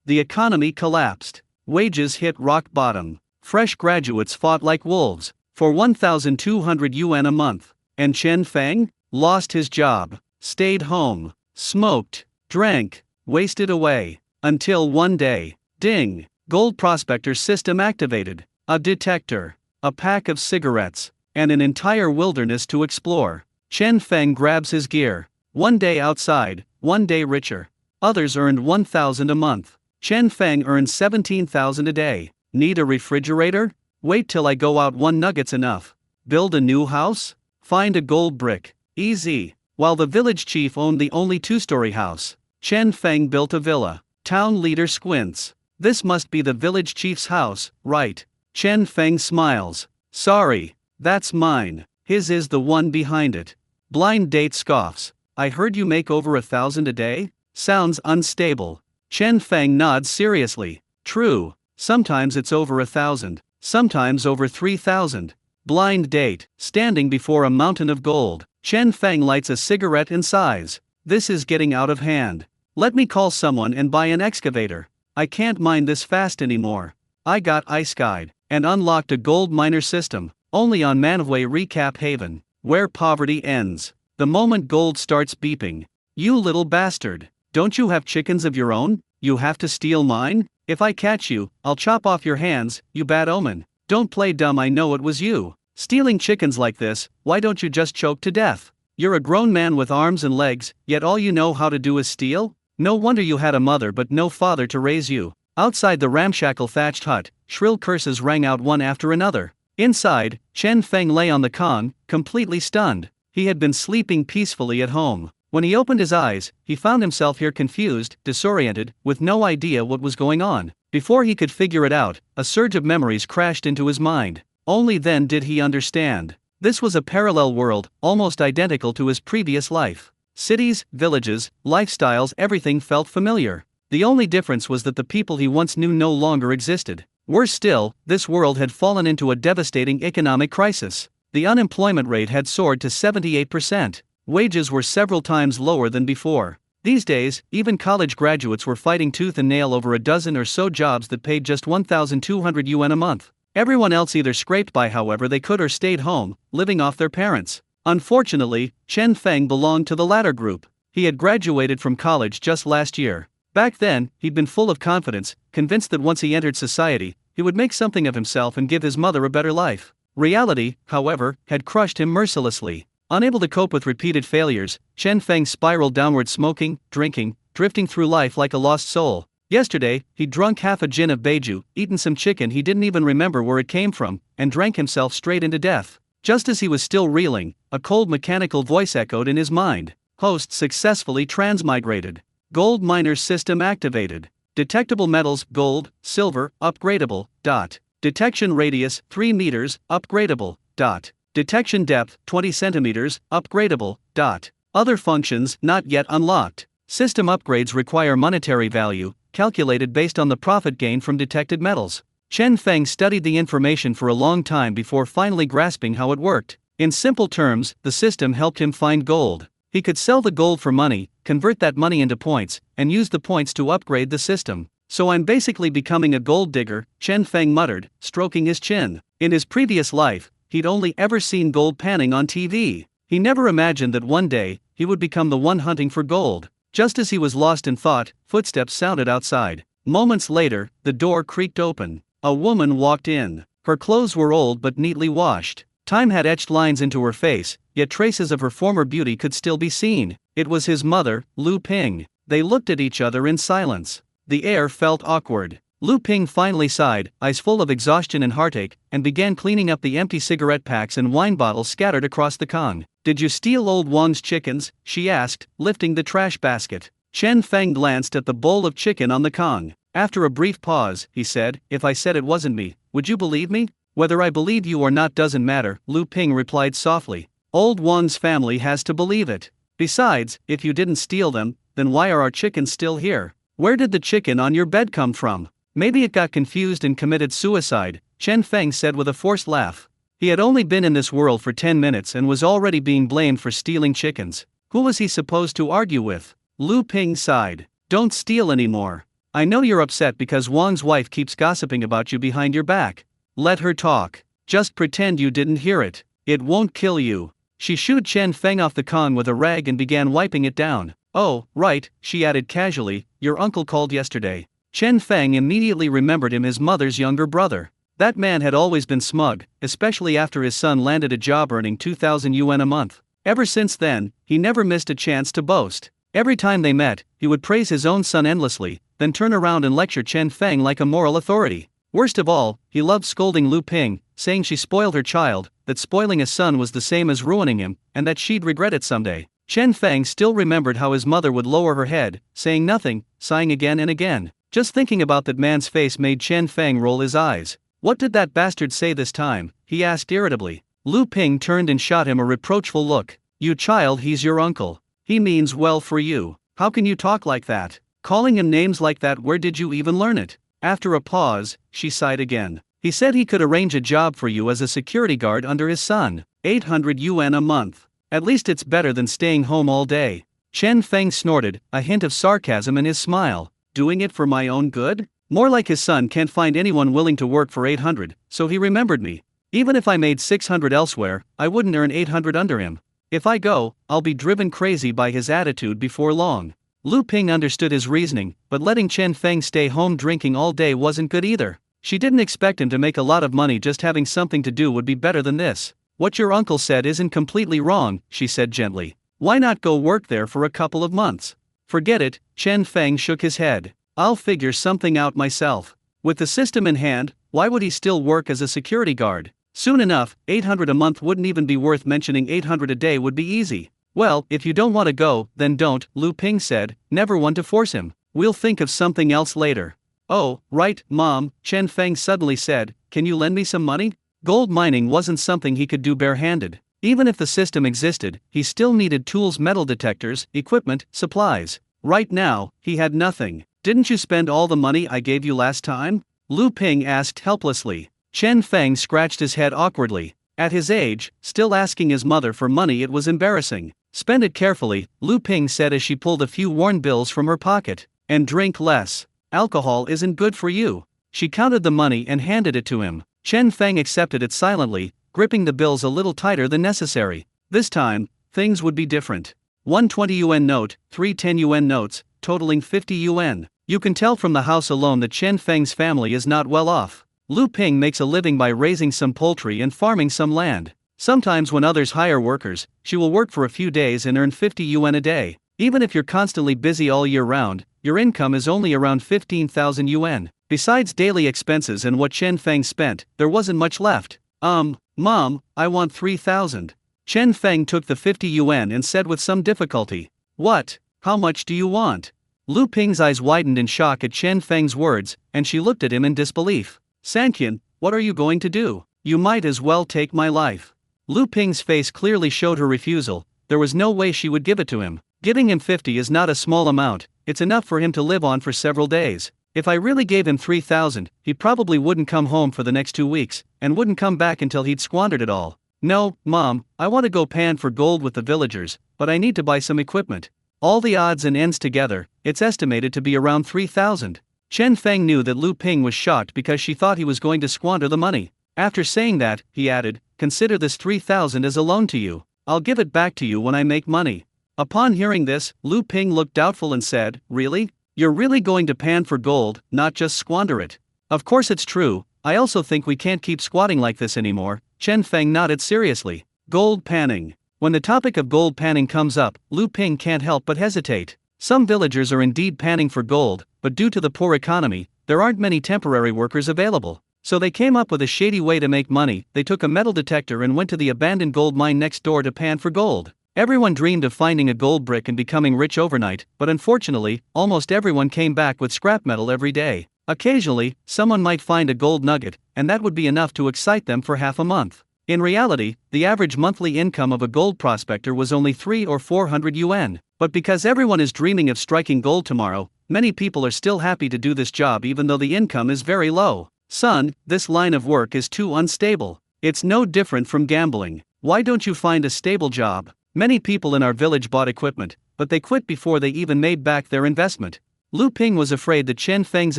the economy collapsed. Wages hit rock bottom. Fresh graduates fought like wolves for 1,200 yuan a month. And Chen Feng lost his job, stayed home, smoked, drank, wasted away. Until one day, ding, gold prospector system activated. A detector, a pack of cigarettes, and an entire wilderness to explore. Chen Feng grabs his gear. One day outside, one day richer. Others earned 1,000 a month. Chen Feng earned 17,000 a day. Need a refrigerator? Wait till I go out, one nugget's enough. Build a new house? Find a gold brick. Easy. While the village chief owned the only two-story house, Chen Feng built a villa. Town leader squints. This must be the village chief's house, right? Chen Feng smiles. Sorry, that's mine. His is the one behind it. Blind date scoffs. I heard you make over 1,000 a day? Sounds unstable. Chen Feng nods seriously. True, sometimes it's over 1,000, sometimes over 3,000. Blind date, standing before a mountain of gold. Chen Feng lights a cigarette and sighs. This is getting out of hand. Let me call someone and buy an excavator. I can't mine this fast anymore. I got Isekai'D and unlocked a gold miner system, only on Manhwa Recap Haven, where poverty ends. The moment gold starts beeping. You little bastard, don't you have chickens of your own? You have to steal mine? If I catch you, I'll chop off your hands, you bad omen. Don't play dumb, I know it was you. Stealing chickens like this, why don't you just choke to death? You're a grown man with arms and legs, yet all you know how to do is steal? No wonder you had a mother but no father to raise you. Outside the ramshackle thatched hut, shrill curses rang out one after another. Inside, Chen Feng lay on the con, completely stunned. He had been sleeping peacefully at home. When he opened his eyes, he found himself here confused, disoriented, with no idea what was going on. Before he could figure it out, a surge of memories crashed into his mind. Only then did he understand. This was a parallel world, almost identical to his previous life. Cities, villages, lifestyles, everything felt familiar. The only difference was that the people he once knew no longer existed. Worse still, this world had fallen into a devastating economic crisis. The unemployment rate had soared to 78%. Wages were several times lower than before. These days, even college graduates were fighting tooth and nail over a dozen or so jobs that paid just 1,200 yuan a month. Everyone else either scraped by however they could or stayed home, living off their parents. Unfortunately, Chen Feng belonged to the latter group. He had graduated from college just last year. Back then, he'd been full of confidence, convinced that once he entered society, he would make something of himself and give his mother a better life. Reality, however, had crushed him mercilessly. Unable to cope with repeated failures, Chen Feng spiraled downward, smoking, drinking, drifting through life like a lost soul. Yesterday, he'd drunk half a gin of beiju, eaten some chicken he didn't even remember where it came from, and drank himself straight into death. Just as he was still reeling, a cold mechanical voice echoed in his mind. Host successfully transmigrated. Gold miner system activated. Detectable metals, gold, silver, upgradable, dot. Detection radius, 3 meters, upgradable, dot. Detection depth, 20 centimeters, upgradable, dot. Other functions, not yet unlocked. System upgrades require monetary value, calculated based on the profit gain from detected metals. Chen Feng studied the information for a long time before finally grasping how it worked. In simple terms, the system helped him find gold. He could sell the gold for money, convert that money into points, and use the points to upgrade the system. So I'm basically becoming a gold digger, Chen Feng muttered, stroking his chin. In his previous life, he'd only ever seen gold panning on TV. He never imagined that one day, he would become the one hunting for gold. Just as he was lost in thought, footsteps sounded outside. Moments later, the door creaked open. A woman walked in. Her clothes were old but neatly washed. Time had etched lines into her face, yet traces of her former beauty could still be seen. It was his mother, Lu Ping. They looked at each other in silence. The air felt awkward. Lu Ping finally sighed, eyes full of exhaustion and heartache, and began cleaning up the empty cigarette packs and wine bottles scattered across the con. Did you steal old Wang's chickens? She asked, lifting the trash basket. Chen Feng glanced at the bowl of chicken on the con. After a brief pause, he said, if I said it wasn't me, would you believe me? Whether I believe you or not doesn't matter, Lu Ping replied softly. Old Wang's family has to believe it. Besides, if you didn't steal them, then why are our chickens still here? Where did the chicken on your bed come from? Maybe it got confused and committed suicide, Chen Feng said with a forced laugh. He had only been in this world for 10 minutes and was already being blamed for stealing chickens. Who was he supposed to argue with? Lu Ping sighed. Don't steal anymore. I know you're upset because Wang's wife keeps gossiping about you behind your back. Let her talk. Just pretend you didn't hear it. It won't kill you. She shooed Chen Feng off the con with a rag and began wiping it down. Oh, right, she added casually, your uncle called yesterday. Chen Feng immediately remembered him, his mother's younger brother. That man had always been smug, especially after his son landed a job earning 2,000 yuan a month. Ever since then, he never missed a chance to boast. Every time they met, he would praise his own son endlessly, then turn around and lecture Chen Feng like a moral authority. Worst of all, he loved scolding Lu Ping, saying she spoiled her child, that spoiling a son was the same as ruining him, and that she'd regret it someday. Chen Feng still remembered how his mother would lower her head, saying nothing, sighing again and again. Just thinking about that man's face made Chen Feng roll his eyes. What did that bastard say this time? He asked irritably. Lu Ping turned and shot him a reproachful look. You child, he's your uncle. He means well for you. How can you talk like that? Calling him names like that, where did you even learn it? After a pause, she sighed again. He said he could arrange a job for you as a security guard under his son. 800 yuan a month. At least it's better than staying home all day. Chen Feng snorted, a hint of sarcasm in his smile. Doing it for my own good? More like his son can't find anyone willing to work for 800, so he remembered me. Even if I made 600 elsewhere, I wouldn't earn 800 under him. If I go, I'll be driven crazy by his attitude before long. Lu Ping understood his reasoning, but letting Chen Feng stay home drinking all day wasn't good either. She didn't expect him to make a lot of money. Just having something to do would be better than this. What your uncle said isn't completely wrong, she said gently. Why not go work there for a couple of months? Forget it, Chen Feng shook his head. I'll figure something out myself. With the system in hand, why would he still work as a security guard? Soon enough, 800 a month wouldn't even be worth mentioning. 800 a day would be easy. Well, if you don't want to go, then don't, Lu Ping said, never one to force him. We'll think of something else later. Oh, right, Mom, Chen Feng suddenly said, can you lend me some money? Gold mining wasn't something he could do barehanded. Even if the system existed, he still needed tools, metal detectors, equipment, supplies. Right now, he had nothing. Didn't you spend all the money I gave you last time? Lu Ping asked helplessly. Chen Feng scratched his head awkwardly. At his age, still asking his mother for money, it was embarrassing. Spend it carefully, Lu Ping said as she pulled a few worn bills from her pocket. And drink less. Alcohol isn't good for you. She counted the money and handed it to him. Chen Feng accepted it silently, gripping the bills a little tighter than necessary. This time, things would be different. 120 yuan note, 3 10 yuan notes, totaling 50 yuan. You can tell from the house alone that Chen Feng's family is not well off. Lu Ping makes a living by raising some poultry and farming some land. Sometimes when others hire workers, she will work for a few days and earn 50 yuan a day. Even if you're constantly busy all year round, your income is only around 15,000 yuan. Besides daily expenses and what Chen Feng spent, there wasn't much left. Mom, I want 3,000. Chen Feng took the 50 yuan and said with some difficulty. What? How much do you want? Lu Ping's eyes widened in shock at Chen Feng's words, and she looked at him in disbelief. Sanqian, what are you going to do? You might as well take my life. Lu Ping's face clearly showed her refusal. There was no way she would give it to him. Giving him 50 is not a small amount, it's enough for him to live on for several days. If I really gave him 3,000, he probably wouldn't come home for the next 2 weeks, and wouldn't come back until he'd squandered it all. No, Mom, I want to go pan for gold with the villagers, but I need to buy some equipment. All the odds and ends together, it's estimated to be around 3,000. Chen Feng knew that Lu Ping was shocked because she thought he was going to squander the money. After saying that, he added, consider this 3,000 as a loan to you. I'll give it back to you when I make money. Upon hearing this, Lu Ping looked doubtful and said, really? You're really going to pan for gold, not just squander it? Of course it's true, I also think we can't keep squatting like this anymore. Chen Feng nodded seriously. Gold panning. When the topic of gold panning comes up, Lu Ping can't help but hesitate. Some villagers are indeed panning for gold, but due to the poor economy, there aren't many temporary workers available. So they came up with a shady way to make money. They took a metal detector and went to the abandoned gold mine next door to pan for gold. Everyone dreamed of finding a gold brick and becoming rich overnight, but unfortunately, almost everyone came back with scrap metal every day. Occasionally, someone might find a gold nugget, and that would be enough to excite them for half a month. In reality, the average monthly income of a gold prospector was only 300 or 400 yuan. But because everyone is dreaming of striking gold tomorrow, many people are still happy to do this job even though the income is very low. Son, this line of work is too unstable. It's no different from gambling. Why don't you find a stable job? Many people in our village bought equipment, but they quit before they even made back their investment. Lu Ping was afraid that Chen Feng's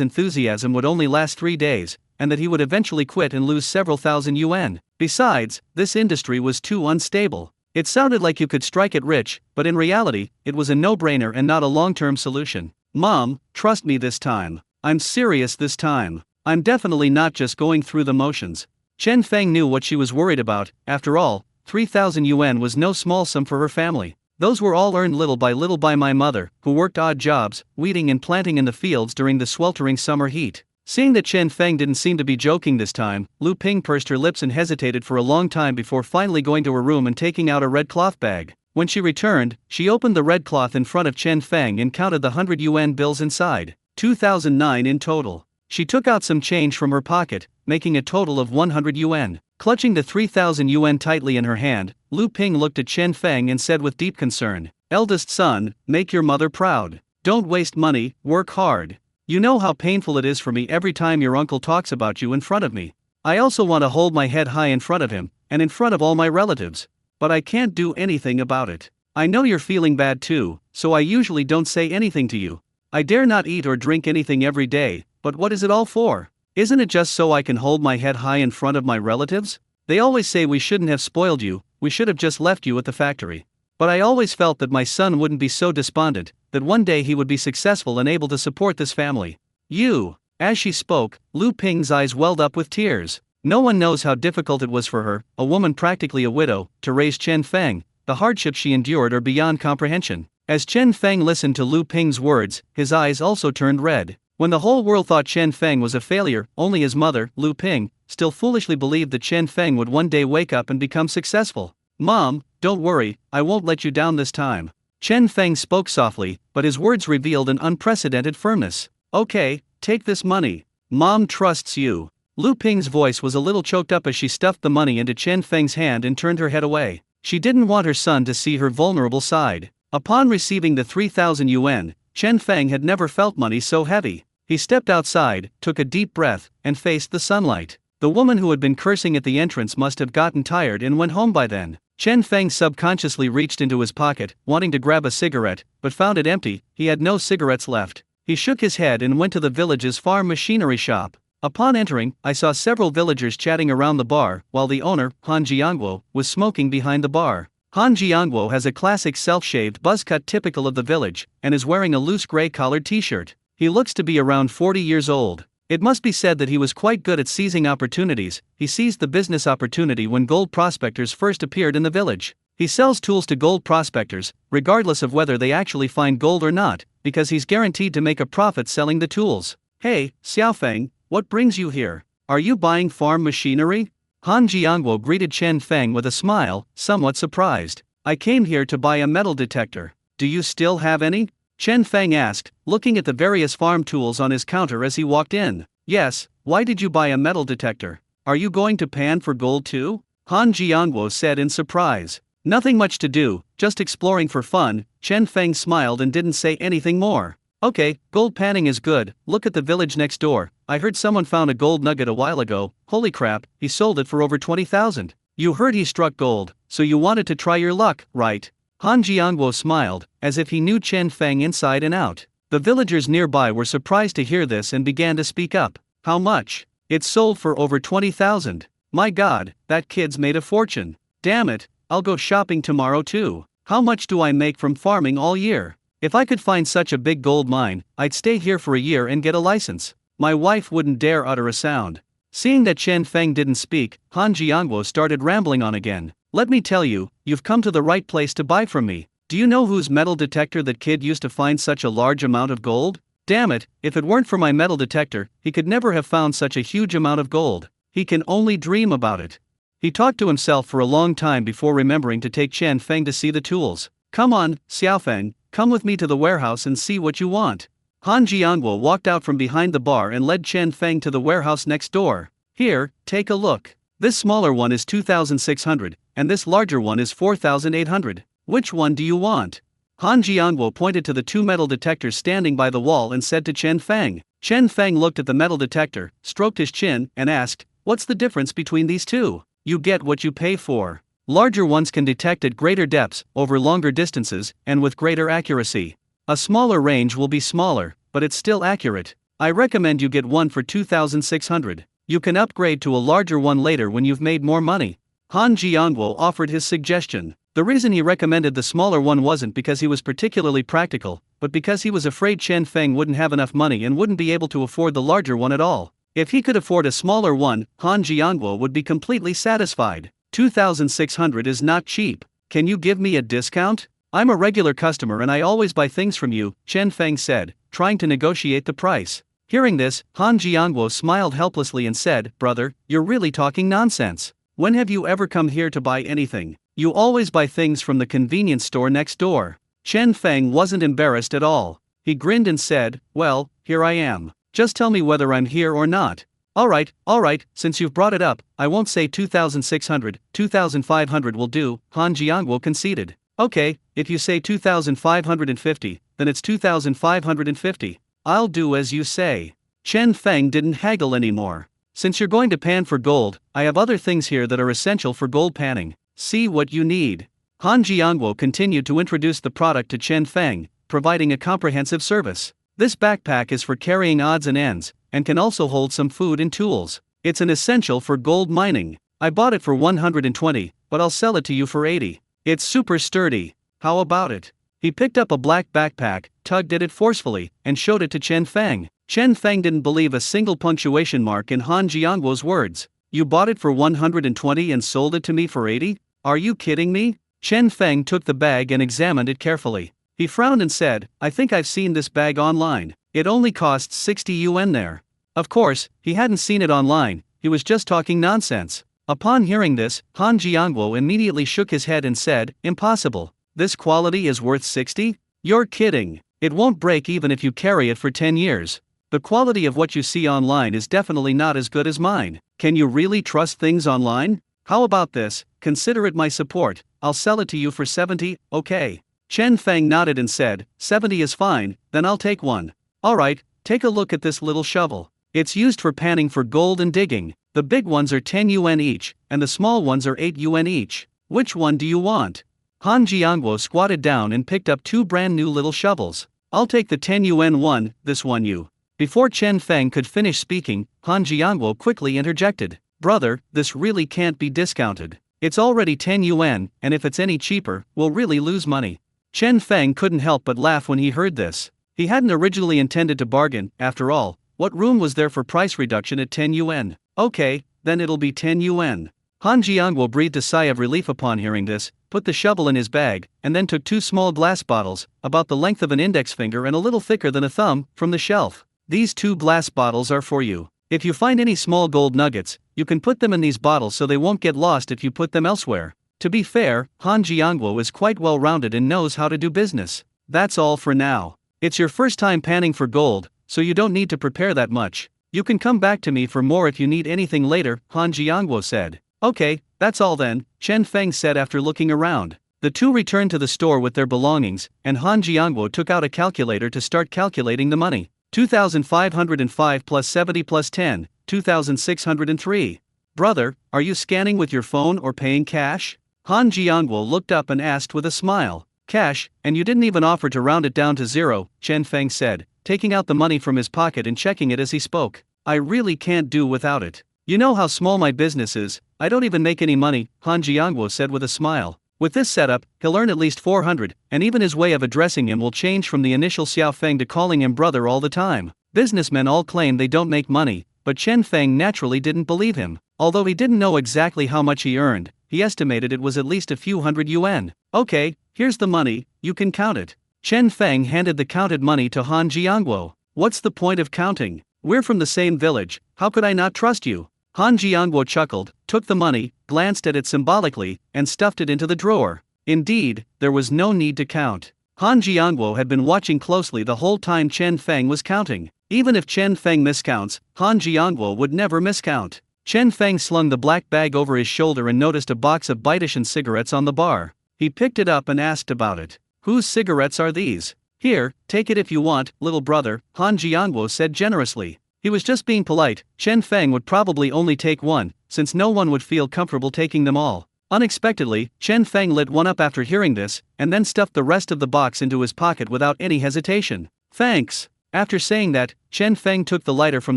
enthusiasm would only last 3 days, and that he would eventually quit and lose several thousand yuan. Besides, this industry was too unstable. It sounded like you could strike it rich, but in reality, it was a no-brainer and not a long-term solution. Mom, trust me this time. I'm serious this time. I'm definitely not just going through the motions. Chen Feng knew what she was worried about. After all, 3,000 yuan was no small sum for her family. Those were all earned little by my mother, who worked odd jobs, weeding and planting in the fields during the sweltering summer heat. Seeing that Chen Feng didn't seem to be joking this time, Lu Ping pursed her lips and hesitated for a long time before finally going to her room and taking out a red cloth bag. When she returned, she opened the red cloth in front of Chen Feng and counted the 100 yuan bills inside. 2,009 in total. She took out some change from her pocket, making a total of 100 yuan. Clutching the 3,000 yuan tightly in her hand, Lu Ping looked at Chen Feng and said with deep concern, "Eldest son, make your mother proud. Don't waste money, work hard. You know how painful it is for me every time your uncle talks about you in front of me. I also want to hold my head high in front of him, and in front of all my relatives. But I can't do anything about it. I know you're feeling bad too, so I usually don't say anything to you. I dare not eat or drink anything every day, but what is it all for? Isn't it just so I can hold my head high in front of my relatives? They always say we shouldn't have spoiled you, we should have just left you at the factory. But I always felt that my son wouldn't be so despondent, that one day he would be successful and able to support this family. You." As she spoke, Lu Ping's eyes welled up with tears. No one knows how difficult it was for her, a woman practically a widow, to raise Chen Feng. The hardships she endured are beyond comprehension. As Chen Feng listened to Lu Ping's words, his eyes also turned red. When the whole world thought Chen Feng was a failure, only his mother, Lu Ping, still foolishly believed that Chen Feng would one day wake up and become successful. "Mom, don't worry, I won't let you down this time." Chen Feng spoke softly, but his words revealed an unprecedented firmness. "Okay, take this money. Mom trusts you." Lu Ping's voice was a little choked up as she stuffed the money into Chen Feng's hand and turned her head away. She didn't want her son to see her vulnerable side. Upon receiving the 3,000 yuan, Chen Feng had never felt money so heavy. He stepped outside, took a deep breath, and faced the sunlight. The woman who had been cursing at the entrance must have gotten tired and went home by then. Chen Feng subconsciously reached into his pocket, wanting to grab a cigarette, but found it empty. He had no cigarettes left. He shook his head and went to the village's farm machinery shop. Upon entering, I saw several villagers chatting around the bar, while the owner, Han Jiangguo, was smoking behind the bar. Han Jiangguo has a classic self-shaved buzz cut typical of the village, and is wearing a loose gray-collared t-shirt. He looks to be around 40 years old. It must be said that he was quite good at seizing opportunities. He seized the business opportunity when gold prospectors first appeared in the village. He sells tools to gold prospectors, regardless of whether they actually find gold or not, because he's guaranteed to make a profit selling the tools. "Hey, Xiaofeng, what brings you here? Are you buying farm machinery?" Han Jiangguo greeted Chen Feng with a smile, somewhat surprised. "I came here to buy a metal detector. Do you still have any?" Chen Feng asked, looking at the various farm tools on his counter as he walked in. "Yes, why did you buy a metal detector? Are you going to pan for gold too?" Han Jiangguo said in surprise. "Nothing much to do, just exploring for fun." Chen Feng smiled and didn't say anything more. "Okay, gold panning is good. Look at the village next door. I heard someone found a gold nugget a while ago. Holy crap, he sold it for over 20,000. You heard he struck gold, so you wanted to try your luck, right?" Han Jiangguo smiled, as if he knew Chen Feng inside and out. The villagers nearby were surprised to hear this and began to speak up. "How much?" "It sold for over 20,000. My god, that kid's made a fortune. Damn it, I'll go shopping tomorrow too. How much do I make from farming all year? If I could find such a big gold mine, I'd stay here for a year and get a license." My wife wouldn't dare utter a sound. Seeing that Chen Feng didn't speak, Han Jiangguo started rambling on again. "Let me tell you, you've come to the right place to buy from me. Do you know whose metal detector that kid used to find such a large amount of gold? Damn it, if it weren't for my metal detector, he could never have found such a huge amount of gold. He can only dream about it." He talked to himself for a long time before remembering to take Chen Feng to see the tools. "Come on, Xiaofeng, come with me to the warehouse and see what you want." Han Jiangguo walked out from behind the bar and led Chen Feng to the warehouse next door. "Here, take a look. This smaller one is 2,600, and this larger one is 4,800. Which one do you want?" Han Jiangguo pointed to the two metal detectors standing by the wall and said to Chen Feng. Chen Feng looked at the metal detector, stroked his chin, and asked, "What's the difference between these two?" "You get what you pay for. Larger ones can detect at greater depths, over longer distances, and with greater accuracy. A smaller range will be smaller, but it's still accurate. I recommend you get one for 2,600. You can upgrade to a larger one later when you've made more money. Han Jiangwo offered his suggestion. The reason he recommended the smaller one wasn't because he was particularly practical, but because he was afraid Chen Feng wouldn't have enough money and wouldn't be able to afford the larger one at all. If he could afford a smaller one, Han Jiangwo would be completely satisfied. 2,600 is not cheap. Can you give me a discount? I'm a regular customer and I always buy things from you, Chen Feng said, trying to negotiate the price. Hearing this, Han Jiangwo smiled helplessly and said, "Brother, you're really talking nonsense. When have you ever come here to buy anything? You always buy things from the convenience store next door." Chen Feng wasn't embarrassed at all. He grinned and said, "Well, here I am. Just tell me whether I'm here or not." Alright, since you've brought it up, I won't say 2,600, 2,500 will do," Han Jiangwo conceded. "Okay, if you say 2,550, then it's 2,550. I'll do as you say." Chen Feng didn't haggle anymore. "Since you're going to pan for gold, I have other things here that are essential for gold panning. See what you need." Han Jiangwo continued to introduce the product to Chen Feng, providing a comprehensive service. "This backpack is for carrying odds and ends, and can also hold some food and tools. It's an essential for gold mining. I bought it for 120, but I'll sell it to you for 80. It's super sturdy. How about it?" He picked up a black backpack, tugged at it forcefully, and showed it to Chen Feng. Chen Feng didn't believe a single punctuation mark in Han Jiangwo's words. "You bought it for 120 and sold it to me for 80? Are you kidding me?" Chen Feng took the bag and examined it carefully. He frowned and said, "I think I've seen this bag online. It only costs 60 yuan there." Of course, he hadn't seen it online, he was just talking nonsense. Upon hearing this, Han Jiangwo immediately shook his head and said, "Impossible. This quality is worth 60? You're kidding. It won't break even if you carry it for 10 years. The quality of what you see online is definitely not as good as mine. Can you really trust things online? How about this, consider it my support, I'll sell it to you for 70, okay?" Chen Feng nodded and said, 70 is fine, then I'll take one." "Alright, take a look at this little shovel. It's used for panning for gold and digging. The big ones are 10 yuan each, and the small ones are 8 yuan each. Which one do you want?" Han Jiangwo squatted down and picked up two brand new little shovels. "I'll take the 10 yuan one, this one you." Before Chen Feng could finish speaking, Han Jiangwo quickly interjected. "Brother, this really can't be discounted. It's already 10 yuan, and if it's any cheaper, we'll really lose money." Chen Feng couldn't help but laugh when he heard this. He hadn't originally intended to bargain, after all, what room was there for price reduction at 10 yuan? "Okay, then it'll be 10 yuan. Han Jiangwo breathed a sigh of relief upon hearing this, put the shovel in his bag, and then took two small glass bottles, about the length of an index finger and a little thicker than a thumb, from the shelf. "These two glass bottles are for you. If you find any small gold nuggets, you can put them in these bottles so they won't get lost if you put them elsewhere." To be fair, Han Jiangwo is quite well rounded and knows how to do business. "That's all for now. It's your first time panning for gold, so you don't need to prepare that much. You can come back to me for more if you need anything later," Han Jiangwo said. "Okay, that's all then," Chen Feng said after looking around. The two returned to the store with their belongings, and Han Jiangwo took out a calculator to start calculating the money. 2,505 plus 70 plus 10, 2,603. "Brother, are you scanning with your phone or paying cash?" Han Jiangwo looked up and asked with a smile. "Cash, and you didn't even offer to round it down to 0, Chen Feng said, taking out the money from his pocket and checking it as he spoke. "I really can't do without it. You know how small my business is, I don't even make any money," Han Jiangwo said with a smile. "With this setup, he'll earn at least 400, and even his way of addressing him will change from the initial Xiao Feng to calling him brother all the time." Businessmen all claim they don't make money, but Chen Feng naturally didn't believe him. Although he didn't know exactly how much he earned, he estimated it was at least a few hundred yuan. "Okay, here's the money, you can count it." Chen Feng handed the counted money to Han Jiangwo. "What's the point of counting? We're from the same village, how could I not trust you?" Han Jiangwo chuckled, took the money, glanced at it symbolically, and stuffed it into the drawer. Indeed, there was no need to count. Han Jiangwo had been watching closely the whole time Chen Feng was counting. Even if Chen Feng miscounts, Han Jiangwo would never miscount. Chen Feng slung the black bag over his shoulder and noticed a box of Baitishan cigarettes on the bar. He picked it up and asked about it. "Whose cigarettes are these?" "Here, take it if you want, little brother," Han Jiangwo said generously. He was just being polite. Chen Feng would probably only take one, since no one would feel comfortable taking them all. Unexpectedly, Chen Feng lit one up after hearing this, and then stuffed the rest of the box into his pocket without any hesitation. "Thanks." After saying that, Chen Feng took the lighter from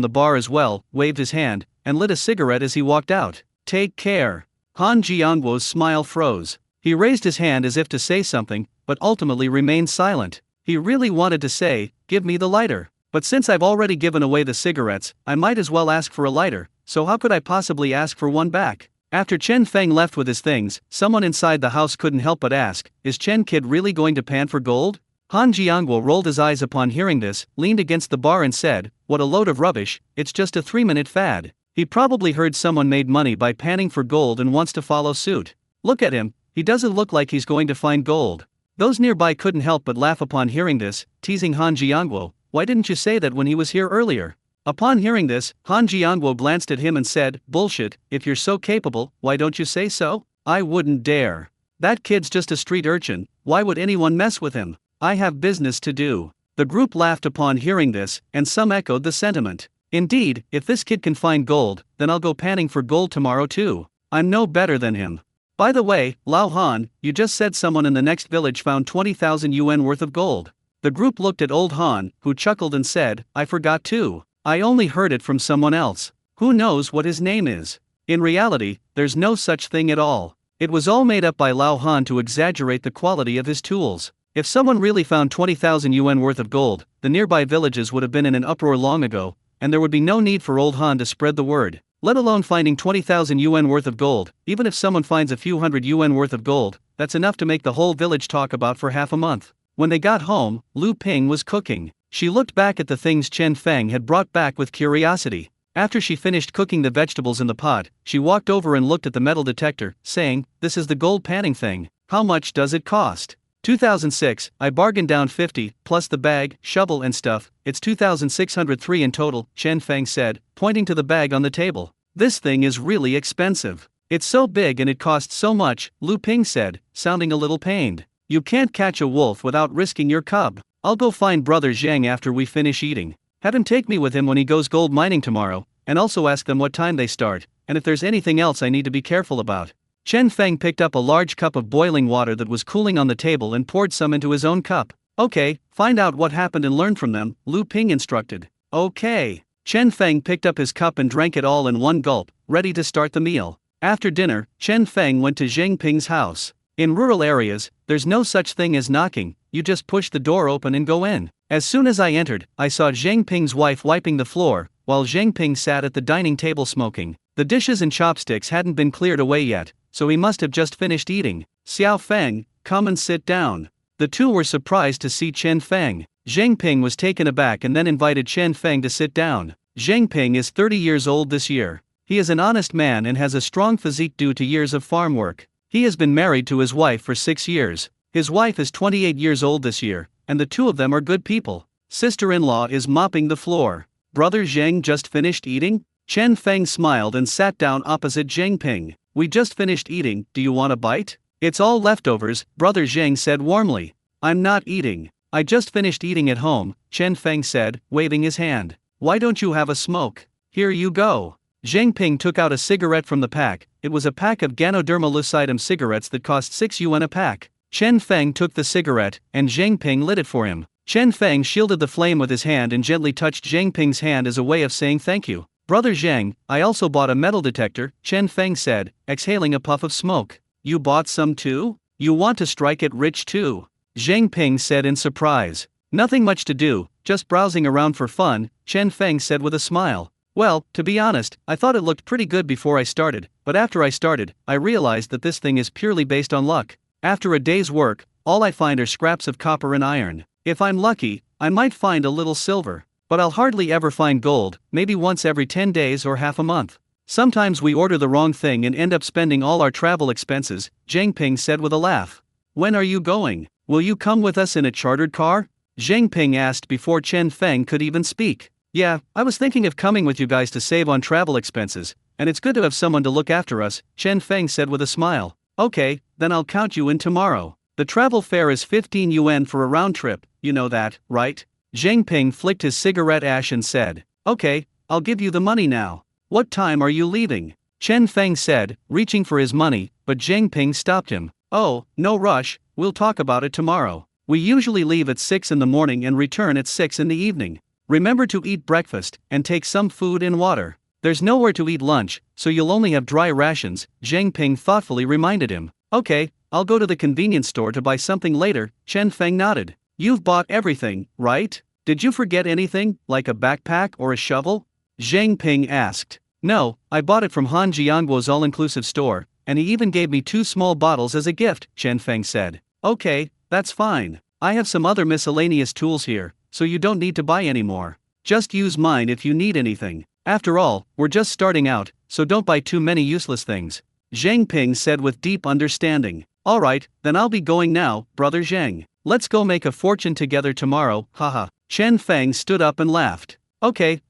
the bar as well, waved his hand, and lit a cigarette as he walked out. Take care. Han Jiangwo's smile froze. He raised his hand as if to say something, but ultimately remained silent. He really wanted to say, "Give me the lighter." But since I've already given away the cigarettes, I might as well ask for a lighter, so how could I possibly ask for one back? After Chen Feng left with his things, someone inside the house couldn't help but ask, "Is Chen Kid really going to pan for gold?" Han Jiangwo rolled his eyes upon hearing this, leaned against the bar and said, "What a load of rubbish, it's just a 3-minute fad." He probably heard someone made money by panning for gold and wants to follow suit. Look at him, he doesn't look like he's going to find gold. Those nearby couldn't help but laugh upon hearing this, teasing Han Jiangwo, "Why didn't you say that when he was here earlier?" Upon hearing this, Han Jiangwo glanced at him and said, "Bullshit, if you're so capable, why don't you say so?" "I wouldn't dare. That kid's just a street urchin, why would anyone mess with him? I have business to do." The group laughed upon hearing this, and some echoed the sentiment. "Indeed, if this kid can find gold, then I'll go panning for gold tomorrow too. I'm no better than him. By the way, Lao Han, you just said someone in the next village found 20,000 yuan worth of gold." The group looked at old Han, who chuckled and said, "I forgot too. I only heard it from someone else. Who knows what his name is?" In reality, there's no such thing at all. It was all made up by Lao Han to exaggerate the quality of his tools. If someone really found 20,000 yuan worth of gold, the nearby villages would have been in an uproar long ago, and there would be no need for old Han to spread the word. Let alone finding 20,000 yuan worth of gold. Even if someone finds a few hundred yuan worth of gold, that's enough to make the whole village talk about for half a month. When they got home, Lu Ping was cooking. She looked back at the things Chen Feng had brought back with curiosity. After she finished cooking the vegetables in the pot, she walked over and looked at the metal detector, saying, "This is the gold panning thing. How much does it cost?" 2006, I bargained down 50, plus the bag, shovel and stuff, it's 2,603 in total, Chen Feng said, pointing to the bag on the table. "This thing is really expensive. It's so big and it costs so much," Lu Ping said, sounding a little pained. "You can't catch a wolf without risking your cub. I'll go find Brother Zhang after we finish eating. Have him take me with him when he goes gold mining tomorrow, and also ask them what time they start, and if there's anything else I need to be careful about." Chen Feng picked up a large cup of boiling water that was cooling on the table and poured some into his own cup. "Okay, find out what happened and learn from them," Lu Ping instructed. "Okay." Chen Feng picked up his cup and drank it all in one gulp, ready to start the meal. After dinner, Chen Feng went to Zheng Ping's house. In rural areas, there's no such thing as knocking, you just push the door open and go in. As soon as I entered, I saw Zheng Ping's wife wiping the floor, while Zheng Ping sat at the dining table smoking. The dishes and chopsticks hadn't been cleared away yet, so he must have just finished eating. "Xiao Feng, come and sit down." The two were surprised to see Chen Feng. Zheng Ping was taken aback and then invited Chen Feng to sit down. Zheng Ping is 30 years old this year. He is an honest man and has a strong physique due to years of farm work. He has been married to his wife for 6 years. His wife is 28 years old this year, and the two of them are good people. Sister-in-law is mopping the floor. "Brother Zheng just finished eating?" Chen Feng smiled and sat down opposite Zheng Ping. "We just finished eating, do you want a bite?" "It's all leftovers," Brother Zheng said warmly. "I'm not eating. I just finished eating at home," Chen Feng said, waving his hand. "Why don't you have a smoke? Here you go." Zheng Ping took out a cigarette from the pack. It was a pack of Ganoderma lucidum cigarettes that cost 6 yuan a pack. Chen Feng took the cigarette, and Zheng Ping lit it for him. Chen Feng shielded the flame with his hand and gently touched Zheng Ping's hand as a way of saying thank you. "Brother Zheng, I also bought a metal detector," Chen Feng said, exhaling a puff of smoke. "You bought some too? You want to strike it rich too?" Zheng Ping said in surprise. "Nothing much to do, just browsing around for fun," Chen Feng said with a smile. "Well, to be honest, I thought it looked pretty good before I started, but after I started, I realized that this thing is purely based on luck. After a day's work, all I find are scraps of copper and iron. If I'm lucky, I might find a little silver. But I'll hardly ever find gold, maybe once every 10 days or half a month. Sometimes we order the wrong thing and end up spending all our travel expenses," Zheng Ping said with a laugh. "When are you going? Will you come with us in a chartered car?" Zheng Ping asked before Chen Feng could even speak. "Yeah, I was thinking of coming with you guys to save on travel expenses, and it's good to have someone to look after us," Chen Feng said with a smile. "Okay, then I'll count you in tomorrow. The travel fare is 15 yuan for a round trip, you know that, right?" Zheng Ping flicked his cigarette ash and said, "Okay, I'll give you the money now. What time are you leaving?" Chen Feng said, reaching for his money, but Zheng Ping stopped him. "Oh, no rush, we'll talk about it tomorrow. We usually leave at 6 in the morning and return at 6 in the evening." Remember to eat breakfast, and take some food and water. There's nowhere to eat lunch, so you'll only have dry rations, Zhang Ping thoughtfully reminded him. Okay, I'll go to the convenience store to buy something later, Chen Feng nodded. You've bought everything, right? Did you forget anything, like a backpack or a shovel? Zhang Ping asked. No, I bought it from Han Jiangguo's all-inclusive store, and he even gave me 2 small bottles as a gift, Chen Feng said. Okay, that's fine. I have some other miscellaneous tools here, so you don't need to buy any more. Just use mine if you need anything. After all, we're just starting out, so don't buy too many useless things. Zhang Ping said with deep understanding. Alright, then I'll be going now, brother Zhang. Let's go make a fortune together tomorrow, haha. Chen Feng stood up and laughed. Okay,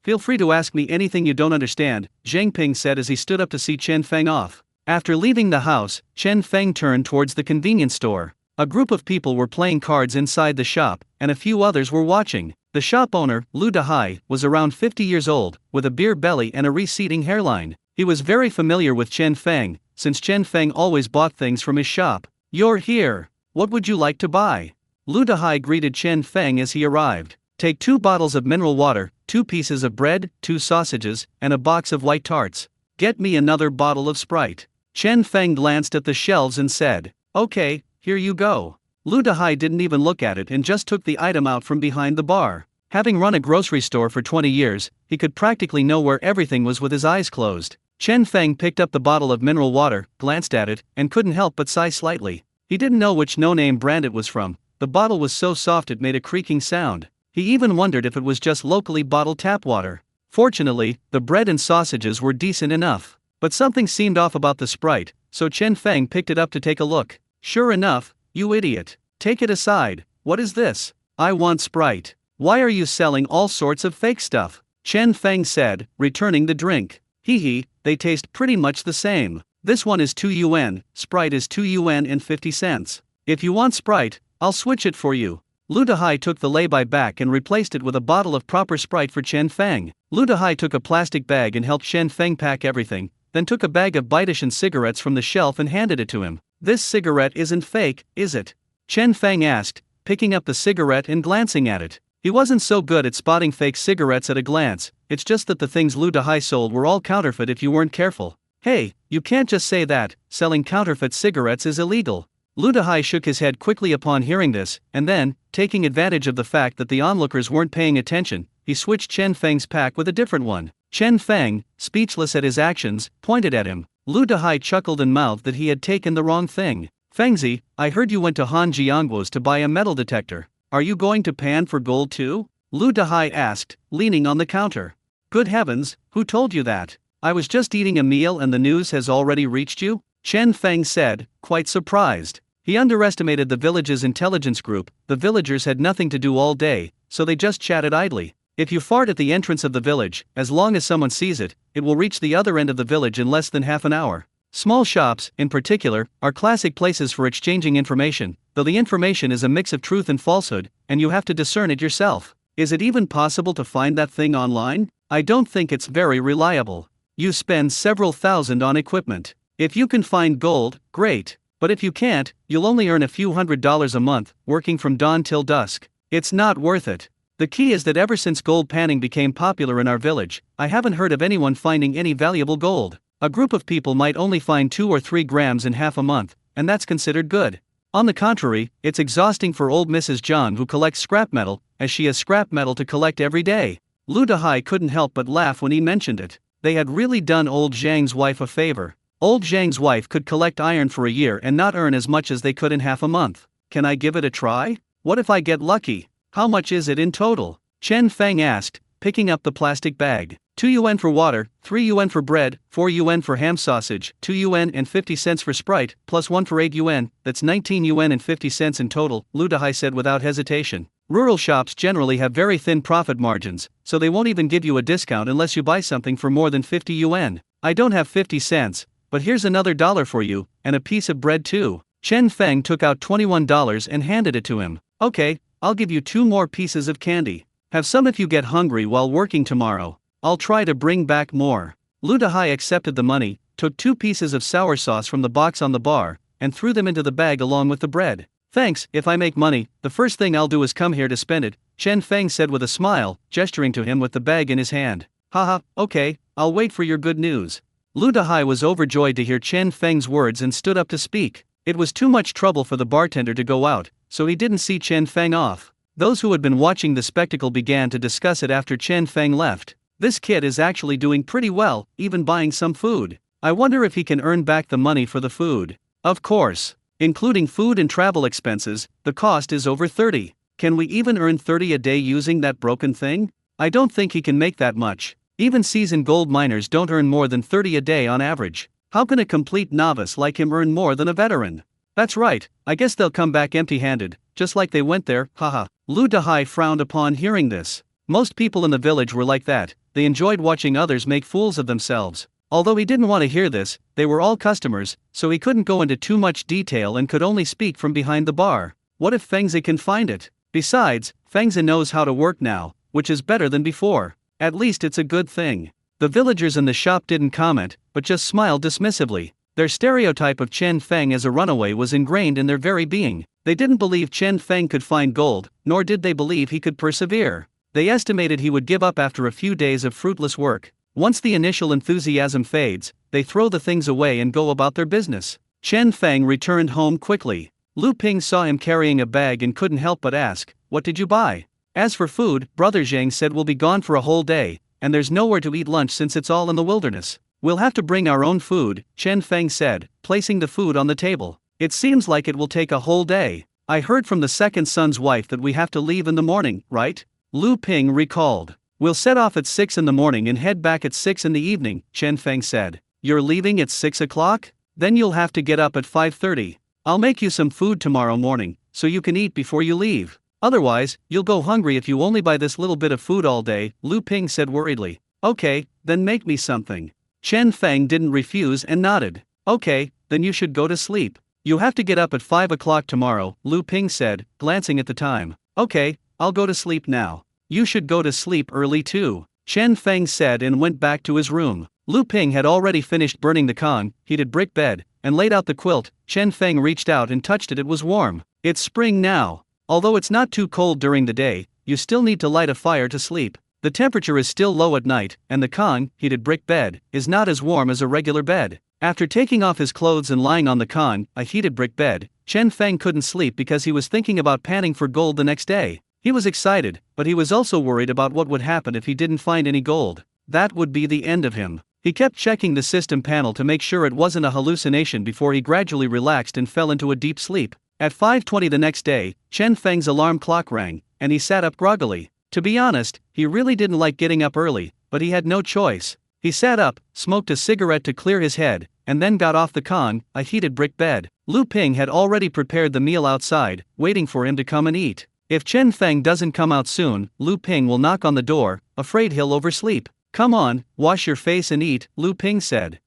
feel free to ask me anything you don't understand, Zhang Ping said as he stood up to see Chen Feng off. After leaving the house, Chen Feng turned towards the convenience store. A group of people were playing cards inside the shop, and a few others were watching. The shop owner, Lu Dahai, was around 50 years old, with a beer belly and a receding hairline. He was very familiar with Chen Feng, since Chen Feng always bought things from his shop. You're here. What would you like to buy? Lu Dahai greeted Chen Feng as he arrived. Take 2 bottles of mineral water, 2 pieces of bread, 2 sausages, and a box of white tarts. Get me another bottle of Sprite. Chen Feng glanced at the shelves and said, Okay, here you go. Lu Dahai didn't even look at it and just took the item out from behind the bar. Having run a grocery store for 20 years, he could practically know where everything was with his eyes closed. Chen Feng picked up the bottle of mineral water, glanced at it, and couldn't help but sigh slightly. He didn't know which no-name brand it was from. The bottle was so soft it made a creaking sound. He even wondered if it was just locally bottled tap water. Fortunately, the bread and sausages were decent enough. But something seemed off about the Sprite, so Chen Feng picked it up to take a look. Sure enough, you idiot. Take it aside. What is this? I want Sprite. Why are you selling all sorts of fake stuff? Chen Feng said, returning the drink. Hee, they taste pretty much the same. This one is 2 yuan, Sprite is 2 yuan and 50 cents. If you want Sprite, I'll switch it for you. Lu Dahai took the lay-by back and replaced it with a bottle of proper Sprite for Chen Feng. Lu Dahai took a plastic bag and helped Chen Feng pack everything, then took a bag of Baitishan cigarettes from the shelf and handed it to him. This cigarette isn't fake, is it? Chen Feng asked, picking up the cigarette and glancing at it. He wasn't so good at spotting fake cigarettes at a glance, it's just that the things Lu Dahai sold were all counterfeit if you weren't careful. Hey, you can't just say that, selling counterfeit cigarettes is illegal. Lu Dahai shook his head quickly upon hearing this, and then, taking advantage of the fact that the onlookers weren't paying attention, he switched Chen Feng's pack with a different one. Chen Feng, speechless at his actions, pointed at him. Lu Dahai chuckled and mouthed that he had taken the wrong thing. Fengzi, I heard you went to Han Jiangguo's to buy a metal detector. Are you going to pan for gold too? Lu Dahai asked, leaning on the counter. Good heavens, who told you that? I was just eating a meal and the news has already reached you? Chen Feng said, quite surprised. He underestimated the village's intelligence group. The villagers had nothing to do all day, so they just chatted idly. If you fart at the entrance of the village, as long as someone sees it, it will reach the other end of the village in less than half an hour. Small shops, in particular, are classic places for exchanging information, though the information is a mix of truth and falsehood, and you have to discern it yourself. Is it even possible to find that thing online? I don't think it's very reliable. You spend several thousand on equipment. If you can find gold, great. But if you can't, you'll only earn a few $100s a month, working from dawn till dusk. It's not worth it. The key is that ever since gold panning became popular in our village, I haven't heard of anyone finding any valuable gold. A group of people might only find 2 or 3 grams in half a month, and that's considered good. On the contrary, it's exhausting for old Mrs. John who collects scrap metal, as she has scrap metal to collect every day. Lu Dahai couldn't help but laugh when he mentioned it. They had really done old Zhang's wife a favor. Old Zhang's wife could collect iron for a year and not earn as much as they could in half a month. Can I give it a try? What if I get lucky? How much is it in total? Chen Feng asked, picking up the plastic bag. 2 yuan for water, 3 yuan for bread, 4 yuan for ham sausage, 2 yuan and 50 cents for Sprite, plus 1 for 8 yuan, that's 19 yuan and 50 cents in total, Lu Dahai said without hesitation. Rural shops generally have very thin profit margins, so they won't even give you a discount unless you buy something for more than 50 yuan. I don't have 50 cents. But here's another $1 for you, and a piece of bread too. Chen Feng took out $21 and handed it to him. Okay, I'll give you 2 more pieces of candy. Have some if you get hungry while working tomorrow. I'll try to bring back more. Lu Dahai accepted the money, took 2 pieces of sour sauce from the box on the bar, and threw them into the bag along with the bread. Thanks, if I make money, the first thing I'll do is come here to spend it, Chen Feng said with a smile, gesturing to him with the bag in his hand. Haha, okay, I'll wait for your good news. Lu Dahai was overjoyed to hear Chen Feng's words and stood up to speak. It was too much trouble for the bartender to go out, so he didn't see Chen Feng off. Those who had been watching the spectacle began to discuss it after Chen Feng left. This kid is actually doing pretty well, even buying some food. I wonder if he can earn back the money for the food. Of course. Including food and travel expenses, the cost is over 30. Can we even earn 30 a day using that broken thing? I don't think he can make that much. Even seasoned gold miners don't earn more than 30 a day on average. How can a complete novice like him earn more than a veteran? That's right, I guess they'll come back empty-handed, just like they went there, haha. Lu Dahai frowned upon hearing this. Most people in the village were like that, they enjoyed watching others make fools of themselves. Although he didn't want to hear this, they were all customers, so he couldn't go into too much detail and could only speak from behind the bar. What if Fengzi can find it? Besides, Fengzi knows how to work now, which is better than before. At least it's a good thing. The villagers in the shop didn't comment, but just smiled dismissively. Their stereotype of Chen Feng as a runaway was ingrained in their very being. They didn't believe Chen Feng could find gold, nor did they believe he could persevere. They estimated he would give up after a few days of fruitless work. Once the initial enthusiasm fades, they throw the things away and go about their business. Chen Feng returned home quickly. Lu Ping saw him carrying a bag and couldn't help but ask, "What did you buy?" As for food, Brother Zhang said we'll be gone for a whole day, and there's nowhere to eat lunch since it's all in the wilderness. We'll have to bring our own food, Chen Feng said, placing the food on the table. It seems like it will take a whole day. I heard from the second son's wife that we have to leave in the morning, right? Lu Ping recalled. We'll set off at 6 in the morning and head back at 6 in the evening, Chen Feng said. You're leaving at 6 o'clock? Then you'll have to get up at 5:30. I'll make you some food tomorrow morning, so you can eat before you leave. Otherwise, you'll go hungry if you only buy this little bit of food all day, Lu Ping said worriedly. Okay, then make me something. Chen Feng didn't refuse and nodded. Okay, then you should go to sleep. You have to get up at 5 o'clock tomorrow, Lu Ping said, glancing at the time. Okay, I'll go to sleep now. You should go to sleep early too, Chen Feng said and went back to his room. Lu Ping had already finished burning the heated brick bed, and laid out the quilt. Chen Feng reached out and touched it. It was warm. It's spring now. Although it's not too cold during the day, you still need to light a fire to sleep. The temperature is still low at night, and the heated brick bed is not as warm as a regular bed. After taking off his clothes and lying on the heated brick bed, Chen Feng couldn't sleep because he was thinking about panning for gold the next day. He was excited, but he was also worried about what would happen if he didn't find any gold. That would be the end of him. He kept checking the system panel to make sure it wasn't a hallucination before he gradually relaxed and fell into a deep sleep. At 5:20 the next day, Chen Feng's alarm clock rang, and he sat up groggily. To be honest, he really didn't like getting up early, but he had no choice. He sat up, smoked a cigarette to clear his head, and then got off the heated brick bed. Lu Ping had already prepared the meal outside, waiting for him to come and eat. If Chen Feng doesn't come out soon, Lu Ping will knock on the door, afraid he'll oversleep. Come on, wash your face and eat, Lu Ping said.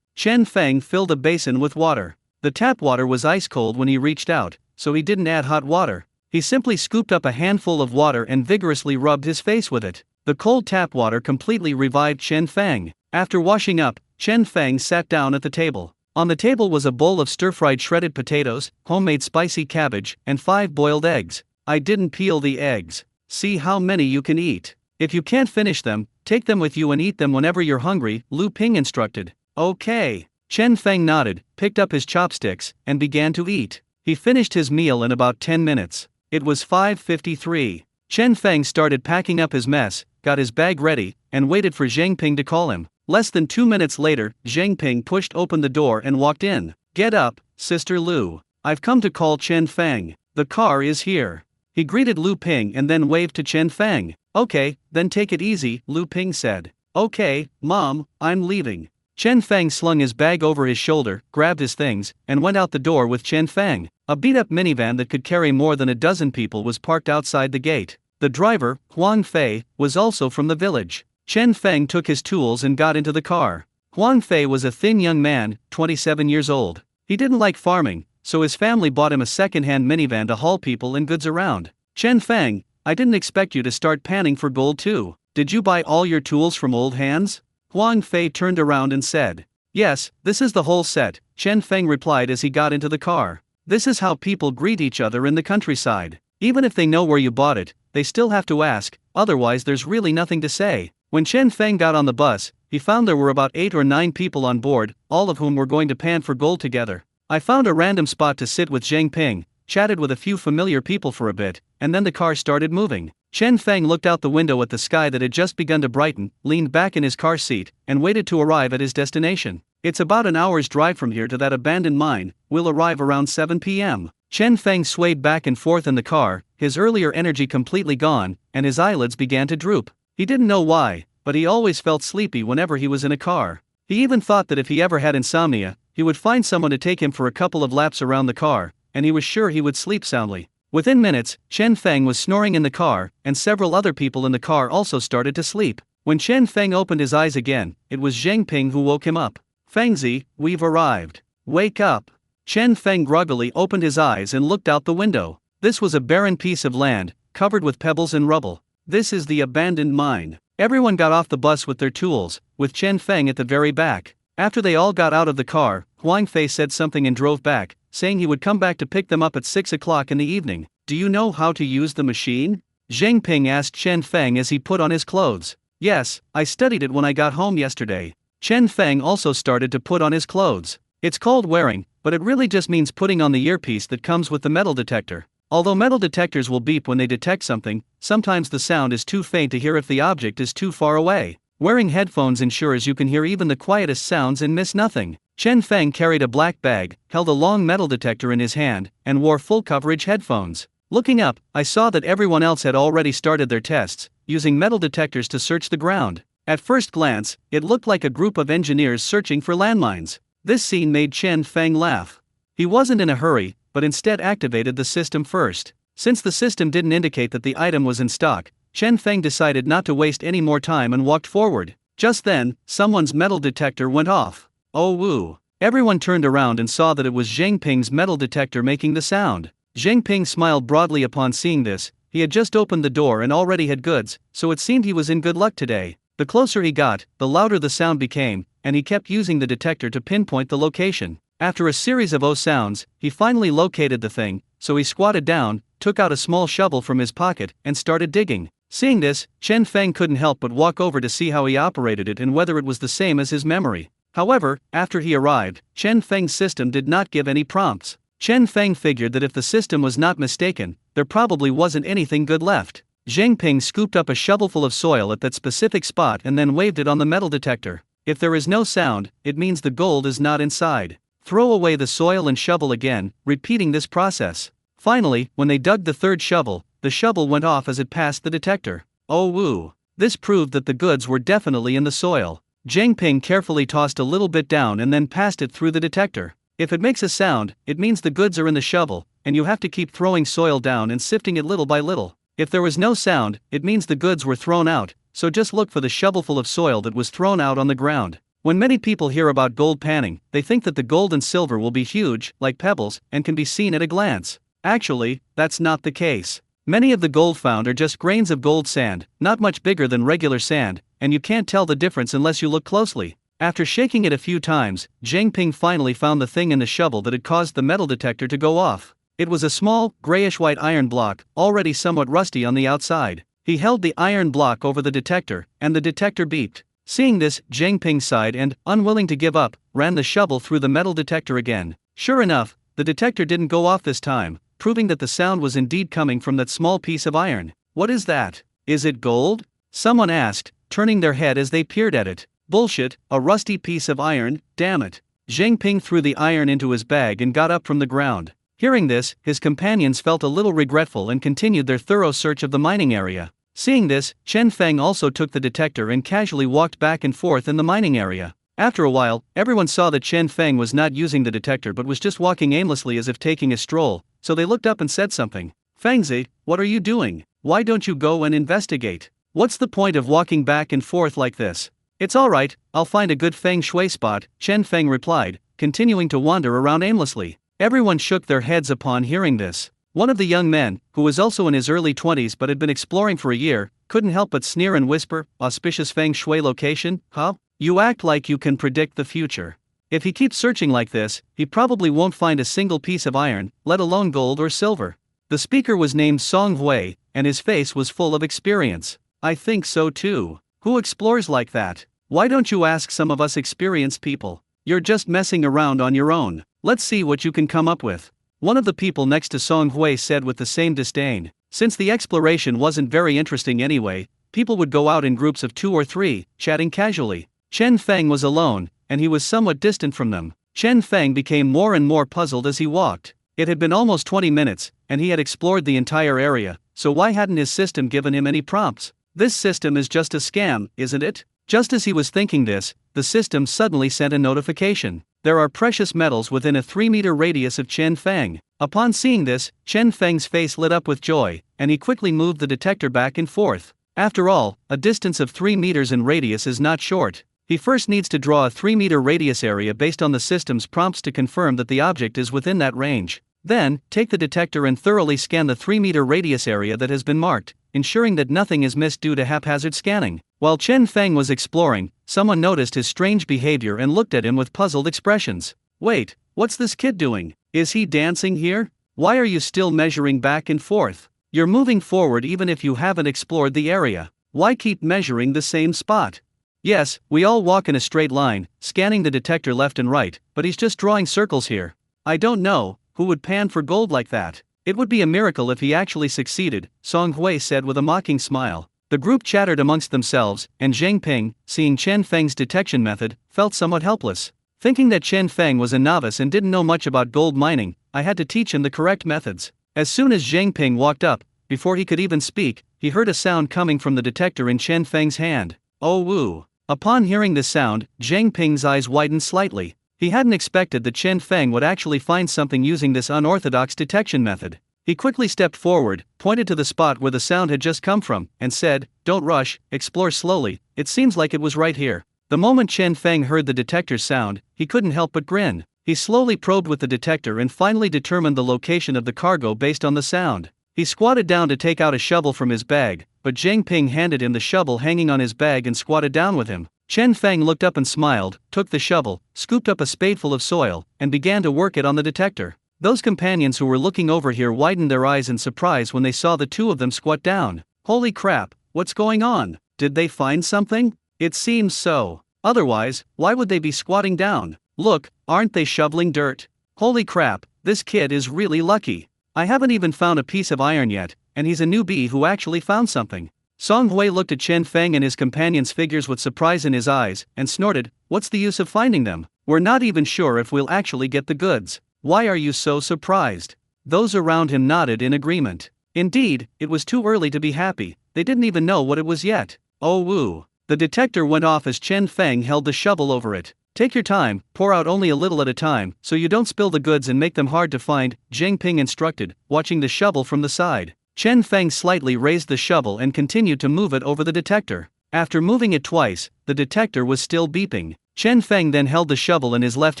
Chen Feng filled a basin with water. The tap water was ice cold when he reached out, so he didn't add hot water. He simply scooped up a handful of water and vigorously rubbed his face with it. The cold tap water completely revived Chen Feng. After washing up, Chen Feng sat down at the table. On the table was a bowl of stir-fried shredded potatoes, homemade spicy cabbage, and 5 boiled eggs. I didn't peel the eggs. See how many you can eat. If you can't finish them, take them with you and eat them whenever you're hungry, Lu Ping instructed. Okay. Chen Feng nodded, picked up his chopsticks, and began to eat. He finished his meal in about 10 minutes. It was 5:53. Chen Feng started packing up his mess, got his bag ready, and waited for Zhang Ping to call him. Less than 2 minutes later, Zhang Ping pushed open the door and walked in. Get up, Sister Lu. I've come to call Chen Feng. The car is here. He greeted Lu Ping and then waved to Chen Feng. Okay, then take it easy, Lu Ping said. Okay, Mom, I'm leaving. Chen Feng slung his bag over his shoulder, grabbed his things, and went out the door with Chen Feng. A beat-up minivan that could carry more than a dozen people was parked outside the gate. The driver, Huang Fei, was also from the village. Chen Feng took his tools and got into the car. Huang Fei was a thin young man, 27 years old. He didn't like farming, so his family bought him a second-hand minivan to haul people and goods around. Chen Feng, I didn't expect you to start panning for gold too. Did you buy all your tools from old hands? Huang Fei turned around and said. Yes, this is the whole set, Chen Feng replied as he got into the car. This is how people greet each other in the countryside. Even if they know where you bought it, they still have to ask, otherwise there's really nothing to say. When Chen Feng got on the bus, he found there were about 8 or 9 people on board, all of whom were going to pan for gold together. I found a random spot to sit with Zhang Ping, chatted with a few familiar people for a bit, and then the car started moving. Chen Feng looked out the window at the sky that had just begun to brighten, leaned back in his car seat, and waited to arrive at his destination. It's about an hour's drive from here to that abandoned mine, we'll arrive around 7 p.m. Chen Feng swayed back and forth in the car, his earlier energy completely gone, and his eyelids began to droop. He didn't know why, but he always felt sleepy whenever he was in a car. He even thought that if he ever had insomnia, he would find someone to take him for a couple of laps around the car, and he was sure he would sleep soundly. Within minutes, Chen Feng was snoring in the car, and several other people in the car also started to sleep. When Chen Feng opened his eyes again, it was Zhang Ping who woke him up. "Fengzi, we've arrived. Wake up." Chen Feng groggily opened his eyes and looked out the window. This was a barren piece of land, covered with pebbles and rubble. This is the abandoned mine. Everyone got off the bus with their tools, with Chen Feng at the very back. After they all got out of the car, Huang Fei said something and drove back, saying he would come back to pick them up at 6 o'clock in the evening. "Do you know how to use the machine?" Zhang Ping asked Chen Feng as he put on his clothes. "Yes, I studied it when I got home yesterday." Chen Feng also started to put on his clothes. It's called wearing, but it really just means putting on the earpiece that comes with the metal detector. Although metal detectors will beep when they detect something, sometimes the sound is too faint to hear if the object is too far away. Wearing headphones ensures you can hear even the quietest sounds and miss nothing. Chen Feng carried a black bag, held a long metal detector in his hand, and wore full coverage headphones. Looking up, I saw that everyone else had already started their tests, using metal detectors to search the ground. At first glance, it looked like a group of engineers searching for landmines. This scene made Chen Feng laugh. He wasn't in a hurry, but instead activated the system first. Since the system didn't indicate that the item was in stock, Chen Feng decided not to waste any more time and walked forward. Just then, someone's metal detector went off. Oh woo! Everyone turned around and saw that it was Zhang Ping's metal detector making the sound. Zhang Ping smiled broadly upon seeing this. He had just opened the door and already had goods, so it seemed he was in good luck today. The closer he got, the louder the sound became, and he kept using the detector to pinpoint the location. After a series of "oh" sounds, he finally located the thing, so he squatted down, took out a small shovel from his pocket, and started digging. Seeing this, Chen Feng couldn't help but walk over to see how he operated it and whether it was the same as his memory. However, after he arrived, Chen Feng's system did not give any prompts. Chen Feng figured that if the system was not mistaken, there probably wasn't anything good left. Zhang Ping scooped up a shovelful of soil at that specific spot and then waved it on the metal detector. If there is no sound, it means the gold is not inside. Throw away the soil and shovel again, repeating this process. Finally, when they dug the third shovel, the shovel went off as it passed the detector. Oh woo! This proved that the goods were definitely in the soil. Zhang Ping carefully tossed a little bit down and then passed it through the detector. If it makes a sound, it means the goods are in the shovel, and you have to keep throwing soil down and sifting it little by little. If there was no sound, it means the goods were thrown out, so just look for the shovelful of soil that was thrown out on the ground. When many people hear about gold panning, they think that the gold and silver will be huge, like pebbles, and can be seen at a glance. Actually, that's not the case. Many of the gold found are just grains of gold sand, not much bigger than regular sand, and you can't tell the difference unless you look closely. After shaking it a few times, Zhang Ping finally found the thing in the shovel that had caused the metal detector to go off. It was a small, grayish-white iron block, already somewhat rusty on the outside. He held the iron block over the detector, and the detector beeped. Seeing this, Zhang Ping sighed and, unwilling to give up, ran the shovel through the metal detector again. Sure enough, the detector didn't go off this time, proving that the sound was indeed coming from that small piece of iron. "What is that? Is it gold?" someone asked, turning their head as they peered at it. "Bullshit, a rusty piece of iron, damn it." Zhang Ping threw the iron into his bag and got up from the ground. Hearing this, his companions felt a little regretful and continued their thorough search of the mining area. Seeing this, Chen Feng also took the detector and casually walked back and forth in the mining area. After a while, everyone saw that Chen Feng was not using the detector but was just walking aimlessly as if taking a stroll, so they looked up and said something. "Fengzi, what are you doing? Why don't you go and investigate? What's the point of walking back and forth like this?" "It's alright, I'll find a good feng shui spot," Chen Feng replied, continuing to wander around aimlessly. Everyone shook their heads upon hearing this. One of the young men, who was also in his early 20s but had been exploring for a year, couldn't help but sneer and whisper, "Auspicious feng shui location, huh? You act like you can predict the future. If he keeps searching like this, he probably won't find a single piece of iron, let alone gold or silver." The The speaker was named Song Hui, and his face was full of experience. I think so too. Who explores like that? Why don't you ask some of us experienced people? You're just messing around on your own. Let's see what you can come up with. One of the people next to Song Hui said with the same disdain. Since the exploration wasn't very interesting anyway, people would go out in groups of 2 or 3, chatting casually. Chen Feng was alone, and he was somewhat distant from them. Chen Feng became more and more puzzled as he walked. It had been almost 20 minutes, and he had explored the entire area, so why hadn't his system given him any prompts? This system is just a scam, isn't it? Just as he was thinking this, the system suddenly sent a notification. There are precious metals within a 3-meter radius of Chen Feng. Upon seeing this, Chen Feng's face lit up with joy, and he quickly moved the detector back and forth. After all, a distance of 3 meters in radius is not short. He first needs to draw a 3-meter radius area based on the system's prompts to confirm that the object is within that range. Then, take the detector and thoroughly scan the 3-meter radius area that has been marked, ensuring that nothing is missed due to haphazard scanning. While Chen Feng was exploring, someone noticed his strange behavior and looked at him with puzzled expressions. Wait, what's this kid doing? Is he dancing here? Why are you still measuring back and forth? You're moving forward even if you haven't explored the area. Why keep measuring the same spot? Yes, we all walk in a straight line, scanning the detector left and right, but he's just drawing circles here. I don't know, who would pan for gold like that? It would be a miracle if he actually succeeded, Song Hui said with a mocking smile. The group chattered amongst themselves, and Zhang Ping, seeing Chen Feng's detection method, felt somewhat helpless. Thinking that Chen Feng was a novice and didn't know much about gold mining, I had to teach him the correct methods. As soon as Zhang Ping walked up, before he could even speak, he heard a sound coming from the detector in Chen Feng's hand. Oh woo! Upon hearing this sound, Zhang Ping's eyes widened slightly. He hadn't expected that Chen Feng would actually find something using this unorthodox detection method. He quickly stepped forward, pointed to the spot where the sound had just come from, and said, "Don't rush, explore slowly, it seems like it was right here." The moment Chen Feng heard the detector's sound, he couldn't help but grin. He slowly probed with the detector and finally determined the location of the cargo based on the sound. He squatted down to take out a shovel from his bag, but Zhang Ping handed him the shovel hanging on his bag and squatted down with him. Chen Feng looked up and smiled, took the shovel, scooped up a spadeful of soil, and began to work it on the detector. Those companions who were looking over here widened their eyes in surprise when they saw the two of them squat down. Holy crap, what's going on? Did they find something? It seems so. Otherwise, why would they be squatting down? Look, aren't they shoveling dirt? Holy crap, this kid is really lucky. I haven't even found a piece of iron yet, and he's a newbie who actually found something. Song Hui looked at Chen Feng and his companion's figures with surprise in his eyes, and snorted, "What's the use of finding them? We're not even sure if we'll actually get the goods. Why are you so surprised?" Those around him nodded in agreement. Indeed, it was too early to be happy, they didn't even know what it was yet. Oh woo. The detector went off as Chen Feng held the shovel over it. "Take your time, pour out only a little at a time, so you don't spill the goods and make them hard to find," Zhang Ping instructed, watching the shovel from the side. Chen Feng slightly raised the shovel and continued to move it over the detector. After moving it twice, the detector was still beeping. Chen Feng then held the shovel in his left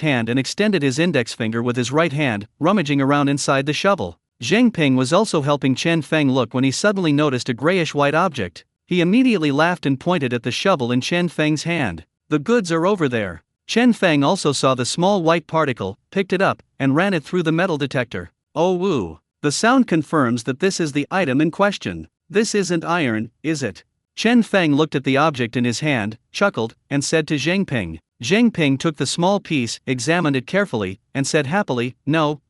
hand and extended his index finger with his right hand, rummaging around inside the shovel. Zhang Ping was also helping Chen Feng look when he suddenly noticed a grayish-white object. He immediately laughed and pointed at the shovel in Chen Feng's hand. "The goods are over there." Chen Feng also saw the small white particle, picked it up, and ran it through the metal detector. Oh woo. The sound confirms that this is the item in question. This isn't iron, is it? Chen Feng looked at the object in his hand, chuckled, and said to Zhang Ping. Zhang Ping took the small piece, examined it carefully, and said happily, No,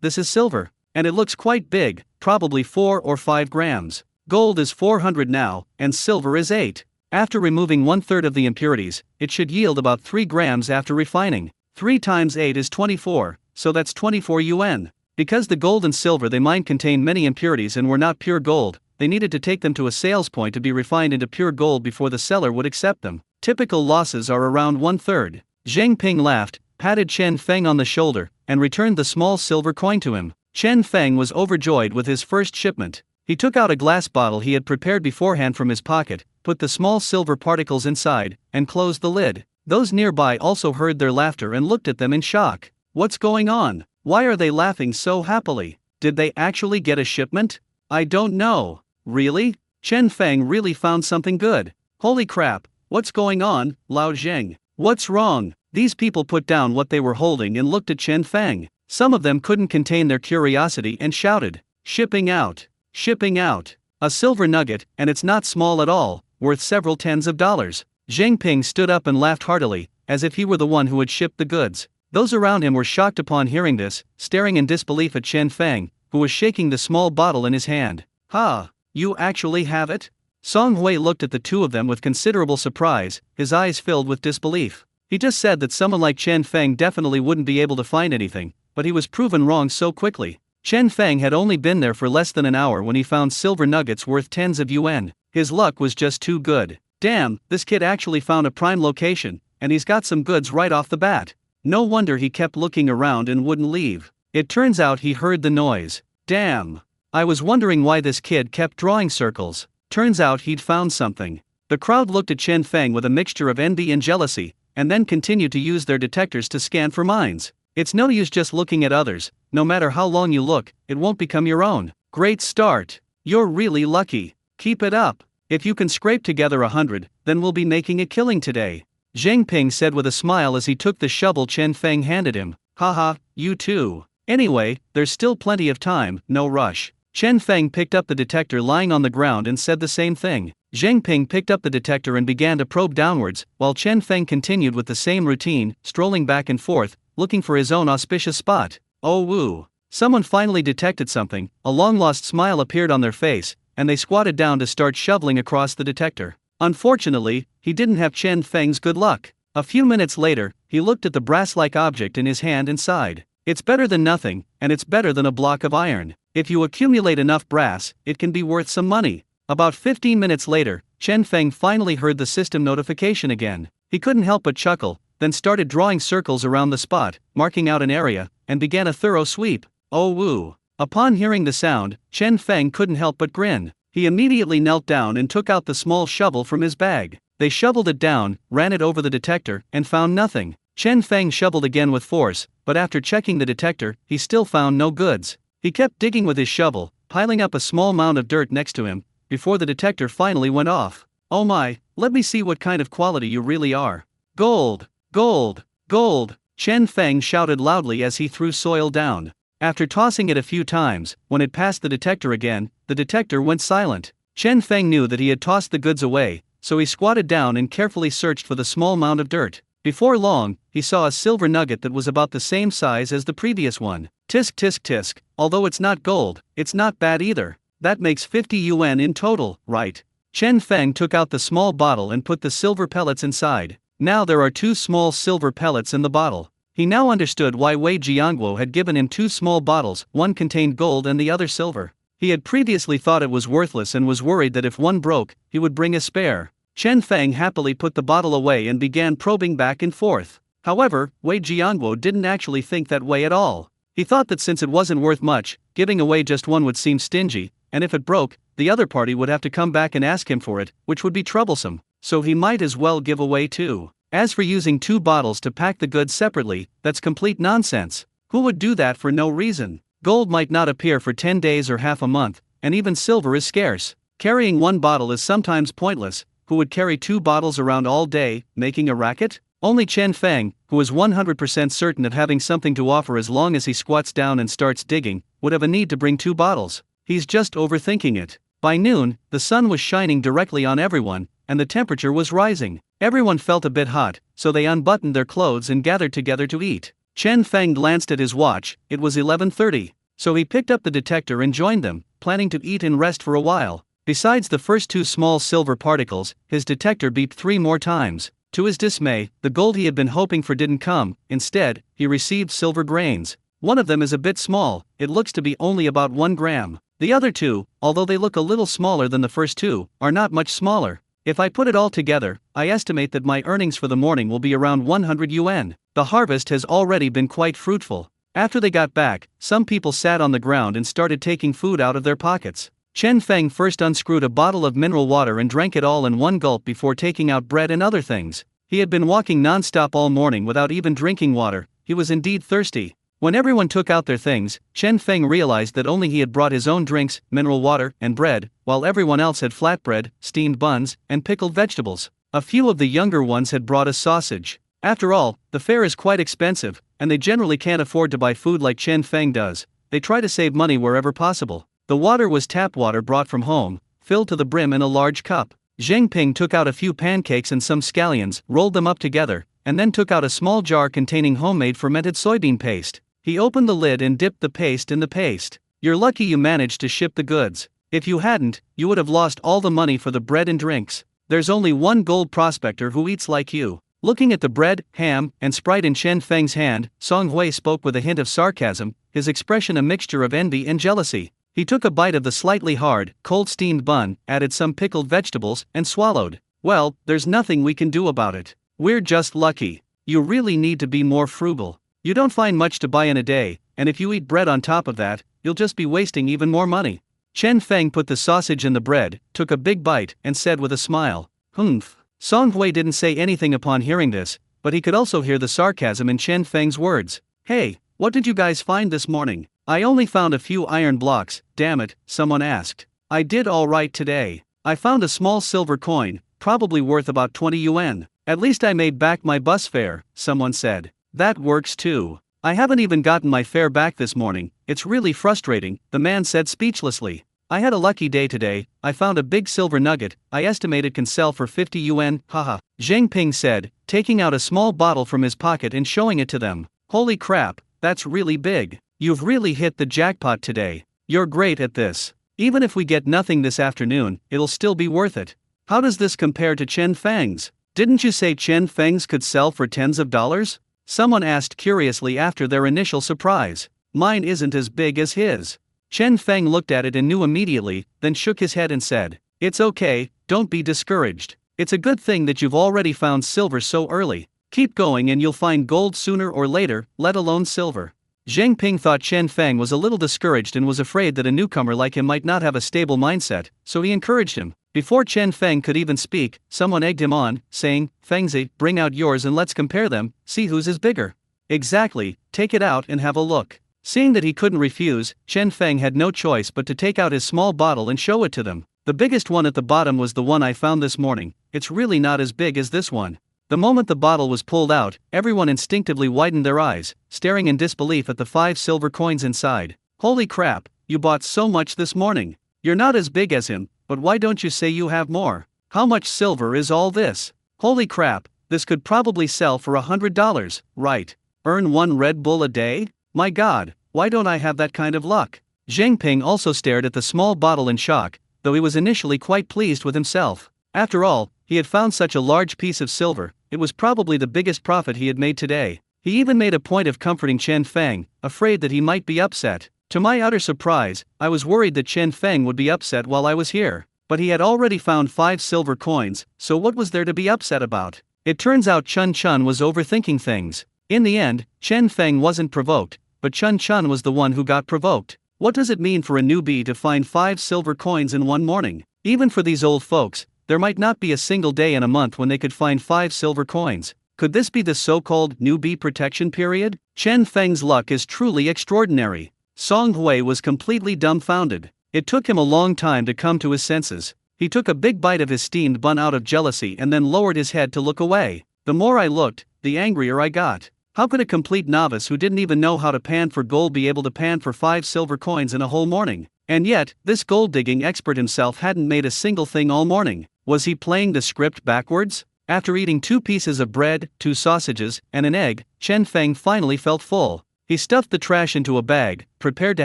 this is silver. And it looks quite big, probably 4 or 5 grams. Gold is 400 now, and silver is 8. After removing 1/3 of the impurities, it should yield about 3 grams after refining. 3 times 8 is 24, so that's 24 yuan. Because the gold and silver they mined contained many impurities and were not pure gold, they needed to take them to a sales point to be refined into pure gold before the seller would accept them. Typical losses are around 1/3. Zhang Ping laughed, patted Chen Feng on the shoulder, and returned the small silver coin to him. Chen Feng was overjoyed with his first shipment. He took out a glass bottle he had prepared beforehand from his pocket, put the small silver particles inside, and closed the lid. Those nearby also heard their laughter and looked at them in shock. What's going on? Why are they laughing so happily? Did they actually get a shipment? I don't know. Really? Chen Feng really found something good. Holy crap, what's going on, Lao Zheng? What's wrong? These people put down what they were holding and looked at Chen Feng. Some of them couldn't contain their curiosity and shouted. Shipping out. Shipping out. A silver nugget, and it's not small at all, worth several tens of dollars. Zhang Ping stood up and laughed heartily, as if he were the one who had shipped the goods. Those around him were shocked upon hearing this, staring in disbelief at Chen Feng, who was shaking the small bottle in his hand. "Ha, you actually have it?" Song Hui looked at the two of them with considerable surprise, his eyes filled with disbelief. He just said that someone like Chen Feng definitely wouldn't be able to find anything, but he was proven wrong so quickly. Chen Feng had only been there for less than an hour when he found silver nuggets worth tens of yuan. His luck was just too good. Damn, this kid actually found a prime location, and he's got some goods right off the bat. No wonder he kept looking around and wouldn't leave. It turns out he heard the noise. Damn. I was wondering why this kid kept drawing circles. Turns out he'd found something. The crowd looked at Chen Feng with a mixture of envy and jealousy, and then continued to use their detectors to scan for mines. It's no use just looking at others. No matter how long you look, it won't become your own. Great start. You're really lucky. Keep it up. If you can scrape together 100, then we'll be making a killing today. Zhang Ping said with a smile as he took the shovel Chen Feng handed him. Haha, you too. Anyway, there's still plenty of time, no rush. Chen Feng picked up the detector lying on the ground and said the same thing. Zhang Ping picked up the detector and began to probe downwards, while Chen Feng continued with the same routine, strolling back and forth, looking for his own auspicious spot. Oh woo. Someone finally detected something, a long-lost smile appeared on their face, and they squatted down to start shoveling across the detector. Unfortunately, he didn't have Chen Feng's good luck. A few minutes later, he looked at the brass-like object in his hand and sighed. It's better than nothing, and it's better than a block of iron. If you accumulate enough brass, it can be worth some money. About 15 minutes later, Chen Feng finally heard the system notification again. He couldn't help but chuckle, then started drawing circles around the spot, marking out an area, and began a thorough sweep. Oh woo. Upon hearing the sound, Chen Feng couldn't help but grin. He immediately knelt down and took out the small shovel from his bag. They shoveled it down, ran it over the detector, and found nothing. Chen Feng shoveled again with force, but after checking the detector, he still found no goods. He kept digging with his shovel, piling up a small mound of dirt next to him, before the detector finally went off. Oh my, let me see what kind of quality you really are. Gold! Gold! Gold! Chen Feng shouted loudly as he threw soil down. After tossing it a few times, when it passed the detector again, the detector went silent. Chen Feng knew that he had tossed the goods away, so he squatted down and carefully searched for the small mound of dirt. Before long, he saw a silver nugget that was about the same size as the previous one. Tisk tisk tisk, although it's not gold, it's not bad either. That makes 50 yuan in total, right? Chen Feng took out the small bottle and put the silver pellets inside. Now there are 2 small silver pellets in the bottle. He now understood why Wei Jianguo had given him 2 small bottles, one contained gold and the other silver. He had previously thought it was worthless and was worried that if one broke, he would bring a spare. Chen Feng happily put the bottle away and began probing back and forth. However, Wei Jianguo didn't actually think that way at all. He thought that since it wasn't worth much, giving away just one would seem stingy, and if it broke, the other party would have to come back and ask him for it, which would be troublesome, so he might as well give away 2. As for using 2 bottles to pack the goods separately, that's complete nonsense. Who would do that for no reason? Gold might not appear for 10 days or half a month, and even silver is scarce. Carrying 1 bottle is sometimes pointless. Who would carry 2 bottles around all day, making a racket? Only Chen Feng, who is 100% certain of having something to offer as long as he squats down and starts digging, would have a need to bring 2 bottles. He's just overthinking it. By noon, the sun was shining directly on everyone, and the temperature was rising. Everyone felt a bit hot, so they unbuttoned their clothes and gathered together to eat. Chen Feng glanced at his watch, it was 11:30, so he picked up the detector and joined them, planning to eat and rest for a while. Besides the first 2 small silver particles, his detector beeped 3 more times. To his dismay, the gold he had been hoping for didn't come. Instead, he received silver grains. One of them is a bit small, it looks to be only about 1 gram. The other 2, although they look a little smaller than the first 2, are not much smaller. If I put it all together, I estimate that my earnings for the morning will be around 100 yuan. The harvest has already been quite fruitful. After they got back, some people sat on the ground and started taking food out of their pockets. Chen Feng first unscrewed a bottle of mineral water and drank it all in one gulp before taking out bread and other things. He had been walking non-stop all morning without even drinking water. He was indeed thirsty. When everyone took out their things, Chen Feng realized that only he had brought his own drinks, mineral water, and bread, while everyone else had flatbread, steamed buns, and pickled vegetables. A few of the younger ones had brought a sausage. After all, the fare is quite expensive, and they generally can't afford to buy food like Chen Feng does. They try to save money wherever possible. The water was tap water brought from home, filled to the brim in a large cup. Zheng Ping took out a few pancakes and some scallions, rolled them up together, and then took out a small jar containing homemade fermented soybean paste. He opened the lid and dipped the paste in the paste. You're lucky you managed to ship the goods. If you hadn't, you would have lost all the money for the bread and drinks. There's only one gold prospector who eats like you. Looking at the bread, ham, and Sprite in Chen Feng's hand, Song Hui spoke with a hint of sarcasm, his expression a mixture of envy and jealousy. He took a bite of the slightly hard, cold steamed bun, added some pickled vegetables, and swallowed. Well, there's nothing we can do about it. We're just lucky. You really need to be more frugal. You don't find much to buy in a day, and if you eat bread on top of that, you'll just be wasting even more money. Chen Feng put the sausage in the bread, took a big bite, and said with a smile, "Humph." Song Hui didn't say anything upon hearing this, but he could also hear the sarcasm in Chen Feng's words. "Hey, what did you guys find this morning?" "I only found a few iron blocks, damn it," someone asked. "I did all right today. I found a small silver coin, probably worth about 20 yuan. At least I made back my bus fare," someone said. "That works too. I haven't even gotten my fare back this morning, it's really frustrating," the man said speechlessly. "I had a lucky day today, I found a big silver nugget, I estimate it can sell for 50 yuan, haha." Zheng Ping said, taking out a small bottle from his pocket and showing it to them. "Holy crap, that's really big. You've really hit the jackpot today. You're great at this. Even if we get nothing this afternoon, it'll still be worth it. How does this compare to Chen Feng's? Didn't you say Chen Feng's could sell for tens of dollars?" Someone asked curiously after their initial surprise. "Mine isn't as big as his." Chen Feng looked at it and knew immediately, then shook his head and said, "It's okay, don't be discouraged. It's a good thing that you've already found silver so early. Keep going and you'll find gold sooner or later, let alone silver." Zheng Ping thought Chen Feng was a little discouraged and was afraid that a newcomer like him might not have a stable mindset, so he encouraged him. Before Chen Feng could even speak, someone egged him on, saying, "Fengzi, bring out yours and let's compare them, see whose is bigger." "Exactly, take it out and have a look." Seeing that he couldn't refuse, Chen Feng had no choice but to take out his small bottle and show it to them. "The biggest one at the bottom was the one I found this morning, it's really not as big as this one." The moment the bottle was pulled out, everyone instinctively widened their eyes, staring in disbelief at the 5 silver coins inside. "Holy crap, you bought so much this morning. You're not as big as him, but why don't you say you have more? How much silver is all this? Holy crap, this could probably sell for $100, right? Earn 1 Red Bull a day? My god, why don't I have that kind of luck?" Zheng Ping also stared at the small bottle in shock, though he was initially quite pleased with himself. After all, he had found such a large piece of silver, it was probably the biggest profit he had made today. He even made a point of comforting Chen Feng, afraid that he might be upset. To my utter surprise, I was worried that Chen Feng would be upset while I was here. But he had already found 5 silver coins, so what was there to be upset about? It turns out Chun Chun was overthinking things. In the end, Chen Feng wasn't provoked, but Chun Chun was the one who got provoked. What does it mean for a newbie to find 5 silver coins in one morning? Even for these old folks, there might not be a single day in a month when they could find 5 silver coins. Could this be the so-called newbie protection period? Chen Feng's luck is truly extraordinary. Song Hui was completely dumbfounded. It took him a long time to come to his senses. He took a big bite of his steamed bun out of jealousy and then lowered his head to look away. The more I looked, the angrier I got. How could a complete novice who didn't even know how to pan for gold be able to pan for 5 silver coins in a whole morning? And yet, this gold-digging expert himself hadn't made a single thing all morning. Was he playing the script backwards? After eating 2 pieces of bread, 2 sausages, and an egg, Chen Feng finally felt full. He stuffed the trash into a bag, prepared to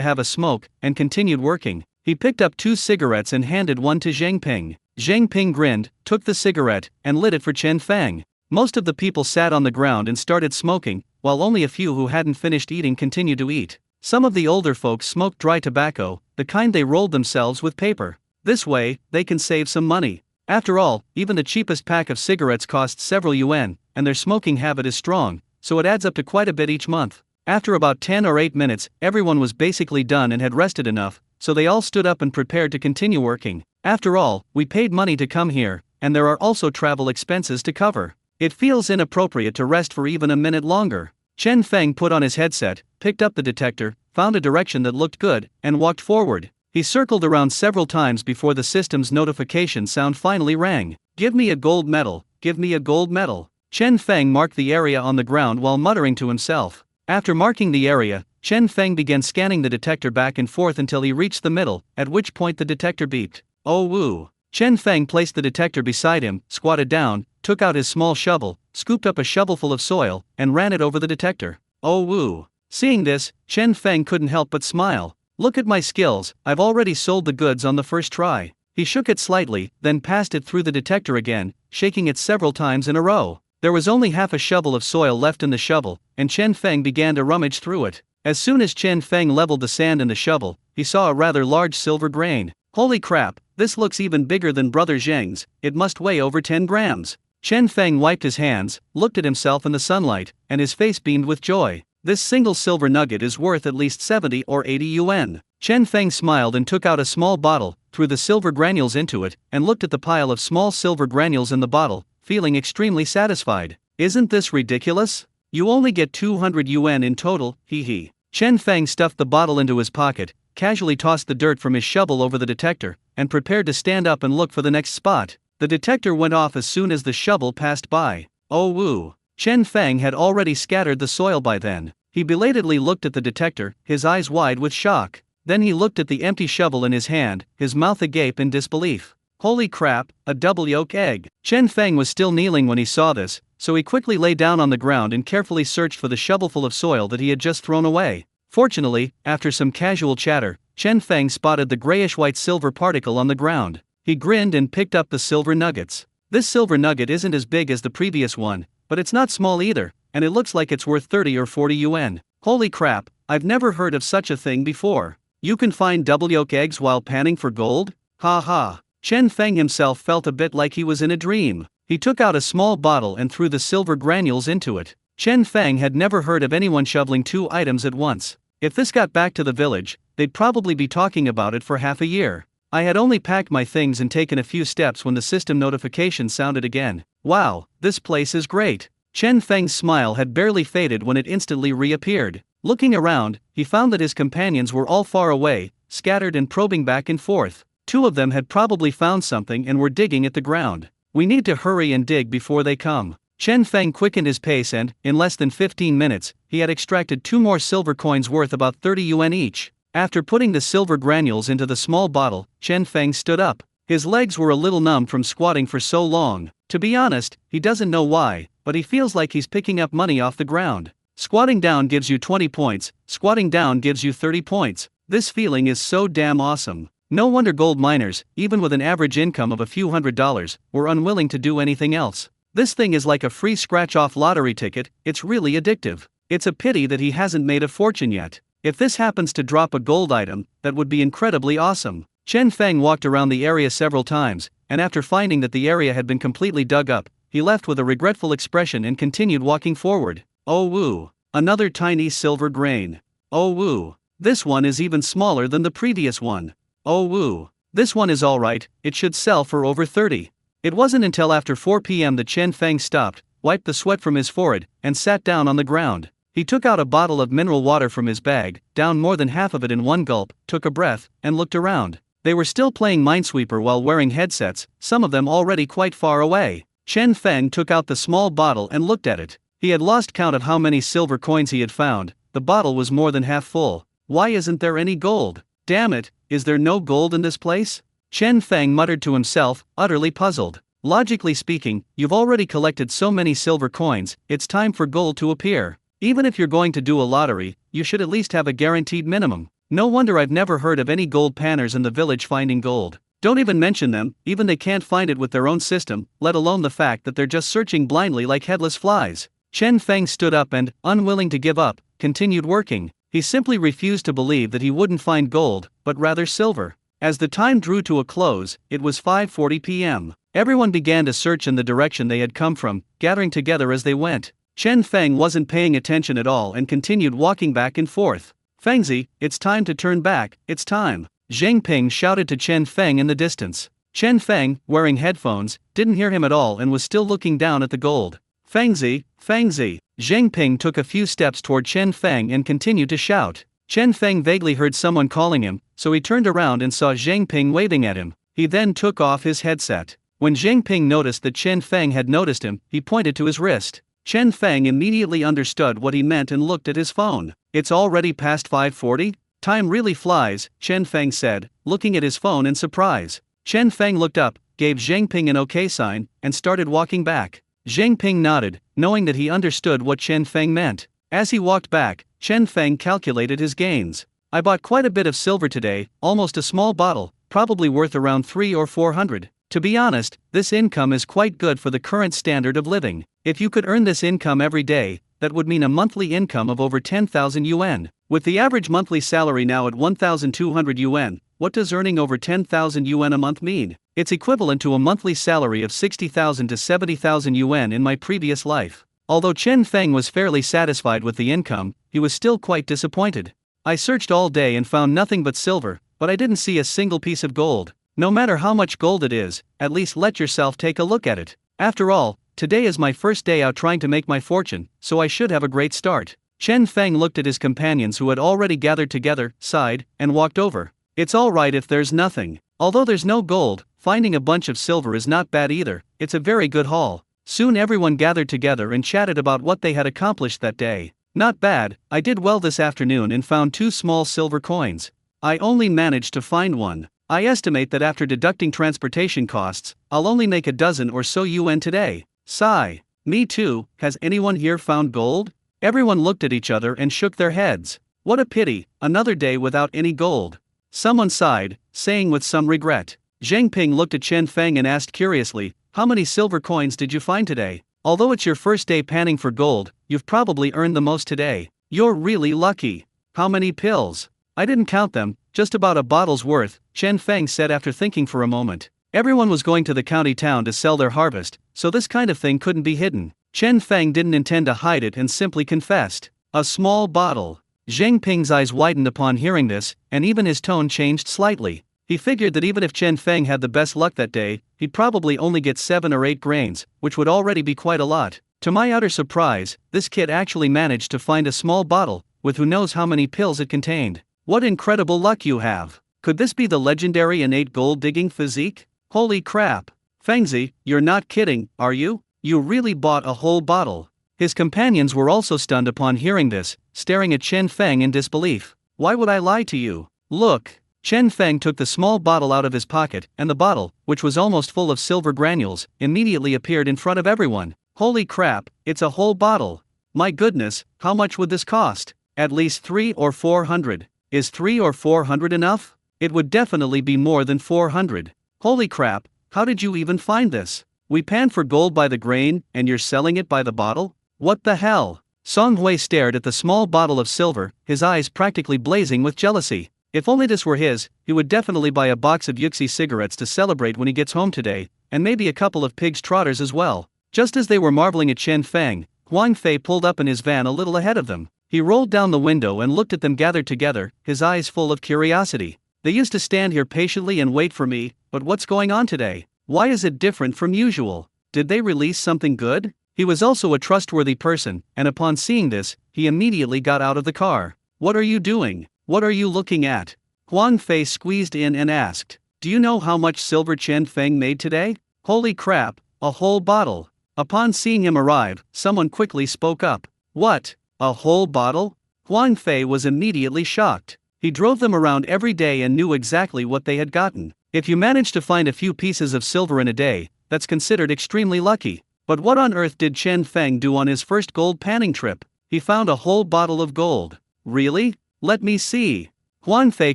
have a smoke, and continued working. He picked up 2 cigarettes and handed one to Zheng Ping. Zheng Ping grinned, took the cigarette, and lit it for Chen Feng. Most of the people sat on the ground and started smoking, while only a few who hadn't finished eating continued to eat. Some of the older folks smoked dry tobacco, the kind they rolled themselves with paper. This way, they can save some money. After all, even the cheapest pack of cigarettes costs several yuan, and their smoking habit is strong, so it adds up to quite a bit each month. After about 10 or 8 minutes, everyone was basically done and had rested enough, so they all stood up and prepared to continue working. After all, we paid money to come here, and there are also travel expenses to cover. It feels inappropriate to rest for even a minute longer. Chen Feng put on his headset, picked up the detector, found a direction that looked good, and walked forward. He circled around several times before the system's notification sound finally rang. "Give me a gold medal, give me a gold medal." Chen Feng marked the area on the ground while muttering to himself. After marking the area, Chen Feng began scanning the detector back and forth until he reached the middle, at which point the detector beeped. Oh woo. Chen Feng placed the detector beside him, squatted down, took out his small shovel, scooped up a shovelful of soil, and ran it over the detector. Oh woo. Seeing this, Chen Feng couldn't help but smile. Look at my skills, I've already sold the goods on the first try. He shook it slightly, then passed it through the detector again, shaking it several times in a row. There was only half a shovel of soil left in the shovel, and Chen Feng began to rummage through it. As soon as Chen Feng leveled the sand in the shovel, he saw a rather large silver grain. Holy crap, this looks even bigger than Brother Zheng's, it must weigh over 10 grams. Chen Feng wiped his hands, looked at himself in the sunlight, and his face beamed with joy. This single silver nugget is worth at least 70 or 80 yuan. Chen Feng smiled and took out a small bottle, threw the silver granules into it, and looked at the pile of small silver granules in the bottle, feeling extremely satisfied. Isn't this ridiculous? You only get 200 yuan in total, hee hee. Chen Feng stuffed the bottle into his pocket, casually tossed the dirt from his shovel over the detector, and prepared to stand up and look for the next spot. The detector went off as soon as the shovel passed by. Oh woo. Chen Feng had already scattered the soil by then. He belatedly looked at the detector, his eyes wide with shock. Then he looked at the empty shovel in his hand, his mouth agape in disbelief. Holy crap, a double yolk egg. Chen Feng was still kneeling when he saw this, so he quickly lay down on the ground and carefully searched for the shovelful of soil that he had just thrown away. Fortunately, after some casual chatter, Chen Feng spotted the grayish-white silver particle on the ground. He grinned and picked up the silver nuggets. This silver nugget isn't as big as the previous one, but it's not small either, and it looks like it's worth 30 or 40 yuan. Holy crap, I've never heard of such a thing before. You can find double yolk eggs while panning for gold? Ha ha. Chen Feng himself felt a bit like he was in a dream. He took out a small bottle and threw the silver granules into it. Chen Feng had never heard of anyone shoveling 2 items at once. If this got back to the village, they'd probably be talking about it for half a year. I had only packed my things and taken a few steps when the system notification sounded again. Wow, this place is great. Chen Feng's smile had barely faded when it instantly reappeared. Looking around, he found that his companions were all far away, scattered and probing back and forth. 2 of them had probably found something and were digging at the ground. We need to hurry and dig before they come. Chen Feng quickened his pace and, in less than 15 minutes, he had extracted 2 more silver coins worth about 30 yuan each. After putting the silver granules into the small bottle, Chen Feng stood up. His legs were a little numb from squatting for so long. To be honest, he doesn't know why, but he feels like he's picking up money off the ground. Squatting down gives you 20 points, squatting down gives you 30 points. This feeling is so damn awesome. No wonder gold miners, even with an average income of a few $100s, were unwilling to do anything else. This thing is like a free scratch-off lottery ticket, it's really addictive. It's a pity that he hasn't made a fortune yet. If this happens to drop a gold item, that would be incredibly awesome. Chen Feng walked around the area several times, and after finding that the area had been completely dug up, he left with a regretful expression and continued walking forward. Oh woo. Another tiny silver grain. Oh woo. This one is even smaller than the previous one. Oh woo. This one is alright, it should sell for over 30. It wasn't until after 4 p.m. that Chen Feng stopped, wiped the sweat from his forehead, and sat down on the ground. He took out a bottle of mineral water from his bag, downed more than half of it in one gulp, took a breath, and looked around. They were still playing Minesweeper while wearing headsets, some of them already quite far away. Chen Feng took out the small bottle and looked at it. He had lost count of how many silver coins he had found. The bottle was more than half full. Why isn't there any gold? Damn it, is there no gold in this place? Chen Feng muttered to himself, utterly puzzled. Logically speaking, you've already collected so many silver coins, it's time for gold to appear. Even if you're going to do a lottery, you should at least have a guaranteed minimum. No wonder I've never heard of any gold panners in the village finding gold. Don't even mention them, even they can't find it with their own system, let alone the fact that they're just searching blindly like headless flies. Chen Feng stood up and, unwilling to give up, continued working. He simply refused to believe that he wouldn't find gold, but rather silver. As the time drew to a close, it was 5:40 p.m. Everyone began to search in the direction they had come from, gathering together as they went. Chen Feng wasn't paying attention at all and continued walking back and forth. Fengzi, it's time to turn back, it's time. Zheng Ping shouted to Chen Feng in the distance. Chen Feng, wearing headphones, didn't hear him at all and was still looking down at the gold. Fengzi, Fengzi. Zheng Ping took a few steps toward Chen Feng and continued to shout. Chen Feng vaguely heard someone calling him, so he turned around and saw Zheng Ping waving at him. He then took off his headset. When Zheng Ping noticed that Chen Feng had noticed him, he pointed to his wrist. Chen Feng immediately understood what he meant and looked at his phone. It's already past 5:40? Time really flies, Chen Feng said, looking at his phone in surprise. Chen Feng looked up, gave Zhang Ping an okay sign, and started walking back. Zhang Ping nodded, knowing that he understood what Chen Feng meant. As he walked back, Chen Feng calculated his gains. I bought quite a bit of silver today, almost a small bottle, probably worth around 300 or 400. To be honest, this income is quite good for the current standard of living. If you could earn this income every day, that would mean a monthly income of over 10,000 yuan. With the average monthly salary now at 1,200 yuan, what does earning over 10,000 yuan a month mean? It's equivalent to a monthly salary of 60,000 to 70,000 yuan in my previous life. Although Chen Feng was fairly satisfied with the income, he was still quite disappointed. I searched all day and found nothing but silver, but I didn't see a single piece of gold. No matter how much gold it is, at least let yourself take a look at it. After all, today is my first day out trying to make my fortune, so I should have a great start. Chen Feng looked at his companions who had already gathered together, sighed, and walked over. It's alright if there's nothing. Although there's no gold, finding a bunch of silver is not bad either, it's a very good haul. Soon everyone gathered together and chatted about what they had accomplished that day. Not bad, I did well this afternoon and found 2 small silver coins. I only managed to find one. I estimate that after deducting transportation costs, I'll only make a dozen or so yuan today. Sigh. Me too, has anyone here found gold? Everyone looked at each other and shook their heads. What a pity, another day without any gold. Someone sighed, saying with some regret. Zhang Ping looked at Chen Feng and asked curiously, how many silver coins did you find today? Although it's your first day panning for gold, you've probably earned the most today. You're really lucky. How many pills? I didn't count them, just about a bottle's worth, Chen Feng said after thinking for a moment. Everyone was going to the county town to sell their harvest, so this kind of thing couldn't be hidden. Chen Feng didn't intend to hide it and simply confessed. A small bottle. Zhang Ping's eyes widened upon hearing this, and even his tone changed slightly. He figured that even if Chen Feng had the best luck that day, he'd probably only get 7 or 8 grains, which would already be quite a lot. To my utter surprise, this kid actually managed to find a small bottle, with who knows how many pills it contained. What incredible luck you have. Could this be the legendary innate gold-digging physique? Holy crap. Fengzi, you're not kidding, are you? You really bought a whole bottle. His companions were also stunned upon hearing this, staring at Chen Feng in disbelief. Why would I lie to you? Look. Chen Feng took the small bottle out of his pocket, and the bottle, which was almost full of silver granules, immediately appeared in front of everyone. Holy crap, it's a whole bottle. My goodness, how much would this cost? At least 300 or 400. Is 300 or 400 enough? It would definitely be more than 400. Holy crap, how did you even find this? We pan for gold by the grain, and you're selling it by the bottle? What the hell? Song Hui stared at the small bottle of silver, his eyes practically blazing with jealousy. If only this were his, he would definitely buy a box of Yuxi cigarettes to celebrate when he gets home today, and maybe a couple of pig's trotters as well. Just as they were marveling at Chen Feng, Huang Fei pulled up in his van a little ahead of them. He rolled down the window and looked at them gathered together, his eyes full of curiosity. They used to stand here patiently and wait for me, but what's going on today? Why is it different from usual? Did they release something good? He was also a trustworthy person, and upon seeing this, he immediately got out of the car. What are you doing? What are you looking at? Huang Fei squeezed in and asked. Do you know how much silver Chen Feng made today? Holy crap, a whole bottle. Upon seeing him arrive, someone quickly spoke up. What? A whole bottle? Huang Fei was immediately shocked. He drove them around every day and knew exactly what they had gotten. If you manage to find a few pieces of silver in a day, that's considered extremely lucky. But what on earth did Chen Feng do on his first gold panning trip? He found a whole bottle of gold. Really? Let me see. Huang Fei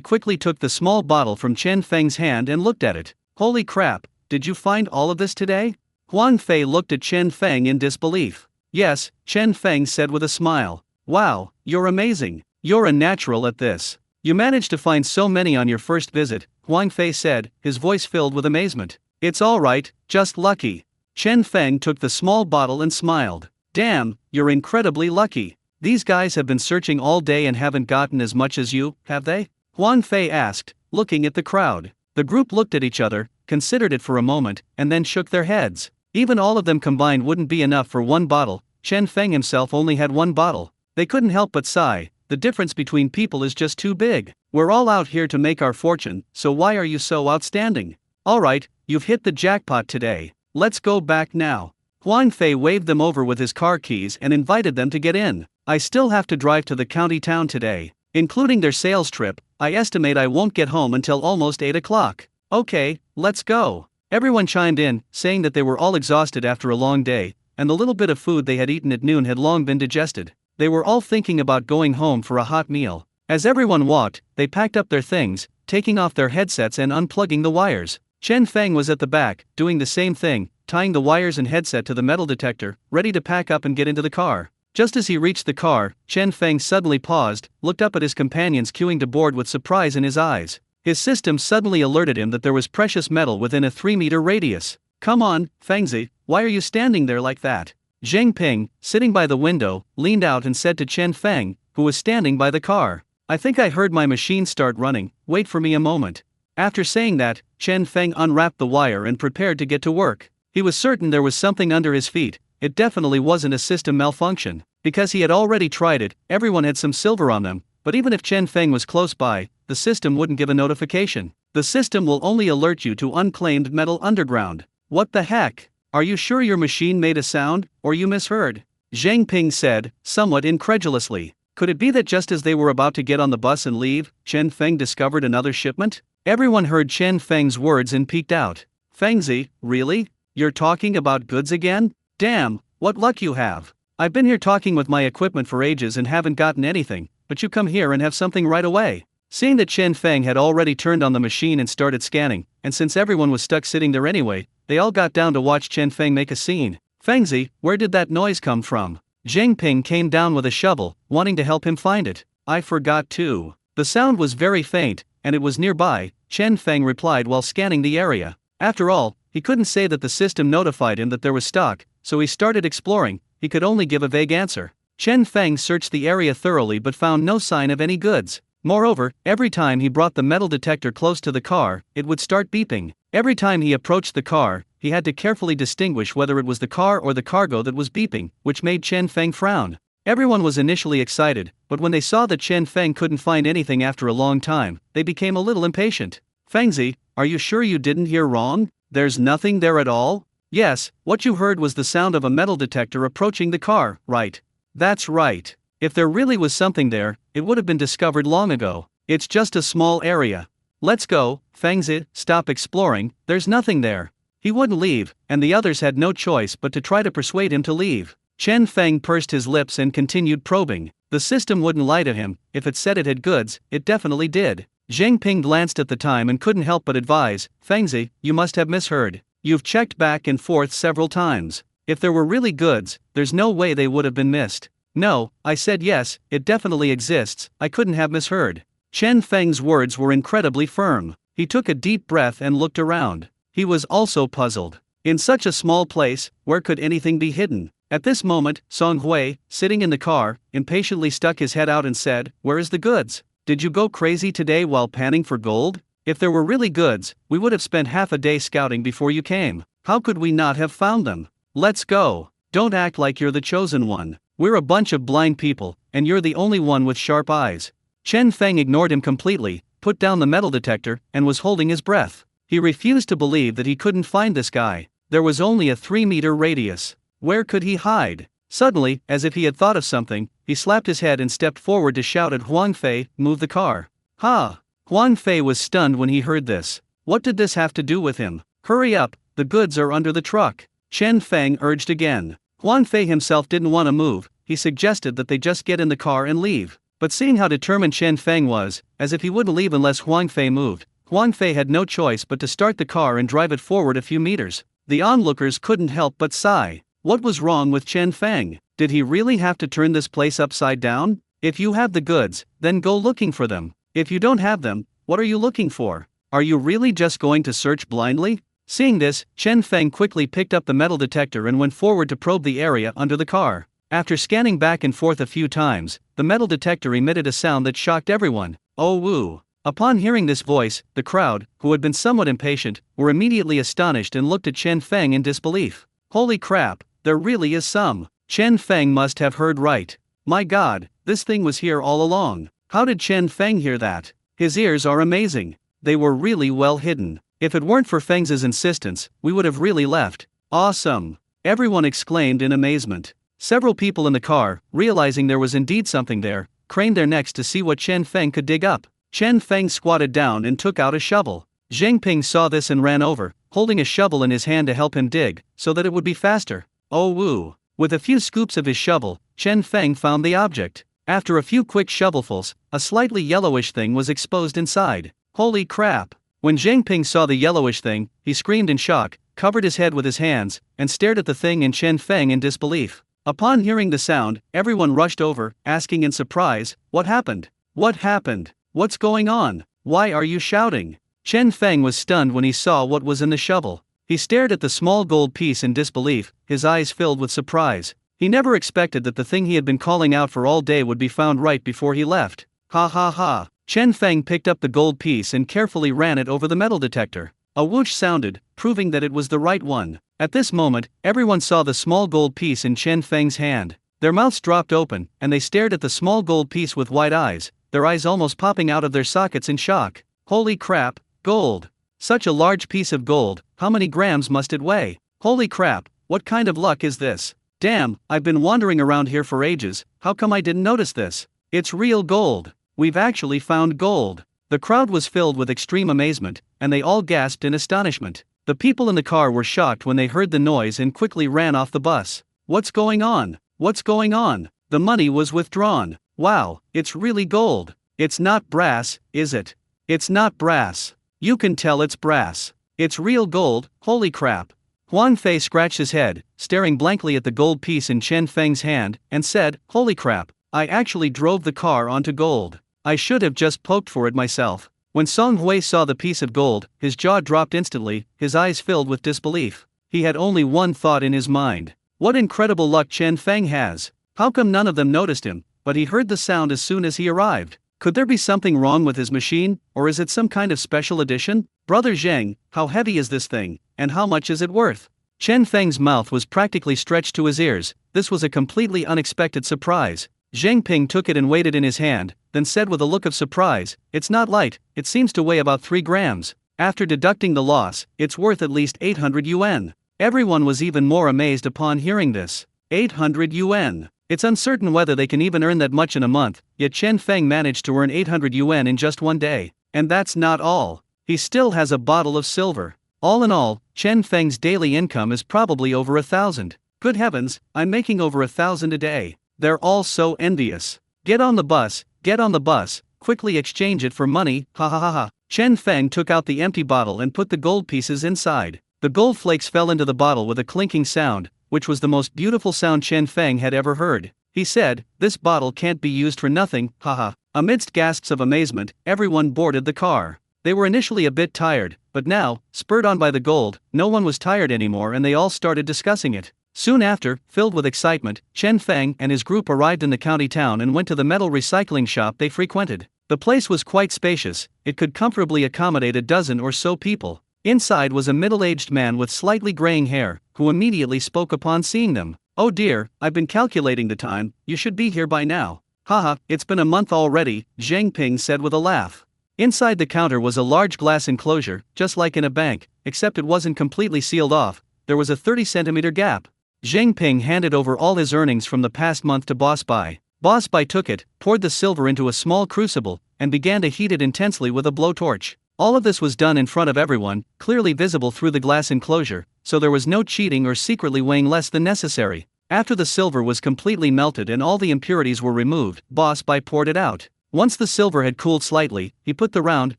quickly took the small bottle from Chen Feng's hand and looked at it. Holy crap, did you find all of this today? Huang Fei looked at Chen Feng in disbelief. Yes, Chen Feng said with a smile. Wow, you're amazing. You're a natural at this. You managed to find so many on your first visit, Huang Fei said, his voice filled with amazement. It's alright, just lucky. Chen Feng took the small bottle and smiled. Damn, you're incredibly lucky. These guys have been searching all day and haven't gotten as much as you, have they? Huang Fei asked, looking at the crowd. The group looked at each other, considered it for a moment, and then shook their heads. Even all of them combined wouldn't be enough for one bottle. Chen Feng himself only had one bottle. They couldn't help but sigh. The difference between people is just too big. We're all out here to make our fortune, so why are you so outstanding? Alright, you've hit the jackpot today. Let's go back now. Huang Fei waved them over with his car keys and invited them to get in. I still have to drive to the county town today. Including their sales trip, I estimate I won't get home until almost 8 o'clock. Okay, let's go. Everyone chimed in, saying that they were all exhausted after a long day, and the little bit of food they had eaten at noon had long been digested. They were all thinking about going home for a hot meal. As everyone walked, they packed up their things, taking off their headsets and unplugging the wires. Chen Feng was at the back, doing the same thing, tying the wires and headset to the metal detector, ready to pack up and get into the car. Just as he reached the car, Chen Feng suddenly paused, looked up at his companions queuing to board with surprise in his eyes. His system suddenly alerted him that there was precious metal within a 3-meter radius. Come on, Fengzi, why are you standing there like that? Zheng Ping, sitting by the window, leaned out and said to Chen Feng, who was standing by the car, I think I heard my machine start running, wait for me a moment. After saying that, Chen Feng unwrapped the wire and prepared to get to work. He was certain there was something under his feet. It definitely wasn't a system malfunction. Because he had already tried it, everyone had some silver on them, but even if Chen Feng was close by, the system wouldn't give a notification. The system will only alert you to unclaimed metal underground. What the heck? Are you sure your machine made a sound, or you misheard? Zheng Ping said, somewhat incredulously. Could it be that just as they were about to get on the bus and leave, Chen Feng discovered another shipment? Everyone heard Chen Feng's words and peeked out. Fengzi, really? You're talking about goods again? Damn, what luck you have. I've been here talking with my equipment for ages and haven't gotten anything, but you come here and have something right away. Seeing that Chen Feng had already turned on the machine and started scanning, and since everyone was stuck sitting there anyway, they all got down to watch Chen Feng make a scene. Fengzi, where did that noise come from? Zheng Ping came down with a shovel, wanting to help him find it. I forgot too. The sound was very faint, and it was nearby, Chen Feng replied while scanning the area. After all, he couldn't say that the system notified him that there was stock, so he started exploring. He could only give a vague answer. Chen Feng searched the area thoroughly but found no sign of any goods. Moreover, every time he brought the metal detector close to the car, it would start beeping. Every time he approached the car, he had to carefully distinguish whether it was the car or the cargo that was beeping, which made Chen Feng frown. Everyone was initially excited, but when they saw that Chen Feng couldn't find anything after a long time, they became a little impatient. Fengzi, are you sure you didn't hear wrong? There's nothing there at all? Yes, what you heard was the sound of a metal detector approaching the car, right? That's right. If there really was something there, it would have been discovered long ago. It's just a small area. Let's go, Fengzi, stop exploring, there's nothing there. He wouldn't leave, and the others had no choice but to try to persuade him to leave. Chen Feng pursed his lips and continued probing. The system wouldn't lie to him. If it said it had goods, it definitely did. Zheng Ping glanced at the time and couldn't help but advise, Fengzi, you must have misheard. You've checked back and forth several times. If there were really goods, there's no way they would have been missed. No, I said yes, it definitely exists, I couldn't have misheard. Chen Feng's words were incredibly firm. He took a deep breath and looked around. He was also puzzled. In such a small place, where could anything be hidden? At this moment, Song Hui, sitting in the car, impatiently stuck his head out and said, Where is the goods? Did you go crazy today while panning for gold? If there were really goods, we would have spent half a day scouting before you came. How could we not have found them? Let's go. Don't act like you're the chosen one. We're a bunch of blind people, and you're the only one with sharp eyes. Chen Feng ignored him completely, put down the metal detector, and was holding his breath. He refused to believe that he couldn't find this guy. There was only a 3-meter radius. Where could he hide? Suddenly, as if he had thought of something, he slapped his head and stepped forward to shout at Huang Fei, move the car. Ha! Huang Fei was stunned when he heard this. What did this have to do with him? Hurry up, the goods are under the truck. Chen Feng urged again. Huang Fei himself didn't want to move. He suggested that they just get in the car and leave. But seeing how determined Chen Feng was, as if he wouldn't leave unless Huang Fei moved, Huang Fei had no choice but to start the car and drive it forward a few meters. The onlookers couldn't help but sigh. What was wrong with Chen Feng? Did he really have to turn this place upside down? If you have the goods, then go looking for them. If you don't have them, what are you looking for? Are you really just going to search blindly? Seeing this, Chen Feng quickly picked up the metal detector and went forward to probe the area under the car. After scanning back and forth a few times, the metal detector emitted a sound that shocked everyone. Oh woo! Upon hearing this voice, the crowd, who had been somewhat impatient, were immediately astonished and looked at Chen Feng in disbelief. Holy crap, there really is some. Chen Feng must have heard right. My god, this thing was here all along. How did Chen Feng hear that? His ears are amazing. They were really well hidden. If it weren't for Feng's insistence, we would have really left. Awesome. Everyone exclaimed in amazement. Several people in the car, realizing there was indeed something there, craned their necks to see what Chen Feng could dig up. Chen Feng squatted down and took out a shovel. Zhang Ping saw this and ran over, holding a shovel in his hand to help him dig, so that it would be faster. Oh woo! With a few scoops of his shovel, Chen Feng found the object. After a few quick shovelfuls, a slightly yellowish thing was exposed inside. Holy crap! When Zhang Ping saw the yellowish thing, he screamed in shock, covered his head with his hands, and stared at the thing and Chen Feng in disbelief. Upon hearing the sound, everyone rushed over, asking in surprise, "What happened? What happened? What's going on? Why are you shouting?" Chen Feng was stunned when he saw what was in the shovel. He stared at the small gold piece in disbelief, his eyes filled with surprise. He never expected that the thing he had been calling out for all day would be found right before he left. Ha ha ha! Chen Feng picked up the gold piece and carefully ran it over the metal detector. A whoosh sounded, proving that it was the right one. At this moment, everyone saw the small gold piece in Chen Feng's hand. Their mouths dropped open, and they stared at the small gold piece with wide eyes, their eyes almost popping out of their sockets in shock. Holy crap, gold! Such a large piece of gold, how many grams must it weigh? Holy crap, what kind of luck is this? Damn, I've been wandering around here for ages, how come I didn't notice this? It's real gold! We've actually found gold! The crowd was filled with extreme amazement, and they all gasped in astonishment. The people in the car were shocked when they heard the noise and quickly ran off the bus. What's going on? What's going on? The money was withdrawn. Wow, it's really gold. It's not brass, is it? It's not brass. You can tell it's brass. It's real gold, holy crap. Huan Fei scratched his head, staring blankly at the gold piece in Chen Feng's hand, and said, "Holy crap, I actually drove the car onto gold. I should have just poked for it myself." When Song Hui saw the piece of gold, his jaw dropped instantly, his eyes filled with disbelief. He had only one thought in his mind. What incredible luck Chen Feng has. How come none of them noticed him, but he heard the sound as soon as he arrived? Could there be something wrong with his machine, or is it some kind of special edition? Brother Zheng, how heavy is this thing, and how much is it worth? Chen Feng's mouth was practically stretched to his ears. This was a completely unexpected surprise. Zhang Ping took it and weighed it in his hand, then said with a look of surprise, "It's not light, it seems to weigh about 3 grams. After deducting the loss, it's worth at least 800 yuan. Everyone was even more amazed upon hearing this. 800 yuan. It's uncertain whether they can even earn that much in a month, yet Chen Feng managed to earn 800 yuan in just one day. And that's not all. He still has a bottle of silver. All in all, Chen Feng's daily income is probably over 1,000. Good heavens, I'm making over 1,000 a day. They're all so envious. Get on the bus, quickly exchange it for money, ha ha ha ha." Chen Feng took out the empty bottle and put the gold pieces inside. The gold flakes fell into the bottle with a clinking sound, which was the most beautiful sound Chen Feng had ever heard. He said, "This bottle can't be used for nothing, haha." Amidst gasps of amazement, everyone boarded the car. They were initially a bit tired, but now, spurred on by the gold, no one was tired anymore and they all started discussing it. Soon after, filled with excitement, Chen Feng and his group arrived in the county town and went to the metal recycling shop they frequented. The place was quite spacious, it could comfortably accommodate a dozen or so people. Inside was a middle-aged man with slightly graying hair, who immediately spoke upon seeing them. "Oh dear, I've been calculating the time, you should be here by now." "Haha, it's been a month already," Zhang Ping said with a laugh. Inside the counter was a large glass enclosure, just like in a bank, except it wasn't completely sealed off, there was a 30-centimeter gap. Zhang Ping handed over all his earnings from the past month to Boss Bai. Boss Bai took it, poured the silver into a small crucible, and began to heat it intensely with a blowtorch. All of this was done in front of everyone, clearly visible through the glass enclosure, so there was no cheating or secretly weighing less than necessary. After the silver was completely melted and all the impurities were removed, Boss Bai poured it out. Once the silver had cooled slightly, he put the round,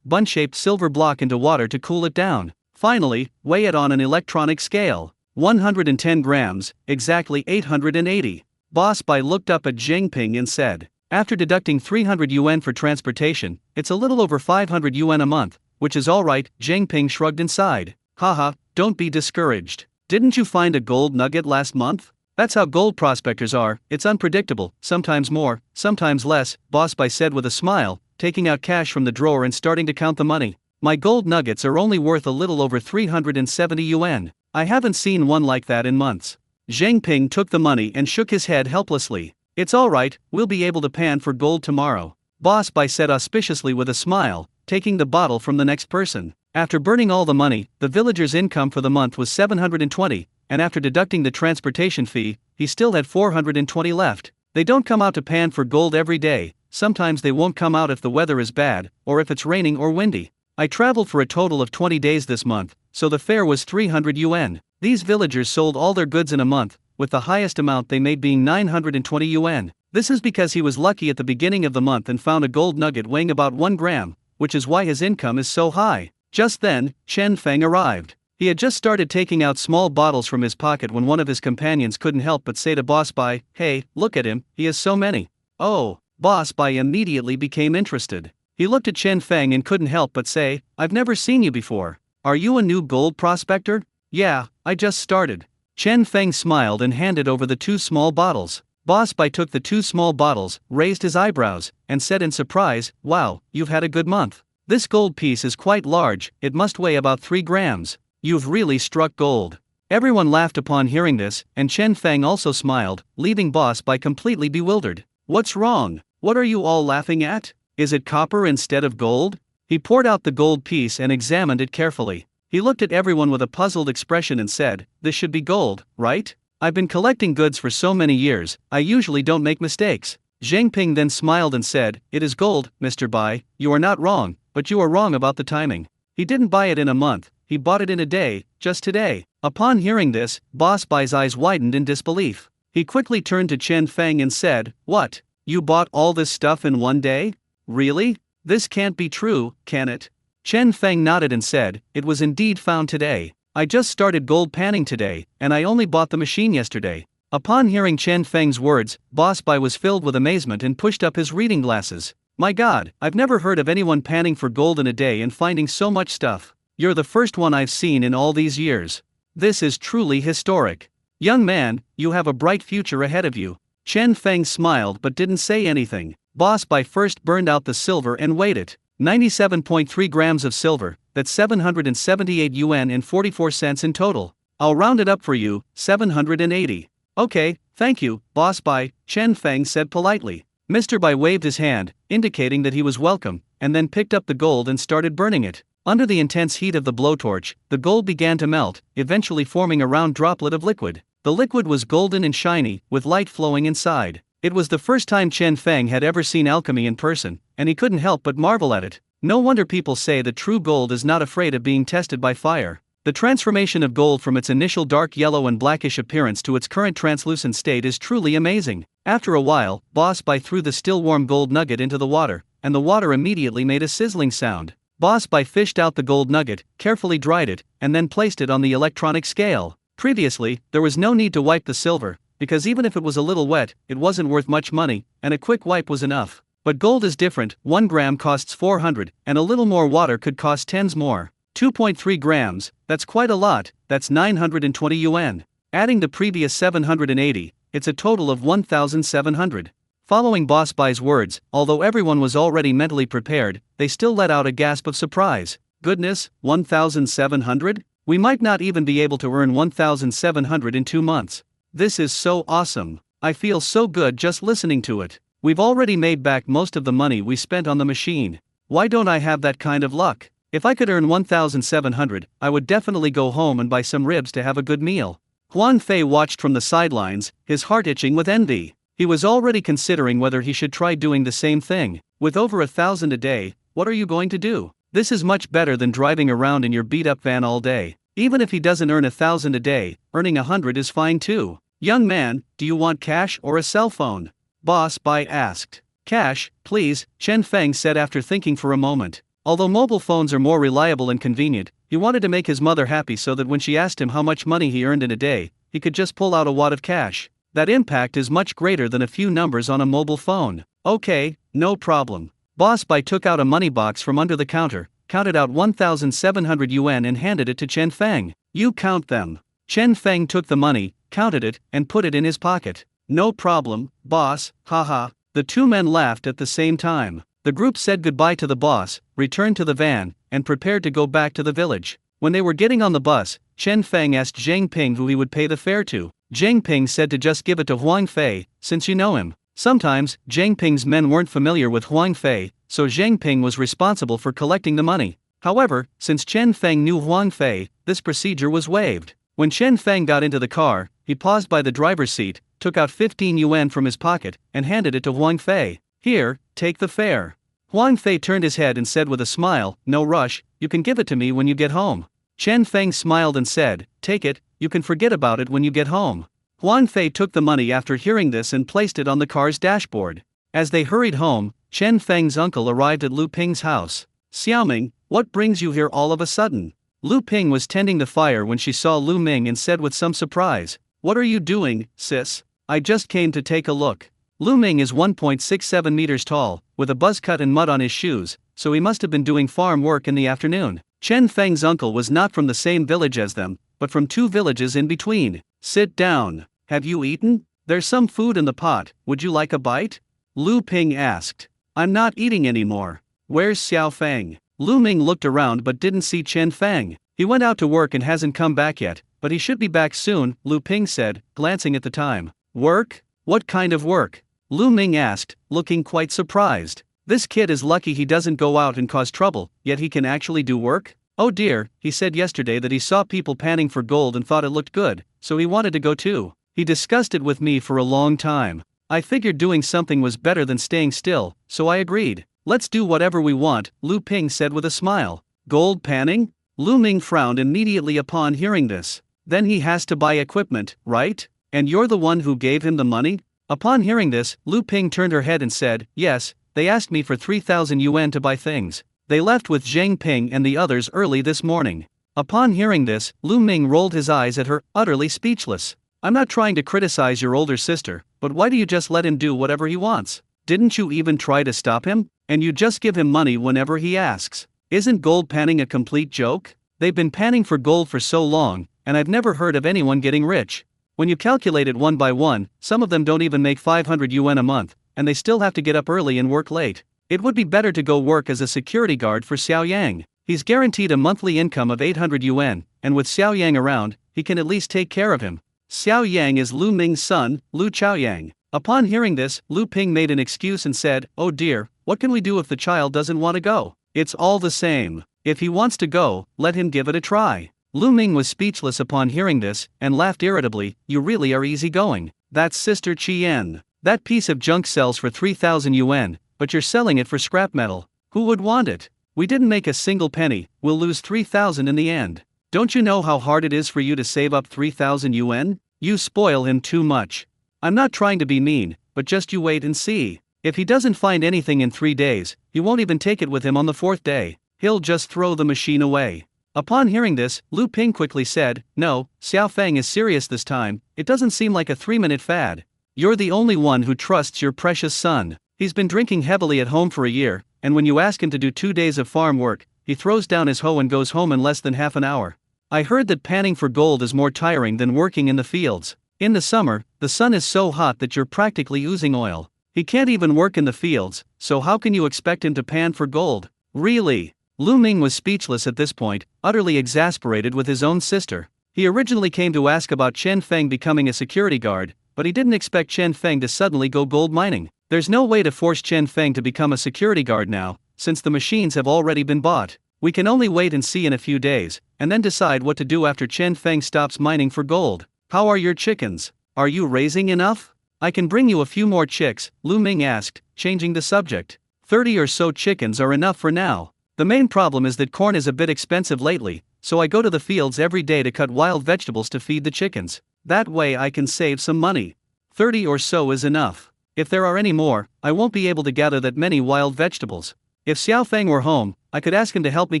bun-shaped silver block into water to cool it down. Finally, weigh it on an electronic scale. 110 grams, exactly 880. Boss Bai looked up at Zhang Ping and said, "After deducting 300 yuan for transportation, it's a little over 500 yuan a month, which is alright." Zhang Ping shrugged inside. "Haha, don't be discouraged. Didn't you find a gold nugget last month? That's how gold prospectors are, it's unpredictable, sometimes more, sometimes less," Boss Bai said with a smile, taking out cash from the drawer and starting to count the money. "My gold nuggets are only worth a little over 370 yuan. I haven't seen one like that in months." Zhang Ping took the money and shook his head helplessly. "It's alright, we'll be able to pan for gold tomorrow," Boss Bai said auspiciously with a smile, taking the bottle from the next person. After burning all the money, the villagers' income for the month was 720, and after deducting the transportation fee, he still had 420 left. They don't come out to pan for gold every day, sometimes they won't come out if the weather is bad, or if it's raining or windy. I traveled for a total of 20 days this month, so the fare was 300 yuan. These villagers sold all their goods in a month, with the highest amount they made being 920 yuan. This is because he was lucky at the beginning of the month and found a gold nugget weighing about 1 gram, which is why his income is so high. Just then, Chen Feng arrived. He had just started taking out small bottles from his pocket when one of his companions couldn't help but say to Boss Bai, "Hey, look at him, he has so many." Oh, Boss Bai immediately became interested. He looked at Chen Feng and couldn't help but say, "I've never seen you before. Are you a new gold prospector?" "Yeah, I just started." Chen Feng smiled and handed over the 2 small bottles. Boss Bai took the 2 small bottles, raised his eyebrows, and said in surprise, "Wow, you've had a good month. This gold piece is quite large, it must weigh about 3 grams. You've really struck gold." Everyone laughed upon hearing this, and Chen Feng also smiled, leaving Boss Bai completely bewildered. "What's wrong? What are you all laughing at? Is it copper instead of gold?" He poured out the gold piece and examined it carefully. He looked at everyone with a puzzled expression and said, "This should be gold, right? I've been collecting goods for so many years, I usually don't make mistakes." Zhang Ping then smiled and said, "It is gold, Mr. Bai, you are not wrong, but you are wrong about the timing. He didn't buy it in a month, he bought it in a day, just today." Upon hearing this, Boss Bai's eyes widened in disbelief. He quickly turned to Chen Feng and said, "What? You bought all this stuff in one day? Really? This can't be true, can it?" Chen Feng nodded and said, "It was indeed found today. I just started gold panning today, and I only bought the machine yesterday." Upon hearing Chen Feng's words, Boss Bai was filled with amazement and pushed up his reading glasses. "My God, I've never heard of anyone panning for gold in a day and finding so much stuff. You're the first one I've seen in all these years. This is truly historic. Young man, you have a bright future ahead of you." Chen Feng smiled but didn't say anything. Boss Bai first burned out the silver and weighed it. 97.3 grams of silver, that's 778 yuan and 44 cents in total. "I'll round it up for you, 780. "Okay, thank you, Boss Bai," Chen Feng said politely. Mr. Bai waved his hand, indicating that he was welcome, and then picked up the gold and started burning it. Under the intense heat of the blowtorch, the gold began to melt, eventually forming a round droplet of liquid. The liquid was golden and shiny, with light flowing inside. It was the first time Chen Feng had ever seen alchemy in person, and he couldn't help but marvel at it. No wonder people say that true gold is not afraid of being tested by fire. The transformation of gold from its initial dark yellow and blackish appearance to its current translucent state is truly amazing. After a while, Boss Bai threw the still warm gold nugget into the water, and the water immediately made a sizzling sound. Boss Bai fished out the gold nugget, carefully dried it, and then placed it on the electronic scale. Previously, there was no need to wipe the silver, because even if it was a little wet, it wasn't worth much money, and a quick wipe was enough. But gold is different, 1 gram costs 400, and a little more water could cost tens more. 2.3 grams, that's quite a lot, that's 920 yuan. Adding the previous 780, it's a total of 1,700. Following Boss Bai's words, although everyone was already mentally prepared, they still let out a gasp of surprise. "Goodness, 1,700? We might not even be able to earn 1,700 in 2 months. This is so awesome. I feel so good just listening to it. We've already made back most of the money we spent on the machine. Why don't I have that kind of luck? If I could earn 1,700, I would definitely go home and buy some ribs to have a good meal." Huang Fei watched from the sidelines, his heart itching with envy. He was already considering whether he should try doing the same thing. With over 1,000 a day, what are you going to do? This is much better than driving around in your beat-up van all day. Even if he doesn't earn 1,000 a day, earning 100 is fine too. "Young man, do you want cash or a cell phone?" Boss Bai asked. "Cash, please," Chen Feng said after thinking for a moment. Although mobile phones are more reliable and convenient, he wanted to make his mother happy so that when she asked him how much money he earned in a day, he could just pull out a wad of cash. That impact is much greater than a few numbers on a mobile phone. "Okay, no problem." Boss Bai took out a money box from under the counter, counted out 1,700 yuan and handed it to Chen Feng. "You count them." Chen Feng took the money, counted it, and put it in his pocket. "No problem, boss, haha." The two men laughed at the same time. The group said goodbye to the boss, returned to the van, and prepared to go back to the village. When they were getting on the bus, Chen Feng asked Zhang Ping who he would pay the fare to. Zhang Ping said to just give it to Huang Fei, since you know him. Sometimes, Zhang Ping's men weren't familiar with Huang Fei, so Zhang Ping was responsible for collecting the money. However, since Chen Feng knew Huang Fei, this procedure was waived. When Chen Feng got into the car, he paused by the driver's seat, took out 15 yuan from his pocket, and handed it to Huang Fei. "Here, take the fare." Huang Fei turned his head and said with a smile, "No rush, you can give it to me when you get home." Chen Feng smiled and said, "Take it, you can forget about it when you get home." Huang Fei took the money after hearing this and placed it on the car's dashboard. As they hurried home, Chen Feng's uncle arrived at Lu Ping's house. "Xiaoming, what brings you here all of a sudden?" Lu Ping was tending the fire when she saw Lu Ming and said with some surprise, "What are you doing, sis?" "I just came to take a look." Lu Ming is 1.67 meters tall, with a buzz cut and mud on his shoes, so he must have been doing farm work in the afternoon. Chen Feng's uncle was not from the same village as them, but from 2 villages in between. "Sit down. Have you eaten? There's some food in the pot, would you like a bite?" Lu Ping asked. "I'm not eating anymore." "Where's Xiao Feng?" Lu Ming looked around but didn't see Chen Feng. "He went out to work and hasn't come back yet, but he should be back soon," Lu Ping said, glancing at the time. "Work? What kind of work?" Lu Ming asked, looking quite surprised. "This kid is lucky he doesn't go out and cause trouble, yet he can actually do work? Oh dear, he said yesterday that he saw people panning for gold and thought it looked good, so he wanted to go too. He discussed it with me for a long time. I figured doing something was better than staying still, so I agreed. Let's do whatever we want," Lu Ping said with a smile. "Gold panning?" Lu Ming frowned immediately upon hearing this. "Then he has to buy equipment, right? And you're the one who gave him the money?" Upon hearing this, Lu Ping turned her head and said, "Yes, they asked me for 3,000 yuan to buy things. They left with Zhang Ping and the others early this morning." Upon hearing this, Lu Ming rolled his eyes at her, utterly speechless. "I'm not trying to criticize your older sister, but why do you just let him do whatever he wants? Didn't you even try to stop him? And you just give him money whenever he asks. Isn't gold panning a complete joke? They've been panning for gold for so long, and I've never heard of anyone getting rich. When you calculate it one by one, some of them don't even make 500 yuan a month, and they still have to get up early and work late. It would be better to go work as a security guard for Xiao Yang. He's guaranteed a monthly income of 800 yuan, and with Xiao Yang around, he can at least take care of him." Xiao Yang is Lu Ming's son, Lu Chaoyang. Upon hearing this, Lu Ping made an excuse and said, "Oh dear, what can we do if the child doesn't want to go? It's all the same. If he wants to go, let him give it a try." Lu Ming was speechless upon hearing this, and laughed irritably. "You really are easygoing. That's Sister Chien. That piece of junk sells for 3,000 yuan, but you're selling it for scrap metal. Who would want it? We didn't make a single penny, we'll lose 3,000 in the end. Don't you know how hard it is for you to save up 3,000 yuan? You spoil him too much. I'm not trying to be mean, but just you wait and see. If he doesn't find anything in 3 days, he won't even take it with him on the 4th day. He'll just throw the machine away." Upon hearing this, Lu Ping quickly said, "No, Xiao Feng is serious this time, it doesn't seem like a 3-minute fad. You're the only one who trusts your precious son. He's been drinking heavily at home for a year, and when you ask him to do 2 days of farm work, he throws down his hoe and goes home in less than half an hour. I heard that panning for gold is more tiring than working in the fields. In the summer, the sun is so hot that you're practically oozing oil. He can't even work in the fields, so how can you expect him to pan for gold? Really?" Lu Ming was speechless at this point, utterly exasperated with his own sister. He originally came to ask about Chen Feng becoming a security guard, but he didn't expect Chen Feng to suddenly go gold mining. There's no way to force Chen Feng to become a security guard now, since the machines have already been bought. We can only wait and see in a few days, and then decide what to do after Chen Feng stops mining for gold. "How are your chickens? Are you raising enough? I can bring you a few more chicks," Lu Ming asked, changing the subject. 30 or so chickens are enough for now. The main problem is that corn is a bit expensive lately, so I go to the fields every day to cut wild vegetables to feed the chickens. That way I can save some money. 30 or so is enough. If there are any more, I won't be able to gather that many wild vegetables. If Xiao Feng were home, I could ask him to help me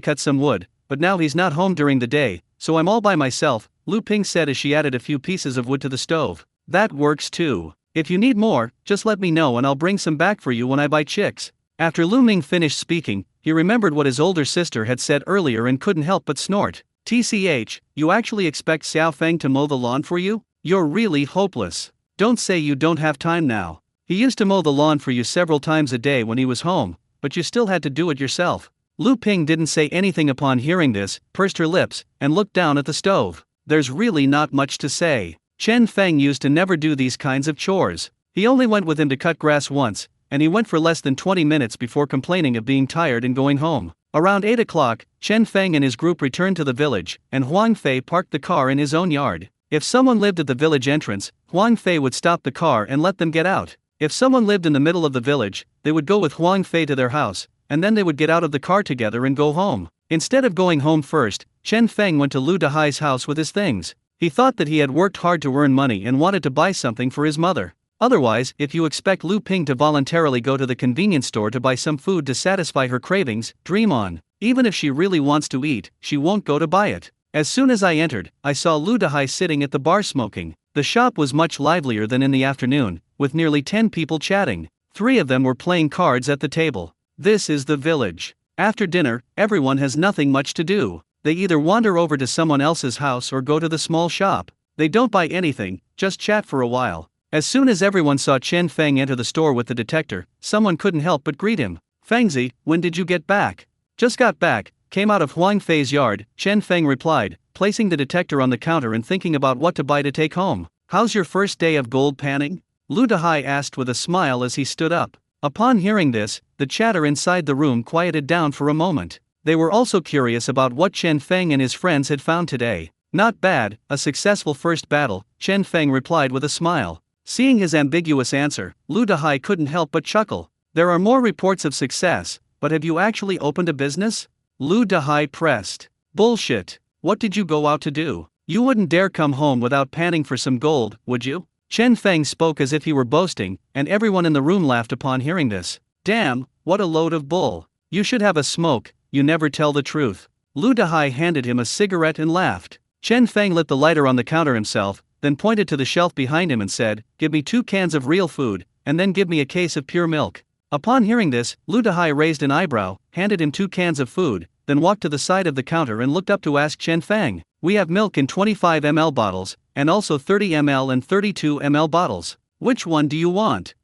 cut some wood, but now he's not home during the day, so I'm all by myself," Lu Ping said as she added a few pieces of wood to the stove. "That works too. If you need more, just let me know and I'll bring some back for you when I buy chicks." After Lu Ming finished speaking, he remembered what his older sister had said earlier and couldn't help but snort. "TCH, you actually expect Xiao Feng to mow the lawn for you? You're really hopeless. Don't say you don't have time now. He used to mow the lawn for you several times a day when he was home, but you still had to do it yourself." Lu Ping didn't say anything upon hearing this, pursed her lips, and looked down at the stove. There's really not much to say. Chen Feng used to never do these kinds of chores. He only went with him to cut grass once, and he went for less than 20 minutes before complaining of being tired and going home. Around 8 o'clock, Chen Feng and his group returned to the village, and Huang Fei parked the car in his own yard. If someone lived at the village entrance, Huang Fei would stop the car and let them get out. If someone lived in the middle of the village, they would go with Huang Fei to their house, and then they would get out of the car together and go home. Instead of going home first, Chen Feng went to Lu Dahai's house with his things. He thought that he had worked hard to earn money and wanted to buy something for his mother. Otherwise, if you expect Lu Ping to voluntarily go to the convenience store to buy some food to satisfy her cravings, dream on. Even if she really wants to eat, she won't go to buy it. As soon as I entered, I saw Lu Dahai sitting at the bar smoking. The shop was much livelier than in the afternoon, with nearly 10 people chatting. 3 of them were playing cards at the table. This is the village. After dinner, everyone has nothing much to do. They either wander over to someone else's house or go to the small shop. They don't buy anything, just chat for a while. As soon as everyone saw Chen Feng enter the store with the detector, someone couldn't help but greet him. "Fengzi, when did you get back?" "Just got back, came out of Huang Fei's yard," Chen Feng replied, placing the detector on the counter and thinking about what to buy to take home. "How's your first day of gold panning?" Lu Dahai asked with a smile as he stood up. Upon hearing this, the chatter inside the room quieted down for a moment. They were also curious about what Chen Feng and his friends had found today. "Not bad, a successful first battle," Chen Feng replied with a smile. Seeing his ambiguous answer, Lu Dahai couldn't help but chuckle. "There are more reports of success, but have you actually opened a business?" Lu Dahai pressed. "Bullshit. What did you go out to do? You wouldn't dare come home without panning for some gold, would you?" Chen Feng spoke as if he were boasting, and everyone in the room laughed upon hearing this. "Damn, what a load of bull. You should have a smoke, you never tell the truth." Lu Dahai handed him a cigarette and laughed. Chen Feng lit the lighter on the counter himself, then pointed to the shelf behind him and said, "Give me 2 cans of real food, and then give me a case of pure milk." Upon hearing this, Lu Dahai raised an eyebrow, handed him 2 cans of food, then walked to the side of the counter and looked up to ask Chen Feng, "We have milk in 25 ml bottles, and also 30 ml and 32 ml bottles. Which one do you want?"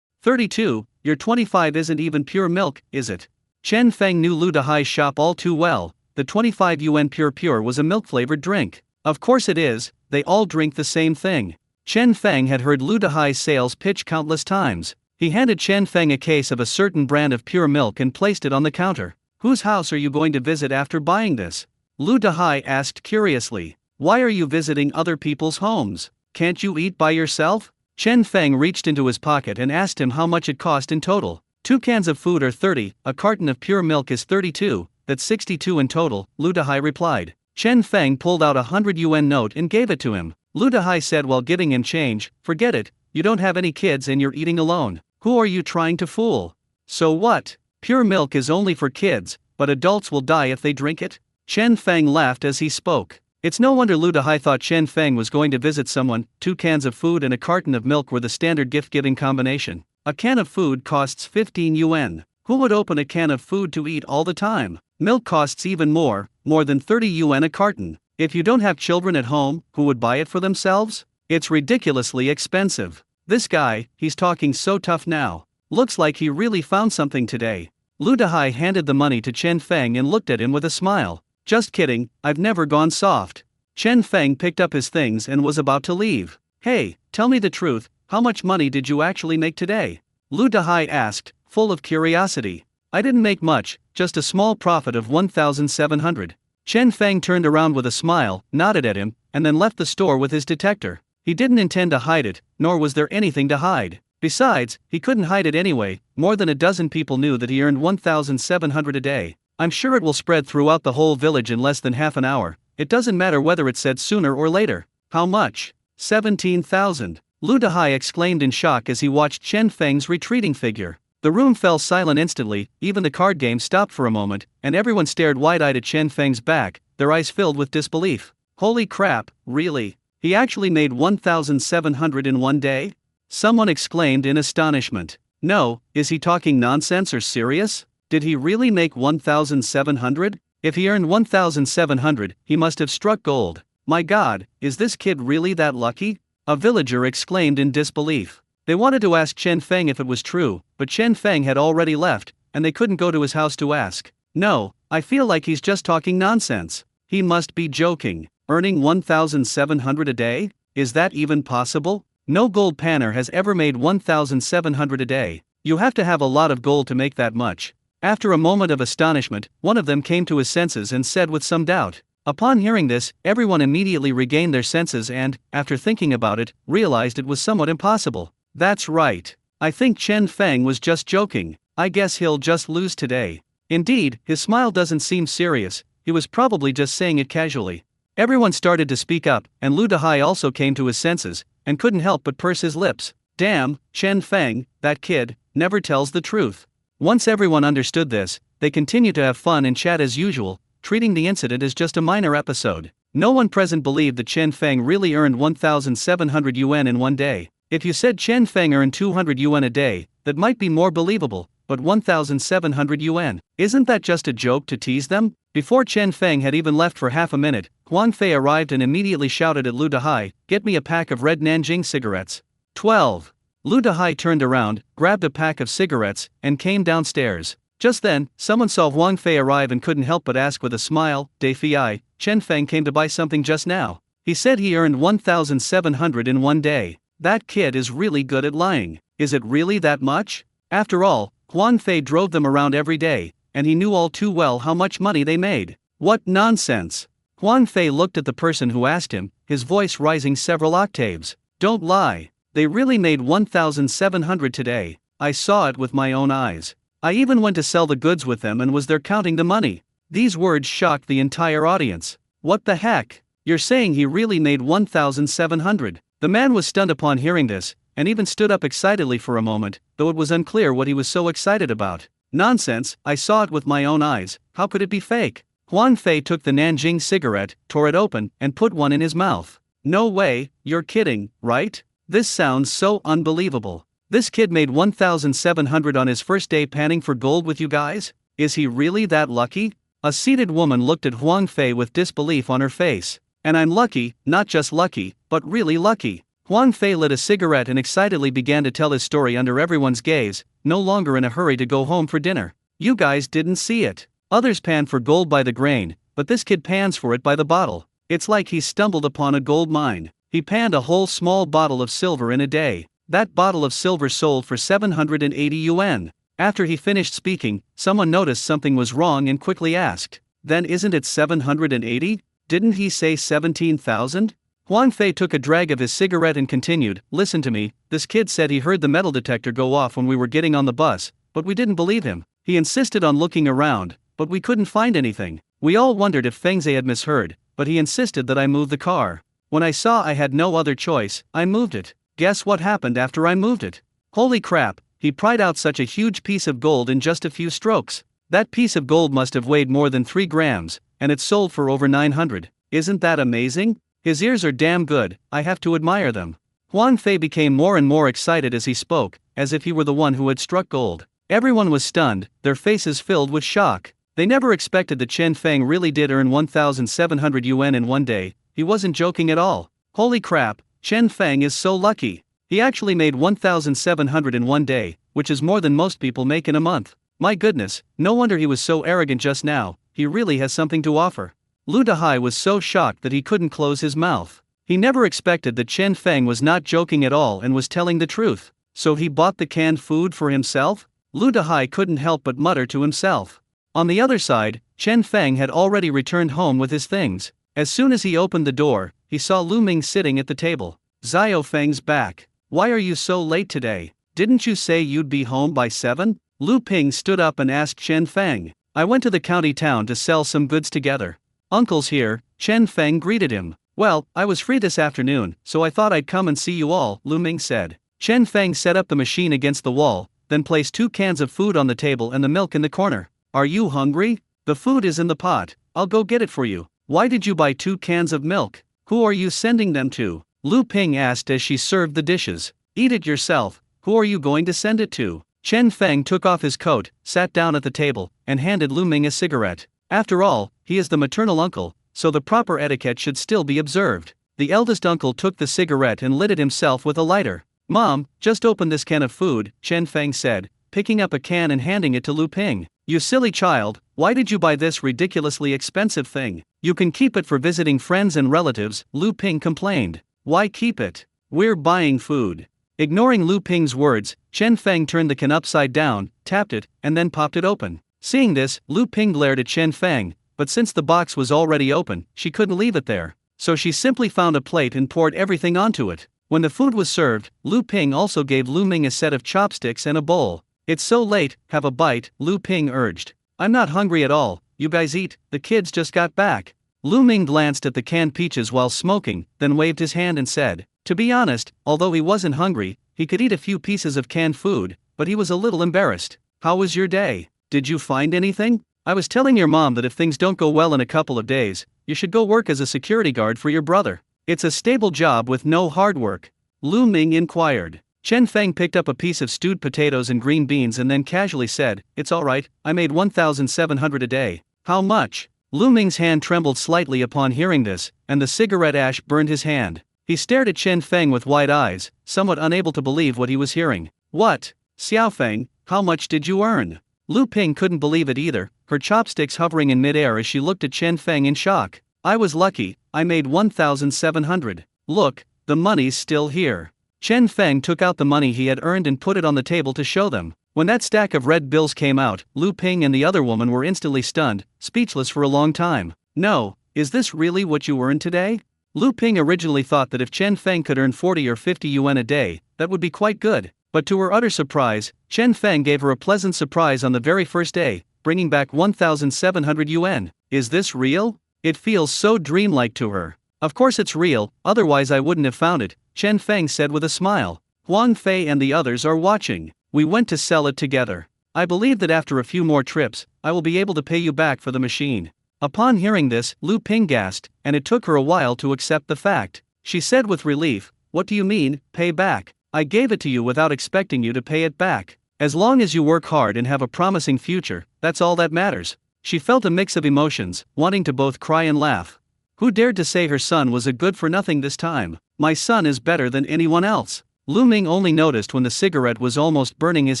32, your 25 isn't even pure milk, is it?" Chen Feng knew Lu Dahai's shop all too well. The 25 yuan pure was a milk-flavored drink. "Of course it is, they all drink the same thing." Chen Feng had heard Lu Dahai's sales pitch countless times. He handed Chen Feng a case of a certain brand of pure milk and placed it on the counter. "Whose house are you going to visit after buying this?" Lu Dahai asked curiously. "Why are you visiting other people's homes? Can't you eat by yourself?" Chen Feng reached into his pocket and asked him how much it cost in total. 2 cans of food are 30, a carton of pure milk is 32, that's 62 in total, Lu Dahai replied. Chen Feng pulled out a 100 yuan note and gave it to him. Lu Dahai said while giving him change, "Forget it, you don't have any kids and you're eating alone. Who are you trying to fool? So what? Pure milk is only for kids, but adults will die if they drink it?" Chen Feng laughed as he spoke. It's no wonder Lu Dahai thought Chen Feng was going to visit someone. 2 cans of food and a carton of milk were the standard gift-giving combination. A can of food costs 15 yuan. Who would open a can of food to eat all the time? Milk costs even more than 30 yuan a carton. If you don't have children at home, who would buy it for themselves? It's ridiculously expensive. This guy, he's talking so tough now. Looks like he really found something today. Lu Dahai handed the money to Chen Feng and looked at him with a smile. "Just kidding, I've never gone soft." Chen Feng picked up his things and was about to leave. "Hey, tell me the truth, how much money did you actually make today?" Lu Dahai asked, full of curiosity. "I didn't make much, just a small profit of 1,700. Chen Feng turned around with a smile, nodded at him, and then left the store with his detector. He didn't intend to hide it, nor was there anything to hide. Besides, he couldn't hide it anyway. More than a dozen people knew that he earned 1,700 a day. I'm sure it will spread throughout the whole village in less than half an hour. It doesn't matter whether it's said sooner or later." "How much?" 17,000. Lu Dahai exclaimed in shock as he watched Chen Feng's retreating figure. The room fell silent instantly, even the card game stopped for a moment, and everyone stared wide-eyed at Chen Feng's back, their eyes filled with disbelief. "Holy crap, really? He actually made 1,700 in one day?" Someone exclaimed in astonishment. "No, is he talking nonsense or serious? Did he really make 1,700? If he earned 1,700, he must have struck gold. My God, is this kid really that lucky?" A villager exclaimed in disbelief. They wanted to ask Chen Feng if it was true, but Chen Feng had already left, and they couldn't go to his house to ask. "No, I feel like he's just talking nonsense. He must be joking. Earning 1,700 a day? Is that even possible? No gold panner has ever made 1,700 a day. You have to have a lot of gold to make that much. After a moment of astonishment, one of them came to his senses and said with some doubt. Upon hearing this, everyone immediately regained their senses and, after thinking about it, realized it was somewhat impossible. That's right. I think Chen Feng was just joking. I guess he'll just lose today. Indeed, his smile doesn't seem serious, he was probably just saying it casually. Everyone started to speak up, and Lu Dehai also came to his senses, and couldn't help but purse his lips. Damn, Chen Feng, that kid, never tells the truth. Once everyone understood this, they continued to have fun and chat as usual, treating the incident as just a minor episode. No one present believed that Chen Feng really earned 1,700 yuan in one day. If you said Chen Feng earned 200 yuan a day, that might be more believable, but 1,700 yuan, isn't that just a joke to tease them? Before Chen Feng had even left for half a minute, Huang Fei arrived and immediately shouted at Lu Dehai, "Get me a pack of red Nanjing cigarettes." 12. Lu Dehai turned around, grabbed a pack of cigarettes, and came downstairs. Just then, someone saw Huang Fei arrive and couldn't help but ask with a smile, "De Fei, Chen Feng came to buy something just now. He said he earned 1,700 in one day. That kid is really good at lying. Is it really that much?" After all, Huang Fei drove them around every day, and he knew all too well how much money they made. What nonsense! Huang Fei looked at the person who asked him, his voice rising several octaves. Don't lie. They really made 1,700 today. I saw it with my own eyes. I even went to sell the goods with them and was there counting the money. These words shocked the entire audience. What the heck? You're saying he really made 1,700? The man was stunned upon hearing this, and even stood up excitedly for a moment, though it was unclear what he was so excited about. Nonsense, I saw it with my own eyes, how could it be fake? Huang Fei took the Nanjing cigarette, tore it open, and put one in his mouth. No way, you're kidding, right? This sounds so unbelievable. This kid made 1,700 on his first day panning for gold with you guys? Is he really that lucky? A seated woman looked at Huang Fei with disbelief on her face. And I'm lucky, not just lucky, but really lucky. Huang Fei lit a cigarette and excitedly began to tell his story under everyone's gaze, no longer in a hurry to go home for dinner. You guys didn't see it. Others pan for gold by the grain, but this kid pans for it by the bottle. It's like he stumbled upon a gold mine. He panned a whole small bottle of silver in a day. That bottle of silver sold for 780 yuan. After he finished speaking, someone noticed something was wrong and quickly asked, "Then isn't it 780? Didn't he say 17,000? Huang Fei took a drag of his cigarette and continued, "Listen to me, this kid said he heard the metal detector go off when we were getting on the bus, but we didn't believe him. He insisted on looking around, but we couldn't find anything. We all wondered if Fengzi had misheard, but he insisted that I move the car. When I saw I had no other choice, I moved it. Guess what happened after I moved it? Holy crap, he pried out such a huge piece of gold in just a few strokes. That piece of gold must have weighed more than 3 grams, and it sold for over 900. Isn't that amazing? His ears are damn good, I have to admire them." Huang Fei became more and more excited as he spoke, as if he were the one who had struck gold. Everyone was stunned, their faces filled with shock. They never expected that Chen Feng really did earn 1,700 yuan in one day. He wasn't joking at all. Holy crap, Chen Feng is so lucky. He actually made 1,700 in one day, which is more than most people make in a month. My goodness, no wonder he was so arrogant just now, he really has something to offer. Lu Dehai was so shocked that he couldn't close his mouth. He never expected that Chen Feng was not joking at all and was telling the truth. So he bought the canned food for himself? Lu Dehai couldn't help but mutter to himself. On the other side, Chen Feng had already returned home with his things. As soon as he opened the door, he saw Lu Ming sitting at the table. "Xiao Feng's back. Why are you so late today? Didn't you say you'd be home by 7? Lu Ping stood up and asked Chen Feng. "I went to the county town to sell some goods together. Uncle's here," Chen Feng greeted him. "Well, I was free this afternoon, so I thought I'd come and see you all," Lu Ming said. Chen Feng set up the machine against the wall, then placed 2 cans of food on the table and the milk in the corner. "Are you hungry? The food is in the pot, I'll go get it for you." "Why did you buy 2 cans of milk? Who are you sending them to?" Lu Ping asked as she served the dishes. "Eat it yourself, who are you going to send it to?" Chen Feng took off his coat, sat down at the table, and handed Lu Ming a cigarette. After all, he is the maternal uncle, so the proper etiquette should still be observed. The eldest uncle took the cigarette and lit it himself with a lighter. "Mom, just open this can of food," Chen Feng said, picking up a can and handing it to Lu Ping. "You silly child, why did you buy this ridiculously expensive thing? You can keep it for visiting friends and relatives," Lu Ping complained. "Why keep it? We're buying food. Ignoring Lu Ping's words, Chen Feng turned the can upside down, tapped it, and then popped it open. Seeing this, Lu Ping glared at Chen Feng, but since the box was already open, she couldn't leave it there. So she simply found a plate and poured everything onto it. When the food was served, Lu Ping also gave Lu Ming a set of chopsticks and a bowl. It's so late, have a bite, Lu Ping urged. I'm not hungry at all, you guys eat, the kids just got back. Lu Ming glanced at the canned peaches while smoking, then waved his hand and said, to be honest, although he wasn't hungry, he could eat a few pieces of canned food, but he was a little embarrassed. How was your day? Did you find anything? I was telling your mom that if things don't go well in a couple of days, you should go work as a security guard for your brother. It's a stable job with no hard work. Lu Ming inquired. Chen Feng picked up a piece of stewed potatoes and green beans and then casually said, it's alright, I made 1,700 a day. How much? Lu Ming's hand trembled slightly upon hearing this, and the cigarette ash burned his hand. He stared at Chen Feng with wide eyes, somewhat unable to believe what he was hearing. What? Xiao Feng, how much did you earn? Lu Ping couldn't believe it either, her chopsticks hovering in midair as she looked at Chen Feng in shock. I was lucky, I made 1,700. Look, the money's still here. Chen Feng took out the money he had earned and put it on the table to show them. When that stack of red bills came out, Lu Ping and the other woman were instantly stunned, speechless for a long time. No, is this really what you earned today? Lu Ping originally thought that if Chen Feng could earn 40 or 50 yuan a day, that would be quite good, but to her utter surprise, Chen Feng gave her a pleasant surprise on the very first day, bringing back 1,700 yuan. Is this real? It feels so dreamlike to her. Of course it's real, otherwise I wouldn't have found it, Chen Feng said with a smile. Huang Fei and the others are watching. We went to sell it together. I believe that after a few more trips, I will be able to pay you back for the machine. Upon hearing this, Lu Ping gasped, and it took her a while to accept the fact. She said with relief, what do you mean, pay back? I gave it to you without expecting you to pay it back. As long as you work hard and have a promising future, that's all that matters. She felt a mix of emotions, wanting to both cry and laugh. Who dared to say her son was a good-for-nothing this time? My son is better than anyone else. Lu Ming only noticed when the cigarette was almost burning his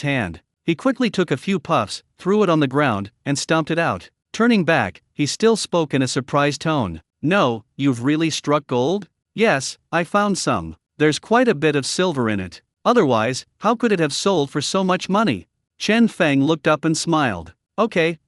hand. He quickly took a few puffs, threw it on the ground, and stomped it out. Turning back, he still spoke in a surprised tone. No, you've really struck gold? Yes, I found some. There's quite a bit of silver in it. Otherwise, how could it have sold for so much money? Chen Feng looked up and smiled. Okay,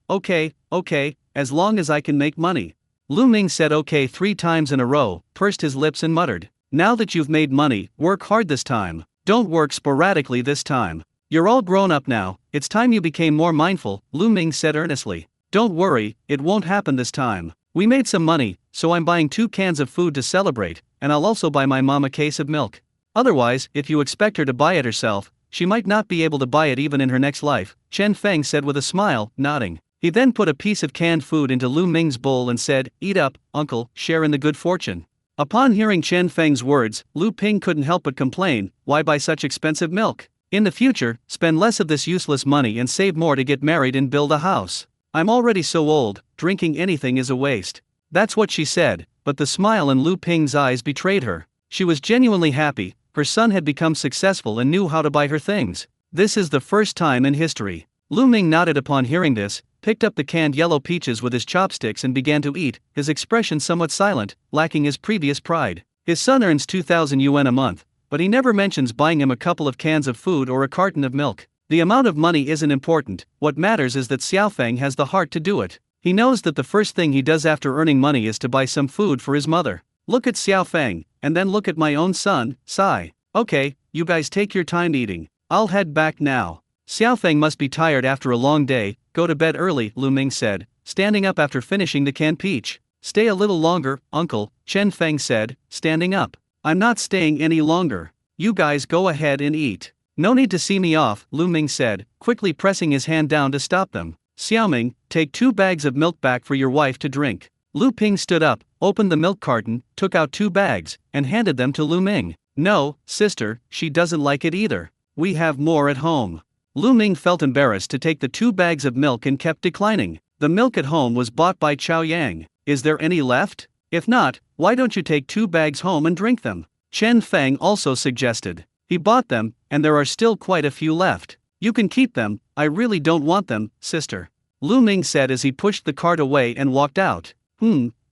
as long as I can make money. Lu Ming said okay 3 times in a row, pursed his lips and muttered. Now that you've made money, work hard this time. Don't work sporadically this time. You're all grown up now, it's time you became more mindful, Lu Ming said earnestly. Don't worry, it won't happen this time. We made some money, so I'm buying 2 cans of food to celebrate, and I'll also buy my mom a case of milk. Otherwise, if you expect her to buy it herself, she might not be able to buy it even in her next life, Chen Feng said with a smile, nodding. He then put a piece of canned food into Lu Ming's bowl and said, eat up, uncle, share in the good fortune. Upon hearing Chen Feng's words, Lu Ping couldn't help but complain, why buy such expensive milk? In the future, spend less of this useless money and save more to get married and build a house. I'm already so old, drinking anything is a waste. That's what she said, but the smile in Lu Ping's eyes betrayed her. She was genuinely happy, her son had become successful and knew how to buy her things. This is the first time in history. Lu Ming nodded upon hearing this, picked up the canned yellow peaches with his chopsticks and began to eat, his expression somewhat silent, lacking his previous pride. His son earns 2,000 yuan a month, but he never mentions buying him a couple of cans of food or a carton of milk. The amount of money isn't important, what matters is that Xiao Feng has the heart to do it. He knows that the first thing he does after earning money is to buy some food for his mother. Look at Xiao Feng, and then look at my own son, Sai. Okay, you guys take your time eating. I'll head back now. Xiao Feng must be tired after a long day, go to bed early, Lu Ming said, standing up after finishing the canned peach. Stay a little longer, uncle, Chen Feng said, standing up. I'm not staying any longer. You guys go ahead and eat. No need to see me off, Lu Ming said, quickly pressing his hand down to stop them. Xiaoming, take 2 bags of milk back for your wife to drink. Lu Ping stood up, opened the milk carton, took out 2 bags, and handed them to Lu Ming. No, sister, she doesn't like it either. We have more at home. Lu Ming felt embarrassed to take the 2 bags of milk and kept declining. The milk at home was bought by Chao Yang. Is there any left? If not, why don't you take 2 bags home and drink them? Chen Feng also suggested. He bought them, and there are still quite a few left. You can keep them, I really don't want them, sister. Lu Ming said as he pushed the cart away and walked out.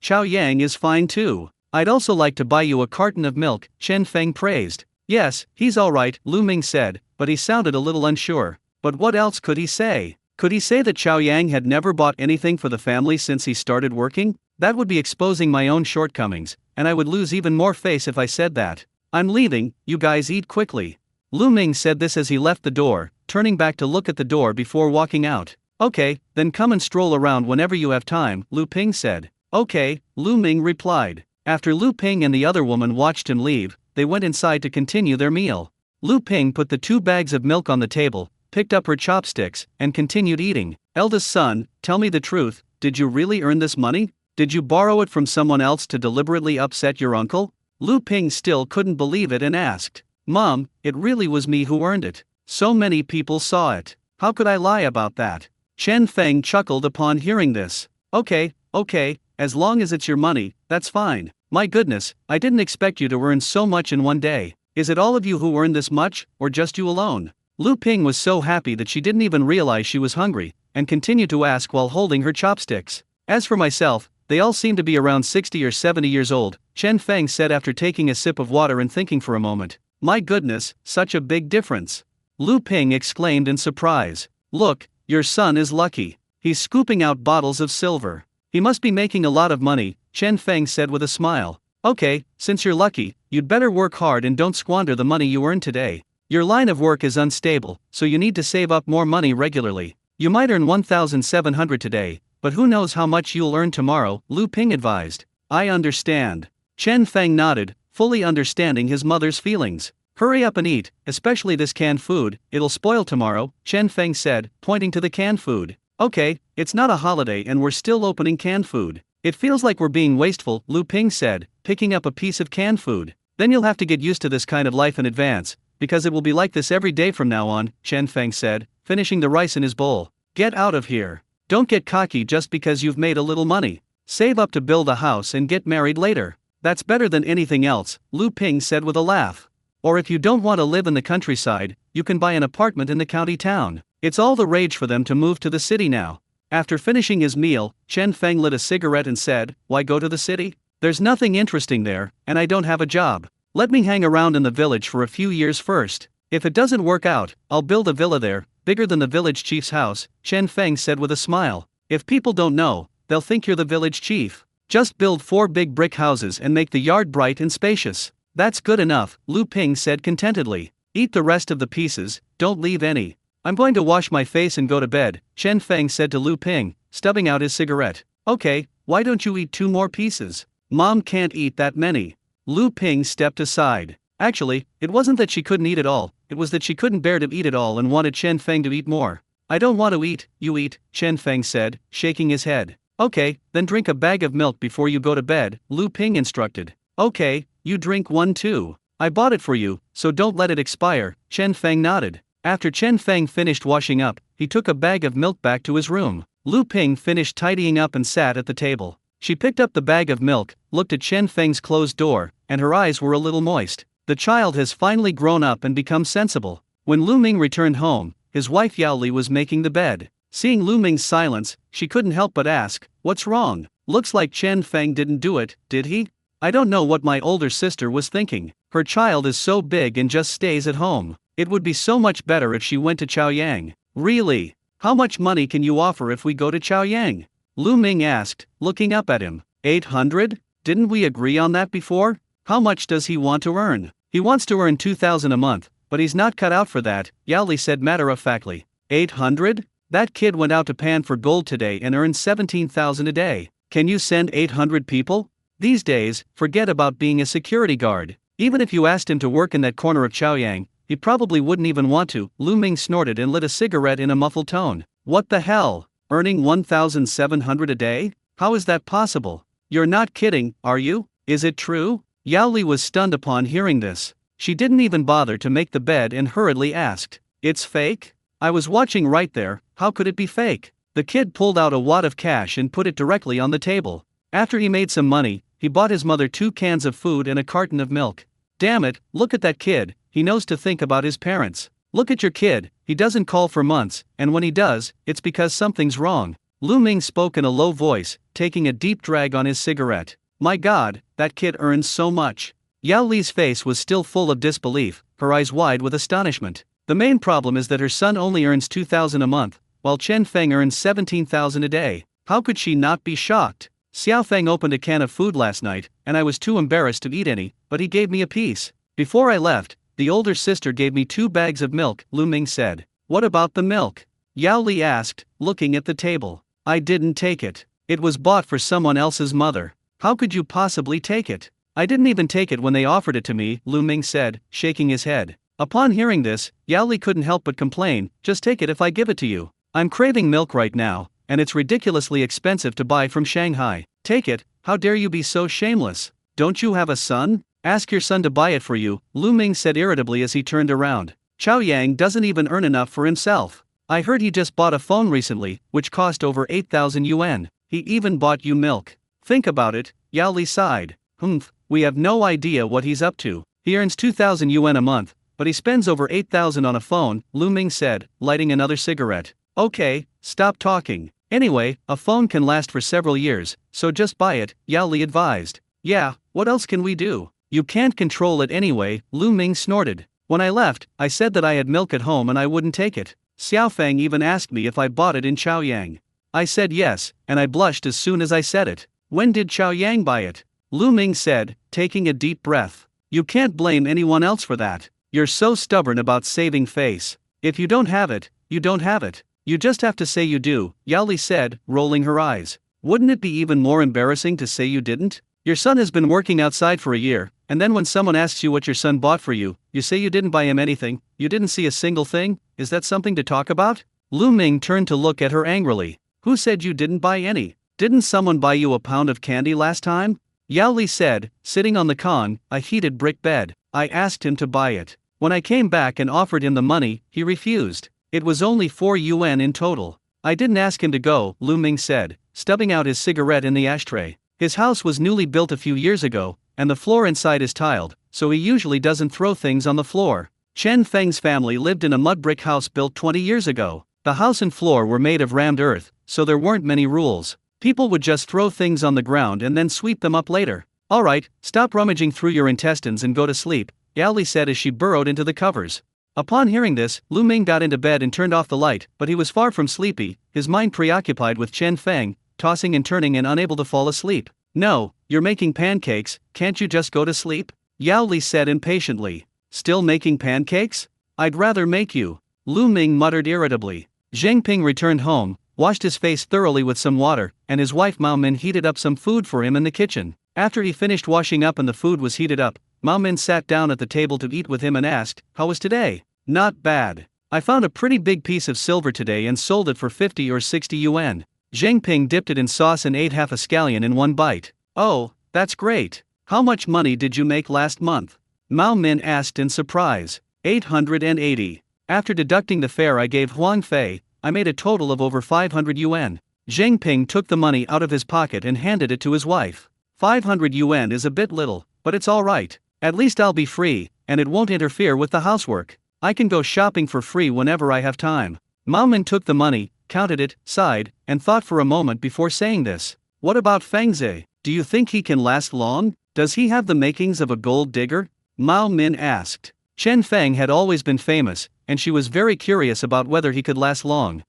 Chao Yang is fine too. I'd also like to buy you a carton of milk, Chen Feng praised. Yes, he's alright, Lu Ming said, but he sounded a little unsure. But what else could he say? Could he say that Chao Yang had never bought anything for the family since he started working? That would be exposing my own shortcomings, and I would lose even more face if I said that. I'm leaving, you guys eat quickly. Lu Ming said this as he left the door, turning back to look at the door before walking out. Okay, then come and stroll around whenever you have time, Lu Ping said. Okay, Lu Ming replied. After Lu Ping and the other woman watched him leave, they went inside to continue their meal. Lu Ping put the 2 bags of milk on the table, picked up her chopsticks, and continued eating. Eldest son, tell me the truth, did you really earn this money? Did you borrow it from someone else to deliberately upset your uncle? Lu Ping still couldn't believe it and asked. Mom, it really was me who earned it. So many people saw it. How could I lie about that? Chen Feng chuckled upon hearing this. Okay, as long as it's your money, that's fine. My goodness, I didn't expect you to earn so much in one day. Is it all of you who earned this much, or just you alone? Lu Ping was so happy that she didn't even realize she was hungry, and continued to ask while holding her chopsticks. As for myself, they all seem to be around 60 or 70 years old, Chen Feng said after taking a sip of water and thinking for a moment. My goodness, such a big difference. Lu Ping exclaimed in surprise. Look, your son is lucky. He's scooping out bottles of silver. He must be making a lot of money, Chen Feng said with a smile. Okay, since you're lucky, you'd better work hard and don't squander the money you earn today. Your line of work is unstable, so you need to save up more money regularly. You might earn 1,700 today, but who knows how much you'll earn tomorrow, Lu Ping advised. I understand. Chen Feng nodded, fully understanding his mother's feelings. Hurry up and eat, especially this canned food, it'll spoil tomorrow, Chen Feng said, pointing to the canned food. Okay, it's not a holiday and we're still opening canned food. It feels like we're being wasteful, Lu Ping said, picking up a piece of canned food. Then you'll have to get used to this kind of life in advance, because it will be like this every day from now on, Chen Feng said, finishing the rice in his bowl. Get out of here. Don't get cocky just because you've made a little money. Save up to build a house and get married later. That's better than anything else, Lu Ping said with a laugh. Or if you don't want to live in the countryside, you can buy an apartment in the county town. It's all the rage for them to move to the city now. After finishing his meal, Chen Feng lit a cigarette and said, Why go to the city? There's nothing interesting there, and I don't have a job. Let me hang around in the village for a few years first. If it doesn't work out, I'll build a villa there, bigger than the village chief's house, Chen Feng said with a smile. If people don't know, they'll think you're the village chief. Just build 4 big brick houses and make the yard bright and spacious. That's good enough, Lu Ping said contentedly. Eat the rest of the pieces, don't leave any. I'm going to wash my face and go to bed, Chen Feng said to Lu Ping, stubbing out his cigarette. Okay, why don't you eat 2 more pieces? Mom can't eat that many. Lu Ping stepped aside. Actually, it wasn't that she couldn't eat it all, it was that she couldn't bear to eat it all and wanted Chen Feng to eat more. I don't want to eat, you eat, Chen Feng said, shaking his head. Okay, then drink a bag of milk before you go to bed, Lu Ping instructed. Okay, you drink one too. I bought it for you, so don't let it expire, Chen Feng nodded. After Chen Feng finished washing up, he took a bag of milk back to his room. Lu Ping finished tidying up and sat at the table. She picked up the bag of milk, looked at Chen Feng's closed door, and her eyes were a little moist. The child has finally grown up and become sensible. When Lu Ming returned home, his wife Yao Li was making the bed. Seeing Lu Ming's silence, she couldn't help but ask, What's wrong? Looks like Chen Feng didn't do it, did he? I don't know what my older sister was thinking. Her child is so big and just stays at home. It would be so much better if she went to Chaoyang. Really? How much money can you offer if we go to Chaoyang? Lu Ming asked, looking up at him. 800? Didn't we agree on that before? How much does he want to earn? He wants to earn 2,000 a month, but he's not cut out for that, Yao Li said matter-of-factly. 800? That kid went out to pan for gold today and earned 17,000 a day. Can you send 800 people? These days, forget about being a security guard. Even if you asked him to work in that corner of Chaoyang, he probably wouldn't even want to, Lu Ming snorted and lit a cigarette in a muffled tone. What the hell? Earning 1,700 a day? How is that possible? You're not kidding, are you? Is it true? Yao Li was stunned upon hearing this. She didn't even bother to make the bed and hurriedly asked, It's fake? I was watching right there, how could it be fake? The kid pulled out a wad of cash and put it directly on the table. After he made some money, he bought his mother 2 cans of food and a carton of milk. Damn it, look at that kid, he knows to think about his parents. Look at your kid, he doesn't call for months, and when he does, it's because something's wrong. Lu Ming spoke in a low voice, taking a deep drag on his cigarette. My God, that kid earns so much. Yao Li's face was still full of disbelief, her eyes wide with astonishment. The main problem is that her son only earns 2,000 a month, while Chen Feng earns 17,000 a day. How could she not be shocked? Xiao Feng opened a can of food last night, and I was too embarrassed to eat any, but he gave me a piece. Before I left, the older sister gave me 2 bags of milk, Lu Ming said. What about the milk? Yao Li asked, looking at the table. I didn't take it. It was bought for someone else's mother. How could you possibly take it? I didn't even take it when they offered it to me, Lu Ming said, shaking his head. Upon hearing this, Yao Li couldn't help but complain, just take it if I give it to you. I'm craving milk right now, and it's ridiculously expensive to buy from Shanghai. Take it, how dare you be so shameless? Don't you have a son? Ask your son to buy it for you, Lu Ming said irritably as he turned around. Chao Yang doesn't even earn enough for himself. I heard he just bought a phone recently, which cost over 8,000 yuan. He even bought you milk. Think about it, Yao Li sighed. We have no idea what he's up to. He earns 2,000 yuan a month, but he spends over 8,000 on a phone, Lu Ming said, lighting another cigarette. Okay, stop talking. Anyway, a phone can last for several years, so just buy it, Yao Li advised. Yeah, what else can we do? You can't control it anyway, Lu Ming snorted. When I left, I said that I had milk at home and I wouldn't take it. Xiao Feng even asked me if I bought it in Chaoyang. I said yes, and I blushed as soon as I said it. When did Chaoyang buy it? Lu Ming said, taking a deep breath. You can't blame anyone else for that. You're so stubborn about saving face. If you don't have it, you don't have it. You just have to say you do, Yao Li said, rolling her eyes. Wouldn't it be even more embarrassing to say you didn't? Your son has been working outside for a year, and then when someone asks you what your son bought for you, you say you didn't buy him anything, you didn't see a single thing? Is that something to talk about? Lu Ming turned to look at her angrily. Who said you didn't buy any? Didn't someone buy you a pound of candy last time? Yao Li said, sitting on a heated brick bed. I asked him to buy it. When I came back and offered him the money, he refused. It was only 4 yuan in total. I didn't ask him to go, Lu Ming said, stubbing out his cigarette in the ashtray. His house was newly built a few years ago, and the floor inside is tiled, so he usually doesn't throw things on the floor. Chen Feng's family lived in a mud brick house built 20 years ago. The house and floor were made of rammed earth, so there weren't many rules. People would just throw things on the ground and then sweep them up later. Alright, stop rummaging through your intestines and go to sleep, Yao Li said as she burrowed into the covers. Upon hearing this, Lu Ming got into bed and turned off the light, but he was far from sleepy, his mind preoccupied with Chen Feng, tossing and turning and unable to fall asleep. No, you're making pancakes, can't you just go to sleep? Yao Li said impatiently. Still making pancakes? I'd rather make you. Lu Ming muttered irritably. Zheng Ping returned home, washed his face thoroughly with some water, and his wife Mao Min heated up some food for him in the kitchen. After he finished washing up and the food was heated up, Mao Min sat down at the table to eat with him and asked, "How was today?" "Not bad. I found a pretty big piece of silver today and sold it for 50 or 60 yuan. Zheng Ping dipped it in sauce and ate half a scallion in one bite. "Oh, that's great. How much money did you make last month?" Mao Min asked in surprise. 880. After deducting the fare I gave Huang Fei, I made a total of over 500 yuan. Zheng Ping took the money out of his pocket and handed it to his wife. 500 yuan is a bit little, but it's alright. At least I'll be free, and it won't interfere with the housework. I can go shopping for free whenever I have time. Mao Min took the money, counted it, sighed, and thought for a moment before saying this. What about Fengzi? Do you think he can last long? Does he have the makings of a gold digger? Mao Min asked. Chen Feng had always been famous, and she was very curious about whether he could last long.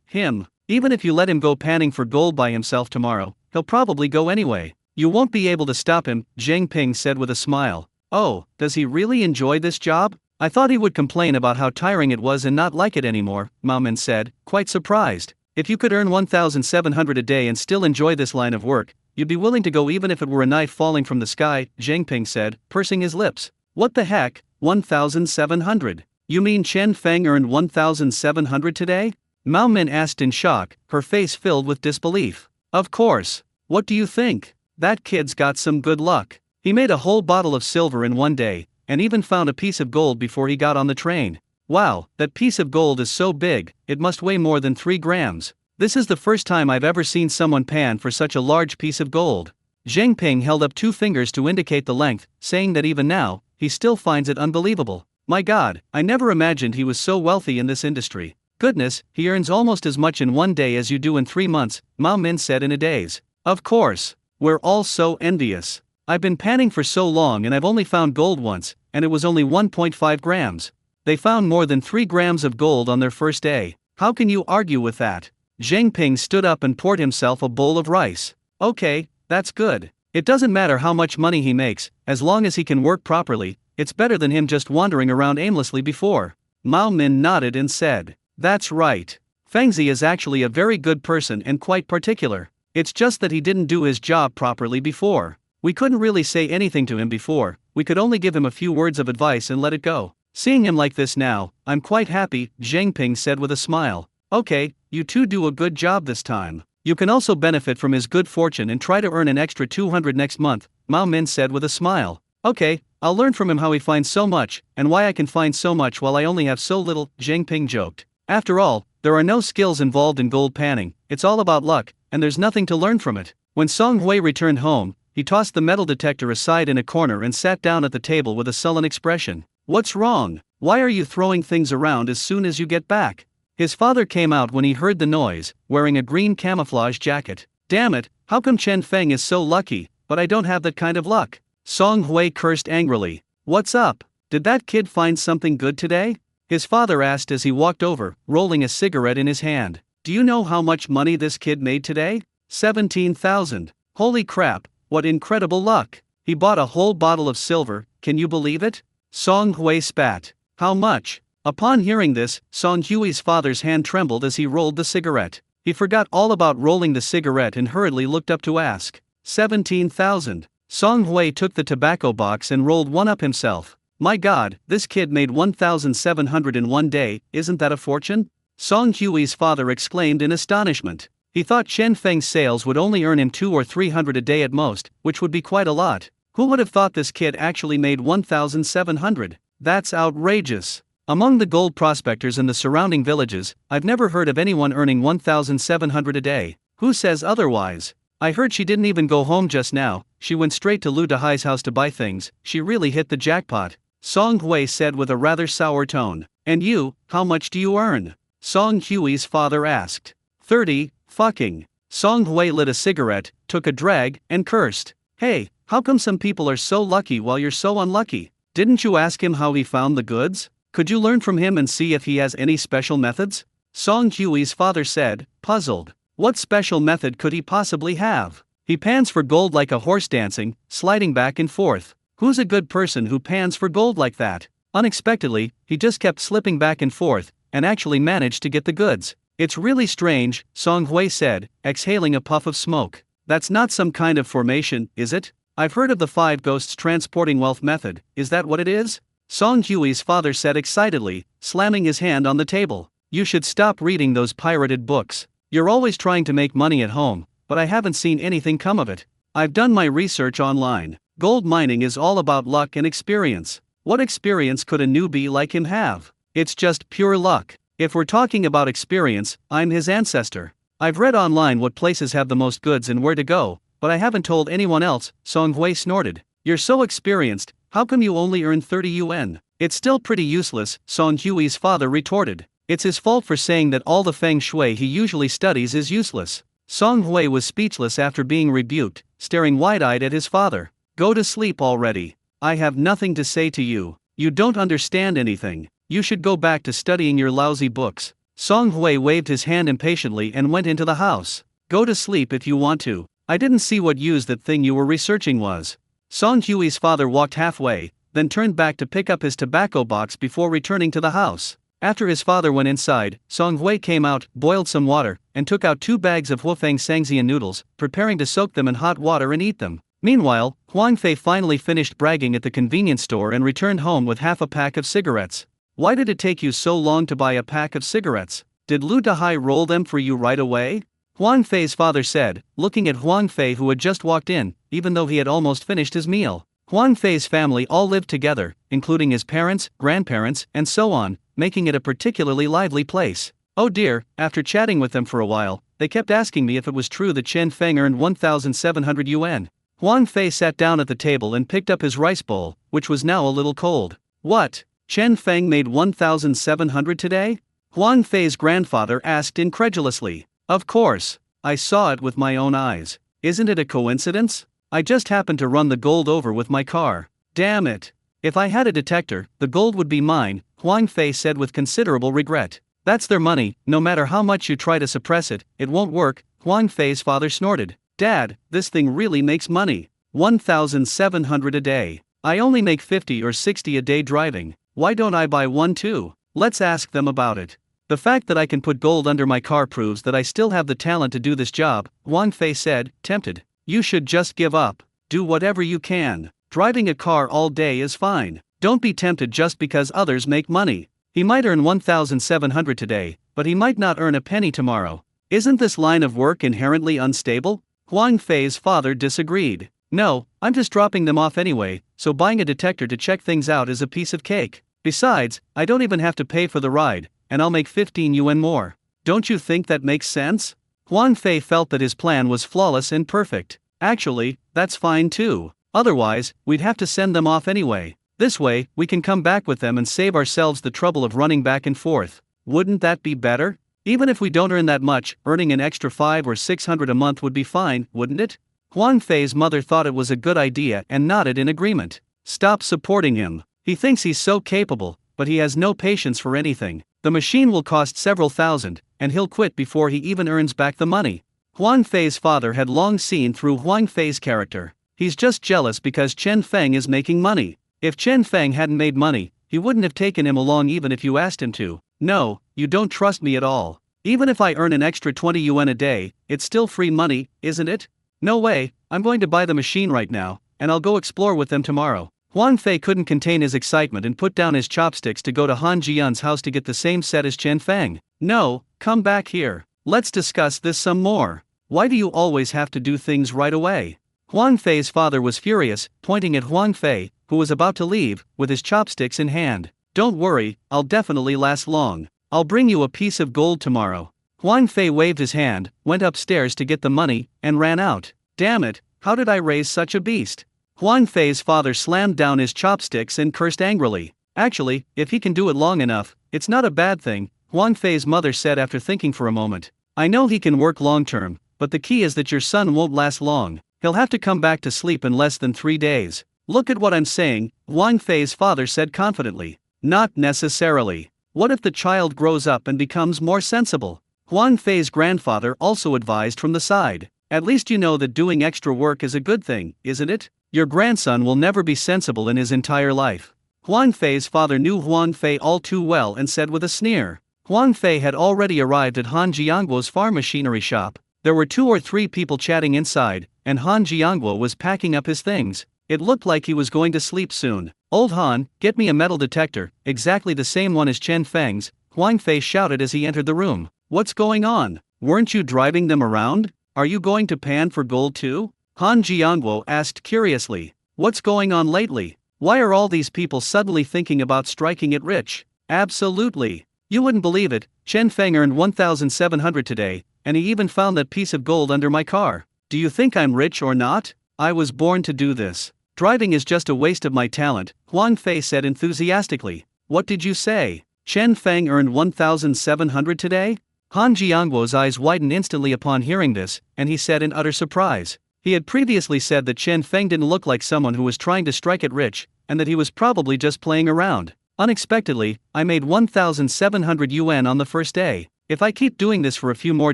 Him. Even if you let him go panning for gold by himself tomorrow, he'll probably go anyway. You won't be able to stop him, Zheng Ping said with a smile. Oh, does he really enjoy this job? I thought he would complain about how tiring it was and not like it anymore, Mao Min said, quite surprised. If you could earn 1,700 a day and still enjoy this line of work, you'd be willing to go even if it were a knife falling from the sky, Zheng Ping said, pursing his lips. What the heck, 1,700? You mean Chen Feng earned 1,700 today? Mao Min asked in shock, her face filled with disbelief. Of course. What do you think? That kid's got some good luck. He made a whole bottle of silver in one day, and even found a piece of gold before he got on the train. Wow, that piece of gold is so big, it must weigh more than 3 grams. This is the first time I've ever seen someone pan for such a large piece of gold. Zheng Ping held up 2 fingers to indicate the length, saying that even now, he still finds it unbelievable. My God, I never imagined he was so wealthy in this industry. Goodness, he earns almost as much in one day as you do in 3 months, Mao Min said in a daze. Of course. We're all so envious. I've been panning for so long and I've only found gold once, and it was only 1.5 grams. They found more than 3 grams of gold on their first day. How can you argue with that? Zheng Ping stood up and poured himself a bowl of rice. Okay, that's good. It doesn't matter how much money he makes, as long as he can work properly. It's better than him just wandering around aimlessly before. Mao Min nodded and said, "That's right. Fengzi is actually a very good person and quite particular. It's just that he didn't do his job properly before. We couldn't really say anything to him before, we could only give him a few words of advice and let it go. Seeing him like this now, I'm quite happy," Zheng Ping said with a smile. "Okay, you two do a good job this time. You can also benefit from his good fortune and try to earn an extra 200 next month," Mao Min said with a smile. "Okay, I'll learn from him how he finds so much, and why I can find so much while I only have so little," Zheng Ping joked. "After all, there are no skills involved in gold panning, it's all about luck, and there's nothing to learn from it." When Song Hui returned home, he tossed the metal detector aside in a corner and sat down at the table with a sullen expression. "What's wrong? Why are you throwing things around as soon as you get back?" His father came out when he heard the noise, wearing a green camouflage jacket. "Damn it, how come Chen Feng is so lucky, but I don't have that kind of luck?" Song Hui cursed angrily. "What's up? Did that kid find something good today?" His father asked as he walked over, rolling a cigarette in his hand. "Do you know how much money this kid made today? 17,000. Holy crap, what incredible luck. He bought a whole bottle of silver, can you believe it?" Song Hui spat. "How much?" Upon hearing this, Song Hui's father's hand trembled as he rolled the cigarette. He forgot all about rolling the cigarette and hurriedly looked up to ask. 17,000. Song Hui took the tobacco box and rolled one up himself. "My god, this kid made 1,700 in one day, isn't that a fortune?" Song Hui's father exclaimed in astonishment. He thought Chen Feng's sales would only earn him 200 or 300 a day at most, which would be quite a lot. Who would have thought this kid actually made 1,700? That's outrageous. Among the gold prospectors in the surrounding villages, I've never heard of anyone earning 1,700 a day. Who says otherwise? I heard she didn't even go home just now, she went straight to Lu Dahai's house to buy things. She really hit the jackpot. Song Hui said with a rather sour tone. "And you, how much do you earn?" Song Hui's father asked. 30, fucking. Song Hui lit a cigarette, took a drag, and cursed. "Hey, how come some people are so lucky while you're so unlucky? Didn't you ask him how he found the goods? Could you learn from him and see if he has any special methods?" Song Hui's father said, puzzled. What special method could he possibly have? He pans for gold like a horse dancing, sliding back and forth. Who's a good person who pans for gold like that? Unexpectedly, he just kept slipping back and forth, and actually managed to get the goods. "It's really strange," Song Hui said, exhaling a puff of smoke. "That's not some kind of formation, is it? I've heard of the 5 ghosts transporting wealth method, is that what it is?" Song Hui's father said excitedly, slamming his hand on the table. "You should stop reading those pirated books. You're always trying to make money at home, but I haven't seen anything come of it. I've done my research online. Gold mining is all about luck and experience. What experience could a newbie like him have? It's just pure luck. If we're talking about experience, I'm his ancestor. I've read online what places have the most goods and where to go, but I haven't told anyone else," Song Hui snorted. "You're so experienced, how come you only earn 30 yuan? It's still pretty useless," Song Hui's father retorted. "It's his fault for saying that all the feng shui he usually studies is useless." Song Hui was speechless after being rebuked, staring wide-eyed at his father. "Go to sleep already. I have nothing to say to you. You don't understand anything. You should go back to studying your lousy books." Song Hui waved his hand impatiently and went into the house. "Go to sleep if you want to. I didn't see what use that thing you were researching was." Song Hui's father walked halfway, then turned back to pick up his tobacco box before returning to the house. After his father went inside, Song Hui came out, boiled some water, and took out 2 bags of Huofeng Sangxian noodles, preparing to soak them in hot water and eat them. Meanwhile, Huang Fei finally finished bragging at the convenience store and returned home with half a pack of cigarettes. "Why did it take you so long to buy a pack of cigarettes? Did Lu Dahai roll them for you right away?" Huang Fei's father said, looking at Huang Fei who had just walked in, even though he had almost finished his meal. Huang Fei's family all lived together, including his parents, grandparents, and so on, making it a particularly lively place. Oh dear, after chatting with them for a while, they kept asking me if it was true that Chen Feng earned 1,700 yuan. Huang Fei sat down at the table and picked up his rice bowl, which was now a little cold. "What? Chen Feng made 1,700 today?" Huang Fei's grandfather asked incredulously. "Of course, I saw it with my own eyes. Isn't it a coincidence?" I just happened to run the gold over with my car. Damn it. If I had a detector, the gold would be mine, Huang Fei said with considerable regret. That's their money, no matter how much you try to suppress it, it won't work, Huang Fei's father snorted. Dad, this thing really makes money. 1,700 a day. I only make 50 or 60 a day driving. Why don't I buy one too? Let's ask them about it. The fact that I can put gold under my car proves that I still have the talent to do this job, Huang Fei said, tempted. You should just give up. Do whatever you can. Driving a car all day is fine. Don't be tempted just because others make money. He might earn 1,700 today, but he might not earn a penny tomorrow. Isn't this line of work inherently unstable? Huang Fei's father disagreed. No, I'm just dropping them off anyway, so buying a detector to check things out is a piece of cake. Besides, I don't even have to pay for the ride, and I'll make 15 yuan more. Don't you think that makes sense? Huang Fei felt that his plan was flawless and perfect. Actually, that's fine too. Otherwise, we'd have to send them off anyway. This way, we can come back with them and save ourselves the trouble of running back and forth. Wouldn't that be better? Even if we don't earn that much, earning an extra 500 or 600 a month would be fine, wouldn't it? Huang Fei's mother thought it was a good idea and nodded in agreement. Stop supporting him. He thinks he's so capable, but he has no patience for anything. The machine will cost several thousand, and he'll quit before he even earns back the money. Huang Fei's father had long seen through Huang Fei's character. He's just jealous because Chen Feng is making money. If Chen Feng hadn't made money, he wouldn't have taken him along even if you asked him to. No, you don't trust me at all. Even if I earn an extra 20 yuan a day, it's still free money, isn't it? No way, I'm going to buy the machine right now, and I'll go explore with them tomorrow. Huang Fei couldn't contain his excitement and put down his chopsticks to go to Han Jian's house to get the same set as Chen Feng. No, come back here. Let's discuss this some more. Why do you always have to do things right away? Huang Fei's father was furious, pointing at Huang Fei, who was about to leave, with his chopsticks in hand. Don't worry, I'll definitely last long. I'll bring you a piece of gold tomorrow. Huang Fei waved his hand, went upstairs to get the money, and ran out. Damn it, how did I raise such a beast? Huang Fei's father slammed down his chopsticks and cursed angrily. Actually, if he can do it long enough, it's not a bad thing, Huang Fei's mother said after thinking for a moment. I know he can work long term, but the key is that your son won't last long. He'll have to come back to sleep in less than 3 days. Look at what I'm saying, Huang Fei's father said confidently. Not necessarily. What if the child grows up and becomes more sensible? Huang Fei's grandfather also advised from the side. At least you know that doing extra work is a good thing, isn't it? Your grandson will never be sensible in his entire life. Huang Fei's father knew Huang Fei all too well and said with a sneer. Huang Fei had already arrived at Han Jiangguo's farm machinery shop. There were 2 or 3 people chatting inside, and Han Jiangguo was packing up his things. It looked like he was going to sleep soon. Old Han, get me a metal detector, exactly the same one as Chen Feng's, Huang Fei shouted as he entered the room. What's going on? Weren't you driving them around? Are you going to pan for gold too? Han Jiangguo asked curiously. What's going on lately? Why are all these people suddenly thinking about striking it rich? Absolutely. You wouldn't believe it, Chen Feng earned 1,700 today, and he even found that piece of gold under my car. Do you think I'm rich or not? I was born to do this. Driving is just a waste of my talent, Huang Fei said enthusiastically. What did you say? Chen Feng earned 1,700 today? Han Jiangguo's eyes widened instantly upon hearing this, and he said in utter surprise. He had previously said that Chen Feng didn't look like someone who was trying to strike it rich, and that he was probably just playing around. Unexpectedly, I made 1,700 yuan on the first day. If I keep doing this for a few more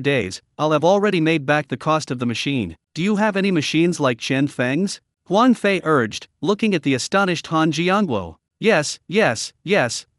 days, I'll have already made back the cost of the machine. Do you have any machines like Chen Feng's? Huang Fei urged, looking at the astonished Han Jiangguo. Yes,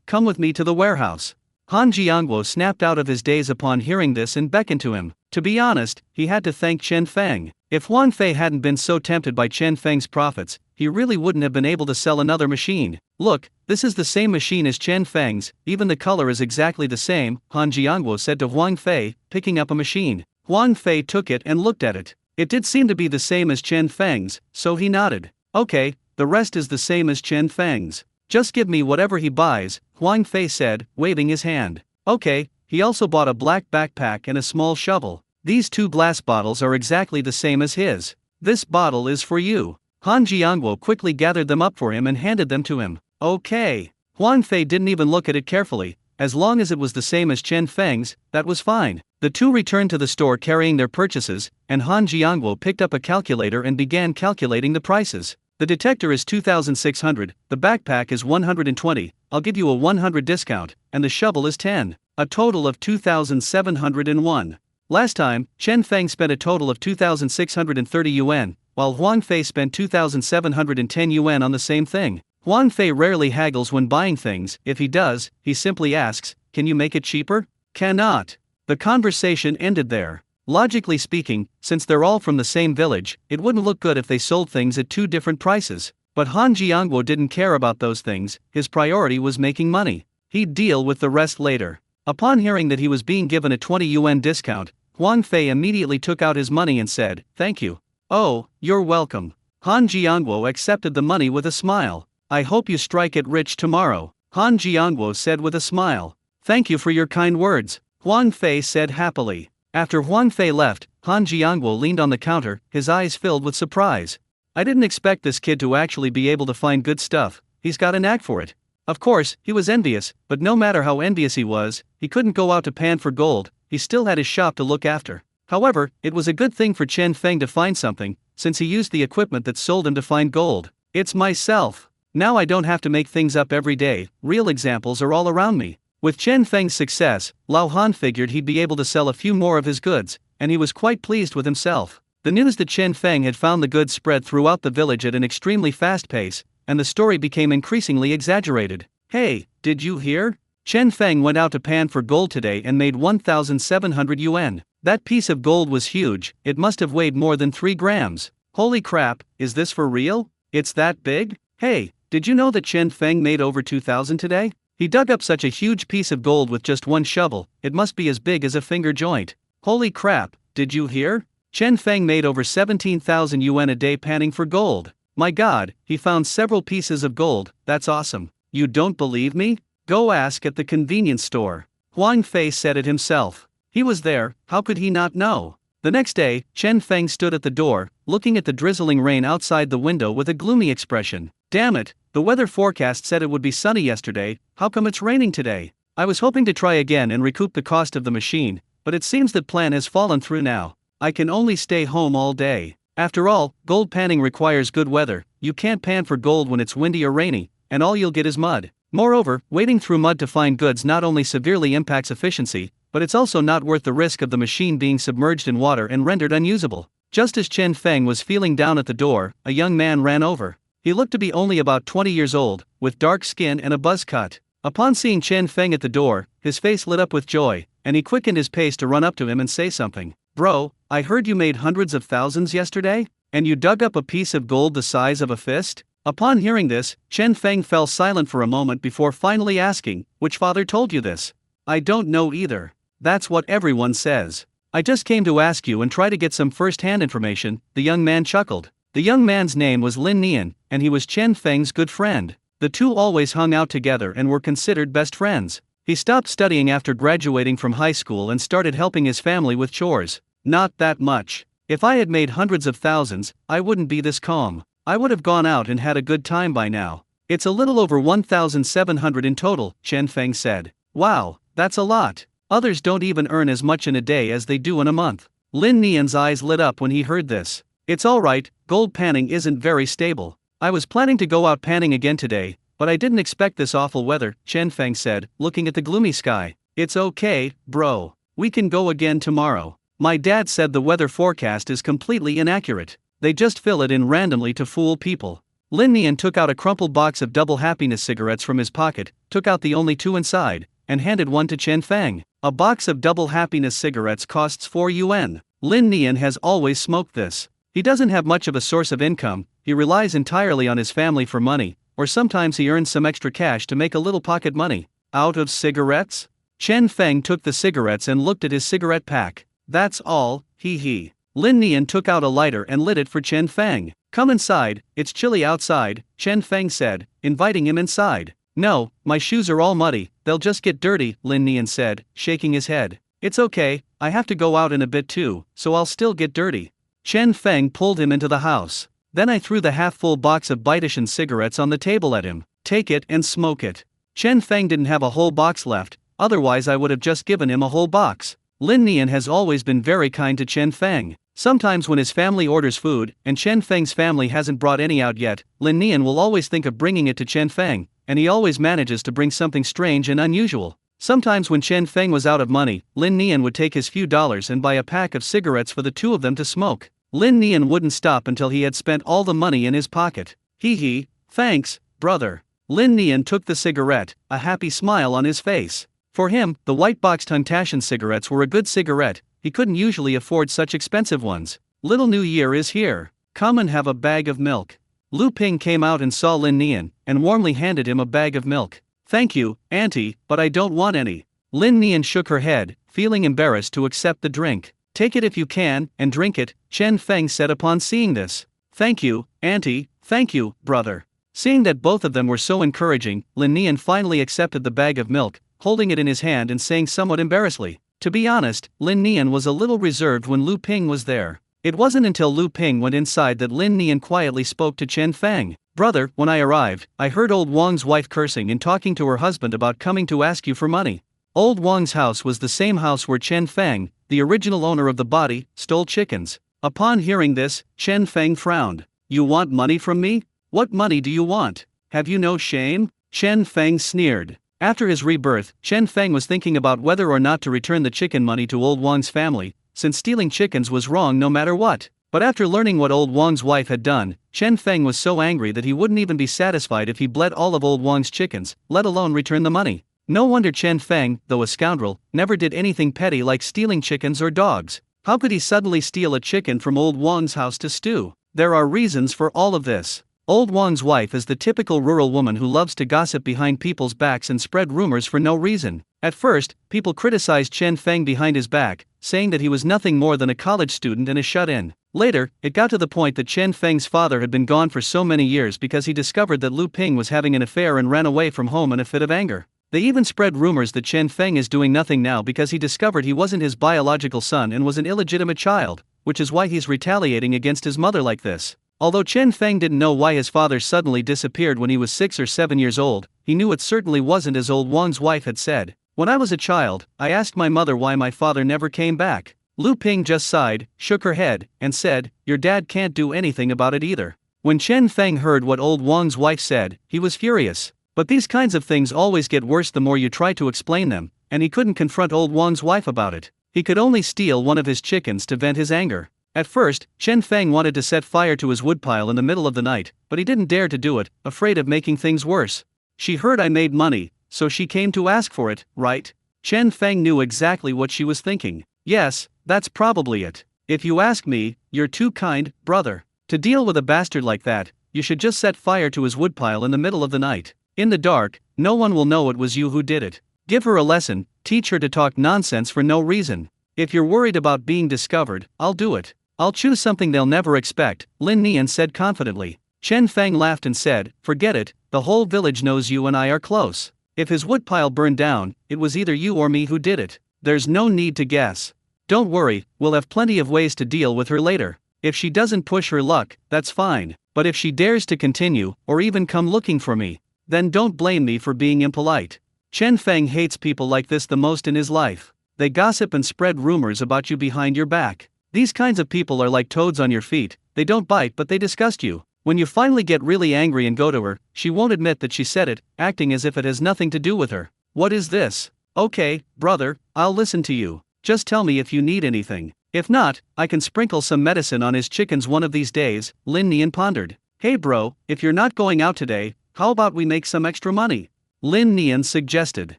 come with me to the warehouse. Han Jiangguo snapped out of his daze upon hearing this and beckoned to him. To be honest, he had to thank Chen Feng. If Huang Fei hadn't been so tempted by Chen Feng's profits, he really wouldn't have been able to sell another machine. Look, this is the same machine as Chen Feng's, even the color is exactly the same, Han Jiangguo said to Huang Fei, picking up a machine. Huang Fei took it and looked at it. It did seem to be the same as Chen Feng's, so he nodded. Okay, the rest is the same as Chen Feng's. Just give me whatever he buys, Huang Fei said, waving his hand. Okay, he also bought a black backpack and a small shovel. These 2 glass bottles are exactly the same as his. This bottle is for you. Han Jiangguo quickly gathered them up for him and handed them to him. Okay. Huang Fei didn't even look at it carefully, as long as it was the same as Chen Feng's, that was fine. The two returned to the store carrying their purchases, and Han Jiangwo picked up a calculator and began calculating the prices. The detector is 2,600, the backpack is 120, I'll give you a 100 discount, and the shovel is 10. A total of 2,701. Last time, Chen Feng spent a total of 2,630 yuan, while Huang Fei spent 2,710 yuan on the same thing. Huang Fei rarely haggles when buying things. If he does, he simply asks, "Can you make it cheaper?" Cannot. The conversation ended there. Logically speaking, since they're all from the same village, it wouldn't look good if they sold things at two different prices. But Han Jiangwo didn't care about those things, his priority was making money. He'd deal with the rest later. Upon hearing that he was being given a 20 yuan discount, Huang Fei immediately took out his money and said, "Thank you." "Oh, you're welcome." Han Jiangwo accepted the money with a smile. "I hope you strike it rich tomorrow," Han Jiangwo said with a smile. "Thank you for your kind words," Huang Fei said happily. After Huang Fei left, Han Jiangwo leaned on the counter, his eyes filled with surprise. "I didn't expect this kid to actually be able to find good stuff, he's got a knack for it." Of course, he was envious, but no matter how envious he was, he couldn't go out to pan for gold, he still had his shop to look after. However, it was a good thing for Chen Feng to find something, since he used the equipment that sold him to find gold. "It's myself. Now I don't have to make things up every day, real examples are all around me." With Chen Feng's success, Lao Han figured he'd be able to sell a few more of his goods, and he was quite pleased with himself. The news that Chen Feng had found the goods spread throughout the village at an extremely fast pace, and the story became increasingly exaggerated. "Hey, did you hear? Chen Feng went out to pan for gold today and made 1,700 yuan. That piece of gold was huge, it must have weighed more than 3 grams. Holy crap, is this for real? It's that big? Hey, did you know that Chen Feng made over 2,000 today? He dug up such a huge piece of gold with just one shovel, it must be as big as a finger joint. Holy crap, did you hear? Chen Feng made over 17,000 yuan a day panning for gold. My god, he found several pieces of gold, that's awesome. You don't believe me? Go ask at the convenience store." Huang Fei said it himself. He was there, how could he not know? The next day, Chen Feng stood at the door, looking at the drizzling rain outside the window with a gloomy expression. "Damn it, the weather forecast said it would be sunny yesterday, how come it's raining today? I was hoping to try again and recoup the cost of the machine, but it seems that plan has fallen through now. I can only stay home all day. After all, gold panning requires good weather, you can't pan for gold when it's windy or rainy, and all you'll get is mud. Moreover, wading through mud to find goods not only severely impacts efficiency, but it's also not worth the risk of the machine being submerged in water and rendered unusable." Just as Chen Feng was feeling down at the door, a young man ran over. He looked to be only about 20 years old, with dark skin and a buzz cut. Upon seeing Chen Feng at the door, his face lit up with joy, and he quickened his pace to run up to him and say something. "Bro, I heard you made hundreds of thousands yesterday? And you dug up a piece of gold the size of a fist?" Upon hearing this, Chen Feng fell silent for a moment before finally asking, "Which father told you this?" "I don't know either. That's what everyone says. I just came to ask you and try to get some first-hand information," the young man chuckled. The young man's name was Lin Nian, and he was Chen Feng's good friend. The two always hung out together and were considered best friends. He stopped studying after graduating from high school and started helping his family with chores. "Not that much. If I had made hundreds of thousands, I wouldn't be this calm. I would have gone out and had a good time by now." "It's a little over 1,700 in total," Chen Feng said. "Wow, that's a lot. Others don't even earn as much in a day as they do in a month." Lin Nian's eyes lit up when he heard this. "It's alright, gold panning isn't very stable. I was planning to go out panning again today, but I didn't expect this awful weather," Chen Feng said, looking at the gloomy sky. "It's okay, bro. We can go again tomorrow. My dad said the weather forecast is completely inaccurate. They just fill it in randomly to fool people." Lin Nian took out a crumpled box of Double Happiness cigarettes from his pocket, took out the only 2 inside, and handed one to Chen Feng. A box of Double Happiness cigarettes costs 4 yuan. Lin Nian has always smoked this. He doesn't have much of a source of income, he relies entirely on his family for money, or sometimes he earns some extra cash to make a little pocket money. Out of cigarettes? Chen Feng took the cigarettes and looked at his cigarette pack. "That's all, hee." Lin Nian took out a lighter and lit it for Chen Feng. "Come inside, it's chilly outside," Chen Feng said, inviting him inside. "No, my shoes are all muddy, they'll just get dirty," Lin Nian said, shaking his head. "It's okay, I have to go out in a bit too, so I'll still get dirty." Chen Feng pulled him into the house. Then I threw the half-full box of Bitishan cigarettes on the table at him. "Take it and smoke it." Chen Feng didn't have a whole box left, otherwise I would have just given him a whole box. Lin Nian has always been very kind to Chen Feng. Sometimes when his family orders food, and Chen Feng's family hasn't brought any out yet, Lin Nian will always think of bringing it to Chen Feng, and he always manages to bring something strange and unusual. Sometimes when Chen Feng was out of money, Lin Nian would take his few dollars and buy a pack of cigarettes for the two of them to smoke. Lin Nian wouldn't stop until he had spent all the money in his pocket. Hee, thanks, brother. Lin Nian took the cigarette, a happy smile on his face. For him, the white boxed Hungtashan cigarettes were a good cigarette. He couldn't usually afford such expensive ones. Little New Year is here. Come and have a bag of milk. Lu Ping came out and saw Lin Nian, and warmly handed him a bag of milk. Thank you, auntie, but I don't want any. Lin Nian shook her head, feeling embarrassed to accept the drink. Take it if you can, and drink it, Chen Feng said upon seeing this. Thank you, auntie, thank you, brother. Seeing that both of them were so encouraging, Lin Nian finally accepted the bag of milk, holding it in his hand and saying somewhat embarrassedly. To be honest, Lin Nian was a little reserved when Lu Ping was there. It wasn't until Lu Ping went inside that Lin Nian quietly spoke to Chen Feng. Brother, when I arrived, I heard old Wang's wife cursing and talking to her husband about coming to ask you for money. Old Wang's house was the same house where Chen Feng, the original owner of the body, stole chickens. Upon hearing this, Chen Feng frowned. You want money from me? What money do you want? Have you no shame? Chen Feng sneered. After his rebirth, Chen Feng was thinking about whether or not to return the chicken money to old Wang's family, since stealing chickens was wrong no matter what. But after learning what old Wang's wife had done, Chen Feng was so angry that he wouldn't even be satisfied if he bled all of old Wang's chickens, let alone return the money. No wonder Chen Feng, though a scoundrel, never did anything petty like stealing chickens or dogs. How could he suddenly steal a chicken from old Wang's house to stew? There are reasons for all of this. Old Wang's wife is the typical rural woman who loves to gossip behind people's backs and spread rumors for no reason. At first, people criticized Chen Feng behind his back, saying that he was nothing more than a college student and a shut-in. Later, it got to the point that Chen Feng's father had been gone for so many years because he discovered that Lu Ping was having an affair and ran away from home in a fit of anger. They even spread rumors that Chen Feng is doing nothing now because he discovered he wasn't his biological son and was an illegitimate child, which is why he's retaliating against his mother like this. Although Chen Feng didn't know why his father suddenly disappeared when he was 6 or 7 years old, he knew it certainly wasn't as old Wang's wife had said. When I was a child, I asked my mother why my father never came back. Lu Ping just sighed, shook her head, and said, your dad can't do anything about it either. When Chen Feng heard what old Wang's wife said, he was furious. But these kinds of things always get worse the more you try to explain them, and he couldn't confront old Wang's wife about it. He could only steal one of his chickens to vent his anger. At first, Chen Feng wanted to set fire to his woodpile in the middle of the night, but he didn't dare to do it, afraid of making things worse. She heard I made money, so she came to ask for it, right? Chen Feng knew exactly what she was thinking. Yes, that's probably it. If you ask me, you're too kind, brother. To deal with a bastard like that, you should just set fire to his woodpile in the middle of the night. In the dark, no one will know it was you who did it. Give her a lesson, teach her to talk nonsense for no reason. If you're worried about being discovered, I'll do it. I'll choose something they'll never expect, Lin Nian said confidently. Chen Feng laughed and said, forget it, the whole village knows you and I are close. If his woodpile burned down, it was either you or me who did it. There's no need to guess. Don't worry, we'll have plenty of ways to deal with her later. If she doesn't push her luck, that's fine. But if she dares to continue, or even come looking for me, then don't blame me for being impolite. Chen Feng hates people like this the most in his life. They gossip and spread rumors about you behind your back. These kinds of people are like toads on your feet, they don't bite but they disgust you. When you finally get really angry and go to her, she won't admit that she said it, acting as if it has nothing to do with her. What is this? Okay, brother, I'll listen to you. Just tell me if you need anything. If not, I can sprinkle some medicine on his chickens one of these days, Lin Nian pondered. Hey bro, if you're not going out today, how about we make some extra money? Lin Nian suggested.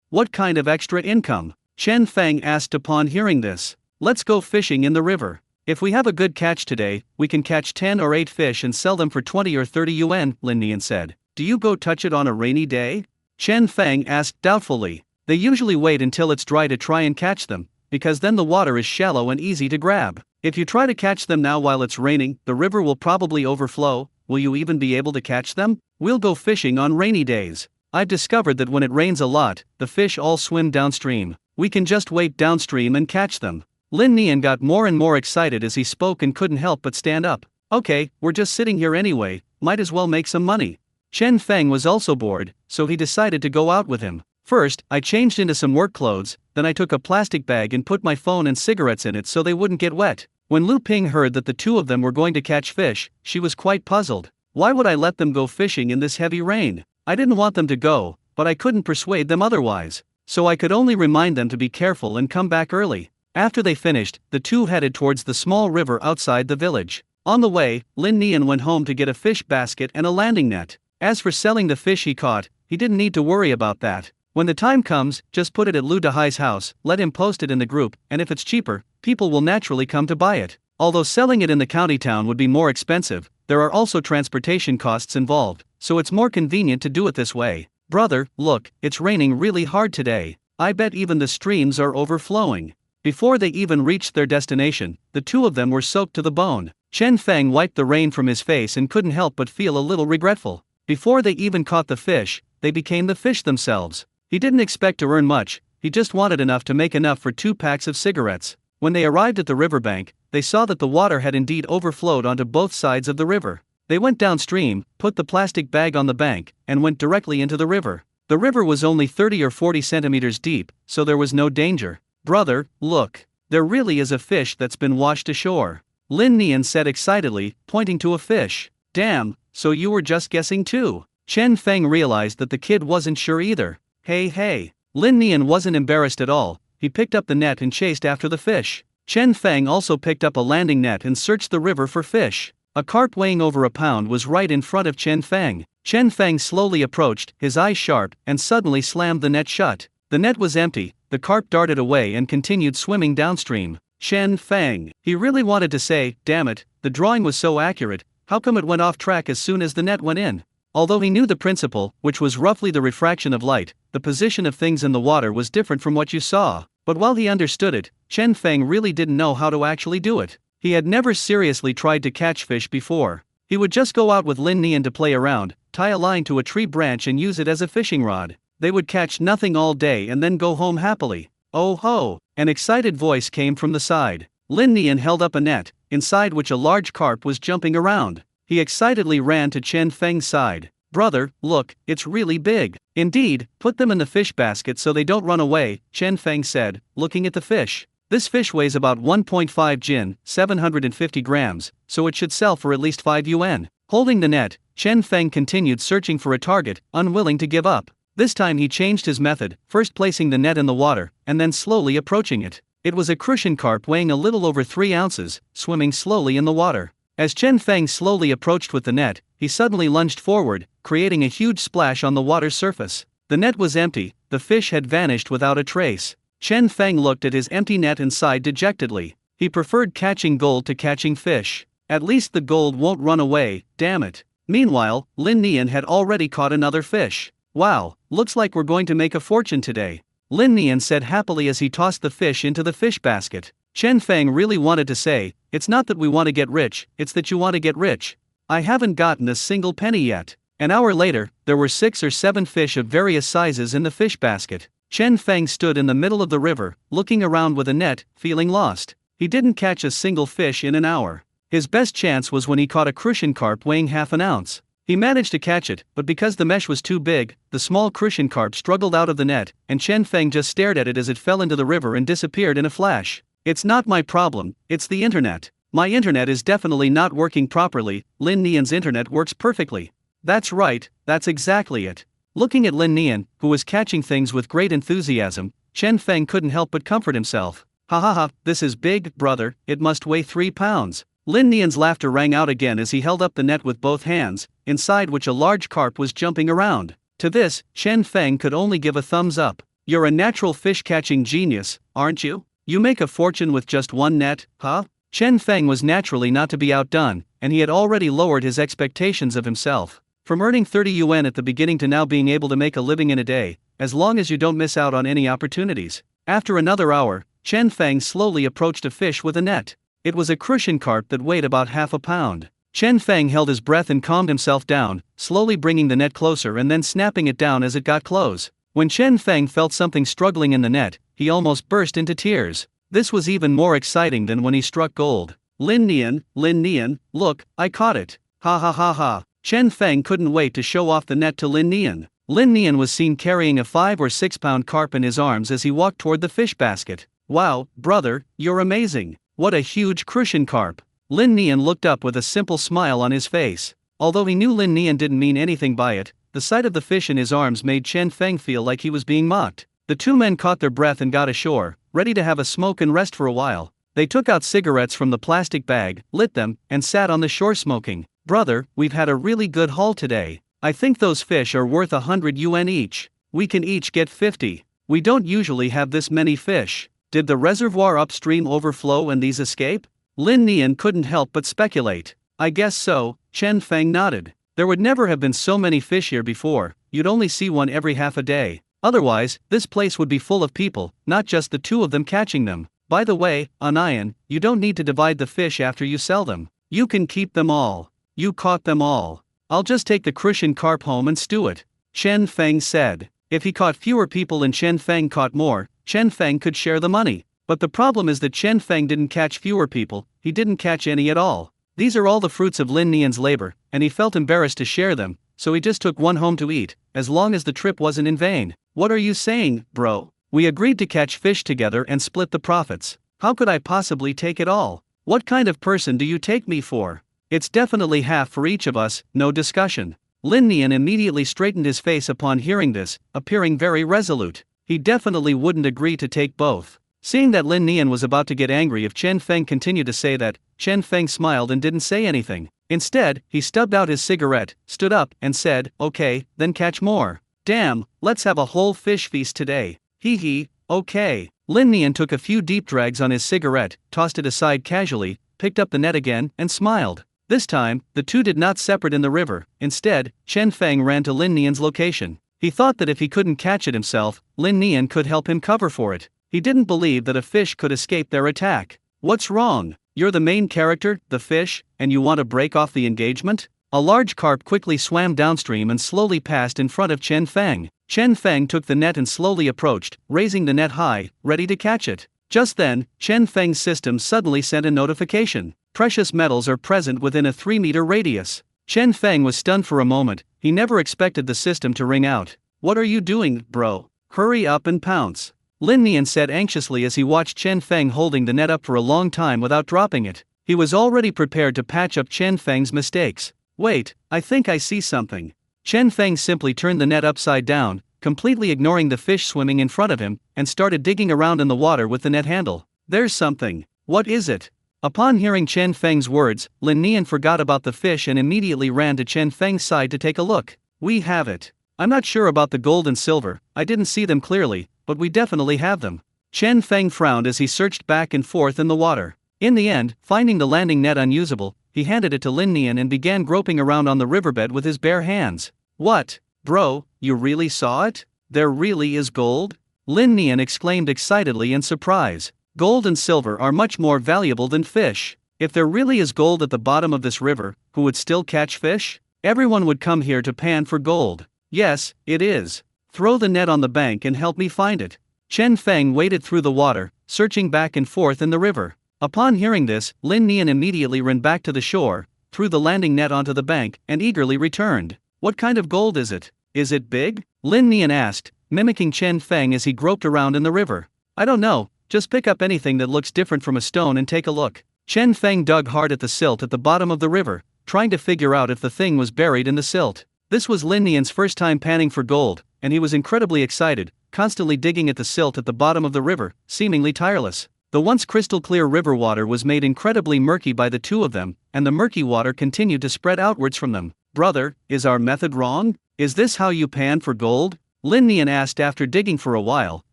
What kind of extra income? Chen Feng asked upon hearing this. Let's go fishing in the river. If we have a good catch today, we can catch 10 or 8 fish and sell them for 20 or 30 yuan, Lin Nian said. Do you go touch it on a rainy day? Chen Feng asked doubtfully. They usually wait until it's dry to try and catch them, because then the water is shallow and easy to grab. If you try to catch them now while it's raining, the river will probably overflow. Will you even be able to catch them? We'll go fishing on rainy days. I've discovered that when it rains a lot, the fish all swim downstream. We can just wait downstream and catch them. Lin Nian got more and more excited as he spoke and couldn't help but stand up. Okay, we're just sitting here anyway, might as well make some money. Chen Feng was also bored, so he decided to go out with him. First, I changed into some work clothes, then I took a plastic bag and put my phone and cigarettes in it so they wouldn't get wet. When Lu Ping heard that the two of them were going to catch fish, she was quite puzzled. Why would I let them go fishing in this heavy rain? I didn't want them to go, but I couldn't persuade them otherwise. So I could only remind them to be careful and come back early. After they finished, the two headed towards the small river outside the village. On the way, Lin Nian went home to get a fish basket and a landing net. As for selling the fish he caught, he didn't need to worry about that. When the time comes, just put it at Lu Dahai's house, let him post it in the group, and if it's cheaper, people will naturally come to buy it. Although selling it in the county town would be more expensive, there are also transportation costs involved, so it's more convenient to do it this way. Brother, look, it's raining really hard today. I bet even the streams are overflowing. Before they even reached their destination, the two of them were soaked to the bone. Chen Feng wiped the rain from his face and couldn't help but feel a little regretful. Before they even caught the fish, they became the fish themselves. He didn't expect to earn much, he just wanted enough to make enough for 2 packs of cigarettes. When they arrived at the riverbank, they saw that the water had indeed overflowed onto both sides of the river. They went downstream, put the plastic bag on the bank, and went directly into the river. The river was only 30 or 40 centimeters deep, so there was no danger. Brother, look. There really is a fish that's been washed ashore. Lin Nian said excitedly, pointing to a fish. Damn, so you were just guessing too. Chen Feng realized that the kid wasn't sure either. Hey. Lin Nian wasn't embarrassed at all, he picked up the net and chased after the fish. Chen Feng also picked up a landing net and searched the river for fish. A carp weighing over a pound was right in front of Chen Feng. Chen Feng slowly approached, his eyes sharp, and suddenly slammed the net shut. The net was empty, the carp darted away and continued swimming downstream. Chen Feng. He really wanted to say, damn it, the drawing was so accurate, how come it went off track as soon as the net went in? Although he knew the principle, which was roughly the refraction of light, the position of things in the water was different from what you saw. But while he understood it, Chen Feng really didn't know how to actually do it. He had never seriously tried to catch fish before. He would just go out with Lin Nian to play around, tie a line to a tree branch and use it as a fishing rod. They would catch nothing all day and then go home happily. Oh ho! An excited voice came from the side. Lin Nian held up a net, inside which a large carp was jumping around. He excitedly ran to Chen Feng's side. Brother, look, it's really big. Indeed, put them in the fish basket so they don't run away, Chen Feng said, looking at the fish. This fish weighs about 1.5 jin, 750 grams, so it should sell for at least 5 yuan. Holding the net, Chen Feng continued searching for a target, unwilling to give up. This time he changed his method, first placing the net in the water, and then slowly approaching it. It was a crucian carp weighing a little over 3 ounces, swimming slowly in the water. As Chen Feng slowly approached with the net, he suddenly lunged forward, creating a huge splash on the water's surface. The net was empty, the fish had vanished without a trace. Chen Feng looked at his empty net and sighed dejectedly. He preferred catching gold to catching fish. At least the gold won't run away, damn it. Meanwhile, Lin Nian had already caught another fish. Wow, looks like we're going to make a fortune today. Lin Nian said happily as he tossed the fish into the fish basket. Chen Feng really wanted to say, it's not that we want to get rich, it's that you want to get rich. I haven't gotten a single penny yet. An hour later, there were 6 or 7 fish of various sizes in the fish basket. Chen Feng stood in the middle of the river, looking around with a net, feeling lost. He didn't catch a single fish in an hour. His best chance was when he caught a crucian carp weighing half an ounce. He managed to catch it, but because the mesh was too big, the small crucian carp struggled out of the net, and Chen Feng just stared at it as it fell into the river and disappeared in a flash. It's not my problem, it's the internet. My internet is definitely not working properly, Lin Nian's internet works perfectly. That's right, that's exactly it. Looking at Lin Nian, who was catching things with great enthusiasm, Chen Feng couldn't help but comfort himself. Ha ha ha, this is big, brother, it must weigh 3 pounds. Lin Nian's laughter rang out again as he held up the net with both hands, inside which a large carp was jumping around. To this, Chen Feng could only give a thumbs up. You're a natural fish-catching genius, aren't you? You make a fortune with just one net, huh? Chen Feng was naturally not to be outdone, and he had already lowered his expectations of himself. From earning 30 yuan at the beginning to now being able to make a living in a day, as long as you don't miss out on any opportunities. After another hour, Chen Feng slowly approached a fish with a net. It was a crucian carp that weighed about half a pound. Chen Feng held his breath and calmed himself down, slowly bringing the net closer and then snapping it down as it got close. When Chen Feng felt something struggling in the net, he almost burst into tears. This was even more exciting than when he struck gold. Lin Nian, look, I caught it. Ha ha ha ha. Chen Feng couldn't wait to show off the net to Lin Nian. Lin Nian was seen carrying a 5 or 6 pound carp in his arms as he walked toward the fish basket. Wow, brother, you're amazing. What a huge crucian carp. Lin Nian looked up with a simple smile on his face. Although he knew Lin Nian didn't mean anything by it, the sight of the fish in his arms made Chen Feng feel like he was being mocked. The two men caught their breath and got ashore, ready to have a smoke and rest for a while. They took out cigarettes from the plastic bag, lit them, and sat on the shore smoking. Brother, we've had a really good haul today. I think those fish are worth 100 yuan each. We can each get 50. We don't usually have this many fish. Did the reservoir upstream overflow and these escape? Lin Nian couldn't help but speculate. I guess so, Chen Feng nodded. There would never have been so many fish here before, you'd only see one every half a day. Otherwise, this place would be full of people, not just the two of them catching them. By the way, Anian, you don't need to divide the fish after you sell them. You can keep them all. You caught them all. I'll just take the crucian carp home and stew it, Chen Feng said. If he caught fewer people and Chen Feng caught more, Chen Feng could share the money. But the problem is that Chen Feng didn't catch fewer people, he didn't catch any at all. These are all the fruits of Lin Nian's labor, and he felt embarrassed to share them, so he just took one home to eat, as long as the trip wasn't in vain. What are you saying, bro? We agreed to catch fish together and split the profits. How could I possibly take it all? What kind of person do you take me for? It's definitely half for each of us, no discussion. Lin Nian immediately straightened his face upon hearing this, appearing very resolute. He definitely wouldn't agree to take both. Seeing that Lin Nian was about to get angry if Chen Feng continued to say that, Chen Feng smiled and didn't say anything. Instead, he stubbed out his cigarette, stood up, and said, okay, then catch more. Damn, let's have a whole fish feast today. Hee hee, okay. Lin Nian took a few deep drags on his cigarette, tossed it aside casually, picked up the net again, and smiled. This time, the two did not separate in the river. Instead, Chen Feng ran to Lin Nian's location. He thought that if he couldn't catch it himself, Lin Nian could help him cover for it. He didn't believe that a fish could escape their attack. What's wrong? You're the main character, the fish, and you want to break off the engagement? A large carp quickly swam downstream and slowly passed in front of Chen Feng. Chen Feng took the net and slowly approached, raising the net high, ready to catch it. Just then, Chen Feng's system suddenly sent a notification. Precious metals are present within a 3-meter radius. Chen Feng was stunned for a moment. He never expected the system to ring out. What are you doing, bro? Hurry up and pounce. Lin Nian said anxiously as he watched Chen Feng holding the net up for a long time without dropping it. He was already prepared to patch up Chen Feng's mistakes. Wait, I think I see something. Chen Feng simply turned the net upside down, completely ignoring the fish swimming in front of him, and started digging around in the water with the net handle. There's something. What is it? Upon hearing Chen Feng's words, Lin Nian forgot about the fish and immediately ran to Chen Feng's side to take a look. We have it. I'm not sure about the gold and silver, I didn't see them clearly, but we definitely have them. Chen Feng frowned as he searched back and forth in the water. In the end, finding the landing net unusable, he handed it to Lin Nian and began groping around on the riverbed with his bare hands. What? Bro, you really saw it? There really is gold? Lin Nian exclaimed excitedly in surprise. Gold and silver are much more valuable than fish. If there really is gold at the bottom of this river, who would still catch fish? Everyone would come here to pan for gold. Yes, it is. Throw the net on the bank and help me find it. Chen Feng waded through the water, searching back and forth in the river. Upon hearing this, Lin Nian immediately ran back to the shore, threw the landing net onto the bank, and eagerly returned. What kind of gold is it? Is it big? Lin Nian asked, mimicking Chen Feng as he groped around in the river. I don't know, just pick up anything that looks different from a stone and take a look. Chen Feng dug hard at the silt at the bottom of the river, trying to figure out if the thing was buried in the silt. This was Lin Nian's first time panning for gold, and he was incredibly excited, constantly digging at the silt at the bottom of the river, seemingly tireless. The once crystal clear river water was made incredibly murky by the two of them, and the murky water continued to spread outwards from them. Brother, is our method wrong? Is this how you pan for gold? Lin Nian asked after digging for a while,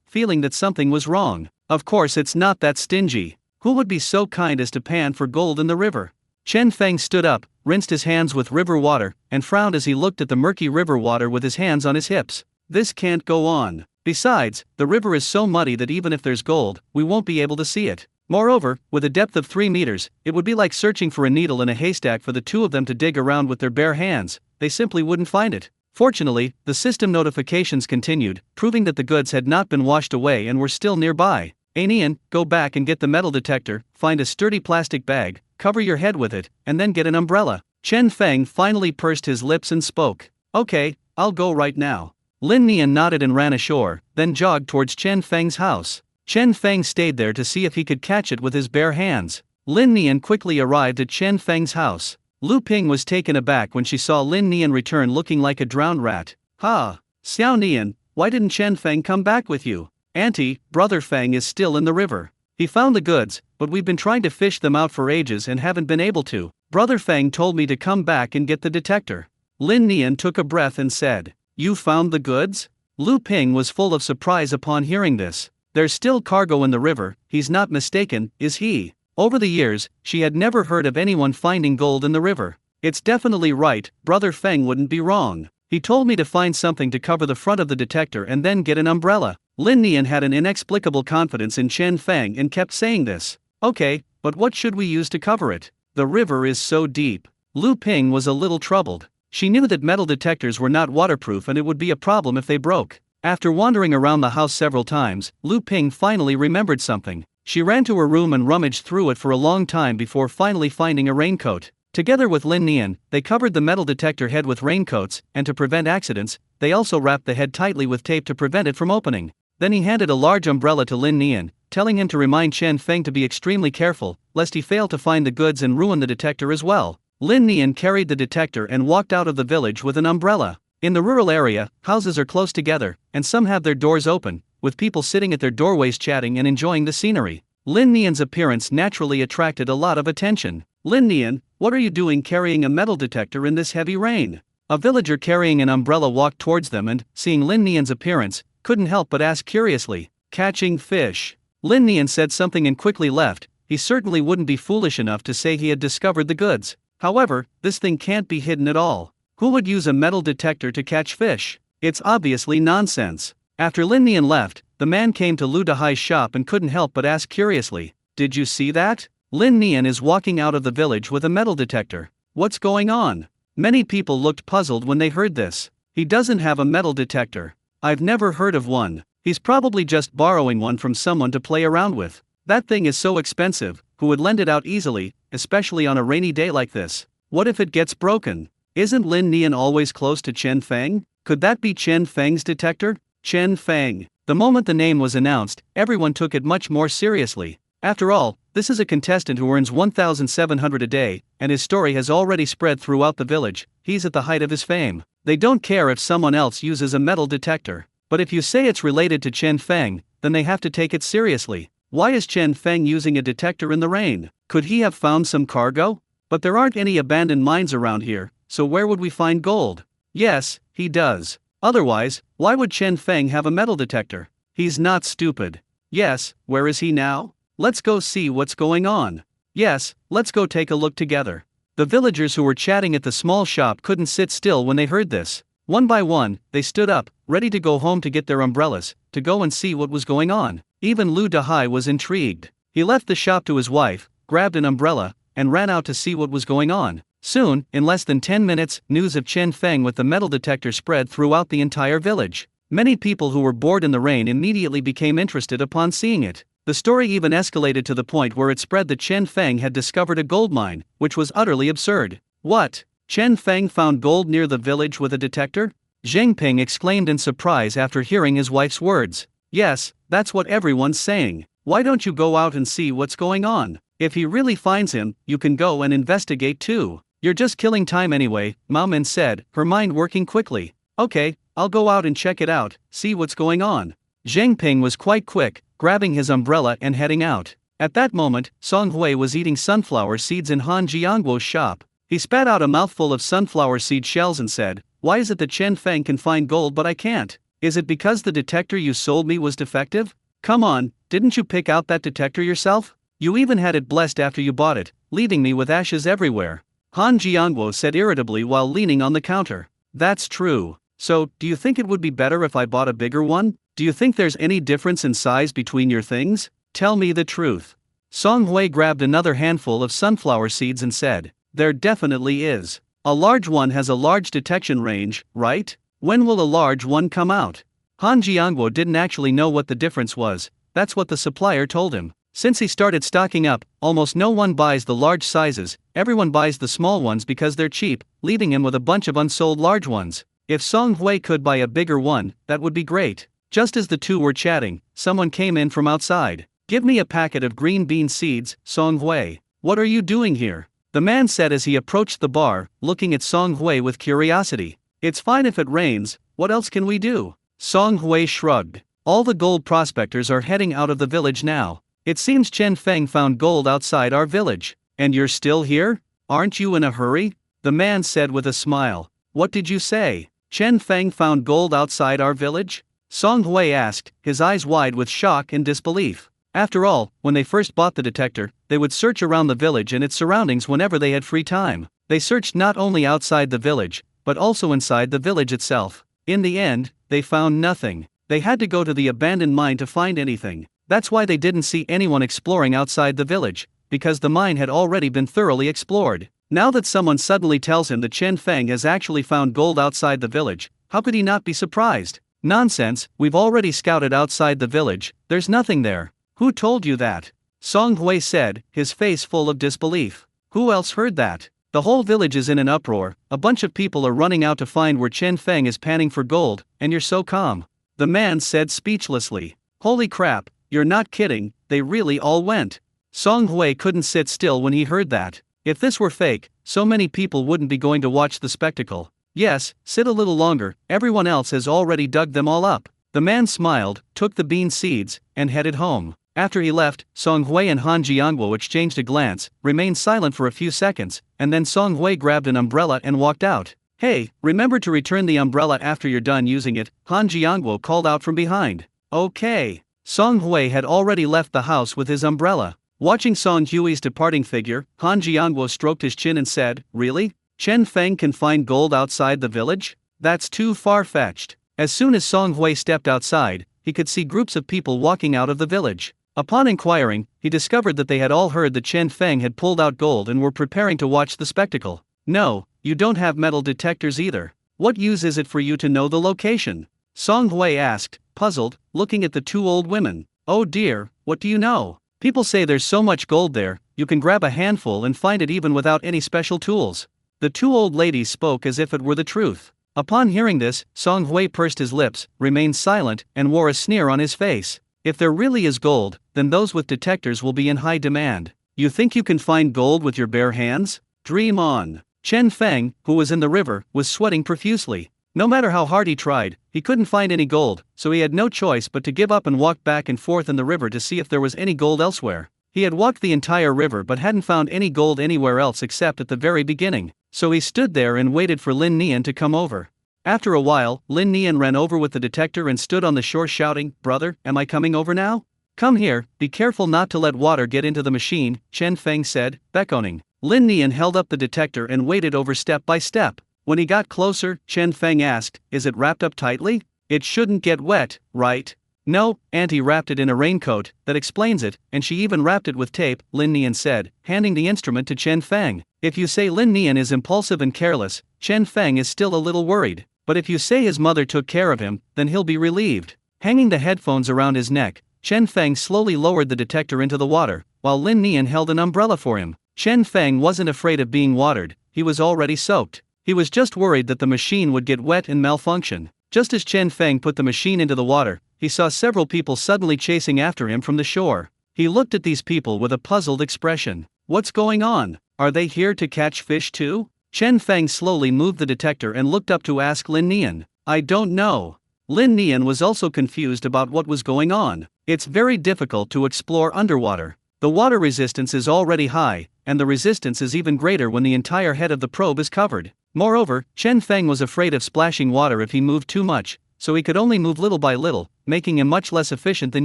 feeling that something was wrong. Of course it's not that stingy. Who would be so kind as to pan for gold in the river? Chen Feng stood up, rinsed his hands with river water, and frowned as he looked at the murky river water with his hands on his hips. This can't go on. Besides, the river is so muddy that even if there's gold, we won't be able to see it. Moreover, with a depth of 3 meters, it would be like searching for a needle in a haystack for the two of them to dig around with their bare hands. They simply wouldn't find it. Fortunately, the system notifications continued, proving that the goods had not been washed away and were still nearby. Anian, go back and get the metal detector, find a sturdy plastic bag, cover your head with it, and then get an umbrella. Chen Feng finally pursed his lips and spoke. Okay, I'll go right now. Lin Nian nodded and ran ashore, then jogged towards Chen Feng's house. Chen Feng stayed there to see if he could catch it with his bare hands. Lin Nian quickly arrived at Chen Feng's house. Lu Ping was taken aback when she saw Lin Nian return looking like a drowned rat. "Ha! Xiao Nian, why didn't Chen Feng come back with you? Auntie, brother Feng is still in the river. He found the goods, but we've been trying to fish them out for ages and haven't been able to. Brother Feng told me to come back and get the detector." Lin Nian took a breath and said, "You found the goods?" Lu Ping was full of surprise upon hearing this. There's still cargo in the river, he's not mistaken, is he? Over the years, she had never heard of anyone finding gold in the river. It's definitely right, brother Feng wouldn't be wrong. He told me to find something to cover the front of the detector and then get an umbrella. Lin Nian had an inexplicable confidence in Chen Feng and kept saying this. "Okay, but what should we use to cover it? The river is so deep." Lu Ping was a little troubled. She knew that metal detectors were not waterproof and it would be a problem if they broke. After wandering around the house several times, Lu Ping finally remembered something. She ran to her room and rummaged through it for a long time before finally finding a raincoat. Together with Lin Nian, they covered the metal detector head with raincoats, and to prevent accidents, they also wrapped the head tightly with tape to prevent it from opening. Then he handed a large umbrella to Lin Nian, telling him to remind Chen Feng to be extremely careful, lest he fail to find the goods and ruin the detector as well. Lin Nian carried the detector and walked out of the village with an umbrella. In the rural area, houses are close together, and some have their doors open, with people sitting at their doorways chatting and enjoying the scenery. Lin Nian's appearance naturally attracted a lot of attention. "Lin Nian, what are you doing carrying a metal detector in this heavy rain?" A villager carrying an umbrella walked towards them and, seeing Lin Nian's appearance, couldn't help but ask curiously, "Catching fish." Lin Nian said something and quickly left. He certainly wouldn't be foolish enough to say he had discovered the goods. However, this thing can't be hidden at all. Who would use a metal detector to catch fish? It's obviously nonsense. After Lin Nian left, the man came to Lu Dahai's shop and couldn't help but ask curiously, "Did you see that? Lin Nian is walking out of the village with a metal detector. What's going on?" Many people looked puzzled when they heard this. "He doesn't have a metal detector. I've never heard of one. He's probably just borrowing one from someone to play around with. That thing is so expensive, who would lend it out easily, especially on a rainy day like this? What if it gets broken? Isn't Lin Nian always close to Chen Feng? Could that be Chen Feng's detector?" Chen Feng. The moment the name was announced, everyone took it much more seriously. After all, this is a contestant who earns 1,700 a day, and his story has already spread throughout the village. He's at the height of his fame. They don't care if someone else uses a metal detector. But if you say it's related to Chen Feng, then they have to take it seriously. Why is Chen Feng using a detector in the rain? Could he have found some cargo? But there aren't any abandoned mines around here, so where would we find gold? Yes, he does. Otherwise, why would Chen Feng have a metal detector? He's not stupid. Yes, where is he now? Let's go see what's going on. Yes, let's go take a look together. The villagers who were chatting at the small shop couldn't sit still when they heard this. One by one, they stood up, ready to go home to get their umbrellas, to go and see what was going on. Even Lu Dahai was intrigued. He left the shop to his wife, grabbed an umbrella, and ran out to see what was going on. Soon, in less than 10 minutes, news of Chen Feng with the metal detector spread throughout the entire village. Many people who were bored in the rain immediately became interested upon seeing it. The story even escalated to the point where it spread that Chen Feng had discovered a gold mine, which was utterly absurd. What? Chen Feng found gold near the village with a detector? Zheng Ping exclaimed in surprise after hearing his wife's words. Yes, that's what everyone's saying. Why don't you go out and see what's going on? If he really finds him, you can go and investigate too. You're just killing time anyway, Mao Min said, her mind working quickly. Okay, I'll go out and check it out, see what's going on. Zheng Ping was quite quick, grabbing his umbrella and heading out. At that moment, Song Hui was eating sunflower seeds in Han Jiangguo's shop. He spat out a mouthful of sunflower seed shells and said, "Why is it that Chen Feng can find gold but I can't? Is it because the detector you sold me was defective? Come on, didn't you pick out that detector yourself? You even had it blessed after you bought it, leaving me with ashes everywhere." Han Jiangguo said irritably while leaning on the counter. "That's true. So, do you think it would be better if I bought a bigger one? Do you think there's any difference in size between your things? Tell me the truth." Song Hui grabbed another handful of sunflower seeds and said, "There definitely is. A large one has a large detection range, right? When will a large one come out?" Han Jiangguo didn't actually know what the difference was. That's what the supplier told him. Since he started stocking up, almost no one buys the large sizes, everyone buys the small ones because they're cheap, leaving him with a bunch of unsold large ones. If Song Hui could buy a bigger one, that would be great. Just as the two were chatting, someone came in from outside. Give me a packet of green bean seeds, Song Hui. What are you doing here? The man said as he approached the bar, looking at Song Hui with curiosity. It's fine if it rains, what else can we do? Song Hui shrugged. All the gold prospectors are heading out of the village now. It seems Chen Feng found gold outside our village. And you're still here? Aren't you in a hurry? The man said with a smile. What did you say? Chen Feng found gold outside our village? Song Hui asked, his eyes wide with shock and disbelief. After all, when they first bought the detector, they would search around the village and its surroundings whenever they had free time. They searched not only outside the village, but also inside the village itself. In the end, they found nothing. They had to go to the abandoned mine to find anything. That's why they didn't see anyone exploring outside the village, because the mine had already been thoroughly explored. Now that someone suddenly tells him that Chen Feng has actually found gold outside the village, how could he not be surprised? Nonsense, we've already scouted outside the village, there's nothing there. Who told you that? Song Hui said, his face full of disbelief. Who else heard that? The whole village is in an uproar, a bunch of people are running out to find where Chen Feng is panning for gold, and you're so calm. The man said speechlessly. Holy crap, you're not kidding, they really all went. Song Hui couldn't sit still when he heard that. If this were fake, so many people wouldn't be going to watch the spectacle. Yes, sit a little longer, everyone else has already dug them all up. The man smiled, took the bean seeds, and headed home. After he left, Song Hui and Han Jiangguo exchanged a glance, remained silent for a few seconds, and then Song Hui grabbed an umbrella and walked out. Hey, remember to return the umbrella after you're done using it, Han Jiangguo called out from behind. Okay. Song Hui had already left the house with his umbrella. Watching Song Hui's departing figure, Han Jiangguo stroked his chin and said, Really? Chen Feng can find gold outside the village? That's too far-fetched. As soon as Song Hui stepped outside, he could see groups of people walking out of the village. Upon inquiring, he discovered that they had all heard that Chen Feng had pulled out gold and were preparing to watch the spectacle. No, you don't have metal detectors either. What use is it for you to know the location? Song Hui asked, puzzled, looking at the two old women. Oh dear, what do you know? People say there's so much gold there, you can grab a handful and find it even without any special tools. The two old ladies spoke as if it were the truth. Upon hearing this, Song Hui pursed his lips, remained silent, and wore a sneer on his face. If there really is gold, then those with detectors will be in high demand. You think you can find gold with your bare hands? Dream on. Chen Feng, who was in the river, was sweating profusely. No matter how hard he tried, he couldn't find any gold, so he had no choice but to give up and walk back and forth in the river to see if there was any gold elsewhere. He had walked the entire river but hadn't found any gold anywhere else except at the very beginning, so he stood there and waited for Lin Nian to come over. After a while, Lin Nian ran over with the detector and stood on the shore shouting, Brother, am I coming over now? Come here, be careful not to let water get into the machine, Chen Feng said, beckoning. Lin Nian held up the detector and waited over step by step. When he got closer, Chen Feng asked, Is it wrapped up tightly? It shouldn't get wet, right? No, Auntie wrapped it in a raincoat, that explains it, and she even wrapped it with tape, Lin Nian said, handing the instrument to Chen Feng. If you say Lin Nian is impulsive and careless, Chen Feng is still a little worried. But if you say his mother took care of him, then he'll be relieved. Hanging the headphones around his neck, Chen Feng slowly lowered the detector into the water, while Lin Nian held an umbrella for him. Chen Feng wasn't afraid of being watered, he was already soaked. He was just worried that the machine would get wet and malfunction. Just as Chen Feng put the machine into the water, he saw several people suddenly chasing after him from the shore. He looked at these people with a puzzled expression. What's going on? Are they here to catch fish too? Chen Feng slowly moved the detector and looked up to ask Lin Nian. I don't know. Lin Nian was also confused about what was going on. It's very difficult to explore underwater. The water resistance is already high, and the resistance is even greater when the entire head of the probe is covered. Moreover, Chen Feng was afraid of splashing water if he moved too much, so he could only move little by little, making him much less efficient than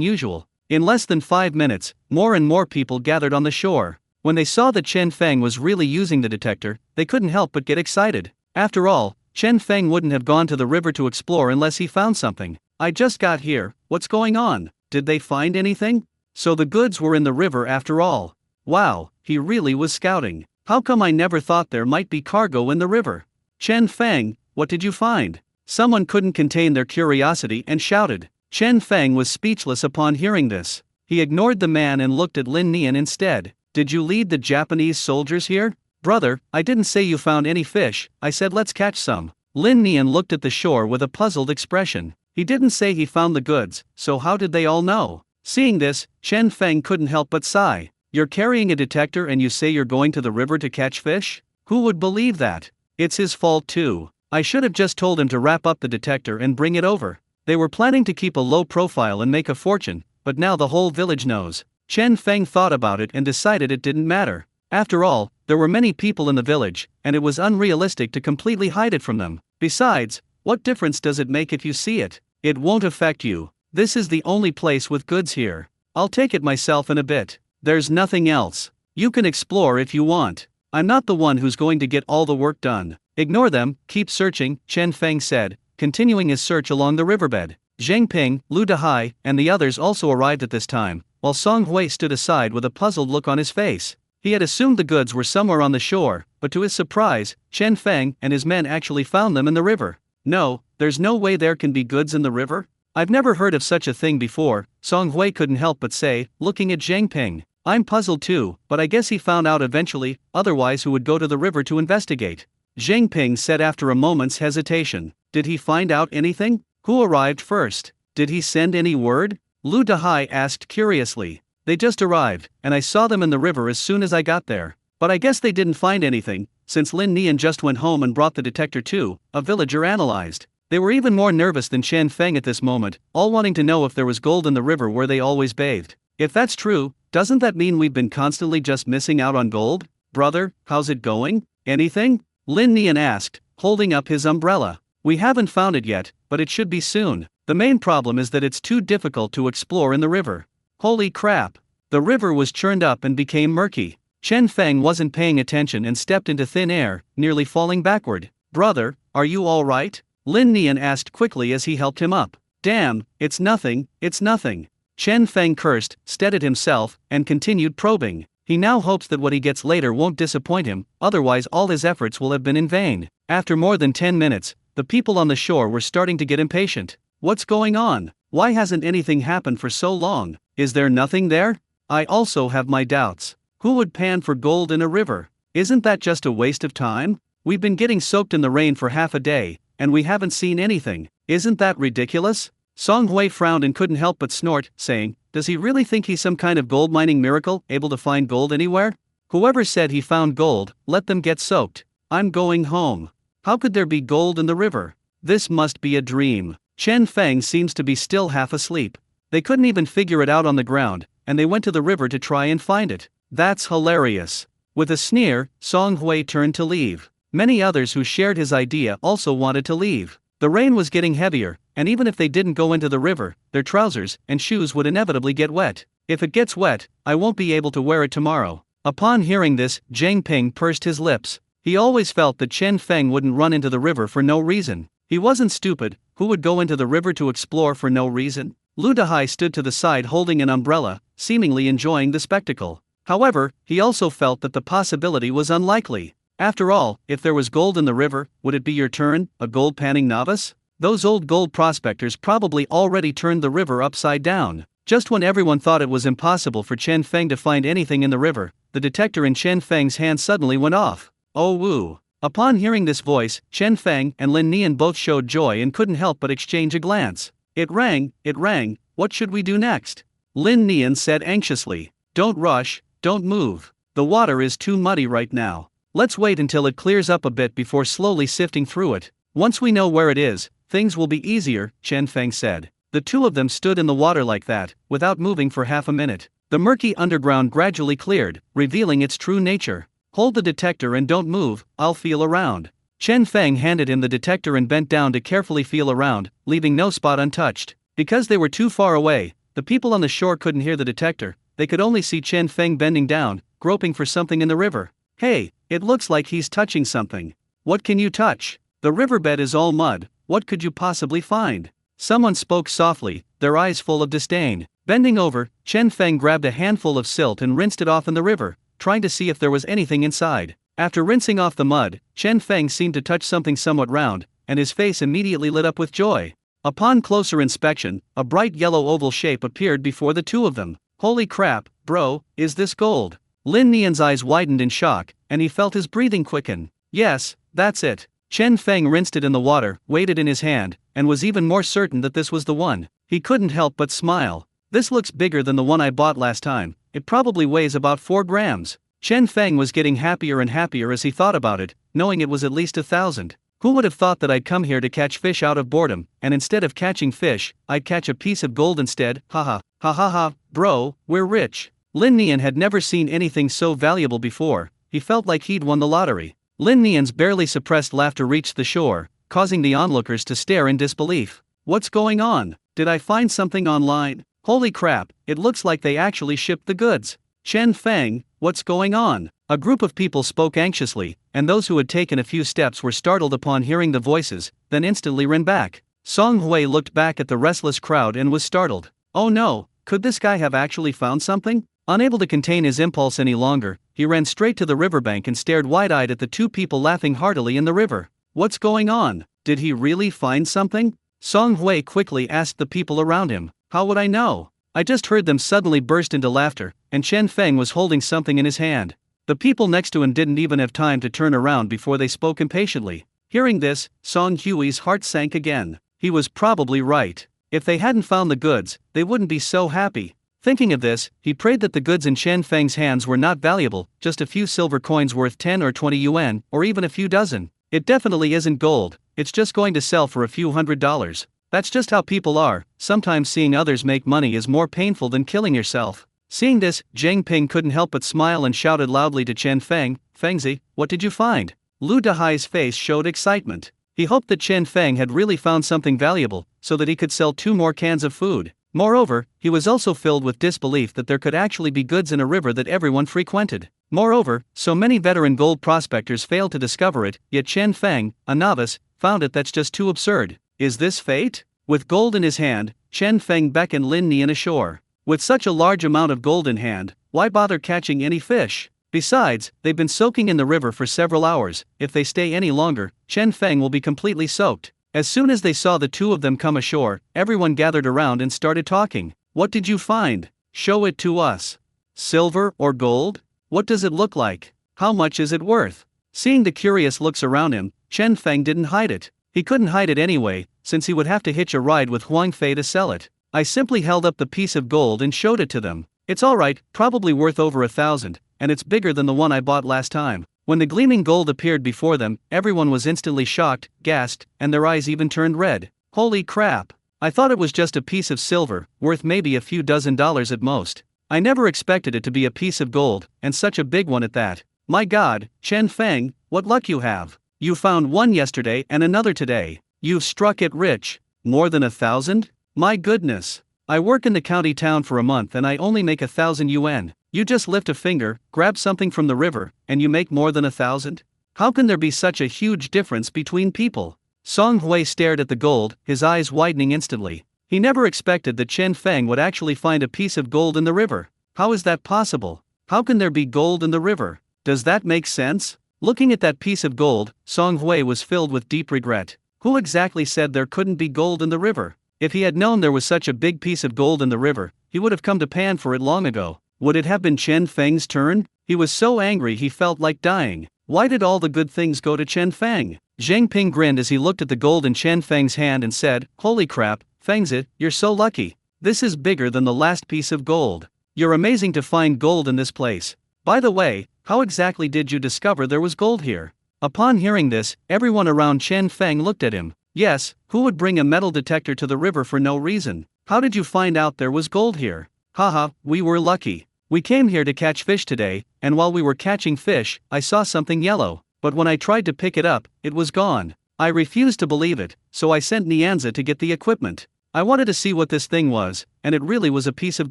usual. In less than 5 minutes, more and more people gathered on the shore. When they saw that Chen Feng was really using the detector, they couldn't help but get excited. After all, Chen Feng wouldn't have gone to the river to explore unless he found something. I just got here, what's going on? Did they find anything? So the goods were in the river after all. Wow, he really was scouting. How come I never thought there might be cargo in the river? Chen Feng, what did you find? Someone couldn't contain their curiosity and shouted. Chen Feng was speechless upon hearing this. He ignored the man and looked at Lin Nian instead. Did you lead the Japanese soldiers here? Brother, I didn't say you found any fish, I said let's catch some. Lin Nian looked at the shore with a puzzled expression. He didn't say he found the goods, so how did they all know? Seeing this, Chen Feng couldn't help but sigh. You're carrying a detector and you say you're going to the river to catch fish? Who would believe that? It's his fault too. I should have just told him to wrap up the detector and bring it over. They were planning to keep a low profile and make a fortune, but now the whole village knows. Chen Feng thought about it and decided it didn't matter. After all, there were many people in the village, and it was unrealistic to completely hide it from them. Besides, what difference does it make if you see it? It won't affect you. This is the only place with goods here. I'll take it myself in a bit. There's nothing else. You can explore if you want. I'm not the one who's going to get all the work done. Ignore them, keep searching, Chen Feng said, continuing his search along the riverbed. Zhang Ping, Lu Dehai, and the others also arrived at this time, while Song Hui stood aside with a puzzled look on his face. He had assumed the goods were somewhere on the shore, but to his surprise, Chen Feng and his men actually found them in the river. No, there's no way there can be goods in the river? I've never heard of such a thing before, Song Hui couldn't help but say, looking at Zhang Ping. I'm puzzled too, but I guess he found out eventually, otherwise who would go to the river to investigate? Zhang Ping said after a moment's hesitation. Did he find out anything? Who arrived first? Did he send any word? Lu Dehai asked curiously. They just arrived, and I saw them in the river as soon as I got there. But I guess they didn't find anything, since Lin Nian just went home and brought the detector too, a villager analyzed. They were even more nervous than Chen Feng at this moment, all wanting to know if there was gold in the river where they always bathed. If that's true, doesn't that mean we've been constantly just missing out on gold? Brother, how's it going? Anything? Lin Nian asked, holding up his umbrella. We haven't found it yet, but it should be soon. The main problem is that it's too difficult to explore in the river. Holy crap! The river was churned up and became murky. Chen Feng wasn't paying attention and stepped into thin air, nearly falling backward. Brother, are you all right? Lin Nian asked quickly as he helped him up. Damn, it's nothing, it's nothing. Chen Feng cursed, steadied himself, and continued probing. He now hopes that what he gets later won't disappoint him, otherwise all his efforts will have been in vain. After more than 10 minutes, the people on the shore were starting to get impatient. What's going on? Why hasn't anything happened for so long? Is there nothing there? I also have my doubts. Who would pan for gold in a river? Isn't that just a waste of time? We've been getting soaked in the rain for half a day, and we haven't seen anything. Isn't that ridiculous? Song Hui frowned and couldn't help but snort, saying, does he really think he's some kind of gold mining miracle, able to find gold anywhere? Whoever said he found gold, let them get soaked. I'm going home. How could there be gold in the river? This must be a dream. Chen Feng seems to be still half asleep. They couldn't even figure it out on the ground, and they went to the river to try and find it. That's hilarious. With a sneer, Song Hui turned to leave. Many others who shared his idea also wanted to leave. The rain was getting heavier, and even if they didn't go into the river, their trousers and shoes would inevitably get wet. If it gets wet, I won't be able to wear it tomorrow. Upon hearing this, Zhang Ping pursed his lips. He always felt that Chen Feng wouldn't run into the river for no reason. He wasn't stupid. Who would go into the river to explore for no reason? Lu Dehai stood to the side holding an umbrella, seemingly enjoying the spectacle. However, he also felt that the possibility was unlikely. After all, if there was gold in the river, would it be your turn, a gold panning novice? Those old gold prospectors probably already turned the river upside down. Just when everyone thought it was impossible for Chen Feng to find anything in the river, the detector in Chen Feng's hand suddenly went off. Oh woo! Upon hearing this voice, Chen Feng and Lin Nian both showed joy and couldn't help but exchange a glance. It rang, what should we do next? Lin Nian said anxiously. Don't rush, don't move. The water is too muddy right now. Let's wait until it clears up a bit before slowly sifting through it. Once we know where it is, things will be easier, Chen Feng said. The two of them stood in the water like that, without moving for half a minute. The murky underground gradually cleared, revealing its true nature. Hold the detector and don't move, I'll feel around. Chen Feng handed him the detector and bent down to carefully feel around, leaving no spot untouched. Because they were too far away, the people on the shore couldn't hear the detector. They could only see Chen Feng bending down, groping for something in the river. Hey, it looks like he's touching something. What can you touch? The riverbed is all mud, what could you possibly find? Someone spoke softly, their eyes full of disdain. Bending over, Chen Feng grabbed a handful of silt and rinsed it off in the river, trying to see if there was anything inside. After rinsing off the mud, Chen Feng seemed to touch something somewhat round, and his face immediately lit up with joy. Upon closer inspection, a bright yellow oval shape appeared before the two of them. Holy crap, bro, is this gold? Lin Nian's eyes widened in shock, and he felt his breathing quicken. Yes, that's it. Chen Feng rinsed it in the water, weighed it in his hand, and was even more certain that this was the one. He couldn't help but smile. This looks bigger than the one I bought last time. It probably weighs about 4 grams. Chen Feng was getting happier and happier as he thought about it, knowing it was at least 1,000. Who would have thought that I'd come here to catch fish out of boredom, and instead of catching fish, I'd catch a piece of gold instead, haha, ha ha ha, bro, we're rich. Lin Nian had never seen anything so valuable before. He felt like he'd won the lottery. Lin Nian's barely suppressed laughter reached the shore, causing the onlookers to stare in disbelief. What's going on? Did I find something online? Holy crap, it looks like they actually shipped the goods. Chen Feng, what's going on? A group of people spoke anxiously, and those who had taken a few steps were startled upon hearing the voices, then instantly ran back. Song Hui looked back at the restless crowd and was startled. Oh no, could this guy have actually found something? Unable to contain his impulse any longer, he ran straight to the riverbank and stared wide-eyed at the two people laughing heartily in the river. What's going on? Did he really find something? Song Hui quickly asked the people around him. How would I know? I just heard them suddenly burst into laughter, and Chen Feng was holding something in his hand. The people next to him didn't even have time to turn around before they spoke impatiently. Hearing this, Song Hui's heart sank again. He was probably right. If they hadn't found the goods, they wouldn't be so happy. Thinking of this, he prayed that the goods in Chen Feng's hands were not valuable, just a few silver coins worth 10 or 20 yuan, or even a few dozen. It definitely isn't gold, it's just going to sell for a few $100s. That's just how people are. Sometimes seeing others make money is more painful than killing yourself. Seeing this, Zhang Ping couldn't help but smile and shouted loudly to Chen Feng, Fengzi, what did you find? Lu Dahai's face showed excitement. He hoped that Chen Feng had really found something valuable, so that he could sell 2 more cans of food. Moreover, he was also filled with disbelief that there could actually be goods in a river that everyone frequented. Moreover, so many veteran gold prospectors failed to discover it, yet Chen Feng, a novice, found it. That's just too absurd. Is this fate? With gold in his hand, Chen Feng beckoned Lin Nian ashore. With such a large amount of gold in hand, why bother catching any fish? Besides, they've been soaking in the river for several hours. If they stay any longer, Chen Feng will be completely soaked. As soon as they saw the two of them come ashore, everyone gathered around and started talking. What did you find? Show it to us. Silver or gold? What does it look like? How much is it worth? Seeing the curious looks around him, Chen Feng didn't hide it. He couldn't hide it anyway, since he would have to hitch a ride with Huang Fei to sell it. I simply held up the piece of gold and showed it to them. It's alright, probably worth over 1,000, and it's bigger than the one I bought last time. When the gleaming gold appeared before them, everyone was instantly shocked, gasped, and their eyes even turned red. Holy crap! I thought it was just a piece of silver, worth maybe a few $dozen at most. I never expected it to be a piece of gold, and such a big one at that. My god, Chen Feng, what luck you have. You found one yesterday and another today. You've struck it rich. More than 1,000? My goodness. I work in the county town for a month and I only make 1,000 yuan. You just lift a finger, grab something from the river, and you make more than 1,000? How can there be such a huge difference between people? Song Hui stared at the gold, his eyes widening instantly. He never expected that Chen Feng would actually find a piece of gold in the river. How is that possible? How can there be gold in the river? Does that make sense? Looking at that piece of gold, Song Hui was filled with deep regret. Who exactly said there couldn't be gold in the river? If he had known there was such a big piece of gold in the river, he would have come to pan for it long ago. Would it have been Chen Feng's turn? He was so angry he felt like dying. Why did all the good things go to Chen Feng? Zhang Ping grinned as he looked at the gold in Chen Feng's hand and said, Holy crap, Fengzi, you're so lucky. This is bigger than the last piece of gold. You're amazing to find gold in this place. By the way, how exactly did you discover there was gold here? Upon hearing this, everyone around Chen Feng looked at him. Yes, who would bring a metal detector to the river for no reason? How did you find out there was gold here? Haha, we were lucky. We came here to catch fish today, and while we were catching fish, I saw something yellow, but when I tried to pick it up, it was gone. I refused to believe it, so I sent Nianza to get the equipment. I wanted to see what this thing was, and it really was a piece of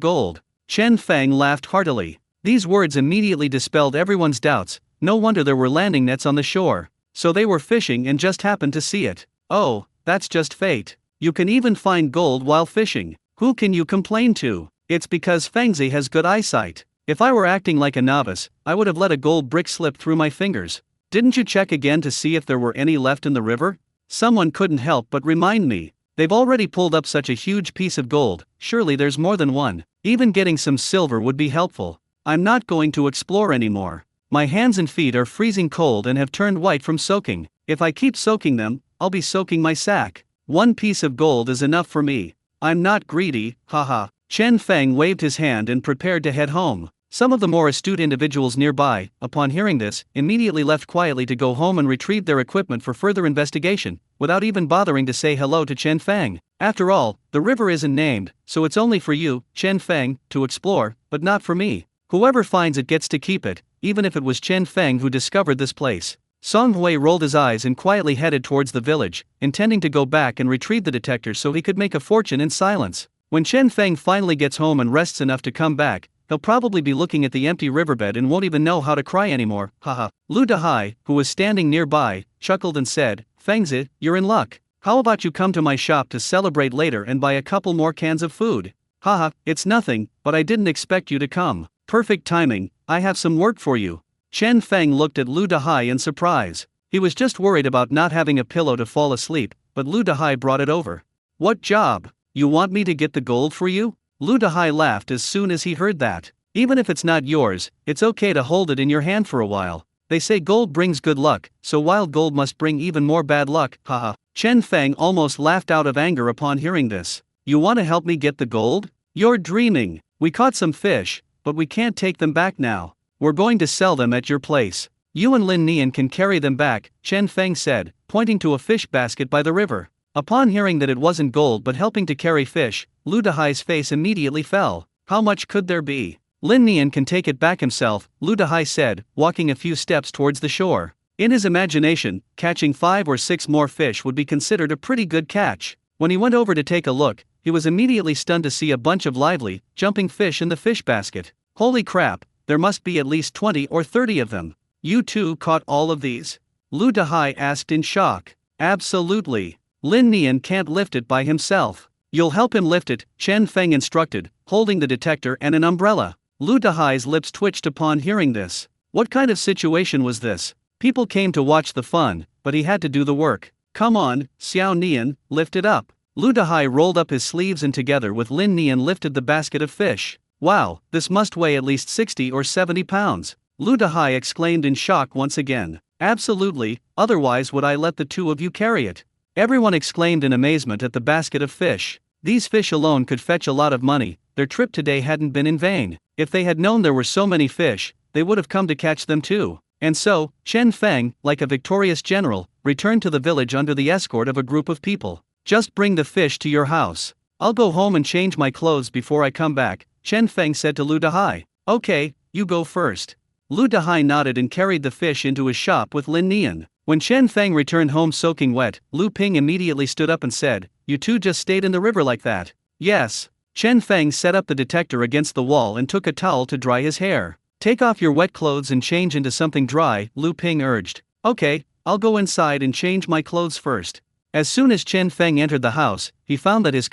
gold. Chen Feng laughed heartily. These words immediately dispelled everyone's doubts. No wonder there were landing nets on the shore. So they were fishing and just happened to see it. Oh, that's just fate. You can even find gold while fishing. Who can you complain to? It's because Fengzi has good eyesight. If I were acting like a novice, I would have let a gold brick slip through my fingers. Didn't you check again to see if there were any left in the river? Someone couldn't help but remind me. They've already pulled up such a huge piece of gold, surely there's more than one. Even getting some silver would be helpful. I'm not going to explore anymore. My hands and feet are freezing cold and have turned white from soaking. If I keep soaking them, I'll be soaking my sack. 1 piece of gold is enough for me. I'm not greedy, haha. Chen Feng waved his hand and prepared to head home. Some of the more astute individuals nearby, upon hearing this, immediately left quietly to go home and retrieve their equipment for further investigation, without even bothering to say hello to Chen Feng. After all, the river isn't named, so it's only for you, Chen Feng, to explore, but not for me. Whoever finds it gets to keep it, even if it was Chen Feng who discovered this place. Song Hui rolled his eyes and quietly headed towards the village, intending to go back and retrieve the detector so he could make a fortune in silence. When Chen Feng finally gets home and rests enough to come back, he'll probably be looking at the empty riverbed and won't even know how to cry anymore, haha. Lu Dahai, who was standing nearby, chuckled and said, Fengzi, you're in luck. How about you come to my shop to celebrate later and buy a couple more cans of food? Haha, it's nothing, but I didn't expect you to come. Perfect timing, I have some work for you. Chen Feng looked at Lu Dahai in surprise. He was just worried about not having a pillow to fall asleep, but Lu Dahai brought it over. What job? You want me to get the gold for you? Lu Dahai laughed as soon as he heard that. Even if it's not yours, it's okay to hold it in your hand for a while. They say gold brings good luck, so wild gold must bring even more bad luck, haha. Chen Feng almost laughed out of anger upon hearing this. You want to help me get the gold? You're dreaming. We caught some fish, but we can't take them back now. We're going to sell them at your place. You and Lin Nian can carry them back, Chen Feng said, pointing to a fish basket by the river. Upon hearing that it wasn't gold but helping to carry fish, Lu Dahai's face immediately fell. How much could there be? Lin Nian can take it back himself, Lu Dahai said, walking a few steps towards the shore. In his imagination, catching 5 or 6 more fish would be considered a pretty good catch. When he went over to take a look, he was immediately stunned to see a bunch of lively, jumping fish in the fish basket. Holy crap, there must be at least 20 or 30 of them. You too caught all of these? Lu Dahai asked in shock. Absolutely. Lin Nian can't lift it by himself. You'll help him lift it, Chen Feng instructed, holding the detector and an umbrella. Lu Dahai's lips twitched upon hearing this. What kind of situation was this? People came to watch the fun, but he had to do the work. Come on, Xiao Nian, lift it up. Lu Dahai rolled up his sleeves and together with Lin Nian lifted the basket of fish. Wow, this must weigh at least 60 or 70 pounds. Lu Dahai exclaimed in shock once again. Absolutely, otherwise would I let the two of you carry it? Everyone exclaimed in amazement at the basket of fish. These fish alone could fetch a lot of money. Their trip today hadn't been in vain. If they had known there were so many fish, they would have come to catch them too. And so, Chen Feng, like a victorious general, returned to the village under the escort of a group of people. Just bring the fish to your house. I'll go home and change my clothes before I come back, Chen Feng said to Lu Dahai. Okay, you go first. Lu Dahai nodded and carried the fish into his shop with Lin Nian. When Chen Feng returned home soaking wet, Lu Ping immediately stood up and said, You two just stayed in the river like that? Yes. Chen Feng set up the detector against the wall and took a towel to dry his hair. Take off your wet clothes and change into something dry, Lu Ping urged. Okay, I'll go inside and change my clothes first. As soon as Chen Feng entered the house, he found that his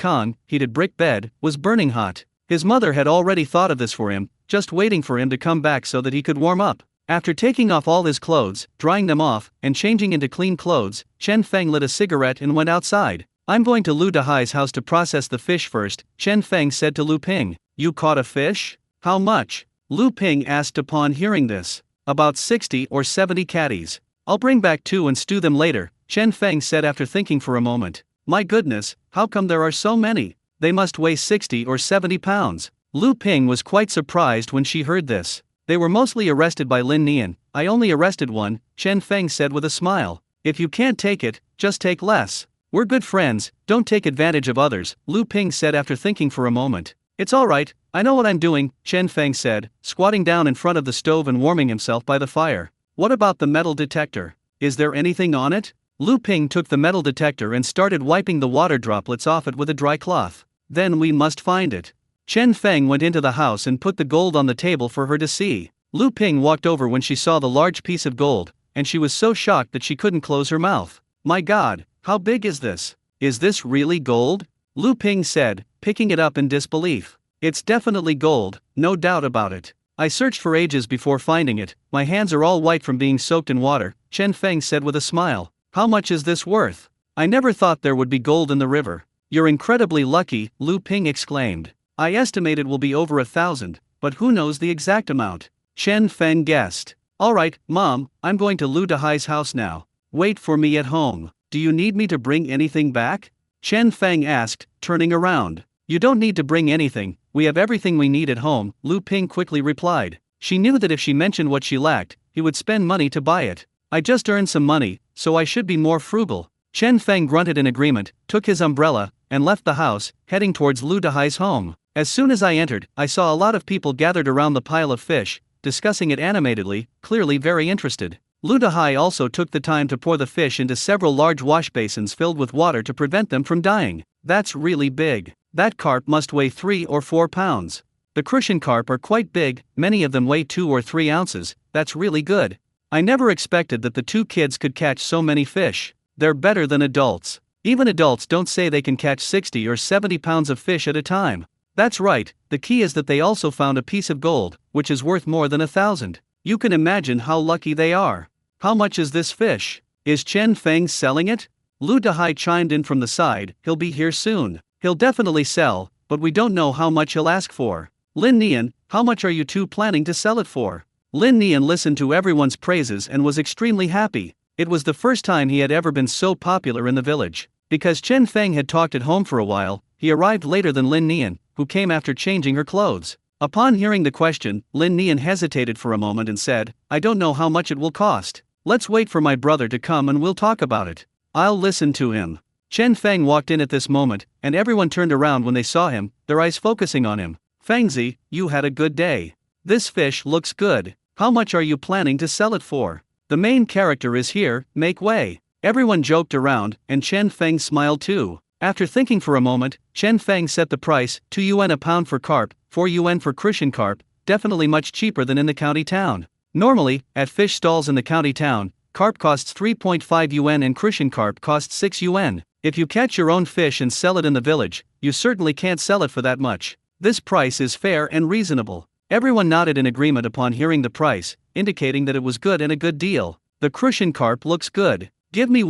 heated brick bed, was burning hot. His mother had already thought of this for him, just waiting for him to come back so that he could warm up. After taking off all his clothes, drying them off, and changing into clean clothes, Chen Feng lit a cigarette and went outside. I'm going to Lu Dahai's house to process the fish first, Chen Feng said to Lu Ping. You caught a fish? How much? Lu Ping asked upon hearing this. About 60 or 70 catties. I'll bring back 2 and stew them later, Chen Feng said after thinking for a moment. My goodness, how come there are so many? They must weigh 60 or 70 pounds. Lu Ping was quite surprised when she heard this. They were mostly arrested by Lin Nian. I only arrested one, Chen Feng said with a smile. If you can't take it, just take less. We're good friends, don't take advantage of others, Lu Ping said after thinking for a moment. It's alright, I know what I'm doing, Chen Feng said, squatting down in front of the stove and warming himself by the fire. What about the metal detector? Is there anything on it? Lu Ping took the metal detector and started wiping the water droplets off it with a dry cloth. Then we must find it. Chen Feng went into the house and put the gold on the table for her to see. Lu Ping walked over when she saw the large piece of gold, and she was so shocked that she couldn't close her mouth. My God, how big is this? Is this really gold? Lu Ping said, picking it up in disbelief. It's definitely gold, no doubt about it. I searched for ages before finding it, my hands are all white from being soaked in water, Chen Feng said with a smile. How much is this worth? I never thought there would be gold in the river. You're incredibly lucky, Lu Ping exclaimed. I estimate it will be over 1,000, but who knows the exact amount? Chen Feng guessed. Alright, Mom, I'm going to Lu Dahai's house now. wait for me at home. Do you need me to bring anything back? Chen Feng asked, turning around. You don't need to bring anything, we have everything we need at home, Lu Ping quickly replied. She knew that if she mentioned what she lacked, he would spend money to buy it. I just earned some money, so I should be more frugal. Chen Feng grunted in agreement, took his umbrella, and left the house, heading towards Lu Dahai's home. As soon as I entered, I saw a lot of people gathered around the pile of fish, discussing it animatedly, clearly very interested. Lu Dahai also took the time to pour the fish into several large wash basins filled with water to prevent them from dying. That's really big. That carp must weigh 3 or 4 pounds. The crucian carp are quite big, many of them weigh 2 or 3 ounces, that's really good. I never expected that the 2 kids could catch so many fish. They're better than adults. Even adults don't say they can catch 60 or 70 pounds of fish at a time. That's right, the key is that they also found a piece of gold, which is worth more than 1,000. You can imagine how lucky they are. How much is this fish? Is Chen Feng selling it? Lu Dahai chimed in from the side, he'll be here soon. He'll definitely sell, but we don't know how much he'll ask for. Lin Nian, how much are you two planning to sell it for? Lin Nian listened to everyone's praises and was extremely happy. It was the first time he had ever been so popular in the village. Because Chen Feng had talked at home for a while, he arrived later than Lin Nian, who came after changing her clothes. Upon hearing the question, Lin Nian hesitated for a moment and said, I don't know how much it will cost. Let's wait for my brother to come and we'll talk about it. I'll listen to him. Chen Feng walked in at this moment, and everyone turned around when they saw him, their eyes focusing on him. Fengzi, you had a good day. This fish looks good. How much are you planning to sell it for? The main character is here, make way. Everyone joked around, and Chen Feng smiled too. After thinking for a moment, Chen Feng set the price, 2 yuan a pound for carp, 4 yuan for crucian carp, definitely much cheaper than in the county town. Normally, at fish stalls in the county town, carp costs 3.5 yuan and crucian carp costs 6 yuan. If you catch your own fish and sell it in the village, you certainly can't sell it for that much. This price is fair and reasonable. Everyone nodded in agreement upon hearing the price, indicating that it was good and a good deal. The crucian carp looks good. Give me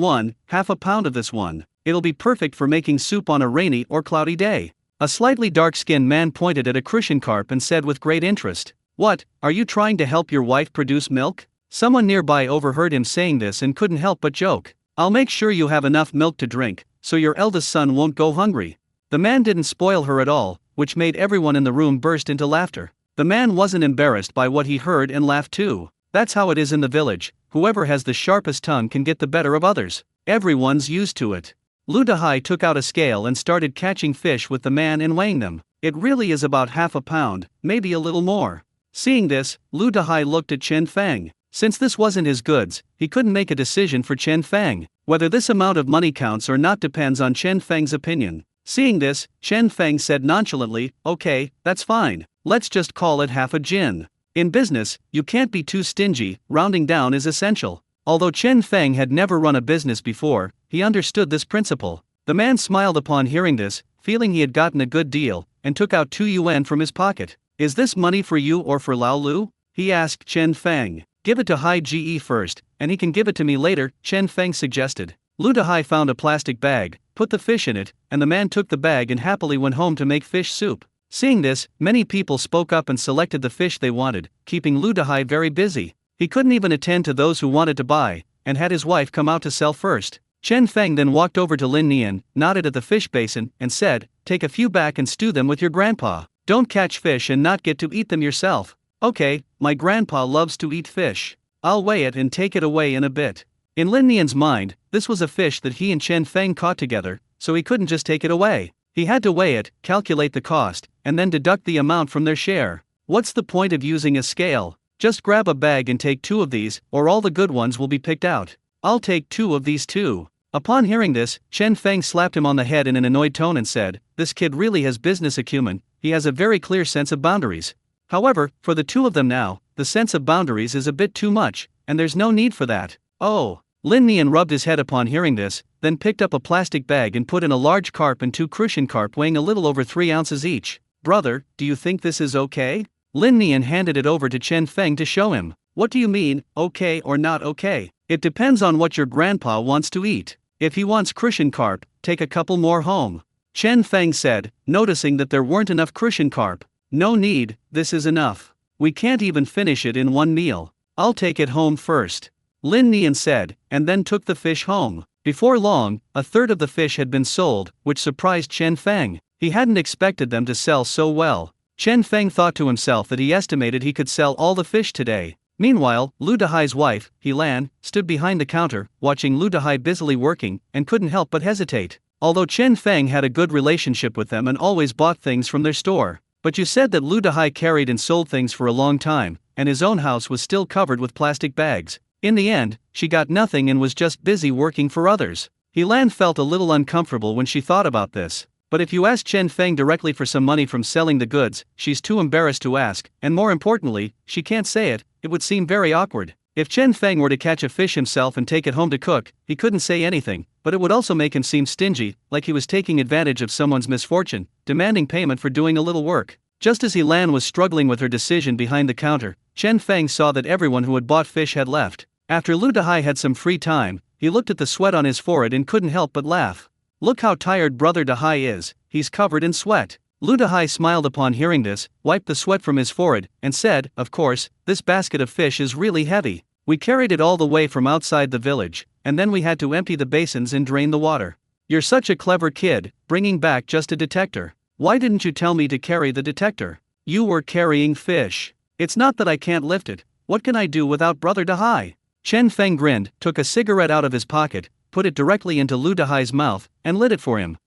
half a pound of this one. It'll be perfect for making soup on a rainy or cloudy day. A slightly dark-skinned man pointed at a crucian carp and said with great interest, What, are you trying to help your wife produce milk? Someone nearby overheard him saying this and couldn't help but joke. I'll make sure you have enough milk to drink, so your eldest son won't go hungry. The man didn't spoil her at all, which made everyone in the room burst into laughter. The man wasn't embarrassed by what he heard and laughed too. That's how it is in the village, whoever has the sharpest tongue can get the better of others. Everyone's used to it. Lu Dahai took out a scale and started catching fish with the man and weighing them. It really is about half a pound, maybe a little more. Seeing this, Lu Dahai looked at Chen Feng. Since this wasn't his goods, he couldn't make a decision for Chen Feng. Whether this amount of money counts or not depends on Chen Feng's opinion. Seeing this, Chen Feng said nonchalantly, Okay, that's fine, let's just call it half a jin. In business, you can't be too stingy, rounding down is essential. Although Chen Feng had never run a business before, he understood this principle. The man smiled upon hearing this, feeling he had gotten a good deal, and took out 2 yuan from his pocket. Is this money for you or for Lao Lu? He asked Chen Feng. Give it to Hai Ge first, and he can give it to me later, Chen Feng suggested. Lu Dahai found a plastic bag, put the fish in it, and the man took the bag and happily went home to make fish soup. Seeing this, many people spoke up and selected the fish they wanted, keeping Lu Dahai very busy. He couldn't even attend to those who wanted to buy, and had his wife come out to sell first. Chen Feng then walked over to Lin Nian, nodded at the fish basin, and said, Take a few back and stew them with your grandpa. Don't catch fish and not get to eat them yourself. Okay, my grandpa loves to eat fish. I'll weigh it and take it away in a bit. In Lin Nian's mind, this was a fish that he and Chen Feng caught together, so he couldn't just take it away. He had to weigh it, calculate the cost, and then deduct the amount from their share. What's the point of using a scale? Just grab a bag and take 2 of these, or all the good ones will be picked out. I'll take 2 of these too. Upon hearing this, Chen Feng slapped him on the head in an annoyed tone and said, This kid really has business acumen, he has a very clear sense of boundaries. However, for the 2 of them now, the sense of boundaries is a bit too much, and there's no need for that. Oh. Lin Nian rubbed his head upon hearing this, then picked up a plastic bag and put in a large carp and 2 crucian carp weighing a little over 3 ounces each. Brother, do you think this is okay? Lin Nian handed it over to Chen Feng to show him. What do you mean, okay or not okay? It depends on what your grandpa wants to eat. If he wants crucian carp, take a couple more home. Chen Feng said, noticing that there weren't enough crucian carp. No need, this is enough. We can't even finish it in one meal. I'll take it home first. Lin Nian said, and then took the fish home. Before long, a third of the fish had been sold, which surprised Chen Feng. He hadn't expected them to sell so well. Chen Feng thought to himself that he estimated he could sell all the fish today. Meanwhile, Lu Dahai's wife, Helan, stood behind the counter, watching Lu Dahai busily working, and couldn't help but hesitate. Although Chen Feng had a good relationship with them and always bought things from their store. But you said that Lu Dahai carried and sold things for a long time, and his own house was still covered with plastic bags. In the end, she got nothing and was just busy working for others. Helan felt a little uncomfortable when she thought about this. But if you ask Chen Feng directly for some money from selling the goods, she's too embarrassed to ask, and more importantly, she can't say it. It would seem very awkward. If Chen Feng were to catch a fish himself and take it home to cook, he couldn't say anything, but it would also make him seem stingy, like he was taking advantage of someone's misfortune, demanding payment for doing a little work. Just as Helan was struggling with her decision behind the counter, Chen Feng saw that everyone who had bought fish had left. After Lu Dahai had some free time, he looked at the sweat on his forehead and couldn't help but laugh. Look how tired Brother Dahai is, he's covered in sweat. Lu Dahai smiled upon hearing this, wiped the sweat from his forehead, and said, of course, this basket of fish is really heavy. We carried it all the way from outside the village, and then we had to empty the basins and drain the water. You're such a clever kid, bringing back just a detector. Why didn't you tell me to carry the detector? You were carrying fish. It's not that I can't lift it. What can I do without Brother Dahai? Chen Feng grinned, took a cigarette out of his pocket, put it directly into Lu Dahai's mouth, and lit it for him.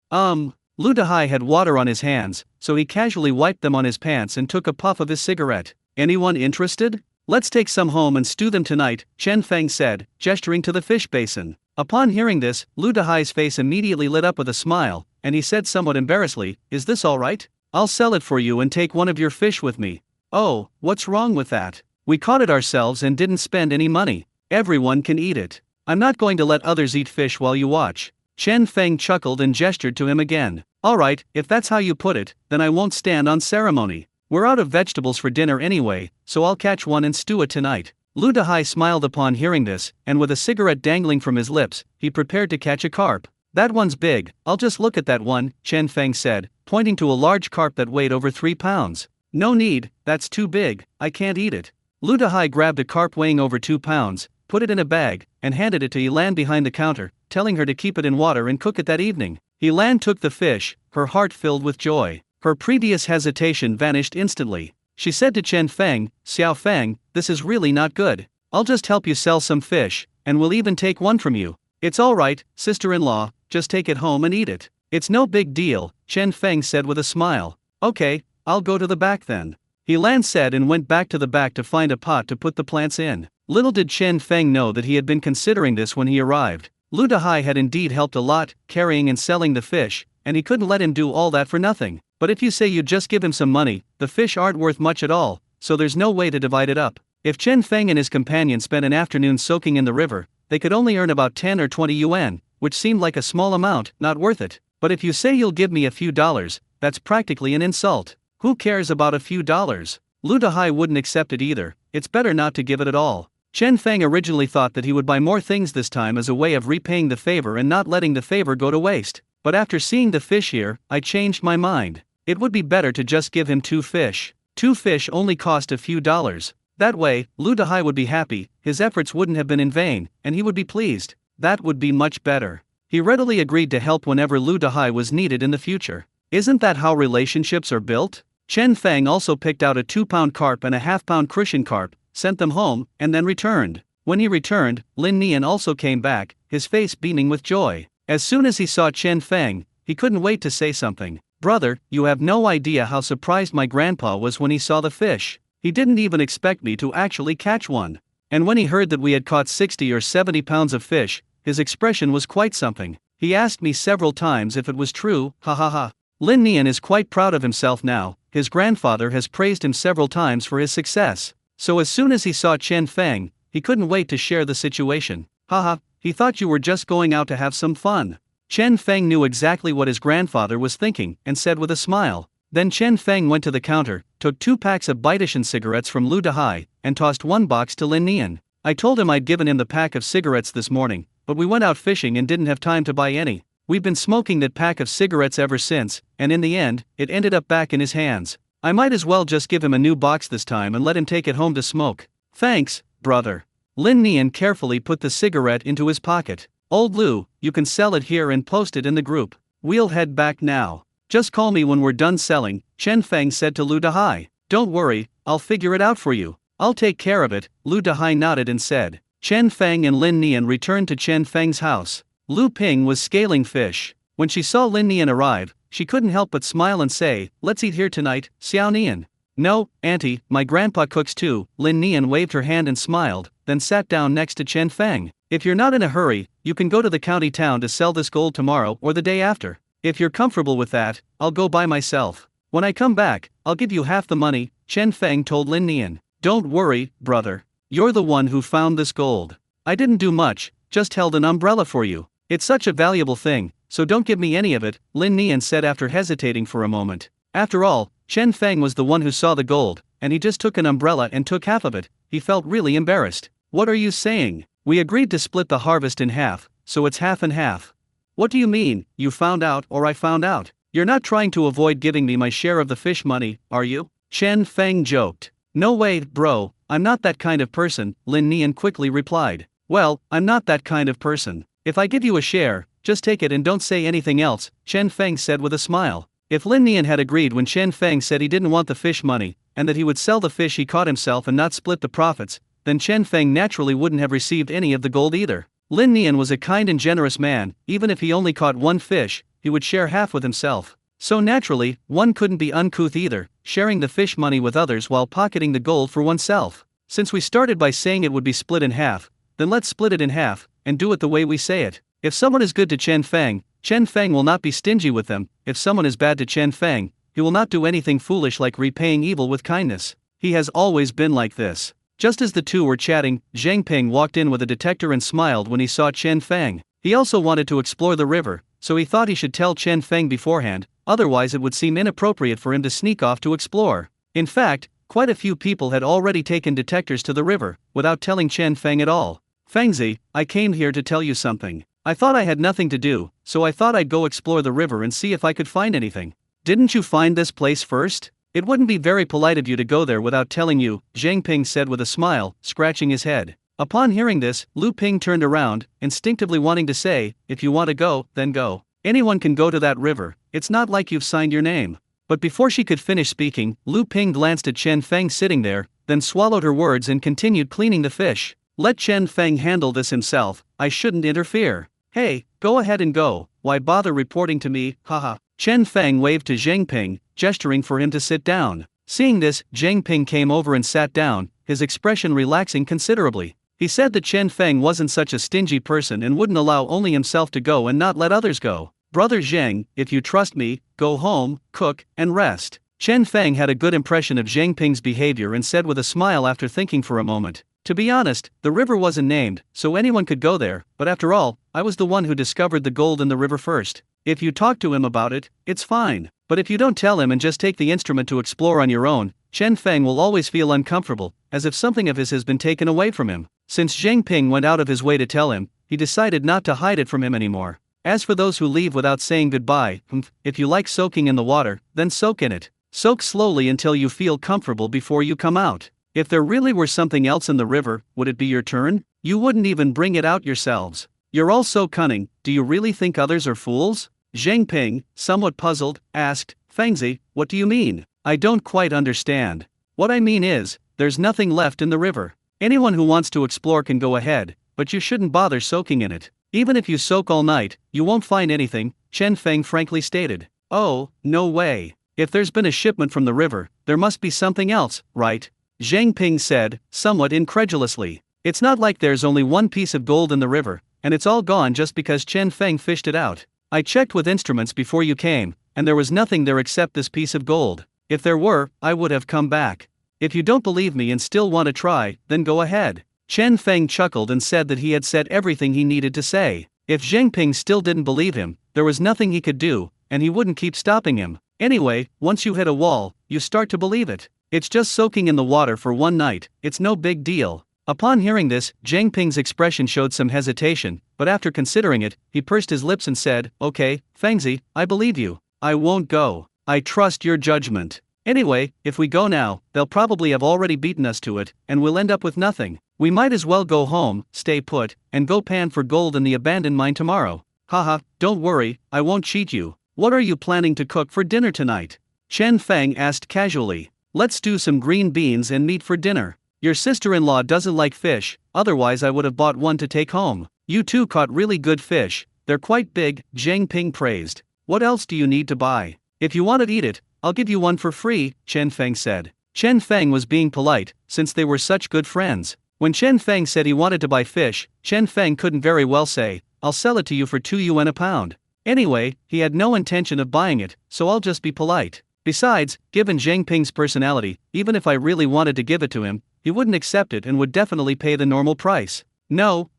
Lu Dahai had water on his hands, so he casually wiped them on his pants and took a puff of his cigarette. Anyone interested? Let's take some home and stew them tonight, Chen Feng said, gesturing to the fish basin. Upon hearing this, Lu Dahai's face immediately lit up with a smile, and he said somewhat embarrassedly, is this all right? I'll sell it for you and take one of your fish with me. Oh, what's wrong with that? We caught it ourselves and didn't spend any money. Everyone can eat it. I'm not going to let others eat fish while you watch. Chen Feng chuckled and gestured to him again. Alright, if that's how you put it, then I won't stand on ceremony. We're out of vegetables for dinner anyway, so I'll catch one and stew it tonight. Lu Dahai smiled upon hearing this, and with a cigarette dangling from his lips, he prepared to catch a carp. That one's big, I'll just look at that one, Chen Feng said, pointing to a large carp that weighed over 3 pounds. No need, that's too big, I can't eat it. Lu Dahai grabbed a carp weighing over 2 pounds, put it in a bag, and handed it to Helan behind the counter, telling her to keep it in water and cook it that evening. Helan took the fish, her heart filled with joy. Her previous hesitation vanished instantly. She said to Chen Feng, Xiao Feng, this is really not good. I'll just help you sell some fish, and we'll even take one from you. It's alright, sister-in-law, just take it home and eat it. It's no big deal, Chen Feng said with a smile. Okay, I'll go to the back then. Helan said and went back to the back to find a pot to put the plants in. Little did Chen Feng know that he had been considering this when he arrived. Lu Dahai had indeed helped a lot, carrying and selling the fish, and he couldn't let him do all that for nothing. But if you say you just give him some money, the fish aren't worth much at all, so there's no way to divide it up. If Chen Feng and his companion spent an afternoon soaking in the river, they could only earn about 10 or 20 yuan, which seemed like a small amount, not worth it. But if you say you'll give me a few dollars, that's practically an insult. Who cares about a few dollars? Lu Dahai wouldn't accept it either. It's better not to give it at all. Chen Feng originally thought that he would buy more things this time as a way of repaying the favor and not letting the favor go to waste. But after seeing the fish here, I changed my mind. It would be better to just give him 2 fish. 2 fish only cost a few dollars. That way, Lu Dahai would be happy, his efforts wouldn't have been in vain, and he would be pleased. That would be much better. He readily agreed to help whenever Lu Dahai was needed in the future. Isn't that how relationships are built? Chen Feng also picked out a 2-pound carp and a half-pound crucian carp, sent them home, and then returned. When he returned, Lin Nian also came back, his face beaming with joy. As soon as he saw Chen Feng, he couldn't wait to say something. Brother, you have no idea how surprised my grandpa was when he saw the fish. He didn't even expect me to actually catch one. And when he heard that we had caught 60 or 70 pounds of fish, his expression was quite something. He asked me several times if it was true, ha ha ha. Lin Nian is quite proud of himself now. His grandfather has praised him several times for his success. So as soon as he saw Chen Feng, he couldn't wait to share the situation. Haha, he thought you were just going out to have some fun. Chen Feng knew exactly what his grandfather was thinking, and said with a smile. Then Chen Feng went to the counter, took 2 packs of Baitishan cigarettes from Lu Dahai, and tossed 1 box to Lin Nian. I told him I'd given him the pack of cigarettes this morning, but we went out fishing and didn't have time to buy any. We've been smoking that pack of cigarettes ever since, and in the end, it ended up back in his hands. I might as well just give him a new box this time and let him take it home to smoke. Thanks, brother. Lin Nian carefully put the cigarette into his pocket. Old Lu, you can sell it here and post it in the group. We'll head back now. Just call me when we're done selling, Chen Feng said to Lu Dahai. Don't worry, I'll figure it out for you. I'll take care of it, Lu Dahai nodded and said. Chen Feng and Lin Nian returned to Chen Feng's house. Lu Ping was scaling fish. When she saw Lin Nian arrive, she couldn't help but smile and say, let's eat here tonight, Xiao Nian. No, auntie, my grandpa cooks too, Lin Nian waved her hand and smiled, then sat down next to Chen Feng. If you're not in a hurry, you can go to the county town to sell this gold tomorrow or the day after. If you're comfortable with that, I'll go by myself. When I come back, I'll give you half the money, Chen Feng told Lin Nian. Don't worry, brother. You're the one who found this gold. I didn't do much, just held an umbrella for you. It's such a valuable thing, so don't give me any of it, Lin Nian said after hesitating for a moment. After all, Chen Feng was the one who saw the gold, and he just took an umbrella and took half of it. He felt really embarrassed. What are you saying? We agreed to split the harvest in half, so it's half and half. What do you mean, you found out or I found out? You're not trying to avoid giving me my share of the fish money, are you? Chen Feng joked. No way, bro, I'm not that kind of person, Lin Nian quickly replied. Well, I'm not that kind of person. If I give you a share, just take it and don't say anything else, Chen Feng said with a smile. If Lin Nian had agreed when Chen Feng said he didn't want the fish money, and that he would sell the fish he caught himself and not split the profits, then Chen Feng naturally wouldn't have received any of the gold either. Lin Nian was a kind and generous man. Even if he only caught one fish, he would share half with himself. So naturally, one couldn't be uncouth either, sharing the fish money with others while pocketing the gold for oneself. Since we started by saying it would be split in half, then let's split it in half, and do it the way we say it. If someone is good to Chen Feng will not be stingy with them. If someone is bad to Chen Feng, he will not do anything foolish like repaying evil with kindness. He has always been like this. Just as the two were chatting, Zhang Ping walked in with a detector and smiled when he saw Chen Feng. He also wanted to explore the river, so he thought he should tell Chen Feng beforehand, otherwise it would seem inappropriate for him to sneak off to explore. In fact, quite a few people had already taken detectors to the river, without telling Chen Feng at all. Fengzi, I came here to tell you something. I thought I had nothing to do, so I thought I'd go explore the river and see if I could find anything. Didn't you find this place first? It wouldn't be very polite of you to go there without telling you, Zhang Ping said with a smile, scratching his head. Upon hearing this, Lu Ping turned around, instinctively wanting to say, if you want to go, then go. Anyone can go to that river, it's not like you've signed your name. But before she could finish speaking, Lu Ping glanced at Chen Feng sitting there, then swallowed her words and continued cleaning the fish. Let Chen Feng handle this himself, I shouldn't interfere. Hey, go ahead and go, why bother reporting to me, haha. Chen Feng waved to Zhang Ping, gesturing for him to sit down. Seeing this, Zhang Ping came over and sat down, his expression relaxing considerably. He said that Chen Feng wasn't such a stingy person and wouldn't allow only himself to go and not let others go. Brother Zhang, if you trust me, go home, cook, and rest. Chen Feng had a good impression of Zhang Ping's behavior and said with a smile after thinking for a moment. To be honest, the river wasn't named, so anyone could go there, but after all, I was the one who discovered the gold in the river first. If you talk to him about it, it's fine. But if you don't tell him and just take the instrument to explore on your own, Chen Feng will always feel uncomfortable, as if something of his has been taken away from him. Since Zhang Ping went out of his way to tell him, he decided not to hide it from him anymore. As for those who leave without saying goodbye, if you like soaking in the water, then soak in it. Soak slowly until you feel comfortable before you come out. If there really were something else in the river, would it be your turn? You wouldn't even bring it out yourselves. You're all so cunning, do you really think others are fools? Zhang Ping, somewhat puzzled, asked, Fengzi, what do you mean? I don't quite understand. What I mean is, there's nothing left in the river. Anyone who wants to explore can go ahead, but you shouldn't bother soaking in it. Even if you soak all night, you won't find anything, Chen Feng frankly stated. Oh, no way. If there's been a shipment from the river, there must be something else, right? Zhang Ping said, somewhat incredulously. It's not like there's only one piece of gold in the river, and it's all gone just because Chen Feng fished it out. I checked with instruments before you came, and there was nothing there except this piece of gold. If there were, I would have come back. If you don't believe me and still want to try, then go ahead. Chen Feng chuckled and said that he had said everything he needed to say. If Zhang Ping still didn't believe him, there was nothing he could do, and he wouldn't keep stopping him. Anyway, once you hit a wall, you start to believe it. It's just soaking in the water for one night, it's no big deal. Upon hearing this, Zhang Ping's expression showed some hesitation, but after considering it, he pursed his lips and said, okay, Fengzi, I believe you. I won't go. I trust your judgment. Anyway, if we go now, they'll probably have already beaten us to it, and we'll end up with nothing. We might as well go home, stay put, and go pan for gold in the abandoned mine tomorrow. Haha, don't worry, I won't cheat you. What are you planning to cook for dinner tonight? Chen Feng asked casually. Let's do some green beans and meat for dinner. Your sister-in-law doesn't like fish, otherwise I would have bought one to take home. You two caught really good fish, they're quite big, Zhang Ping praised. What else do you need to buy? If you want to eat it, I'll give you one for free, Chen Feng said. Chen Feng was being polite, since they were such good friends. When Chen Feng said he wanted to buy fish, Chen Feng couldn't very well say, I'll sell it to you for 2 yuan a pound. Anyway, he had no intention of buying it, so I'll just be polite. Besides, given Zhang Ping's personality, even if I really wanted to give it to him, he wouldn't accept it and would definitely pay the normal price. No,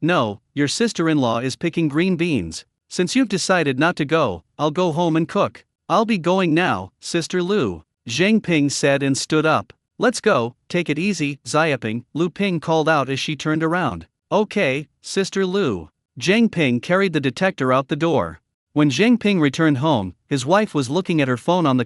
your sister-in-law is picking green beans. Since you've decided not to go, I'll go home and cook. I'll be going now, Sister Lu, Zhang Ping said and stood up. Let's go, take it easy, Xiaoping, Lu Ping called out as she turned around. Okay, Sister Lu. Zhang Ping carried the detector out the door. When Zhang Ping returned home, his wife was looking at her phone on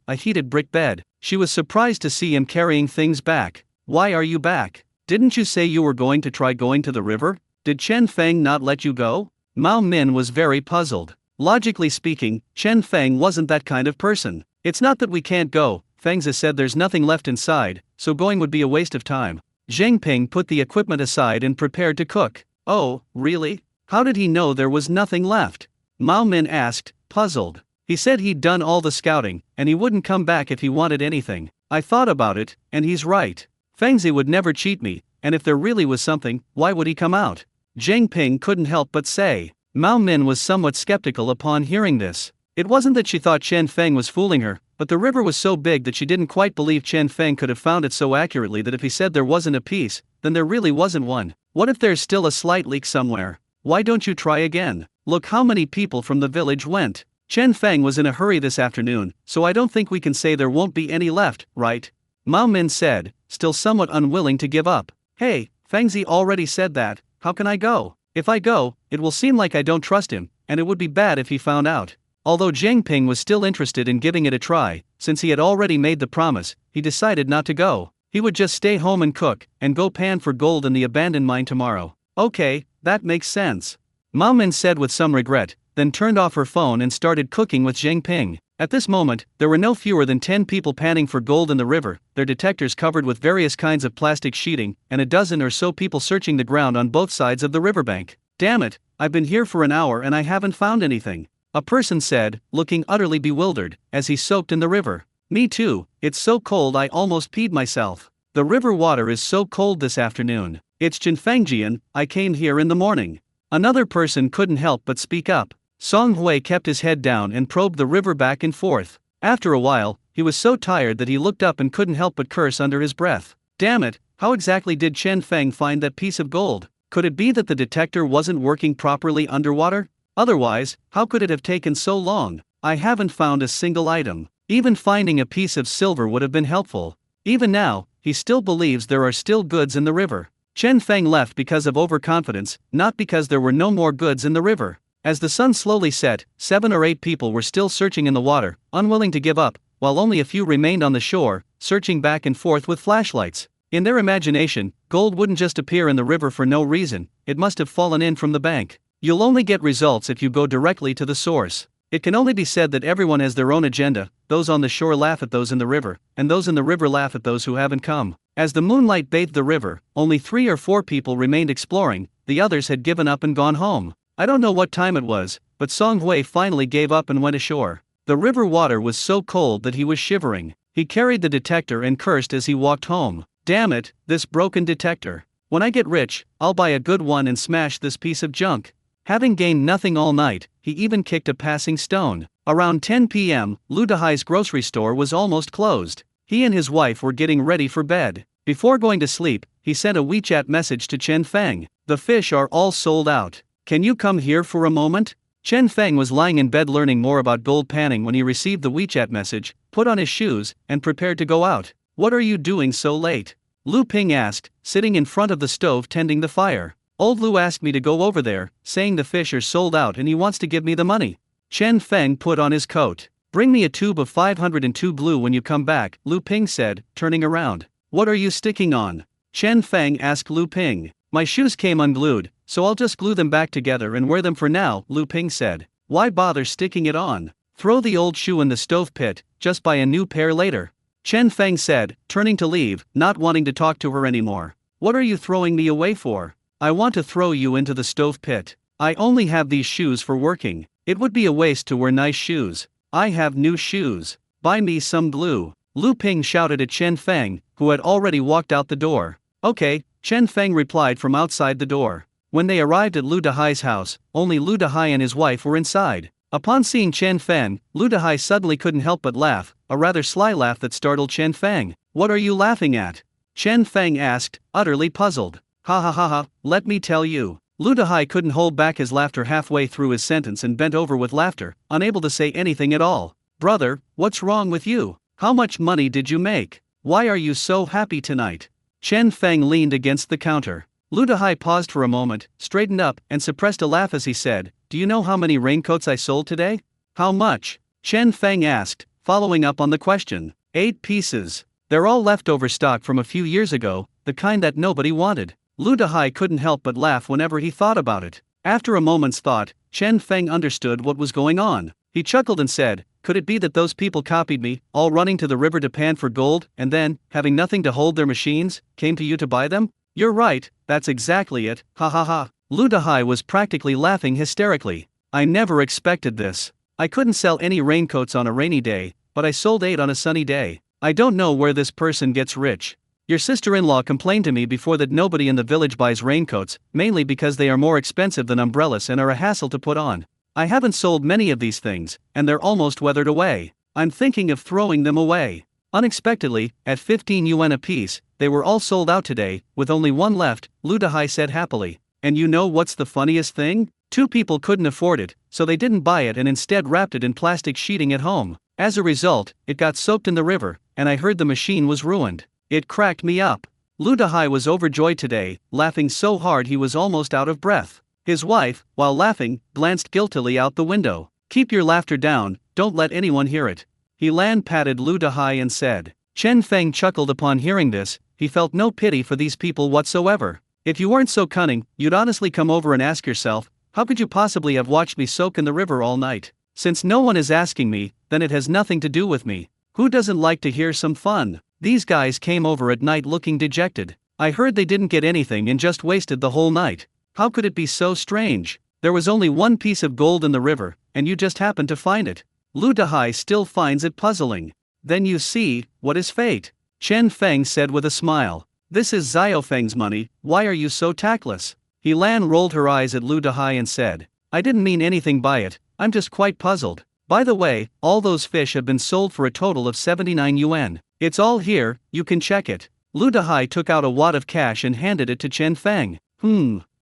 a heated brick bed. She was surprised to see him carrying things back. Why are you back? Didn't you say you were going to try going to the river? Did Chen Feng not let you go? Mao Min was very puzzled. Logically speaking, Chen Feng wasn't that kind of person. It's not that we can't go, Fengzi said there's nothing left inside, so going would be a waste of time. Zhang Ping put the equipment aside and prepared to cook. Oh, really? How did he know there was nothing left? Mao Min asked, puzzled. He said he'd done all the scouting, and he wouldn't come back if he wanted anything. I thought about it, and he's right. Fengzi would never cheat me, and if there really was something, why would he come out? Zhang Ping couldn't help but say. Mao Min was somewhat skeptical upon hearing this. It wasn't that she thought Chen Feng was fooling her, but the river was so big that she didn't quite believe Chen Feng could have found it so accurately that if he said there wasn't a piece, then there really wasn't one. What if there's still a slight leak somewhere? Why don't you try again? Look how many people from the village went. Chen Feng was in a hurry this afternoon, so I don't think we can say there won't be any left, right? Mao Min said, still somewhat unwilling to give up. Hey, Fengzi already said that, how can I go? If I go, it will seem like I don't trust him, and it would be bad if he found out. Although Zhang Ping was still interested in giving it a try, since he had already made the promise, he decided not to go. He would just stay home and cook, and go pan for gold in the abandoned mine tomorrow. Okay, that makes sense. Mao Min said with some regret, then turned off her phone and started cooking with Zhang Ping. At this moment, there were no fewer than 10 people panning for gold in the river, their detectors covered with various kinds of plastic sheeting, and a dozen or so people searching the ground on both sides of the riverbank. Damn it, I've been here for an hour and I haven't found anything. A person said, looking utterly bewildered, as he soaked in the river. Me too, it's so cold I almost peed myself. The river water is so cold this afternoon. It's Jinfangjian, I came here in the morning. Another person couldn't help but speak up. Song Hui kept his head down and probed the river back and forth. After a while, he was so tired that he looked up and couldn't help but curse under his breath. Damn it, how exactly did Chen Feng find that piece of gold? Could it be that the detector wasn't working properly underwater? Otherwise, how could it have taken so long? I haven't found a single item. Even finding a piece of silver would have been helpful. Even now, he still believes there are still goods in the river. Chen Feng left because of overconfidence, not because there were no more goods in the river. As the sun slowly set, 7 or 8 people were still searching in the water, unwilling to give up, while only a few remained on the shore, searching back and forth with flashlights. In their imagination, gold wouldn't just appear in the river for no reason, it must have fallen in from the bank. You'll only get results if you go directly to the source. It can only be said that everyone has their own agenda, those on the shore laugh at those in the river, and those in the river laugh at those who haven't come. As the moonlight bathed the river, only 3 or 4 people remained exploring, the others had given up and gone home. I don't know what time it was, but Song Hui finally gave up and went ashore. The river water was so cold that he was shivering. He carried the detector and cursed as he walked home. Damn it, this broken detector. When I get rich, I'll buy a good one and smash this piece of junk. Having gained nothing all night, he even kicked a passing stone. Around 10 p.m., Lu Dehai's grocery store was almost closed. He and his wife were getting ready for bed. Before going to sleep, he sent a WeChat message to Chen Feng. The fish are all sold out. Can you come here for a moment? Chen Feng was lying in bed learning more about gold panning when he received the WeChat message, put on his shoes, and prepared to go out. What are you doing so late? Lu Ping asked, sitting in front of the stove tending the fire. Old Lu asked me to go over there, saying the fish are sold out and he wants to give me the money. Chen Feng put on his coat. Bring me a tube of 502 blue when you come back, Lu Ping said, turning around. What are you sticking on? Chen Feng asked Lu Ping. My shoes came unglued, so I'll just glue them back together and wear them for now, Lu Ping said. Why bother sticking it on? Throw the old shoe in the stove pit, just buy a new pair later. Chen Feng said, turning to leave, not wanting to talk to her anymore. What are you throwing me away for? I want to throw you into the stove pit. I only have these shoes for working. It would be a waste to wear nice shoes. I have new shoes. Buy me some glue. Lu Ping shouted at Chen Feng, who had already walked out the door. Okay, Chen Feng replied from outside the door. When they arrived at Lu Dehai's house, only Lu Dehai and his wife were inside. Upon seeing Chen Feng, Lu Dehai suddenly couldn't help but laugh, a rather sly laugh that startled Chen Feng. What are you laughing at? Chen Feng asked, utterly puzzled. Ha ha ha ha, let me tell you. Lu Dehai couldn't hold back his laughter halfway through his sentence and bent over with laughter, unable to say anything at all. Brother, what's wrong with you? How much money did you make? Why are you so happy tonight? Chen Feng leaned against the counter. Lu Dehai paused for a moment, straightened up, and suppressed a laugh as he said, Do you know how many raincoats I sold today? How much? Chen Feng asked, following up on the question. 8 pieces. They're all leftover stock from a few years ago, the kind that nobody wanted. Lu Dehai couldn't help but laugh whenever he thought about it. After a moment's thought, Chen Feng understood what was going on. He chuckled and said, Could it be that those people copied me, all running to the river to pan for gold, and then, having nothing to hold their machines, came to you to buy them? You're right, that's exactly it, ha ha ha. Lu Dehai was practically laughing hysterically. I never expected this. I couldn't sell any raincoats on a rainy day, but I sold 8 on a sunny day. I don't know where this person gets rich. Your sister-in-law complained to me before that nobody in the village buys raincoats, mainly because they are more expensive than umbrellas and are a hassle to put on. I haven't sold many of these things, and they're almost weathered away. I'm thinking of throwing them away. Unexpectedly, at 15 yuan apiece, they were all sold out today, with only one left, Lu Dehai said happily. And you know what's the funniest thing? 2 people couldn't afford it, so they didn't buy it and instead wrapped it in plastic sheeting at home. As a result, it got soaked in the river, and I heard the machine was ruined. It cracked me up. Lu Dehai was overjoyed today, laughing so hard he was almost out of breath. His wife, while laughing, glanced guiltily out the window. Keep your laughter down, don't let anyone hear it. He patted Lu Dehai and said. Chen Feng chuckled upon hearing this. He felt no pity for these people whatsoever. If you weren't so cunning, you'd honestly come over and ask yourself, how could you possibly have watched me soak in the river all night? Since no one is asking me, then it has nothing to do with me. Who doesn't like to hear some fun? These guys came over at night looking dejected. I heard they didn't get anything and just wasted the whole night. How could it be so strange? There was only 1 piece of gold in the river, and you just happened to find it. Lu Dehai still finds it puzzling. Then you see, what is fate? Chen Feng said with a smile. This is Xiaofeng's money, why are you so tactless? Helan rolled her eyes at Lu Dehai and said. I didn't mean anything by it, I'm just quite puzzled. By the way, all those fish have been sold for a total of 79 yuan. It's all here, you can check it. Lu Dehai took out a wad of cash and handed it to Chen Feng.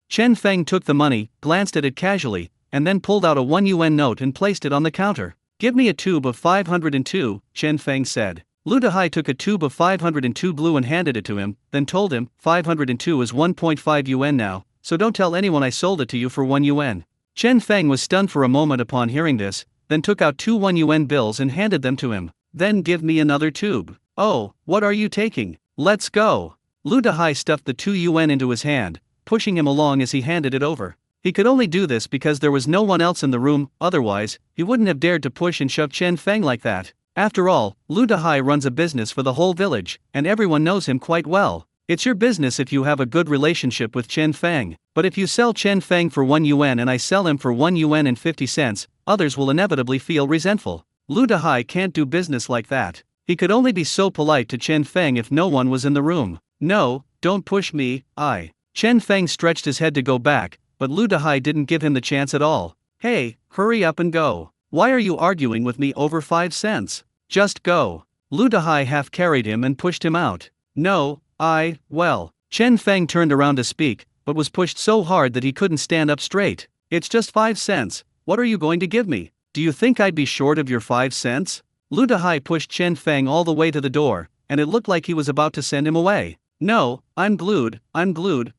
Chen Feng took the money, glanced at it casually, and then pulled out a 1 yuan note and placed it on the counter. Give me a tube of 502, Chen Feng said. Lu Dehai took a tube of 502 blue and handed it to him, then told him, 502 is 1.5 yuan now, so don't tell anyone I sold it to you for 1 yuan. Chen Feng was stunned for a moment upon hearing this, then took out 2 1 yuan bills and handed them to him. Then give me another tube. Oh, what are you taking? Let's go. Lu Dehai stuffed the 2 yuan into his hand, pushing him along as he handed it over. He could only do this because there was no one else in the room, otherwise, he wouldn't have dared to push and shove Chen Feng like that. After all, Lu Dehai runs a business for the whole village, and everyone knows him quite well. It's your business if you have a good relationship with Chen Feng, but if you sell Chen Feng for 1 yuan and I sell him for 1 yuan and 50 cents, others will inevitably feel resentful. Lu Dehai can't do business like that. He could only be so polite to Chen Feng if no one was in the room. No, don't push me, Chen Feng stretched his head to go back, but Lu Dehai didn't give him the chance at all. Hey, hurry up and go. Why are you arguing with me over 5 cents? Just go. Lu Dehai half carried him and pushed him out. No, well. Chen Feng turned around to speak, but was pushed so hard that he couldn't stand up straight. It's just 5 cents, what are you going to give me? Do you think I'd be short of your 5 cents? Lu Dehai pushed Chen Feng all the way to the door, and it looked like he was about to send him away. No, I'm glued,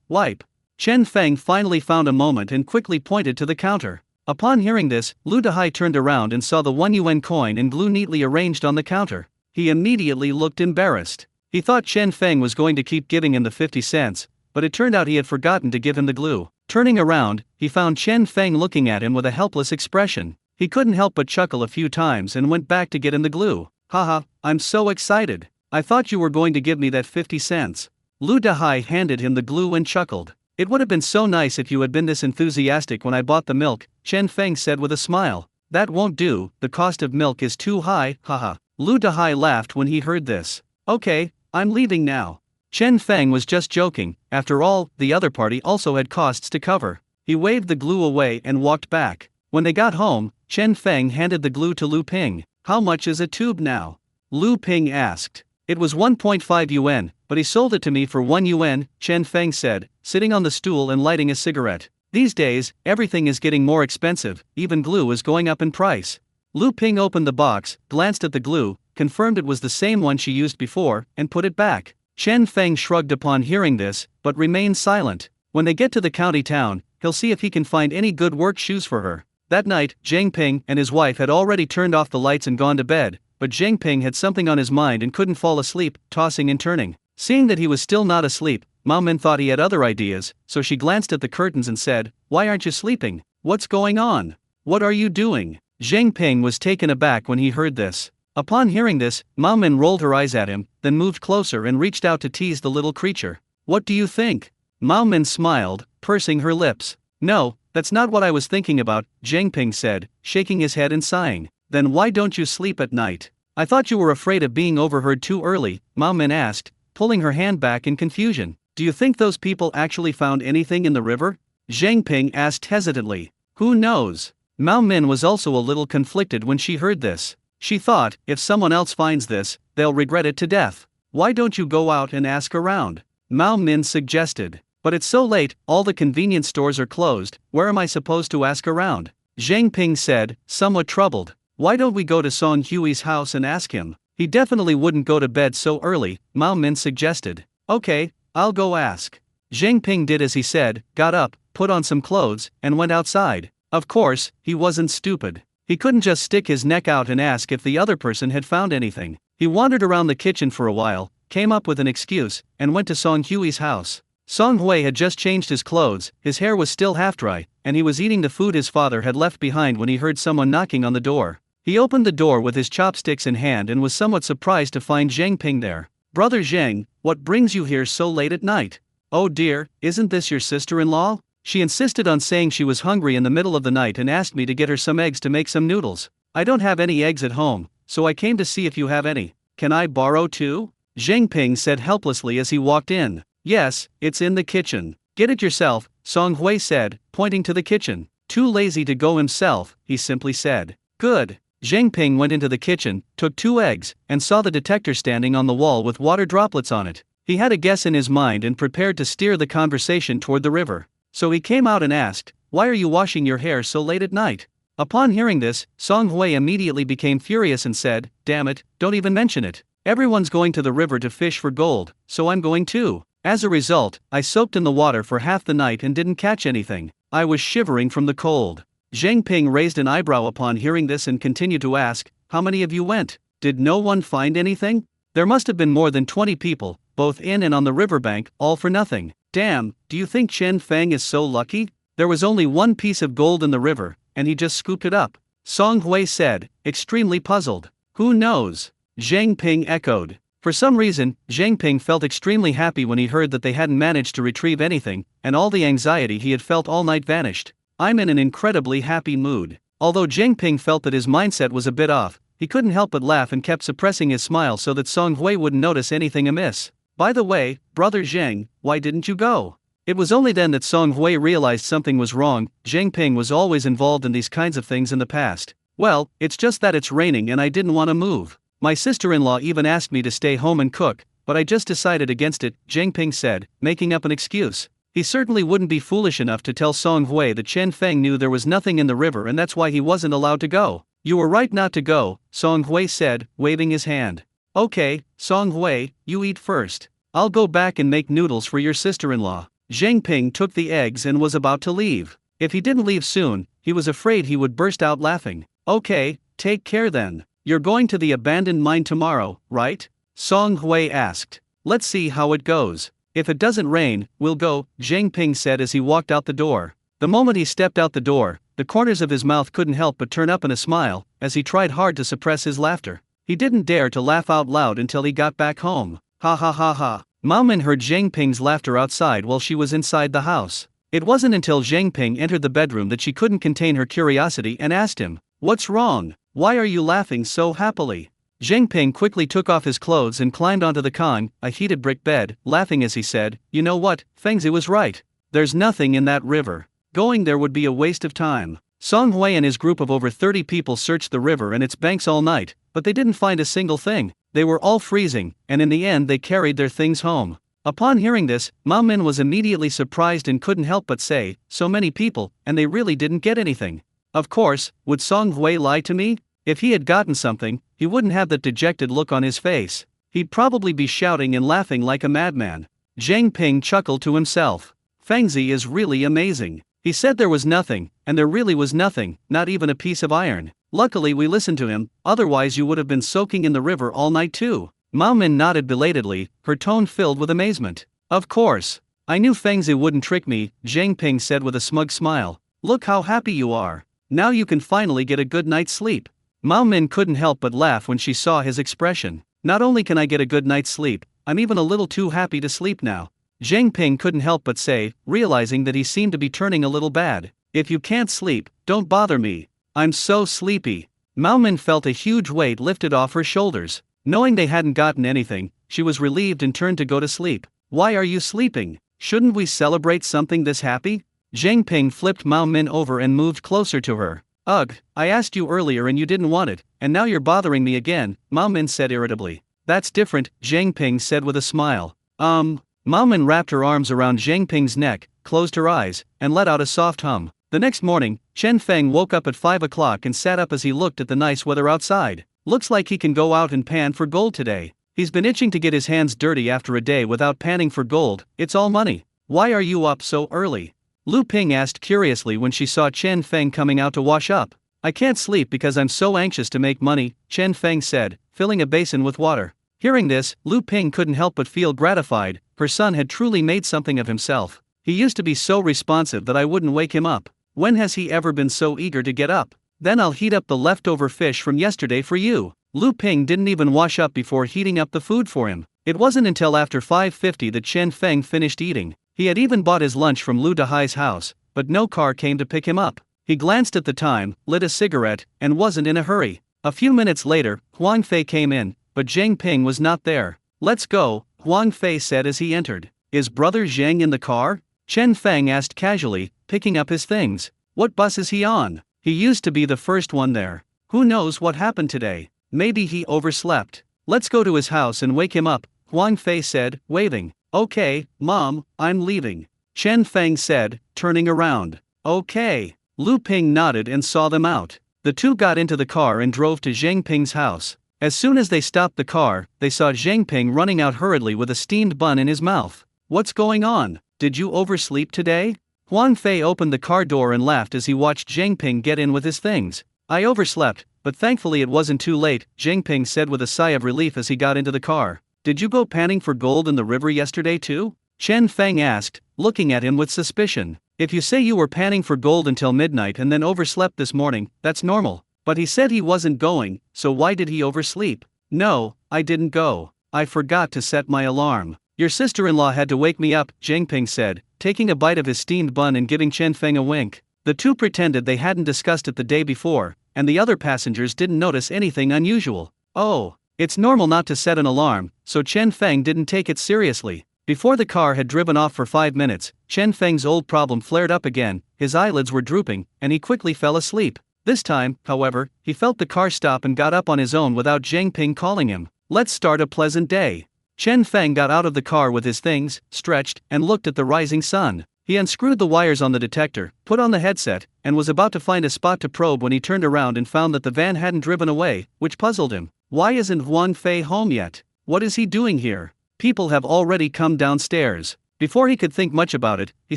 wipe. Chen Feng finally found a moment and quickly pointed to the counter. Upon hearing this, Lu Dehai turned around and saw the 1 yuan coin and glue neatly arranged on the counter. He immediately looked embarrassed. He thought Chen Feng was going to keep giving him the 50 cents, but it turned out he had forgotten to give him the glue. Turning around, he found Chen Feng looking at him with a helpless expression. He couldn't help but chuckle a few times and went back to get him the glue. Haha, I'm so excited. I thought you were going to give me that 50 cents. Lu Dahai handed him the glue and chuckled. It would have been so nice if you had been this enthusiastic when I bought the milk, Chen Feng said with a smile. That won't do, the cost of milk is too high, haha. Lu Dahai laughed when he heard this. Okay, I'm leaving now. Chen Feng was just joking, after all, the other party also had costs to cover. He waved the glue away and walked back. When they got home, Chen Feng handed the glue to Lu Ping. How much is a tube now? Lu Ping asked. It was 1.5 yuan, but he sold it to me for 1 yuan, Chen Feng said, sitting on the stool and lighting a cigarette. These days, everything is getting more expensive, even glue is going up in price. Lu Ping opened the box, glanced at the glue, confirmed it was the same one she used before, and put it back. Chen Feng shrugged upon hearing this, but remained silent. When they get to the county town, he'll see if he can find any good work shoes for her. That night, Zhang Ping and his wife had already turned off the lights and gone to bed, but Zhang Ping had something on his mind and couldn't fall asleep, tossing and turning. Seeing that he was still not asleep, Mao Min thought he had other ideas, so she glanced at the curtains and said, "Why aren't you sleeping? What's going on? What are you doing?" Zhang Ping was taken aback when he heard this. Upon hearing this, Mao Min rolled her eyes at him, then moved closer and reached out to tease the little creature. "What do you think?" Mao Min smiled, pursing her lips. "No, that's not what I was thinking about," Zhang Ping said, shaking his head and sighing. "Then why don't you sleep at night?" "I thought you were afraid of being overheard too early," Mao Min asked, pulling her hand back in confusion. "Do you think those people actually found anything in the river?" Zhang Ping asked hesitantly. "Who knows?" Mao Min was also a little conflicted when she heard this. She thought, if someone else finds this, they'll regret it to death. "Why don't you go out and ask around?" Mao Min suggested. "But it's so late, all the convenience stores are closed, where am I supposed to ask around?" Zhang Ping said, somewhat troubled. "Why don't we go to Song Hui's house and ask him? He definitely wouldn't go to bed so early," Mao Min suggested. "Okay, I'll go ask." Zhang Ping did as he said, got up, put on some clothes, and went outside. Of course, he wasn't stupid. He couldn't just stick his neck out and ask if the other person had found anything. He wandered around the kitchen for a while, came up with an excuse, and went to Song Hui's house. Song Hui had just changed his clothes, his hair was still half dry, and he was eating the food his father had left behind when he heard someone knocking on the door. He opened the door with his chopsticks in hand and was somewhat surprised to find Zhang Ping there. "Brother Zhang, what brings you here so late at night?" "Oh dear, isn't this your sister-in-law? She insisted on saying she was hungry in the middle of the night and asked me to get her some eggs to make some noodles. I don't have any eggs at home, so I came to see if you have any. Can I borrow two?" Zhang Ping said helplessly as he walked in. "Yes, it's in the kitchen. Get it yourself," Song Hui said, pointing to the kitchen. "Too lazy to go himself," he simply said. "Good." Zhang Ping went into the kitchen, took 2 eggs, and saw the detector standing on the wall with water droplets on it. He had a guess in his mind and prepared to steer the conversation toward the river. So he came out and asked, "Why are you washing your hair so late at night?" Upon hearing this, Song Hui immediately became furious and said, "Damn it, don't even mention it. Everyone's going to the river to fish for gold, so I'm going too. As a result, I soaked in the water for half the night and didn't catch anything. I was shivering from the cold." Zhang Ping raised an eyebrow upon hearing this and continued to ask, "How many of you went? Did no one find anything? There must have been more than 20 people, both in and on the riverbank, all for nothing. Damn, do you think Chen Feng is so lucky? There was only 1 piece of gold in the river, and he just scooped it up." Song Hui said, extremely puzzled. "Who knows?" Zhang Ping echoed. For some reason, Zhang Ping felt extremely happy when he heard that they hadn't managed to retrieve anything, and all the anxiety he had felt all night vanished. "I'm in an incredibly happy mood." Although Zhang Ping felt that his mindset was a bit off, he couldn't help but laugh and kept suppressing his smile so that Song Hui wouldn't notice anything amiss. "By the way, brother Zhang, why didn't you go?" It was only then that Song Hui realized something was wrong. Zhang Ping was always involved in these kinds of things in the past. "Well, it's just that it's raining and I didn't want to move. My sister-in-law even asked me to stay home and cook, but I just decided against it," Zhang Ping said, making up an excuse. He certainly wouldn't be foolish enough to tell Song Hui that Chen Feng knew there was nothing in the river and that's why he wasn't allowed to go. "You were right not to go," Song Hui said, waving his hand. "Okay, Song Hui, you eat first. I'll go back and make noodles for your sister-in-law." Zhang Ping took the eggs and was about to leave. If he didn't leave soon, he was afraid he would burst out laughing. "Okay, take care then. You're going to the abandoned mine tomorrow, right?" Song Hui asked. Let's see how it goes. If it doesn't rain, we'll go, Zhang Ping said as he walked out the door. The moment he stepped out the door, the corners of his mouth couldn't help but turn up in a smile, as he tried hard to suppress his laughter. He didn't dare to laugh out loud until he got back home. Ha ha ha ha. Mao Min heard Zhang Ping's laughter outside while she was inside the house. It wasn't until Zhang Ping entered the bedroom that she couldn't contain her curiosity and asked him, "What's wrong? Why are you laughing so happily?" Zhang Ping quickly took off his clothes and climbed onto the con, a heated brick bed, laughing as he said, "You know what, Fengzi was right. There's nothing in that river. Going there would be a waste of time." Song Hui and his group of over 30 people searched the river and its banks all night, but they didn't find a single thing. They were all freezing, and in the end they carried their things home. Upon hearing this, Mao Min was immediately surprised and couldn't help but say, "So many people, and they really didn't get anything. Of course, would Song Hui lie to me? If he had gotten something, he wouldn't have that dejected look on his face. He'd probably be shouting and laughing like a madman." Zhang Ping chuckled to himself. Fengzi is really amazing. He said there was nothing, and there really was nothing, not even a piece of iron. Luckily we listened to him, otherwise you would have been soaking in the river all night too. Mao Min nodded belatedly, her tone filled with amazement. "Of course. I knew Fengzi wouldn't trick me," Zhang Ping said with a smug smile. "Look how happy you are. Now you can finally get a good night's sleep." Mao Min couldn't help but laugh when she saw his expression. "Not only can I get a good night's sleep, I'm even a little too happy to sleep now." Zhang Ping couldn't help but say, realizing that he seemed to be turning a little bad. "If you can't sleep, don't bother me. I'm so sleepy." Mao Min felt a huge weight lifted off her shoulders. Knowing they hadn't gotten anything, she was relieved and turned to go to sleep. "Why are you sleeping? Shouldn't we celebrate something this happy?" Zhang Ping flipped Mao Min over and moved closer to her. "Ugh, I asked you earlier and you didn't want it, and now you're bothering me again," Mao Min said irritably. "That's different," Zhang Ping said with a smile. Mao Min wrapped her arms around Zhang Ping's neck, closed her eyes, and let out a soft hum. The next morning, Chen Feng woke up at 5 o'clock and sat up as he looked at the nice weather outside. Looks like he can go out and pan for gold today. He's been itching to get his hands dirty after a day without panning for gold. It's all money. "Why are you up so early?" Lu Ping asked curiously when she saw Chen Feng coming out to wash up. "I can't sleep because I'm so anxious to make money," Chen Feng said, filling a basin with water. Hearing this, Lu Ping couldn't help but feel gratified. Her son had truly made something of himself. He used to be so responsive that I wouldn't wake him up. When has he ever been so eager to get up? Then I'll heat up the leftover fish from yesterday for you. Lu Ping didn't even wash up before heating up the food for him. It wasn't until after 5:50 that Chen Feng finished eating. He had even bought his lunch from Lu Dehai's house, but no car came to pick him up. He glanced at the time, lit a cigarette, and wasn't in a hurry. A few minutes later, Huang Fei came in, but Zhang Ping was not there. "Let's go," Huang Fei said as he entered. "Is brother Zhang in the car?" Chen Feng asked casually, picking up his things. "What bus is he on? He used to be the first one there. Who knows what happened today? Maybe he overslept. Let's go to his house and wake him up," Huang Fei said, waving. "Okay, Mom, I'm leaving," Chen Feng said, turning around. "Okay." Lu Ping nodded and saw them out. The two got into the car and drove to Zhang Ping's house. As soon as they stopped the car, they saw Zhang Ping running out hurriedly with a steamed bun in his mouth. "What's going on? Did you oversleep today?" Huang Fei opened the car door and laughed as he watched Zhang Ping get in with his things. "I overslept, but thankfully it wasn't too late," Zhang Ping said with a sigh of relief as he got into the car. "Did you go panning for gold in the river yesterday too?" Chen Feng asked, looking at him with suspicion. "If you say you were panning for gold until midnight and then overslept this morning, that's normal. But he said he wasn't going, so why did he oversleep?" "No, I didn't go. I forgot to set my alarm. Your sister-in-law had to wake me up," Zhang Ping said, taking a bite of his steamed bun and giving Chen Feng a wink. The two pretended they hadn't discussed it the day before, and the other passengers didn't notice anything unusual. "Oh, it's normal not to set an alarm," so Chen Feng didn't take it seriously. Before the car had driven off for 5 minutes, Chen Feng's old problem flared up again, his eyelids were drooping, and he quickly fell asleep. This time, however, he felt the car stop and got up on his own without Zhang Ping calling him. "Let's start a pleasant day." Chen Feng got out of the car with his things, stretched, and looked at the rising sun. He unscrewed the wires on the detector, put on the headset, and was about to find a spot to probe when he turned around and found that the van hadn't driven away, which puzzled him. Why isn't Huang Fei home yet? What is he doing here? People have already come downstairs. Before he could think much about it, he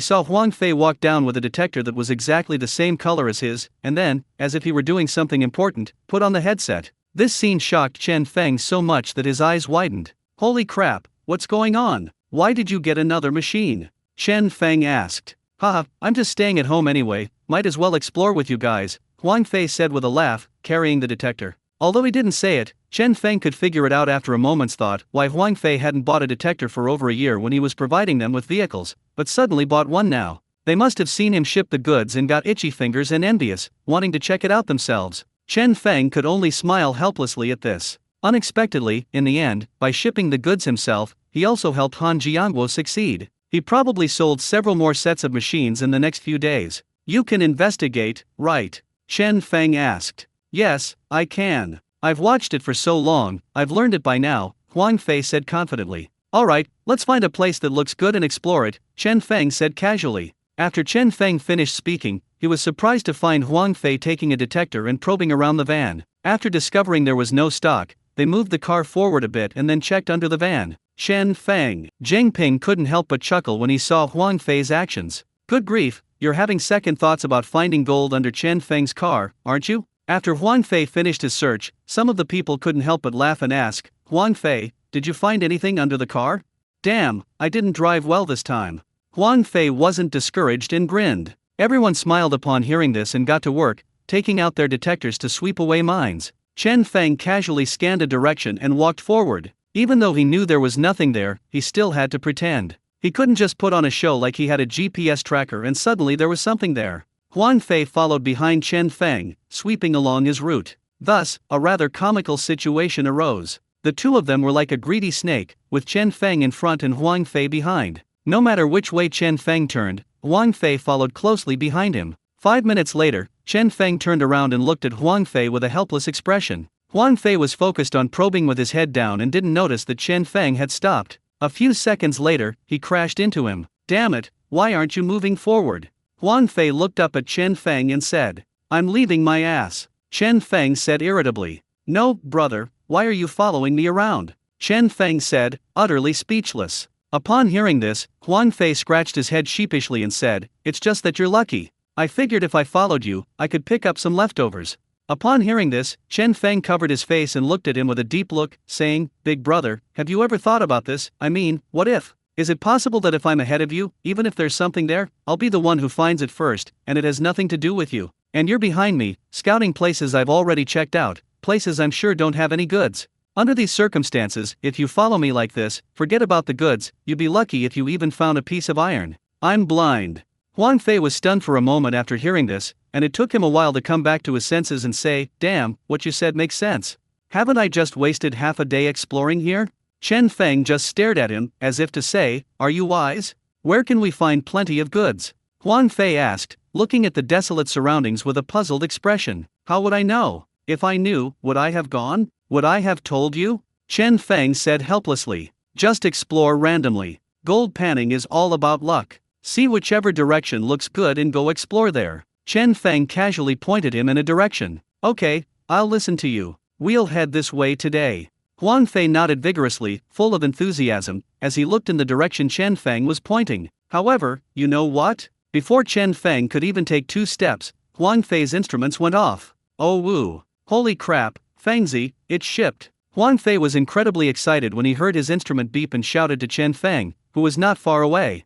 saw Huang Fei walk down with a detector that was exactly the same color as his, and then, as if he were doing something important, put on the headset. This scene shocked Chen Feng so much that his eyes widened. "Holy crap, what's going on? Why did you get another machine? Chen Feng asked. Haha, I'm just staying at home anyway, might as well explore with you guys, Huang Fei said with a laugh, carrying the detector. Although he didn't say it, Chen Feng could figure it out after a moment's thought why Huang Fei hadn't bought a detector for over a year when he was providing them with vehicles, but suddenly bought one now. They must have seen him ship the goods and got itchy fingers and envious, wanting to check it out themselves. Chen Feng could only smile helplessly at this. Unexpectedly, in the end, by shipping the goods himself, he also helped Han Jiangguo succeed. He probably sold several more sets of machines in the next few days. You can investigate, right? Chen Feng asked. Yes, I can. I've watched it for so long, I've learned it by now, Huang Fei said confidently. Alright, let's find a place that looks good and explore it, Chen Feng said casually. After Chen Feng finished speaking, he was surprised to find Huang Fei taking a detector and probing around the van. After discovering there was no stock, they moved the car forward a bit and then checked under the van. Chen Feng. Zheng Ping couldn't help but chuckle when he saw Huang Fei's actions. Good grief, you're having second thoughts about finding gold under Chen Feng's car, aren't you? After Huang Fei finished his search, some of the people couldn't help but laugh and ask, Huang Fei, did you find anything under the car? Damn, I didn't drive well this time. Huang Fei wasn't discouraged and grinned. Everyone smiled upon hearing this and got to work, taking out their detectors to sweep away mines. Chen Feng casually scanned a direction and walked forward. Even though he knew there was nothing there, he still had to pretend. He couldn't just put on a show like he had a GPS tracker and suddenly there was something there. Huang Fei followed behind Chen Feng, sweeping along his route. Thus, a rather comical situation arose. The two of them were like a greedy snake, with Chen Feng in front and Huang Fei behind. No matter which way Chen Feng turned, Huang Fei followed closely behind him. 5 minutes later, Chen Feng turned around and looked at Huang Fei with a helpless expression. Huang Fei was focused on probing with his head down and didn't notice that Chen Feng had stopped. A few seconds later, he crashed into him. Damn it, why aren't you moving forward? Huang Fei looked up at Chen Feng and said, I'm leaving my ass. Chen Feng said irritably. No, brother, why are you following me around? Chen Feng said, utterly speechless. Upon hearing this, Huang Fei scratched his head sheepishly and said, it's just that you're lucky. I figured if I followed you, I could pick up some leftovers. Upon hearing this, Chen Feng covered his face and looked at him with a deep look, saying, Big brother, have you ever thought about this? I mean, what if? Is it possible that if I'm ahead of you, even if there's something there, I'll be the one who finds it first, and it has nothing to do with you? And you're behind me, scouting places I've already checked out, places I'm sure don't have any goods. Under these circumstances, if you follow me like this, forget about the goods, you'd be lucky if you even found a piece of iron. I'm blind. Huang Fei was stunned for a moment after hearing this, and it took him a while to come back to his senses and say, damn, what you said makes sense. Haven't I just wasted half a day exploring here? Chen Feng just stared at him, as if to say, are you wise? Where can we find plenty of goods? Huang Fei asked, looking at the desolate surroundings with a puzzled expression. How would I know? If I knew, would I have gone? Would I have told you? Chen Feng said helplessly. Just explore randomly. Gold panning is all about luck. See whichever direction looks good and go explore there. Chen Feng casually pointed him in a direction. Okay, I'll listen to you. We'll head this way today. Huang Fei nodded vigorously, full of enthusiasm, as he looked in the direction Chen Feng was pointing. However, you know what? Before Chen Feng could even take 2 steps, Huang Fei's instruments went off. Oh woo. Holy crap, Fengzi, it's shipped. Huang Fei was incredibly excited when he heard his instrument beep and shouted to Chen Feng, who was not far away.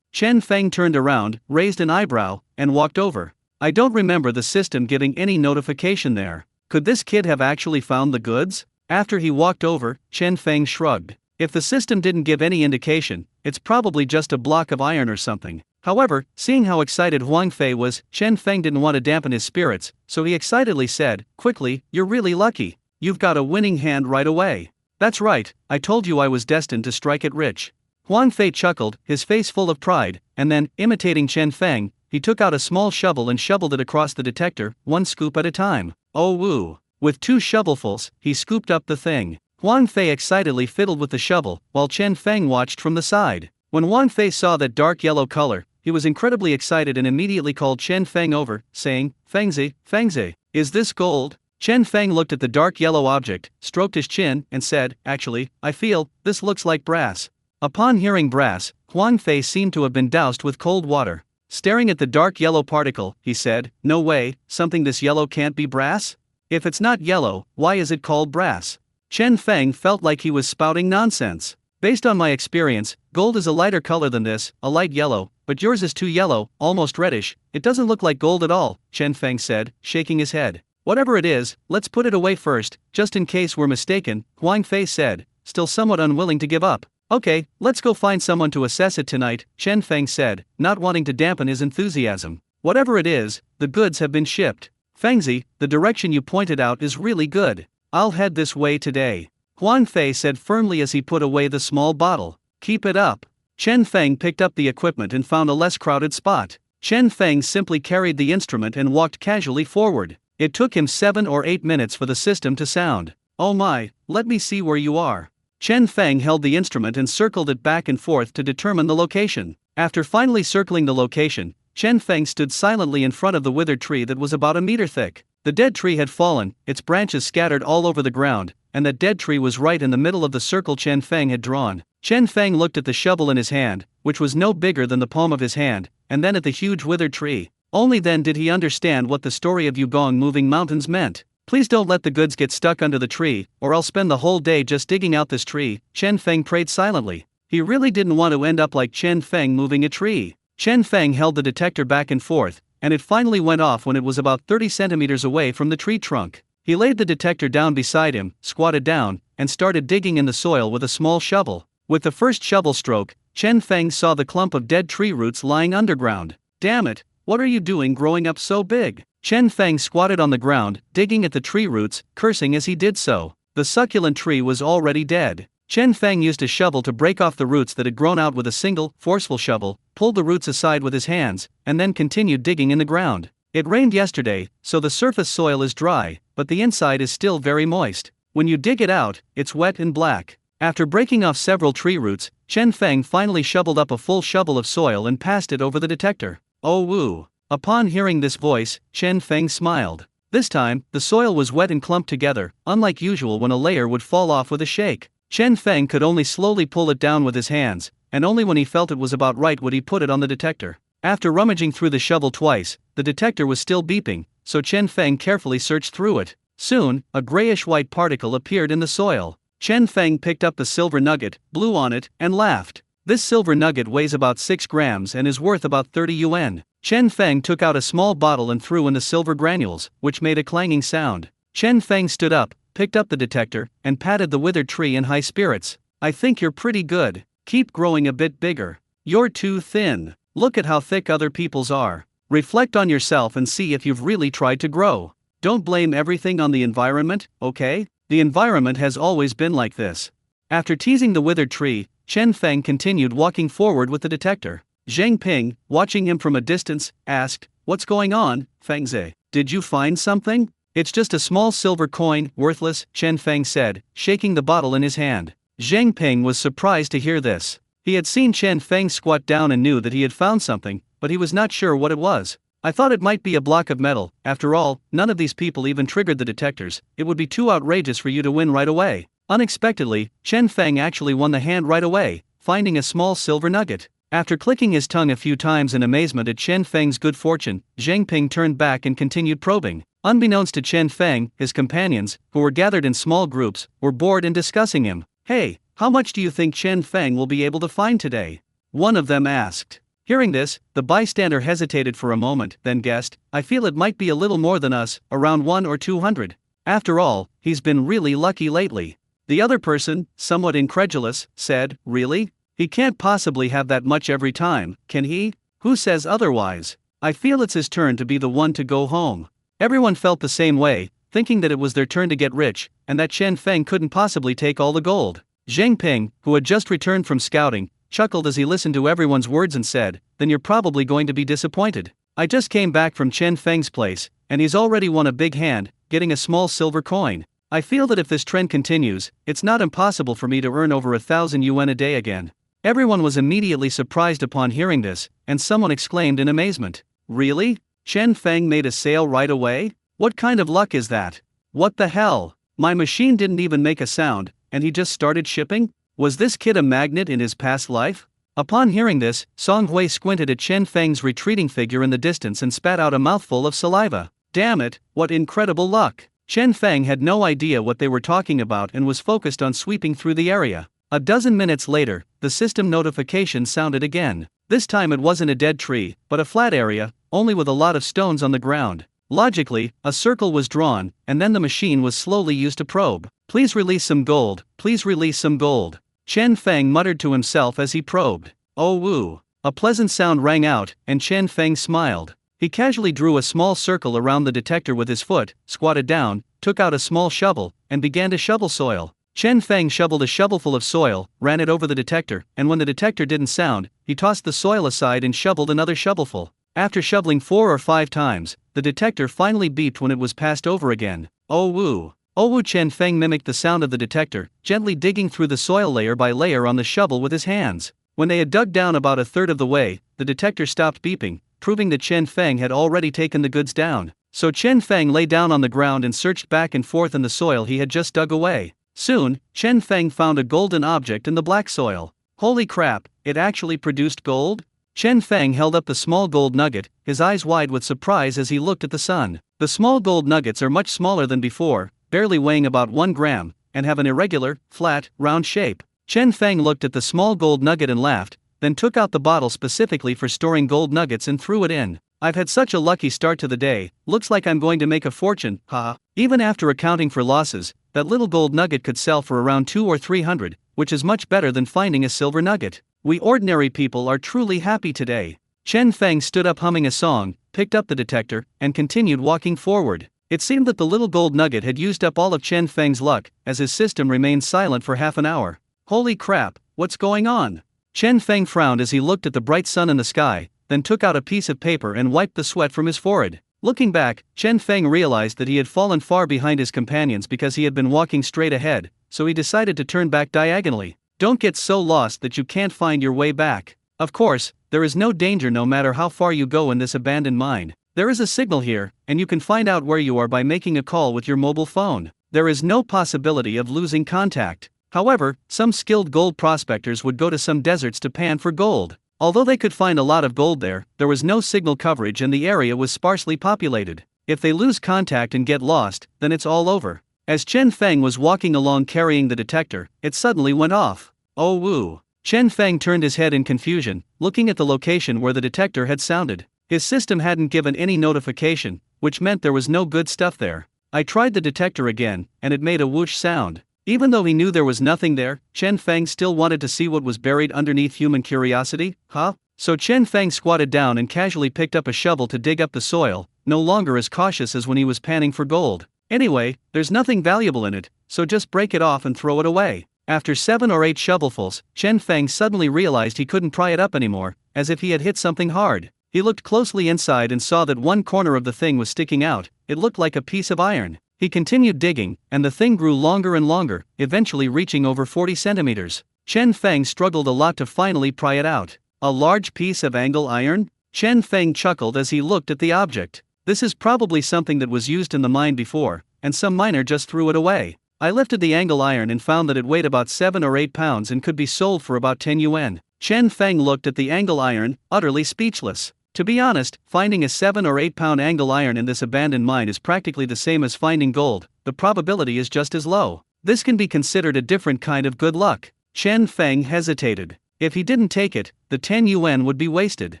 Chen Feng turned around, raised an eyebrow, and walked over. I don't remember the system giving any notification there. Could this kid have actually found the goods? After he walked over, Chen Feng shrugged. If the system didn't give any indication, it's probably just a block of iron or something. However, seeing how excited Huang Fei was, Chen Feng didn't want to dampen his spirits, so he excitedly said, quickly, you're really lucky. You've got a winning hand right away. That's right, I told you I was destined to strike it rich. Huang Fei chuckled, his face full of pride, and then, imitating Chen Feng, he took out a small shovel and shoveled it across the detector, 1 scoop at a time. Oh woo. With 2 shovelfuls, he scooped up the thing. Huang Fei excitedly fiddled with the shovel, while Chen Feng watched from the side. When Huang Fei saw that dark yellow color, he was incredibly excited and immediately called Chen Feng over, saying, Fengzi, is this gold? Chen Feng looked at the dark yellow object, stroked his chin, and said, actually, I feel, this looks like brass. Upon hearing brass, Huang Fei seemed to have been doused with cold water. Staring at the dark yellow particle, he said, no way, something this yellow can't be brass? If it's not yellow, why is it called brass? Chen Feng felt like he was spouting nonsense. Based on my experience, gold is a lighter color than this, a light yellow, but yours is too yellow, almost reddish. It doesn't look like gold at all, Chen Feng said, shaking his head. Whatever it is, let's put it away first, just in case we're mistaken, Huang Fei said, still somewhat unwilling to give up. Okay, let's go find someone to assess it tonight, Chen Feng said, not wanting to dampen his enthusiasm. Whatever it is, the goods have been shipped. Fengzi, the direction you pointed out is really good. I'll head this way today, Huang Fei said firmly as he put away the small bottle. Keep it up. Chen Feng picked up the equipment and found a less crowded spot. Chen Feng simply carried the instrument and walked casually forward. It took him 7 or 8 minutes for the system to sound. Oh my, let me see where you are. Chen Feng held the instrument and circled it back and forth to determine the location. After finally circling the location, Chen Feng stood silently in front of the withered tree that was about a meter thick. The dead tree had fallen, its branches scattered all over the ground, and that dead tree was right in the middle of the circle Chen Feng had drawn. Chen Feng looked at the shovel in his hand, which was no bigger than the palm of his hand, and then at the huge withered tree. Only then did he understand what the story of Yugong moving mountains meant. Please don't let the goods get stuck under the tree, or I'll spend the whole day just digging out this tree, Chen Feng prayed silently. He really didn't want to end up like Chen Feng moving a tree. Chen Feng held the detector back and forth, and it finally went off when it was about 30 centimeters away from the tree trunk. He laid the detector down beside him, squatted down, and started digging in the soil with a small shovel. With the first shovel stroke, Chen Feng saw the clump of dead tree roots lying underground. Damn it, what are you doing growing up so big? Chen Feng squatted on the ground, digging at the tree roots, cursing as he did so. The succulent tree was already dead. Chen Feng used a shovel to break off the roots that had grown out with a single, forceful shovel, pulled the roots aside with his hands, and then continued digging in the ground. It rained yesterday, so the surface soil is dry, but the inside is still very moist. When you dig it out, it's wet and black. After breaking off several tree roots, Chen Feng finally shoveled up a full shovel of soil and passed it over the detector. Oh woo! Upon hearing this voice, Chen Feng smiled. This time, the soil was wet and clumped together, unlike usual when a layer would fall off with a shake. Chen Feng could only slowly pull it down with his hands, and only when he felt it was about right would he put it on the detector. After rummaging through the shovel twice, the detector was still beeping, so Chen Feng carefully searched through it. Soon, a grayish-white particle appeared in the soil. Chen Feng picked up the silver nugget, blew on it, and laughed. This silver nugget weighs about 6 grams and is worth about 30 yuan. Chen Feng took out a small bottle and threw in the silver granules, which made a clanging sound. Chen Feng stood up, picked up the detector, and patted the withered tree in high spirits. I think you're pretty good. Keep growing a bit bigger. You're too thin. Look at how thick other people's are. Reflect on yourself and see if you've really tried to grow. Don't blame everything on the environment, okay? The environment has always been like this. After teasing the withered tree, Chen Feng continued walking forward with the detector. Zhang Ping, watching him from a distance, asked, "What's going on, Fengzi? Did you find something?" "It's just a small silver coin, worthless," Chen Feng said, shaking the bottle in his hand. Zhang Ping was surprised to hear this. He had seen Chen Feng squat down and knew that he had found something, but he was not sure what it was. "I thought it might be a block of metal. After all, none of these people even triggered the detectors. It would be too outrageous for you to win right away." Unexpectedly, Chen Feng actually won the hand right away, finding a small silver nugget. After clicking his tongue a few times in amazement at Chen Feng's good fortune, Zhang Ping turned back and continued probing. Unbeknownst to Chen Feng, his companions, who were gathered in small groups, were bored and discussing him. "Hey, how much do you think Chen Feng will be able to find today?" one of them asked. Hearing this, the bystander hesitated for a moment, then guessed, "I feel it might be a little more than us, around 100 or 200. After all, he's been really lucky lately." The other person, somewhat incredulous, said, "Really? He can't possibly have that much every time, can he? Who says otherwise? I feel it's his turn to be the one to go home." Everyone felt the same way, thinking that it was their turn to get rich, and that Chen Feng couldn't possibly take all the gold. Zhang Ping, who had just returned from scouting, chuckled as he listened to everyone's words and said, "Then you're probably going to be disappointed. I just came back from Chen Feng's place, and he's already won a big hand, getting a small silver coin. I feel that if this trend continues, it's not impossible for me to earn over 1,000 yuan a day again." Everyone was immediately surprised upon hearing this, and someone exclaimed in amazement, "Really? Chen Feng made a sale right away? What kind of luck is that? What the hell? My machine didn't even make a sound, and he just started shipping? Was this kid a magnet in his past life?" Upon hearing this, Song Hui squinted at Chen Feng's retreating figure in the distance and spat out a mouthful of saliva. Damn it, what incredible luck! Chen Feng had no idea what they were talking about and was focused on sweeping through the area. A dozen minutes later, the system notification sounded again. This time it wasn't a dead tree, but a flat area, only with a lot of stones on the ground. Logically, a circle was drawn, and then the machine was slowly used to probe. Please release some gold, please release some gold. Chen Feng muttered to himself as he probed. Oh woo. A pleasant sound rang out, and Chen Feng smiled. He casually drew a small circle around the detector with his foot, squatted down, took out a small shovel, and began to shovel soil. Chen Feng shoveled a shovelful of soil, ran it over the detector, and when the detector didn't sound, he tossed the soil aside and shoveled another shovelful. After shoveling 4 or 5 times, the detector finally beeped when it was passed over again. Oh woo. Oh woo. Chen Feng mimicked the sound of the detector, gently digging through the soil layer by layer on the shovel with his hands. When they had dug down about a third of the way, the detector stopped beeping, proving that Chen Feng had already taken the goods down. So Chen Feng lay down on the ground and searched back and forth in the soil he had just dug away. Soon, Chen Feng found a golden object in the black soil. Holy crap, it actually produced gold? Chen Feng held up the small gold nugget, his eyes wide with surprise as he looked at the sun. The small gold nuggets are much smaller than before, barely weighing about 1 gram, and have an irregular, flat, round shape. Chen Feng looked at the small gold nugget and laughed, then took out the bottle specifically for storing gold nuggets and threw it in. I've had such a lucky start to the day, looks like I'm going to make a fortune, haha. Even after accounting for losses, that little gold nugget could sell for around 200 or 300, which is much better than finding a silver nugget. We ordinary people are truly happy today. Chen Feng stood up humming a song, picked up the detector, and continued walking forward. It seemed that the little gold nugget had used up all of Chen Feng's luck, as his system remained silent for half an hour. Holy crap, what's going on? Chen Feng frowned as he looked at the bright sun in the sky, then took out a piece of paper and wiped the sweat from his forehead. Looking back, Chen Feng realized that he had fallen far behind his companions because he had been walking straight ahead, so he decided to turn back diagonally. Don't get so lost that you can't find your way back. Of course, there is no danger no matter how far you go in this abandoned mine. There is a signal here, and you can find out where you are by making a call with your mobile phone. There is no possibility of losing contact. However, some skilled gold prospectors would go to some deserts to pan for gold. Although they could find a lot of gold there was no signal coverage and the area was sparsely populated. If they lose contact and get lost, then it's all over. As Chen Feng was walking along carrying the detector, it suddenly went off. Oh woo. Chen Feng turned his head in confusion, looking at the location where the detector had sounded. His system hadn't given any notification, which meant there was no good stuff there. I tried the detector again, and it made a whoosh sound. Even though he knew there was nothing there, Chen Feng still wanted to see what was buried underneath human curiosity, huh? So Chen Feng squatted down and casually picked up a shovel to dig up the soil, no longer as cautious as when he was panning for gold. Anyway, there's nothing valuable in it, so just break it off and throw it away. After 7 or 8 shovelfuls, Chen Feng suddenly realized he couldn't pry it up anymore, as if he had hit something hard. He looked closely inside and saw that one corner of the thing was sticking out. It looked like a piece of iron. He continued digging, and the thing grew longer and longer, eventually reaching over 40 centimeters. Chen Feng struggled a lot to finally pry it out. A large piece of angle iron? Chen Feng chuckled as he looked at the object. This is probably something that was used in the mine before, and some miner just threw it away. I lifted the angle iron and found that it weighed about 7 or 8 pounds and could be sold for about 10 yuan. Chen Feng looked at the angle iron, utterly speechless. To be honest, finding a 7 or 8 pound angle iron in this abandoned mine is practically the same as finding gold. The probability is just as low. This can be considered a different kind of good luck. Chen Feng hesitated. If he didn't take it, the 10 yuan would be wasted.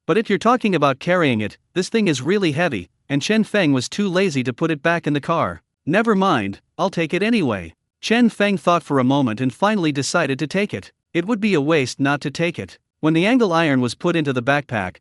But if you're talking about carrying it, this thing is really heavy, and Chen Feng was too lazy to put it back in the car. Never mind, I'll take it anyway. Chen Feng thought for a moment and finally decided to take it. It would be a waste not to take it. When the angle iron was put into the backpack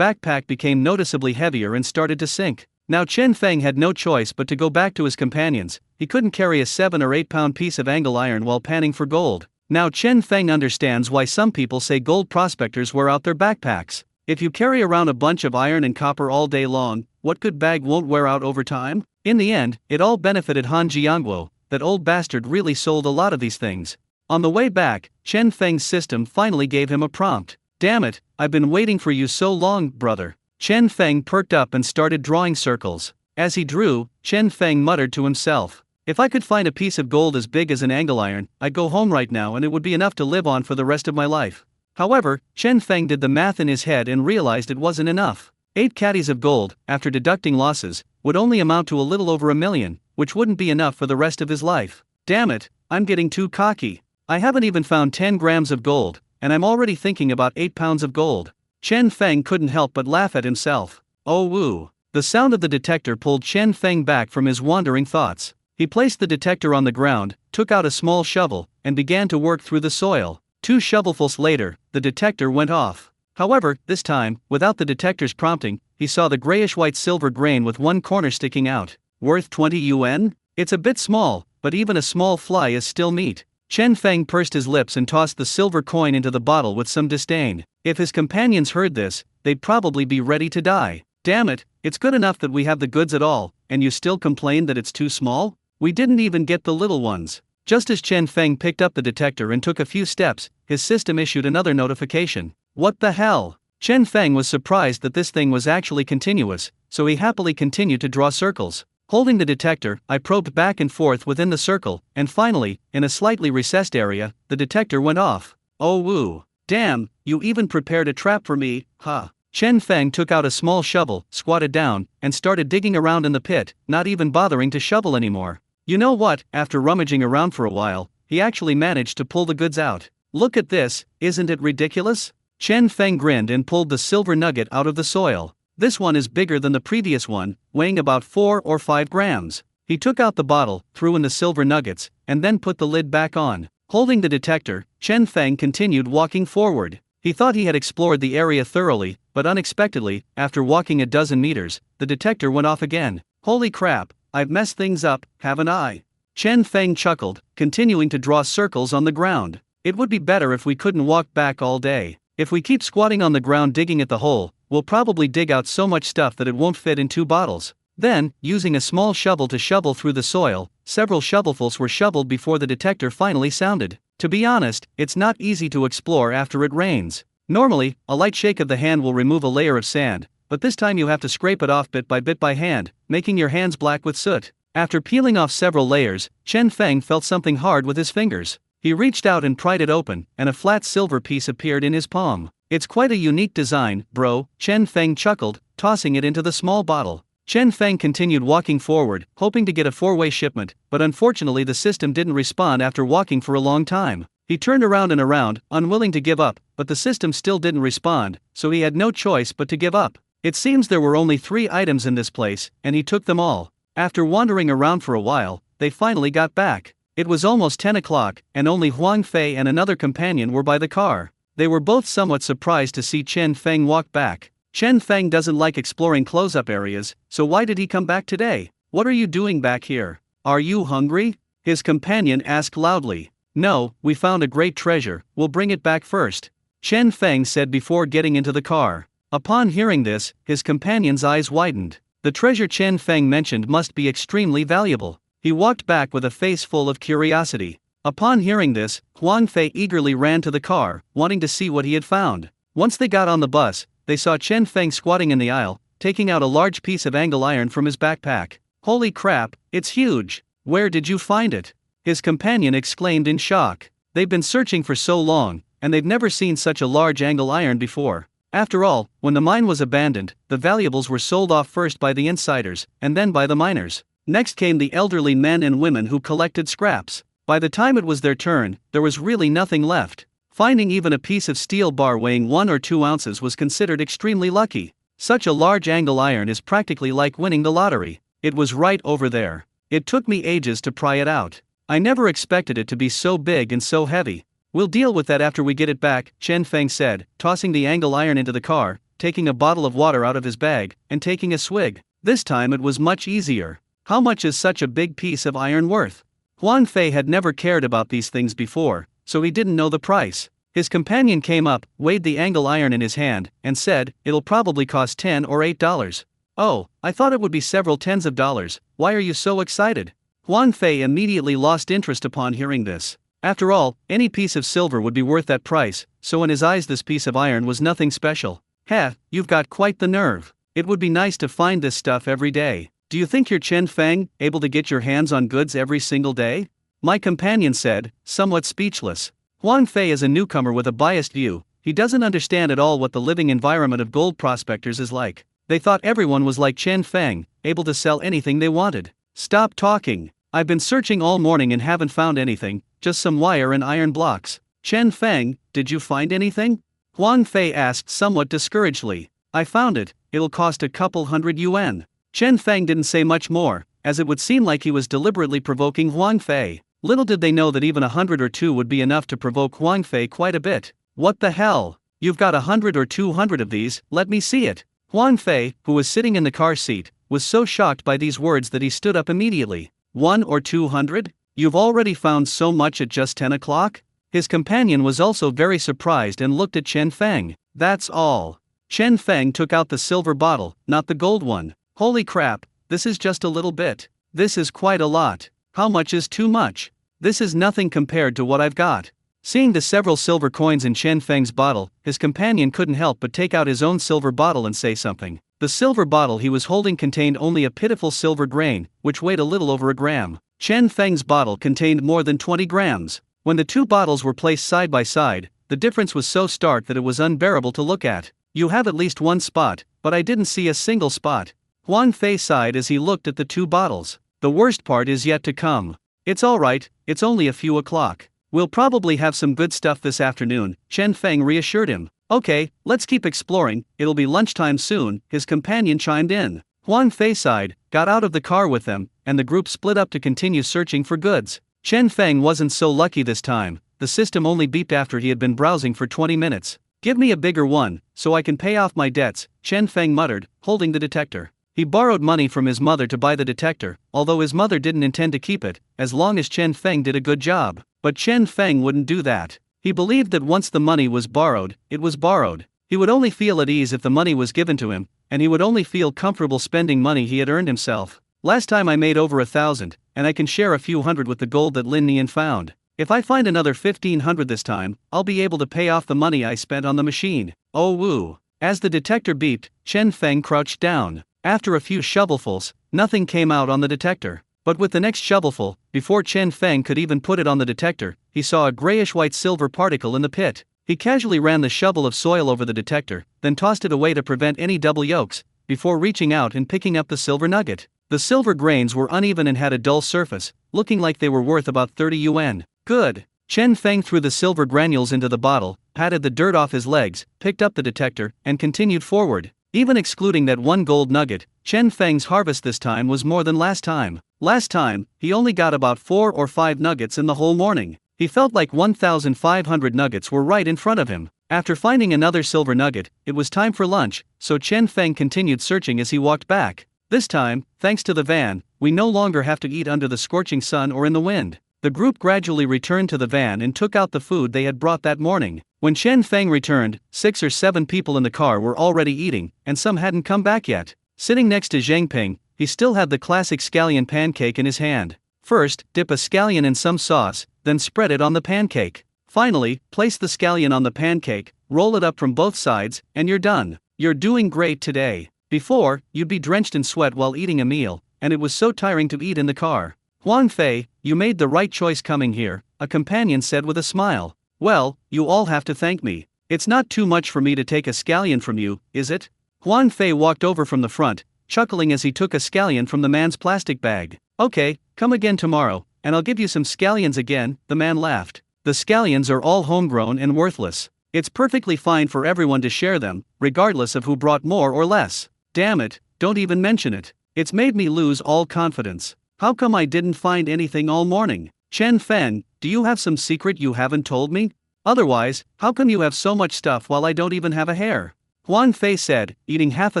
became noticeably heavier and started to sink. Now Chen Feng had no choice but to go back to his companions. He couldn't carry a 7 or 8 pound piece of angle iron while panning for gold. Now Chen Feng understands why some people say gold prospectors wear out their backpacks. If you carry around a bunch of iron and copper all day long, what good bag won't wear out over time? In the end, it all benefited Han Jiangguo. That old bastard really sold a lot of these things. On the way back, Chen Feng's system finally gave him a prompt. Damn it, I've been waiting for you so long, brother. Chen Feng perked up and started drawing circles. As he drew, Chen Feng muttered to himself. If I could find a piece of gold as big as an angle iron, I'd go home right now and it would be enough to live on for the rest of my life. However, Chen Feng did the math in his head and realized it wasn't enough. 8 caddies of gold, after deducting losses, would only amount to a little over $1 million, which wouldn't be enough for the rest of his life. Damn it, I'm getting too cocky. I haven't even found 10 grams of gold, and I'm already thinking about 8 pounds of gold. Chen Feng couldn't help but laugh at himself. Oh woo. The sound of the detector pulled Chen Feng back from his wandering thoughts. He placed the detector on the ground, took out a small shovel, and began to work through the soil. 2 shovelfuls later, the detector went off. However, this time, without the detector's prompting, he saw the grayish-white silver grain with one corner sticking out. Worth 20 yuan? It's a bit small, but even a small fly is still meat. Chen Feng pursed his lips and tossed the silver coin into the bottle with some disdain. If his companions heard this, they'd probably be ready to die. Damn it, it's good enough that we have the goods at all, and you still complain that it's too small? We didn't even get the little ones. Just as Chen Feng picked up the detector and took a few steps, his system issued another notification. What the hell? Chen Feng was surprised that this thing was actually continuous, so he happily continued to draw circles. Holding the detector, I probed back and forth within the circle, and finally, in a slightly recessed area, the detector went off. Oh woo. Damn, you even prepared a trap for me, huh? Chen Feng took out a small shovel, squatted down, and started digging around in the pit, not even bothering to shovel anymore. You know what, after rummaging around for a while, he actually managed to pull the goods out. Look at this, isn't it ridiculous? Chen Feng grinned and pulled the silver nugget out of the soil. This one is bigger than the previous one, weighing about 4 or 5 grams. He took out the bottle, threw in the silver nuggets, and then put the lid back on. Holding the detector, Chen Feng continued walking forward. He thought he had explored the area thoroughly, but unexpectedly, after walking a dozen meters, the detector went off again. Holy crap, I've messed things up, haven't I? Chen Feng chuckled, continuing to draw circles on the ground. It would be better if we couldn't walk back all day. If we keep squatting on the ground digging at the hole, we'll probably dig out so much stuff that it won't fit in 2 bottles. Then, using a small shovel to shovel through the soil, several shovelfuls were shoveled before the detector finally sounded. To be honest, it's not easy to explore after it rains. Normally, a light shake of the hand will remove a layer of sand, but this time you have to scrape it off bit by hand, making your hands black with soot. After peeling off several layers, Chen Feng felt something hard with his fingers. He reached out and pried it open, and a flat silver piece appeared in his palm. It's quite a unique design, bro, Chen Feng chuckled, tossing it into the small bottle. Chen Feng continued walking forward, hoping to get a 4-way shipment, but unfortunately the system didn't respond after walking for a long time. He turned around and around, unwilling to give up, but the system still didn't respond, so he had no choice but to give up. It seems there were only 3 items in this place, and he took them all. After wandering around for a while, they finally got back. It was almost 10 o'clock, and only Huang Fei and another companion were by the car. They were both somewhat surprised to see Chen Feng walk back. Chen Feng doesn't like exploring close-up areas, so why did he come back today? What are you doing back here? Are you hungry? His companion asked loudly. No, we found a great treasure, we'll bring it back first, Chen Feng said before getting into the car. Upon hearing this, his companion's eyes widened. The treasure Chen Feng mentioned must be extremely valuable. He walked back with a face full of curiosity. Upon hearing this, Huang Fei eagerly ran to the car, wanting to see what he had found. Once they got on the bus, they saw Chen Feng squatting in the aisle, taking out a large piece of angle iron from his backpack. Holy crap, it's huge! Where did you find it? His companion exclaimed in shock. They've been searching for so long, and they've never seen such a large angle iron before. After all, when the mine was abandoned, the valuables were sold off first by the insiders, and then by the miners. Next came the elderly men and women who collected scraps. By the time it was their turn, there was really nothing left. Finding even a piece of steel bar weighing 1 or 2 ounces was considered extremely lucky. Such a large angle iron is practically like winning the lottery. It was right over there. It took me ages to pry it out. I never expected it to be so big and so heavy. We'll deal with that after we get it back, Chen Feng said, tossing the angle iron into the car, taking a bottle of water out of his bag, and taking a swig. This time it was much easier. How much is such a big piece of iron worth? Huang Fei had never cared about these things before, so he didn't know the price. His companion came up, weighed the angle iron in his hand, and said, "It'll probably cost $10 or $8. Oh, I thought it would be several tens of dollars. Why are you so excited?" Huang Fei immediately lost interest upon hearing this. After all, any piece of silver would be worth that price, so in his eyes this piece of iron was nothing special. Heh, you've got quite the nerve. It would be nice to find this stuff every day. Do you think you're Chen Feng, able to get your hands on goods every single day? My companion said, somewhat speechless. Huang Fei is a newcomer with a biased view. He doesn't understand at all what the living environment of gold prospectors is like. They thought everyone was like Chen Feng, able to sell anything they wanted. Stop talking. I've been searching all morning and haven't found anything. just some wire and iron blocks. Chen Feng, did you find anything? Huang Fei asked somewhat discouragedly. I found it, it'll cost a couple hundred yuan. Chen Feng didn't say much more, as it would seem like he was deliberately provoking Huang Fei. Little did they know that even 100 or 2 would be enough to provoke Huang Fei quite a bit. What the hell? You've got 100 or 200 of these, let me see it. Huang Fei, who was sitting in the car seat, was so shocked by these words that he stood up immediately. 1 or 200? You've already found so much at just 10 o'clock? His companion was also very surprised and looked at Chen Feng. That's all. Chen Feng took out the silver bottle, not the gold one. Holy crap, this is just a little bit. This is quite a lot. How much is too much? This is nothing compared to what I've got. Seeing the several silver coins in Chen Feng's bottle, his companion couldn't help but take out his own silver bottle and say something. The silver bottle he was holding contained only a pitiful silver grain, which weighed a little over a gram. Chen Feng's bottle contained more than 20 grams. When the two bottles were placed side by side, the difference was so stark that it was unbearable to look at. You have at least one spot, but I didn't see a single spot. Huang Fei sighed as he looked at the two bottles. The worst part is yet to come. It's alright, it's only a few o'clock. We'll probably have some good stuff this afternoon, Chen Feng reassured him. Okay, let's keep exploring, it'll be lunchtime soon, his companion chimed in. Huang Fei sighed, got out of the car with them, and the group split up to continue searching for goods. Chen Feng wasn't so lucky this time, the system only beeped after he had been browsing for 20 minutes. Give me a bigger one, so I can pay off my debts, Chen Feng muttered, holding the detector. He borrowed money from his mother to buy the detector, although his mother didn't intend to keep it, as long as Chen Feng did a good job. But Chen Feng wouldn't do that. He believed that once the money was borrowed, it was borrowed. He would only feel at ease if the money was given to him, and he would only feel comfortable spending money he had earned himself. Last time I made over 1,000, and I can share a few hundred with the gold that Lin Nian found. If I find another 1,500 this time, I'll be able to pay off the money I spent on the machine. Oh woo. As the detector beeped, Chen Feng crouched down. After a few shovelfuls, nothing came out on the detector. But with the next shovelful, before Chen Feng could even put it on the detector, he saw a grayish-white silver particle in the pit. He casually ran the shovel of soil over the detector, then tossed it away to prevent any double yolks, before reaching out and picking up the silver nugget. The silver grains were uneven and had a dull surface, looking like they were worth about 30 yuan. Good. Chen Feng threw the silver granules into the bottle, patted the dirt off his legs, picked up the detector, and continued forward. Even excluding that one gold nugget, Chen Feng's harvest this time was more than last time. Last time, he only got about 4 or 5 nuggets in the whole morning. He felt like 1,500 nuggets were right in front of him. After finding another silver nugget, it was time for lunch, so Chen Feng continued searching as he walked back. This time, thanks to the van, we no longer have to eat under the scorching sun or in the wind. The group gradually returned to the van and took out the food they had brought that morning. When Chen Feng returned, 6 or 7 people in the car were already eating, and some hadn't come back yet. Sitting next to Zhang Ping, he still had the classic scallion pancake in his hand. First, dip a scallion in some sauce, then spread it on the pancake. Finally, place the scallion on the pancake, roll it up from both sides, and you're done. You're doing great today. Before, you'd be drenched in sweat while eating a meal, and it was so tiring to eat in the car. Huang Fei, you made the right choice coming here, a companion said with a smile. Well, you all have to thank me. It's not too much for me to take a scallion from you, is it? Huang Fei walked over from the front, chuckling as he took a scallion from the man's plastic bag. Okay, come again tomorrow, and I'll give you some scallions again, the man laughed. The scallions are all homegrown and worthless. It's perfectly fine for everyone to share them, regardless of who brought more or less. Damn it, don't even mention it. It's made me lose all confidence. How come I didn't find anything all morning? Chen Feng, do you have some secret you haven't told me? Otherwise, how come you have so much stuff while I don't even have a hair? Huang Fei said, eating half a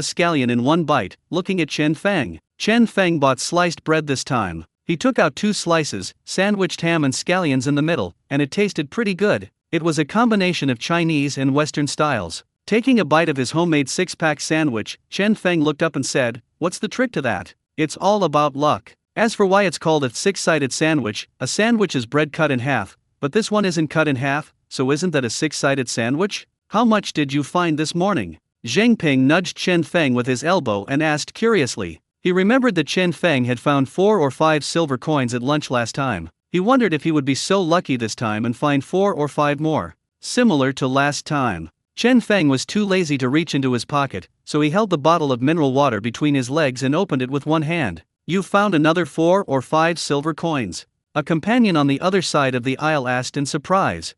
scallion in one bite, looking at Chen Feng. Chen Feng bought sliced bread this time. He took out 2 slices, sandwiched ham and scallions in the middle, and it tasted pretty good. It was a combination of Chinese and Western styles. Taking a bite of his homemade 6-pack sandwich, Chen Feng looked up and said, "What's the trick to that? It's all about luck." As for why it's called a 6-sided sandwich, a sandwich is bread cut in half, but this one isn't cut in half, so isn't that a 6-sided sandwich? How much did you find this morning? Zhang Ping nudged Chen Feng with his elbow and asked curiously. He remembered that Chen Feng had found 4 or 5 silver coins at lunch last time. He wondered if he would be so lucky this time and find 4 or 5 more. Similar to last time. Chen Feng was too lazy to reach into his pocket, so he held the bottle of mineral water between his legs and opened it with one hand. You found another 4 or 5 silver coins. A companion on the other side of the aisle asked in surprise.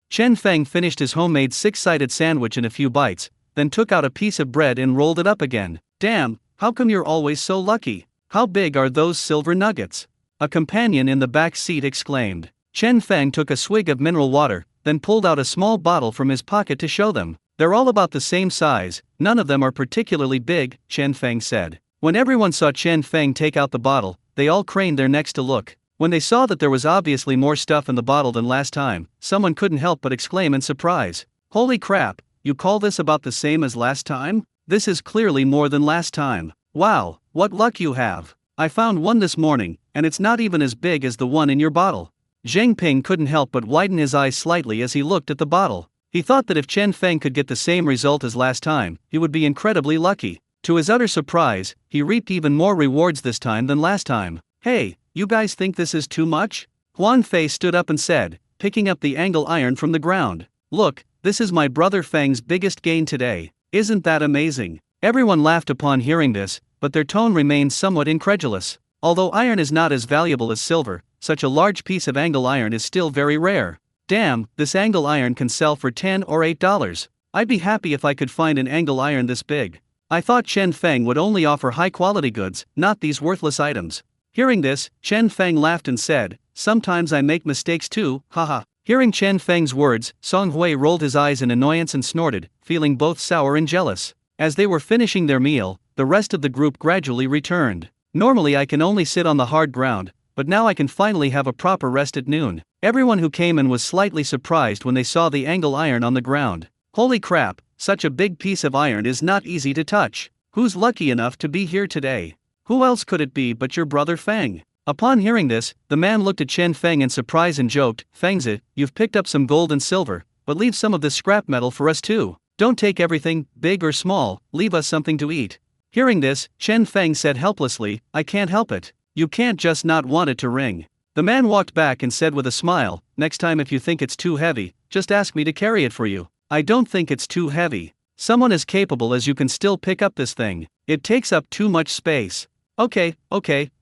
Chen Feng finished his homemade six-sided sandwich in a few bites, then took out a piece of bread and rolled it up again. Damn, how come you're always so lucky? How big are those silver nuggets? A companion in the back seat exclaimed. Chen Feng took a swig of mineral water, then pulled out a small bottle from his pocket to show them. They're all about the same size, none of them are particularly big, Chen Feng said. When everyone saw Chen Feng take out the bottle, they all craned their necks to look. When they saw that there was obviously more stuff in the bottle than last time, someone couldn't help but exclaim in surprise. Holy crap, you call this about the same as last time? This is clearly more than last time. Wow, what luck you have. I found one this morning, and it's not even as big as the one in your bottle. Zheng Ping couldn't help but widen his eyes slightly as he looked at the bottle. He thought that if Chen Feng could get the same result as last time, he would be incredibly lucky. To his utter surprise, he reaped even more rewards this time than last time. Hey, you guys think this is too much? Huan Fei stood up and said, picking up the angle iron from the ground. Look, this is my brother Feng's biggest gain today. Isn't that amazing? Everyone laughed upon hearing this, but their tone remained somewhat incredulous. Although iron is not as valuable as silver, such a large piece of angle iron is still very rare. Damn, this angle iron can sell for $10 or $8. I'd be happy if I could find an angle iron this big. I thought Chen Feng would only offer high-quality goods, not these worthless items. Hearing this, Chen Feng laughed and said, sometimes I make mistakes too, haha. Hearing Chen Feng's words, Song Hui rolled his eyes in annoyance and snorted, feeling both sour and jealous. As they were finishing their meal, the rest of the group gradually returned. Normally I can only sit on the hard ground, but now I can finally have a proper rest at noon. Everyone who came in was slightly surprised when they saw the angle iron on the ground. Holy crap, such a big piece of iron is not easy to touch. Who's lucky enough to be here today? Who else could it be but your brother Feng? Upon hearing this, the man looked at Chen Feng in surprise and joked, Fengzi, you've picked up some gold and silver, but leave some of this scrap metal for us too. Don't take everything, big or small, leave us something to eat. Hearing this, Chen Feng said helplessly, I can't help it. You can't just not want it to ring. The man walked back and said with a smile, next time if you think it's too heavy, just ask me to carry it for you. I don't think it's too heavy. Someone as capable as you can still pick up this thing. It takes up too much space. Okay,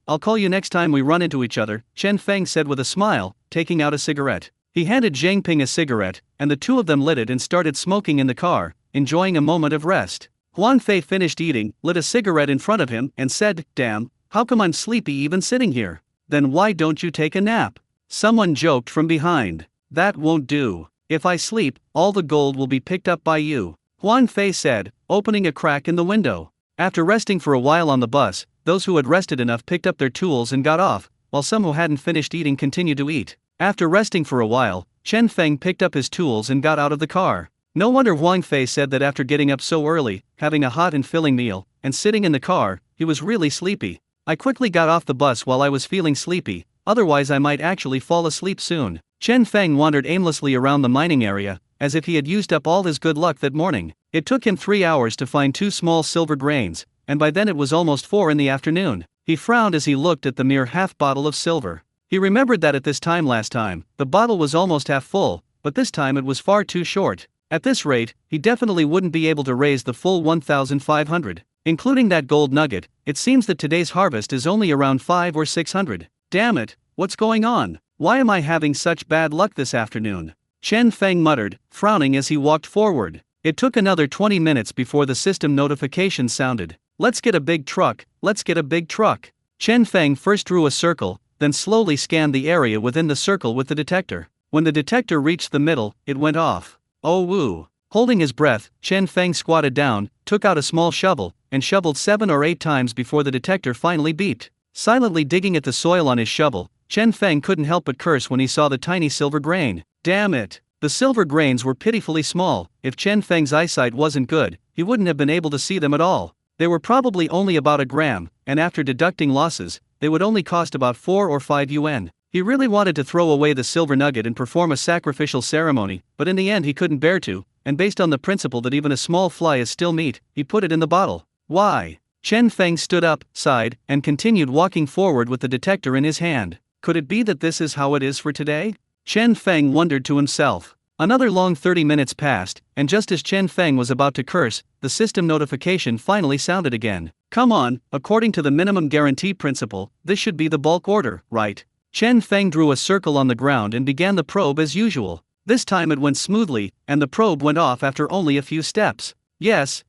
I'll call you next time we run into each other, Chen Feng said with a smile, taking out a cigarette. He handed Zhang Ping a cigarette, and the two of them lit it and started smoking in the car, enjoying a moment of rest. Huan Fei finished eating, lit a cigarette in front of him, and said, damn, how come I'm sleepy even sitting here? Then why don't you take a nap? Someone joked from behind. That won't do. If I sleep, all the gold will be picked up by you, Huan Fei said, opening a crack in the window. After resting for a while on the bus, those who had rested enough picked up their tools and got off, while some who hadn't finished eating continued to eat. After resting for a while, Chen Feng picked up his tools and got out of the car. No wonder Huang Fei said that after getting up so early, having a hot and filling meal, and sitting in the car, he was really sleepy. I quickly got off the bus while I was feeling sleepy, otherwise I might actually fall asleep soon. Chen Feng wandered aimlessly around the mining area, as if he had used up all his good luck that morning. It took him 3 hours to find 2 small silver grains, and by then it was almost 4 in the afternoon. He frowned as he looked at the mere half bottle of silver. He remembered that at this time last time, the bottle was almost half full, but this time it was far too short. At this rate, he definitely wouldn't be able to raise the full 1,500. Including that gold nugget, it seems that today's harvest is only around 500 or 600. Damn it, what's going on? Why am I having such bad luck this afternoon? Chen Feng muttered, frowning as he walked forward. It took another 20 minutes before the system notification sounded. Let's get a big truck, let's get a big truck. Chen Feng first drew a circle, then slowly scanned the area within the circle with the detector. When the detector reached the middle, it went off. Oh woo. Holding his breath, Chen Feng squatted down, took out a small shovel, and shoveled 7 or 8 times before the detector finally beeped. Silently digging at the soil on his shovel, Chen Feng couldn't help but curse when he saw the tiny silver grain. Damn it. The silver grains were pitifully small. If Chen Feng's eyesight wasn't good, he wouldn't have been able to see them at all. They were probably only about a gram, and after deducting losses, they would only cost about 4 or 5 yuan. He really wanted to throw away the silver nugget and perform a sacrificial ceremony, but in the end he couldn't bear to, and based on the principle that even a small fly is still meat, he put it in the bottle. Why? Chen Feng stood up, sighed, and continued walking forward with the detector in his hand. Could it be that this is how it is for today? Chen Feng wondered to himself. Another long 30 minutes passed, and just as Chen Feng was about to curse, the system notification finally sounded again. Come on, according to the minimum guarantee principle, this should be the bulk order, right? Chen Feng drew a circle on the ground and began the probe as usual. This time it went smoothly, and the probe went off after only a few steps. Yes,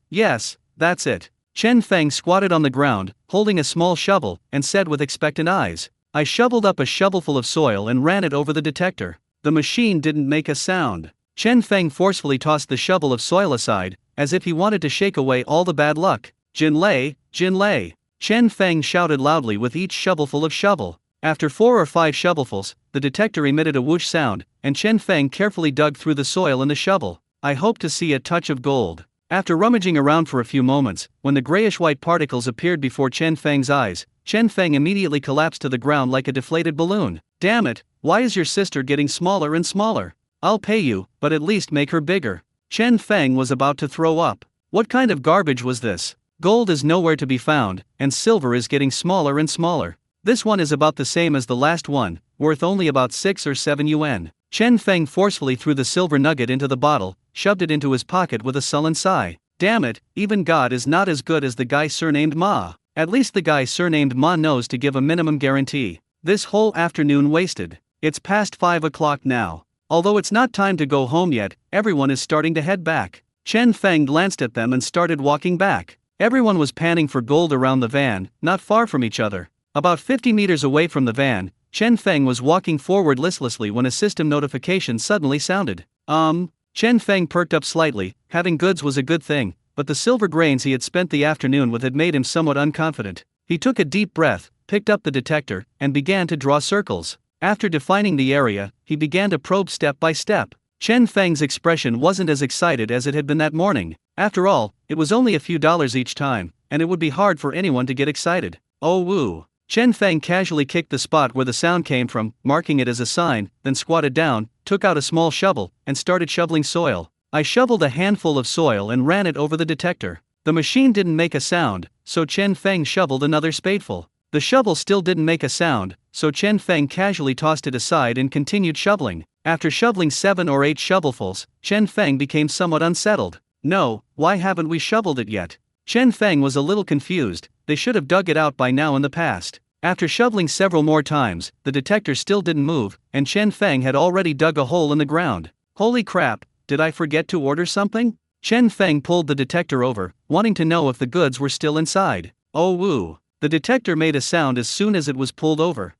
that's it. Chen Feng squatted on the ground, holding a small shovel, and said with expectant eyes, I shoveled up a shovelful of soil and ran it over the detector. The machine didn't make a sound. Chen Feng forcefully tossed the shovel of soil aside, as if he wanted to shake away all the bad luck. Jinlei, Jinlei. Chen Feng shouted loudly with each shovelful of shovel. After 4 or 5 shovelfuls, the detector emitted a whoosh sound, and Chen Feng carefully dug through the soil in the shovel. I hope to see a touch of gold. After rummaging around for a few moments, when the grayish-white particles appeared before Chen Feng's eyes, Chen Feng immediately collapsed to the ground like a deflated balloon. Damn it, why is your sister getting smaller and smaller? I'll pay you, but at least make her bigger. Chen Feng was about to throw up. What kind of garbage was this? Gold is nowhere to be found, and silver is getting smaller and smaller. This one is about the same as the last one, worth only about 6 or 7 yuan. Chen Feng forcefully threw the silver nugget into the bottle, shoved it into his pocket with a sullen sigh. Damn it, even God is not as good as the guy surnamed Ma. At least the guy surnamed Ma knows to give a minimum guarantee. This whole afternoon wasted. It's past 5 o'clock now. Although it's not time to go home yet, everyone is starting to head back. Chen Feng glanced at them and started walking back. Everyone was panning for gold around the van, not far from each other. About 50 meters away from the van, Chen Feng was walking forward listlessly when a system notification suddenly sounded. Chen Feng perked up slightly. Having goods was a good thing, but the silver grains he had spent the afternoon with had made him somewhat unconfident. He took a deep breath, picked up the detector, and began to draw circles. After defining the area, he began to probe step by step. Chen Feng's expression wasn't as excited as it had been that morning. After all, it was only a few dollars each time, and it would be hard for anyone to get excited. Oh woo. Chen Feng casually kicked the spot where the sound came from, marking it as a sign, then squatted down, took out a small shovel, and started shoveling soil. I shoveled a handful of soil and ran it over the detector. The machine didn't make a sound, so Chen Feng shoveled another spadeful. The shovel still didn't make a sound, so Chen Feng casually tossed it aside and continued shoveling. After shoveling 7 or 8 shovelfuls, Chen Feng became somewhat unsettled. No, why haven't we shoveled it yet? Chen Feng was a little confused. They should have dug it out by now in the past. After shoveling several more times, the detector still didn't move, and Chen Feng had already dug a hole in the ground. Holy crap, did I forget to order something? Chen Feng pulled the detector over, wanting to know if the goods were still inside. Oh woo. The detector made a sound as soon as it was pulled over.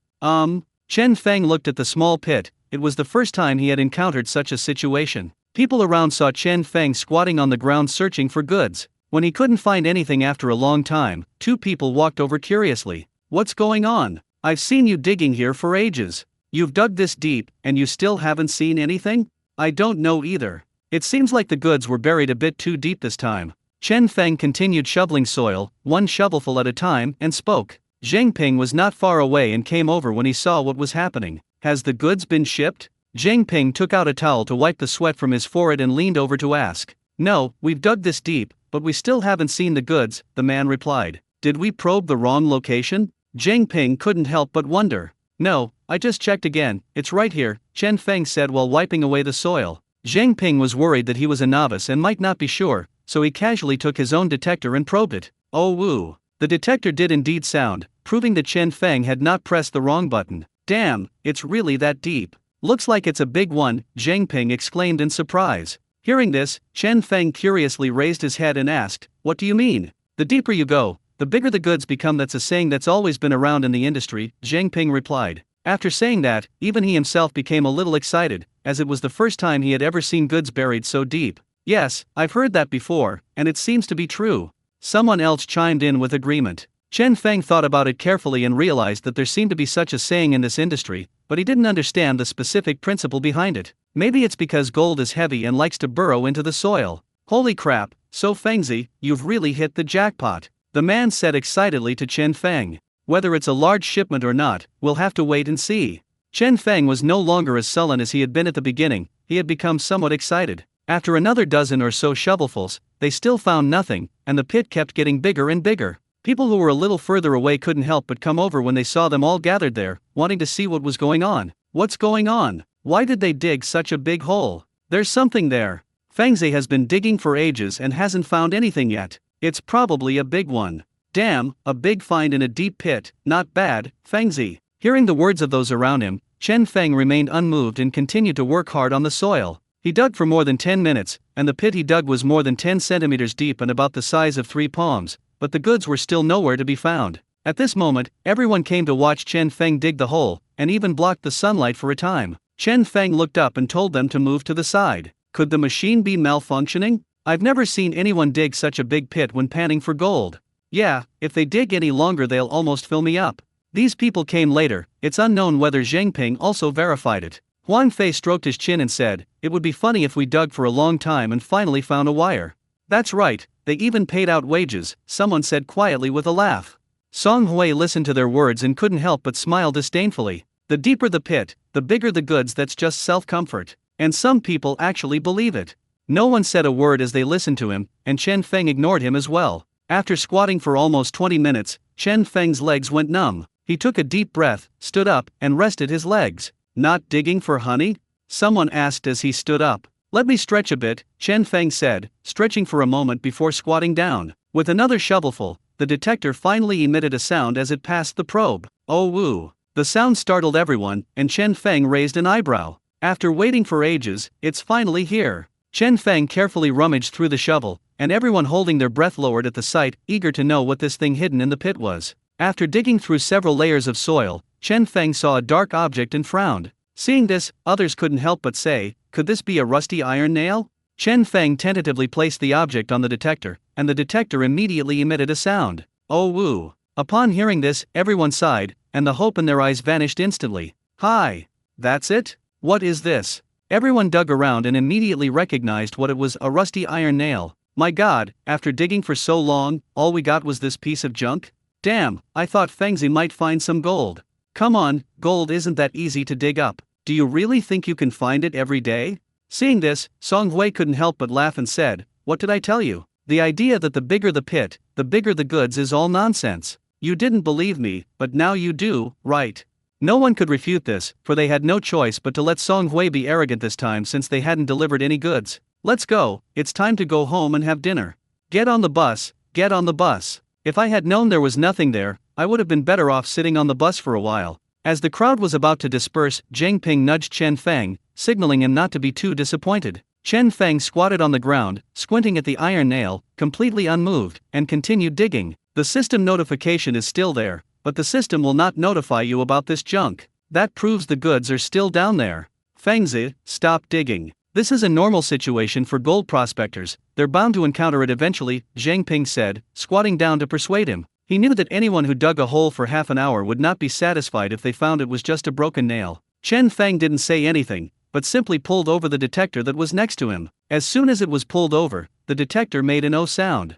Chen Feng looked at the small pit. It was the first time he had encountered such a situation. People around saw Chen Feng squatting on the ground searching for goods. When he couldn't find anything after a long time, 2 people walked over curiously. What's going on? I've seen you digging here for ages. You've dug this deep, and you still haven't seen anything? I don't know either. It seems like the goods were buried a bit too deep this time. Chen Feng continued shoveling soil, one shovelful at a time, and spoke. Zheng Ping was not far away and came over when he saw what was happening. Has the goods been shipped? Zheng Ping took out a towel to wipe the sweat from his forehead and leaned over to ask. No, we've dug this deep, but we still haven't seen the goods, the man replied. Did we probe the wrong location? Zheng Ping couldn't help but wonder. No, I just checked again, it's right here, Chen Feng said while wiping away the soil. Zheng Ping was worried that he was a novice and might not be sure, so he casually took his own detector and probed it. Oh woo. The detector did indeed sound, proving that Chen Feng had not pressed the wrong button. Damn, it's really that deep. Looks like it's a big one, Zheng Ping exclaimed in surprise. Hearing this, Chen Feng curiously raised his head and asked, What do you mean? The deeper you go, the bigger the goods become. That's a saying that's always been around in the industry, Zheng Ping replied. After saying that, even he himself became a little excited, as it was the first time he had ever seen goods buried so deep. Yes, I've heard that before, and it seems to be true. Someone else chimed in with agreement. Chen Feng thought about it carefully and realized that there seemed to be such a saying in this industry, but he didn't understand the specific principle behind it. Maybe it's because gold is heavy and likes to burrow into the soil. Holy crap, so Fengzi, you've really hit the jackpot, the man said excitedly to Chen Feng. Whether it's a large shipment or not, we'll have to wait and see. Chen Feng was no longer as sullen as he had been at the beginning. He had become somewhat excited. After another dozen or so shovelfuls, they still found nothing, and the pit kept getting bigger and bigger. People who were a little further away couldn't help but come over when they saw them all gathered there, wanting to see what was going on. What's going on? Why did they dig such a big hole? There's something there. Fengzi has been digging for ages and hasn't found anything yet. It's probably a big one. Damn, a big find in a deep pit, not bad, Fengzi. Hearing the words of those around him, Chen Feng remained unmoved and continued to work hard on the soil. He dug for more than 10 minutes, and the pit he dug was more than 10 centimeters deep and about the size of 3 palms, but the goods were still nowhere to be found. At this moment, everyone came to watch Chen Feng dig the hole, and even blocked the sunlight for a time. Chen Feng looked up and told them to move to the side. Could the machine be malfunctioning? I've never seen anyone dig such a big pit when panning for gold. Yeah, if they dig any longer they'll almost fill me up. These people came later. It's unknown whether Zhang Ping also verified it. Huang Fei stroked his chin and said, "It would be funny if we dug for a long time and finally found a wire." "That's right, they even paid out wages," someone said quietly with a laugh. Song Hui listened to their words and couldn't help but smile disdainfully. The deeper the pit, the bigger the goods. That's just self-comfort. And some people actually believe it. No one said a word as they listened to him, and Chen Feng ignored him as well. After squatting for almost 20 minutes, Chen Feng's legs went numb. He took a deep breath, stood up, and rested his legs. "Not digging for honey?" someone asked as he stood up. "Let me stretch a bit," Chen Feng said, stretching for a moment before squatting down. With another shovelful, the detector finally emitted a sound as it passed the probe. "Oh woo." The sound startled everyone, and Chen Feng raised an eyebrow. After waiting for ages, it's finally here. Chen Feng carefully rummaged through the shovel, and everyone holding their breath lowered at the sight, eager to know what this thing hidden in the pit was. After digging through several layers of soil, Chen Feng saw a dark object and frowned. Seeing this, others couldn't help but say, "Could this be a rusty iron nail?" Chen Feng tentatively placed the object on the detector, and the detector immediately emitted a sound. "Oh woo." Upon hearing this, everyone sighed, and the hope in their eyes vanished instantly. "Hi. That's it? What is this?" Everyone dug around and immediately recognized what it was, a rusty iron nail. "My god, after digging for so long, all we got was this piece of junk? Damn, I thought Fengzi might find some gold." "Come on, gold isn't that easy to dig up. Do you really think you can find it every day?" Seeing this, Song Hui couldn't help but laugh and said, "What did I tell you? The idea that the bigger the pit, the bigger the goods is all nonsense. You didn't believe me, but now you do, right?" No one could refute this, for they had no choice but to let Song Hui be arrogant this time since they hadn't delivered any goods. "Let's go, it's time to go home and have dinner." "Get on the bus, get on the bus." If I had known there was nothing there, I would have been better off sitting on the bus for a while. As the crowd was about to disperse, Zhang Ping nudged Chen Feng, signaling him not to be too disappointed. Chen Feng squatted on the ground, squinting at the iron nail, completely unmoved, and continued digging. The system notification is still there, but the system will not notify you about this junk. That proves the goods are still down there. Fengzi, stop digging. This is a normal situation for gold prospectors, they're bound to encounter it eventually, Zhang Ping said, squatting down to persuade him. He knew that anyone who dug a hole for half an hour would not be satisfied if they found it was just a broken nail. Chen Feng didn't say anything, but simply pulled over the detector that was next to him. As soon as it was pulled over, the detector made an "oh" sound.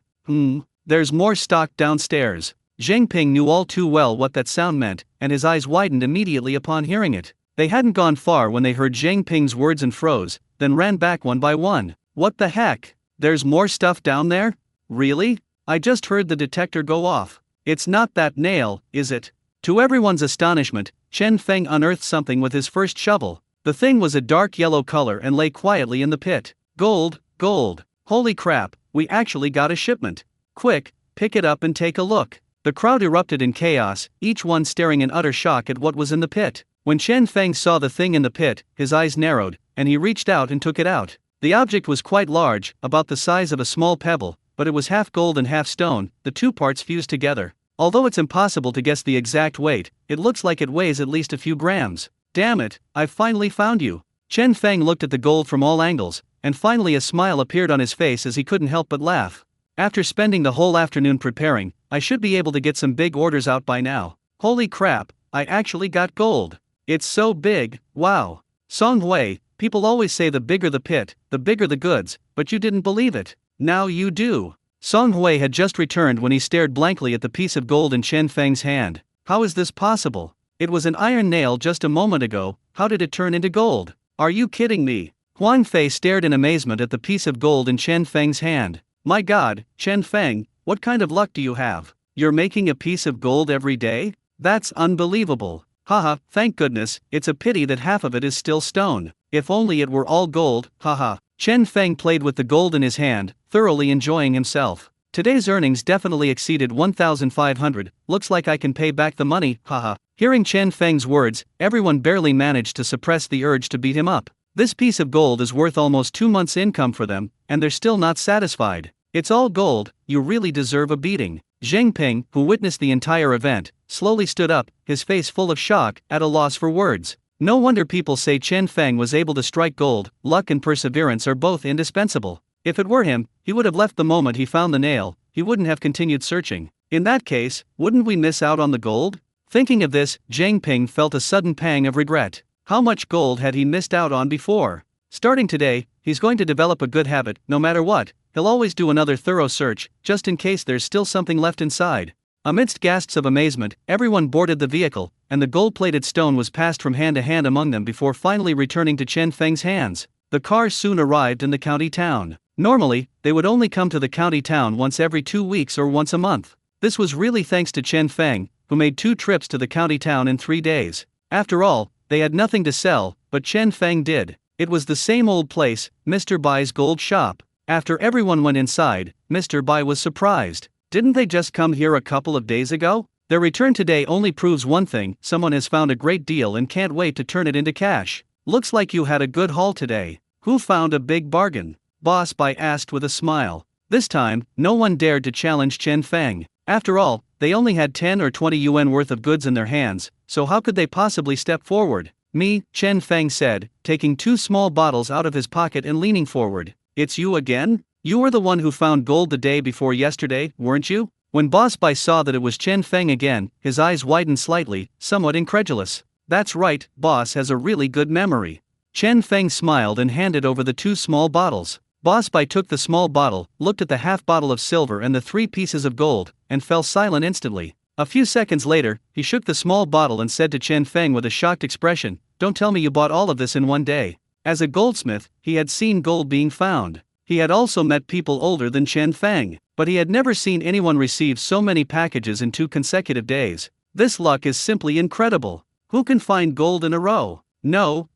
There's more stock downstairs. Zhang Ping knew all too well what that sound meant, and his eyes widened immediately upon hearing it. They hadn't gone far when they heard Zhang Ping's words and froze, then ran back one by one. "What the heck? There's more stuff down there? Really? I just heard the detector go off. It's not that nail, is it?" To everyone's astonishment, Chen Feng unearthed something with his first shovel. The thing was a dark yellow color and lay quietly in the pit. "Gold, gold. Holy crap, we actually got a shipment. Quick, pick it up and take a look." The crowd erupted in chaos, each one staring in utter shock at what was in the pit. When Chen Feng saw the thing in the pit, his eyes narrowed, and he reached out and took it out. The object was quite large, about the size of a small pebble, but it was half gold and half stone, the two parts fused together. Although it's impossible to guess the exact weight, it looks like it weighs at least a few grams. "Damn it, I've finally found you." Chen Feng looked at the gold from all angles, and finally a smile appeared on his face as he couldn't help but laugh. "After spending the whole afternoon preparing, I should be able to get some big orders out by now. Holy crap, I actually got gold. It's so big, wow." Song Hui, people always say the bigger the pit, the bigger the goods, but you didn't believe it. Now you do. Song Hui had just returned when he stared blankly at the piece of gold in Chen Feng's hand. How is this possible? It was an iron nail just a moment ago, how did it turn into gold? Are you kidding me? Huang Fei stared in amazement at the piece of gold in Chen Feng's hand. My god, Chen Feng, what kind of luck do you have? You're making a piece of gold every day? That's unbelievable. Haha, thank goodness, it's a pity that half of it is still stone. If only it were all gold, haha. Chen Feng played with the gold in his hand, thoroughly enjoying himself. Today's earnings definitely exceeded 1,500, looks like I can pay back the money, haha. Hearing Chen Feng's words, everyone barely managed to suppress the urge to beat him up. This piece of gold is worth almost 2 months' income for them, and they're still not satisfied. It's all gold, you really deserve a beating. Zheng Ping, who witnessed the entire event, slowly stood up, his face full of shock, at a loss for words. No wonder people say Chen Feng was able to strike gold. Luck and perseverance are both indispensable. If it were him, he would have left the moment he found the nail, he wouldn't have continued searching. In that case, wouldn't we miss out on the gold? Thinking of this, Zheng Ping felt a sudden pang of regret. How much gold had he missed out on before? Starting today, he's going to develop a good habit. No matter what, he'll always do another thorough search, just in case there's still something left inside. Amidst gasps of amazement, everyone boarded the vehicle, and the gold-plated stone was passed from hand to hand among them before finally returning to Chen Feng's hands. The car soon arrived in the county town. Normally, they would only come to the county town once every 2 weeks or once a month. This was really thanks to Chen Feng, who made 2 trips to the county town in 3 days. After all, they had nothing to sell, but Chen Feng did. It was the same old place, Mr. Bai's gold shop. After everyone went inside, Mr. Bai was surprised. Didn't they just come here a couple of days ago? Their return today only proves one thing: someone has found a great deal and can't wait to turn it into cash. Looks like you had a good haul today. Who found a big bargain? Boss Bai asked with a smile. This time, no one dared to challenge Chen Feng. After all, they only had 10 or 20 yuan worth of goods in their hands, so how could they possibly step forward? Me, Chen Feng said, taking 2 small bottles out of his pocket and leaning forward. It's you again? You were the one who found gold the day before yesterday, weren't you? When Boss Bai saw that it was Chen Feng again, his eyes widened slightly, somewhat incredulous. That's right, Boss has a really good memory. Chen Feng smiled and handed over the 2 small bottles. Boss Bai took the small bottle, looked at the half bottle of silver and the 3 pieces of gold, and fell silent instantly. A few seconds later, he shook the small bottle and said to Chen Feng with a shocked expression, "Don't tell me you bought all of this in one day." As a goldsmith, he had seen gold being found. He had also met people older than Chen Feng, but he had never seen anyone receive so many packages in 2 consecutive days. This luck is simply incredible. Who can find gold in a row? No,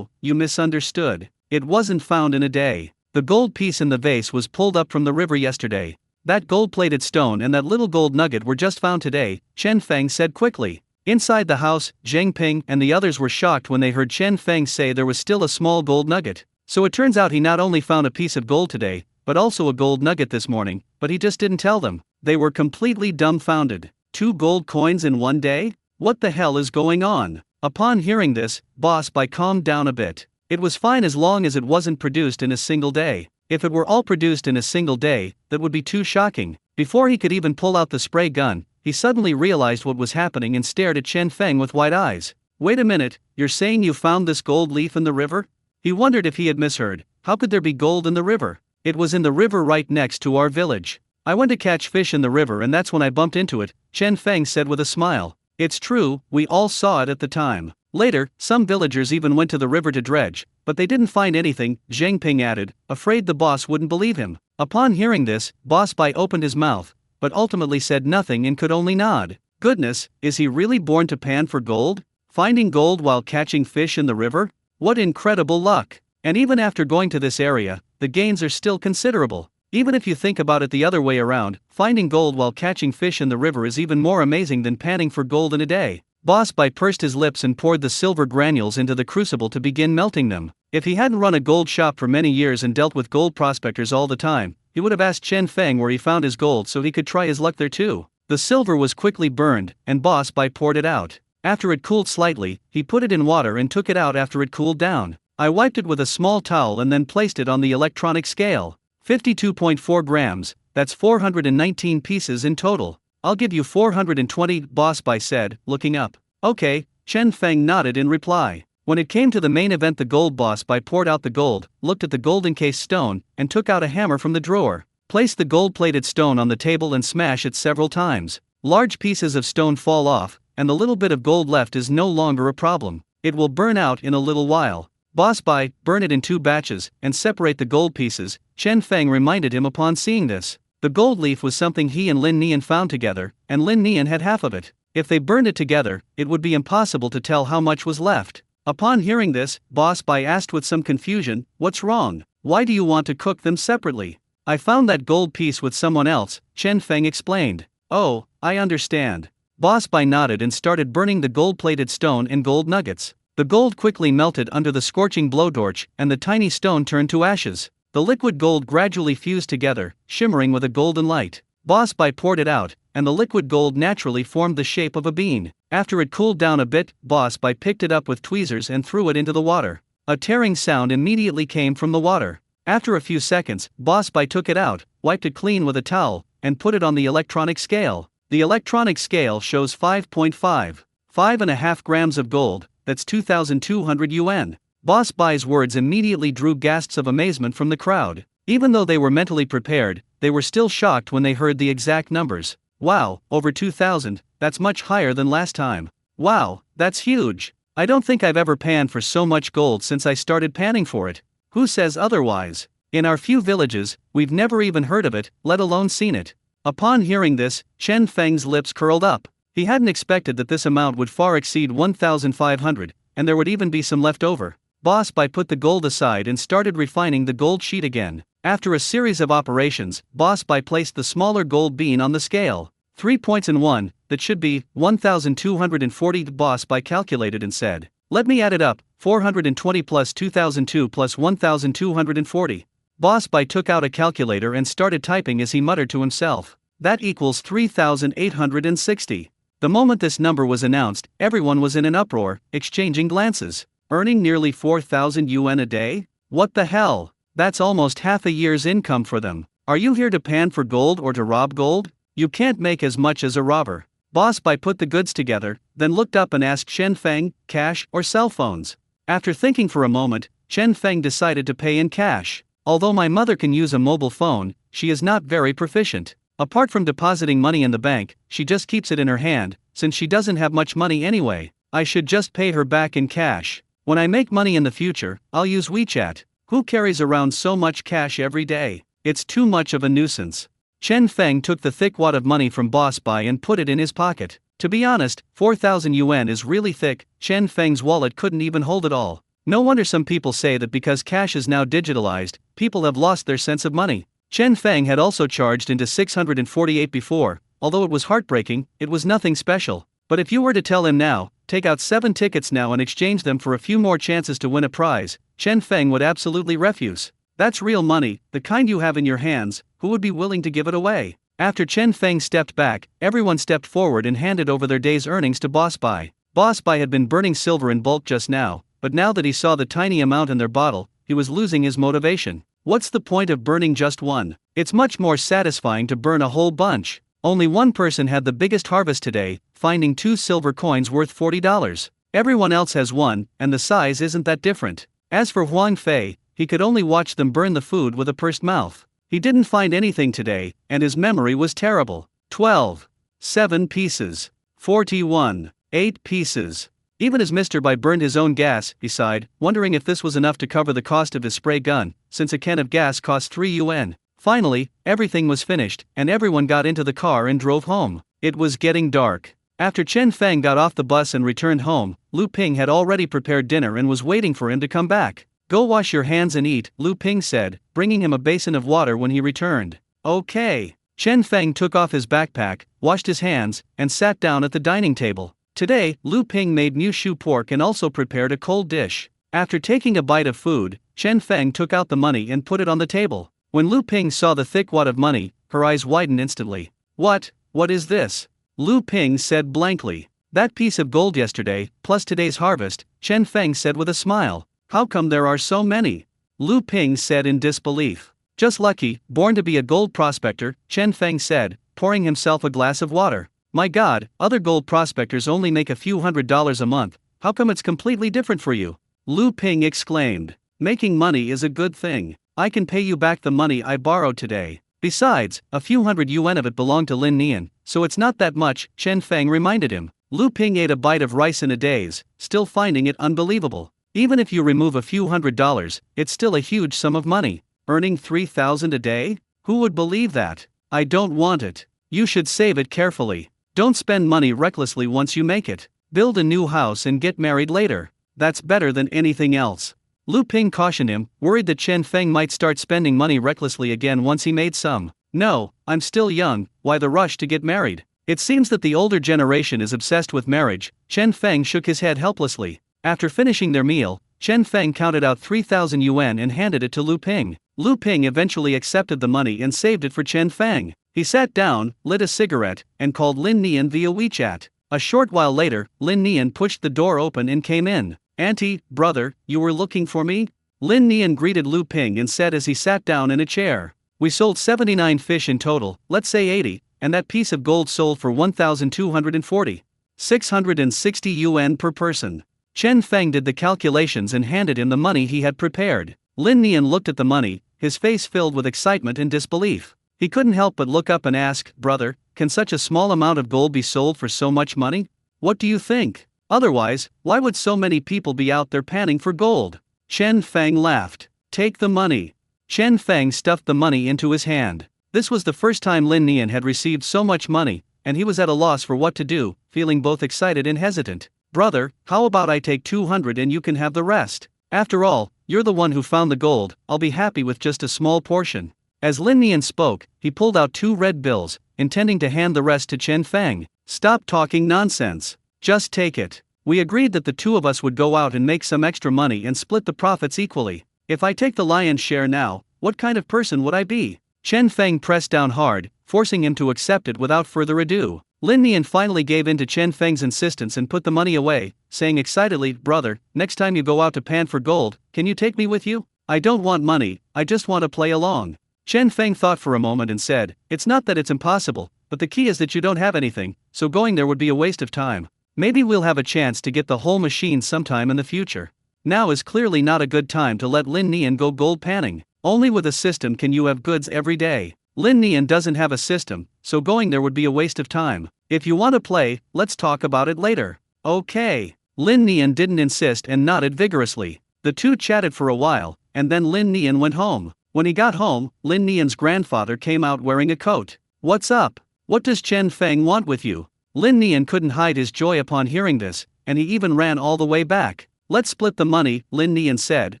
you misunderstood. It wasn't found in a day. The gold piece in the vase was pulled up from the river yesterday. That gold-plated stone and that little gold nugget were just found today, Chen Feng said quickly. Inside the house, Zheng Ping and the others were shocked when they heard Chen Feng say there was still a small gold nugget. So it turns out he not only found a piece of gold today, but also a gold nugget this morning, but he just didn't tell them. They were completely dumbfounded. 2 gold coins in one day? What the hell is going on? Upon hearing this, Boss Bai calmed down a bit. It was fine as long as it wasn't produced in a single day. If it were all produced in a single day, that would be too shocking. Before he could even pull out the spray gun, he suddenly realized what was happening and stared at Chen Feng with wide eyes. Wait a minute, you're saying you found this gold leaf in the river? He wondered if he had misheard. How could there be gold in the river? It was in the river right next to our village. I went to catch fish in the river and that's when I bumped into it, Chen Feng said with a smile. It's true, we all saw it at the time. Later, some villagers even went to the river to dredge, but they didn't find anything, Zheng Ping added, afraid the boss wouldn't believe him. Upon hearing this, Boss Bai opened his mouth, but ultimately said nothing and could only nod. Goodness, is he really born to pan for gold? Finding gold while catching fish in the river? What incredible luck! And even after going to this area, the gains are still considerable. Even if you think about it the other way around, finding gold while catching fish in the river is even more amazing than panning for gold in a day. Boss Bai pursed his lips and poured the silver granules into the crucible to begin melting them. If he hadn't run a gold shop for many years and dealt with gold prospectors all the time, he would have asked Chen Feng where he found his gold so he could try his luck there too. The silver was quickly burned, and Boss Bai poured it out. After it cooled slightly, he put it in water and took it out after it cooled down. I wiped it with a small towel and then placed it on the electronic scale. 52.4 grams, that's 419 pieces in total. I'll give you 420, Boss Bai said, looking up. Okay, Chen Feng nodded in reply. When it came to the main event, the gold Boss Bai poured out the gold, looked at the gold encased stone, and took out a hammer from the drawer. Place the gold-plated stone on the table and smash it several times. Large pieces of stone fall off, and the little bit of gold left is no longer a problem. It will burn out in a little while. Boss Bai, burn it in 2 batches, and separate the gold pieces, Chen Feng reminded him upon seeing this. The gold leaf was something he and Lin Nian found together, and Lin Nian had half of it. If they burned it together, it would be impossible to tell how much was left. Upon hearing this, Boss Bai asked with some confusion, "What's wrong? Why do you want to cook them separately?" "I found that gold piece with someone else," Chen Feng explained. "Oh, I understand. Boss Bai nodded and started burning the gold-plated stone and gold nuggets. The gold quickly melted under the scorching blowtorch, and the tiny stone turned to ashes. The liquid gold gradually fused together, shimmering with a golden light. Boss Bai poured it out, and the liquid gold naturally formed the shape of a bean. After it cooled down a bit, Boss Bai picked it up with tweezers and threw it into the water. A tearing sound immediately came from the water. After a few seconds, Boss Bai took it out, wiped it clean with a towel, and put it on the electronic scale. The electronic scale shows 5.5 grams of gold, that's 2,200 yuan. Boss Bai's words immediately drew gasps of amazement from the crowd. Even though they were mentally prepared, they were still shocked when they heard the exact numbers. Wow, over 2,000, that's much higher than last time. Wow, that's huge. I don't think I've ever panned for so much gold since I started panning for it. Who says otherwise? In our few villages, we've never even heard of it, let alone seen it. Upon hearing this, Chen Feng's lips curled up. He hadn't expected that this amount would far exceed 1,500, and there would even be some left over. Boss Bai put the gold aside and started refining the gold sheet again. After a series of operations, Boss Bai placed the smaller gold bean on the scale. 3 points in one, that should be 1,240. Boss Bai calculated and said, "Let me add it up, 420 plus 2,002 plus 1,240. Boss Bai took out a calculator and started typing as he muttered to himself, "That equals 3,860. The moment this number was announced, everyone was in an uproar, exchanging glances. Earning nearly 4,000 yuan a day? What the hell? That's almost half a year's income for them. Are you here to pan for gold or to rob gold? You can't make as much as a robber." Boss Bai put the goods together, then looked up and asked Chen Feng, cash or cell phones? After thinking for a moment, Chen Feng decided to pay in cash. Although my mother can use a mobile phone, she is not very proficient. Apart from depositing money in the bank, she just keeps it in her hand, since she doesn't have much money anyway. I should just pay her back in cash. When I make money in the future, I'll use WeChat. Who carries around so much cash every day? It's too much of a nuisance. Chen Feng took the thick wad of money from Boss Bai and put it in his pocket. To be honest, 4,000 yuan is really thick. Chen Feng's wallet couldn't even hold it all. No wonder some people say that because cash is now digitalized, people have lost their sense of money. Chen Feng had also charged into 648 before. Although it was heartbreaking, it was nothing special. But if you were to tell him now, take out 7 tickets now and exchange them for a few more chances to win a prize, Chen Feng would absolutely refuse. That's real money, the kind you have in your hands. Who would be willing to give it away? After Chen Feng stepped back, everyone stepped forward and handed over their day's earnings to Boss Bai. Boss Bai had been burning silver in bulk just now, but now that he saw the tiny amount in their bottle, he was losing his motivation. What's the point of burning just one? It's much more satisfying to burn a whole bunch. Only one person had the biggest harvest today, finding 2 silver coins worth $40. Everyone else has one, and the size isn't that different. As for Huang Fei, he could only watch them burn the food with a pursed mouth. He didn't find anything today, and his memory was terrible. 12. 7 pieces. 41. 8 pieces. Even as Mr. Bai burned his own gas, he sighed, wondering if this was enough to cover the cost of his spray gun, since a can of gas cost 3 yuan. Finally, everything was finished, and everyone got into the car and drove home. It was getting dark. After Chen Feng got off the bus and returned home, Lu Ping had already prepared dinner and was waiting for him to come back. "Go wash your hands and eat," Lu Ping said, bringing him a basin of water when he returned. "Okay." Chen Feng took off his backpack, washed his hands, and sat down at the dining table. Today, Lu Ping made new shu pork and also prepared a cold dish. After taking a bite of food, Chen Feng took out the money and put it on the table. When Lu Ping saw the thick wad of money, her eyes widened instantly. What is this?" Lu Ping said blankly. "That piece of gold yesterday, plus today's harvest," Chen Feng said with a smile. "How come there are so many?" Lu Ping said in disbelief. "Just lucky, born to be a gold prospector," Chen Feng said, pouring himself a glass of water. "My God, other gold prospectors only make a few $100s a month, how come it's completely different for you?" Lu Ping exclaimed. "Making money is a good thing. I can pay you back the money I borrowed today. Besides, a few hundred yuan of it belonged to Lin Nian, so it's not that much," Chen Feng reminded him. Lu Ping ate a bite of rice in a daze, still finding it unbelievable. Even if you remove a few $100s, it's still a huge sum of money. Earning 3,000 a day? Who would believe that? I don't want it. You should save it carefully. Don't spend money recklessly once you make it. Build a new house and get married later. That's better than anything else. Lu Ping cautioned him, worried that Chen Feng might start spending money recklessly again once he made some. "No, I'm still young, why the rush to get married? It seems that the older generation is obsessed with marriage. Chen Feng shook his head helplessly. After finishing their meal, Chen Feng counted out 3,000 yuan and handed it to Lu Ping. Lu Ping eventually accepted the money and saved it for Chen Feng. He sat down, lit a cigarette, and called Lin Nian via WeChat. A short while later, Lin Nian pushed the door open and came in. "Auntie, brother, you were looking for me?" Lin Nian greeted Lu Ping and said as he sat down in a chair. "We sold 79 fish in total, let's say 80, and that piece of gold sold for 1,240. 660 yuan per person." Chen Feng did the calculations and handed him the money he had prepared. Lin Nian looked at the money, his face filled with excitement and disbelief. He couldn't help but look up and ask, "Brother, can such a small amount of gold be sold for so much money? What do you think? Otherwise, why would so many people be out there panning for gold?" Chen Feng laughed. "Take the money." Chen Feng stuffed the money into his hand. This was the first time Lin Nian had received so much money, and he was at a loss for what to do, feeling both excited and hesitant. "Brother, how about I take 200 and you can have the rest? After all, you're the one who found the gold, I'll be happy with just a small portion." As Lin Nian spoke, he pulled out 2 red bills, intending to hand the rest to Chen Feng. "Stop talking nonsense. Just take it. We agreed that the two of us would go out and make some extra money and split the profits equally. If I take the lion's share now, what kind of person would I be?" Chen Feng pressed down hard, forcing him to accept it without further ado. Lin Nian finally gave in to Chen Feng's insistence and put the money away, saying excitedly, "Brother, next time you go out to pan for gold, can you take me with you? I don't want money, I just want to play along." Chen Feng thought for a moment and said, "It's not that it's impossible, but the key is that you don't have anything, so going there would be a waste of time. Maybe we'll have a chance to get the whole machine sometime in the future. Now is clearly not a good time to let Lin Nian go gold panning. Only with a system can you have goods every day. Lin Nian doesn't have a system, so going there would be a waste of time. If you want to play, let's talk about it later." "Okay." Lin Nian didn't insist and nodded vigorously. The two chatted for a while, and then Lin Nian went home. When he got home, Lin Nian's grandfather came out wearing a coat. "What's up? What does Chen Feng want with you?" Lin Nian couldn't hide his joy upon hearing this, and he even ran all the way back. "Let's split the money," Lin Nian said,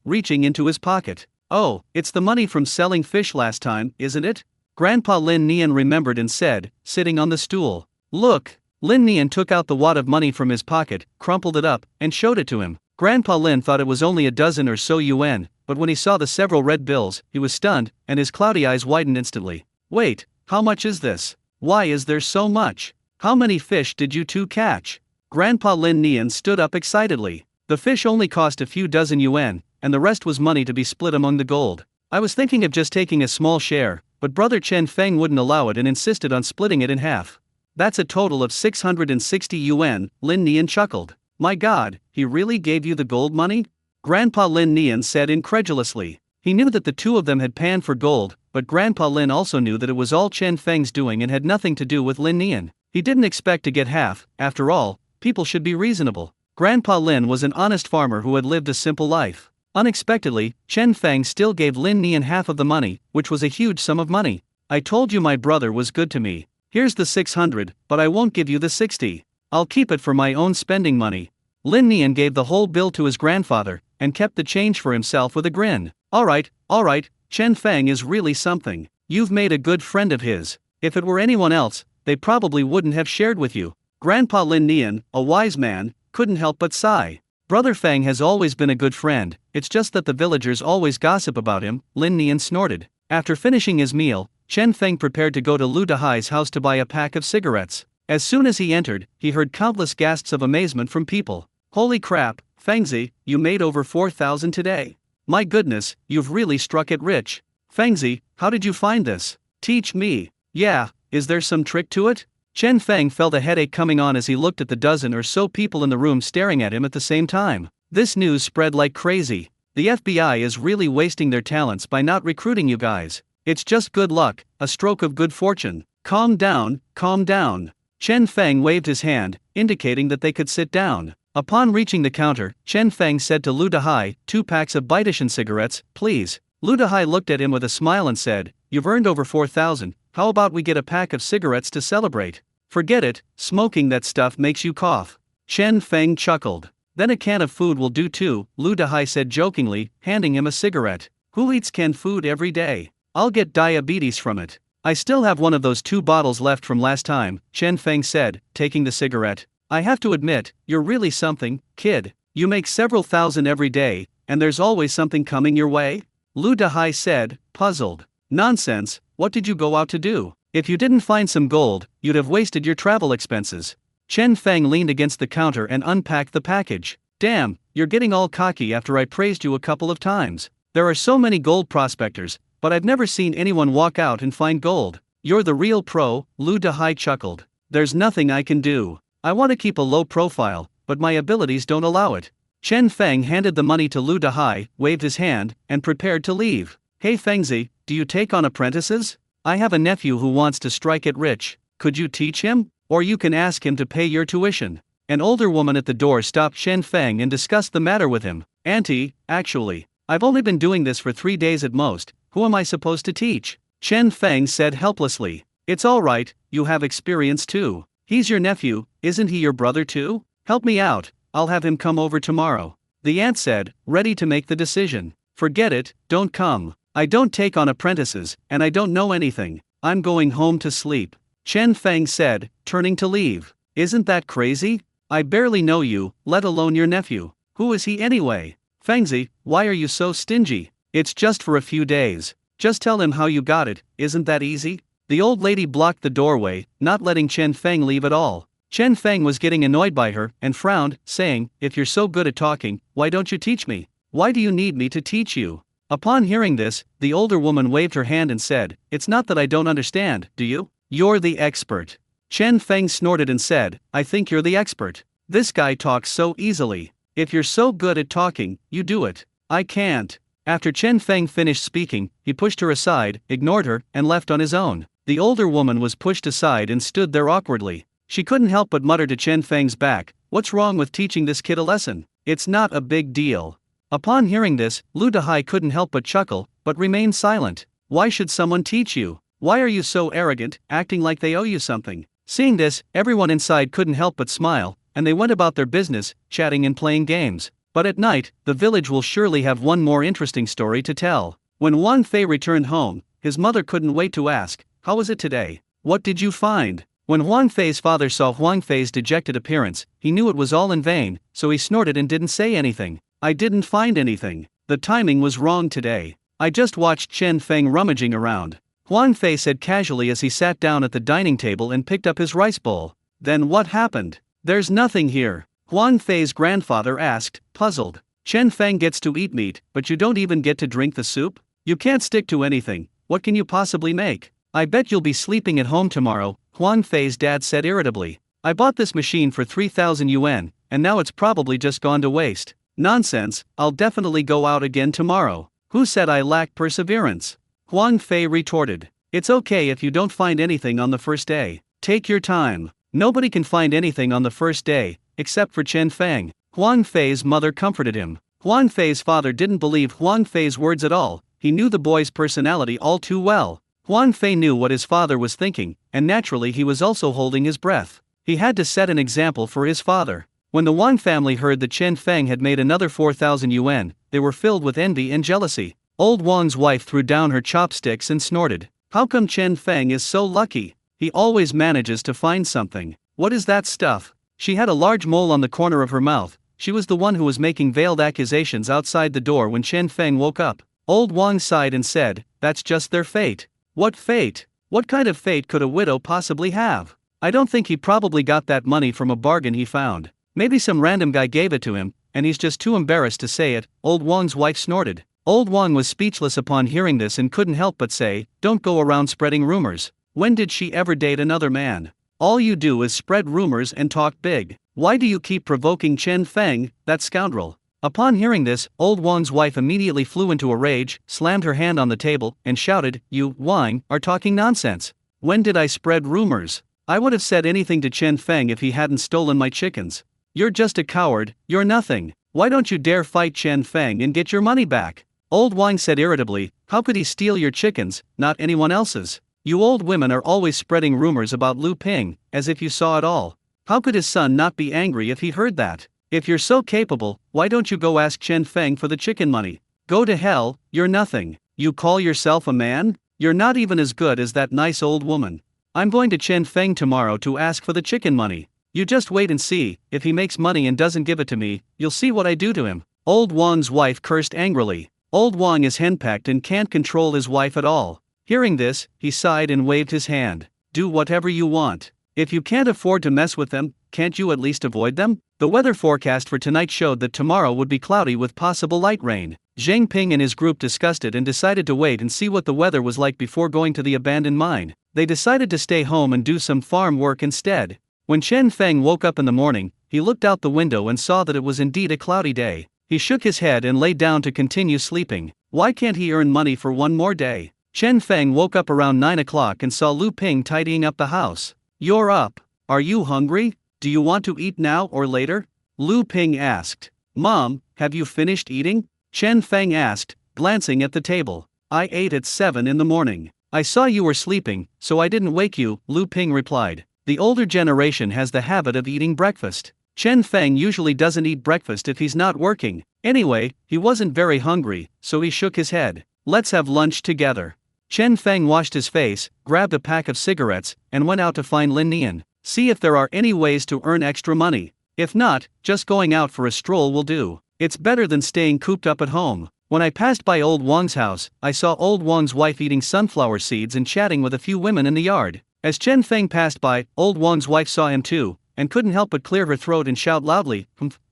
reaching into his pocket. "Oh, it's the money from selling fish last time, isn't it?" Grandpa Lin Nian remembered and said, sitting on the stool. "Look." Lin Nian took out the wad of money from his pocket, crumpled it up, and showed it to him. Grandpa Lin thought it was only a dozen or so yuan, but when he saw the several red bills, he was stunned, and his cloudy eyes widened instantly. "Wait, how much is this? Why is there so much? How many fish did you two catch?" Grandpa Lin Nian stood up excitedly. "The fish only cost a few dozen yuan, and the rest was money to be split among the gold. I was thinking of just taking a small share, but brother Chen Feng wouldn't allow it and insisted on splitting it in half. That's a total of 660 yuan, Lin Nian chuckled. "My God, he really gave you the gold money?" Grandpa Lin Nian said incredulously. He knew that the two of them had panned for gold, but Grandpa Lin also knew that it was all Chen Feng's doing and had nothing to do with Lin Nian. He didn't expect to get half. After all, people should be reasonable. Grandpa Lin was an honest farmer who had lived a simple life. Unexpectedly, Chen Feng still gave Lin Nian half of the money, which was a huge sum of money. "I told you my brother was good to me. Here's the 600, but I won't give you the 60. I'll keep it for my own spending money." Lin Nian gave the whole bill to his grandfather, and kept the change for himself with a grin. All right, Chen Feng is really something. You've made a good friend of his. If it were anyone else, they probably wouldn't have shared with you." Grandpa Lin Nian, a wise man, couldn't help but sigh. "Brother Feng has always been a good friend, it's just that the villagers always gossip about him," Lin Nian snorted. After finishing his meal, Chen Feng prepared to go to Lu Dahai's house to buy a pack of cigarettes. As soon as he entered, he heard countless gasps of amazement from people. "Holy crap, Fengzi, you made over 4,000 today. My goodness, you've really struck it rich. Fengzi, how did you find this? Teach me." "Yeah, is there some trick to it?" Chen Feng felt a headache coming on as he looked at the dozen or so people in the room staring at him at the same time. This news spread like crazy. "The FBI is really wasting their talents by not recruiting you guys. It's just good luck, a stroke of good fortune. Calm down, calm down." Chen Feng waved his hand, indicating that they could sit down. Upon reaching the counter, Chen Feng said to Lu Dahai, "2 packs of Baitishan cigarettes, please." Lu Dahai looked at him with a smile and said, "You've earned over 4,000, how about we get a pack of cigarettes to celebrate?" "Forget it, smoking that stuff makes you cough." Chen Feng chuckled. "Then a can of food will do too," Lu Dahai said jokingly, handing him a cigarette. "Who eats canned food every day? I'll get diabetes from it." I still have one of those 2 bottles left from last time, Chen Feng said, taking the cigarette. I have to admit, you're really something, kid. You make several thousand every day, and there's always something coming your way? Lu Dahai said, puzzled. Nonsense, what did you go out to do? If you didn't find some gold, you'd have wasted your travel expenses. Chen Feng leaned against the counter and unpacked the package. Damn, you're getting all cocky after I praised you a couple of times. There are so many gold prospectors, but I've never seen anyone walk out and find gold. You're the real pro, Lu Dahai chuckled. There's nothing I can do. I want to keep a low profile, but my abilities don't allow it. Chen Feng handed the money to Lu Dahai, waved his hand, and prepared to leave. Hey Fengzi, do you take on apprentices? I have a nephew who wants to strike it rich. Could you teach him? Or you can ask him to pay your tuition. An older woman at the door stopped Chen Feng and discussed the matter with him. Auntie, actually, I've only been doing this for 3 days at most. Who am I supposed to teach? Chen Feng said helplessly. It's all right, you have experience too. He's your nephew, isn't he your brother too? Help me out, I'll have him come over tomorrow. The aunt said, ready to make the decision. Forget it, don't come. I don't take on apprentices, and I don't know anything. I'm going home to sleep. Chen Feng said, turning to leave. Isn't that crazy? I barely know you, let alone your nephew. Who is he anyway? Fengzi, why are you so stingy? It's just for a few days. Just tell him how you got it, isn't that easy? The old lady blocked the doorway, not letting Chen Feng leave at all. Chen Feng was getting annoyed by her and frowned, saying, if you're so good at talking, why don't you teach me? Why do you need me to teach you? Upon hearing this, the older woman waved her hand and said, it's not that I don't understand, do you? You're the expert. Chen Feng snorted and said, I think you're the expert. This guy talks so easily. If you're so good at talking, you do it. I can't. After Chen Feng finished speaking, he pushed her aside, ignored her, and left on his own. The older woman was pushed aside and stood there awkwardly. She couldn't help but mutter to Chen Feng's back, what's wrong with teaching this kid a lesson? It's not a big deal. Upon hearing this, Lu Dahai couldn't help but chuckle, but remained silent. Why should someone teach you? Why are you so arrogant, acting like they owe you something? Seeing this, everyone inside couldn't help but smile, and they went about their business, chatting and playing games. But at night, the village will surely have one more interesting story to tell. When Wang Fei returned home, his mother couldn't wait to ask, how was it today? What did you find? When Wang Fei's father saw Wang Fei's dejected appearance, he knew it was all in vain, so he snorted and didn't say anything. I didn't find anything. The timing was wrong today. I just watched Chen Feng rummaging around. Wang Fei said casually as he sat down at the dining table and picked up his rice bowl. Then what happened? There's nothing here. Wang Fei's grandfather asked, puzzled. Chen Feng gets to eat meat, but you don't even get to drink the soup? You can't stick to anything. What can you possibly make? I bet you'll be sleeping at home tomorrow, Wang Fei's dad said irritably. I bought this machine for 3,000 yuan, and now it's probably just gone to waste. Nonsense, I'll definitely go out again tomorrow. Who said I lack perseverance? Wang Fei retorted. It's okay if you don't find anything on the first day. Take your time. Nobody can find anything on the first day, except for Chen Feng. Wang Fei's mother comforted him. Wang Fei's father didn't believe Wang Fei's words at all. He knew the boy's personality all too well. Wang Fei knew what his father was thinking, and naturally he was also holding his breath. He had to set an example for his father. When the Wang family heard that Chen Feng had made another 4,000 yuan, they were filled with envy and jealousy. Old Wang's wife threw down her chopsticks and snorted. How come Chen Feng is so lucky? He always manages to find something. What is that stuff? She had a large mole on the corner of her mouth. She was the one who was making veiled accusations outside the door when Chen Feng woke up. Old Wang sighed and said, that's just their fate. What fate? What kind of fate could a widow possibly have? I don't think he probably got that money from a bargain he found. Maybe some random guy gave it to him, and he's just too embarrassed to say it, Old Wang's wife snorted. Old Wang was speechless upon hearing this and couldn't help but say, don't go around spreading rumors. When did she ever date another man? All you do is spread rumors and talk big. Why do you keep provoking Chen Feng, that scoundrel? Upon hearing this, Old Wang's wife immediately flew into a rage, slammed her hand on the table, and shouted, you, Wang, are talking nonsense. When did I spread rumors? I would have said anything to Chen Feng if he hadn't stolen my chickens. You're just a coward, you're nothing. Why don't you dare fight Chen Feng and get your money back? Old Wang said irritably, how could he steal your chickens, not anyone else's? You old women are always spreading rumors about Lu Ping, as if you saw it all. How could his son not be angry if he heard that? If you're so capable, why don't you go ask Chen Feng for the chicken money? Go to hell, you're nothing. You call yourself a man? You're not even as good as that nice old woman. I'm going to Chen Feng tomorrow to ask for the chicken money. You just wait and see. If he makes money and doesn't give it to me, you'll see what I do to him." Old Wang's wife cursed angrily. Old Wang is henpecked and can't control his wife at all. Hearing this, he sighed and waved his hand. "Do whatever you want. If you can't afford to mess with them, can't you at least avoid them?" The weather forecast for tonight showed that tomorrow would be cloudy with possible light rain. Zhang Ping and his group discussed it and decided to wait and see what the weather was like before going to the abandoned mine. They decided to stay home and do some farm work instead. When Chen Feng woke up in the morning, he looked out the window and saw that it was indeed a cloudy day. He shook his head and lay down to continue sleeping. Why can't he earn money for one more day? Chen Feng woke up around 9 o'clock and saw Lu Ping tidying up the house. "You're up. Are you hungry? Do you want to eat now or later?" Lu Ping asked. "Mom, have you finished eating?" Chen Feng asked, glancing at the table. "I ate at 7 in the morning. I saw you were sleeping, so I didn't wake you," Lu Ping replied. The older generation has the habit of eating breakfast. Chen Feng usually doesn't eat breakfast if he's not working. Anyway, he wasn't very hungry, so he shook his head. "Let's have lunch together." Chen Feng washed his face, grabbed a pack of cigarettes, and went out to find Lin Nian. See if there are any ways to earn extra money. If not, just going out for a stroll will do. It's better than staying cooped up at home. When I passed by Old Wang's house, I saw Old Wang's wife eating sunflower seeds and chatting with a few women in the yard. As Chen Feng passed by, Old Wang's wife saw him too, and couldn't help but clear her throat and shout loudly,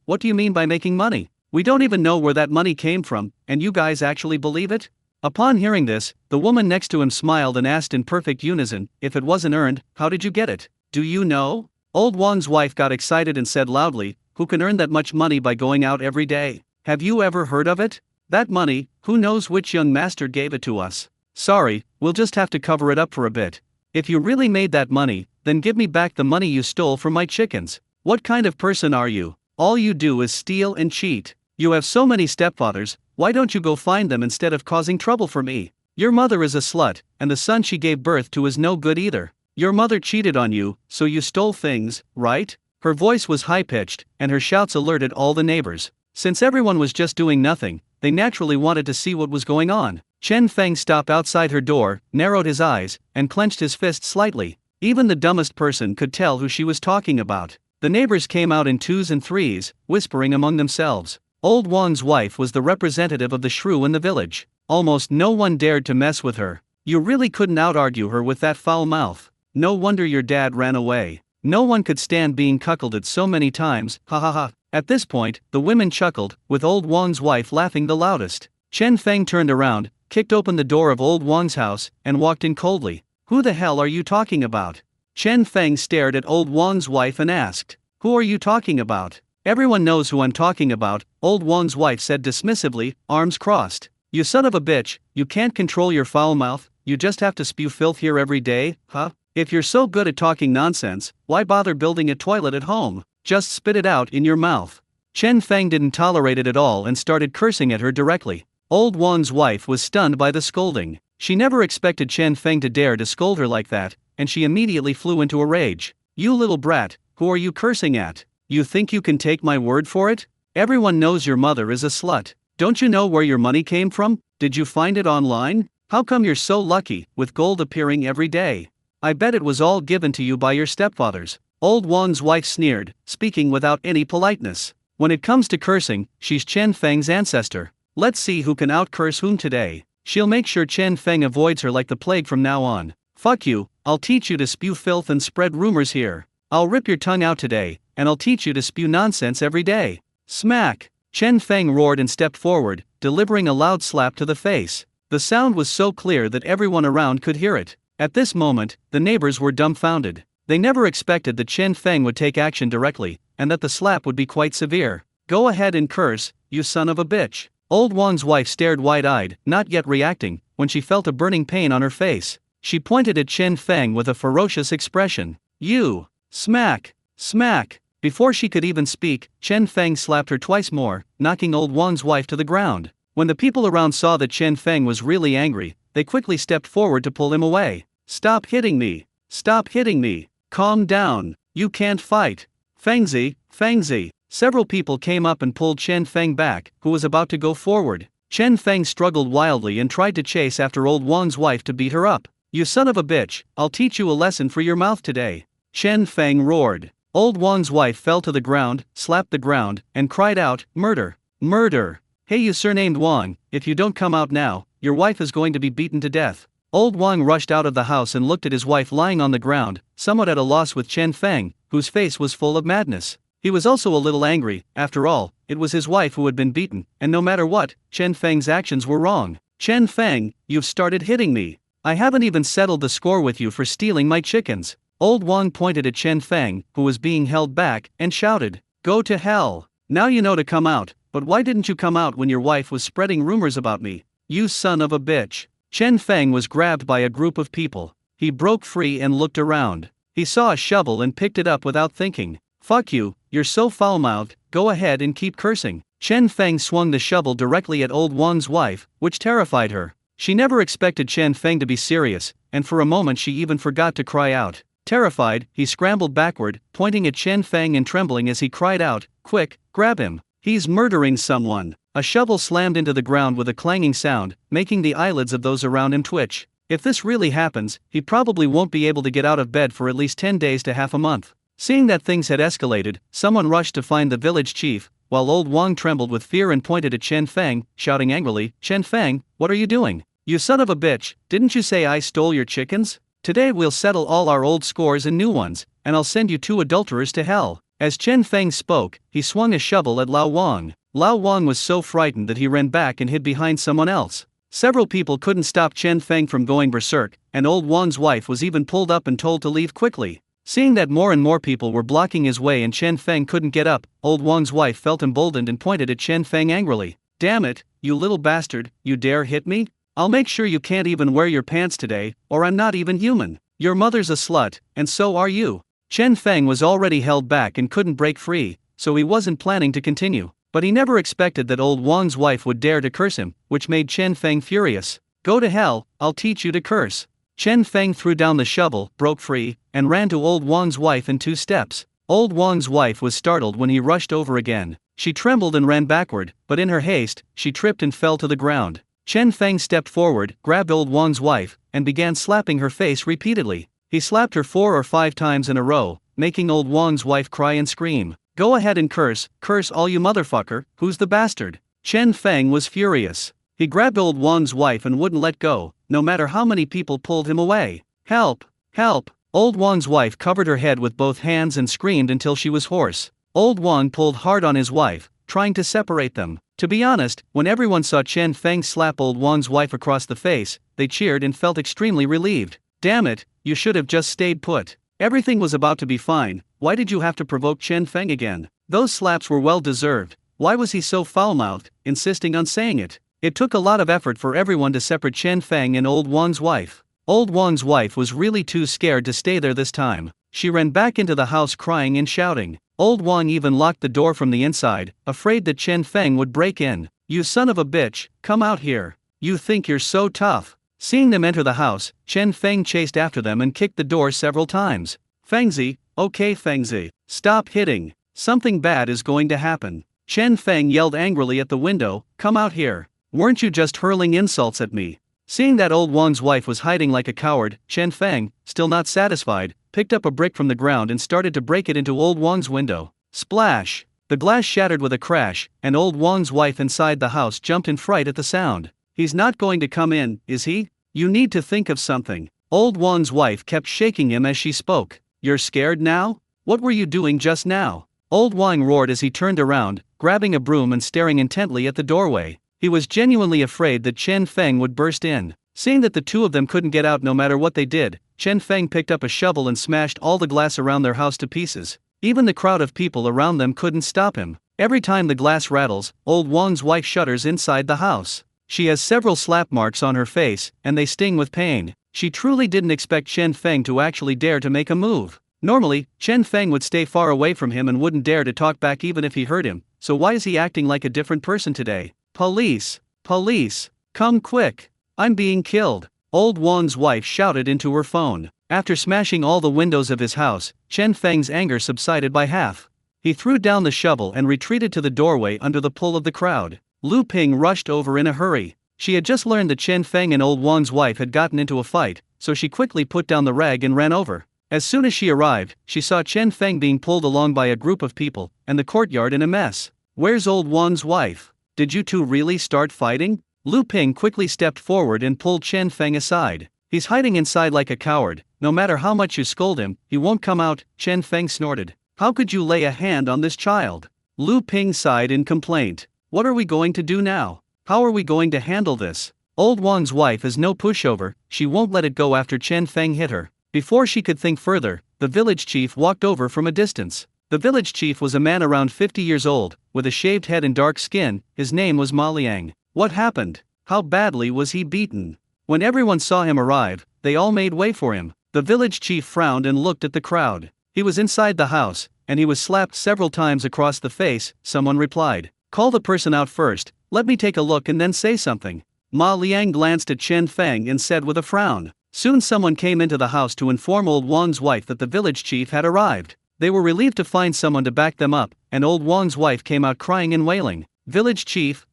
"What do you mean by making money? We don't even know where that money came from, and you guys actually believe it?" Upon hearing this, the woman next to him smiled and asked in perfect unison, "If it wasn't earned, how did you get it? Do you know?" Old Wang's wife got excited and said loudly, "Who can earn that much money by going out every day? Have you ever heard of it? That money, who knows which young master gave it to us? Sorry, we'll just have to cover it up for a bit. If you really made that money, then give me back the money you stole from my chickens. What kind of person are you? All you do is steal and cheat. You have so many stepfathers, why don't you go find them instead of causing trouble for me? Your mother is a slut, and the son she gave birth to is no good either. Your mother cheated on you, so you stole things, right?" Her voice was high-pitched, and her shouts alerted all the neighbors. Since everyone was just doing nothing, they naturally wanted to see what was going on. Chen Feng stopped outside her door, narrowed his eyes, and clenched his fist slightly. Even the dumbest person could tell who she was talking about. The neighbors came out in twos and threes, whispering among themselves. Old Wang's wife was the representative of the shrew in the village. Almost no one dared to mess with her. You really couldn't out-argue her with that foul mouth. No wonder your dad ran away. No one could stand being cuckolded so many times, ha ha ha. At this point, the women chuckled, with Old Wang's wife laughing the loudest. Chen Feng turned around, kicked open the door of Old Wang's house, and walked in coldly. "Who the hell are you talking about?" Chen Feng stared at Old Wang's wife and asked, "Who are you talking about?" "Everyone knows who I'm talking about," Old Wang's wife said dismissively, arms crossed. "You son of a bitch, you can't control your foul mouth, you just have to spew filth here every day, huh? If you're so good at talking nonsense, why bother building a toilet at home? Just spit it out in your mouth." Chen Feng didn't tolerate it at all and started cursing at her directly. Old Wang's wife was stunned by the scolding. She never expected Chen Feng to dare to scold her like that, and she immediately flew into a rage. "You little brat, who are you cursing at? You think you can take my word for it? Everyone knows your mother is a slut. Don't you know where your money came from? Did you find it online? How come you're so lucky, with gold appearing every day? I bet it was all given to you by your stepfathers." Old Wang's wife sneered, speaking without any politeness. When it comes to cursing, she's Chen Feng's ancestor. Let's see who can out-curse whom today. She'll make sure Chen Feng avoids her like the plague from now on. "Fuck you, I'll teach you to spew filth and spread rumors here. I'll rip your tongue out today, and I'll teach you to spew nonsense every day." Smack! Chen Feng roared and stepped forward, delivering a loud slap to the face. The sound was so clear that everyone around could hear it. At this moment, the neighbors were dumbfounded. They never expected that Chen Feng would take action directly, and that the slap would be quite severe. "Go ahead and curse, you son of a bitch." Old Wang's wife stared wide-eyed, not yet reacting, when she felt a burning pain on her face. She pointed at Chen Feng with a ferocious expression. "You!" Smack! Smack! Before she could even speak, Chen Feng slapped her twice more, knocking Old Wang's wife to the ground. When the people around saw that Chen Feng was really angry, they quickly stepped forward to pull him away. "Stop hitting me! Stop hitting me! Calm down! You can't fight! Fengzi! Fengzi!" Several people came up and pulled Chen Feng back, who was about to go forward. Chen Feng struggled wildly and tried to chase after old Wang's wife to beat her up. "You son of a bitch, I'll teach you a lesson for your mouth today," Chen Feng roared. Old Wang's wife fell to the ground, slapped the ground, and cried out, "Murder! Murder! Hey you surnamed Wang, if you don't come out now, your wife is going to be beaten to death." Old Wang rushed out of the house and looked at his wife lying on the ground, somewhat at a loss with Chen Feng, whose face was full of madness. He was also a little angry. After all, it was his wife who had been beaten, and no matter what, Chen Feng's actions were wrong. "Chen Feng, you've started hitting me. I haven't even settled the score with you for stealing my chickens." Old Wang pointed at Chen Feng, who was being held back, and shouted, "Go to hell. Now you know to come out, but why didn't you come out when your wife was spreading rumors about me? You son of a bitch." Chen Feng was grabbed by a group of people. He broke free and looked around. He saw a shovel and picked it up without thinking. "Fuck you, you're so foul-mouthed, go ahead and keep cursing." Chen Feng swung the shovel directly at old Wang's wife, which terrified her. She never expected Chen Feng to be serious, and for a moment she even forgot to cry out. Terrified, he scrambled backward, pointing at Chen Feng and trembling as he cried out, "Quick, grab him. He's murdering someone." A shovel slammed into the ground with a clanging sound, making the eyelids of those around him twitch. If this really happens, he probably won't be able to get out of bed for at least 10 days to half a month. Seeing that things had escalated, someone rushed to find the village chief, while old Wang trembled with fear and pointed at Chen Feng, shouting angrily, "Chen Feng, what are you doing? You son of a bitch, didn't you say I stole your chickens? Today we'll settle all our old scores and new ones, and I'll send you 2 adulterers to hell." As Chen Feng spoke, he swung a shovel at Lao Wang. Lao Wang was so frightened that he ran back and hid behind someone else. Several people couldn't stop Chen Feng from going berserk, and old Wang's wife was even pulled up and told to leave quickly. Seeing that more and more people were blocking his way and Chen Feng couldn't get up, old Wang's wife felt emboldened and pointed at Chen Feng angrily. "Damn it, you little bastard, you dare hit me? I'll make sure you can't even wear your pants today, or I'm not even human. Your mother's a slut, and so are you." Chen Feng was already held back and couldn't break free, so he wasn't planning to continue. But he never expected that old Wang's wife would dare to curse him, which made Chen Feng furious. "Go to hell, I'll teach you to curse." Chen Feng threw down the shovel, broke free, and ran to old Wang's wife in 2 steps. Old Wang's wife was startled when he rushed over again. She trembled and ran backward, but in her haste, she tripped and fell to the ground. Chen Feng stepped forward, grabbed old Wang's wife, and began slapping her face repeatedly. He slapped her 4 or 5 times in a row, making old Wang's wife cry and scream. "Go ahead and curse all you motherfucker, who's the bastard?" Chen Feng was furious. He grabbed old Wang's wife and wouldn't let go, no matter how many people pulled him away. "Help! Help!" Old Wang's wife covered her head with both hands and screamed until she was hoarse. Old Wang pulled hard on his wife, trying to separate them. To be honest, when everyone saw Chen Feng slap old Wang's wife across the face, they cheered and felt extremely relieved. "Damn it, you should have just stayed put. Everything was about to be fine. Why did you have to provoke Chen Feng again? Those slaps were well deserved. Why was he so foul-mouthed, insisting on saying it?" It took a lot of effort for everyone to separate Chen Feng and old Wang's wife. Old Wang's wife was really too scared to stay there this time. She ran back into the house crying and shouting. Old Wang even locked the door from the inside, afraid that Chen Feng would break in. "You son of a bitch, come out here. You think you're so tough." Seeing them enter the house, Chen Feng chased after them and kicked the door several times. "Fengzi, okay Fengzi, stop hitting. Something bad is going to happen." Chen Feng yelled angrily at the window, "Come out here. Weren't you just hurling insults at me?" Seeing that old Wang's wife was hiding like a coward, Chen Feng, still not satisfied, picked up a brick from the ground and started to break it into old Wang's window. Splash! The glass shattered with a crash, and old Wang's wife inside the house jumped in fright at the sound. "He's not going to come in, is he? You need to think of something." Old Wang's wife kept shaking him as she spoke. "You're scared now? What were you doing just now?" Old Wang roared as he turned around, grabbing a broom and staring intently at the doorway. He was genuinely afraid that Chen Feng would burst in. Seeing that the 2 of them couldn't get out no matter what they did, Chen Feng picked up a shovel and smashed all the glass around their house to pieces. Even the crowd of people around them couldn't stop him. Every time the glass rattles, old Wang's wife shudders inside the house. She has several slap marks on her face, and they sting with pain. She truly didn't expect Chen Feng to actually dare to make a move. Normally, Chen Feng would stay far away from him and wouldn't dare to talk back even if he heard him, so why is he acting like a different person today? "Police! Police! Come quick! I'm being killed!" Old Wang's wife shouted into her phone. After smashing all the windows of his house, Chen Feng's anger subsided by half. He threw down the shovel and retreated to the doorway under the pull of the crowd. Lu Ping rushed over in a hurry. She had just learned that Chen Feng and old Wang's wife had gotten into a fight, so she quickly put down the rag and ran over. As soon as she arrived, she saw Chen Feng being pulled along by a group of people, and the courtyard in a mess. "Where's old Wang's wife? Did you two really start fighting?" Lu Ping quickly stepped forward and pulled Chen Feng aside. "He's hiding inside like a coward. No matter how much you scold him, he won't come out," Chen Feng snorted. "How could you lay a hand on this child?" Lu Ping sighed in complaint. "What are we going to do now? How are we going to handle this? Old Wang's wife is no pushover, she won't let it go after Chen Feng hit her." Before she could think further, the village chief walked over from a distance. The village chief was a man around 50 years old, with a shaved head and dark skin. His name was Ma Liang. What happened? How badly was he beaten? When everyone saw him arrive, they all made way for him. The village chief frowned and looked at the crowd. He was inside the house, and he was slapped several times across the face. Someone replied, "Call the person out first, let me take a look and then say something." Ma Liang glanced at Chen Feng and said with a frown. Soon someone came into the house to inform old Wang's wife that the village chief had arrived. They were relieved to find someone to back them up, and old Wang's wife came out crying and wailing. Village chief,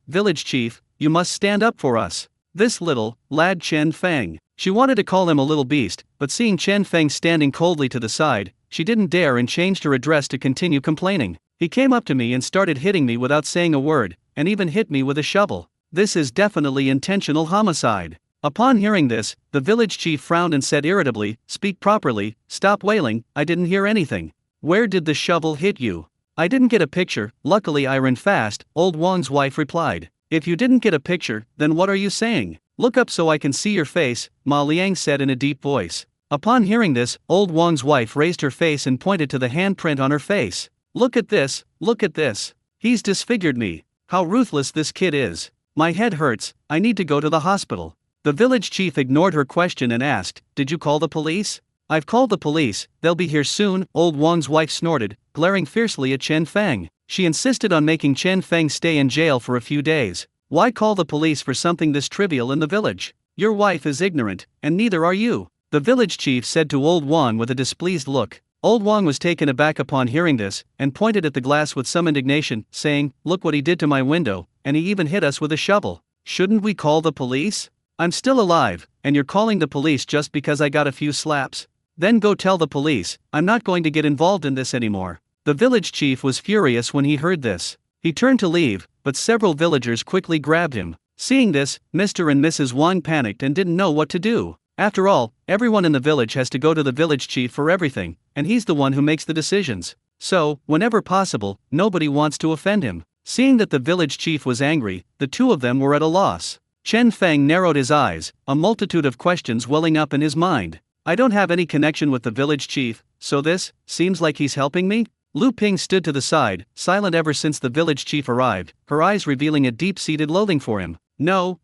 you must stand up for us. This little lad Chen Feng." She wanted to call him a little beast, but seeing Chen Feng standing coldly to the side, she didn't dare and changed her address to continue complaining. "He came up to me and started hitting me without saying a word, and even hit me with a shovel. This is definitely intentional homicide." Upon hearing this, the village chief frowned and said irritably, "Speak properly, stop wailing, I didn't hear anything. Where did the shovel hit you?" "I didn't get a picture, luckily I ran fast," old Wang's wife replied. "If you didn't get a picture, then what are you saying? Look up so I can see your face," Ma Liang said in a deep voice. Upon hearing this, old Wang's wife raised her face and pointed to the handprint on her face. Look at this. He's disfigured me. How ruthless this kid is. My head hurts, I need to go to the hospital." The village chief ignored her question and asked, "Did you call the police?" "I've called the police, they'll be here soon," old Wang's wife snorted, glaring fiercely at Chen Feng. She insisted on making Chen Feng stay in jail for a few days. Why call the police for something this trivial in the village? Your wife is ignorant, and neither are you, the village chief said to old Wang with a displeased look. Old Wang was taken aback upon hearing this, and pointed at the glass with some indignation, saying, "Look what he did to my window, and he even hit us with a shovel. Shouldn't we call the police? I'm still alive, and you're calling the police just because I got a few slaps? Then go tell the police, I'm not going to get involved in this anymore." The village chief was furious when he heard this. He turned to leave, but several villagers quickly grabbed him. Seeing this, Mr. and Mrs. Wang panicked and didn't know what to do. After all, everyone in the village has to go to the village chief for everything, and he's the one who makes the decisions. So, whenever possible, nobody wants to offend him. Seeing that the village chief was angry, the two of them were at a loss. Chen Feng narrowed his eyes, a multitude of questions welling up in his mind. "I don't have any connection with the village chief, so this seems like he's helping me?" Lu Ping stood to the side, silent ever since the village chief arrived, her eyes revealing a deep-seated loathing for him. No,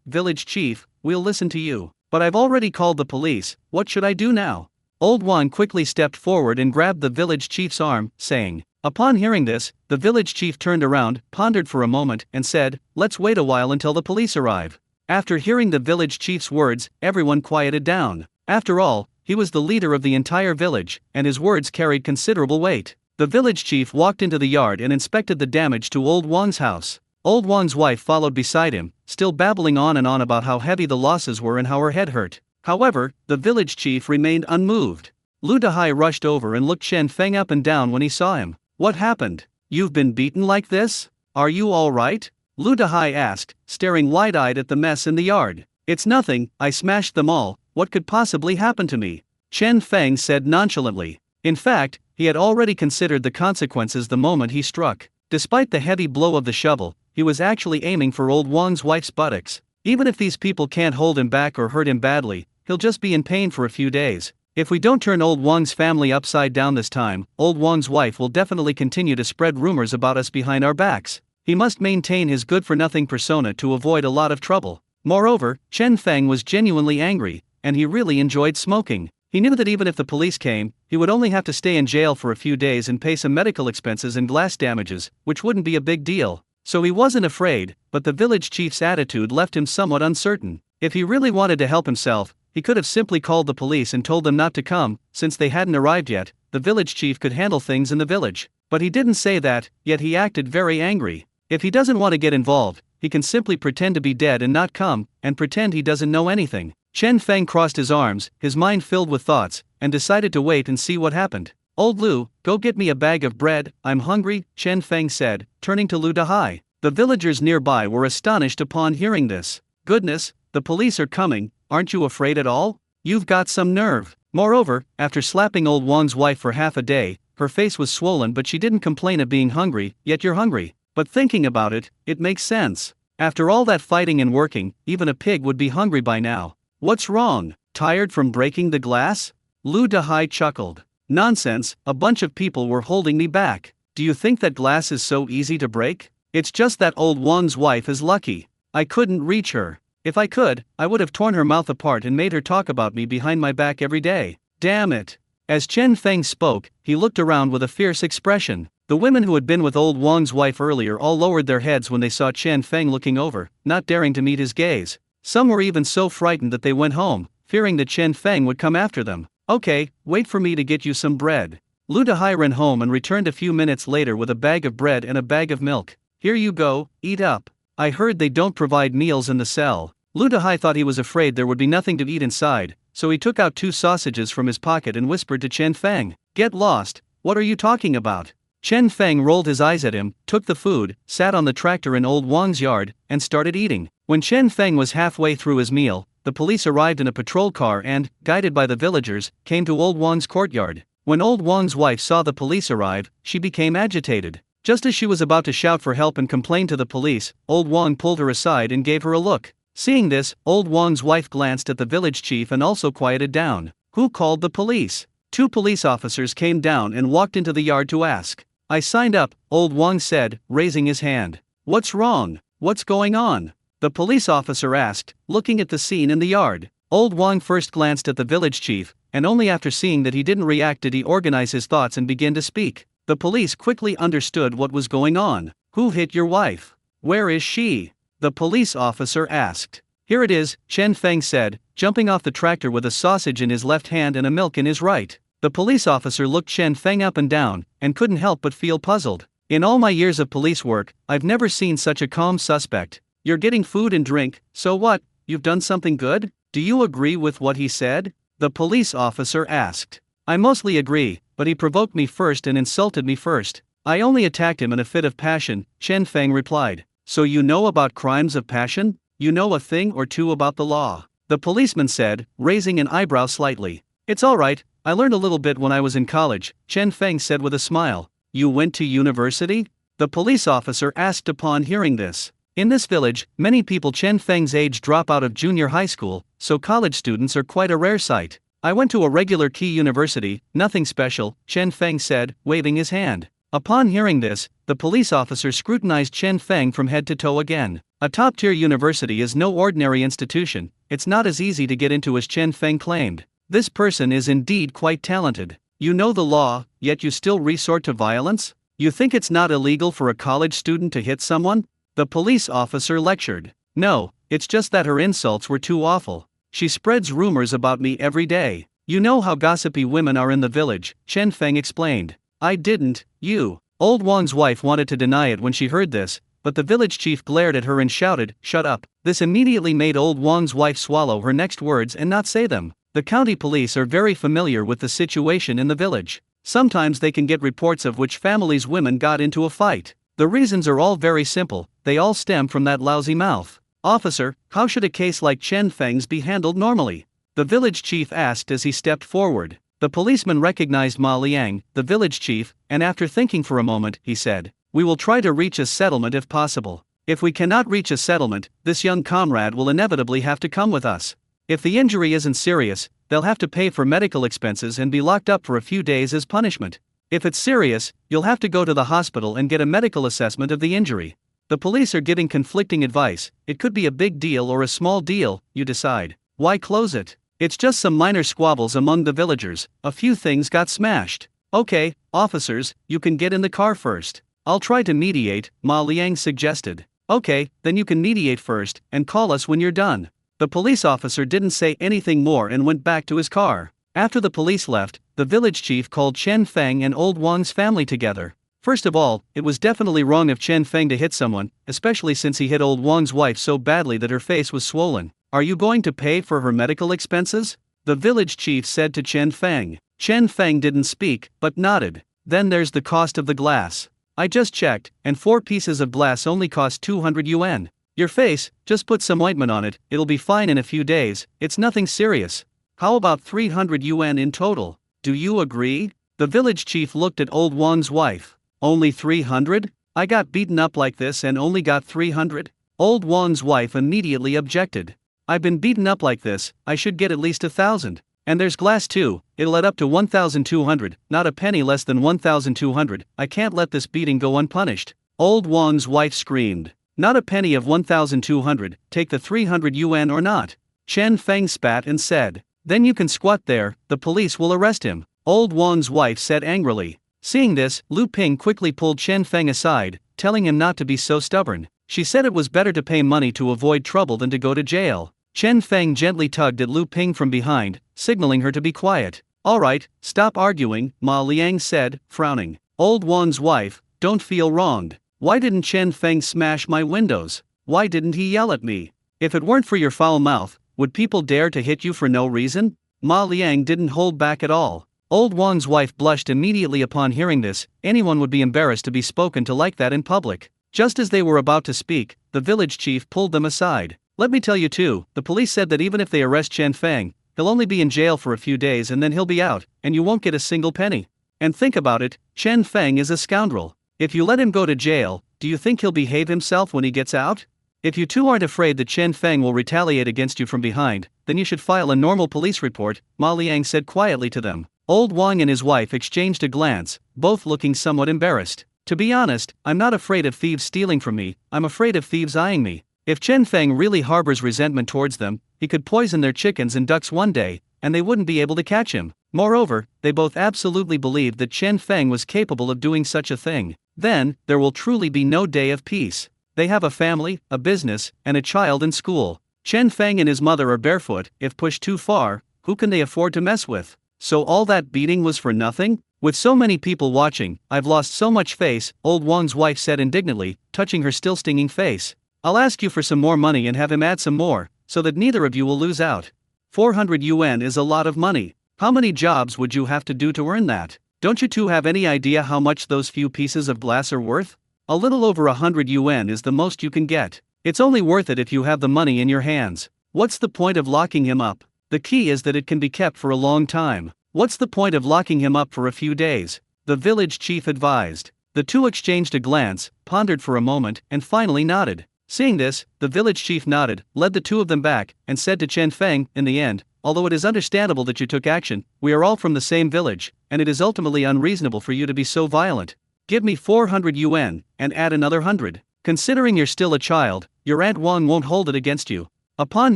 village chief, we'll listen to you. But I've already called the police, what should I do now?" Old Wang quickly stepped forward and grabbed the village chief's arm, saying. Upon hearing this, the village chief turned around, pondered for a moment, and said, "Let's wait a while until the police arrive." After hearing the village chief's words, everyone quieted down. After all, he was the leader of the entire village, and his words carried considerable weight. The village chief walked into the yard and inspected the damage to old Wang's house. Old Wang's wife followed beside him, still babbling on and on about how heavy the losses were and how her head hurt. However, the village chief remained unmoved. Lu Dahai rushed over and looked Chen Feng up and down when he saw him. "What happened? You've been beaten like this? Are you all right?" Lu Dahai asked, staring wide-eyed at the mess in the yard. "It's nothing, I smashed them all, what could possibly happen to me?" Chen Feng said nonchalantly. In fact, he had already considered the consequences the moment he struck. Despite the heavy blow of the shovel, he was actually aiming for old Wang's wife's buttocks. Even if these people can't hold him back or hurt him badly, he'll just be in pain for a few days. If we don't turn old Wang's family upside down this time, old Wang's wife will definitely continue to spread rumors about us behind our backs. He must maintain his good-for-nothing persona to avoid a lot of trouble. Moreover, Chen Feng was genuinely angry, and he really enjoyed smoking. He knew that even if the police came, he would only have to stay in jail for a few days and pay some medical expenses and glass damages, which wouldn't be a big deal. So he wasn't afraid, but the village chief's attitude left him somewhat uncertain. If he really wanted to help himself, he could have simply called the police and told them not to come. Since they hadn't arrived yet, the village chief could handle things in the village. But he didn't say that, yet he acted very angry. If he doesn't want to get involved, he can simply pretend to be dead and not come, and pretend he doesn't know anything. Chen Feng crossed his arms, his mind filled with thoughts, and decided to wait and see what happened. Old Lu, go get me a bag of bread, I'm hungry, Chen Feng said, turning to Lu Dahai. The villagers nearby were astonished upon hearing this. Goodness, the police are coming, aren't you afraid at all? You've got some nerve. Moreover, after slapping old Wang's wife for half a day, her face was swollen but she didn't complain of being hungry, yet you're hungry. But thinking about it, it makes sense. After all that fighting and working, even a pig would be hungry by now. What's wrong? Tired from breaking the glass? Lu Dahai chuckled. Nonsense, a bunch of people were holding me back. Do you think that glass is so easy to break? It's just that old Wang's wife is lucky. I couldn't reach her. If I could, I would have torn her mouth apart and made her talk about me behind my back every day. Damn it. As Chen Feng spoke, he looked around with a fierce expression. The women who had been with old Wang's wife earlier all lowered their heads when they saw Chen Feng looking over, not daring to meet his gaze. Some were even so frightened that they went home, fearing that Chen Feng would come after them. Okay, wait for me to get you some bread. Lu Dahai ran home and returned a few minutes later with a bag of bread and a bag of milk. Here you go, eat up. I heard they don't provide meals in the cell. Lu Dahai thought he was afraid there would be nothing to eat inside, so he took out 2 sausages from his pocket and whispered to Chen Feng. Get lost, what are you talking about? Chen Feng rolled his eyes at him, took the food, sat on the tractor in old Wang's yard, and started eating. When Chen Feng was halfway through his meal, the police arrived in a patrol car and, guided by the villagers, came to old Wang's courtyard. When old Wang's wife saw the police arrive, she became agitated. Just as she was about to shout for help and complain to the police, old Wang pulled her aside and gave her a look. Seeing this, old Wang's wife glanced at the village chief and also quieted down. Who called the police? 2 police officers came down and walked into the yard to ask. I signed up, old Wang said, raising his hand. What's wrong? What's going on? The police officer asked, looking at the scene in the yard. Old Wang first glanced at the village chief, and only after seeing that he didn't react did he organize his thoughts and begin to speak. The police quickly understood what was going on. Who hit your wife? Where is she? The police officer asked. Here it is, Chen Feng said, jumping off the tractor with a sausage in his left hand and a milk in his right. The police officer looked Chen Feng up and down, and couldn't help but feel puzzled. In all my years of police work, I've never seen such a calm suspect. You're getting food and drink, so what? You've done something good? Do you agree with what he said? The police officer asked. I mostly agree, but he provoked me first and insulted me first. I only attacked him in a fit of passion, Chen Feng replied. So you know about crimes of passion? You know a thing or two about the law? The policeman said, raising an eyebrow slightly. It's all right, I learned a little bit when I was in college, Chen Feng said with a smile. You went to university? The police officer asked upon hearing this. In this village, many people Chen Feng's age drop out of junior high school, so college students are quite a rare sight. I went to a regular key university, nothing special, Chen Feng said, waving his hand. Upon hearing this, the police officer scrutinized Chen Feng from head to toe again. A top-tier university is no ordinary institution, it's not as easy to get into as Chen Feng claimed. This person is indeed quite talented. You know the law, yet you still resort to violence? You think it's not illegal for a college student to hit someone? The police officer lectured. No, it's just that her insults were too awful. She spreads rumors about me every day. You know how gossipy women are in the village, Chen Feng explained. I didn't, you. Old Wang's wife wanted to deny it when she heard this, but the village chief glared at her and shouted, shut up. This immediately made old Wang's wife swallow her next words and not say them. The county police are very familiar with the situation in the village. Sometimes they can get reports of which families' women got into a fight. The reasons are all very simple, they all stem from that lousy mouth. Officer, how should a case like Chen Feng's be handled normally? The village chief asked as he stepped forward. The policeman recognized Ma Liang, the village chief, and after thinking for a moment, he said, we will try to reach a settlement if possible. If we cannot reach a settlement, this young comrade will inevitably have to come with us. If the injury isn't serious, they'll have to pay for medical expenses and be locked up for a few days as punishment. If it's serious, you'll have to go to the hospital and get a medical assessment of the injury. The police are giving conflicting advice, it could be a big deal or a small deal, you decide. Why close it? It's just some minor squabbles among the villagers, a few things got smashed. Okay, officers, you can get in the car first. I'll try to mediate, Ma Liang suggested. Okay, then you can mediate first, and call us when you're done. The police officer didn't say anything more and went back to his car. After the police left, the village chief called Chen Feng and old Wang's family together. First of all, it was definitely wrong of Chen Feng to hit someone, especially since he hit old Wang's wife so badly that her face was swollen. Are you going to pay for her medical expenses? The village chief said to Chen Feng. Chen Feng didn't speak, but nodded. Then there's the cost of the glass. I just checked, and 4 pieces of glass only cost 200 yuan. Your face, just put some ointment on it, it'll be fine in a few days, it's nothing serious. How about 300 yuan in total? Do you agree? The village chief looked at old Wang's wife. Only 300? I got beaten up like this and only got 300? Old Wang's wife immediately objected. I've been beaten up like this, I should get at least 1,000. And there's glass too, it'll add up to 1,200, not a penny less than 1,200, I can't let this beating go unpunished. Old Wang's wife screamed. Not a penny of 1,200, take the 300 yuan or not. Chen Feng spat and said. Then you can squat there, the police will arrest him. Old Wang's wife said angrily. Seeing this, Lu Ping quickly pulled Chen Feng aside, telling him not to be so stubborn. She said it was better to pay money to avoid trouble than to go to jail. Chen Feng gently tugged at Lu Ping from behind, signaling her to be quiet. Alright, stop arguing, Ma Liang said, frowning. Old Wang's wife, don't feel wronged. Why didn't Chen Feng smash my windows? Why didn't he yell at me? If it weren't for your foul mouth, would people dare to hit you for no reason? Ma Liang didn't hold back at all. Old Wang's wife blushed immediately upon hearing this. Anyone would be embarrassed to be spoken to like that in public. Just as they were about to speak, the village chief pulled them aside. Let me tell you too, the police said that even if they arrest Chen Feng, he'll only be in jail for a few days and then he'll be out, and you won't get a single penny. And think about it, Chen Feng is a scoundrel. If you let him go to jail, do you think he'll behave himself when he gets out? If you two aren't afraid that Chen Feng will retaliate against you from behind, then you should file a normal police report, Ma Liang said quietly to them. Old Wang and his wife exchanged a glance, both looking somewhat embarrassed. To be honest, I'm not afraid of thieves stealing from me, I'm afraid of thieves eyeing me. If Chen Feng really harbors resentment towards them, he could poison their chickens and ducks one day, and they wouldn't be able to catch him. Moreover, they both absolutely believed that Chen Feng was capable of doing such a thing. Then, there will truly be no day of peace. They have a family, a business, and a child in school. Chen Feng and his mother are barefoot, if pushed too far, who can they afford to mess with? So all that beating was for nothing? With so many people watching, I've lost so much face, old Wang's wife said indignantly, touching her still stinging face. I'll ask you for some more money and have him add some more, so that neither of you will lose out. 400 yuan is a lot of money. How many jobs would you have to do to earn that? Don't you two have any idea how much those few pieces of glass are worth? A little over 100 yuan is the most you can get. It's only worth it if you have the money in your hands. What's the point of locking him up? The key is that it can be kept for a long time. What's the point of locking him up for a few days? The village chief advised. The two exchanged a glance, pondered for a moment, and finally nodded. Seeing this, the village chief nodded, led the two of them back, and said to Chen Feng, in the end, although it is understandable that you took action, we are all from the same village, and it is ultimately unreasonable for you to be so violent. Give me 400 yuan, and add another 100. Considering you're still a child, your Aunt Wang won't hold it against you. Upon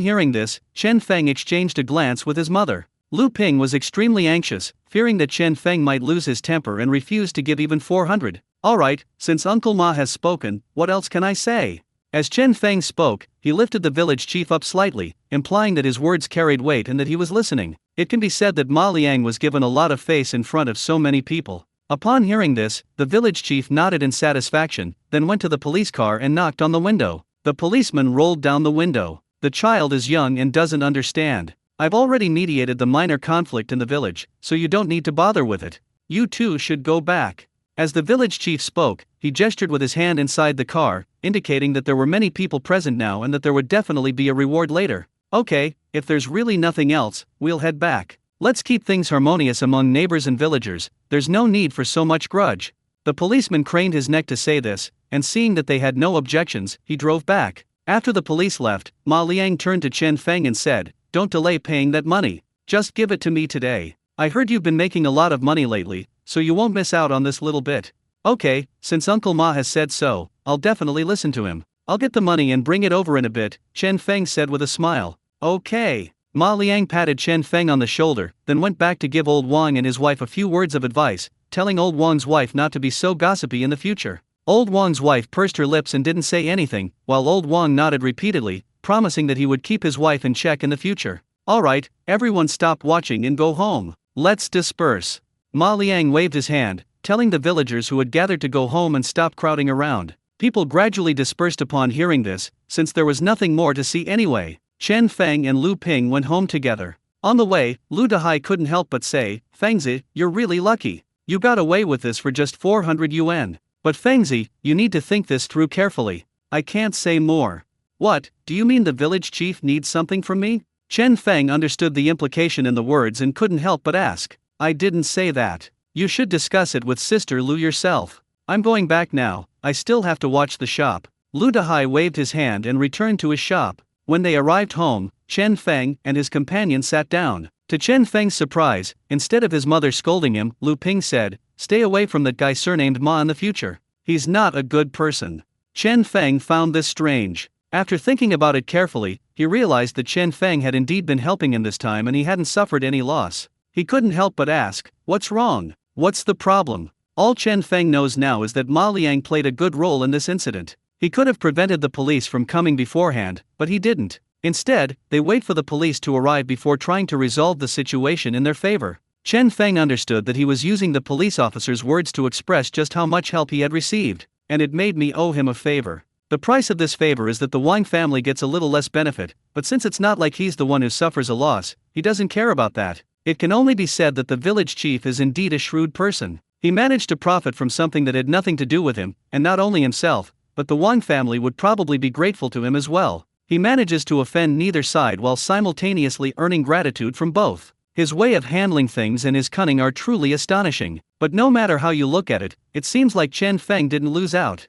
hearing this, Chen Feng exchanged a glance with his mother. Lu Ping was extremely anxious, fearing that Chen Feng might lose his temper and refuse to give even 400. Alright, since Uncle Ma has spoken, what else can I say? As Chen Feng spoke, he lifted the village chief up slightly, implying that his words carried weight and that he was listening. It can be said that Ma Liang was given a lot of face in front of so many people. Upon hearing this, the village chief nodded in satisfaction, then went to the police car and knocked on the window. The policeman rolled down the window. The child is young and doesn't understand. I've already mediated the minor conflict in the village, so you don't need to bother with it. You two should go back. As the village chief spoke, he gestured with his hand inside the car, indicating that there were many people present now and that there would definitely be a reward later. Okay, if there's really nothing else, we'll head back. Let's keep things harmonious among neighbors and villagers, there's no need for so much grudge. The policeman craned his neck to say this, and seeing that they had no objections, he drove back. After the police left, Ma Liang turned to Chen Feng and said, "Don't delay paying that money. Just give it to me today. I heard you've been making a lot of money lately, so you won't miss out on this little bit." Okay, since Uncle Ma has said so, I'll definitely listen to him. I'll get the money and bring it over in a bit, Chen Feng said with a smile. Okay. Ma Liang patted Chen Feng on the shoulder, then went back to give old Wang and his wife a few words of advice, telling old Wang's wife not to be so gossipy in the future. Old Wang's wife pursed her lips and didn't say anything, while old Wang nodded repeatedly, promising that he would keep his wife in check in the future. Alright, everyone stop watching and go home. Let's disperse. Ma Liang waved his hand, telling the villagers who had gathered to go home and stop crowding around. People gradually dispersed upon hearing this, since there was nothing more to see anyway. Chen Feng and Lu Ping went home together. On the way, Lu Dahai couldn't help but say, "Fengzi, you're really lucky. You got away with this for just 400 yuan. But Fengzi, you need to think this through carefully. I can't say more." "What, do you mean the village chief needs something from me?" Chen Feng understood the implication in the words and couldn't help but ask. "I didn't say that. You should discuss it with Sister Lu yourself. I'm going back now, I still have to watch the shop." Lu Dahai waved his hand and returned to his shop. When they arrived home, Chen Feng and his companion sat down. To Chen Feng's surprise, instead of his mother scolding him, Lu Ping said, "Stay away from that guy surnamed Ma in the future. He's not a good person." Chen Feng found this strange. After thinking about it carefully, he realized that Chen Feng had indeed been helping him this time and he hadn't suffered any loss. He couldn't help but ask, "What's wrong? What's the problem?" All Chen Feng knows now is that Ma Liang played a good role in this incident. He could have prevented the police from coming beforehand, but he didn't. Instead, they wait for the police to arrive before trying to resolve the situation in their favor. Chen Feng understood that he was using the police officer's words to express just how much help he had received, and it made me owe him a favor. The price of this favor is that the Wang family gets a little less benefit, but since it's not like he's the one who suffers a loss, he doesn't care about that. It can only be said that the village chief is indeed a shrewd person. He managed to profit from something that had nothing to do with him, and not only himself, but the Wang family would probably be grateful to him as well. He manages to offend neither side while simultaneously earning gratitude from both. His way of handling things and his cunning are truly astonishing. But no matter how you look at it, it seems like Chen Feng didn't lose out.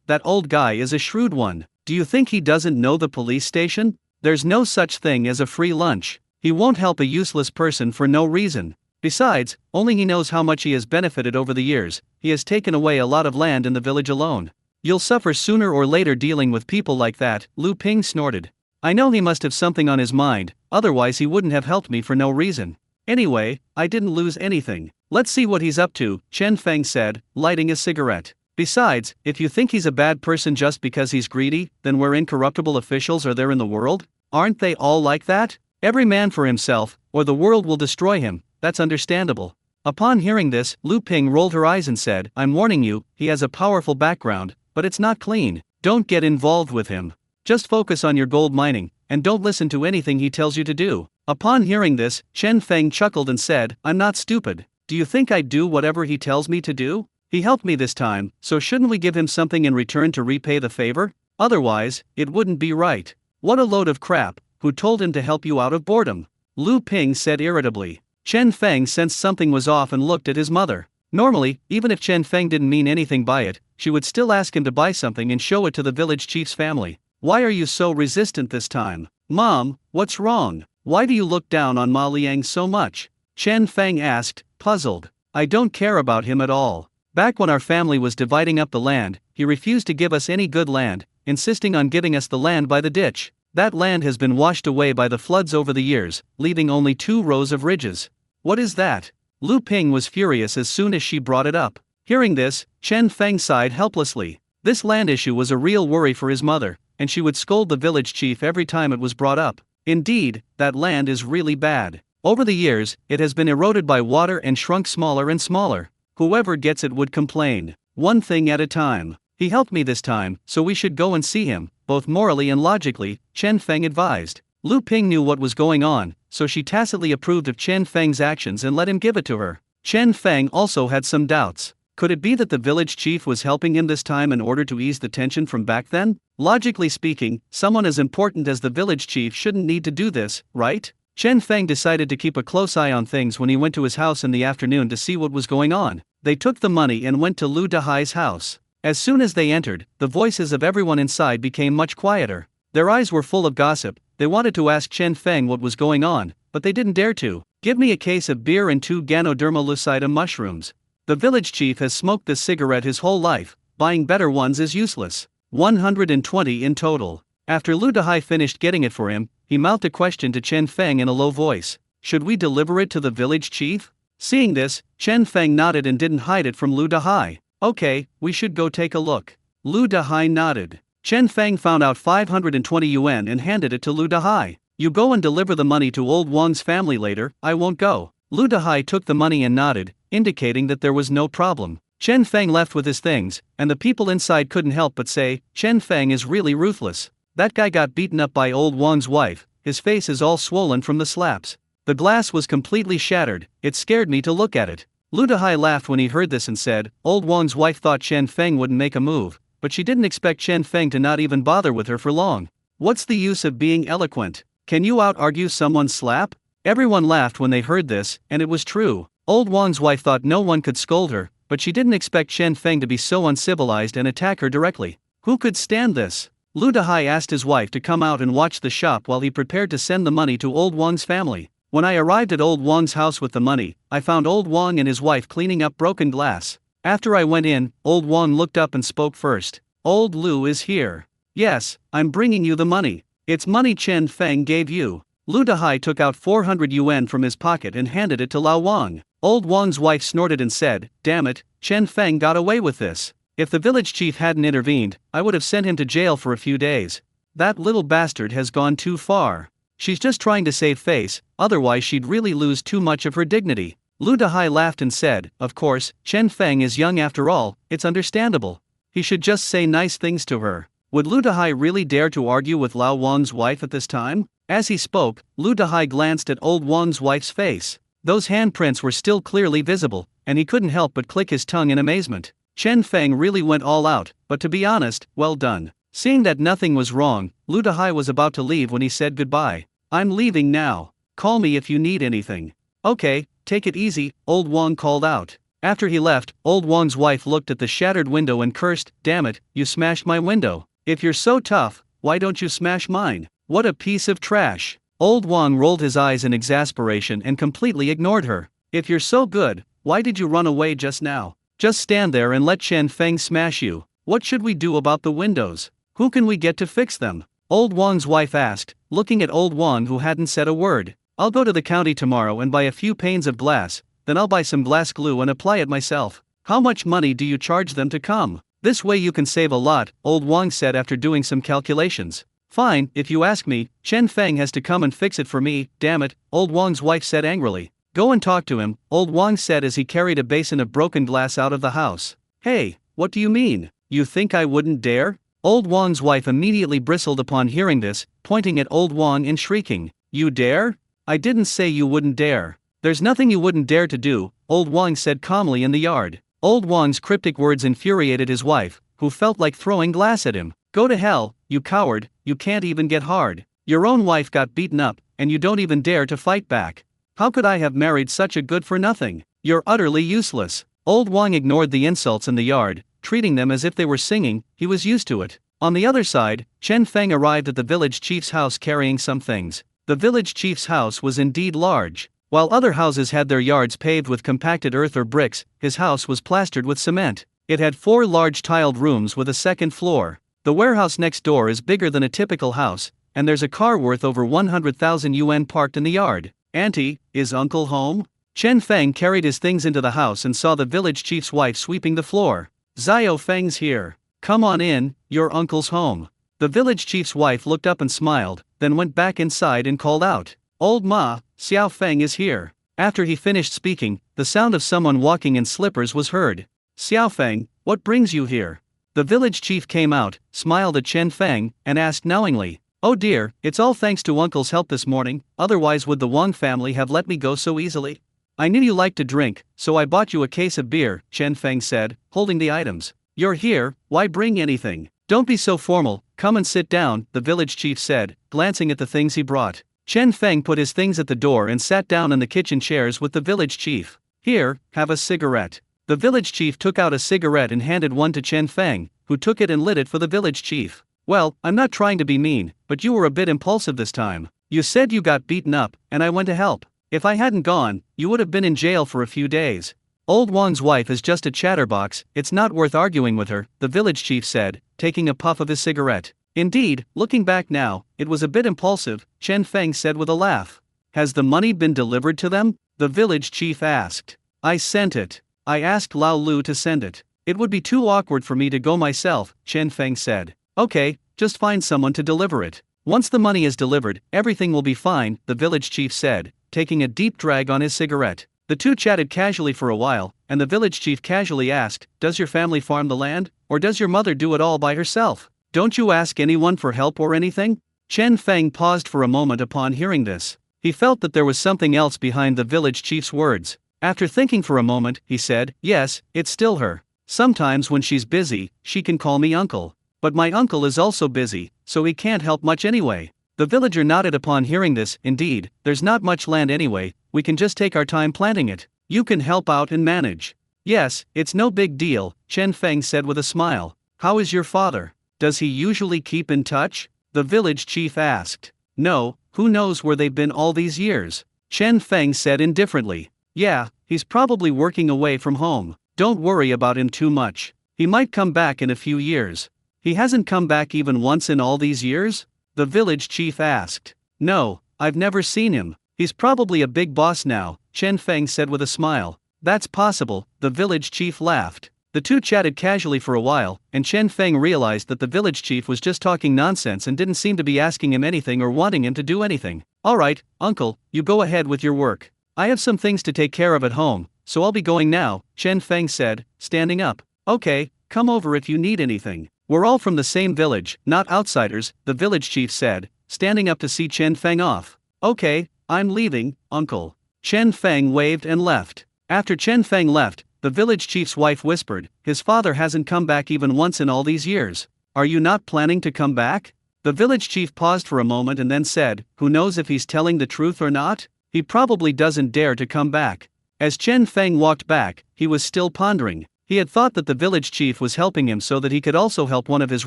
That old guy is a shrewd one. Do you think he doesn't know the police station? There's no such thing as a free lunch. He won't help a useless person for no reason. Besides, only he knows how much he has benefited over the years. He has taken away a lot of land in the village alone. You'll suffer sooner or later dealing with people like that, Lu Ping snorted. I know he must have something on his mind, otherwise he wouldn't have helped me for no reason. Anyway, I didn't lose anything. Let's see what he's up to, Chen Feng said, lighting a cigarette. Besides, if you think he's a bad person just because he's greedy, then where incorruptible officials are there in the world? Aren't they all like that? Every man for himself, or the world will destroy him. That's understandable. Upon hearing this, Lu Ping rolled her eyes and said, I'm warning you, he has a powerful background, but it's not clean. Don't get involved with him. Just focus on your gold mining, and don't listen to anything he tells you to do. Upon hearing this, Chen Feng chuckled and said, I'm not stupid. Do you think I'd do whatever he tells me to do? He helped me this time, so shouldn't we give him something in return to repay the favor? Otherwise, it wouldn't be right. What a load of crap. Who told him to help you out of boredom? Lu Ping said irritably. Chen Feng sensed something was off and looked at his mother. Normally, even if Chen Feng didn't mean anything by it, she would still ask him to buy something and show it to the village chief's family. Why are you so resistant this time? Mom, what's wrong? Why do you look down on Ma Liang so much? Chen Feng asked, puzzled. I don't care about him at all. Back when our family was dividing up the land, he refused to give us any good land, insisting on giving us the land by the ditch. That land has been washed away by the floods over the years, leaving only 2 rows of ridges. What is that? Lu Ping was furious as soon as she brought it up. Hearing this, Chen Feng sighed helplessly. This land issue was a real worry for his mother, and she would scold the village chief every time it was brought up. Indeed, that land is really bad. Over the years, it has been eroded by water and shrunk smaller and smaller. Whoever gets it would complain. One thing at a time. He helped me this time, so we should go and see him, both morally and logically, Chen Feng advised. Lu Ping knew what was going on, so she tacitly approved of Chen Feng's actions and let him give it to her. Chen Feng also had some doubts. Could it be that the village chief was helping him this time in order to ease the tension from back then? Logically speaking, someone as important as the village chief shouldn't need to do this, right? Chen Feng decided to keep a close eye on things when he went to his house in the afternoon to see what was going on. They took the money and went to Lu Dahai's house. As soon as they entered, the voices of everyone inside became much quieter. Their eyes were full of gossip. They wanted to ask Chen Feng what was going on, but they didn't dare to. Give me a case of beer and 2 Ganoderma lucida mushrooms. The village chief has smoked this cigarette his whole life. Buying better ones is useless. 120 in total. After Lu Dahai finished getting it for him, he mouthed a question to Chen Feng in a low voice. Should we deliver it to the village chief? Seeing this, Chen Feng nodded and didn't hide it from Lu Dahai. Okay, we should go take a look. Lu Dahai nodded. Chen Feng found out 520 yuan and handed it to Lu Dahai. You go and deliver the money to old Wang's family later, I won't go. Lu Dahai took the money and nodded, indicating that there was no problem. Chen Feng left with his things, and the people inside couldn't help but say, Chen Feng is really ruthless. That guy got beaten up by old Wang's wife, his face is all swollen from the slaps. The glass was completely shattered, it scared me to look at it. Lu Dahai laughed when he heard this and said, old Wang's wife thought Chen Feng wouldn't make a move, but she didn't expect Chen Feng to not even bother with her for long. What's the use of being eloquent? Can you out-argue someone's slap? Everyone laughed when they heard this, and it was true. Old Wang's wife thought no one could scold her, but she didn't expect Chen Feng to be so uncivilized and attack her directly. Who could stand this? Lu Dahai asked his wife to come out and watch the shop while he prepared to send the money to old Wang's family. When I arrived at old Wang's house with the money, I found old Wang and his wife cleaning up broken glass. After I went in, old Wang looked up and spoke first. Old Lu is here. Yes, I'm bringing you the money. It's money Chen Feng gave you. Lu Dahai took out 400 yuan from his pocket and handed it to Lao Wang. Old Wang's wife snorted and said, damn it, Chen Feng got away with this. If the village chief hadn't intervened, I would have sent him to jail for a few days. That little bastard has gone too far. She's just trying to save face, otherwise she'd really lose too much of her dignity. Lu Dahai laughed and said, of course, Chen Feng is young after all, it's understandable. He should just say nice things to her. Would Lu Dahai really dare to argue with Lao Wang's wife at this time? As he spoke, Lu Dahai glanced at old Wang's wife's face. Those handprints were still clearly visible, and he couldn't help but click his tongue in amazement. Chen Feng really went all out, but to be honest, well done. Seeing that nothing was wrong, Lu Dahai was about to leave when he said goodbye. I'm leaving now. Call me if you need anything. Okay, take it easy, old Wang called out. After he left, old Wang's wife looked at the shattered window and cursed, damn it, you smashed my window. If you're so tough, why don't you smash mine? What a piece of trash. Old Wang rolled his eyes in exasperation and completely ignored her. If you're so good, why did you run away just now? Just stand there and let Chen Feng smash you. What should we do about the windows? Who can we get to fix them? Old Wang's wife asked, looking at old Wang who hadn't said a word. I'll go to the county tomorrow and buy a few panes of glass, then I'll buy some glass glue and apply it myself. How much money do you charge them to come? This way you can save a lot, old Wang said after doing some calculations. Fine, if you ask me, Chen Feng has to come and fix it for me, damn it, old Wang's wife said angrily. Go and talk to him, old Wang said as he carried a basin of broken glass out of the house. Hey, what do you mean? You think I wouldn't dare? Old Wang's wife immediately bristled upon hearing this, pointing at old Wang and shrieking. You dare? I didn't say you wouldn't dare. There's nothing you wouldn't dare to do, old Wang said calmly in the yard. Old Wang's cryptic words infuriated his wife, who felt like throwing glass at him. Go to hell, you coward, you can't even get hard. Your own wife got beaten up, and you don't even dare to fight back. How could I have married such a good-for-nothing? You're utterly useless. Old Wang ignored the insults in the yard, treating them as if they were singing, he was used to it. On the other side, Chen Feng arrived at the village chief's house carrying some things. The village chief's house was indeed large. While other houses had their yards paved with compacted earth or bricks, his house was plastered with cement. It had 4 large tiled rooms with a second floor. The warehouse next door is bigger than a typical house, and there's a car worth over 100,000 yuan parked in the yard. Auntie, is uncle home? Chen Feng carried his things into the house and saw the village chief's wife sweeping the floor. Xiao Feng's here. Come on in, your uncle's home. The village chief's wife looked up and smiled, then went back inside and called out. Old Ma, Xiao Feng is here. After he finished speaking, the sound of someone walking in slippers was heard. Xiao Feng, what brings you here? The village chief came out, smiled at Chen Feng, and asked knowingly. Oh dear, it's all thanks to uncle's help this morning, otherwise would the Wang family have let me go so easily? I knew you liked to drink, so I bought you a case of beer, Chen Feng said, holding the items. You're here, why bring anything? Don't be so formal, come and sit down, the village chief said, glancing at the things he brought. Chen Feng put his things at the door and sat down in the kitchen chairs with the village chief. Here, have a cigarette. The village chief took out a cigarette and handed one to Chen Feng, who took it and lit it for the village chief. Well, I'm not trying to be mean, but you were a bit impulsive this time. You said you got beaten up, and I went to help. If I hadn't gone, you would have been in jail for a few days. Old Wang's wife is just a chatterbox, it's not worth arguing with her, the village chief said, taking a puff of his cigarette. Indeed, looking back now, it was a bit impulsive, Chen Feng said with a laugh. Has the money been delivered to them? The village chief asked. I sent it. I asked Lao Lu to send it. It would be too awkward for me to go myself, Chen Feng said. Okay, just find someone to deliver it. Once the money is delivered, everything will be fine, the village chief said, taking a deep drag on his cigarette. The two chatted casually for a while, and the village chief casually asked, "Does your family farm the land, or does your mother do it all by herself? Don't you ask anyone for help or anything?" Chen Feng paused for a moment upon hearing this. He felt that there was something else behind the village chief's words. After thinking for a moment, he said, "Yes, it's still her. Sometimes when she's busy, she can call me uncle. But my uncle is also busy, so he can't help much anyway." The villager nodded upon hearing this. "Indeed, there's not much land anyway, we can just take our time planting it. You can help out and manage." "Yes, it's no big deal," Chen Feng said with a smile. "How is your father? Does he usually keep in touch?" the village chief asked. "No, who knows where they've been all these years," Chen Feng said indifferently. "Yeah, he's probably working away from home. Don't worry about him too much. He might come back in a few years." "He hasn't come back even once in all these years?" the village chief asked. "No, I've never seen him. He's probably a big boss now," Chen Feng said with a smile. "That's possible," the village chief laughed. The two chatted casually for a while, and Chen Feng realized that the village chief was just talking nonsense and didn't seem to be asking him anything or wanting him to do anything. "Alright, uncle, you go ahead with your work. I have some things to take care of at home, so I'll be going now," Chen Feng said, standing up. "Okay, come over if you need anything. We're all from the same village, not outsiders," the village chief said, standing up to see Chen Feng off. "Okay, I'm leaving, uncle." Chen Feng waved and left. After Chen Feng left, the village chief's wife whispered, "His father hasn't come back even once in all these years. Are you not planning to come back?" The village chief paused for a moment and then said, "Who knows if he's telling the truth or not? He probably doesn't dare to come back." As Chen Feng walked back, he was still pondering. He had thought that the village chief was helping him so that he could also help one of his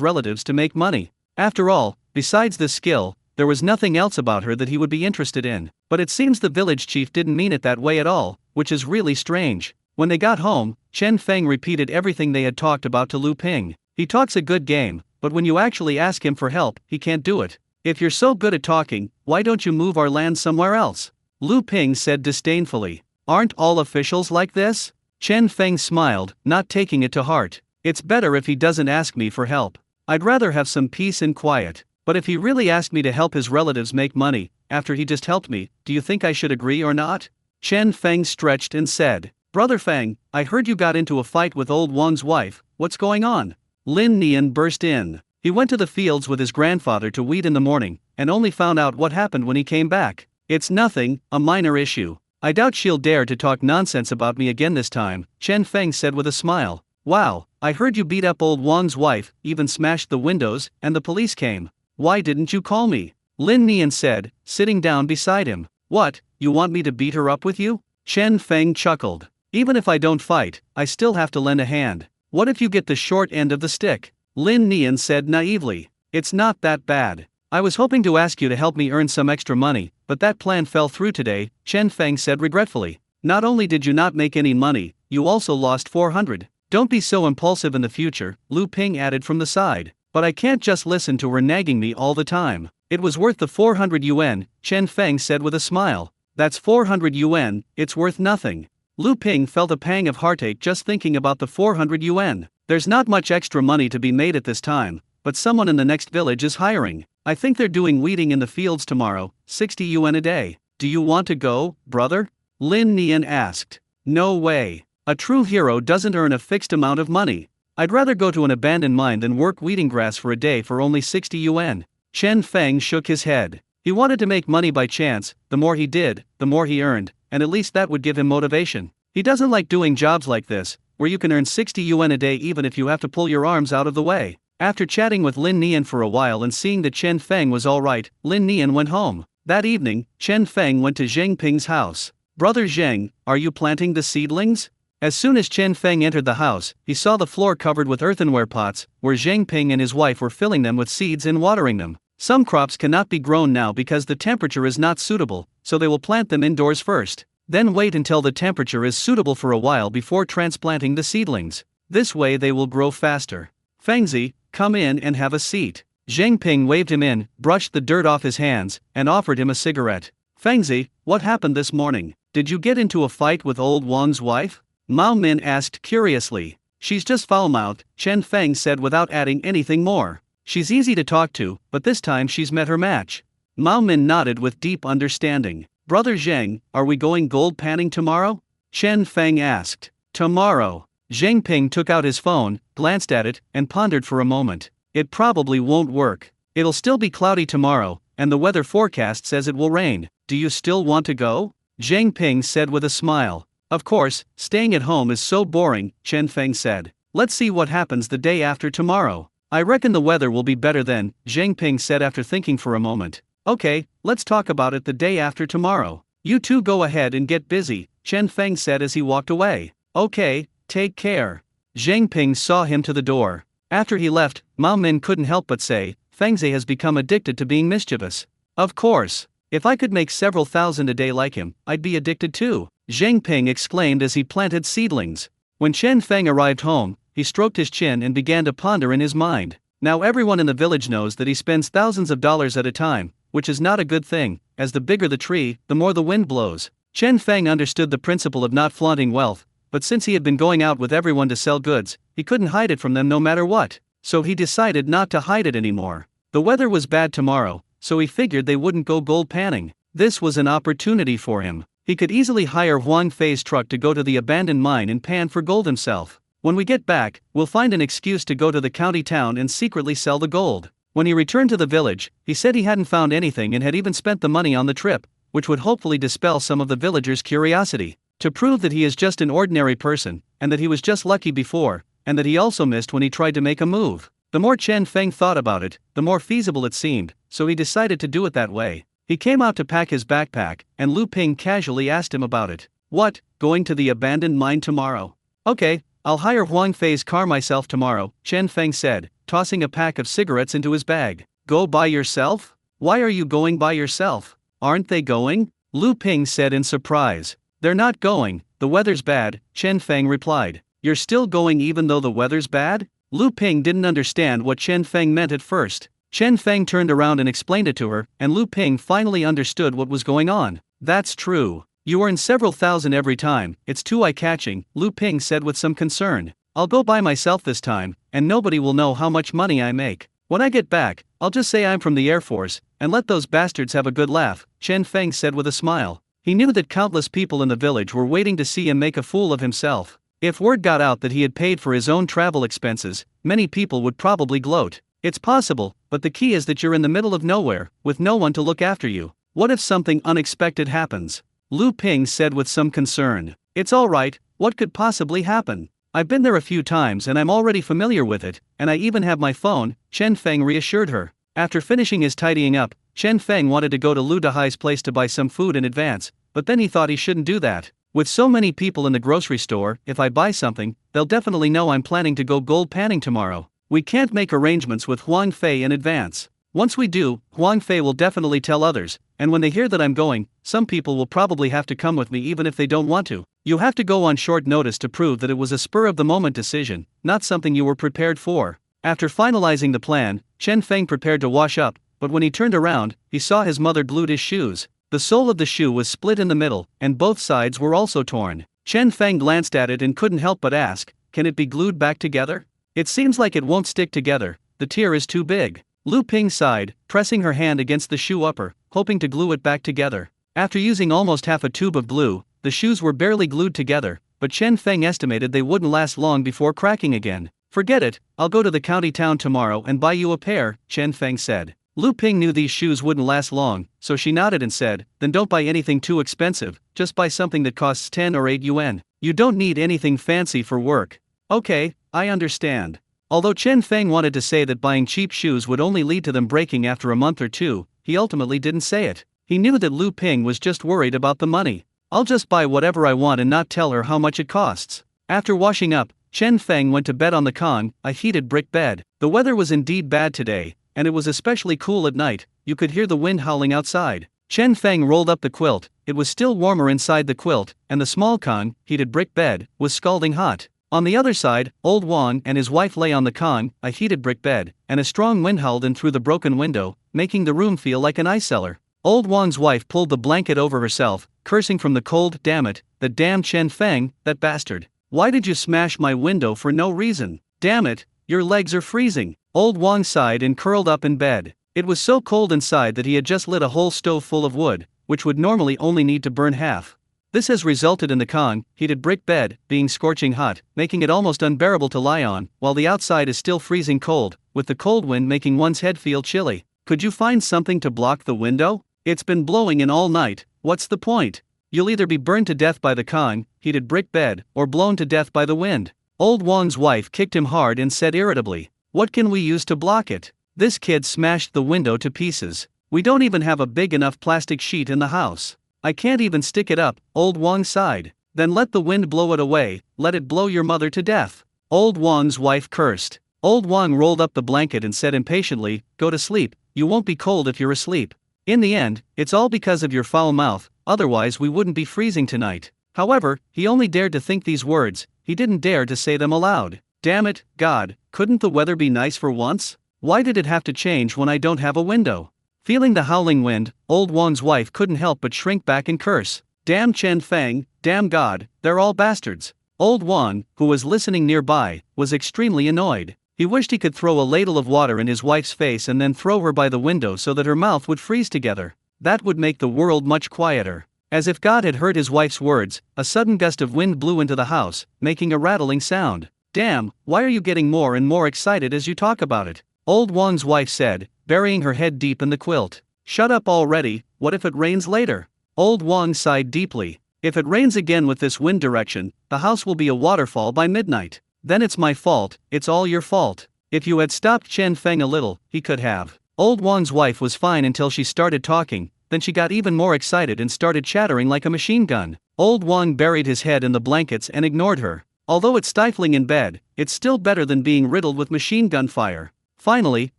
relatives to make money. After all, besides this skill, there was nothing else about her that he would be interested in. But it seems the village chief didn't mean it that way at all, which is really strange. When they got home, Chen Feng repeated everything they had talked about to Lu Ping. "He talks a good game, but when you actually ask him for help, he can't do it. If you're so good at talking, why don't you move our land somewhere else?" Lu Ping said disdainfully. "Aren't all officials like this?" Chen Feng smiled, not taking it to heart. "It's better if he doesn't ask me for help. I'd rather have some peace and quiet. But if he really asked me to help his relatives make money, after he just helped me, do you think I should agree or not?" Chen Feng stretched and said, "Brother Feng, I heard you got into a fight with old Wang's wife. What's going on?" Lin Nian burst in. He went to the fields with his grandfather to weed in the morning, and only found out what happened when he came back. "It's nothing, a minor issue. I doubt she'll dare to talk nonsense about me again this time," Chen Feng said with a smile. "Wow, I heard you beat up old Wang's wife, even smashed the windows, and the police came. Why didn't you call me?" Lin Nian said, sitting down beside him. "What, you want me to beat her up with you?" Chen Feng chuckled. "Even if I don't fight, I still have to lend a hand. What if you get the short end of the stick?" Lin Nian said naively. "It's not that bad. I was hoping to ask you to help me earn some extra money, but that plan fell through today," Chen Feng said regretfully. "Not only did you not make any money, you also lost 400. Don't be so impulsive in the future," Lu Ping added from the side. "But I can't just listen to her nagging me all the time." "It was worth the 400 yuan, Chen Feng said with a smile. "That's 400 yuan, it's worth nothing." Lu Ping felt a pang of heartache just thinking about the 400 yuan. "There's not much extra money to be made at this time, but someone in the next village is hiring. I think they're doing weeding in the fields tomorrow, 60 yuan a day. Do you want to go, brother?" Lin Nian asked. "No way. A true hero doesn't earn a fixed amount of money. I'd rather go to an abandoned mine than work weeding grass for a day for only 60 yuan. Chen Feng shook his head. He wanted to make money by chance. The more he did, the more he earned, and at least that would give him motivation. He doesn't like doing jobs like this, where you can earn 60 yuan a day even if you have to pull your arms out of the way. After chatting with Lin Nian for a while and seeing that Chen Feng was alright, Lin Nian went home. That evening, Chen Feng went to Zheng Ping's house. "Brother Zheng, are you planting the seedlings?" As soon as Chen Feng entered the house, he saw the floor covered with earthenware pots, where Zheng Ping and his wife were filling them with seeds and watering them. Some crops cannot be grown now because the temperature is not suitable, so they will plant them indoors first. Then wait until the temperature is suitable for a while before transplanting the seedlings. This way they will grow faster. "Fengzi, come in and have a seat." Zheng Ping waved him in, brushed the dirt off his hands, and offered him a cigarette. "Fengzi, what happened this morning? Did you get into a fight with old Wang's wife?" Mao Min asked curiously. "She's just foul-mouthed," Chen Feng said without adding anything more. "She's easy to talk to, but this time she's met her match." Mao Min nodded with deep understanding. Brother Zheng, are we going gold panning tomorrow? Chen Feng asked. Tomorrow. Zheng Ping took out his phone, glanced at it, and pondered for a moment. It probably won't work. It'll still be cloudy tomorrow, and the weather forecast says it will rain. Do you still want to go? Zheng Ping said with a smile. Of course, staying at home is so boring, Chen Feng said. Let's see what happens the day after tomorrow. I reckon the weather will be better then, Zheng Ping said after thinking for a moment. Okay, let's talk about it the day after tomorrow. You two go ahead and get busy, Chen Feng said as he walked away. Okay, take care. Zheng Ping saw him to the door. After he left, Mao Min couldn't help but say, Fengzi has become addicted to being mischievous. Of course. If I could make several thousand a day like him, I'd be addicted too, Zheng Ping exclaimed as he planted seedlings. When Chen Feng arrived home, he stroked his chin and began to ponder in his mind. Now everyone in the village knows that he spends thousands of dollars at a time, which is not a good thing, as the bigger the tree, the more the wind blows. Chen Feng understood the principle of not flaunting wealth, but since he had been going out with everyone to sell goods, he couldn't hide it from them no matter what. So he decided not to hide it anymore. The weather was bad tomorrow, so he figured they wouldn't go gold panning. This was an opportunity for him. He could easily hire Huang Fei's truck to go to the abandoned mine and pan for gold himself. When we get back, we'll find an excuse to go to the county town and secretly sell the gold. When he returned to the village, he said he hadn't found anything and had even spent the money on the trip, which would hopefully dispel some of the villagers' curiosity. To prove that he is just an ordinary person, and that he was just lucky before, and that he also missed when he tried to make a move. The more Chen Feng thought about it, the more feasible it seemed, so he decided to do it that way. He came out to pack his backpack, and Lu Ping casually asked him about it. What, going to the abandoned mine tomorrow? Okay, I'll hire Huang Fei's car myself tomorrow, Chen Feng said, tossing a pack of cigarettes into his bag. Go by yourself? Why are you going by yourself? Aren't they going? Lu Ping said in surprise. They're not going, the weather's bad, Chen Feng replied. You're still going even though the weather's bad? Lu Ping didn't understand what Chen Feng meant at first. Chen Feng turned around and explained it to her, and Lu Ping finally understood what was going on. That's true. You earn several thousand every time, it's too eye-catching, Lu Ping said with some concern. I'll go by myself this time, and nobody will know how much money I make. When I get back, I'll just say I'm from the Air Force, and let those bastards have a good laugh, Chen Feng said with a smile. He knew that countless people in the village were waiting to see him make a fool of himself. If word got out that he had paid for his own travel expenses, many people would probably gloat. It's possible, but the key is that you're in the middle of nowhere, with no one to look after you. What if something unexpected happens? Lu Ping said with some concern. It's alright, what could possibly happen? I've been there a few times and I'm already familiar with it, and I even have my phone, Chen Feng reassured her. After finishing his tidying up, Chen Feng wanted to go to Lu Dahai's place to buy some food in advance, but then he thought he shouldn't do that. With so many people in the grocery store, if I buy something, they'll definitely know I'm planning to go gold panning tomorrow. We can't make arrangements with Huang Fei in advance. Once we do, Huang Fei will definitely tell others, and when they hear that I'm going, some people will probably have to come with me even if they don't want to. You have to go on short notice to prove that it was a spur-of-the-moment decision, not something you were prepared for. After finalizing the plan, Chen Feng prepared to wash up, but when he turned around, he saw his mother glued his shoes. The sole of the shoe was split in the middle, and both sides were also torn. Chen Feng glanced at it and couldn't help but ask, can it be glued back together? It seems like it won't stick together, the tear is too big. Lu Ping sighed, pressing her hand against the shoe upper, hoping to glue it back together. After using almost half a tube of glue, the shoes were barely glued together, but Chen Feng estimated they wouldn't last long before cracking again. Forget it, I'll go to the county town tomorrow and buy you a pair, Chen Feng said. Lu Ping knew these shoes wouldn't last long, so she nodded and said, then don't buy anything too expensive, just buy something that costs 10 or 8 yuan. You don't need anything fancy for work. Okay, I understand. Although Chen Feng wanted to say that buying cheap shoes would only lead to them breaking after a month or two, he ultimately didn't say it. He knew that Lu Ping was just worried about the money. I'll just buy whatever I want and not tell her how much it costs. After washing up, Chen Feng went to bed on the Kong, a heated brick bed. The weather was indeed bad today, and it was especially cool at night. You could hear the wind howling outside. Chen Feng rolled up the quilt. It was still warmer inside the quilt, and the small Kong, heated brick bed, was scalding hot. On the other side, old Wang and his wife lay on the Kong, a heated brick bed, and a strong wind howled in through the broken window, making the room feel like an ice cellar. Old Wang's wife pulled the blanket over herself, cursing from the cold. Damn it, that damn Chen Feng, that bastard. Why did you smash my window for no reason? Damn it, your legs are freezing. Old Wang sighed and curled up in bed. It was so cold inside that he had just lit a whole stove full of wood, which would normally only need to burn half. This has resulted in the heated brick bed being scorching hot, making it almost unbearable to lie on, while the outside is still freezing cold, with the cold wind making one's head feel chilly. Could you find something to block the window? It's been blowing in all night. What's the point? You'll either be burned to death by the heated brick bed, or blown to death by the wind. Old Wang's wife kicked him hard and said irritably, "What can we use to block it? This kid smashed the window to pieces. We don't even have a big enough plastic sheet in the house. I can't even stick it up." Old Wang sighed. "Then let the wind blow it away, let it blow your mother to death." Old Wang's wife cursed. Old Wang rolled up the blanket and said impatiently, "Go to sleep, you won't be cold if you're asleep. In the end, it's all because of your foul mouth, otherwise we wouldn't be freezing tonight." However, he only dared to think these words, he didn't dare to say them aloud. Damn it, God, couldn't the weather be nice for once? Why did it have to change when I don't have a window? Feeling the howling wind, Old Wang's wife couldn't help but shrink back and curse. Damn Chen Feng, damn God, they're all bastards. Old Wang, who was listening nearby, was extremely annoyed. He wished he could throw a ladle of water in his wife's face and then throw her by the window so that her mouth would freeze together. That would make the world much quieter. As if God had heard his wife's words, a sudden gust of wind blew into the house, making a rattling sound. "Damn, why are you getting more and more excited as you talk about it?" Old Wang's wife said, burying her head deep in the quilt. "Shut up already, what if it rains later?" Old Wang sighed deeply. "If it rains again with this wind direction, the house will be a waterfall by midnight. Then it's my fault, it's all your fault. If you had stopped Chen Feng a little, he could have." Old Wang's wife was fine until she started talking, then she got even more excited and started chattering like a machine gun. Old Wang buried his head in the blankets and ignored her. Although it's stifling in bed, it's still better than being riddled with machine gun fire. Finally,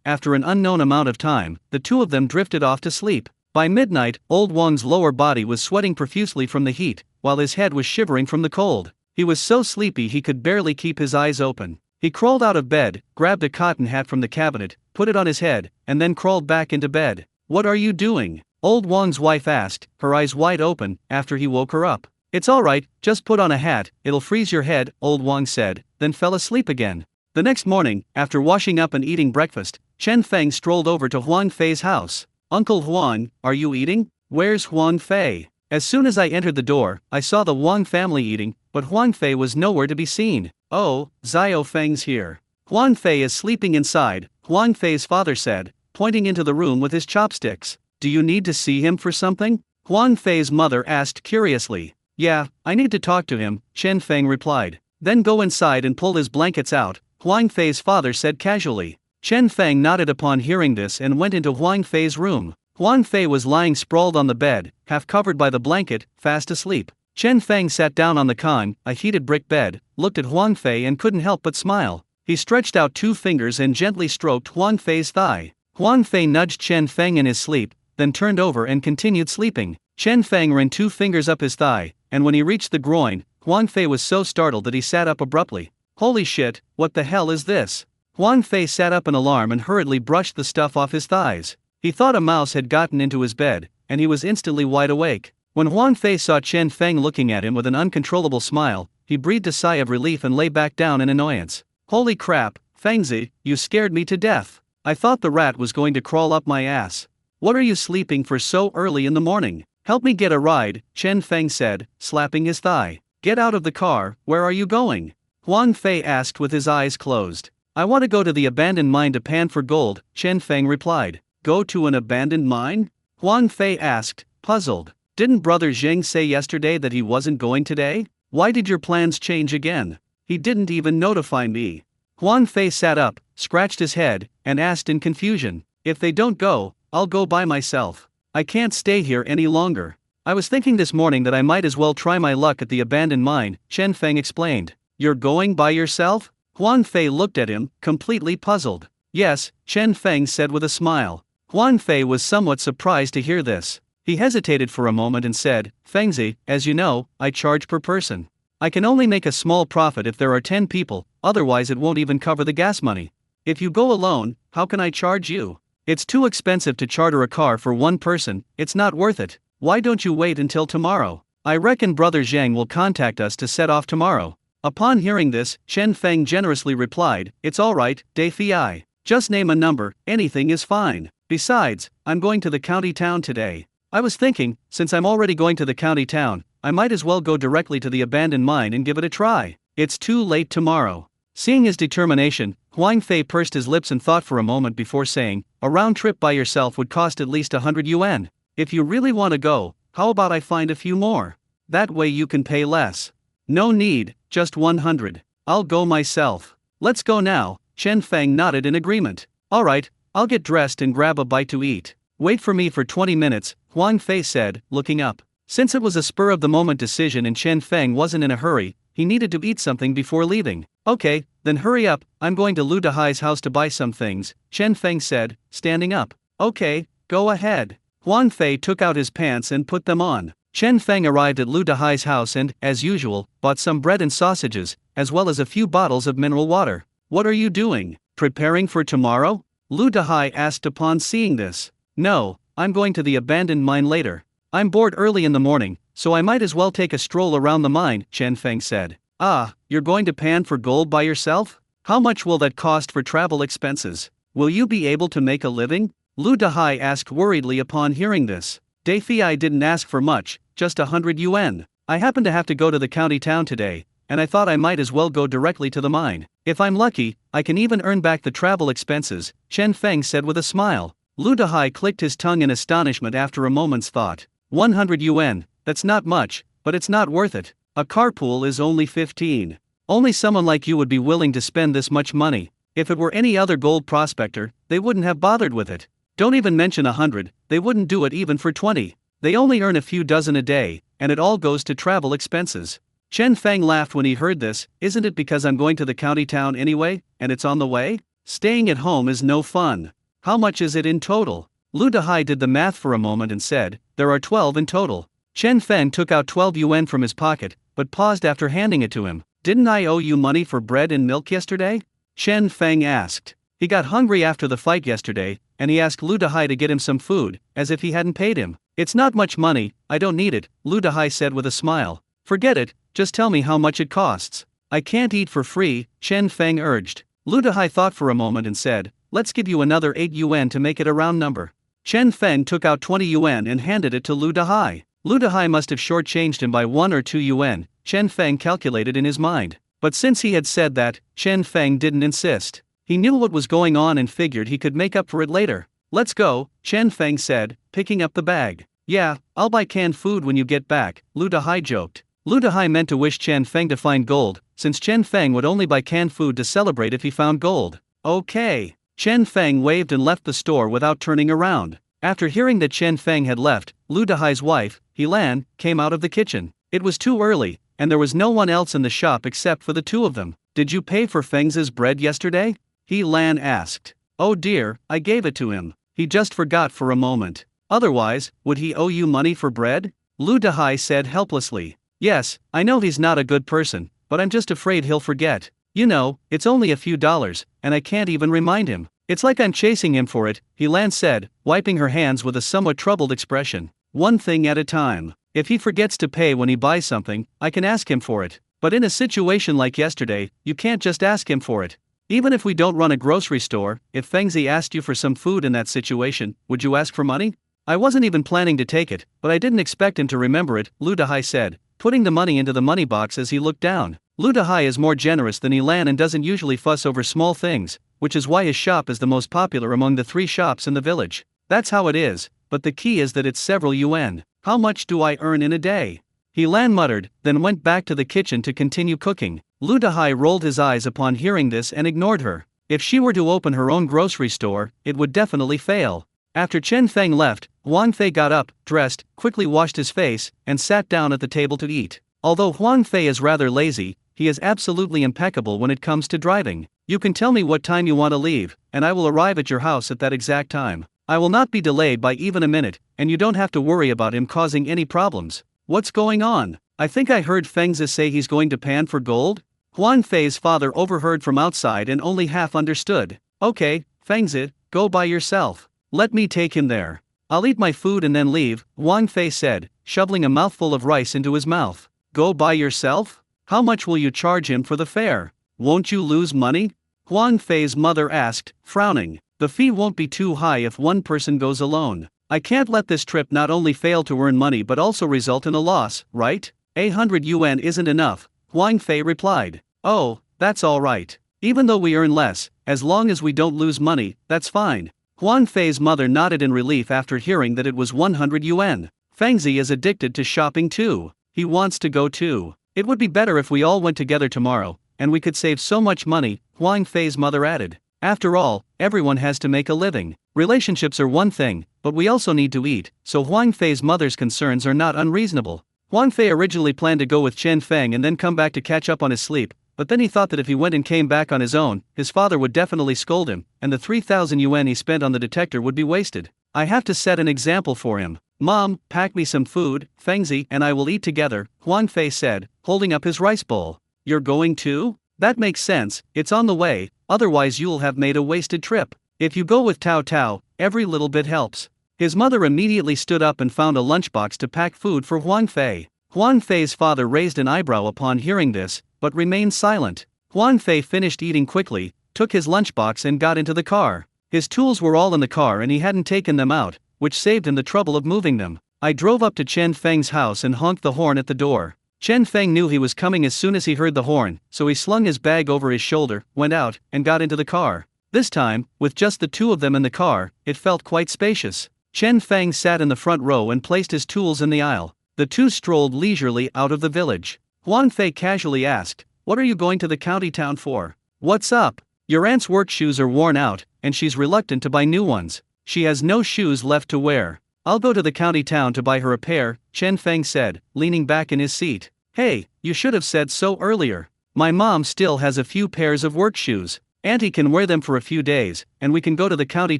after an unknown amount of time, the two of them drifted off to sleep. By midnight, Old Wang's lower body was sweating profusely from the heat, while his head was shivering from the cold. He was so sleepy he could barely keep his eyes open. He crawled out of bed, grabbed a cotton hat from the cabinet, put it on his head, and then crawled back into bed. "What are you doing?" Old Wang's wife asked, her eyes wide open, after he woke her up. "It's alright, just put on a hat, it'll freeze your head," Old Wang said, then fell asleep again. The next morning, after washing up and eating breakfast, Chen Feng strolled over to Huang Fei's house. "Uncle Huang, are you eating?" "Where's Huang Fei?" "As soon as I entered the door, I saw the Huang family eating, but Huang Fei was nowhere to be seen." "Oh, Xiao Feng's here. Huang Fei is sleeping inside," Huang Fei's father said, pointing into the room with his chopsticks. "Do you need to see him for something?" Huang Fei's mother asked curiously. "Yeah, I need to talk to him," Chen Feng replied. "Then go inside and pull his blankets out," Huang Fei's father said casually. Chen Feng nodded upon hearing this and went into Huang Fei's room. Huang Fei was lying sprawled on the bed, half covered by the blanket, fast asleep. Chen Feng sat down on the a heated brick bed, looked at Huang Fei and couldn't help but smile. He stretched out 2 fingers and gently stroked Huang Fei's thigh. Huang Fei nudged Chen Feng in his sleep, then turned over and continued sleeping. Chen Feng ran 2 fingers up his thigh, and when he reached the groin, Huang Fei was so startled that he sat up abruptly. "Holy shit, what the hell is this?" Huang Fei sat up in alarm and hurriedly brushed the stuff off his thighs. He thought a mouse had gotten into his bed, and he was instantly wide awake. When Huang Fei saw Chen Feng looking at him with an uncontrollable smile, he breathed a sigh of relief and lay back down in annoyance. "Holy crap, Fengzi, you scared me to death. I thought the rat was going to crawl up my ass. What are you sleeping for so early in the morning? Help me get a ride," Chen Feng said, slapping his thigh. "Get out of the car, where are you going?" Huang Fei asked with his eyes closed. "I want to go to the abandoned mine to pan for gold," Chen Feng replied. "Go to an abandoned mine?" Huang Fei asked, puzzled. "Didn't Brother Zheng say yesterday that he wasn't going today? Why did your plans change again? He didn't even notify me." Huang Fei sat up, scratched his head, and asked in confusion, "If they don't go, I'll go by myself. I can't stay here any longer. I was thinking this morning that I might as well try my luck at the abandoned mine," Chen Feng explained. "You're going by yourself?" Huang Fei looked at him, completely puzzled. "Yes," Chen Feng said with a smile. Huang Fei was somewhat surprised to hear this. He hesitated for a moment and said, "Fengzi, as you know, I charge per person. I can only make a small profit if there are 10 people, otherwise it won't even cover the gas money. If you go alone, how can I charge you? It's too expensive to charter a car for 1 person, it's not worth it. Why don't you wait until tomorrow? I reckon Brother Zhang will contact us to set off tomorrow." Upon hearing this, Chen Feng generously replied, "It's alright, Dei Fi. Just name a number, anything is fine. Besides, I'm going to the county town today. I was thinking, since I'm already going to the county town, I might as well go directly to the abandoned mine and give it a try. It's too late tomorrow. Seeing his determination, Huang Fei pursed his lips and thought for a moment before saying, a round trip by yourself would cost at least 100 yuan. If you really want to go, how about I find a few more? That way you can pay less. No need, just 100. I'll go myself. Let's go now. Chen Feng nodded in agreement. Alright, I'll get dressed and grab a bite to eat. Wait for me for 20 minutes, Huang Fei said, looking up. Since it was a spur-of-the-moment decision and Chen Feng wasn't in a hurry, he needed to eat something before leaving. Okay, then hurry up, I'm going to Lu Dahai's house to buy some things, Chen Feng said, standing up. Okay, go ahead. Huang Fei took out his pants and put them on. Chen Feng arrived at Lu Dahai's house and, as usual, bought some bread and sausages, as well as a few bottles of mineral water. What are you doing? Preparing for tomorrow? Lu Dahai asked upon seeing this. No, I'm going to the abandoned mine later. I'm bored early in the morning, so I might as well take a stroll around the mine, Chen Feng said. Ah, you're going to pan for gold by yourself? How much will that cost for travel expenses? Will you be able to make a living? Lu Dahai asked worriedly upon hearing this. Dai Fei didn't ask for much, just 100 yuan. I happen to have to go to the county town today, and I thought I might as well go directly to the mine. If I'm lucky, I can even earn back the travel expenses, Chen Feng said with a smile. Lu Dahai clicked his tongue in astonishment after a moment's thought. 100 yuan, that's not much, but it's not worth it. A carpool is only 15. Only someone like you would be willing to spend this much money. If it were any other gold prospector, they wouldn't have bothered with it. Don't even mention 100, they wouldn't do it even for 20. They only earn a few dozen a day, and it all goes to travel expenses. Chen Feng laughed when he heard this. Isn't it because I'm going to the county town anyway, and it's on the way? Staying at home is no fun. How much is it in total? Lu Dahai did the math for a moment and said, there are 12 in total. Chen Feng took out 12 yuan from his pocket, but paused after handing it to him. Didn't I owe you money for bread and milk yesterday? Chen Feng asked. He got hungry after the fight yesterday, and he asked Lu Dahai to get him some food, as if he hadn't paid him. It's not much money, I don't need it, Lu Dahai said with a smile. Forget it, just tell me how much it costs. I can't eat for free, Chen Feng urged. Lu Dahai thought for a moment and said, let's give you another 8 yuan to make it a round number. Chen Feng took out 20 yuan and handed it to Lu Dahai. Lu Dahai must have shortchanged him by 1 or 2 yuan, Chen Feng calculated in his mind. But since he had said that, Chen Feng didn't insist. He knew what was going on and figured he could make up for it later. Let's go, Chen Feng said, picking up the bag. Yeah, I'll buy canned food when you get back, Lu Dahai joked. Lu Dahai meant to wish Chen Feng to find gold, since Chen Feng would only buy canned food to celebrate if he found gold. Okay. Chen Feng waved and left the store without turning around. After hearing that Chen Feng had left, Lu Dahai's wife, Helan, came out of the kitchen. It was too early, and there was no one else in the shop except for the two of them. Did you pay for Feng's bread yesterday? Helan asked. Oh dear, I gave it to him. He just forgot for a moment. Otherwise, would he owe you money for bread? Lu Dahai said helplessly. Yes, I know he's not a good person, but I'm just afraid he'll forget. You know, it's only a few dollars, and I can't even remind him. It's like I'm chasing him for it, Helan said, wiping her hands with a somewhat troubled expression. One thing at a time. If he forgets to pay when he buys something, I can ask him for it. But in a situation like yesterday, you can't just ask him for it. Even if we don't run a grocery store, if Fengzi asked you for some food in that situation, would you ask for money? I wasn't even planning to take it, but I didn't expect him to remember it, Lu Dahai said, putting the money into the money box as he looked down. Lu Dahai is more generous than Helan and doesn't usually fuss over small things, which is why his shop is the most popular among the 3 shops in the village. That's how it is, but the key is that it's several yuan. How much do I earn in a day? Helan muttered, then went back to the kitchen to continue cooking. Lu Dahai rolled his eyes upon hearing this and ignored her. If she were to open her own grocery store, it would definitely fail. After Chen Feng left, Huang Fei got up, dressed, quickly washed his face, and sat down at the table to eat. Although Huang Fei is rather lazy, he is absolutely impeccable when it comes to driving. You can tell me what time you want to leave, and I will arrive at your house at that exact time. I will not be delayed by even a minute, and you don't have to worry about him causing any problems. What's going on? I think I heard Fengzi say he's going to pan for gold? Huang Fei's father overheard from outside and only half understood. Okay, Fengzi, go by yourself. Let me take him there. I'll eat my food and then leave, Huang Fei said, shoveling a mouthful of rice into his mouth. Go by yourself? How much will you charge him for the fare? Won't you lose money? Huang Fei's mother asked, frowning. The fee won't be too high if one person goes alone. I can't let this trip not only fail to earn money but also result in a loss, right? 100 yuan isn't enough, Huang Fei replied. Oh, that's all right. Even though we earn less, as long as we don't lose money, that's fine. Huang Fei's mother nodded in relief after hearing that it was 100 yuan. Fengzi is addicted to shopping too. He wants to go too. It would be better if we all went together tomorrow, and we could save so much money, Huang Fei's mother added. After all, everyone has to make a living. Relationships are one thing, but we also need to eat, so Huang Fei's mother's concerns are not unreasonable. Huang Fei originally planned to go with Chen Feng and then come back to catch up on his sleep, but then he thought that if he went and came back on his own, his father would definitely scold him, and the 3,000 yuan he spent on the detector would be wasted. I have to set an example for him. Mom, pack me some food, Fengzi and I will eat together, Huang Fei said, holding up his rice bowl. You're going too? That makes sense, it's on the way, otherwise you'll have made a wasted trip. If you go with Tao Tao, every little bit helps. His mother immediately stood up and found a lunchbox to pack food for Huang Fei. Huang Fei's father raised an eyebrow upon hearing this, but remained silent. Huang Fei finished eating quickly, took his lunchbox and got into the car. His tools were all in the car and he hadn't taken them out, which saved him the trouble of moving them. I drove up to Chen Feng's house and honked the horn at the door. Chen Feng knew he was coming as soon as he heard the horn, so he slung his bag over his shoulder, went out, and got into the car. This time, with just the two of them in the car, it felt quite spacious. Chen Feng sat in the front row and placed his tools in the aisle. The two strolled leisurely out of the village. Huang Fei casually asked, "What are you going to the county town for? What's up? Your aunt's work shoes are worn out, and she's reluctant to buy new ones. She has no shoes left to wear. I'll go to the county town to buy her a pair," Chen Feng said, leaning back in his seat. "Hey, you should have said so earlier. My mom still has a few pairs of work shoes. Auntie can wear them for a few days, and we can go to the county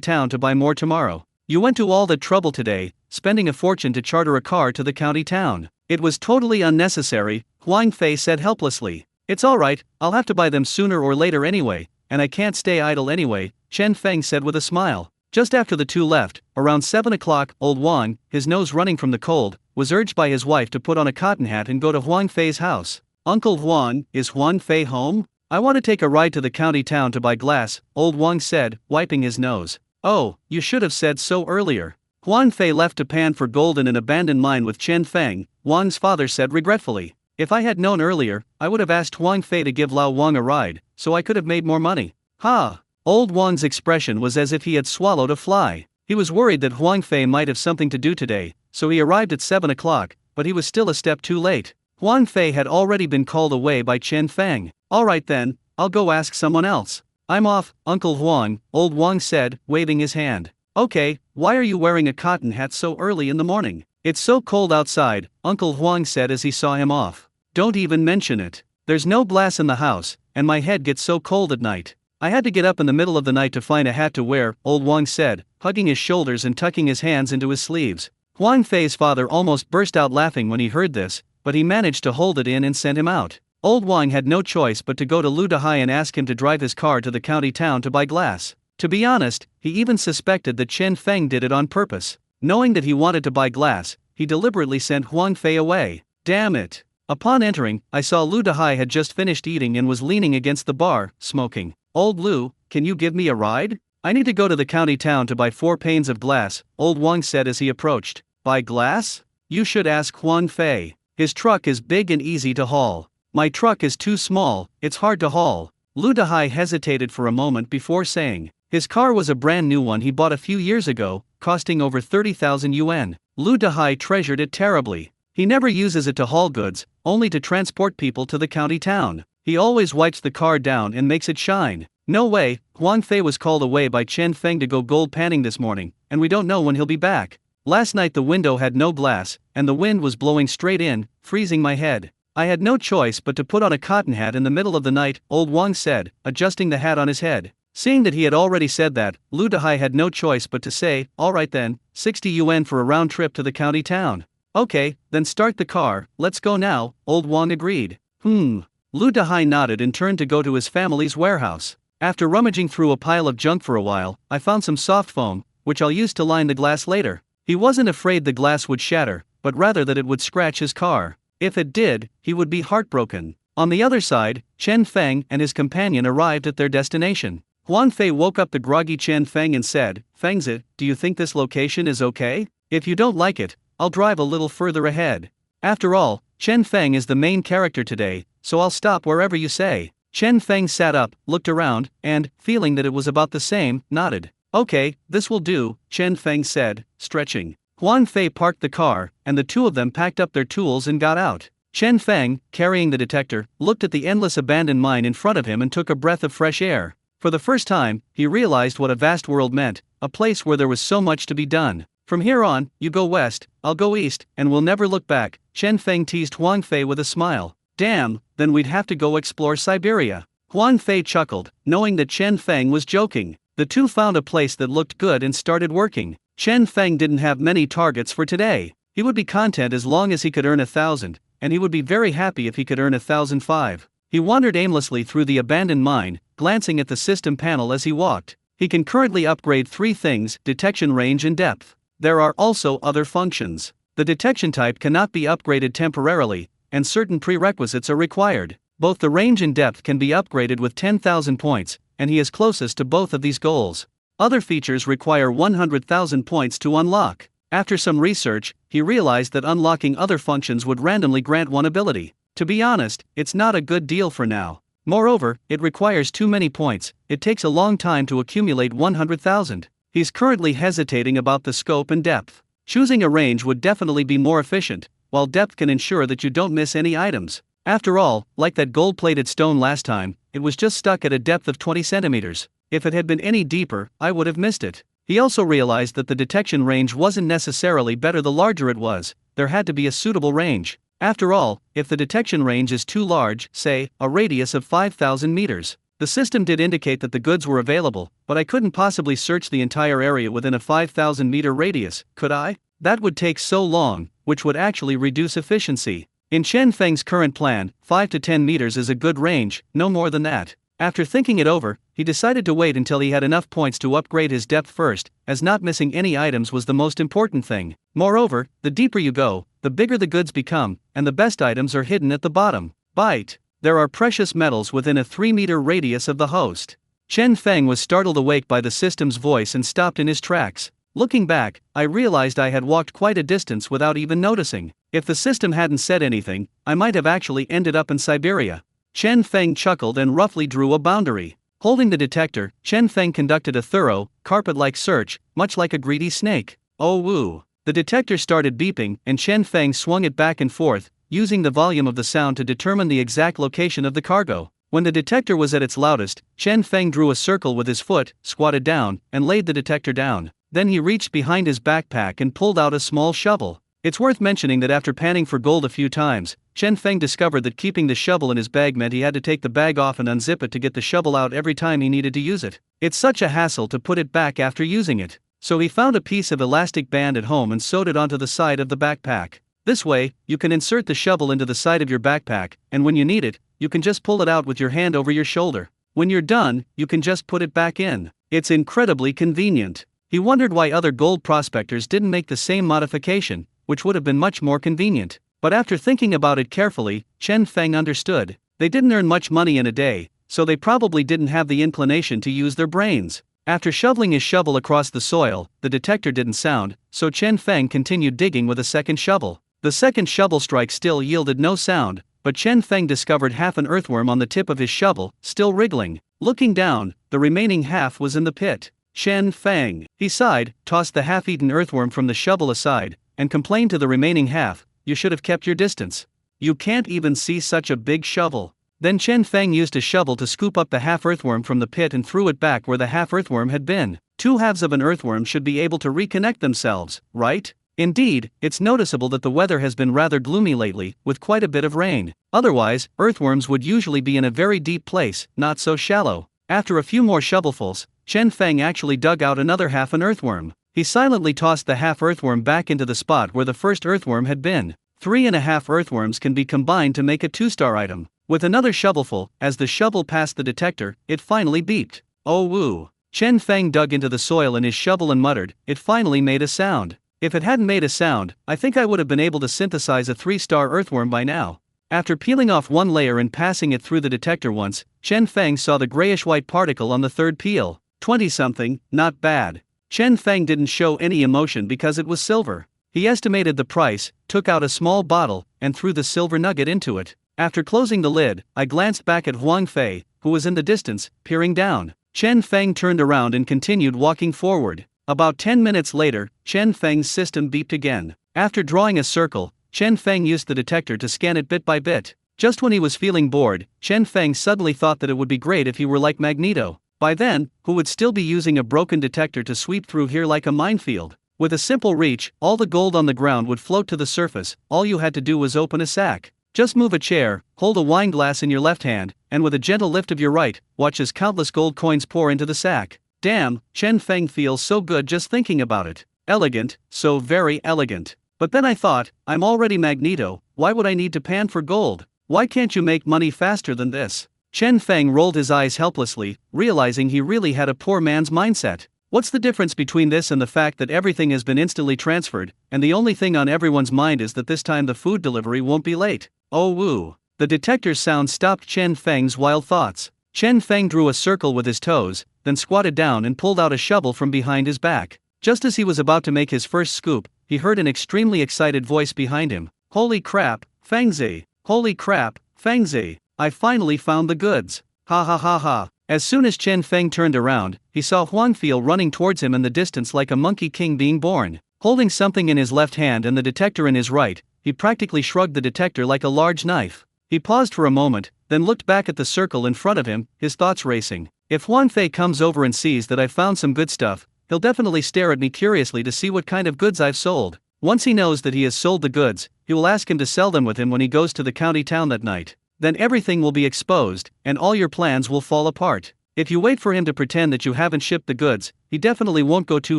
town to buy more tomorrow. You went to all that trouble today, spending a fortune to charter a car to the county town. It was totally unnecessary," Huang Fei said helplessly. "It's alright, I'll have to buy them sooner or later anyway, and I can't stay idle anyway," Chen Feng said with a smile. Just after the two left, around 7 o'clock, old Wang, his nose running from the cold, was urged by his wife to put on a cotton hat and go to Huang Fei's house. "Uncle Huang, is Huang Fei home? I want to take a ride to the county town to buy glass," old Wang said, wiping his nose. "Oh, you should have said so earlier." Huang Fei left to pan for gold in an abandoned mine with Chen Feng, Wang's father said regretfully. "If I had known earlier, I would have asked Huang Fei to give Lao Wang a ride, so I could have made more money." Ha! Old Wang's expression was as if he had swallowed a fly. He was worried that Huang Fei might have something to do today, so he arrived at 7 o'clock, but he was still a step too late. Huang Fei had already been called away by Chen Feng. "Alright then, I'll go ask someone else. I'm off, Uncle Huang," old Wang said, waving his hand. "Okay, why are you wearing a cotton hat so early in the morning? It's so cold outside," Uncle Huang said as he saw him off. "Don't even mention it. There's no glass in the house, and my head gets so cold at night. I had to get up in the middle of the night to find a hat to wear," old Wang said, hugging his shoulders and tucking his hands into his sleeves. Huang Fei's father almost burst out laughing when he heard this, but he managed to hold it in and sent him out. Old Wang had no choice but to go to Lu Dahai and ask him to drive his car to the county town to buy glass. To be honest, he even suspected that Chen Feng did it on purpose. Knowing that he wanted to buy glass, he deliberately sent Huang Fei away. Damn it. Upon entering, I saw Lu Dahai had just finished eating and was leaning against the bar, smoking. "Old Lu, can you give me a ride? I need to go to the county town to buy 4 panes of glass," old Wang said as he approached. "Buy glass? You should ask Huang Fei. His truck is big and easy to haul. My truck is too small, it's hard to haul." Lu Dahai hesitated for a moment before saying. His car was a brand new one he bought a few years ago, costing over 30,000 yuan. Lu Dahai treasured it terribly. He never uses it to haul goods, only to transport people to the county town. He always wipes the car down and makes it shine. No way, Huang Fei was called away by Chen Feng to go gold panning this morning, and we don't know when he'll be back. Last night the window had no glass, and the wind was blowing straight in, freezing my head. I had no choice but to put on a cotton hat in the middle of the night, old Wang said, adjusting the hat on his head. Seeing that he had already said that, Lu Dahai had no choice but to say, "Alright then, 60 yuan for a round trip to the county town." "Okay, then start the car, let's go now," old Wang agreed. Lu Dahai nodded and turned to go to his family's warehouse. After rummaging through a pile of junk for a while, I found some soft foam, which I'll use to line the glass later. He wasn't afraid the glass would shatter, but rather that it would scratch his car. If it did, he would be heartbroken. On the other side, Chen Feng and his companion arrived at their destination. Huan Fei woke up the groggy Chen Feng and said, "Fengzi, do you think this location is okay? If you don't like it, I'll drive a little further ahead. After all, Chen Feng is the main character today, so I'll stop wherever you say." Chen Feng sat up, looked around, and, feeling that it was about the same, nodded. "Okay, this will do," Chen Feng said, stretching. Huan Fei parked the car, and the two of them packed up their tools and got out. Chen Feng, carrying the detector, looked at the endless abandoned mine in front of him and took a breath of fresh air. For the first time, he realized what a vast world meant, a place where there was so much to be done. "From here on, you go west, I'll go east, and we'll never look back," Chen Feng teased Huan Fei with a smile. "Damn, then we'd have to go explore Siberia." Huan Fei chuckled, knowing that Chen Feng was joking. The two found a place that looked good and started working. Chen Feng didn't have many targets for today. He would be content as long as he could earn 1,000, and he would be very happy if he could earn 1,005. He wandered aimlessly through the abandoned mine, glancing at the system panel as he walked. He can currently upgrade 3 things: detection range and depth. There are also other functions. The detection type cannot be upgraded temporarily, and certain prerequisites are required. Both the range and depth can be upgraded with 10,000 points, and he is closest to both of these goals. Other features require 100,000 points to unlock. After some research, he realized that unlocking other functions would randomly grant one ability. To be honest, it's not a good deal for now. Moreover, it requires too many points. It takes a long time to accumulate 100,000. He's currently hesitating about the scope and depth. Choosing a range would definitely be more efficient, while depth can ensure that you don't miss any items. After all, like that gold-plated stone last time, it was just stuck at a depth of 20 centimeters. If it had been any deeper, I would have missed it. He also realized that the detection range wasn't necessarily better the larger it was. There had to be a suitable range. After all, if the detection range is too large, say, a radius of 5,000 meters, the system did indicate that the goods were available, but I couldn't possibly search the entire area within a 5,000 meter radius, could I? That would take so long, which would actually reduce efficiency. In Chen Feng's current plan, 5 to 10 meters is a good range, no more than that. After thinking it over, he decided to wait until he had enough points to upgrade his depth first, as not missing any items was the most important thing. Moreover, the deeper you go, the bigger the goods become, and the best items are hidden at the bottom. Bite. There are precious metals within a 3-meter radius of the host. Chen Feng was startled awake by the system's voice and stopped in his tracks. Looking back, I realized I had walked quite a distance without even noticing. If the system hadn't said anything, I might have actually ended up in Siberia. Chen Feng chuckled and roughly drew a boundary. Holding the detector, Chen Feng conducted a thorough, carpet-like search, much like a greedy snake. Oh woo! The detector started beeping, and Chen Feng swung it back and forth, using the volume of the sound to determine the exact location of the cargo. When the detector was at its loudest, Chen Feng drew a circle with his foot, squatted down, and laid the detector down. Then he reached behind his backpack and pulled out a small shovel. It's worth mentioning that after panning for gold a few times, Chen Feng discovered that keeping the shovel in his bag meant he had to take the bag off and unzip it to get the shovel out every time he needed to use it. It's such a hassle to put it back after using it. So he found a piece of elastic band at home and sewed it onto the side of the backpack. This way, you can insert the shovel into the side of your backpack, and when you need it, you can just pull it out with your hand over your shoulder. When you're done, you can just put it back in. It's incredibly convenient. He wondered why other gold prospectors didn't make the same modification, which would have been much more convenient. But after thinking about it carefully, Chen Feng understood. They didn't earn much money in a day, so they probably didn't have the inclination to use their brains. After shoveling his shovel across the soil, the detector didn't sound, so Chen Feng continued digging with a second shovel. The second shovel strike still yielded no sound, but Chen Feng discovered half an earthworm on the tip of his shovel, still wriggling. Looking down, the remaining half was in the pit. Chen Feng, he sighed, tossed the half-eaten earthworm from the shovel aside, and complained to the remaining half, "You should have kept your distance. You can't even see such a big shovel." Then Chen Feng used a shovel to scoop up the half-earthworm from the pit and threw it back where the half-earthworm had been. Two halves of an earthworm should be able to reconnect themselves, right? Indeed, it's noticeable that the weather has been rather gloomy lately, with quite a bit of rain. Otherwise, earthworms would usually be in a very deep place, not so shallow. After a few more shovelfuls, Chen Feng actually dug out another half an earthworm. He silently tossed the half earthworm back into the spot where the first earthworm had been. 3.5 earthworms can be combined to make a 2-star item. With another shovelful, as the shovel passed the detector, it finally beeped. Oh woo! Chen Feng dug into the soil in his shovel and muttered, "It finally made a sound. If it hadn't made a sound, I think I would have been able to synthesize a 3-star earthworm by now." After peeling off one layer and passing it through the detector once, Chen Feng saw the grayish-white particle on the third peel. 20-something, not bad. Chen Feng didn't show any emotion because it was silver. He estimated the price, took out a small bottle, and threw the silver nugget into it. After closing the lid, I glanced back at Huang Fei, who was in the distance, peering down. Chen Feng turned around and continued walking forward. About 10 minutes later, Chen Feng's system beeped again. After drawing a circle, Chen Feng used the detector to scan it bit by bit. Just when he was feeling bored, Chen Feng suddenly thought that it would be great if he were like Magneto. By then, who would still be using a broken detector to sweep through here like a minefield? With a simple reach, all the gold on the ground would float to the surface. All you had to do was open a sack. Just move a chair, hold a wine glass in your left hand, and with a gentle lift of your right, watch as countless gold coins pour into the sack. Damn, Chen Feng feels so good just thinking about it. Elegant, so very elegant. But then I thought, I'm already Magneto, why would I need to pan for gold? Why can't you make money faster than this? Chen Feng rolled his eyes helplessly, realizing he really had a poor man's mindset. What's the difference between this and the fact that everything has been instantly transferred, and the only thing on everyone's mind is that this time the food delivery won't be late? Oh woo. The detector's sound stopped Chen Feng's wild thoughts. Chen Feng drew a circle with his toes, then squatted down and pulled out a shovel from behind his back. Just as he was about to make his first scoop, he heard an extremely excited voice behind him. Holy crap, Fengzi! Holy crap, Fengzi! I finally found the goods! Ha ha ha ha! As soon as Chen Feng turned around, he saw Huang Fei running towards him in the distance like a monkey king being born. Holding something in his left hand and the detector in his right, he practically shrugged the detector like a large knife. He paused for a moment, then looked back at the circle in front of him, his thoughts racing. If Huang Fei comes over and sees that I've found some good stuff, he'll definitely stare at me curiously to see what kind of goods I've sold. Once he knows that he has sold the goods, he will ask him to sell them with him when he goes to the county town that night. Then everything will be exposed, and all your plans will fall apart. If you wait for him to pretend that you haven't shipped the goods, he definitely won't go too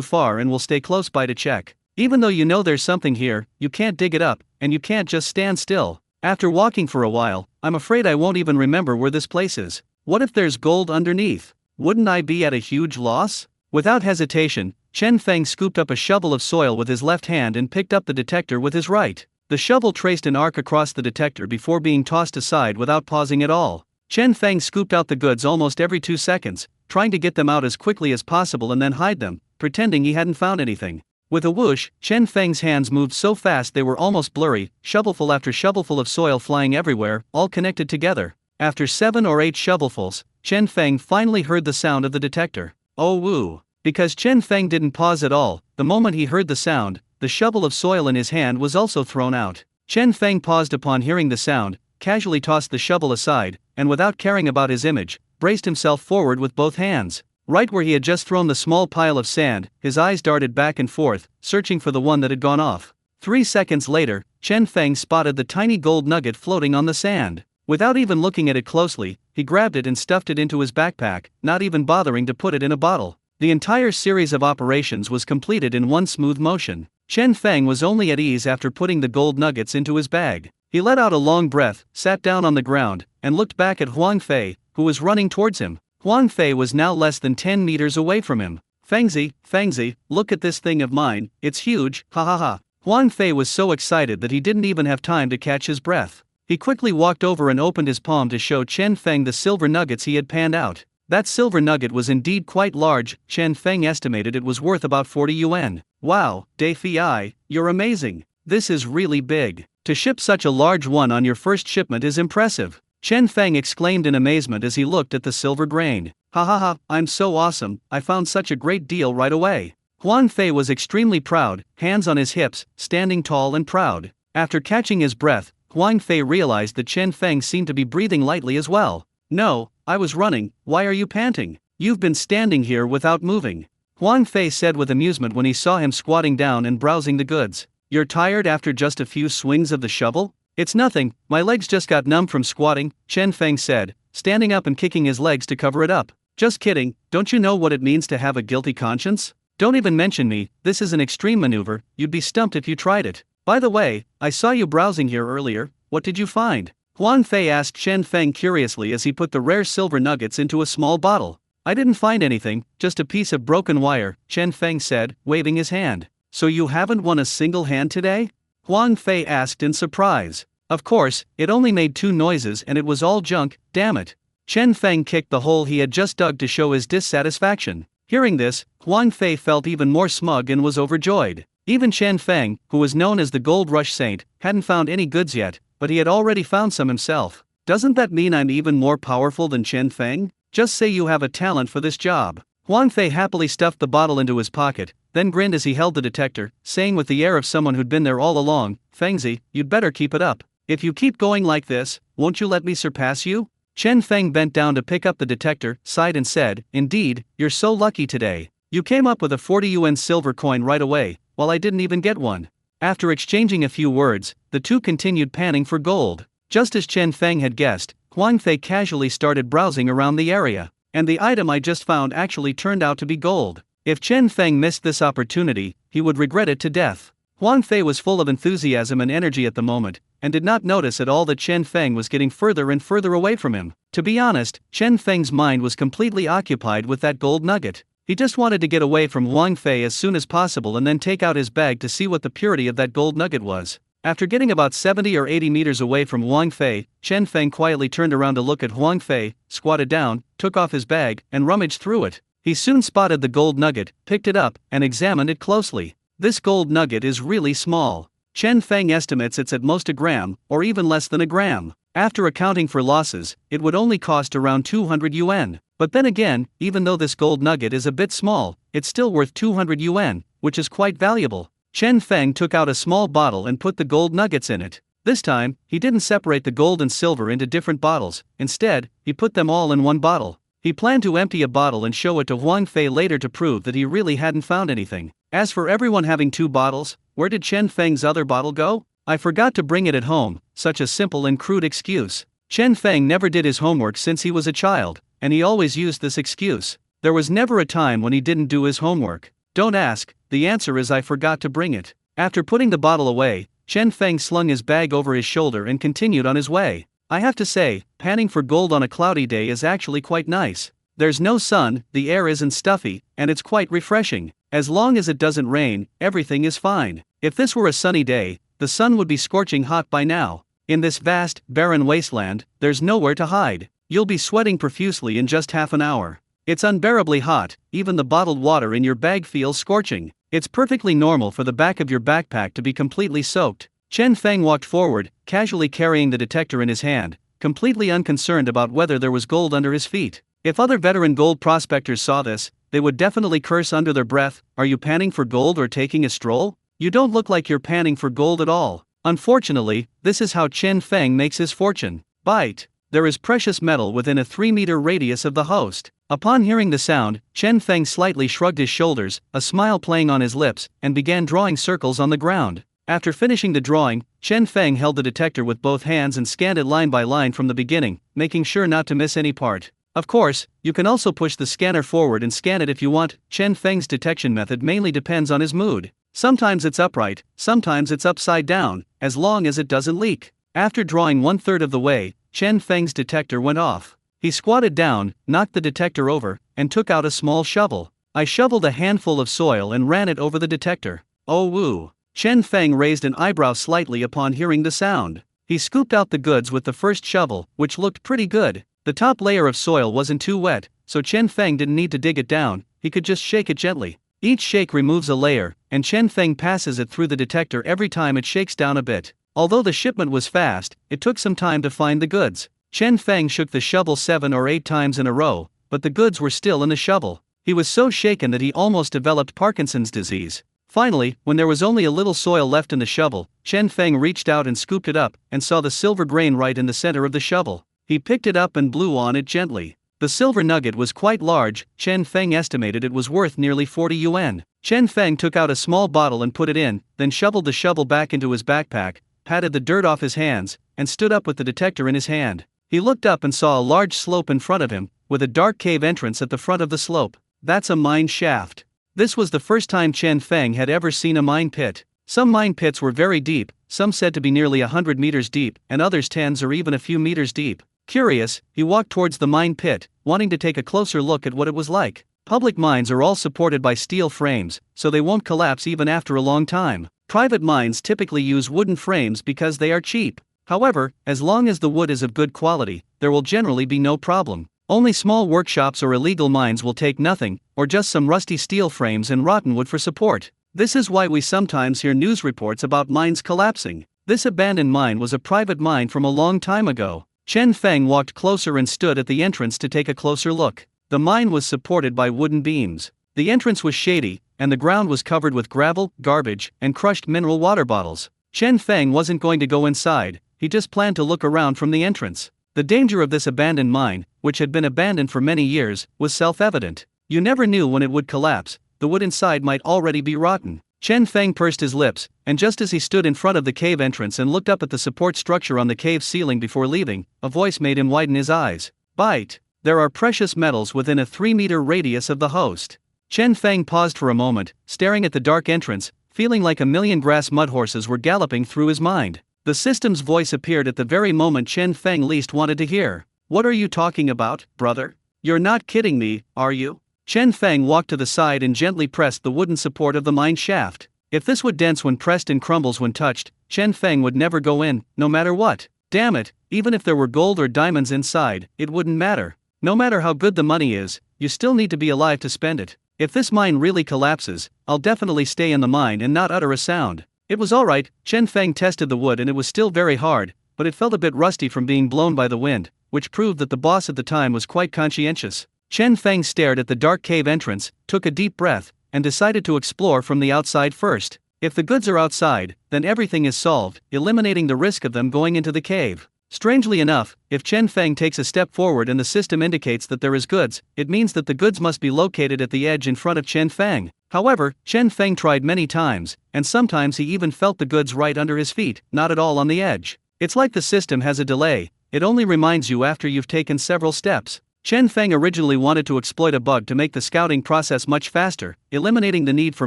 far and will stay close by to check. Even though you know there's something here, you can't dig it up, and you can't just stand still. After walking for a while, I'm afraid I won't even remember where this place is. What if there's gold underneath? Wouldn't I be at a huge loss? Without hesitation, Chen Feng scooped up a shovel of soil with his left hand and picked up the detector with his right. The shovel traced an arc across the detector before being tossed aside without pausing at all. Chen Feng scooped out the goods almost every 2 seconds, trying to get them out as quickly as possible and then hide them, pretending he hadn't found anything. With a whoosh, Chen Feng's hands moved so fast they were almost blurry, shovelful after shovelful of soil flying everywhere, all connected together. After 7 or 8 shovelfuls, Chen Feng finally heard the sound of the detector. Oh woo! Because Chen Feng didn't pause at all, the moment he heard the sound, the shovel of soil in his hand was also thrown out. Chen Feng paused upon hearing the sound, casually tossed the shovel aside, and without caring about his image, braced himself forward with both hands. Right where he had just thrown the small pile of sand, his eyes darted back and forth, searching for the one that had gone off. 3 seconds later, Chen Feng spotted the tiny gold nugget floating on the sand. Without even looking at it closely, he grabbed it and stuffed it into his backpack, not even bothering to put it in a bottle. The entire series of operations was completed in one smooth motion. Chen Feng was only at ease after putting the gold nuggets into his bag. He let out a long breath, sat down on the ground, and looked back at Huang Fei, who was running towards him. Huang Fei was now less than 10 meters away from him. Fengzi, look at this thing of mine, it's huge, ha ha ha. Huang Fei was so excited that he didn't even have time to catch his breath. He quickly walked over and opened his palm to show Chen Feng the silver nuggets he had panned out. That silver nugget was indeed quite large. Chen Feng estimated it was worth about 40 yuan. Wow, Dai Fi, you're amazing. This is really big. To ship such a large one on your first shipment is impressive. Chen Feng exclaimed in amazement as he looked at the silver grain. Ha ha ha, I'm so awesome, I found such a great deal right away. Huang Fei was extremely proud, hands on his hips, standing tall and proud. After catching his breath, Huang Fei realized that Chen Feng seemed to be breathing lightly as well. No, I was running, why are you panting? You've been standing here without moving. Huang Fei said with amusement when he saw him squatting down and browsing the goods. You're tired after just a few swings of the shovel? It's nothing, my legs just got numb from squatting, Chen Feng said, standing up and kicking his legs to cover it up. Just kidding, don't you know what it means to have a guilty conscience? Don't even mention me, this is an extreme maneuver, you'd be stumped if you tried it. By the way, I saw you browsing here earlier, what did you find? Huang Fei asked Chen Feng curiously as he put the rare silver nuggets into a small bottle. I didn't find anything, just a piece of broken wire, Chen Feng said, waving his hand. So you haven't won a single hand today? Huang Fei asked in surprise. Of course, it only made 2 noises and it was all junk, damn it. Chen Feng kicked the hole he had just dug to show his dissatisfaction. Hearing this, Huang Fei felt even more smug and was overjoyed. Even Chen Feng, who was known as the Gold Rush Saint, hadn't found any goods yet, but he had already found some himself. Doesn't that mean I'm even more powerful than Chen Feng? Just say you have a talent for this job. Huang Fei happily stuffed the bottle into his pocket, then grinned as he held the detector, saying with the air of someone who'd been there all along, Fengzi, you'd better keep it up. If you keep going like this, won't you let me surpass you? Chen Feng bent down to pick up the detector, sighed and said, indeed, you're so lucky today. You came up with a 40 yuan silver coin right away, while I didn't even get one. After exchanging a few words, the two continued panning for gold. Just as Chen Feng had guessed, Huang Fei casually started browsing around the area, and the item I just found actually turned out to be gold. If Chen Feng missed this opportunity, he would regret it to death. Huang Fei was full of enthusiasm and energy at the moment, and did not notice at all that Chen Feng was getting further and further away from him. To be honest, Chen Feng's mind was completely occupied with that gold nugget. He just wanted to get away from Huang Fei as soon as possible and then take out his bag to see what the purity of that gold nugget was. After getting about 70 or 80 meters away from Huang Fei, Chen Feng quietly turned around to look at Huang Fei, squatted down, took off his bag, and rummaged through it. He soon spotted the gold nugget, picked it up, and examined it closely. This gold nugget is really small. Chen Feng estimates it's at most a gram, or even less than a gram. After accounting for losses, it would only cost around 200 yuan. But then again, even though this gold nugget is a bit small, it's still worth 200 yuan, which is quite valuable. Chen Feng took out a small bottle and put the gold nuggets in it. This time, he didn't separate the gold and silver into different bottles. Instead, he put them all in one bottle. He planned to empty a bottle and show it to Huang Fei later to prove that he really hadn't found anything. As for everyone having 2 bottles, where did Chen Feng's other bottle go? I forgot to bring it at home, such a simple and crude excuse. Chen Feng never did his homework since he was a child, and he always used this excuse. There was never a time when he didn't do his homework. Don't ask, the answer is I forgot to bring it. After putting the bottle away, Chen Feng slung his bag over his shoulder and continued on his way. I have to say, panning for gold on a cloudy day is actually quite nice. There's no sun, the air isn't stuffy, and it's quite refreshing. As long as it doesn't rain, everything is fine. If this were a sunny day, the sun would be scorching hot by now. In this vast, barren wasteland, there's nowhere to hide. You'll be sweating profusely in just half an hour. It's unbearably hot, even the bottled water in your bag feels scorching. It's perfectly normal for the back of your backpack to be completely soaked. Chen Feng walked forward, casually carrying the detector in his hand, completely unconcerned about whether there was gold under his feet. If other veteran gold prospectors saw this, they would definitely curse under their breath, "Are you panning for gold or taking a stroll? You don't look like you're panning for gold at all." Unfortunately, this is how Chen Feng makes his fortune. Bite. There is precious metal within a 3-meter radius of the host. Upon hearing the sound, Chen Feng slightly shrugged his shoulders, a smile playing on his lips, and began drawing circles on the ground. After finishing the drawing, Chen Feng held the detector with both hands and scanned it line by line from the beginning, making sure not to miss any part. Of course, you can also push the scanner forward and scan it if you want. Chen Feng's detection method mainly depends on his mood. Sometimes it's upright, sometimes it's upside down, as long as it doesn't leak. After drawing 1/3 of the way, Chen Feng's detector went off. He squatted down, knocked the detector over, and took out a small shovel. I shoveled a handful of soil and ran it over the detector. Oh woo! Chen Feng raised an eyebrow slightly upon hearing the sound. He scooped out the goods with the first shovel, which looked pretty good. The top layer of soil wasn't too wet, so Chen Feng didn't need to dig it down, he could just shake it gently. Each shake removes a layer, and Chen Feng passes it through the detector every time it shakes down a bit. Although the shipment was fast, it took some time to find the goods. Chen Feng shook the shovel 7 or 8 times in a row, but the goods were still in the shovel. He was so shaken that he almost developed Parkinson's disease. Finally, when there was only a little soil left in the shovel, Chen Feng reached out and scooped it up, and saw the silver grain right in the center of the shovel. He picked it up and blew on it gently. The silver nugget was quite large. Chen Feng estimated it was worth nearly 40 yuan. Chen Feng took out a small bottle and put it in, then shoveled the shovel back into his backpack, patted the dirt off his hands, and stood up with the detector in his hand. He looked up and saw a large slope in front of him, with a dark cave entrance at the front of the slope. That's a mine shaft. This was the first time Chen Feng had ever seen a mine pit. Some mine pits were very deep, some said to be nearly 100 meters deep, and others tens or even a few meters deep. Curious, he walked towards the mine pit, wanting to take a closer look at what it was like. Public mines are all supported by steel frames, so they won't collapse even after a long time. Private mines typically use wooden frames because they are cheap. However, as long as the wood is of good quality, there will generally be no problem. Only small workshops or illegal mines will take nothing, or just some rusty steel frames and rotten wood for support. This is why we sometimes hear news reports about mines collapsing. This abandoned mine was a private mine from a long time ago. Chen Feng walked closer and stood at the entrance to take a closer look. The mine was supported by wooden beams. The entrance was shady, and the ground was covered with gravel, garbage, and crushed mineral water bottles. Chen Feng wasn't going to go inside, he just planned to look around from the entrance. The danger of this abandoned mine, which had been abandoned for many years, was self-evident. You never knew when it would collapse, the wood inside might already be rotten. Chen Feng pursed his lips, and just as he stood in front of the cave entrance and looked up at the support structure on the cave ceiling before leaving, a voice made him widen his eyes. Bite! There are precious metals within a 3-meter radius of the host. Chen Feng paused for a moment, staring at the dark entrance, feeling like a million grass mud horses were galloping through his mind. The system's voice appeared at the very moment Chen Feng least wanted to hear. What are you talking about, brother? You're not kidding me, are you? Chen Feng walked to the side and gently pressed the wooden support of the mine shaft. If this wood dents when pressed and crumbles when touched, Chen Feng would never go in, no matter what. Damn it, even if there were gold or diamonds inside, it wouldn't matter. No matter how good the money is, you still need to be alive to spend it. If this mine really collapses, I'll definitely stay in the mine and not utter a sound. It was alright. Chen Feng tested the wood and it was still very hard, but it felt a bit rusty from being blown by the wind, which proved that the boss at the time was quite conscientious. Chen Feng stared at the dark cave entrance, took a deep breath, and decided to explore from the outside first. If the goods are outside, then everything is solved, eliminating the risk of them going into the cave. Strangely enough, if Chen Feng takes a step forward and the system indicates that there is goods, it means that the goods must be located at the edge in front of Chen Feng. However, Chen Feng tried many times, and sometimes he even felt the goods right under his feet, not at all on the edge. It's like the system has a delay, it only reminds you after you've taken several steps. Chen Feng originally wanted to exploit a bug to make the scouting process much faster, eliminating the need for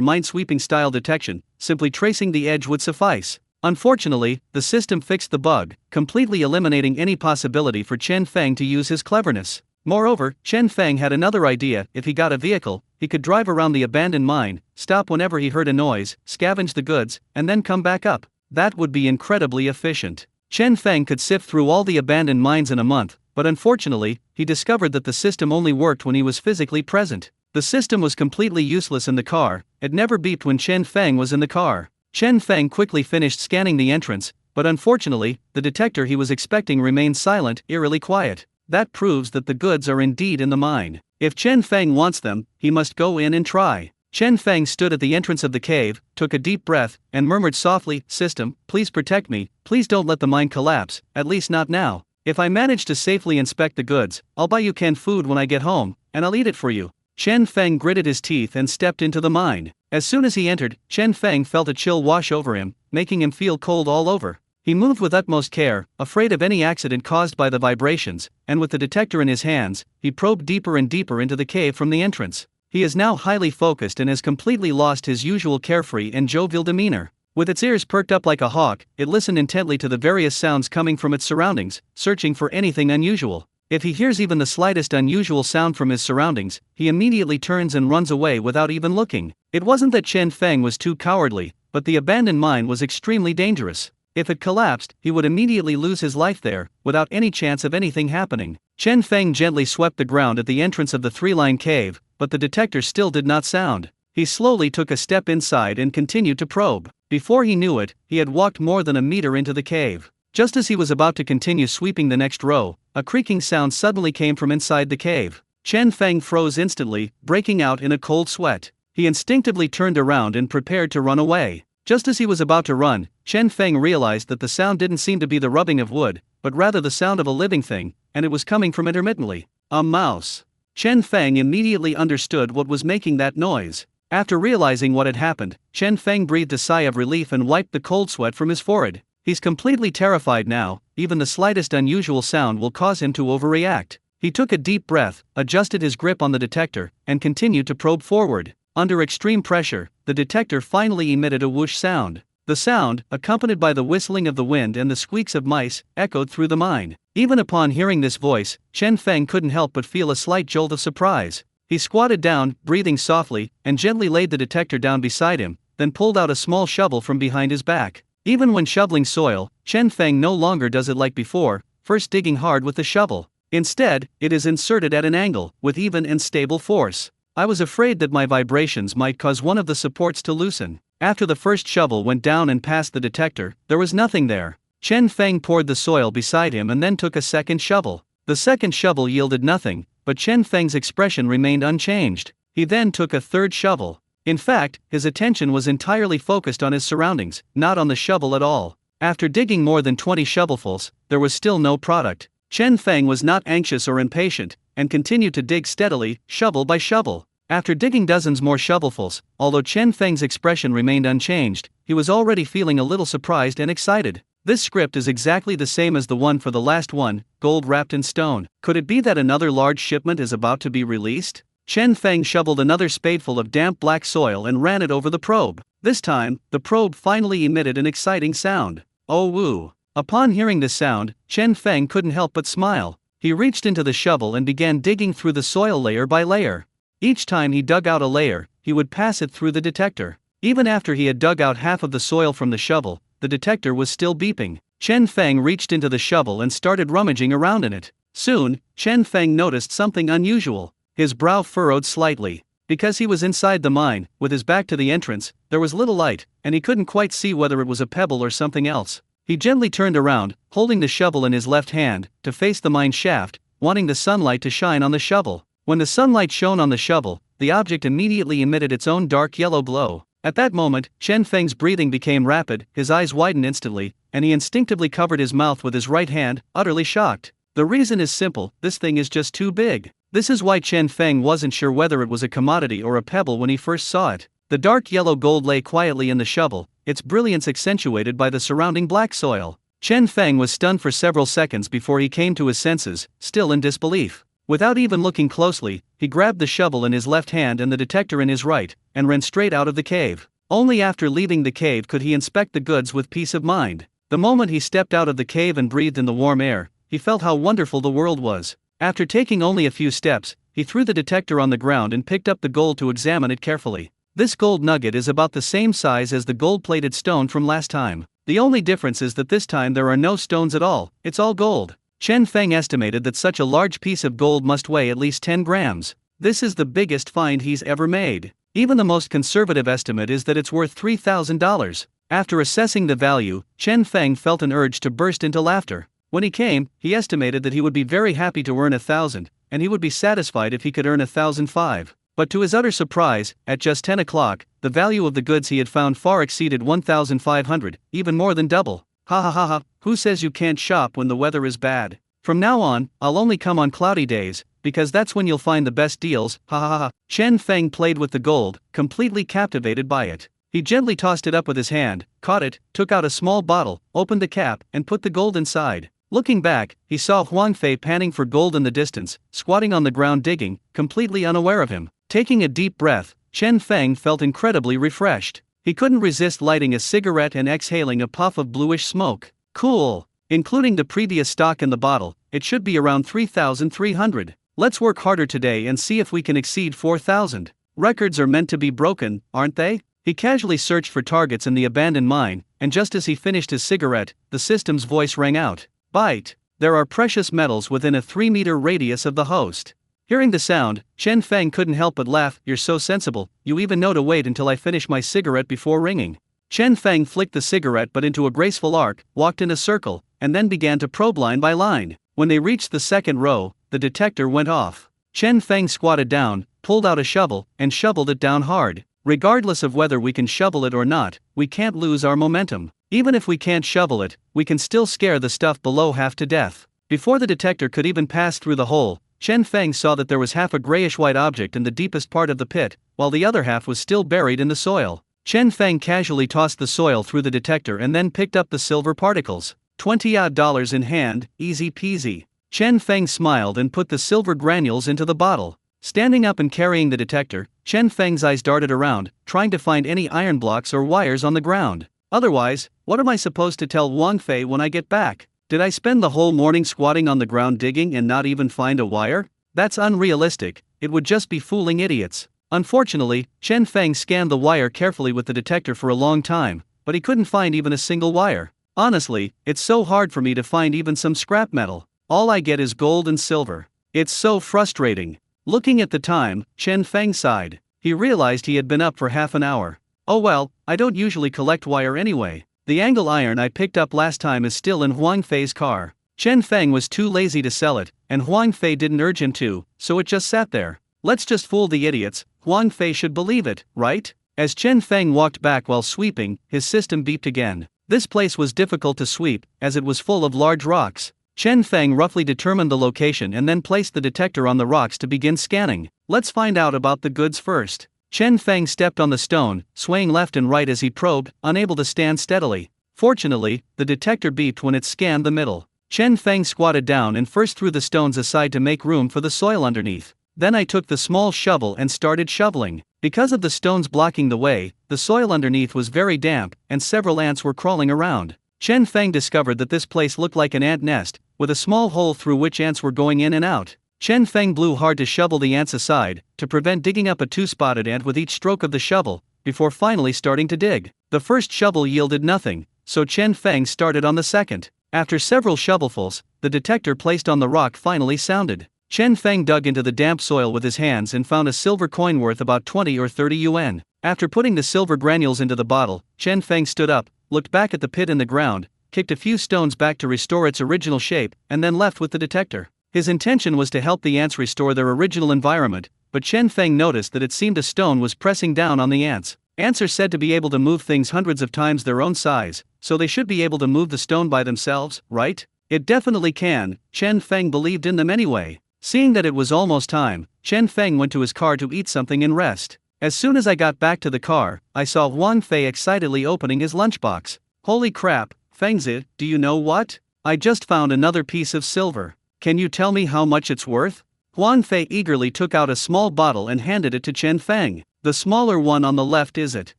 minesweeping style detection. Simply tracing the edge would suffice. Unfortunately, the system fixed the bug, completely eliminating any possibility for Chen Feng to use his cleverness. Moreover, Chen Feng had another idea. If he got a vehicle, he could drive around the abandoned mine, stop whenever he heard a noise, scavenge the goods, and then come back up. That would be incredibly efficient. Chen Feng could sift through all the abandoned mines in a month, but unfortunately, he discovered that the system only worked when he was physically present. The system was completely useless in the car, it never beeped when Chen Feng was in the car. Chen Feng quickly finished scanning the entrance, but unfortunately, the detector he was expecting remained silent, eerily quiet. That proves that the goods are indeed in the mine. If Chen Feng wants them, he must go in and try. Chen Feng stood at the entrance of the cave, took a deep breath, and murmured softly, "System, please protect me, please don't let the mine collapse, at least not now. If I manage to safely inspect the goods, I'll buy you canned food when I get home, and I'll eat it for you." Chen Feng gritted his teeth and stepped into the mine. As soon as he entered, Chen Feng felt a chill wash over him, making him feel cold all over. He moved with utmost care, afraid of any accident caused by the vibrations, and with the detector in his hands, he probed deeper and deeper into the cave from the entrance. He is now highly focused and has completely lost his usual carefree and jovial demeanor. With its ears perked up like a hawk, it listened intently to the various sounds coming from its surroundings, searching for anything unusual. If he hears even the slightest unusual sound from his surroundings, he immediately turns and runs away without even looking. It wasn't that Chen Feng was too cowardly, but the abandoned mine was extremely dangerous. If it collapsed, he would immediately lose his life there, without any chance of anything happening. Chen Feng gently swept the ground at the entrance of the three-line cave, but the detector still did not sound. He slowly took a step inside and continued to probe. Before he knew it, he had walked more than a meter into the cave. Just as he was about to continue sweeping the next row, a creaking sound suddenly came from inside the cave. Chen Feng froze instantly, breaking out in a cold sweat. He instinctively turned around and prepared to run away. Just as he was about to run, Chen Feng realized that the sound didn't seem to be the rubbing of wood, but rather the sound of a living thing, and it was coming from intermittently. A mouse. Chen Feng immediately understood what was making that noise. After realizing what had happened, Chen Feng breathed a sigh of relief and wiped the cold sweat from his forehead. He's completely terrified now, even the slightest unusual sound will cause him to overreact. He took a deep breath, adjusted his grip on the detector, and continued to probe forward. Under extreme pressure, the detector finally emitted a whoosh sound. The sound, accompanied by the whistling of the wind and the squeaks of mice, echoed through the mine. Even upon hearing this voice, Chen Feng couldn't help but feel a slight jolt of surprise. He squatted down, breathing softly, and gently laid the detector down beside him, then pulled out a small shovel from behind his back. Even when shoveling soil, Chen Feng no longer does it like before, first digging hard with the shovel. Instead, it is inserted at an angle, with even and stable force. I was afraid that my vibrations might cause one of the supports to loosen. After the first shovel went down and passed the detector, there was nothing there. Chen Feng poured the soil beside him and then took a second shovel. The second shovel yielded nothing, but Chen Feng's expression remained unchanged. He then took a third shovel. In fact, his attention was entirely focused on his surroundings, not on the shovel at all. After digging more than 20 shovelfuls, there was still no product. Chen Feng was not anxious or impatient, and continued to dig steadily, shovel by shovel. After digging dozens more shovelfuls, although Chen Feng's expression remained unchanged, he was already feeling a little surprised and excited. This script is exactly the same as the one for the last one, gold wrapped in stone. Could it be that another large shipment is about to be released? Chen Feng shoveled another spadeful of damp black soil and ran it over the probe. This time, the probe finally emitted an exciting sound. Oh woo! Upon hearing this sound, Chen Feng couldn't help but smile. He reached into the shovel and began digging through the soil layer by layer. Each time he dug out a layer, he would pass it through the detector. Even after he had dug out half of the soil from the shovel, the detector was still beeping. Chen Feng reached into the shovel and started rummaging around in it. Soon, Chen Feng noticed something unusual. His brow furrowed slightly. Because he was inside the mine, with his back to the entrance, there was little light, and he couldn't quite see whether it was a pebble or something else. He gently turned around, holding the shovel in his left hand, to face the mine shaft, wanting the sunlight to shine on the shovel. When the sunlight shone on the shovel, the object immediately emitted its own dark yellow glow. At that moment, Chen Feng's breathing became rapid, his eyes widened instantly, and he instinctively covered his mouth with his right hand, utterly shocked. The reason is simple: this thing is just too big. This is why Chen Feng wasn't sure whether it was a commodity or a pebble when he first saw it. The dark yellow gold lay quietly in the shovel, its brilliance accentuated by the surrounding black soil. Chen Feng was stunned for several seconds before he came to his senses, still in disbelief. Without even looking closely, he grabbed the shovel in his left hand and the detector in his right, and ran straight out of the cave. Only after leaving the cave could he inspect the goods with peace of mind. The moment he stepped out of the cave and breathed in the warm air, he felt how wonderful the world was. After taking only a few steps, he threw the detector on the ground and picked up the gold to examine it carefully. This gold nugget is about the same size as the gold-plated stone from last time. The only difference is that this time there are no stones at all, it's all gold. Chen Feng estimated that such a large piece of gold must weigh at least 10 grams. This is the biggest find he's ever made. Even the most conservative estimate is that it's worth $3,000. After assessing the value, Chen Feng felt an urge to burst into laughter. When he came, he estimated that he would be very happy to earn 1,000, and he would be satisfied if he could earn 1,005. But to his utter surprise, at just 10 o'clock, the value of the goods he had found far exceeded 1,500, even more than double. Ha ha ha ha, who says you can't shop when the weather is bad? From now on, I'll only come on cloudy days, because that's when you'll find the best deals, ha ha ha. Chen Feng played with the gold, completely captivated by it. He gently tossed it up with his hand, caught it, took out a small bottle, opened the cap, and put the gold inside. Looking back, he saw Huang Fei panning for gold in the distance, squatting on the ground digging, completely unaware of him. Taking a deep breath, Chen Feng felt incredibly refreshed. He couldn't resist lighting a cigarette and exhaling a puff of bluish smoke. Cool. Including the previous stock in the bottle, it should be around 3,300. Let's work harder today and see if we can exceed 4,000. Records are meant to be broken, aren't they? He casually searched for targets in the abandoned mine, and just as he finished his cigarette, the system's voice rang out. Bite. There are precious metals within a 3-meter radius of the host. Hearing the sound, Chen Feng couldn't help but laugh. You're so sensible, you even know to wait until I finish my cigarette before ringing. Chen Feng flicked the cigarette butt into a graceful arc, walked in a circle, and then began to probe line by line. When they reached the second row, the detector went off. Chen Feng squatted down, pulled out a shovel, and shoveled it down hard. Regardless of whether we can shovel it or not, we can't lose our momentum. Even if we can't shovel it, we can still scare the stuff below half to death. Before the detector could even pass through the hole, Chen Feng saw that there was half a grayish-white object in the deepest part of the pit, while the other half was still buried in the soil. Chen Feng casually tossed the soil through the detector and then picked up the silver particles. $20 in hand, easy peasy. Chen Feng smiled and put the silver granules into the bottle. Standing up and carrying the detector, Chen Feng's eyes darted around, trying to find any iron blocks or wires on the ground. Otherwise, what am I supposed to tell Wang Fei when I get back? Did I spend the whole morning squatting on the ground digging and not even find a wire? That's unrealistic, it would just be fooling idiots. Unfortunately, Chen Feng scanned the wire carefully with the detector for a long time, but he couldn't find even a single wire. Honestly, it's so hard for me to find even some scrap metal. All I get is gold and silver. It's so frustrating. Looking at the time, Chen Feng sighed. He realized he had been up for half an hour. Oh well, I don't usually collect wire anyway. The angle iron I picked up last time is still in Huang Fei's car. Chen Feng was too lazy to sell it, and Huang Fei didn't urge him to, so it just sat there. Let's just fool the idiots, Huang Fei should believe it, right? As Chen Feng walked back while sweeping, his system beeped again. This place was difficult to sweep, as it was full of large rocks. Chen Feng roughly determined the location and then placed the detector on the rocks to begin scanning. Let's find out about the goods first. Chen Feng stepped on the stone, swaying left and right as he probed, unable to stand steadily. Fortunately, the detector beeped when it scanned the middle. Chen Feng squatted down and first threw the stones aside to make room for the soil underneath. Then I took the small shovel and started shoveling. Because of the stones blocking the way, the soil underneath was very damp, and several ants were crawling around. Chen Feng discovered that this place looked like an ant nest, with a small hole through which ants were going in and out. Chen Feng blew hard to shovel the ants aside, to prevent digging up a two-spotted ant with each stroke of the shovel, before finally starting to dig. The first shovel yielded nothing, so Chen Feng started on the second. After several shovelfuls, the detector placed on the rock finally sounded. Chen Feng dug into the damp soil with his hands and found a silver coin worth about 20 or 30 yuan. After putting the silver granules into the bottle, Chen Feng stood up, looked back at the pit in the ground, kicked a few stones back to restore its original shape, and then left with the detector. His intention was to help the ants restore their original environment, but Chen Feng noticed that it seemed a stone was pressing down on the ants. Ants are said to be able to move things hundreds of times their own size, so they should be able to move the stone by themselves, right? It definitely can. Chen Feng believed in them anyway. Seeing that it was almost time, Chen Feng went to his car to eat something and rest. As soon as I got back to the car, I saw Huang Fei excitedly opening his lunchbox. Holy crap, Fengzi, do you know what? I just found another piece of silver. Can you tell me how much it's worth? Huang Fei eagerly took out a small bottle and handed it to Chen Feng. The smaller one on the left is it?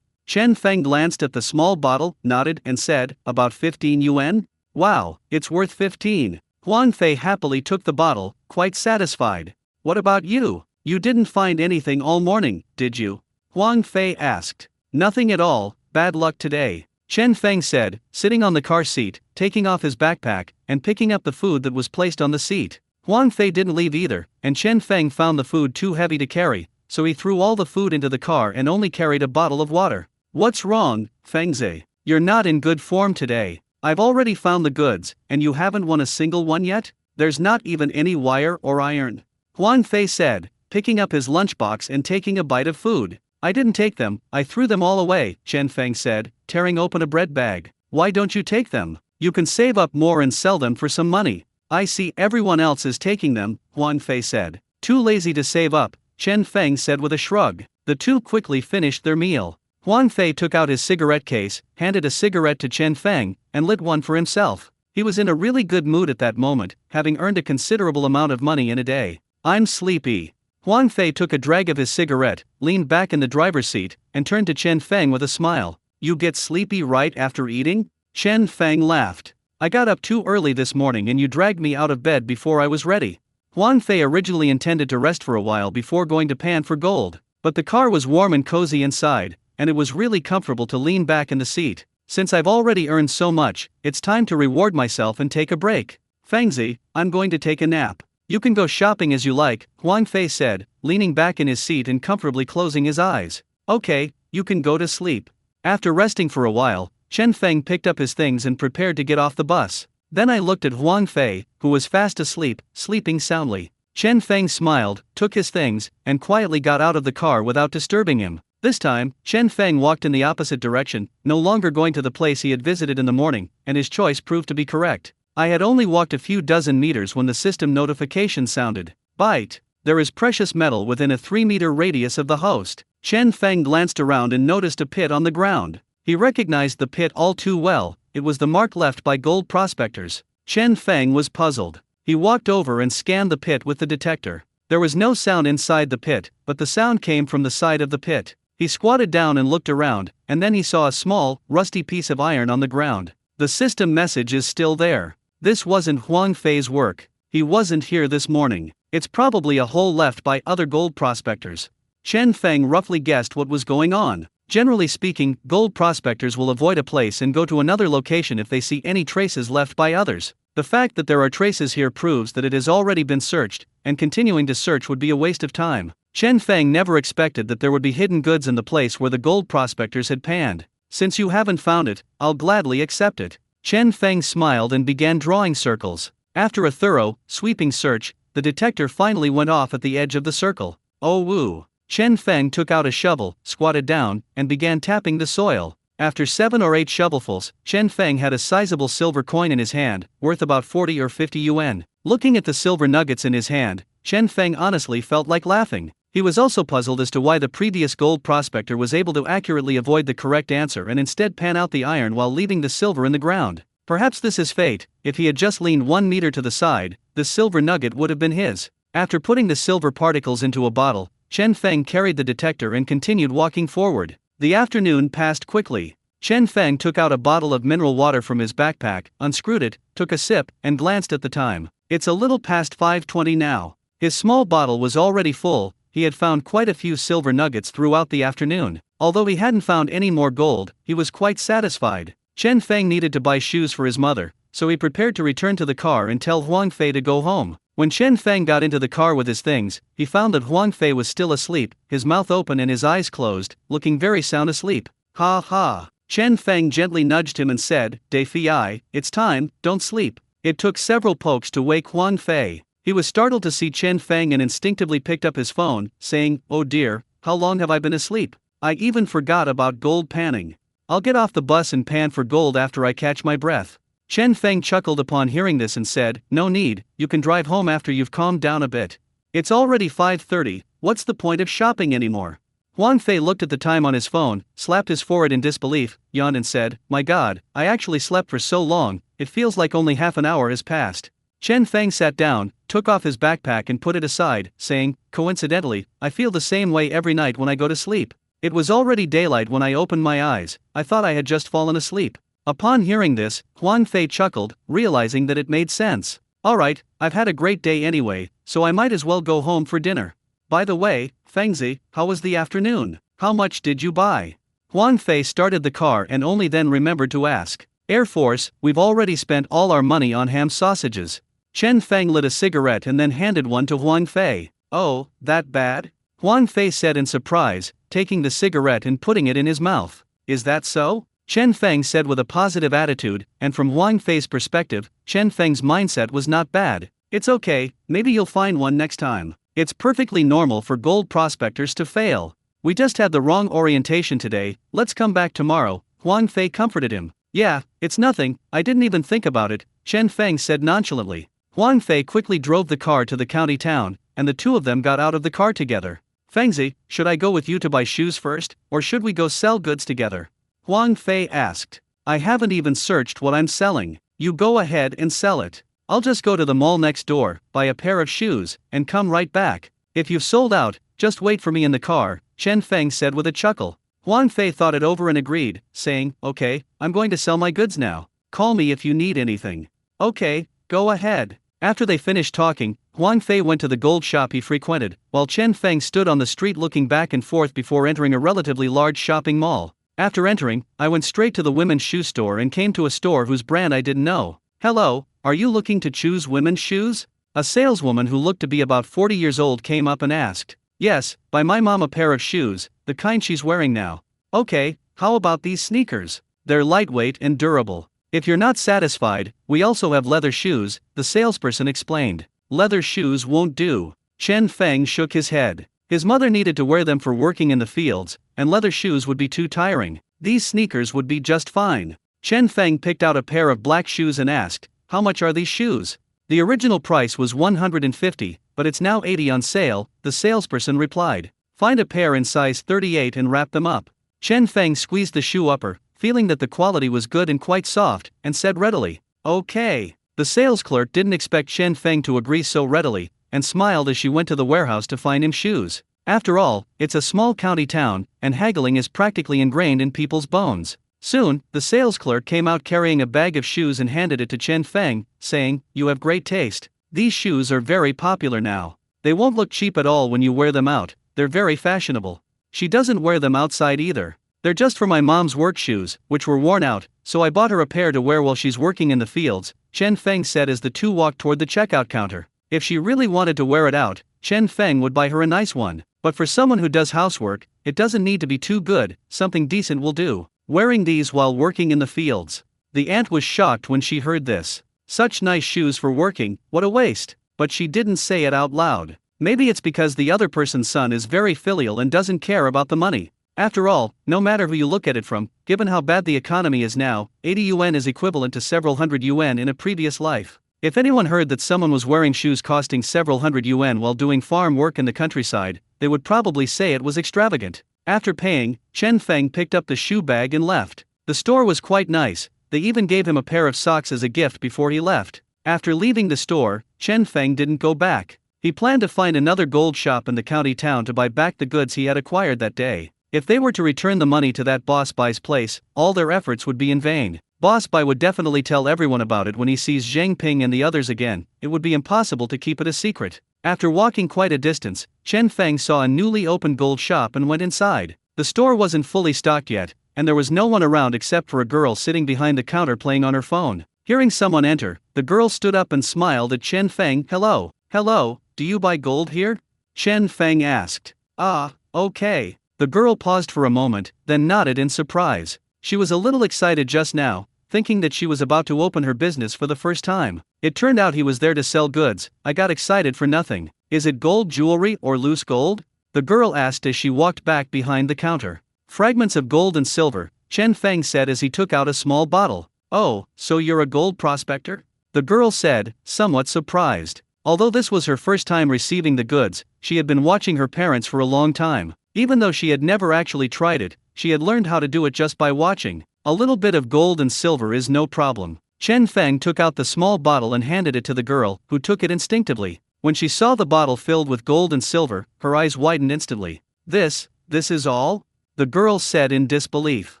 Chen Feng glanced at the small bottle, nodded, and said, about 15 yuan? Wow, it's worth 15. Huang Fei happily took the bottle, quite satisfied. What about you? You didn't find anything all morning, did you? Huang Fei asked. Nothing at all, bad luck today. Chen Feng said, sitting on the car seat, taking off his backpack, and picking up the food that was placed on the seat. Huang Fei didn't leave either, and Chen Feng found the food too heavy to carry, so he threw all the food into the car and only carried a bottle of water. What's wrong, Fengzi? You're not in good form today. I've already found the goods, and you haven't won a single one yet? There's not even any wire or iron. Huang Fei said, picking up his lunchbox and taking a bite of food. I didn't take them, I threw them all away, Chen Feng said, tearing open a bread bag. Why don't you take them? You can save up more and sell them for some money. I see everyone else is taking them, Huang Fei said. Too lazy to save up, Chen Feng said with a shrug. The two quickly finished their meal. Huang Fei took out his cigarette case, handed a cigarette to Chen Feng, and lit one for himself. He was in a really good mood at that moment, having earned a considerable amount of money in a day. I'm sleepy. Huang Fei took a drag of his cigarette, leaned back in the driver's seat, and turned to Chen Feng with a smile. You get sleepy right after eating? Chen Feng laughed. I got up too early this morning and you dragged me out of bed before I was ready. Huang Fei originally intended to rest for a while before going to pan for gold, but the car was warm and cozy inside, and it was really comfortable to lean back in the seat. Since I've already earned so much, it's time to reward myself and take a break. Fengzi, I'm going to take a nap. You can go shopping as you like, Huang Fei said, leaning back in his seat and comfortably closing his eyes. Okay, you can go to sleep. After resting for a while, Chen Feng picked up his things and prepared to get off the bus. Then I looked at Huang Fei, who was fast asleep, sleeping soundly. Chen Feng smiled, took his things, and quietly got out of the car without disturbing him. This time, Chen Feng walked in the opposite direction, no longer going to the place he had visited in the morning, and his choice proved to be correct. I had only walked a few dozen meters when the system notification sounded. Bite. There is precious metal within a 3-meter radius of the host. Chen Feng glanced around and noticed a pit on the ground. He recognized the pit all too well, it was the mark left by gold prospectors. Chen Feng was puzzled. He walked over and scanned the pit with the detector. There was no sound inside the pit, but the sound came from the side of the pit. He squatted down and looked around, and then he saw a small, rusty piece of iron on the ground. The system message is still there. This wasn't Huang Fei's work. He wasn't here this morning. It's probably a hole left by other gold prospectors. Chen Feng roughly guessed what was going on. Generally speaking, gold prospectors will avoid a place and go to another location if they see any traces left by others. The fact that there are traces here proves that it has already been searched, and continuing to search would be a waste of time. Chen Feng never expected that there would be hidden goods in the place where the gold prospectors had panned. Since you haven't found it, I'll gladly accept it. Chen Feng smiled and began drawing circles. After a thorough, sweeping search, the detector finally went off at the edge of the circle. Oh woo! Chen Feng took out a shovel, squatted down, and began tapping the soil. After 7 or 8 shovelfuls, Chen Feng had a sizable silver coin in his hand, worth about 40 or 50 yuan. Looking at the silver nuggets in his hand, Chen Feng honestly felt like laughing. He was also puzzled as to why the previous gold prospector was able to accurately avoid the correct answer and instead pan out the iron while leaving the silver in the ground. Perhaps this is fate. If he had just leaned 1 meter to the side, the silver nugget would have been his. After putting the silver particles into a bottle, Chen Feng carried the detector and continued walking forward. The afternoon passed quickly. Chen Feng took out a bottle of mineral water from his backpack, unscrewed it, took a sip, and glanced at the time. It's a little past 5:20 now. His small bottle was already full. He had found quite a few silver nuggets throughout the afternoon. Although he hadn't found any more gold, he was quite satisfied. Chen Feng needed to buy shoes for his mother, so he prepared to return to the car and tell Huang Fei to go home. When Chen Feng got into the car with his things, he found that Huang Fei was still asleep, his mouth open and his eyes closed, looking very sound asleep. Ha ha! Chen Feng gently nudged him and said, "De Fei, it's time, don't sleep." It took several pokes to wake Huang Fei. He was startled to see Chen Feng and instinctively picked up his phone, saying, "Oh dear, how long have I been asleep? I even forgot about gold panning. I'll get off the bus and pan for gold after I catch my breath." Chen Feng chuckled upon hearing this and said, "No need, you can drive home after you've calmed down a bit. It's already 5:30, what's the point of shopping anymore?" Huang Fei looked at the time on his phone, slapped his forehead in disbelief, yawned and said, "My god, I actually slept for so long, it feels like only half an hour has passed." Chen Feng sat down, took off his backpack and put it aside, saying, "Coincidentally, I feel the same way every night when I go to sleep. It was already daylight when I opened my eyes, I thought I had just fallen asleep." Upon hearing this, Huang Fei chuckled, realizing that it made sense. "Alright, I've had a great day anyway, so I might as well go home for dinner. By the way, Fengzi, how was the afternoon? How much did you buy?" Huang Fei started the car and only then remembered to ask. "Air Force, we've already spent all our money on ham sausages." Chen Feng lit a cigarette and then handed one to Huang Fei. "Oh, that bad?" Huang Fei said in surprise, taking the cigarette and putting it in his mouth. "Is that so?" Chen Feng said with a positive attitude, and from Huang Fei's perspective, Chen Feng's mindset was not bad. "It's okay, maybe you'll find one next time. It's perfectly normal for gold prospectors to fail. We just had the wrong orientation today, let's come back tomorrow," Huang Fei comforted him. "Yeah, it's nothing, I didn't even think about it," Chen Feng said nonchalantly. Huang Fei quickly drove the car to the county town, and the two of them got out of the car together. "Fengzi, should I go with you to buy shoes first, or should we go sell goods together?" Huang Fei asked. "I haven't even searched what I'm selling. You go ahead and sell it. I'll just go to the mall next door, buy a pair of shoes, and come right back. If you've sold out, just wait for me in the car," Chen Feng said with a chuckle. Huang Fei thought it over and agreed, saying, "Okay, I'm going to sell my goods now. Call me if you need anything." "Okay, go ahead." After they finished talking, Huang Fei went to the gold shop he frequented, while Chen Feng stood on the street looking back and forth before entering a relatively large shopping mall. After entering, I went straight to the women's shoe store and came to a store whose brand I didn't know. "Hello, are you looking to choose women's shoes?" A saleswoman who looked to be about 40 years old came up and asked. "Yes, buy my mom a pair of shoes, the kind she's wearing now." "Okay, how about these sneakers? They're lightweight and durable. If you're not satisfied, we also have leather shoes," the salesperson explained. "Leather shoes won't do." Chen Feng shook his head. His mother needed to wear them for working in the fields, and leather shoes would be too tiring. These sneakers would be just fine. Chen Feng picked out a pair of black shoes and asked, "How much are these shoes?" The original price was 150, but it's now 80 on sale, the salesperson replied. "Find a pair in size 38 and wrap them up." Chen Feng squeezed the shoe upper, feeling that the quality was good and quite soft, and said readily, "Okay." The sales clerk didn't expect Chen Feng to agree so readily, and smiled as she went to the warehouse to find him shoes. After all, it's a small county town, and haggling is practically ingrained in people's bones. Soon, the sales clerk came out carrying a bag of shoes and handed it to Chen Feng, saying, "You have great taste. These shoes are very popular now. They won't look cheap at all when you wear them out, they're very fashionable." She doesn't wear them outside either. They're just for my mom's work shoes, which were worn out, so I bought her a pair to wear while she's working in the fields, Chen Feng said as the two walked toward the checkout counter. If she really wanted to wear it out, Chen Feng would buy her a nice one. But for someone who does housework, it doesn't need to be too good, something decent will do. Wearing these while working in the fields. The aunt was shocked when she heard this. Such nice shoes for working, what a waste. But she didn't say it out loud. Maybe it's because the other person's son is very filial and doesn't care about the money. After all, no matter who you look at it from, given how bad the economy is now, 80 yuan is equivalent to several hundred yuan in a previous life. If anyone heard that someone was wearing shoes costing several hundred yuan while doing farm work in the countryside, they would probably say it was extravagant. After paying, Chen Feng picked up the shoe bag and left. The store was quite nice, they even gave him a pair of socks as a gift before he left. After leaving the store, Chen Feng didn't go back. He planned to find another gold shop in the county town to buy back the goods he had acquired that day. If they were to return the money to that Boss Bai's place, all their efforts would be in vain. Boss Bai would definitely tell everyone about it when he sees Zhang Ping and the others again. It would be impossible to keep it a secret. After walking quite a distance, Chen Feng saw a newly opened gold shop and went inside. The store wasn't fully stocked yet, and there was no one around except for a girl sitting behind the counter playing on her phone. Hearing someone enter, the girl stood up and smiled at Chen Feng. Hello, do you buy gold here? Chen Feng asked. Ah, okay. The girl paused for a moment, then nodded in surprise. She was a little excited just now, thinking that she was about to open her business for the first time. It turned out he was there to sell goods. I got excited for nothing. Is it gold jewelry or loose gold? The girl asked as she walked back behind the counter. Fragments of gold and silver, Chen Feng said as he took out a small bottle. Oh, so you're a gold prospector? The girl said, somewhat surprised. Although this was her first time receiving the goods, she had been watching her parents for a long time. Even though she had never actually tried it, she had learned how to do it just by watching. A little bit of gold and silver is no problem. Chen Feng took out the small bottle and handed it to the girl, who took it instinctively. When she saw the bottle filled with gold and silver, her eyes widened instantly. This is all? The girl said in disbelief.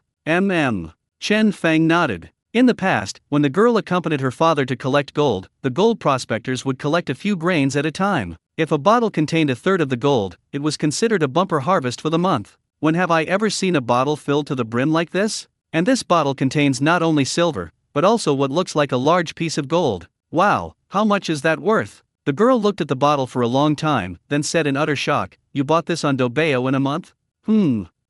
Chen Feng nodded. In the past, when the girl accompanied her father to collect gold, the gold prospectors would collect a few grains at a time. If a bottle contained a third of the gold, it was considered a bumper harvest for the month. When have I ever seen a bottle filled to the brim like this? And this bottle contains not only silver, but also what looks like a large piece of gold. Wow, how much is that worth? The girl looked at the bottle for a long time, then said in utter shock, you bought this on Dobayo in a month?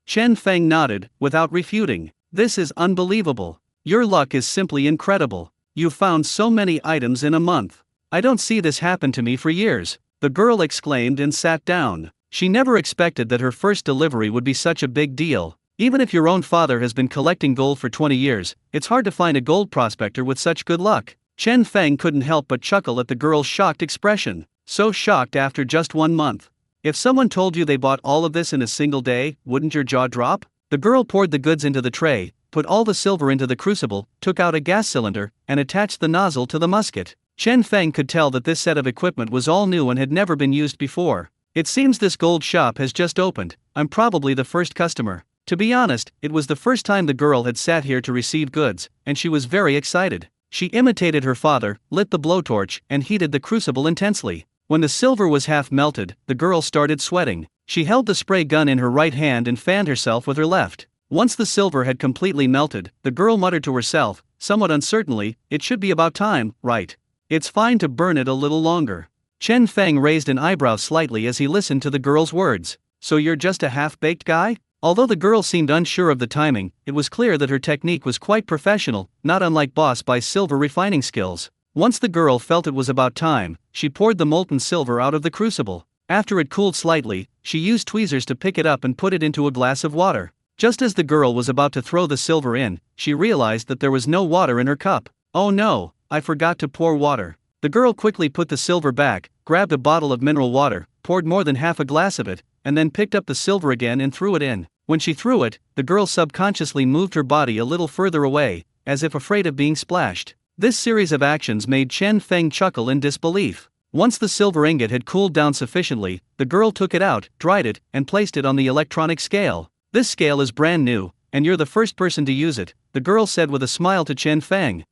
Chen Feng nodded, without refuting. This is unbelievable. Your luck is simply incredible. You found so many items in a month. I don't see this happen to me for years. The girl exclaimed and sat down. She never expected that her first delivery would be such a big deal. Even if your own father has been collecting gold for 20 years, it's hard to find a gold prospector with such good luck. Chen Feng couldn't help but chuckle at the girl's shocked expression. So shocked after just 1 month. If someone told you they bought all of this in a single day, wouldn't your jaw drop? The girl poured the goods into the tray, put all the silver into the crucible, took out a gas cylinder, and attached the nozzle to the musket. Chen Feng could tell that this set of equipment was all new and had never been used before. It seems this gold shop has just opened. I'm probably the first customer. To be honest, it was the first time the girl had sat here to receive goods, and she was very excited. She imitated her father, lit the blowtorch, and heated the crucible intensely. When the silver was half melted, the girl started sweating. She held the spray gun in her right hand and fanned herself with her left. Once the silver had completely melted, the girl muttered to herself, somewhat uncertainly, it should be about time, right? It's fine to burn it a little longer. Chen Feng raised an eyebrow slightly as he listened to the girl's words. So you're just a half-baked guy? Although the girl seemed unsure of the timing, it was clear that her technique was quite professional, not unlike Boss Bai's silver refining skills. Once the girl felt it was about time, she poured the molten silver out of the crucible. After it cooled slightly, she used tweezers to pick it up and put it into a glass of water. Just as the girl was about to throw the silver in, she realized that there was no water in her cup. Oh no, I forgot to pour water. The girl quickly put the silver back, grabbed a bottle of mineral water, poured more than half a glass of it, and then picked up the silver again and threw it in. When she threw it, the girl subconsciously moved her body a little further away, as if afraid of being splashed. This series of actions made Chen Feng chuckle in disbelief. Once the silver ingot had cooled down sufficiently, the girl took it out, dried it, and placed it on the electronic scale. This scale is brand new, and you're the first person to use it, the girl said with a smile to Chen Feng.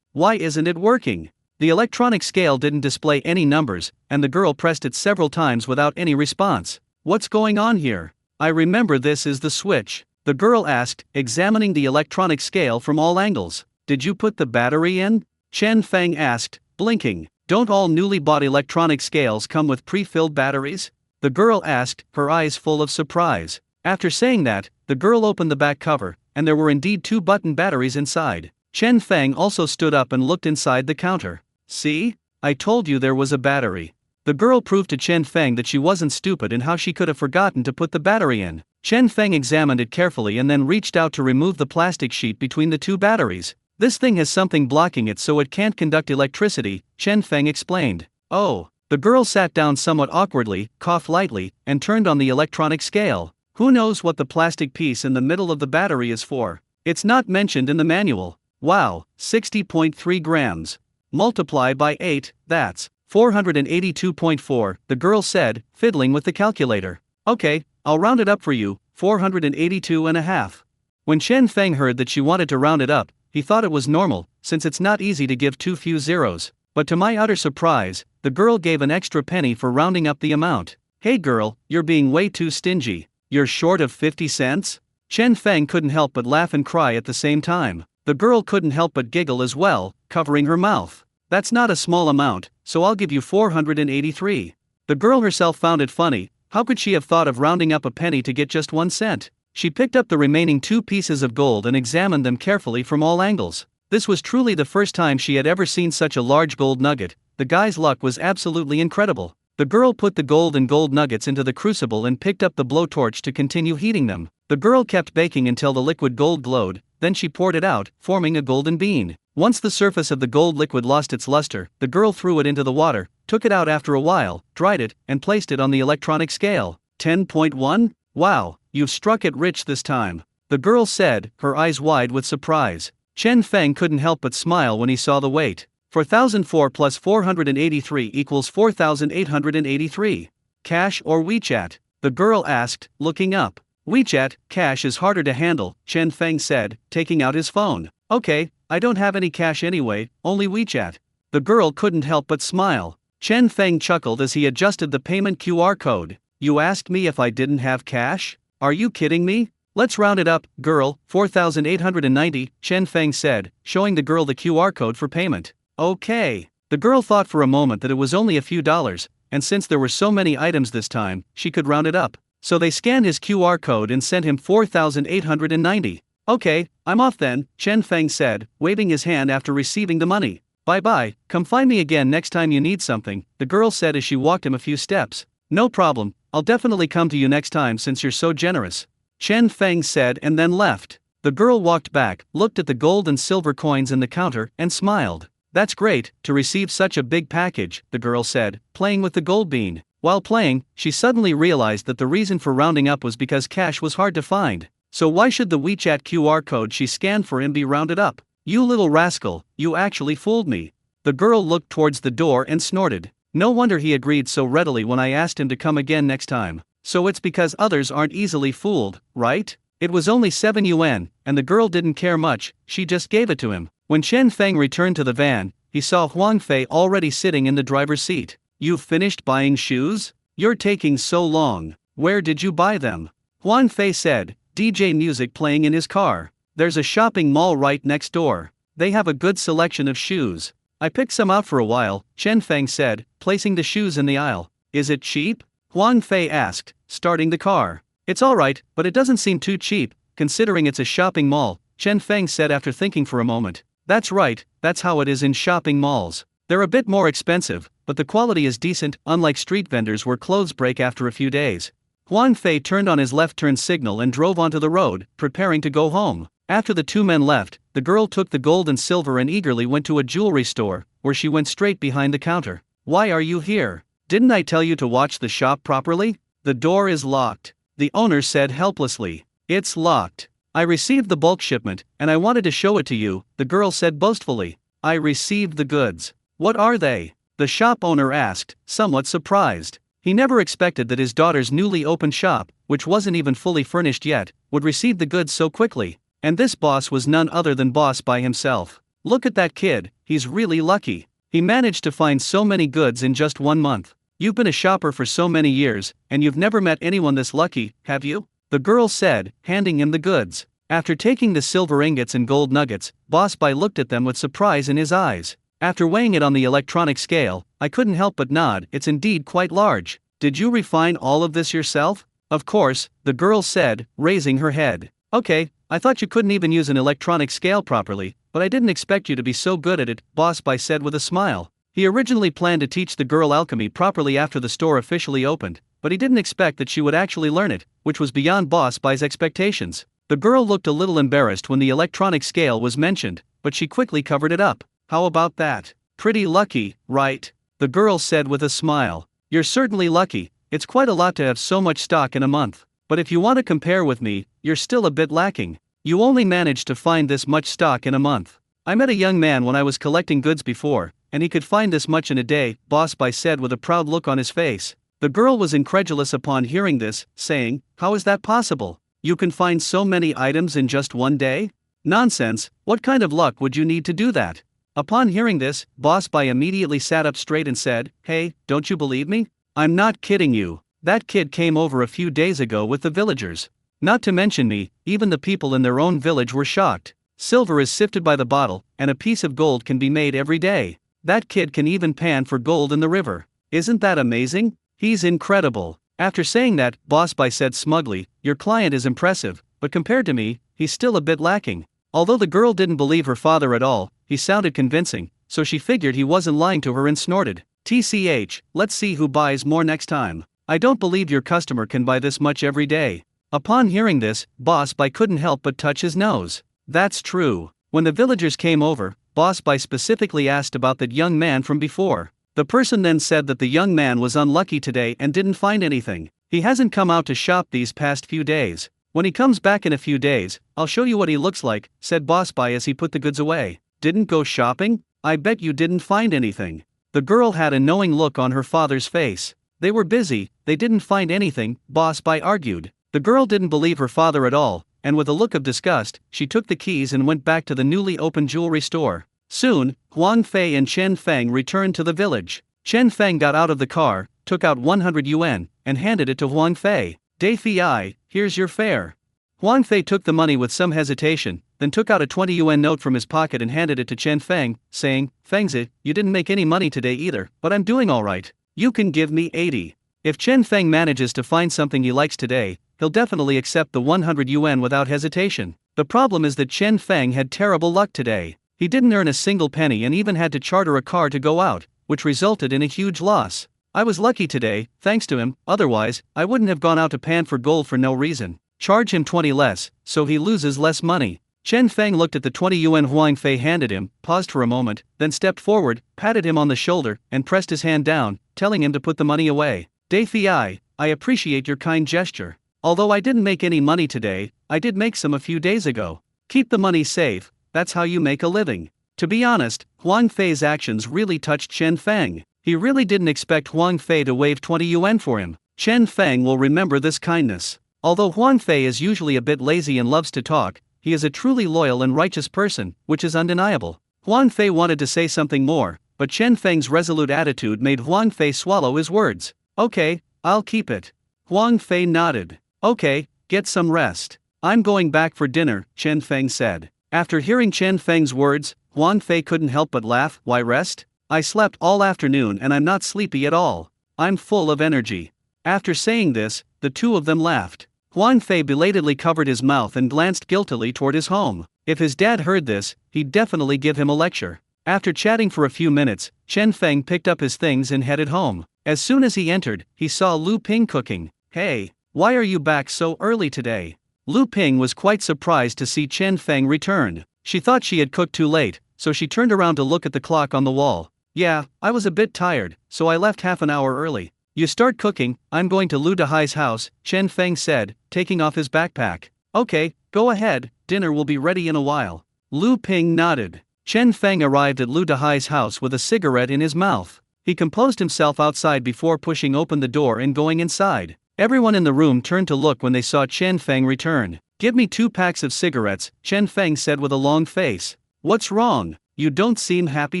Why isn't it working? The electronic scale didn't display any numbers, and the girl pressed it several times without any response. What's going on here? I remember this is the switch. The girl asked, examining the electronic scale from all angles. Did you put the battery in? Chen Feng asked, blinking. Don't all newly bought electronic scales come with pre-filled batteries? The girl asked, her eyes full of surprise. After saying that, the girl opened the back cover, and there were indeed 2 button batteries inside. Chen Feng also stood up and looked inside the counter. See? I told you there was a battery. The girl proved to Chen Feng that she wasn't stupid and how she could have forgotten to put the battery in. Chen Feng examined it carefully and then reached out to remove the plastic sheet between the 2 batteries. This thing has something blocking it so it can't conduct electricity, Chen Feng explained. Oh. The girl sat down somewhat awkwardly, coughed lightly, and turned on the electronic scale. Who knows what the plastic piece in the middle of the battery is for? It's not mentioned in the manual. Wow, 60.3 grams. Multiply by 8, that's 482.4, the girl said, fiddling with the calculator. Okay, I'll round it up for you, 482.5. When Chen Feng heard that she wanted to round it up, he thought it was normal, since it's not easy to give too few zeros. But to my utter surprise, the girl gave an extra penny for rounding up the amount. Hey girl, you're being way too stingy. You're short of 50 cents? Chen Feng couldn't help but laugh and cry at the same time. The girl couldn't help but giggle as well, covering her mouth. That's not a small amount, so I'll give you 483. The girl herself found it funny. How could she have thought of rounding up a penny to get just 1 cent? She picked up the remaining 2 pieces of gold and examined them carefully from all angles. This was truly the first time she had ever seen such a large gold nugget. The guy's luck was absolutely incredible. The girl put the gold and gold nuggets into the crucible and picked up the blowtorch to continue heating them. The girl kept baking until the liquid gold glowed, then she poured it out, forming a golden bean. Once the surface of the gold liquid lost its luster, the girl threw it into the water, took it out after a while, dried it, and placed it on the electronic scale. 10.1? Wow, you've struck it rich this time. The girl said, her eyes wide with surprise. Chen Feng couldn't help but smile when he saw the weight. 4004 plus 483 equals 4883. Cash or WeChat? The girl asked, looking up. WeChat, cash is harder to handle, Chen Feng said, taking out his phone. Okay, I don't have any cash anyway, only WeChat. The girl couldn't help but smile. Chen Feng chuckled as he adjusted the payment QR code. You asked me if I didn't have cash? Are you kidding me? Let's round it up, girl, 4,890, Chen Feng said, showing the girl the QR code for payment. Okay. The girl thought for a moment that it was only a few dollars, and since there were so many items this time, she could round it up. So they scanned his QR code and sent him 4,890. Okay, I'm off then, Chen Feng said, waving his hand after receiving the money. Bye-bye, come find me again next time you need something, the girl said as she walked him a few steps. No problem, I'll definitely come to you next time since you're so generous, Chen Feng said and then left. The girl walked back, looked at the gold and silver coins in the counter, and smiled. That's great, to receive such a big package, the girl said, playing with the gold bean. While playing, she suddenly realized that the reason for rounding up was because cash was hard to find. So why should the WeChat QR code she scanned for him be rounded up? You little rascal, you actually fooled me. The girl looked towards the door and snorted. No wonder he agreed so readily when I asked him to come again next time. So it's because others aren't easily fooled, right? It was only 7 yuan, and the girl didn't care much, she just gave it to him. When Chen Feng returned to the van, he saw Huang Fei already sitting in the driver's seat. You've finished buying shoes? You're taking so long. Where did you buy them? Huang Fei said, DJ music playing in his car. There's a shopping mall right next door. They have a good selection of shoes. I picked some out for a while, Chen Feng said, placing the shoes in the aisle. Is it cheap? Huang Fei asked, starting the car. It's alright, but it doesn't seem too cheap, considering it's a shopping mall, Chen Feng said after thinking for a moment. That's right, that's how it is in shopping malls. They're a bit more expensive, but the quality is decent, unlike street vendors where clothes break after a few days. Huang Fei turned on his left turn signal and drove onto the road, preparing to go home. After the 2 men left, the girl took the gold and silver and eagerly went to a jewelry store, where she went straight behind the counter. Why are you here? Didn't I tell you to watch the shop properly? The door is locked, the owner said helplessly. It's locked. I received the bulk shipment, and I wanted to show it to you, the girl said boastfully. I received the goods. What are they? The shop owner asked, somewhat surprised. He never expected that his daughter's newly opened shop, which wasn't even fully furnished yet, would receive the goods so quickly. And this boss was none other than Boss by himself. Look at that kid, he's really lucky. He managed to find so many goods in just 1 month. You've been a shopper for so many years, and you've never met anyone this lucky, have you? the girl said, handing him the goods. After taking the silver ingots and gold nuggets, Boss Bai looked at them with surprise in his eyes. After weighing it on the electronic scale, I couldn't help but nod. It's indeed quite large. Did you refine all of this yourself? Of course, the girl said, raising her head. Okay, I thought you couldn't even use an electronic scale properly, but I didn't expect you to be so good at it, Boss Bai said with a smile. He originally planned to teach the girl alchemy properly after the store officially opened, but he didn't expect that she would actually learn it, which was beyond Boss Bai's expectations. The girl looked a little embarrassed when the electronic scale was mentioned, but she quickly covered it up. How about that? Pretty lucky, right? The girl said with a smile. You're certainly lucky. It's quite a lot to have so much stock in a month. But if you want to compare with me, you're still a bit lacking. You only managed to find this much stock in a month. I met a young man when I was collecting goods before, and he could find this much in a day, Boss Bai said with a proud look on his face. The girl was incredulous upon hearing this, saying, how is that possible? You can find so many items in just one day? Nonsense, what kind of luck would you need to do that? Upon hearing this, Boss Bai immediately sat up straight and said, hey, don't you believe me? I'm not kidding you. That kid came over a few days ago with the villagers. Not to mention me, even the people in their own village were shocked. Silver is sifted by the bottle, and a piece of gold can be made every day. That kid can even pan for gold in the river. Isn't that amazing? He's incredible. After saying that, Boss Bai said smugly, your client is impressive, but compared to me, he's still a bit lacking. Although the girl didn't believe her father at all, he sounded convincing, so she figured he wasn't lying to her and snorted. TCH, let's see who buys more next time. I don't believe your customer can buy this much every day. Upon hearing this, Boss Bai couldn't help but touch his nose. That's true. When the villagers came over, Boss Bai specifically asked about that young man from before. The person then said that the young man was unlucky today and didn't find anything. He hasn't come out to shop these past few days. When he comes back in a few days, I'll show you what he looks like, said Boss Bai as he put the goods away. Didn't go shopping? I bet you didn't find anything. The girl had a knowing look on her father's face. They were busy, they didn't find anything, Boss Bai argued. The girl didn't believe her father at all, and with a look of disgust, she took the keys and went back to the newly opened jewelry store. Soon, Huang Fei and Chen Feng returned to the village. Chen Feng got out of the car, took out 100 yuan, and handed it to Huang Fei. Dai Fei, here's your fare. Huang Fei took the money with some hesitation, then took out a 20 yuan note from his pocket and handed it to Chen Feng, saying, Fengzi, you didn't make any money today either, but I'm doing alright. You can give me 80. If Chen Feng manages to find something he likes today, he'll definitely accept the 100 yuan without hesitation. The problem is that Chen Feng had terrible luck today. He didn't earn a single penny and even had to charter a car to go out, which resulted in a huge loss. I was lucky today, thanks to him, otherwise, I wouldn't have gone out to pan for gold for no reason. Charge him 20 less, so he loses less money. Chen Feng looked at the 20 yuan Huang Fei handed him, paused for a moment, then stepped forward, patted him on the shoulder, and pressed his hand down, telling him to put the money away. Dai Fei, I appreciate your kind gesture. Although I didn't make any money today, I did make some a few days ago. Keep the money safe, that's how you make a living. To be honest, Huang Fei's actions really touched Chen Feng. He really didn't expect Huang Fei to waive 20 yuan for him. Chen Feng will remember this kindness. Although Huang Fei is usually a bit lazy and loves to talk, he is a truly loyal and righteous person, which is undeniable. Huang Fei wanted to say something more, but Chen Feng's resolute attitude made Huang Fei swallow his words. Okay, I'll keep it. Huang Fei nodded. Okay, get some rest. I'm going back for dinner, Chen Feng said. After hearing Chen Feng's words, Huang Fei couldn't help but laugh. Why rest? I slept all afternoon and I'm not sleepy at all. I'm full of energy. After saying this, the two of them laughed. Huang Fei belatedly covered his mouth and glanced guiltily toward his home. If his dad heard this, he'd definitely give him a lecture. After chatting for a few minutes, Chen Feng picked up his things and headed home. As soon as he entered, he saw Lu Ping cooking. Hey, why are you back so early today? Lu Ping was quite surprised to see Chen Feng return. She thought she had cooked too late, so she turned around to look at the clock on the wall. Yeah, I was a bit tired, so I left half an hour early. You start cooking, I'm going to Lu Dahai's house, Chen Feng said, taking off his backpack. Okay, go ahead, dinner will be ready in a while. Lu Ping nodded. Chen Feng arrived at Lu Dahai's house with a cigarette in his mouth. He composed himself outside before pushing open the door and going inside. Everyone in the room turned to look when they saw Chen Feng return. Give me 2 packs of cigarettes, Chen Feng said with a long face. What's wrong? You don't seem happy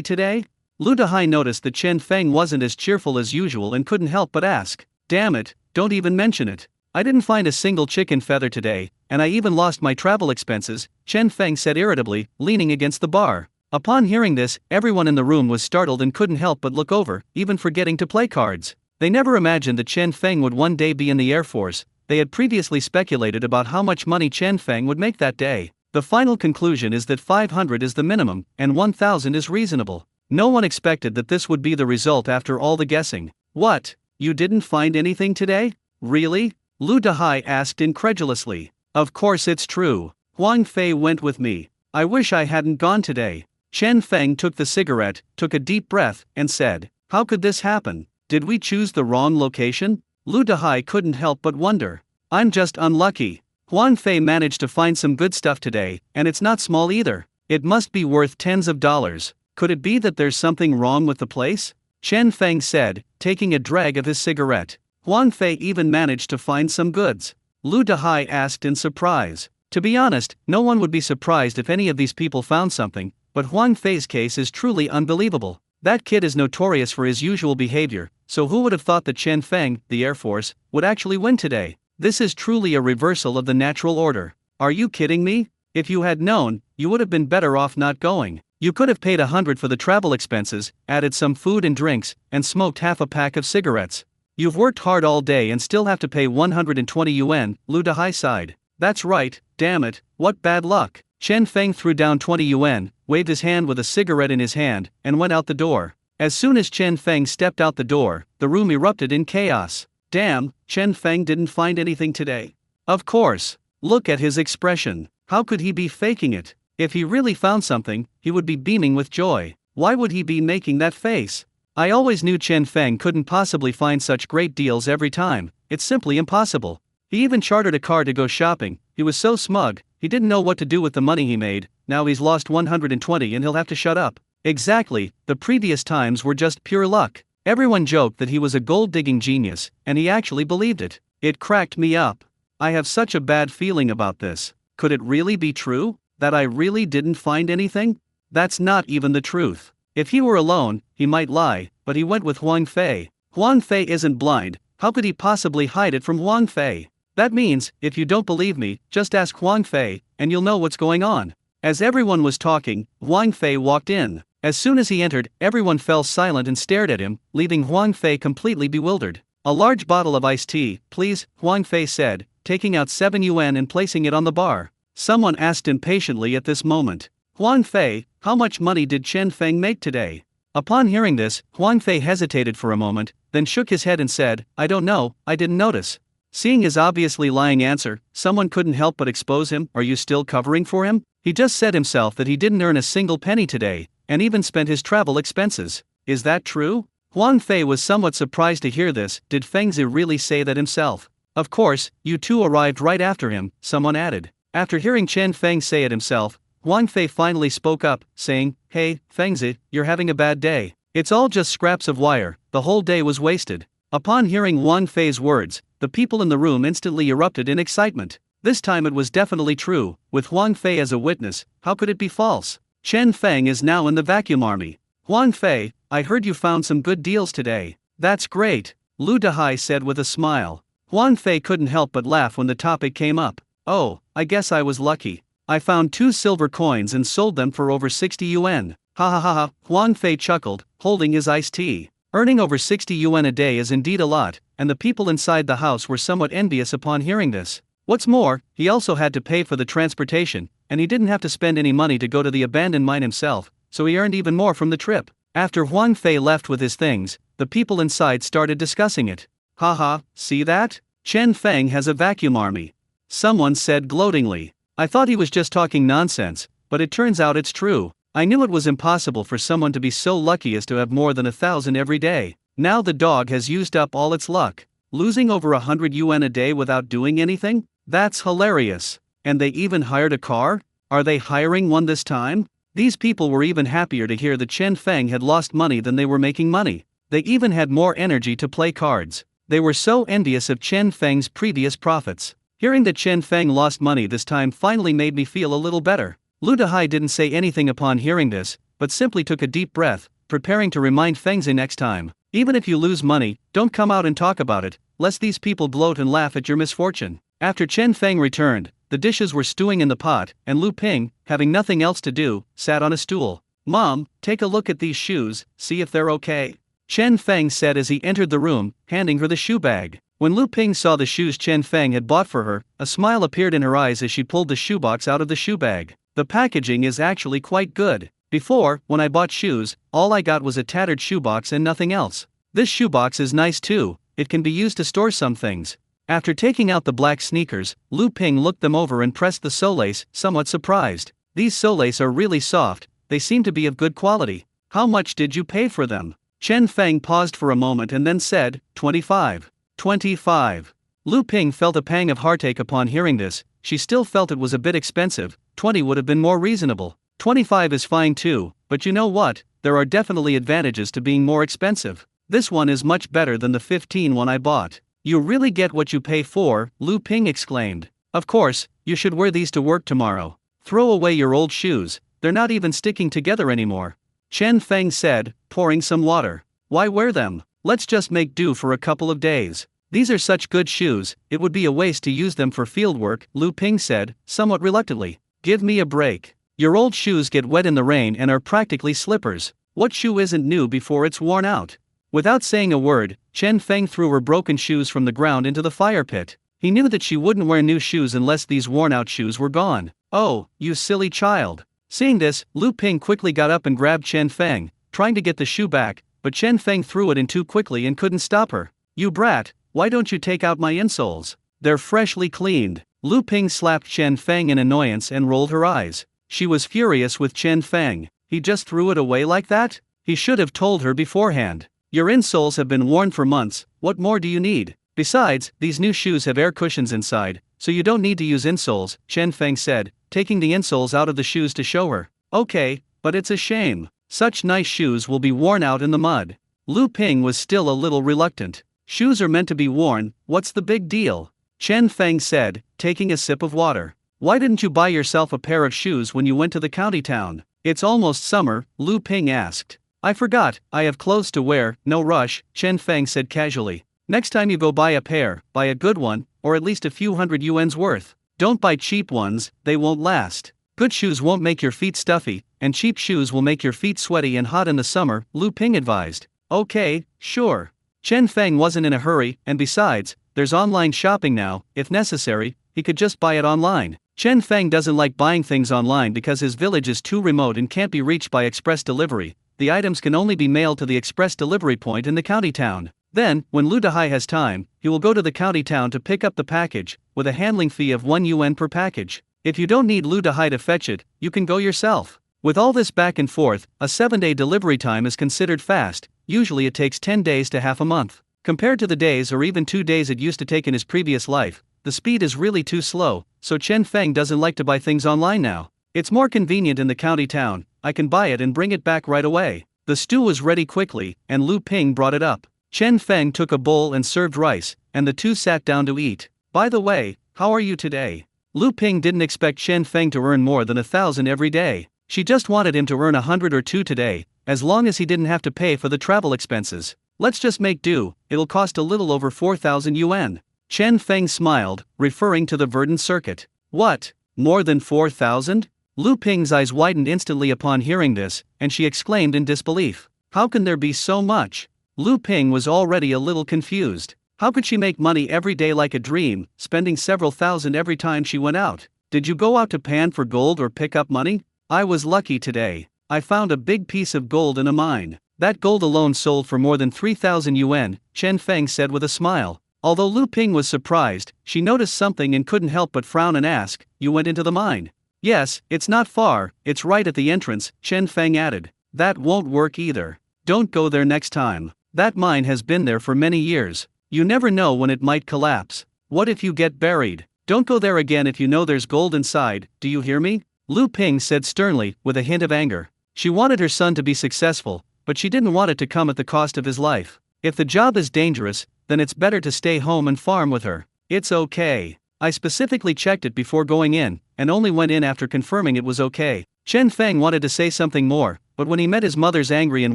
today? Lu Dahai noticed that Chen Feng wasn't as cheerful as usual and couldn't help but ask. Damn it, don't even mention it. I didn't find a single chicken feather today, and I even lost my travel expenses, Chen Feng said irritably, leaning against the bar. Upon hearing this, everyone in the room was startled and couldn't help but look over, even forgetting to play cards. They never imagined that Chen Feng would one day be in the Air Force. They had previously speculated about how much money Chen Feng would make that day. The final conclusion is that 500 is the minimum, and 1,000 is reasonable. No one expected that this would be the result after all the guessing. What? You didn't find anything today? Really? Lu Dahai asked incredulously. Of course it's true. Huang Fei went with me. I wish I hadn't gone today. Chen Feng took the cigarette, took a deep breath, and said, how could this happen? Did we choose the wrong location? Lu Dahai couldn't help but wonder. I'm just unlucky. Huang Fei managed to find some good stuff today, and it's not small either. It must be worth tens of dollars. Could it be that there's something wrong with the place? Chen Feng said, taking a drag of his cigarette. Huang Fei even managed to find some goods. Lu Dahai asked in surprise. To be honest, no one would be surprised if any of these people found something, but Huang Fei's case is truly unbelievable. That kid is notorious for his usual behavior, so who would have thought that Chen Feng, the Air Force, would actually win today? This is truly a reversal of the natural order. Are you kidding me? If you had known, you would have been better off not going. You could have paid 100 for the travel expenses, added some food and drinks, and smoked half a pack of cigarettes. You've worked hard all day and still have to pay 120 yuan, Lu Dahai sighed. That's right, damn it, what bad luck. Chen Feng threw down 20 yuan, waved his hand with a cigarette in his hand, and went out the door. As soon as Chen Feng stepped out the door, the room erupted in chaos. Damn, Chen Feng didn't find anything today. Of course. Look at his expression. How could he be faking it? If he really found something, he would be beaming with joy. Why would he be making that face? I always knew Chen Feng couldn't possibly find such great deals every time. It's simply impossible. He even chartered a car to go shopping. He was so smug, he didn't know what to do with the money he made. Now he's lost 120 and he'll have to shut up. Exactly, the previous times were just pure luck. Everyone joked that he was a gold-digging genius, and he actually believed it. It cracked me up. I have such a bad feeling about this. Could it really be true? That I really didn't find anything? That's not even the truth. If he were alone, he might lie, but he went with Huang Fei. Huang Fei isn't blind. How could he possibly hide it from Huang Fei? That means, if you don't believe me, just ask Huang Fei, and you'll know what's going on. As everyone was talking, Huang Fei walked in. As soon as he entered, everyone fell silent and stared at him, leaving Huang Fei completely bewildered. A large bottle of iced tea, please, Huang Fei said, taking out 7 yuan and placing it on the bar. Someone asked impatiently at this moment. Huang Fei, how much money did Chen Feng make today? Upon hearing this, Huang Fei hesitated for a moment, then shook his head and said, I don't know, I didn't notice. Seeing his obviously lying answer, someone couldn't help but expose him. Are you still covering for him? He just said himself that he didn't earn a single penny today, and even spent his travel expenses. Is that true? Huang Fei was somewhat surprised to hear this. Did Feng Zi really say that himself? Of course, you two arrived right after him, someone added. After hearing Chen Feng say it himself, Huang Fei finally spoke up, saying, Hey, Feng Zi, you're having a bad day. It's all just scraps of wire, the whole day was wasted. Upon hearing Huang Fei's words, the people in the room instantly erupted in excitement. This time it was definitely true. With Huang Fei as a witness, how could it be false? Chen Feng is now in the vacuum army. Huang Fei, I heard you found some good deals today. That's great, Lu Dahai said with a smile. Huang Fei couldn't help but laugh when the topic came up. Oh, I guess I was lucky. I found 2 silver coins and sold them for over 60 yuan. Ha ha ha ha, Huang Fei chuckled, holding his iced tea. Earning over 60 yuan a day is indeed a lot, and the people inside the house were somewhat envious upon hearing this. What's more, he also had to pay for the transportation, and he didn't have to spend any money to go to the abandoned mine himself, so he earned even more from the trip. After Huang Fei left with his things, the people inside started discussing it. Haha, see that? Chen Feng has a vacuum army. Someone said gloatingly. I thought he was just talking nonsense, but it turns out it's true. I knew it was impossible for someone to be so lucky as to have more than 1,000 every day. Now the dog has used up all its luck. Losing over 100 yuan a day without doing anything? That's hilarious. And they even hired a car? Are they hiring one this time? These people were even happier to hear that Chen Feng had lost money than they were making money. They even had more energy to play cards. They were so envious of Chen Feng's previous profits. Hearing that Chen Feng lost money this time finally made me feel a little better. Lu Dahai didn't say anything upon hearing this, but simply took a deep breath, preparing to remind Fengzi next time. Even if you lose money, don't come out and talk about it, lest these people gloat and laugh at your misfortune. After Chen Feng returned, the dishes were stewing in the pot, and Lu Ping, having nothing else to do, sat on a stool. Mom, take a look at these shoes, see if they're okay. Chen Feng said as he entered the room, handing her the shoe bag. When Lu Ping saw the shoes Chen Feng had bought for her, a smile appeared in her eyes as she pulled the shoebox out of the shoe bag. The packaging is actually quite good. Before, when I bought shoes, all I got was a tattered shoebox and nothing else. This shoebox is nice too, it can be used to store some things. After taking out the black sneakers, Lu Ping looked them over and pressed the solace, somewhat surprised. These solace are really soft, they seem to be of good quality. How much did you pay for them? Chen Feng paused for a moment and then said, 25. 25. Lu Ping felt a pang of heartache upon hearing this. She still felt it was a bit expensive. 20 would have been more reasonable. 25 is fine too, but you know what, there are definitely advantages to being more expensive. This one is much better than the 15 one I bought. You really get what you pay for, Lu Ping exclaimed. Of course, you should wear these to work tomorrow. Throw away your old shoes, they're not even sticking together anymore. Chen Feng said, pouring some water. Why wear them? Let's just make do for a couple of days. These are such good shoes, it would be a waste to use them for fieldwork, Lu Ping said, somewhat reluctantly. Give me a break. Your old shoes get wet in the rain and are practically slippers. What shoe isn't new before it's worn out? Without saying a word, Chen Feng threw her broken shoes from the ground into the fire pit. He knew that she wouldn't wear new shoes unless these worn-out shoes were gone. Oh, you silly child. Seeing this, Lu Ping quickly got up and grabbed Chen Feng, trying to get the shoe back, but Chen Feng threw it in too quickly and couldn't stop her. You brat, why don't you take out my insoles? They're freshly cleaned. Lu Ping slapped Chen Feng in annoyance and rolled her eyes. She was furious with Chen Feng. He just threw it away like that? He should have told her beforehand. Your insoles have been worn for months, what more do you need? Besides, these new shoes have air cushions inside, so you don't need to use insoles, Chen Feng said, taking the insoles out of the shoes to show her. Okay, but it's a shame. Such nice shoes will be worn out in the mud. Lu Ping was still a little reluctant. Shoes are meant to be worn, what's the big deal? Chen Feng said, taking a sip of water. Why didn't you buy yourself a pair of shoes when you went to the county town? It's almost summer, Lu Ping asked. I forgot, I have clothes to wear, no rush, Chen Feng said casually. Next time you go buy a pair, buy a good one, or at least a few hundred yuan's worth. Don't buy cheap ones, they won't last. Good shoes won't make your feet stuffy, and cheap shoes will make your feet sweaty and hot in the summer, Lu Ping advised. Okay, sure. Chen Feng wasn't in a hurry, and besides, there's online shopping now, if necessary, he could just buy it online. Chen Feng doesn't like buying things online because his village is too remote and can't be reached by express delivery. The items can only be mailed to the express delivery point in the county town. Then, when Lu Dehai has time, he will go to the county town to pick up the package, with a handling fee of 1 yuan per package. If you don't need Lu Dehai to fetch it, you can go yourself. With all this back and forth, a 7-day delivery time is considered fast. Usually it takes 10 days to half a month. Compared to the days or even 2 days it used to take in his previous life, the speed is really too slow, so Chen Feng doesn't like to buy things online now. It's more convenient in the county town, I can buy it and bring it back right away. The stew was ready quickly, and Lu Ping brought it up. Chen Feng took a bowl and served rice, and the two sat down to eat. By the way, how are you today? Lu Ping didn't expect Chen Feng to earn more than 1,000 every day. She just wanted him to earn 100 or 2 today, as long as he didn't have to pay for the travel expenses. Let's just make do, it'll cost a little over 4,000 yuan. Chen Feng smiled, referring to the verdant circuit. What? More than 4,000? Lu Ping's eyes widened instantly upon hearing this, and she exclaimed in disbelief. How can there be so much? Lu Ping was already a little confused. How could she make money every day like a dream, spending several thousand every time she went out? Did you go out to pan for gold or pick up money? I was lucky today. I found a big piece of gold in a mine. That gold alone sold for more than 3,000 yuan, Chen Feng said with a smile. Although Lu Ping was surprised, she noticed something and couldn't help but frown and ask, you went into the mine? Yes, it's not far, it's right at the entrance, Chen Feng added. That won't work either. Don't go there next time. That mine has been there for many years. You never know when it might collapse. What if you get buried? Don't go there again if you know there's gold inside, do you hear me? Lu Ping said sternly, with a hint of anger. She wanted her son to be successful, but she didn't want it to come at the cost of his life. If the job is dangerous, then it's better to stay home and farm with her. It's okay. I specifically checked it before going in, and only went in after confirming it was okay. Chen Feng wanted to say something more, but when he met his mother's angry and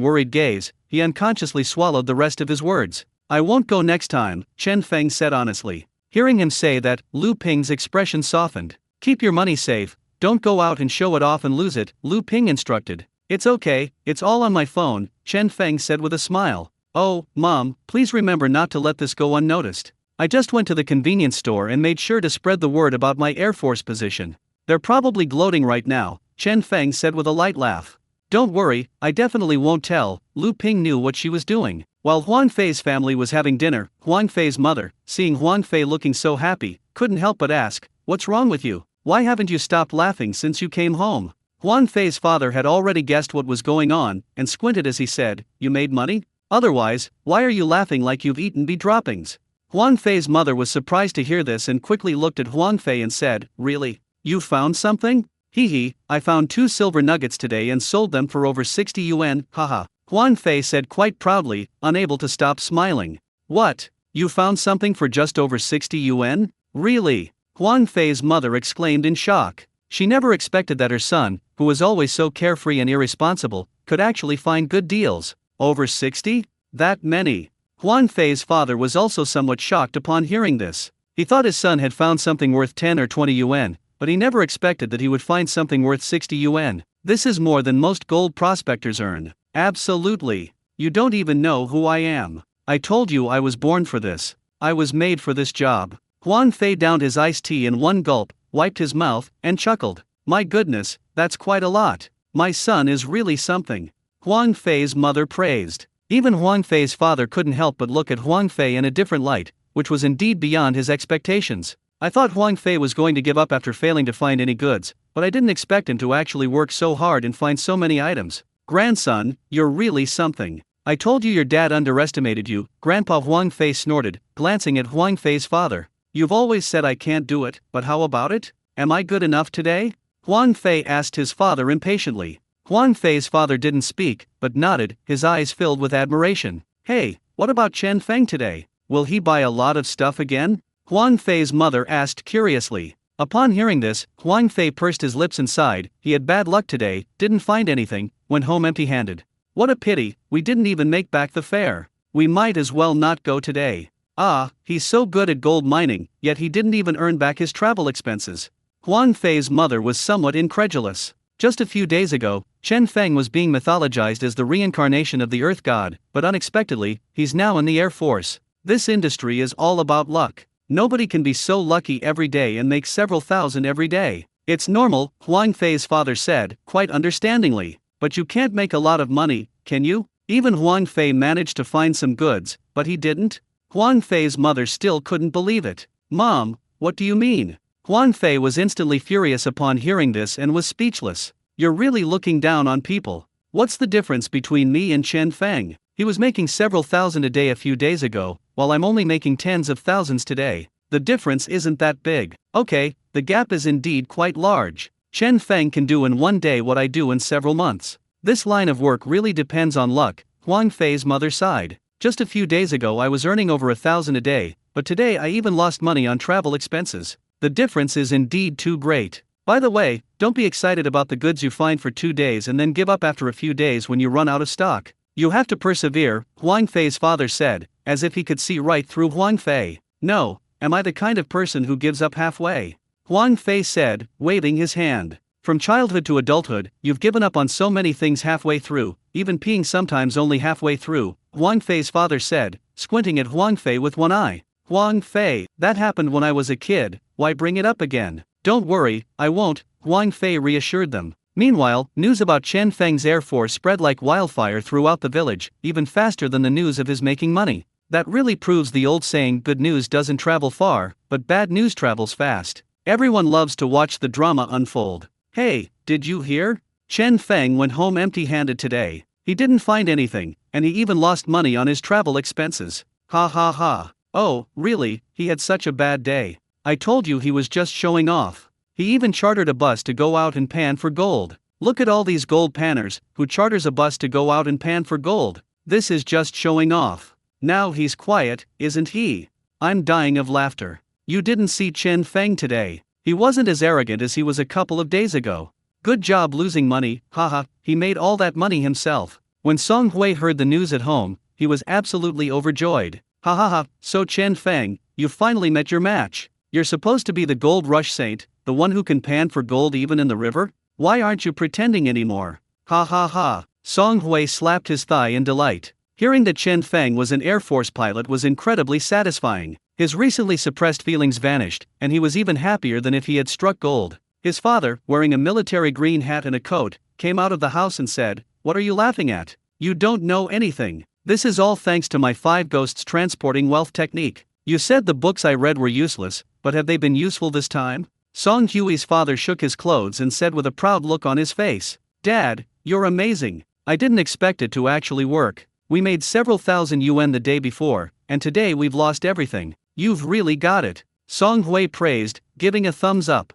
worried gaze, he unconsciously swallowed the rest of his words. I won't go next time, Chen Feng said honestly. Hearing him say that, Lu Ping's expression softened. Keep your money safe, don't go out and show it off and lose it, Lu Ping instructed. It's okay, it's all on my phone, Chen Feng said with a smile. Oh, Mom, please remember not to let this go unnoticed. I just went to the convenience store and made sure to spread the word about my Air Force position. They're probably gloating right now, Chen Feng said with a light laugh. Don't worry, I definitely won't tell, Lu Ping knew what she was doing. While Huang Fei's family was having dinner, Huang Fei's mother, seeing Huang Fei looking so happy, couldn't help but ask, what's wrong with you? Why haven't you stopped laughing since you came home? Huang Fei's father had already guessed what was going on, and squinted as he said, you made money? Otherwise, why are you laughing like you've eaten bee droppings? Huang Fei's mother was surprised to hear this and quickly looked at Huang Fei and said, really? You found something? Hee, I found 2 silver nuggets today and sold them for over 60 yuan, haha. Huang Fei said quite proudly, unable to stop smiling. What? You found something for just over 60 yuan? Really? Huang Fei's mother exclaimed in shock. She never expected that her son, who was always so carefree and irresponsible, could actually find good deals. Over 60? That many? Huang Fei's father was also somewhat shocked upon hearing this. He thought his son had found something worth 10 or 20 yuan, but he never expected that he would find something worth 60 yuan. This is more than most gold prospectors earn. Absolutely. You don't even know who I am. I told you I was born for this. I was made for this job. Huang Fei downed his iced tea in one gulp, wiped his mouth, and chuckled. My goodness, that's quite a lot. My son is really something. Huang Fei's mother praised. Even Huang Fei's father couldn't help but look at Huang Fei in a different light, which was indeed beyond his expectations. I thought Huang Fei was going to give up after failing to find any goods, but I didn't expect him to actually work so hard and find so many items. Grandson, you're really something. I told you your dad underestimated you, Grandpa Huang Fei snorted, glancing at Huang Fei's father. You've always said I can't do it, but how about it? Am I good enough today? Huang Fei asked his father impatiently. Huang Fei's father didn't speak, but nodded, his eyes filled with admiration. Hey, what about Chen Feng today? Will he buy a lot of stuff again? Huang Fei's mother asked curiously. Upon hearing this, Huang Fei pursed his lips and sighed. He had bad luck today, didn't find anything, went home empty-handed. What a pity, we didn't even make back the fare. We might as well not go today. Ah, he's so good at gold mining, yet he didn't even earn back his travel expenses. Huang Fei's mother was somewhat incredulous. Just a few days ago, Chen Feng was being mythologized as the reincarnation of the Earth God, but unexpectedly, he's now in the Air Force. This industry is all about luck. Nobody can be so lucky every day and make several thousand every day. It's normal, Huang Fei's father said, quite understandingly. But you can't make a lot of money, can you? Even Huang Fei managed to find some goods, but he didn't? Huang Fei's mother still couldn't believe it. Mom, what do you mean? Huang Fei was instantly furious upon hearing this and was speechless. You're really looking down on people. What's the difference between me and Chen Feng? He was making several thousand a day a few days ago, while I'm only making tens of thousands today. The difference isn't that big. Okay, the gap is indeed quite large. Chen Feng can do in one day what I do in several months. This line of work really depends on luck, Huang Fei's mother sighed. Just a few days ago I was earning over 1,000 a day, but today I even lost money on travel expenses. The difference is indeed too great. By the way, don't be excited about the goods you find for 2 days and then give up after a few days when you run out of stock. You have to persevere, Huang Fei's father said, as if he could see right through Huang Fei. No, am I the kind of person who gives up halfway? Huang Fei said, waving his hand. From childhood to adulthood, you've given up on so many things halfway through, even peeing sometimes only halfway through, Huang Fei's father said, squinting at Huang Fei with one eye. Huang Fei, that happened when I was a kid, why bring it up again? Don't worry, I won't, Huang Fei reassured them. Meanwhile, news about Chen Feng's Air Force spread like wildfire throughout the village, even faster than the news of his making money. That really proves the old saying, good news doesn't travel far, but bad news travels fast. Everyone loves to watch the drama unfold. Hey, did you hear? Chen Feng went home empty-handed today. He didn't find anything, and he even lost money on his travel expenses. Ha ha ha. Oh, really, he had such a bad day. I told you he was just showing off. He even chartered a bus to go out and pan for gold. Look at all these gold panners, who charters a bus to go out and pan for gold. This is just showing off. Now he's quiet, isn't he? I'm dying of laughter. You didn't see Chen Feng today. He wasn't as arrogant as he was a couple of days ago. Good job losing money, haha, he made all that money himself. When Song Hui heard the news at home, he was absolutely overjoyed. Ha ha ha, so Chen Feng, you finally met your match. You're supposed to be the gold rush saint, the one who can pan for gold even in the river? Why aren't you pretending anymore? Ha ha ha. Song Hui slapped his thigh in delight. Hearing that Chen Feng was an Air Force pilot was incredibly satisfying. His recently suppressed feelings vanished, and he was even happier than if he had struck gold. His father, wearing a military green hat and a coat, came out of the house and said, "What are you laughing at? You don't know anything. This is all thanks to my 5 ghosts transporting wealth technique. You said the books I read were useless, but have they been useful this time?" Song Hui's father shook his clothes and said with a proud look on his face, "Dad, you're amazing. I didn't expect it to actually work. We made several thousand yuan the day before, and today we've lost everything. You've really got it." Song Hui praised, giving a thumbs up.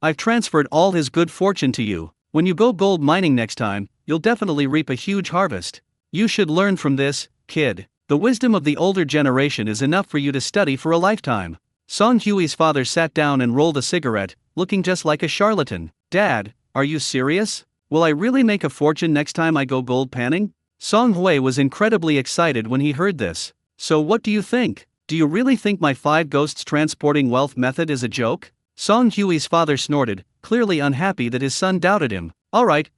I've transferred all his good fortune to you. When you go gold mining next time, you'll definitely reap a huge harvest. You should learn from this, kid. The wisdom of the older generation is enough for you to study for a lifetime. Song Hui's father sat down and rolled a cigarette, looking just like a charlatan. "Dad, are you serious? Will I really make a fortune next time I go gold panning?" Song Hui was incredibly excited when he heard this. "So what do you think? Do you really think my 5 ghosts transporting wealth method is a joke?" Song Hui's father snorted, clearly unhappy that his son doubted him. Alright,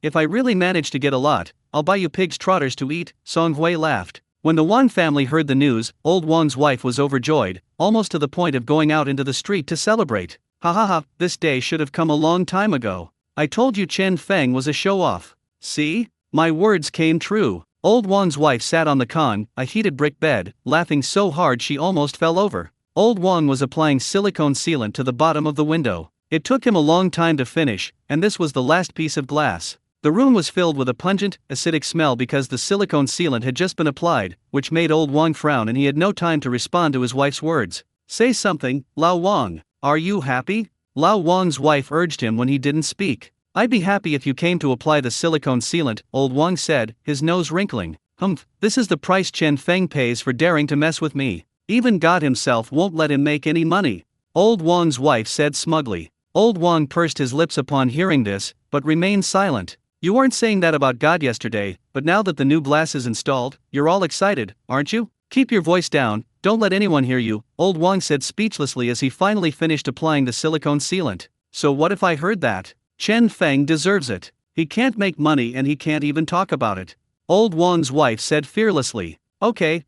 if I really manage to get a lot, I'll buy you pig's trotters to eat," Song Hui laughed. When the Wang family heard the news, old Wang's wife was overjoyed, almost to the point of going out into the street to celebrate. Ha ha ha, this day should have come a long time ago. I told you Chen Feng was a show-off. See? My words came true. Old Wang's wife sat on a heated brick bed, laughing so hard she almost fell over. Old Wang was applying silicone sealant to the bottom of the window. It took him a long time to finish, and this was the last piece of glass. The room was filled with a pungent, acidic smell because the silicone sealant had just been applied, which made old Wang frown and he had no time to respond to his wife's words. "Say something, Lao Wang. Are you happy?" Lao Wang's wife urged him when he didn't speak. "I'd be happy if you came to apply the silicone sealant," old Wang said, his nose wrinkling. This is the price Chen Feng pays for daring to mess with me. Even God himself won't let him make any money," old Wang's wife said smugly. Old Wang pursed his lips upon hearing this, but remained silent. "You weren't saying that about God yesterday, but now that the new glass is installed, you're all excited, aren't you? Keep your voice down, don't let anyone hear you," old Wang said speechlessly as he finally finished applying the silicone sealant. "So what if I heard that? Chen Feng deserves it. He can't make money and he can't even talk about it," old Wang's wife said fearlessly. Okay,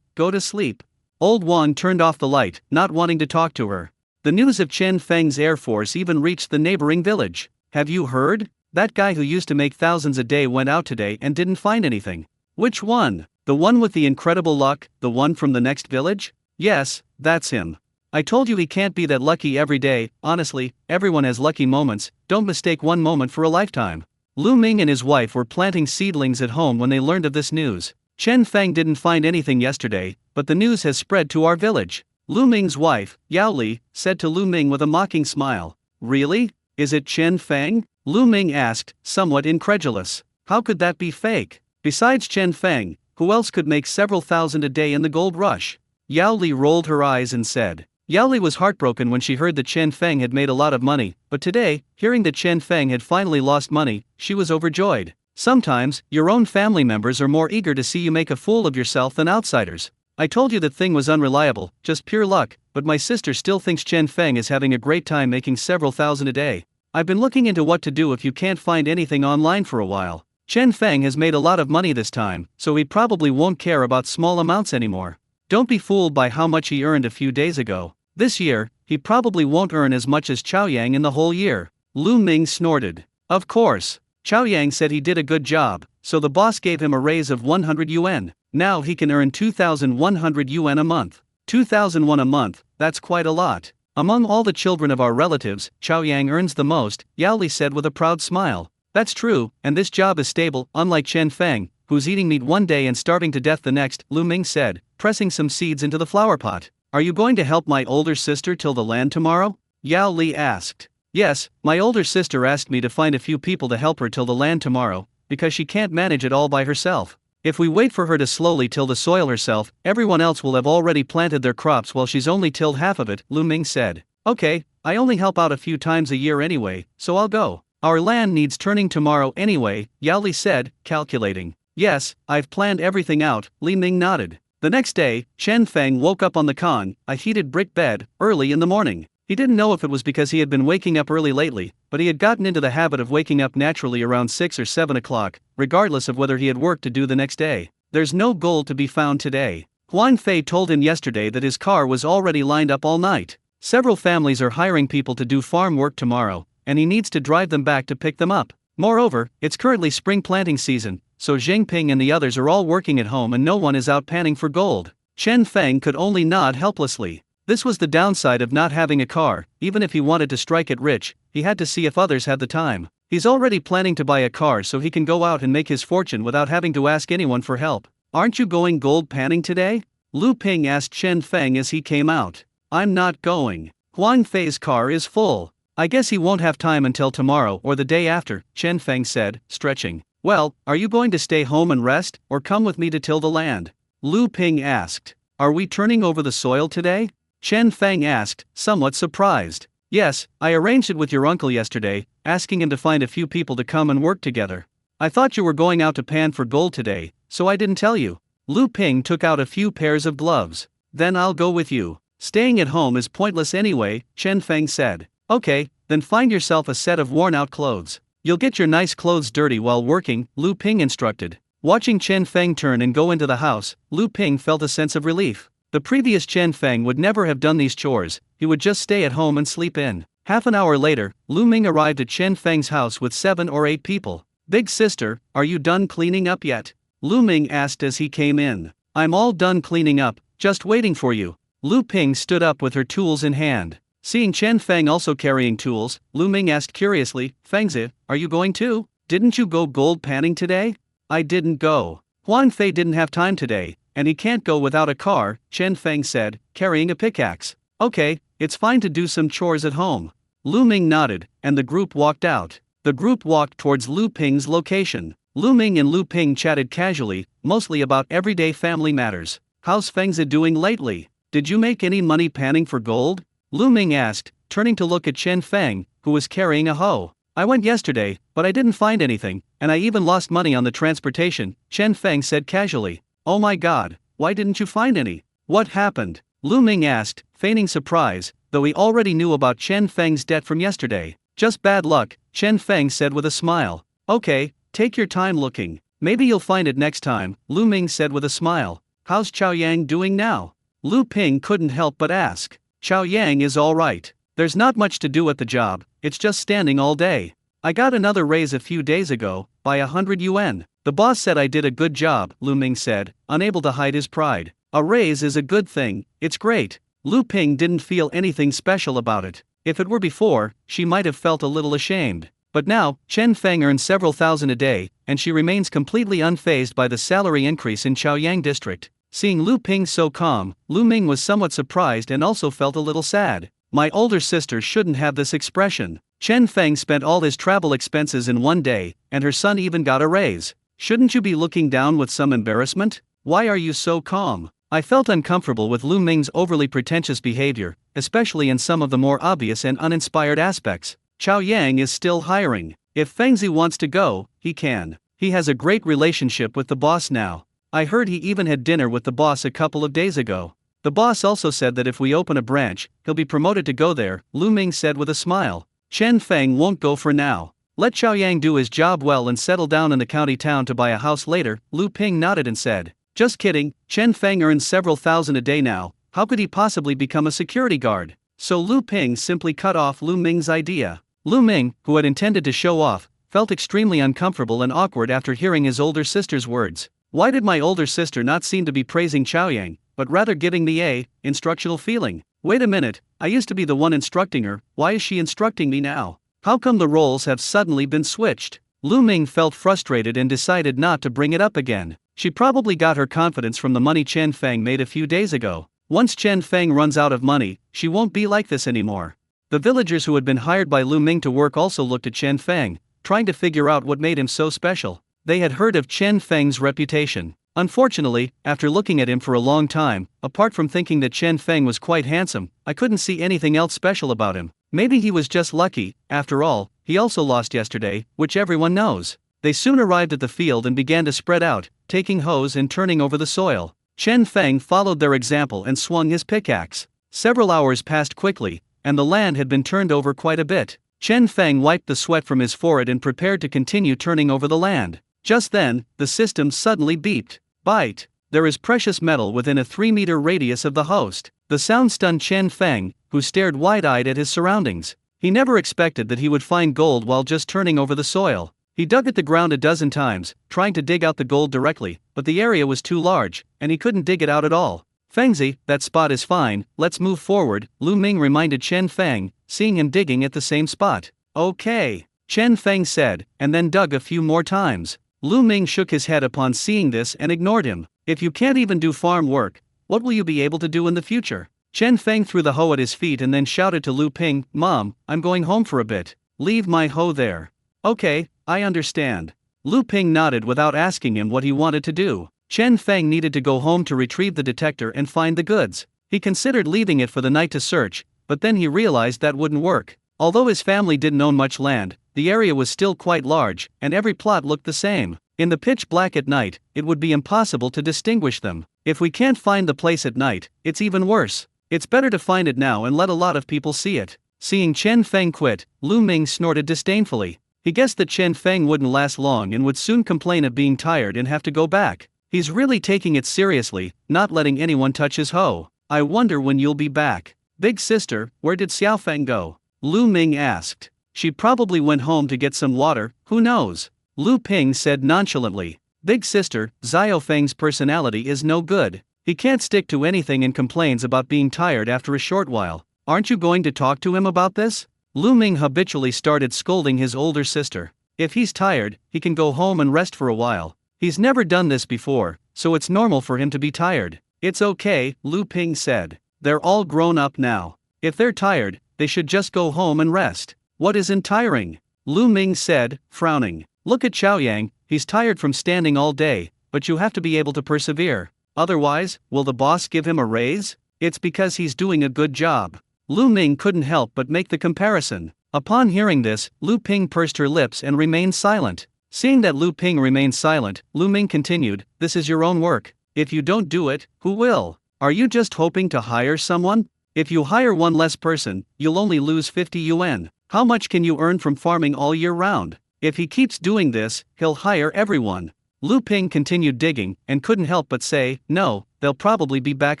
go to sleep." Old Wang turned off the light, not wanting to talk to her. The news of Chen Feng's Air Force even reached the neighboring village. "Have you heard? That guy who used to make thousands a day went out today and didn't find anything." "Which one? The one with the incredible luck, the one from the next village?" "Yes, that's him. I told you he can't be that lucky every day. Honestly, everyone has lucky moments, don't mistake one moment for a lifetime." Lu Ming and his wife were planting seedlings at home when they learned of this news. "Chen Feng didn't find anything yesterday, but the news has spread to our village." Lu Ming's wife, Yao Li, said to Lu Ming with a mocking smile. "Really? Is it Chen Feng?" Lu Ming asked, somewhat incredulous. "How could that be fake? Besides Chen Feng, who else could make several thousand a day in the gold rush?" Yao Li rolled her eyes and said. Yao Li was heartbroken when she heard that Chen Feng had made a lot of money, but today, hearing that Chen Feng had finally lost money, she was overjoyed. Sometimes, your own family members are more eager to see you make a fool of yourself than outsiders. "I told you that thing was unreliable, just pure luck, but my sister still thinks Chen Feng is having a great time making several thousand a day. I've been looking into what to do if you can't find anything online for a while. Chen Feng has made a lot of money this time, so he probably won't care about small amounts anymore. Don't be fooled by how much he earned a few days ago. This year, he probably won't earn as much as Chao Yang in the whole year." Lu Ming snorted. Of course. Chao Yang said he did a good job, so the boss gave him a raise of 100 yuan. Now he can earn 2,100 yuan a month. 2,001 a month, that's quite a lot. "Among all the children of our relatives, Chao Yang earns the most," Yao Li said with a proud smile. "That's true, and this job is stable, unlike Chen Feng, who's eating meat one day and starving to death the next," Lu Ming said, pressing some seeds into the flower pot. "Are you going to help my older sister till the land tomorrow?" Yao Li asked. "Yes, my older sister asked me to find a few people to help her till the land tomorrow, because she can't manage it all by herself. If we wait for her to slowly till the soil herself, everyone else will have already planted their crops while she's only tilled half of it," Lu Ming said. "Okay, I only help out a few times a year anyway, so I'll go." Our land needs turning tomorrow anyway, Yao Li said, calculating. Yes, I've planned everything out, Li Ming nodded. The next day, Chen Feng woke up on a heated brick bed, early in the morning. He didn't know if it was because he had been waking up early lately, but he had gotten into the habit of waking up naturally around 6 or 7 o'clock, regardless of whether he had work to do the next day. There's no gold to be found today. Huan Fei told him yesterday that his car was already lined up all night. Several families are hiring people to do farm work tomorrow, and he needs to drive them back to pick them up. Moreover, it's currently spring planting season, so Zheng Ping and the others are all working at home and no one is out panning for gold. Chen Feng could only nod helplessly. This was the downside of not having a car. Even if he wanted to strike it rich, he had to see if others had the time. He's already planning to buy a car so he can go out and make his fortune without having to ask anyone for help. Aren't you going gold panning today? Lu Ping asked Chen Feng as he came out. I'm not going. Huang Fei's car is full. I guess he won't have time until tomorrow or the day after, Chen Feng said, stretching. Well, are you going to stay home and rest, or come with me to till the land? Lu Ping asked. Are we turning over the soil today? Chen Feng asked, somewhat surprised. Yes, I arranged it with your uncle yesterday, asking him to find a few people to come and work together. I thought you were going out to pan for gold today, so I didn't tell you. Lu Ping took out a few pairs of gloves. Then I'll go with you. Staying at home is pointless anyway, Chen Feng said. Okay, then find yourself a set of worn-out clothes. You'll get your nice clothes dirty while working, Lu Ping instructed. Watching Chen Feng turn and go into the house, Lu Ping felt a sense of relief. The previous Chen Feng would never have done these chores, he would just stay at home and sleep in. Half an hour later, Lu Ming arrived at Chen Feng's house with 7 or 8 people. Big sister, are you done cleaning up yet? Lu Ming asked as he came in. I'm all done cleaning up, just waiting for you. Lu Ping stood up with her tools in hand. Seeing Chen Feng also carrying tools, Lu Ming asked curiously, Fengzi, are you going too? Didn't you go gold panning today? I didn't go. Huan Fei didn't have time today, and he can't go without a car, Chen Feng said, carrying a pickaxe. Okay, it's fine to do some chores at home. Lu Ming nodded, and the group walked out. The group walked towards Lu Ping's location. Lu Ming and Lu Ping chatted casually, mostly about everyday family matters. How's Fengzi doing lately? Did you make any money panning for gold? Lu Ming asked, turning to look at Chen Feng, who was carrying a hoe. I went yesterday, but I didn't find anything, and I even lost money on the transportation, Chen Feng said casually. Oh my god, why didn't you find any? What happened? Lu Ming asked, feigning surprise, though he already knew about Chen Feng's debt from yesterday. Just bad luck, Chen Feng said with a smile. Okay, take your time looking. Maybe you'll find it next time, Lu Ming said with a smile. How's Chao Yang doing now? Lu Ping couldn't help but ask. Chao Yang is alright. There's not much to do at the job, it's just standing all day. I got another raise a few days ago, by 100 yuan. The boss said I did a good job, Lu Ming said, unable to hide his pride. A raise is a good thing, it's great. Lu Ping didn't feel anything special about it. If it were before, she might have felt a little ashamed. But now, Chen Feng earns several thousand a day, and she remains completely unfazed by the salary increase in Chaoyang district. Seeing Lu Ping so calm, Lu Ming was somewhat surprised and also felt a little sad. My older sister shouldn't have this expression. Chen Feng spent all his travel expenses in one day, and her son even got a raise. Shouldn't you be looking down with some embarrassment? Why are you so calm? I felt uncomfortable with Lu Ming's overly pretentious behavior, especially in some of the more obvious and uninspired aspects. Chao Yang is still hiring. If Fengzi wants to go, he can. He has a great relationship with the boss now. I heard he even had dinner with the boss a couple of days ago. The boss also said that if we open a branch, he'll be promoted to go there, Lu Ming said with a smile. Chen Feng won't go for now. Let Chao Yang do his job well and settle down in the county town to buy a house later, Lu Ping nodded and said. Just kidding, Chen Feng earns several thousand a day now, how could he possibly become a security guard? So Lu Ping simply cut off Lu Ming's idea. Lu Ming, who had intended to show off, felt extremely uncomfortable and awkward after hearing his older sister's words. Why did my older sister not seem to be praising Chaoyang, but rather giving the instructional feeling? Wait a minute, I used to be the one instructing her, why is she instructing me now? How come the roles have suddenly been switched? Lu Ming felt frustrated and decided not to bring it up again. She probably got her confidence from the money Chen Feng made a few days ago. Once Chen Feng runs out of money, she won't be like this anymore. The villagers who had been hired by Lu Ming to work also looked at Chen Feng, trying to figure out what made him so special. They had heard of Chen Feng's reputation. Unfortunately, after looking at him for a long time, apart from thinking that Chen Feng was quite handsome, I couldn't see anything else special about him. Maybe he was just lucky. After all, he also lost yesterday, which everyone knows. They soon arrived at the field and began to spread out, taking hoes and turning over the soil. Chen Feng followed their example and swung his pickaxe. Several hours passed quickly, and the land had been turned over quite a bit. Chen Feng wiped the sweat from his forehead and prepared to continue turning over the land. Just then, the system suddenly beeped. Bite! There is precious metal within a 3-meter radius of the host. The sound stunned Chen Feng, who stared wide-eyed at his surroundings. He never expected that he would find gold while just turning over the soil. He dug at the ground a dozen times, trying to dig out the gold directly, but the area was too large, and he couldn't dig it out at all. Fengzi, that spot is fine, let's move forward, Lu Ming reminded Chen Feng, seeing him digging at the same spot. Okay, Chen Feng said, and then dug a few more times. Lu Ming shook his head upon seeing this and ignored him. If you can't even do farm work, what will you be able to do in the future? Chen Feng threw the hoe at his feet and then shouted to Lu Ping, Mom, I'm going home for a bit. Leave my hoe there. Okay, I understand. Lu Ping nodded without asking him what he wanted to do. Chen Feng needed to go home to retrieve the detector and find the goods. He considered leaving it for the night to search, but then he realized that wouldn't work. Although his family didn't own much land, the area was still quite large, and every plot looked the same. In the pitch black at night, it would be impossible to distinguish them. If we can't find the place at night, it's even worse. It's better to find it now and let a lot of people see it. Seeing Chen Feng quit, Lu Ming snorted disdainfully. He guessed that Chen Feng wouldn't last long and would soon complain of being tired and have to go back. He's really taking it seriously, not letting anyone touch his hoe. I wonder when you'll be back. Big sister, where did Xiao Feng go? Lu Ming asked. She probably went home to get some water, who knows? Lu Ping said nonchalantly. Big sister, Xiao Feng's personality is no good. He can't stick to anything and complains about being tired after a short while. Aren't you going to talk to him about this? Lu Ming habitually started scolding his older sister. If he's tired, he can go home and rest for a while. He's never done this before, so it's normal for him to be tired. It's okay, Lu Ping said. They're all grown up now. If they're tired, they should just go home and rest. What isn't tiring? Lu Ming said, frowning. Look at Chaoyang, he's tired from standing all day, but you have to be able to persevere. Otherwise, will the boss give him a raise? It's because he's doing a good job. Lu Ming couldn't help but make the comparison. Upon hearing this, Lu Ping pursed her lips and remained silent. Seeing that Lu Ping remained silent, Lu Ming continued, this is your own work. If you don't do it, who will? Are you just hoping to hire someone? If you hire one less person, you'll only lose 50 yuan. How much can you earn from farming all year round? If he keeps doing this, he'll hire everyone. Lu Ping continued digging, and couldn't help but say, no, they'll probably be back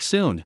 soon.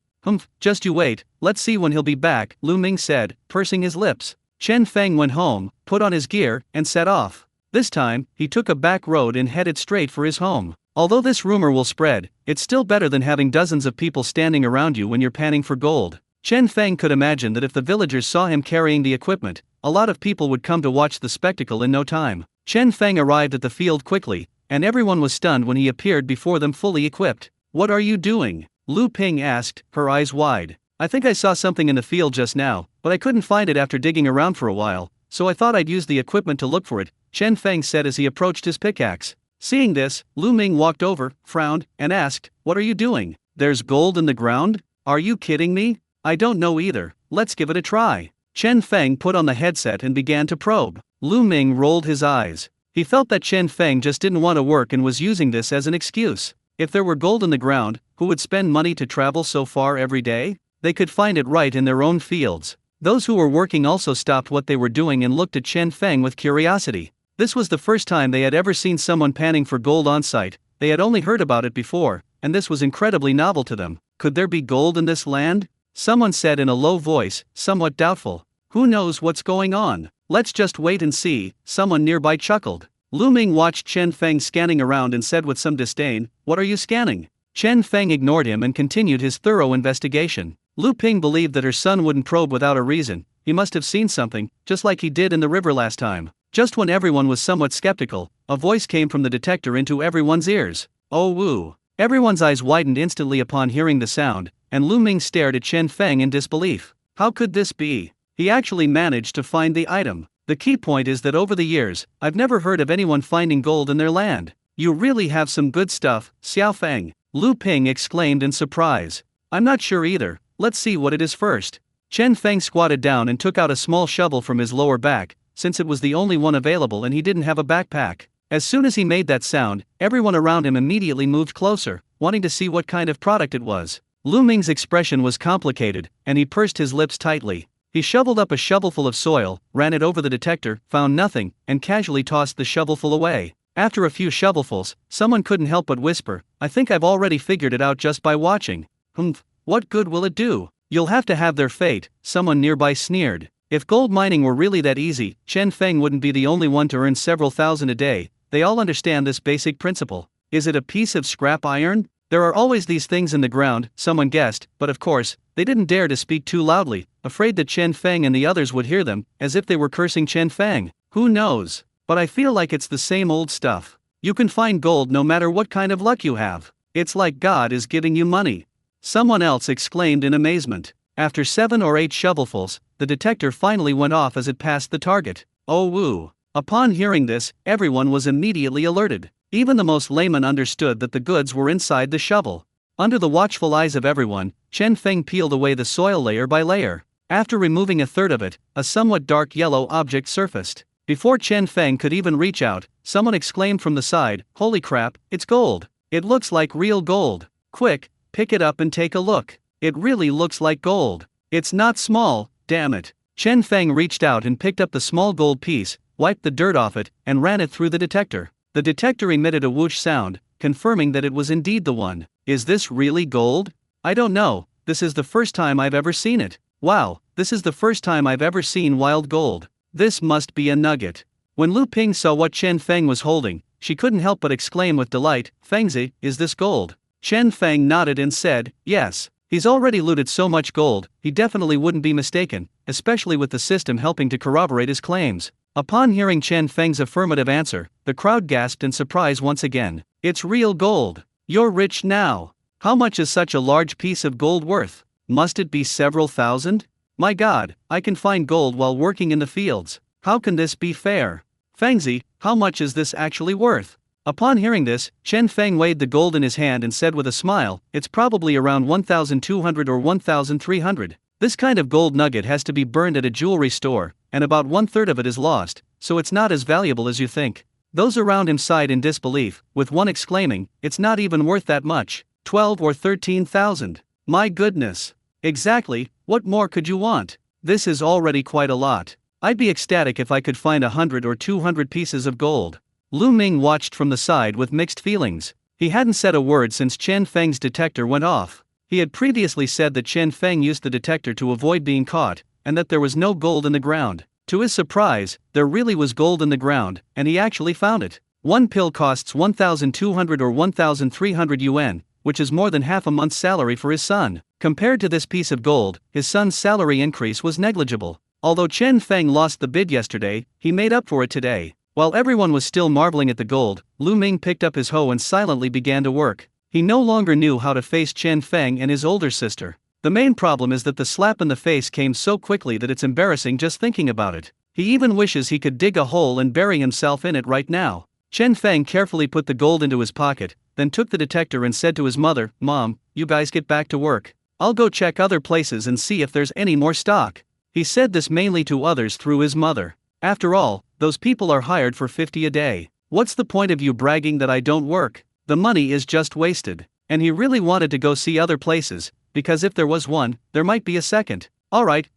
Just you wait, let's see when he'll be back, Lu Ming said, pursing his lips. Chen Feng went home, put on his gear, and set off. This time, he took a back road and headed straight for his home. Although this rumor will spread, it's still better than having dozens of people standing around you when you're panning for gold. Chen Feng could imagine that if the villagers saw him carrying the equipment, a lot of people would come to watch the spectacle in no time. Chen Feng arrived at the field quickly, and everyone was stunned when he appeared before them fully equipped. What are you doing? Lu Ping asked, her eyes wide. I think I saw something in the field just now, but I couldn't find it after digging around for a while, so I thought I'd use the equipment to look for it, Chen Feng said as he approached his pickaxe. Seeing this, Lu Ming walked over, frowned, and asked, what are you doing? There's gold in the ground? Are you kidding me? I don't know either, let's give it a try. Chen Feng put on the headset and began to probe. Lu Ming rolled his eyes. He felt that Chen Feng just didn't want to work and was using this as an excuse. If there were gold in the ground, who would spend money to travel so far every day? They could find it right in their own fields. Those who were working also stopped what they were doing and looked at Chen Feng with curiosity. This was the first time they had ever seen someone panning for gold on site. They had only heard about it before, and this was incredibly novel to them. Could there be gold in this land? Someone said in a low voice, somewhat doubtful. Who knows what's going on? Let's just wait and see, someone nearby chuckled. Lu Ming watched Chen Feng scanning around and said with some disdain, what are you scanning? Chen Feng ignored him and continued his thorough investigation. Lu Ping believed that her son wouldn't probe without a reason. He must have seen something, just like he did in the river last time. Just when everyone was somewhat skeptical, a voice came from the detector into everyone's ears. Oh woo! Everyone's eyes widened instantly upon hearing the sound, and Lu Ming stared at Chen Feng in disbelief. How could this be? He actually managed to find the item. The key point is that over the years, I've never heard of anyone finding gold in their land. You really have some good stuff, Xiao Feng, Lu Ping exclaimed in surprise. I'm not sure either, let's see what it is first. Chen Feng squatted down and took out a small shovel from his lower back, since it was the only one available and he didn't have a backpack. As soon as he made that sound, everyone around him immediately moved closer, wanting to see what kind of product it was. Lu Ming's expression was complicated, and he pursed his lips tightly. He shoveled up a shovelful of soil, ran it over the detector, found nothing, and casually tossed the shovelful away. After a few shovelfuls, someone couldn't help but whisper, "I think I've already figured it out just by watching." "Humph, what good will it do? You'll have to have their fate," someone nearby sneered. If gold mining were really that easy, Chen Feng wouldn't be the only one to earn several thousand a day. They all understand this basic principle. Is it a piece of scrap iron? There are always these things in the ground, someone guessed, but of course, they didn't dare to speak too loudly, afraid that Chen Feng and the others would hear them, as if they were cursing Chen Feng. Who knows? But I feel like it's the same old stuff. You can find gold no matter what kind of luck you have. It's like God is giving you money. Someone else exclaimed in amazement. After 7 or 8 shovelfuls, the detector finally went off as it passed the target. Oh woo. Upon hearing this, everyone was immediately alerted. Even the most layman understood that the goods were inside the shovel. Under the watchful eyes of everyone, Chen Feng peeled away the soil layer by layer. After removing a third of it, a somewhat dark yellow object surfaced. Before Chen Feng could even reach out, someone exclaimed from the side, "Holy crap, it's gold! It looks like real gold. Quick, pick it up and take a look. It really looks like gold. It's not small, damn it." Chen Feng reached out and picked up the small gold piece, wiped the dirt off it, and ran it through the detector. The detector emitted a whoosh sound, confirming that it was indeed the one. "Is this really gold? I don't know, this is the first time I've ever seen it. Wow, this is the first time I've ever seen wild gold. This must be a nugget." When Lu Ping saw what Chen Feng was holding, she couldn't help but exclaim with delight, "Fengzi, is this gold?" Chen Feng nodded and said, "Yes. He's already looted so much gold, he definitely wouldn't be mistaken, especially with the system helping to corroborate his claims." Upon hearing Chen Feng's affirmative answer, the crowd gasped in surprise once again. "It's real gold. You're rich now. How much is such a large piece of gold worth? Must it be several thousand? My God, I can find gold while working in the fields. How can this be fair? Fengzi, how much is this actually worth?" Upon hearing this, Chen Feng weighed the gold in his hand and said with a smile, "It's probably around 1,200 or 1,300. This kind of gold nugget has to be burned at a jewelry store, and about 1/3 of it is lost, so it's not as valuable as you think." Those around him sighed in disbelief, with one exclaiming, "It's not even worth that much. 12 or 13,000. My goodness. Exactly, what more could you want? This is already quite a lot. I'd be ecstatic if I could find 100 or 200 pieces of gold." Lu Ming watched from the side with mixed feelings. He hadn't said a word since Chen Feng's detector went off. He had previously said that Chen Feng used the detector to avoid being caught, and that there was no gold in the ground. To his surprise, there really was gold in the ground, and he actually found it. One pill costs 1,200 or 1,300 yuan, which is more than half a month's salary for his son. Compared to this piece of gold, his son's salary increase was negligible. Although Chen Feng lost the bid yesterday, he made up for it today. While everyone was still marveling at the gold, Lu Ming picked up his hoe and silently began to work. He no longer knew how to face Chen Feng and his older sister. The main problem is that the slap in the face came so quickly that it's embarrassing just thinking about it. He even wishes he could dig a hole and bury himself in it right now. Chen Feng carefully put the gold into his pocket, then took the detector and said to his mother, "Mom, you guys get back to work. I'll go check other places and see if there's any more stock." He said this mainly to others through his mother. After all, those people are hired for 50 a day. What's the point of you bragging that I don't work? The money is just wasted. And he really wanted to go see other places, because if there was one, there might be a second. Alright,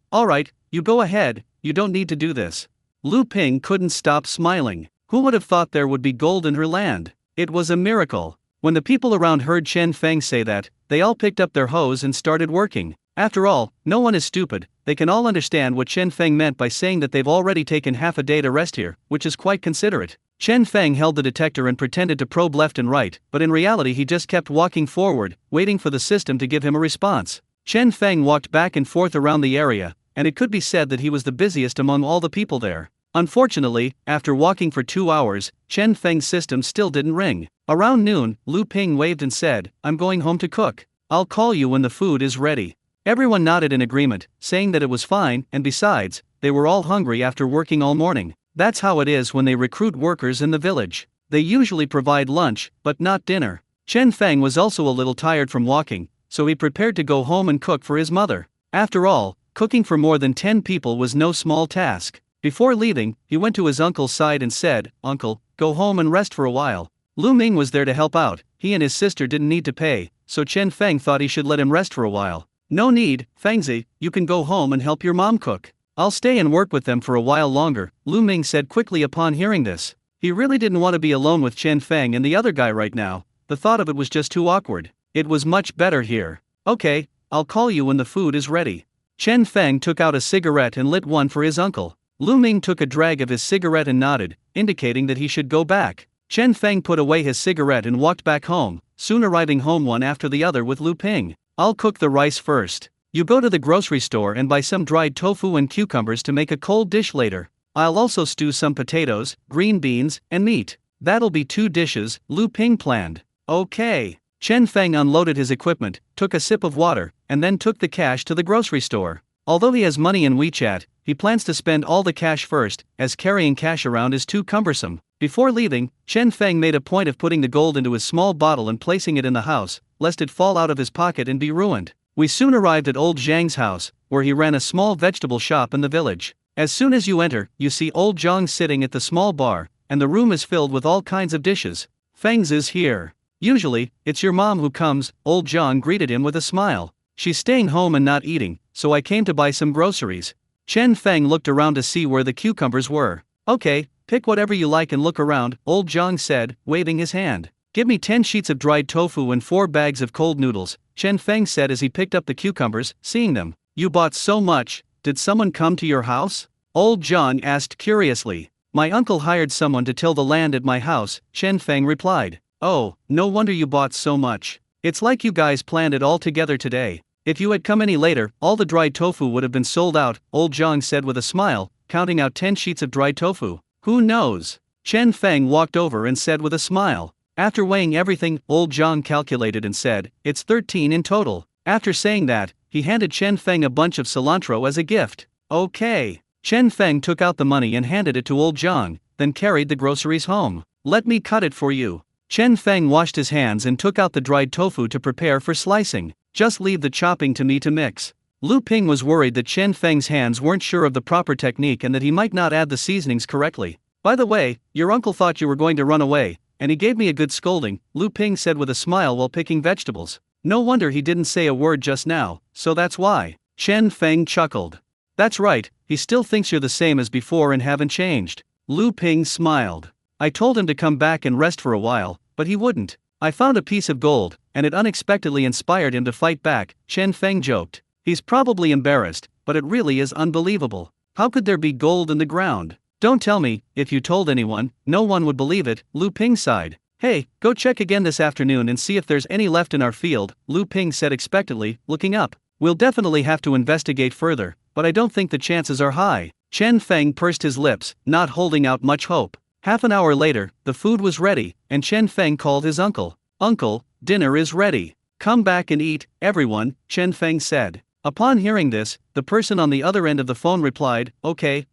you go ahead, you don't need to do this." Lu Ping couldn't stop smiling. Who would have thought there would be gold in her land? It was a miracle. When the people around heard Chen Feng say that, they all picked up their hoes and started working. After all, no one is stupid. They can all understand what Chen Feng meant by saying that they've already taken half a day to rest here, which is quite considerate. Chen Feng held the detector and pretended to probe left and right, but in reality he just kept walking forward, waiting for the system to give him a response. Chen Feng walked back and forth around the area, and it could be said that he was the busiest among all the people there. Unfortunately, after walking for 2 hours, Chen Feng's system still didn't ring. Around noon, Lu Ping waved and said, "I'm going home to cook. I'll call you when the food is ready." Everyone nodded in agreement, saying that it was fine, and besides, they were all hungry after working all morning. That's how it is when they recruit workers in the village. They usually provide lunch, but not dinner. Chen Feng was also a little tired from walking, so he prepared to go home and cook for his mother. After all, Cooking for more than 10 people was no small task. Before leaving, he went to his uncle's side and said, "Uncle, go home and rest for a while." Lu Ming was there to help out. He and his sister didn't need to pay, so Chen Feng thought he should let him rest for a while. "No need, Fengzi, you can go home and help your mom cook. I'll stay and work with them for a while longer," Lu Ming said quickly upon hearing this. He really didn't want to be alone with Chen Feng and the other guy right now. The thought of it was just too awkward. It was much better here. "Okay, I'll call you when the food is ready." Chen Feng took out a cigarette and lit one for his uncle. Lu Ming took a drag of his cigarette and nodded, indicating that he should go back. Chen Feng put away his cigarette and walked back home, soon arriving home one after the other with Lu Ping. "I'll cook the rice first. You go to the grocery store and buy some dried tofu and cucumbers to make a cold dish later. I'll also stew some potatoes, green beans, and meat. That'll be 2 dishes," Lu Ping planned. "Okay." Chen Feng unloaded his equipment, took a sip of water, and then took the cash to the grocery store. Although he has money in WeChat, he plans to spend all the cash first, as carrying cash around is too cumbersome. Before leaving, Chen Feng made a point of putting the gold into his small bottle and placing it in the house, lest it fall out of his pocket and be ruined. We soon arrived at old Zhang's house, where he ran a small vegetable shop in the village. As soon as you enter, you see old Zhang sitting at the small bar, and the room is filled with all kinds of dishes. "Feng's is here. Usually, it's your mom who comes," old Zhang greeted him with a smile. "She's staying home and not eating, so I came to buy some groceries." Chen Feng looked around to see where the cucumbers were. "Okay, pick whatever you like and look around," old Zhang said, waving his hand. "Give me 10 sheets of dried tofu and 4 bags of cold noodles," Chen Feng said as he picked up the cucumbers, seeing them. "You bought so much, did someone come to your house?" old Zhang asked curiously. "My uncle hired someone to till the land at my house," Chen Feng replied. "Oh, no wonder you bought so much. It's like you guys planned it all together today. If you had come any later, all the dried tofu would have been sold out," old Zhang said with a smile, counting out 10 sheets of dried tofu. "Who knows?" Chen Feng walked over and said with a smile. After weighing everything, old Zhang calculated and said, "It's 13 in total." After saying that, he handed Chen Feng a bunch of cilantro as a gift. "Okay." Chen Feng took out the money and handed it to old Zhang, then carried the groceries home. "Let me cut it for you." Chen Feng washed his hands and took out the dried tofu to prepare for slicing. "Just leave the chopping to me to mix." Lu Ping was worried that Chen Feng's hands weren't sure of the proper technique and that he might not add the seasonings correctly. "By the way, your uncle thought you were going to run away, and he gave me a good scolding," Lu Ping said with a smile while picking vegetables. "No wonder he didn't say a word just now, so that's why." Chen Feng chuckled. "That's right, he still thinks you're the same as before and haven't changed." Lu Ping smiled. "I told him to come back and rest for a while, but he wouldn't. I found a piece of gold, and it unexpectedly inspired him to fight back," Chen Feng joked. "He's probably embarrassed, but it really is unbelievable. How could there be gold in the ground? Don't tell me, if you told anyone, no one would believe it," Lu Ping sighed. "Hey, go check again this afternoon and see if there's any left in our field," Lu Ping said expectantly, looking up. "We'll definitely have to investigate further, but I don't think the chances are high." Chen Feng pursed his lips, not holding out much hope. Half an hour later, the food was ready, and Chen Feng called his uncle. "Uncle, dinner is ready. Come back and eat, everyone," Chen Feng said. Upon hearing this, the person on the other end of the phone replied, okay,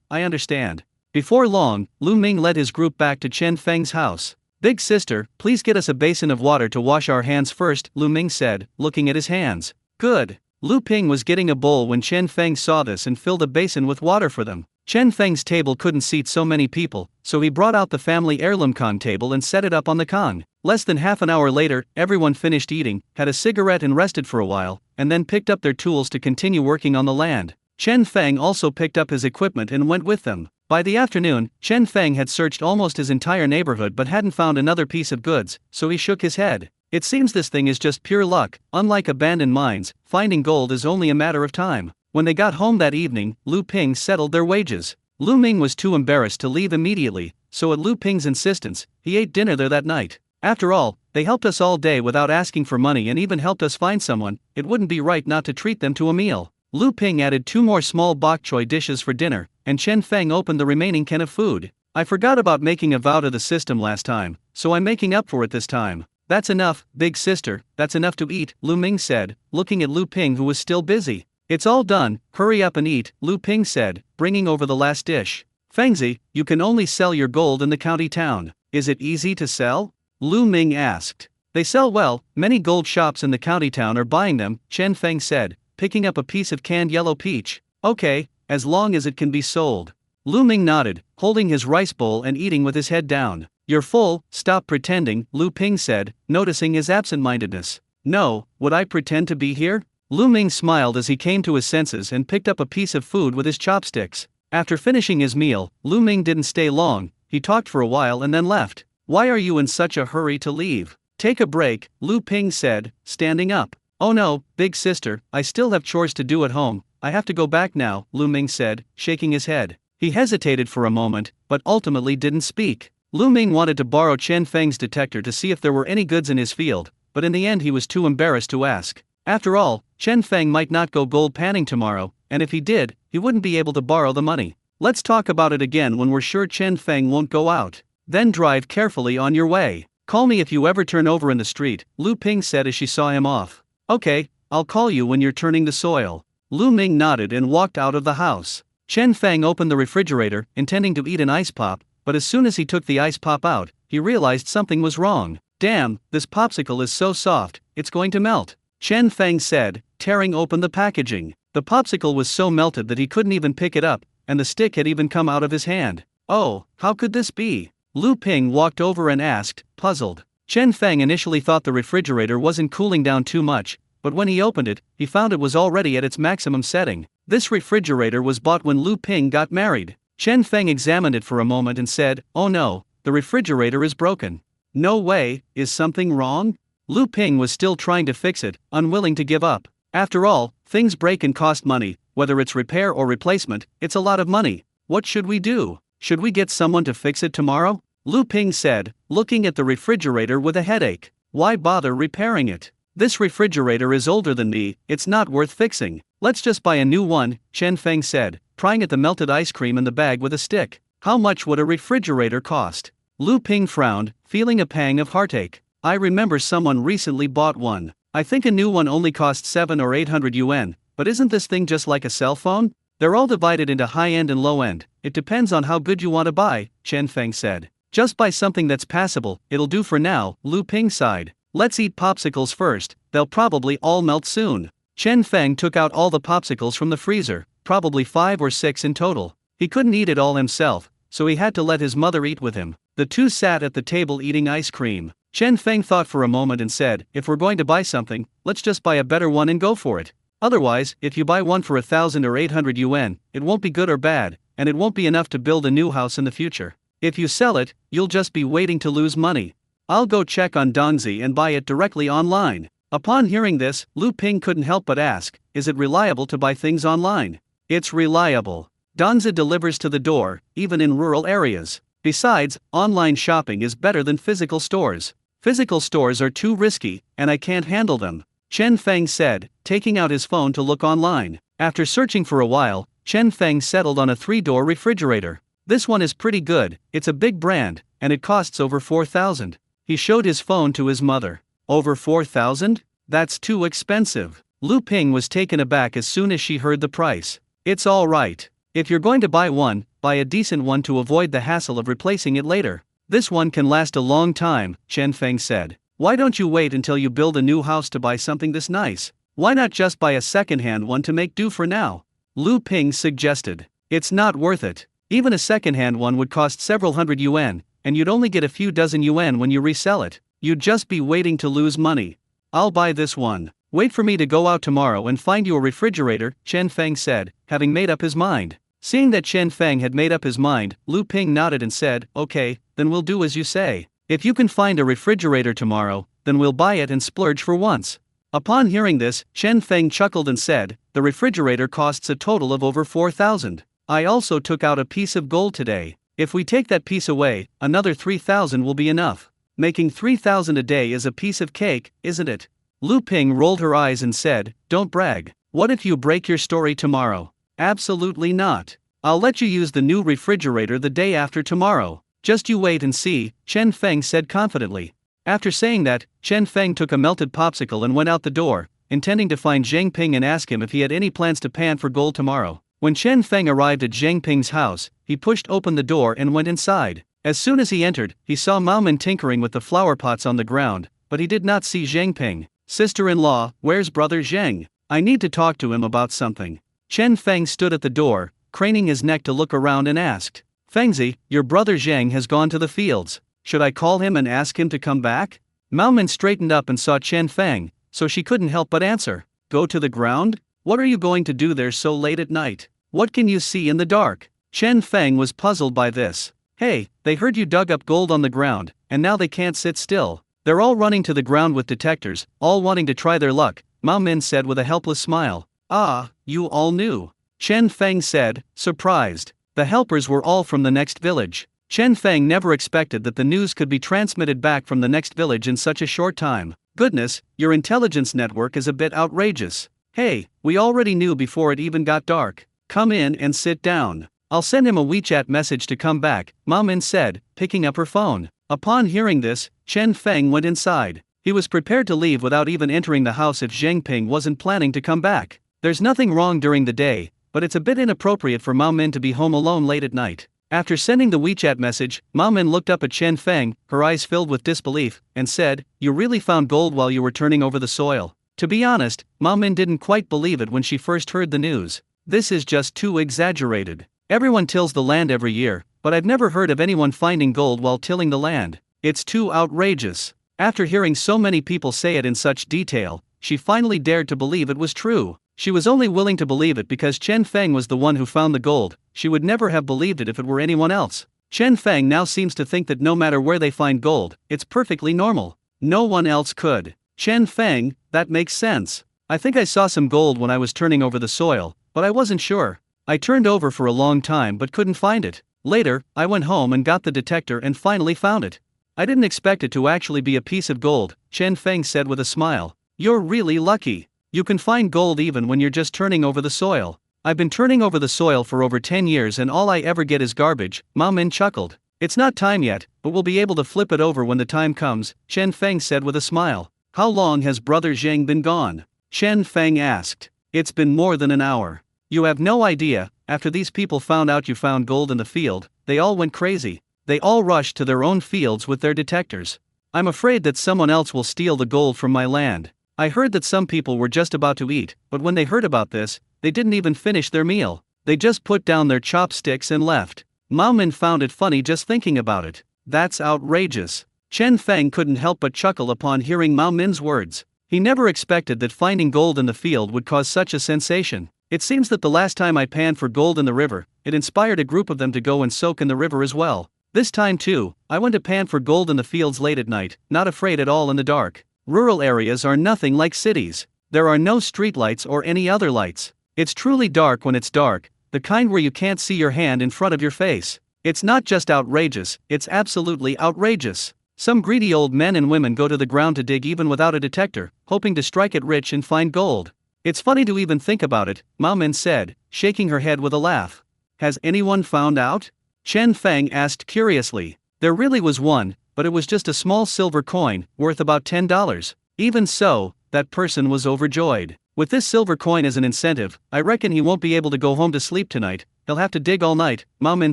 I understand." Before long, Lu Ming led his group back to Chen Feng's house. "Big sister, please get us a basin of water to wash our hands first," Lu Ming said, looking at his hands. "Good." Lu Ping was getting a bowl when Chen Feng saw this and filled a basin with water for them. Chen Feng's table couldn't seat so many people, so he brought out the family heirloom Kong table and set it up on the Kong. Less than half an hour later, everyone finished eating, had a cigarette and rested for a while, and then picked up their tools to continue working on the land. Chen Feng also picked up his equipment and went with them. By the afternoon, Chen Feng had searched almost his entire neighborhood but hadn't found another piece of goods, so he shook his head. It seems this thing is just pure luck. Unlike abandoned mines, finding gold is only a matter of time. When they got home that evening, Lu Ping settled their wages. Lu Ming was too embarrassed to leave immediately, so at Lu Ping's insistence, he ate dinner there that night. "After all, they helped us all day without asking for money and even helped us find someone, it wouldn't be right not to treat them to a meal." Lu Ping added 2 more small bok choy dishes for dinner, and Chen Feng opened the remaining can of food. "I forgot about making a vow to the system last time, so I'm making up for it this time." "That's enough, big sister, that's enough to eat," Lu Ming said, looking at Lu Ping who was still busy. "It's all done, hurry up and eat," Lu Ping said, bringing over the last dish. "Fengzi, you can only sell your gold in the county town. Is it easy to sell?" Lu Ming asked. "They sell well, many gold shops in the county town are buying them," Chen Feng said, picking up a piece of canned yellow peach. Okay, as long as it can be sold. Lu Ming nodded, holding his rice bowl and eating with his head down. You're full, stop pretending, Lu Ping said, noticing his absent-mindedness. No, would I pretend to be here? Lu Ming smiled as he came to his senses and picked up a piece of food with his chopsticks. After finishing his meal, Lu Ming didn't stay long, he talked for a while and then left. Why are you in such a hurry to leave? Take a break, Lu Ping said, standing up. Oh no, big sister, I still have chores to do at home, I have to go back now, Lu Ming said, shaking his head. He hesitated for a moment, but ultimately didn't speak. Lu Ming wanted to borrow Chen Feng's detector to see if there were any goods in his field, but in the end he was too embarrassed to ask. After all, Chen Feng might not go gold panning tomorrow, and if he did, he wouldn't be able to borrow the money. Let's talk about it again when we're sure Chen Feng won't go out. Then drive carefully on your way. Call me if you ever turn over in the street, Lu Ping said as she saw him off. Okay, I'll call you when you're turning the soil. Lu Ming nodded and walked out of the house. Chen Feng opened the refrigerator, intending to eat an ice pop, but as soon as he took the ice pop out, he realized something was wrong. Damn, this popsicle is so soft, it's going to melt, Chen Feng said, tearing open the packaging. The popsicle was so melted that he couldn't even pick it up, and the stick had even come out of his hand. Oh, how could this be? Lu Ping walked over and asked, puzzled. Chen Feng initially thought the refrigerator wasn't cooling down too much, but when he opened it, he found it was already at its maximum setting. This refrigerator was bought when Lu Ping got married. Chen Feng examined it for a moment and said, oh no, the refrigerator is broken. No way, is something wrong? Lu Ping was still trying to fix it, unwilling to give up. After all, things break and cost money, whether it's repair or replacement, it's a lot of money. What should we do? Should we get someone to fix it tomorrow? Lu Ping said, looking at the refrigerator with a headache. Why bother repairing it? This refrigerator is older than me, it's not worth fixing. Let's just buy a new one, Chen Feng said, prying at the melted ice cream in the bag with a stick. How much would a refrigerator cost? Lu Ping frowned, feeling a pang of heartache. I remember someone recently bought one. I think a new one only costs 700 or 800 yuan, but isn't this thing just like a cell phone? They're all divided into high-end and low-end. It depends on how good you want to buy, Chen Feng said. Just buy something that's passable, it'll do for now, Lu Ping sighed. Let's eat popsicles first, they'll probably all melt soon. Chen Feng took out all the popsicles from the freezer, probably 5 or 6 in total. He couldn't eat it all himself, so he had to let his mother eat with him. The two sat at the table eating ice cream. Chen Feng thought for a moment and said, if we're going to buy something, let's just buy a better one and go for it. Otherwise, if you buy one for 1,000 or 800 yuan, it won't be good or bad, and it won't be enough to build a new house in the future. If you sell it, you'll just be waiting to lose money. I'll go check on Dongzi and buy it directly online. Upon hearing this, Lu Ping couldn't help but ask, is it reliable to buy things online? It's reliable. Dongzi delivers to the door, even in rural areas. Besides, online shopping is better than physical stores. Physical stores are too risky, and I can't handle them, Chen Feng said, taking out his phone to look online. After searching for a while, Chen Feng settled on a 3-door refrigerator. This one is pretty good, it's a big brand, and it costs over 4,000. He showed his phone to his mother. Over 4,000? That's too expensive. Lu Ping was taken aback as soon as she heard the price. It's all right. If you're going to buy one, buy a decent one to avoid the hassle of replacing it later. This one can last a long time, Chen Feng said. Why don't you wait until you build a new house to buy something this nice? Why not just buy a second-hand one to make do for now? Lu Ping suggested. It's not worth it. Even a second-hand one would cost several hundred yuan, and you'd only get a few dozen yuan when you resell it. You'd just be waiting to lose money. I'll buy this one. Wait for me to go out tomorrow and find you a refrigerator, Chen Feng said, having made up his mind. Seeing that Chen Feng had made up his mind, Lu Ping nodded and said, okay, then we'll do as you say. If you can find a refrigerator tomorrow, then we'll buy it and splurge for once. Upon hearing this, Chen Feng chuckled and said, the refrigerator costs a total of over 4,000. I also took out a piece of gold today. If we take that piece away, another 3,000 will be enough. Making 3,000 a day is a piece of cake, isn't it? Lu Ping rolled her eyes and said, don't brag. What if you break your story tomorrow? Absolutely not. I'll let you use the new refrigerator the day after tomorrow. Just you wait and see, Chen Feng said confidently. After saying that, Chen Feng took a melted popsicle and went out the door, intending to find Zhang Ping and ask him if he had any plans to pan for gold tomorrow. When Chen Feng arrived at Zhang Ping's house, he pushed open the door and went inside. As soon as he entered, he saw Mao Min tinkering with the flower pots on the ground, but he did not see Zhang Ping. Sister-in-law, where's brother Zhang? I need to talk to him about something. Chen Feng stood at the door, craning his neck to look around and asked, Fengzi, your brother Zhang has gone to the fields. Should I call him and ask him to come back? Mao Min straightened up and saw Chen Feng, so she couldn't help but answer. Go to the ground? What are you going to do there so late at night? What can you see in the dark? Chen Feng was puzzled by this. Hey, they heard you dug up gold on the ground, and now they can't sit still. They're all running to the ground with detectors, all wanting to try their luck, Mao Min said with a helpless smile. Ah, you all knew. Chen Feng said, surprised. The helpers were all from the next village. Chen Feng never expected that the news could be transmitted back from the next village in such a short time. Goodness, your intelligence network is a bit outrageous. Hey, we already knew before it even got dark. Come in and sit down. I'll send him a WeChat message to come back, Mao Min said, picking up her phone. Upon hearing this, Chen Feng went inside. He was prepared to leave without even entering the house if Zhang Ping wasn't planning to come back. There's nothing wrong during the day, but it's a bit inappropriate for Mao Min to be home alone late at night. After sending the WeChat message, Mao Min looked up at Chen Feng, her eyes filled with disbelief, and said, You really found gold while you were turning over the soil? To be honest, Mao Min didn't quite believe it when she first heard the news. This is just too exaggerated. Everyone tills the land every year, but I've never heard of anyone finding gold while tilling the land. It's too outrageous. After hearing so many people say it in such detail, she finally dared to believe it was true. She was only willing to believe it because Chen Feng was the one who found the gold. She would never have believed it if it were anyone else. Chen Feng now seems to think that no matter where they find gold, it's perfectly normal. No one else could. Chen Feng, that makes sense. I think I saw some gold when I was turning over the soil, but I wasn't sure. I turned over for a long time but couldn't find it. Later, I went home and got the detector and finally found it. I didn't expect it to actually be a piece of gold, Chen Feng said with a smile. You're really lucky. You can find gold even when you're just turning over the soil. I've been turning over the soil for over 10 years and all I ever get is garbage, Mao Min chuckled. It's not time yet, but we'll be able to flip it over when the time comes, Chen Feng said with a smile. How long has brother Zhang been gone? Chen Feng asked. It's been more than an hour. You have no idea, after these people found out you found gold in the field, they all went crazy. They all rushed to their own fields with their detectors. I'm afraid that someone else will steal the gold from my land. I heard that some people were just about to eat, but when they heard about this, they didn't even finish their meal. They just put down their chopsticks and left. Mao Min found it funny just thinking about it. That's outrageous. Chen Feng couldn't help but chuckle upon hearing Mao Min's words. He never expected that finding gold in the field would cause such a sensation. It seems that the last time I panned for gold in the river, it inspired a group of them to go and soak in the river as well. This time too, I went to pan for gold in the fields late at night, not afraid at all in the dark. Rural areas are nothing like cities. There are no streetlights or any other lights. It's truly dark when it's dark, the kind where you can't see your hand in front of your face. It's not just outrageous, it's absolutely outrageous. Some greedy old men and women go to the ground to dig even without a detector, hoping to strike it rich and find gold. It's funny to even think about it, Mao Min said, shaking her head with a laugh. Has anyone found out? Chen Feng asked curiously. There really was one, but it was just a small silver coin, worth about $10. Even so, that person was overjoyed. With this silver coin as an incentive, I reckon he won't be able to go home to sleep tonight. He'll have to dig all night, Mao Min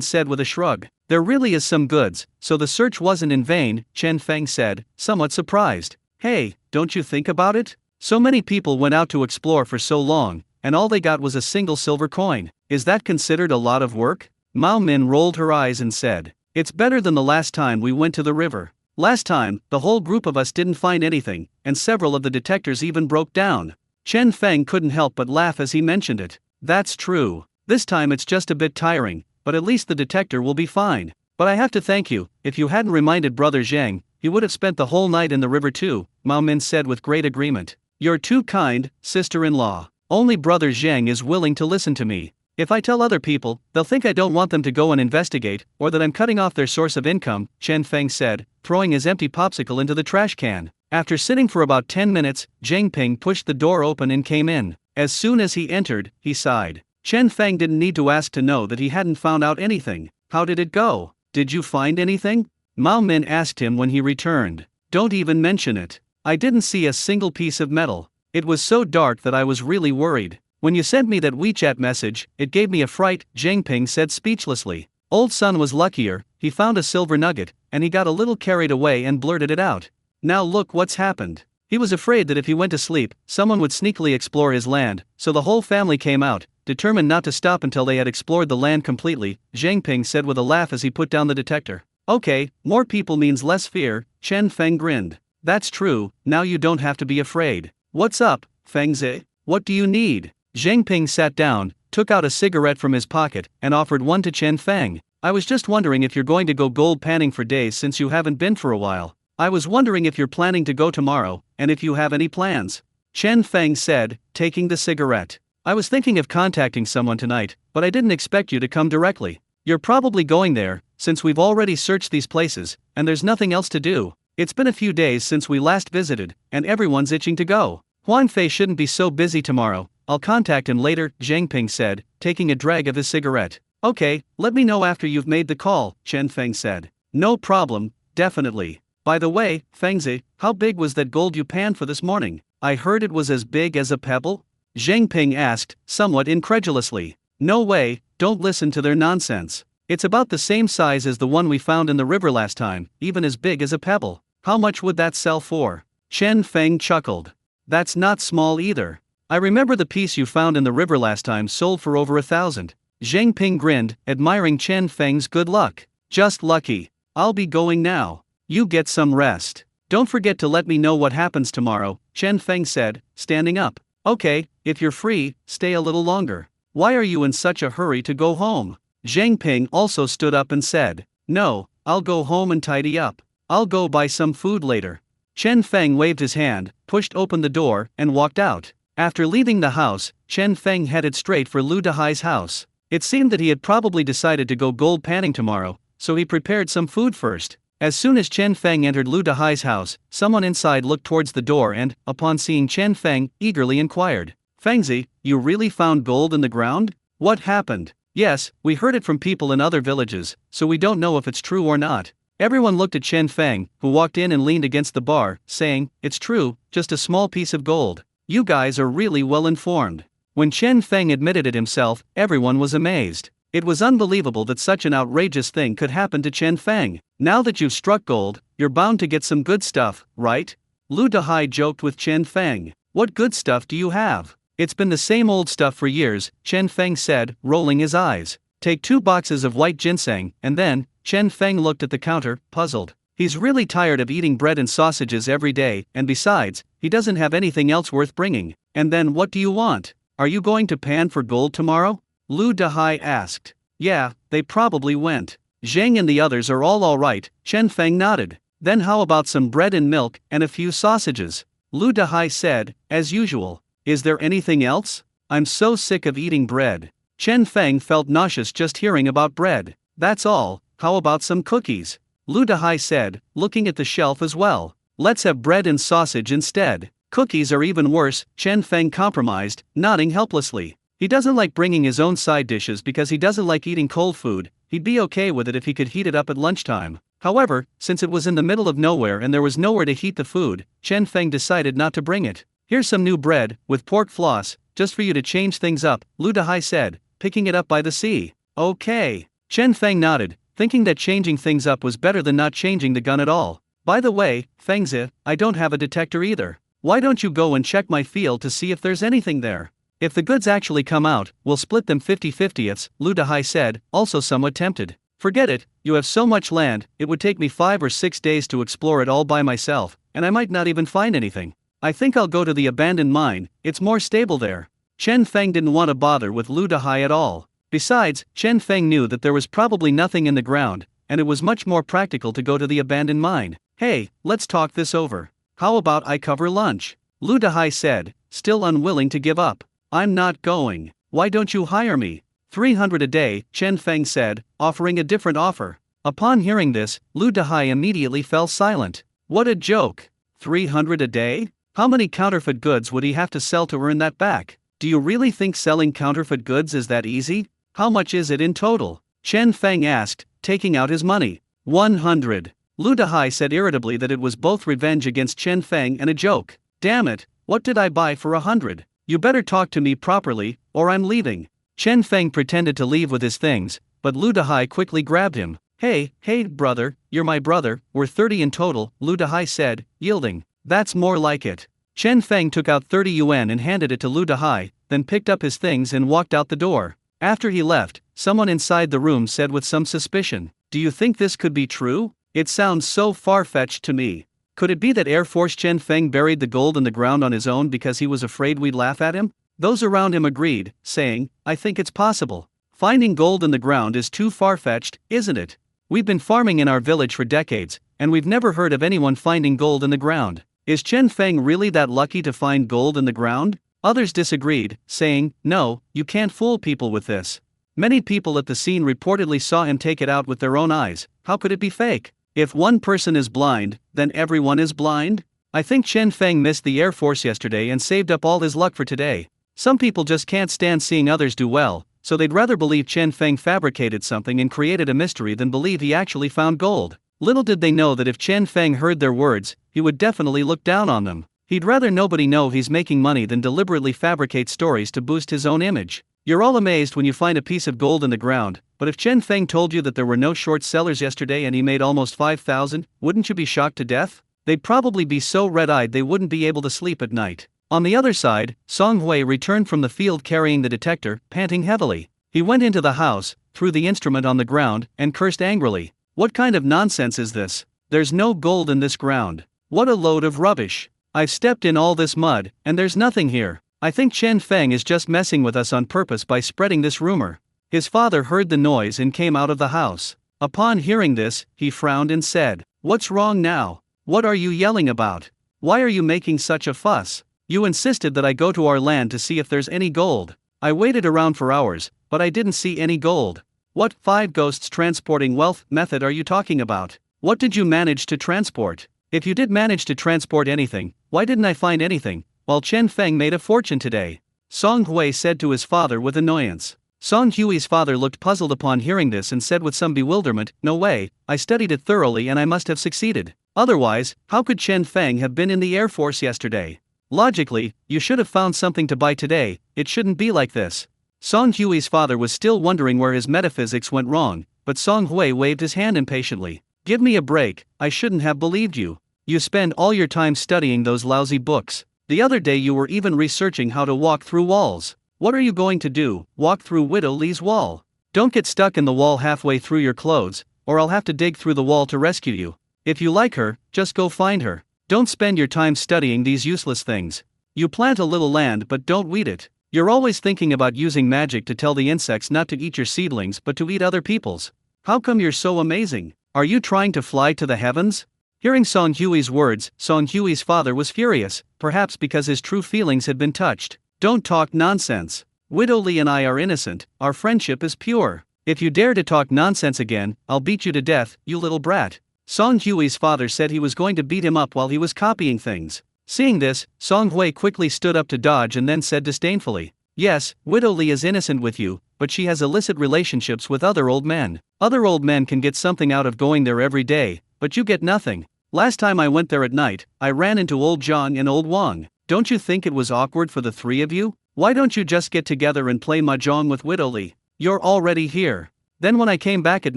said with a shrug. There really is some goods, so the search wasn't in vain, Chen Feng said, somewhat surprised. Hey, don't you think about it? So many people went out to explore for so long, and all they got was a single silver coin. Is that considered a lot of work? Mao Min rolled her eyes and said, It's better than the last time we went to the river. Last time, the whole group of us didn't find anything, and several of the detectors even broke down. Chen Feng couldn't help but laugh as he mentioned it. That's true. This time it's just a bit tiring, but at least the detector will be fine. But I have to thank you, if you hadn't reminded brother Zhang, he would have spent the whole night in the river too, Mao Min said with great agreement. You're too kind, sister-in-law. Only brother Zhang is willing to listen to me. If I tell other people, they'll think I don't want them to go and investigate, or that I'm cutting off their source of income, Chen Feng said, throwing his empty popsicle into the trash can. After sitting for about 10 minutes, Zhang Ping pushed the door open and came in. As soon as he entered, he sighed. Chen Feng didn't need to ask to know that he hadn't found out anything. How did it go? Did you find anything? Mao Min asked him when he returned. Don't even mention it. I didn't see a single piece of metal. It was so dark that I was really worried. When you sent me that WeChat message, it gave me a fright, Zhang Ping said speechlessly. Old son was luckier, he found a silver nugget, and he got a little carried away and blurted it out. Now look what's happened. He was afraid that if he went to sleep, someone would sneakily explore his land, so the whole family came out, determined not to stop until they had explored the land completely, Zhang Ping said with a laugh as he put down the detector. Okay, more people means less fear, Chen Feng grinned. That's true, now you don't have to be afraid. What's up, Fengzi? What do you need? Zhang Ping sat down, took out a cigarette from his pocket, and offered one to Chen Feng. I was just wondering if you're going to go gold panning for days since you haven't been for a while. I was wondering if you're planning to go tomorrow, and if you have any plans. Chen Feng said, taking the cigarette. I was thinking of contacting someone tonight, but I didn't expect you to come directly. You're probably going there, since we've already searched these places, and there's nothing else to do. It's been a few days since we last visited, and everyone's itching to go. Huang Fei shouldn't be so busy tomorrow. I'll contact him later, Zhang Ping said, taking a drag of his cigarette. Okay, let me know after you've made the call, Chen Feng said. No problem, definitely. By the way, Fengzi, how big was that gold you panned for this morning? I heard it was as big as a pebble? Zhang Ping asked, somewhat incredulously. No way, don't listen to their nonsense. It's about the same size as the one we found in the river last time, even as big as a pebble. How much would that sell for? Chen Feng chuckled. That's not small either. I remember the piece you found in the river last time sold for over 1,000. Zhang Ping grinned, admiring Chen Feng's good luck. Just lucky. I'll be going now. You get some rest. Don't forget to let me know what happens tomorrow, Chen Feng said, standing up. Okay, if you're free, stay a little longer. Why are you in such a hurry to go home? Zhang Ping also stood up and said. No, I'll go home and tidy up. I'll go buy some food later. Chen Feng waved his hand, pushed open the door, and walked out. After leaving the house, Chen Feng headed straight for Lu Dahai's house. It seemed that he had probably decided to go gold panning tomorrow, so he prepared some food first. As soon as Chen Feng entered Lu Dahai's house, someone inside looked towards the door and, upon seeing Chen Feng, eagerly inquired. Fengzi, you really found gold in the ground? What happened? Yes, we heard it from people in other villages, so we don't know if it's true or not. Everyone looked at Chen Feng, who walked in and leaned against the bar, saying, it's true, just a small piece of gold. You guys are really well informed. When Chen Feng admitted it himself, everyone was amazed. It was unbelievable that such an outrageous thing could happen to Chen Feng. Now that you've struck gold, you're bound to get some good stuff, right? Lu Dahai joked with Chen Feng. What good stuff do you have? It's been the same old stuff for years, Chen Feng said, rolling his eyes. Take 2 boxes of white ginseng, and then, Chen Feng looked at the counter, puzzled. He's really tired of eating bread and sausages every day, and besides, he doesn't have anything else worth bringing. And then what do you want? Are you going to pan for gold tomorrow? Lu Dahai asked. Yeah, they probably went. Zhang and the others are all right, Chen Feng nodded. Then how about some bread and milk, and a few sausages? Lu Dahai said, as usual. Is there anything else? I'm so sick of eating bread. Chen Feng felt nauseous just hearing about bread. That's all, how about some cookies? Lu Dahai said, looking at the shelf as well. Let's have bread and sausage instead. Cookies are even worse, Chen Feng compromised, nodding helplessly. He doesn't like bringing his own side dishes because he doesn't like eating cold food. He'd be okay with it if he could heat it up at lunchtime. However, since it was in the middle of nowhere and there was nowhere to heat the food, Chen Feng decided not to bring it. Here's some new bread, with pork floss, just for you to change things up, Lu Dahai said, picking it up by the sea. Okay. Chen Feng nodded, thinking that changing things up was better than not changing the gun at all. By the way, Fengzi, I don't have a detector either. Why don't you go and check my field to see if there's anything there? If the goods actually come out, we'll split them 50-50ths, Lu Dahai said, also somewhat tempted. Forget it, you have so much land, it would take me 5 or 6 days to explore it all by myself, and I might not even find anything. I think I'll go to the abandoned mine, it's more stable there. Chen Feng didn't want to bother with Lu Dahai at all. Besides, Chen Feng knew that there was probably nothing in the ground, and it was much more practical to go to the abandoned mine. Hey, let's talk this over. How about I cover lunch? Lu Dahai said, still unwilling to give up. I'm not going. Why don't you hire me? 300 a day, Chen Feng said, offering a different offer. Upon hearing this, Lu Dahai immediately fell silent. What a joke. 300 a day? How many counterfeit goods would he have to sell to earn that back? Do you really think selling counterfeit goods is that easy? How much is it in total? Chen Feng asked, taking out his money. 100. Lu Dahai said irritably that it was both revenge against Chen Feng and a joke. Damn it, what did I buy for 100? You better talk to me properly, or I'm leaving. Chen Feng pretended to leave with his things, but Lu Dahai quickly grabbed him. Hey, brother, you're my brother, we're 30 in total, Lu Dahai said, yielding. That's more like it. Chen Feng took out 30 yuan and handed it to Lu Dehai, then picked up his things and walked out the door. After he left, someone inside the room said with some suspicion, "Do you think this could be true? It sounds so far-fetched to me. Could it be that Air Force Chen Feng buried the gold in the ground on his own because he was afraid we'd laugh at him?" Those around him agreed, saying, "I think it's possible. Finding gold in the ground is too far-fetched, isn't it? We've been farming in our village for decades, and we've never heard of anyone finding gold in the ground. Is Chen Feng really that lucky to find gold in the ground?" Others disagreed, saying, "No, you can't fool people with this. Many people at the scene reportedly saw him take it out with their own eyes. How could it be fake? If one person is blind, then everyone is blind? I think Chen Feng missed the Air Force yesterday and saved up all his luck for today. Some people just can't stand seeing others do well, so they'd rather believe Chen Feng fabricated something and created a mystery than believe he actually found gold." Little did they know that if Chen Feng heard their words, he would definitely look down on them. He'd rather nobody know he's making money than deliberately fabricate stories to boost his own image. You're all amazed when you find a piece of gold in the ground, but if Chen Feng told you that there were no short sellers yesterday and he made almost 5,000, wouldn't you be shocked to death? They'd probably be so red-eyed they wouldn't be able to sleep at night. On the other side, Song Hui returned from the field carrying the detector, panting heavily. He went into the house, threw the instrument on the ground, and cursed angrily. "What kind of nonsense is this? There's no gold in this ground. What a load of rubbish. I've stepped in all this mud, and there's nothing here. I think Chen Feng is just messing with us on purpose by spreading this rumor." His father heard the noise and came out of the house. Upon hearing this, he frowned and said, "What's wrong now? What are you yelling about? Why are you making such a fuss? You insisted that I go to our land to see if there's any gold. I waited around for hours, but I didn't see any gold. What 5 ghosts transporting wealth method are you talking about? What did you manage to transport? If you did manage to transport anything, why didn't I find anything, while Chen Feng made a fortune today?" Song Hui said to his father with annoyance. Song Hui's father looked puzzled upon hearing this and said with some bewilderment, "No way, I studied it thoroughly and I must have succeeded. Otherwise, how could Chen Feng have been in the Air Force yesterday? Logically, you should have found something to buy today. It shouldn't be like this." Song Hui's father was still wondering where his metaphysics went wrong, but Song Hui waved his hand impatiently. "Give me a break, I shouldn't have believed you. You spend all your time studying those lousy books. The other day you were even researching how to walk through walls. What are you going to do, walk through Widow Li's wall? Don't get stuck in the wall halfway through your clothes, or I'll have to dig through the wall to rescue you. If you like her, just go find her. Don't spend your time studying these useless things. You plant a little land but don't weed it. You're always thinking about using magic to tell the insects not to eat your seedlings but to eat other people's. How come you're so amazing? Are you trying to fly to the heavens?" Hearing Song Hui's words, Song Hui's father was furious, perhaps because his true feelings had been touched. "Don't talk nonsense. Widow Li and I are innocent, our friendship is pure. If you dare to talk nonsense again, I'll beat you to death, you little brat." Song Hui's father said he was going to beat him up while he was copying things. Seeing this, Song Hui quickly stood up to dodge and then said disdainfully, "Yes, Widow Li is innocent with you, but she has illicit relationships with other old men. Other old men can get something out of going there every day, but you get nothing. Last time I went there at night, I ran into old Zhang and old Wang. Don't you think it was awkward for the 3 of you? Why don't you just get together and play mahjong with Widow Li? You're already here." Then when I came back at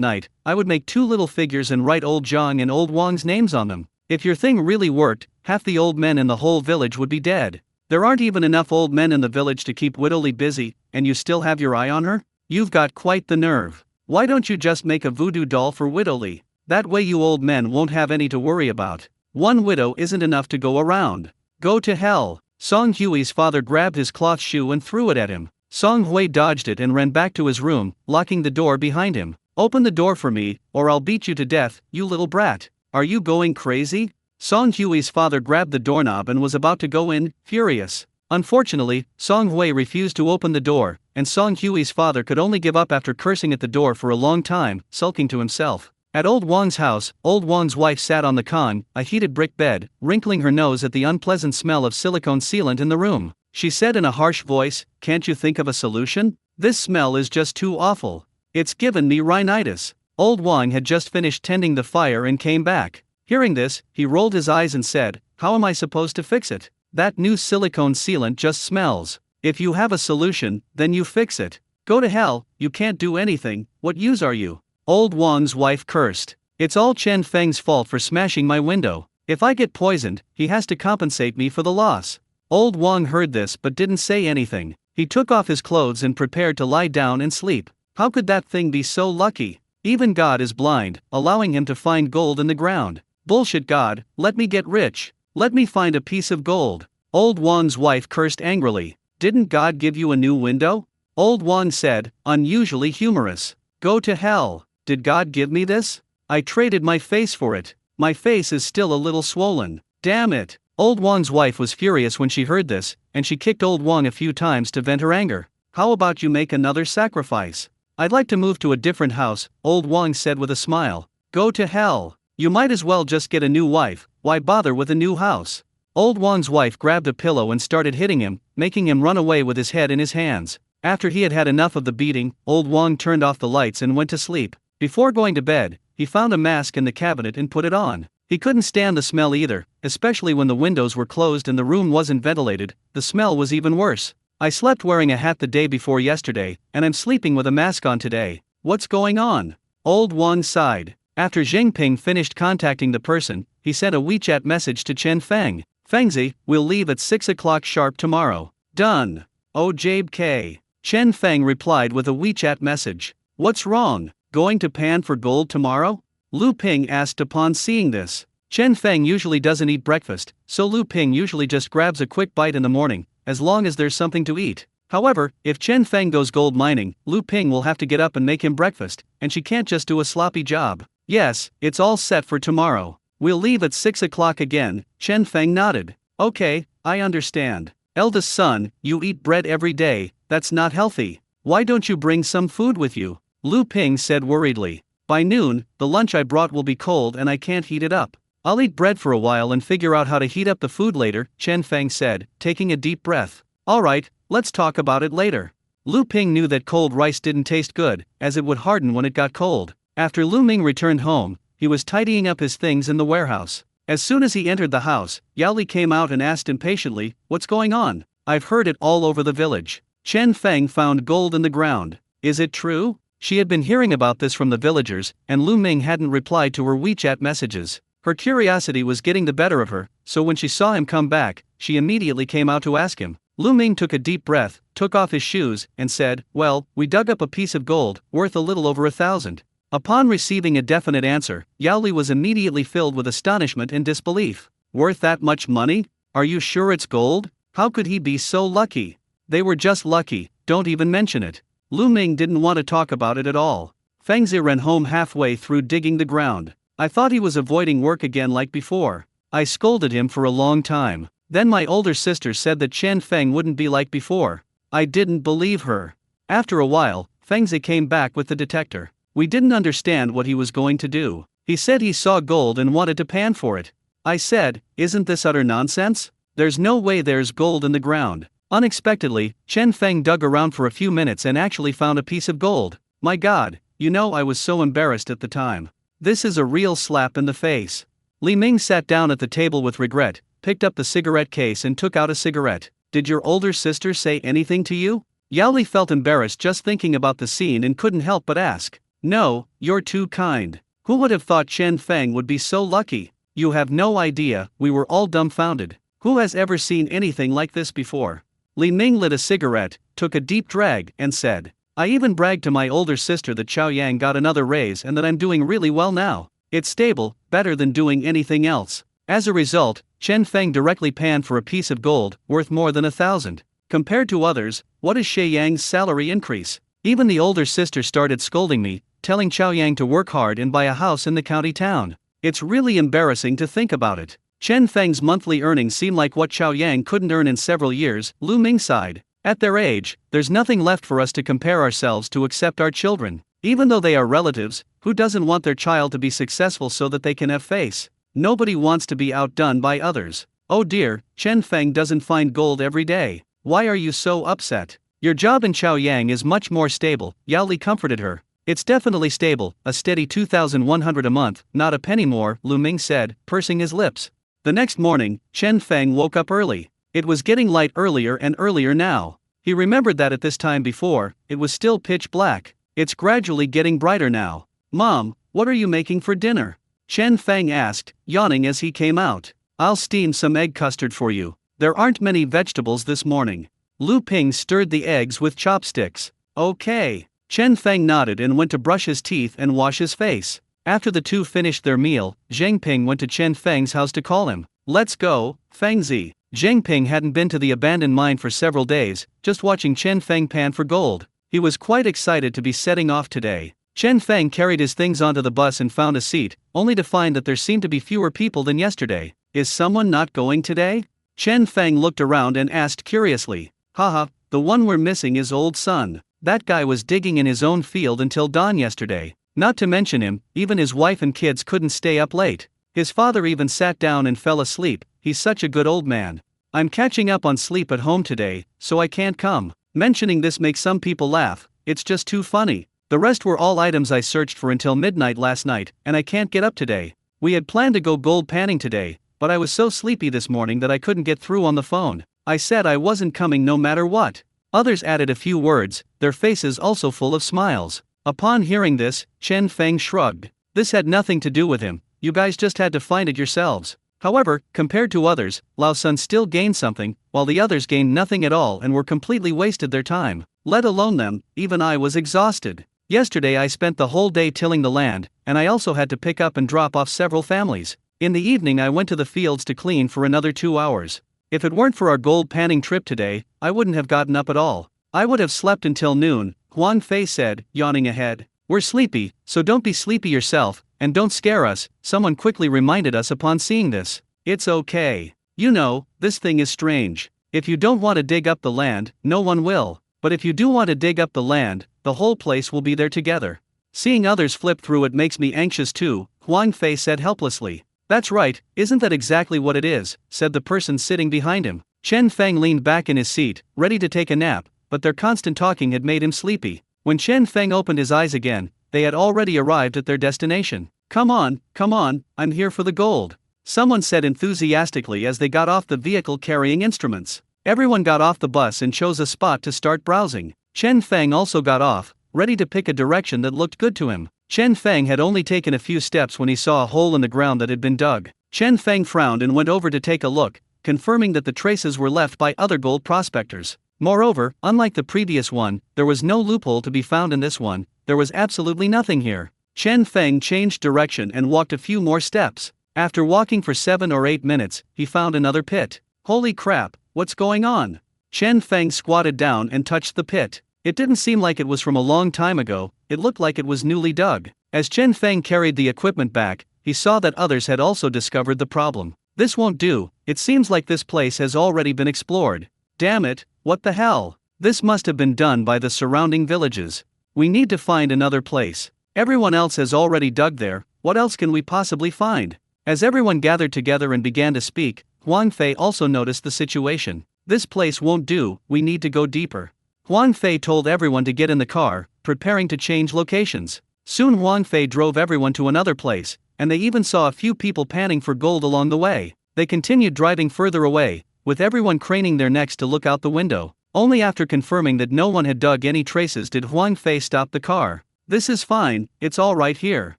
night, I would make 2 little figures and write old Zhang and old Wang's names on them. If your thing really worked, half the old men in the whole village would be dead. There aren't even enough old men in the village to keep Widow Li busy, and you still have your eye on her? You've got quite the nerve. Why don't you just make a voodoo doll for Widow Li? That way you old men won't have any to worry about. One widow isn't enough to go around. Go to hell. Song Hui's father grabbed his cloth shoe and threw it at him. Song Hui dodged it and ran back to his room, locking the door behind him. "Open the door for me, or I'll beat you to death, you little brat. Are you going crazy?" Song Hui's father grabbed the doorknob and was about to go in, furious. Unfortunately, Song Hui refused to open the door, and Song Hui's father could only give up after cursing at the door for a long time, sulking to himself. At old Wang's house, old Wang's wife sat on the con, a heated brick bed, wrinkling her nose at the unpleasant smell of silicone sealant in the room. She said in a harsh voice, "Can't you think of a solution? This smell is just too awful. It's given me rhinitis." Old Wang had just finished tending the fire and came back. Hearing this, he rolled his eyes and said, "How am I supposed to fix it? That new silicone sealant just smells. If you have a solution, then you fix it. Go to hell, you can't do anything, what use are you?" Old Wang's wife cursed. "It's all Chen Feng's fault for smashing my window. If I get poisoned, he has to compensate me for the loss. Old Wang heard this but didn't say anything. He took off his clothes and prepared to lie down and sleep. How could that thing be so lucky? Even God is blind, allowing him to find gold in the ground. Bullshit God, let me get rich. Let me find a piece of gold. Old Wang's wife cursed angrily. Didn't God give you a new window? Old Wang said, unusually humorous. Go to hell. Did God give me this? I traded my face for it. My face is still a little swollen. Damn it. Old Wang's wife was furious when she heard this, and she kicked Old Wang a few times to vent her anger. How about you make another sacrifice? I'd like to move to a different house, Old Wang said with a smile. Go to hell. You might as well just get a new wife, why bother with a new house? Old Wang's wife grabbed a pillow and started hitting him, making him run away with his head in his hands. After he had had enough of the beating, Old Wang turned off the lights and went to sleep. Before going to bed, he found a mask in the cabinet and put it on. He couldn't stand the smell either, especially when the windows were closed and the room wasn't ventilated. The smell was even worse. I slept wearing a hat the day before yesterday, and I'm sleeping with a mask on today. What's going on? Old Wang sighed. After Ping finished contacting the person, he sent a WeChat message to Chen Feng. Fengzi, we'll leave at 6 o'clock sharp tomorrow. Done. Oh Jabe K. Chen Feng replied with a WeChat message. What's wrong? Going to pan for gold tomorrow? Lu Ping asked upon seeing this. Chen Feng usually doesn't eat breakfast, so Lu Ping usually just grabs a quick bite in the morning, as long as there's something to eat. However, if Chen Feng goes gold mining, Lu Ping will have to get up and make him breakfast, and she can't just do a sloppy job. Yes, it's all set for tomorrow. We'll leave at 6 o'clock again, Chen Feng nodded. Okay, I understand. Eldest son, you eat bread every day, that's not healthy. Why don't you bring some food with you? Lu Ping said worriedly. By noon, the lunch I brought will be cold and I can't heat it up. I'll eat bread for a while and figure out how to heat up the food later, Chen Feng said, taking a deep breath. Alright, let's talk about it later. Lu Ping knew that cold rice didn't taste good, as it would harden when it got cold. After Lu Ming returned home, he was tidying up his things in the warehouse. As soon as he entered the house, Yao Li came out and asked impatiently, what's going on? I've heard it all over the village. Chen Feng found gold in the ground. Is it true? She had been hearing about this from the villagers, and Lu Ming hadn't replied to her WeChat messages. Her curiosity was getting the better of her, so when she saw him come back, she immediately came out to ask him. Lu Ming took a deep breath, took off his shoes, and said, well, we dug up a piece of gold, worth a little over 1,000. Upon receiving a definite answer, Yao Li was immediately filled with astonishment and disbelief. Worth that much money? Are you sure it's gold? How could he be so lucky? They were just lucky, don't even mention it. Lu Ming didn't want to talk about it at all. Fengzi ran home halfway through digging the ground. I thought he was avoiding work again like before. I scolded him for a long time. Then my older sister said that Chen Feng wouldn't be like before. I didn't believe her. After a while, Fengzi came back with the detector. We didn't understand what he was going to do. He said he saw gold and wanted to pan for it. I said, isn't this utter nonsense? There's no way there's gold in the ground. Unexpectedly, Chen Feng dug around for a few minutes and actually found a piece of gold. My God, I was so embarrassed at the time. This is a real slap in the face. Li Ming sat down at the table with regret, picked up the cigarette case and took out a cigarette. Did your older sister say anything to you? Yao Li felt embarrassed just thinking about the scene and couldn't help but ask. No, you're too kind. Who would have thought Chen Feng would be so lucky? You have no idea, we were all dumbfounded. Who has ever seen anything like this before? Li Ming lit a cigarette, took a deep drag, and said, I even bragged to my older sister that Xiao Yang got another raise and that I'm doing really well now. It's stable, better than doing anything else. As a result, Chen Feng directly panned for a piece of gold, worth more than 1,000. Compared to others, what is Xie Yang's salary increase? Even the older sister started scolding me, telling Xiao Yang to work hard and buy a house in the county town. It's really embarrassing to think about it. Chen Feng's monthly earnings seem like what Xiao Yang couldn't earn in several years, Lu Ming sighed. At their age, there's nothing left for us to compare ourselves to except our children. Even though they are relatives, who doesn't want their child to be successful so that they can have face? Nobody wants to be outdone by others. Oh dear, Chen Feng doesn't find gold every day. Why are you so upset? Your job in Chaoyang is much more stable, Yao Li comforted her. It's definitely stable, a steady 2,100 a month, not a penny more, Lu Ming said, pursing his lips. The next morning, Chen Feng woke up early. It was getting light earlier and earlier now. He remembered that at this time before, it was still pitch black. It's gradually getting brighter now. Mom, what are you making for dinner? Chen Feng asked, yawning as he came out. I'll steam some egg custard for you. There aren't many vegetables this morning. Lu Ping stirred the eggs with chopsticks. Okay. Chen Feng nodded and went to brush his teeth and wash his face. After the two finished their meal, Zheng Ping went to Chen Feng's house to call him. Let's go, Fengzi. Zheng Ping hadn't been to the abandoned mine for several days, just watching Chen Feng pan for gold. He was quite excited to be setting off today. Chen Feng carried his things onto the bus and found a seat, only to find that there seemed to be fewer people than yesterday. Is someone not going today? Chen Feng looked around and asked curiously. Haha, the one we're missing is old Sun. That guy was digging in his own field until dawn yesterday. Not to mention him, even his wife and kids couldn't stay up late. His father even sat down and fell asleep. He's such a good old man. I'm catching up on sleep at home today, so I can't come. Mentioning this makes some people laugh. It's just too funny. The rest were all items I searched for until midnight last night, and I can't get up today. We had planned to go gold panning today, but I was so sleepy this morning that I couldn't get through on the phone. I said I wasn't coming no matter what. Others added a few words, their faces also full of smiles. Upon hearing this, Chen Feng shrugged. This had nothing to do with him, you guys just had to find it yourselves. However, compared to others, Lao Sun still gained something, while the others gained nothing at all and were completely wasted their time. Let alone them, even I was exhausted. Yesterday I spent the whole day tilling the land, and I also had to pick up and drop off several families. In the evening I went to the fields to clean for another 2 hours. If it weren't for our gold panning trip today, I wouldn't have gotten up at all. I would have slept until noon, Huang Fei said, yawning ahead. We're sleepy, so don't be sleepy yourself, and don't scare us, someone quickly reminded us upon seeing this. It's okay. You know, this thing is strange. If you don't want to dig up the land, no one will. But if you do want to dig up the land, the whole place will be there together. Seeing others flip through it makes me anxious too, Huang Fei said helplessly. That's right, isn't that exactly what it is, said the person sitting behind him. Chen Feng leaned back in his seat, ready to take a nap, but their constant talking had made him sleepy. When Chen Feng opened his eyes again, they had already arrived at their destination. Come on, I'm here for the gold, someone said enthusiastically as they got off the vehicle carrying instruments. Everyone got off the bus and chose a spot to start browsing. Chen Feng also got off, ready to pick a direction that looked good to him. Chen Feng had only taken a few steps when he saw a hole in the ground that had been dug. Chen Feng frowned and went over to take a look, confirming that the traces were left by other gold prospectors. Moreover, unlike the previous one, there was no loophole to be found in this one. There was absolutely nothing here. Chen Feng changed direction and walked a few more steps. After walking for 7 or 8 minutes, he found another pit. Holy crap, what's going on? Chen Feng squatted down and touched the pit. It didn't seem like it was from a long time ago, it looked like it was newly dug. As Chen Feng carried the equipment back, he saw that others had also discovered the problem. This won't do, it seems like this place has already been explored. Damn it, what the hell? This must have been done by the surrounding villages. We need to find another place. Everyone else has already dug there, what else can we possibly find? As everyone gathered together and began to speak, Huang Fei also noticed the situation. This place won't do, we need to go deeper. Huang Fei told everyone to get in the car, preparing to change locations. Soon Huang Fei drove everyone to another place, and they even saw a few people panning for gold along the way. They continued driving further away, with everyone craning their necks to look out the window. Only after confirming that no one had dug any traces did Huang Fei stop the car. This is fine, it's all right here.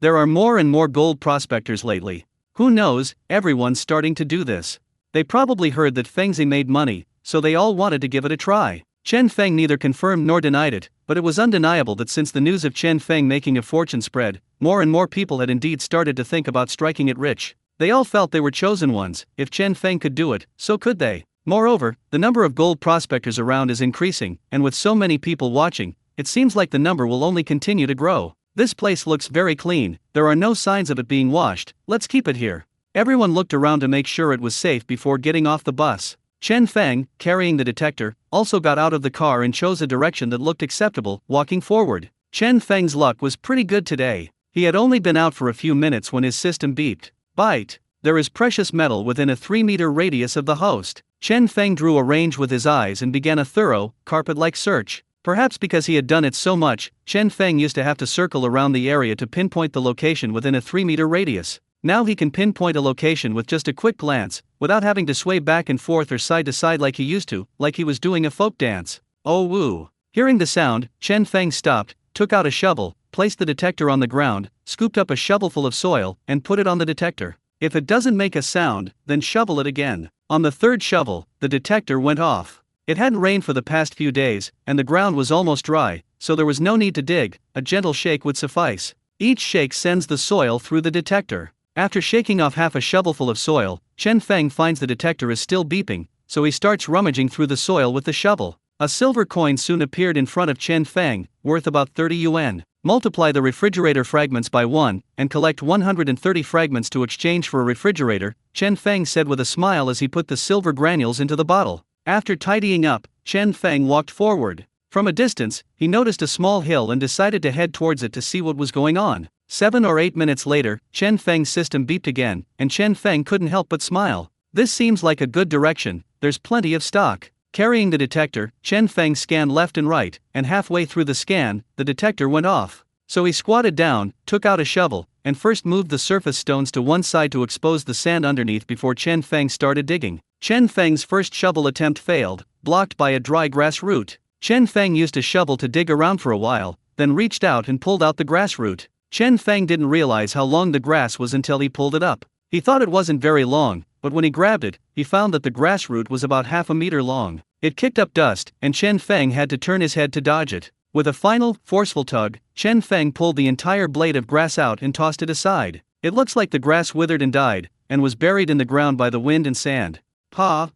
There are more and more gold prospectors lately. Who knows, everyone's starting to do this. They probably heard that Fengzi made money, so they all wanted to give it a try. Chen Feng neither confirmed nor denied it, but it was undeniable that since the news of Chen Feng making a fortune spread, more and more people had indeed started to think about striking it rich. They all felt they were chosen ones. If Chen Feng could do it, so could they. Moreover, the number of gold prospectors around is increasing, and with so many people watching, it seems like the number will only continue to grow. This place looks very clean, there are no signs of it being washed, let's keep it here. Everyone looked around to make sure it was safe before getting off the bus. Chen Feng, carrying the detector, also got out of the car and chose a direction that looked acceptable, walking forward. Chen Feng's luck was pretty good today. He had only been out for a few minutes when his system beeped. Bite! There is precious metal within a 3-meter radius of the host. Chen Feng drew a range with his eyes and began a thorough, carpet-like search. Perhaps because he had done it so much, Chen Feng used to have to circle around the area to pinpoint the location within a 3-meter radius. Now he can pinpoint a location with just a quick glance, without having to sway back and forth or side to side like he used to, like he was doing a folk dance. Oh woo! Hearing the sound, Chen Feng stopped, took out a shovel, placed the detector on the ground, scooped up a shovelful of soil, and put it on the detector. If it doesn't make a sound, then shovel it again. On the third shovel, the detector went off. It hadn't rained for the past few days, and the ground was almost dry, so there was no need to dig, a gentle shake would suffice. Each shake sends the soil through the detector. After shaking off half a shovelful of soil, Chen Feng finds the detector is still beeping, so he starts rummaging through the soil with the shovel. A silver coin soon appeared in front of Chen Feng, worth about 30 yuan. Multiply the refrigerator fragments by 1, and collect 130 fragments to exchange for a refrigerator, Chen Feng said with a smile as he put the silver granules into the bottle. After tidying up, Chen Feng walked forward. From a distance, he noticed a small hill and decided to head towards it to see what was going on. 7 or 8 minutes later, Chen Feng's system beeped again, and Chen Feng couldn't help but smile. This seems like a good direction, there's plenty of stock. Carrying the detector, Chen Feng scanned left and right, and halfway through the scan, the detector went off. So he squatted down, took out a shovel, and first moved the surface stones to one side to expose the sand underneath before Chen Feng started digging. Chen Feng's first shovel attempt failed, blocked by a dry grass root. Chen Feng used a shovel to dig around for a while, then reached out and pulled out the grass root. Chen Feng didn't realize how long the grass was until he pulled it up. He thought it wasn't very long, but when he grabbed it, he found that the grass root was about half a meter long. It kicked up dust, and Chen Feng had to turn his head to dodge it. With a final, forceful tug, Chen Feng pulled the entire blade of grass out and tossed it aside. It looks like the grass withered and died, and was buried in the ground by the wind and sand. Pa.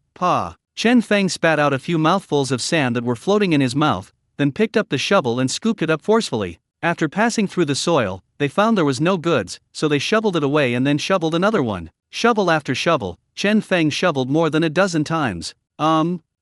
Chen Feng spat out a few mouthfuls of sand that were floating in his mouth, then picked up the shovel and scooped it up forcefully. After passing through the soil, they found there was no goods, so they shoveled it away and then shoveled another one. Shovel after shovel, Chen Feng shoveled more than a dozen times.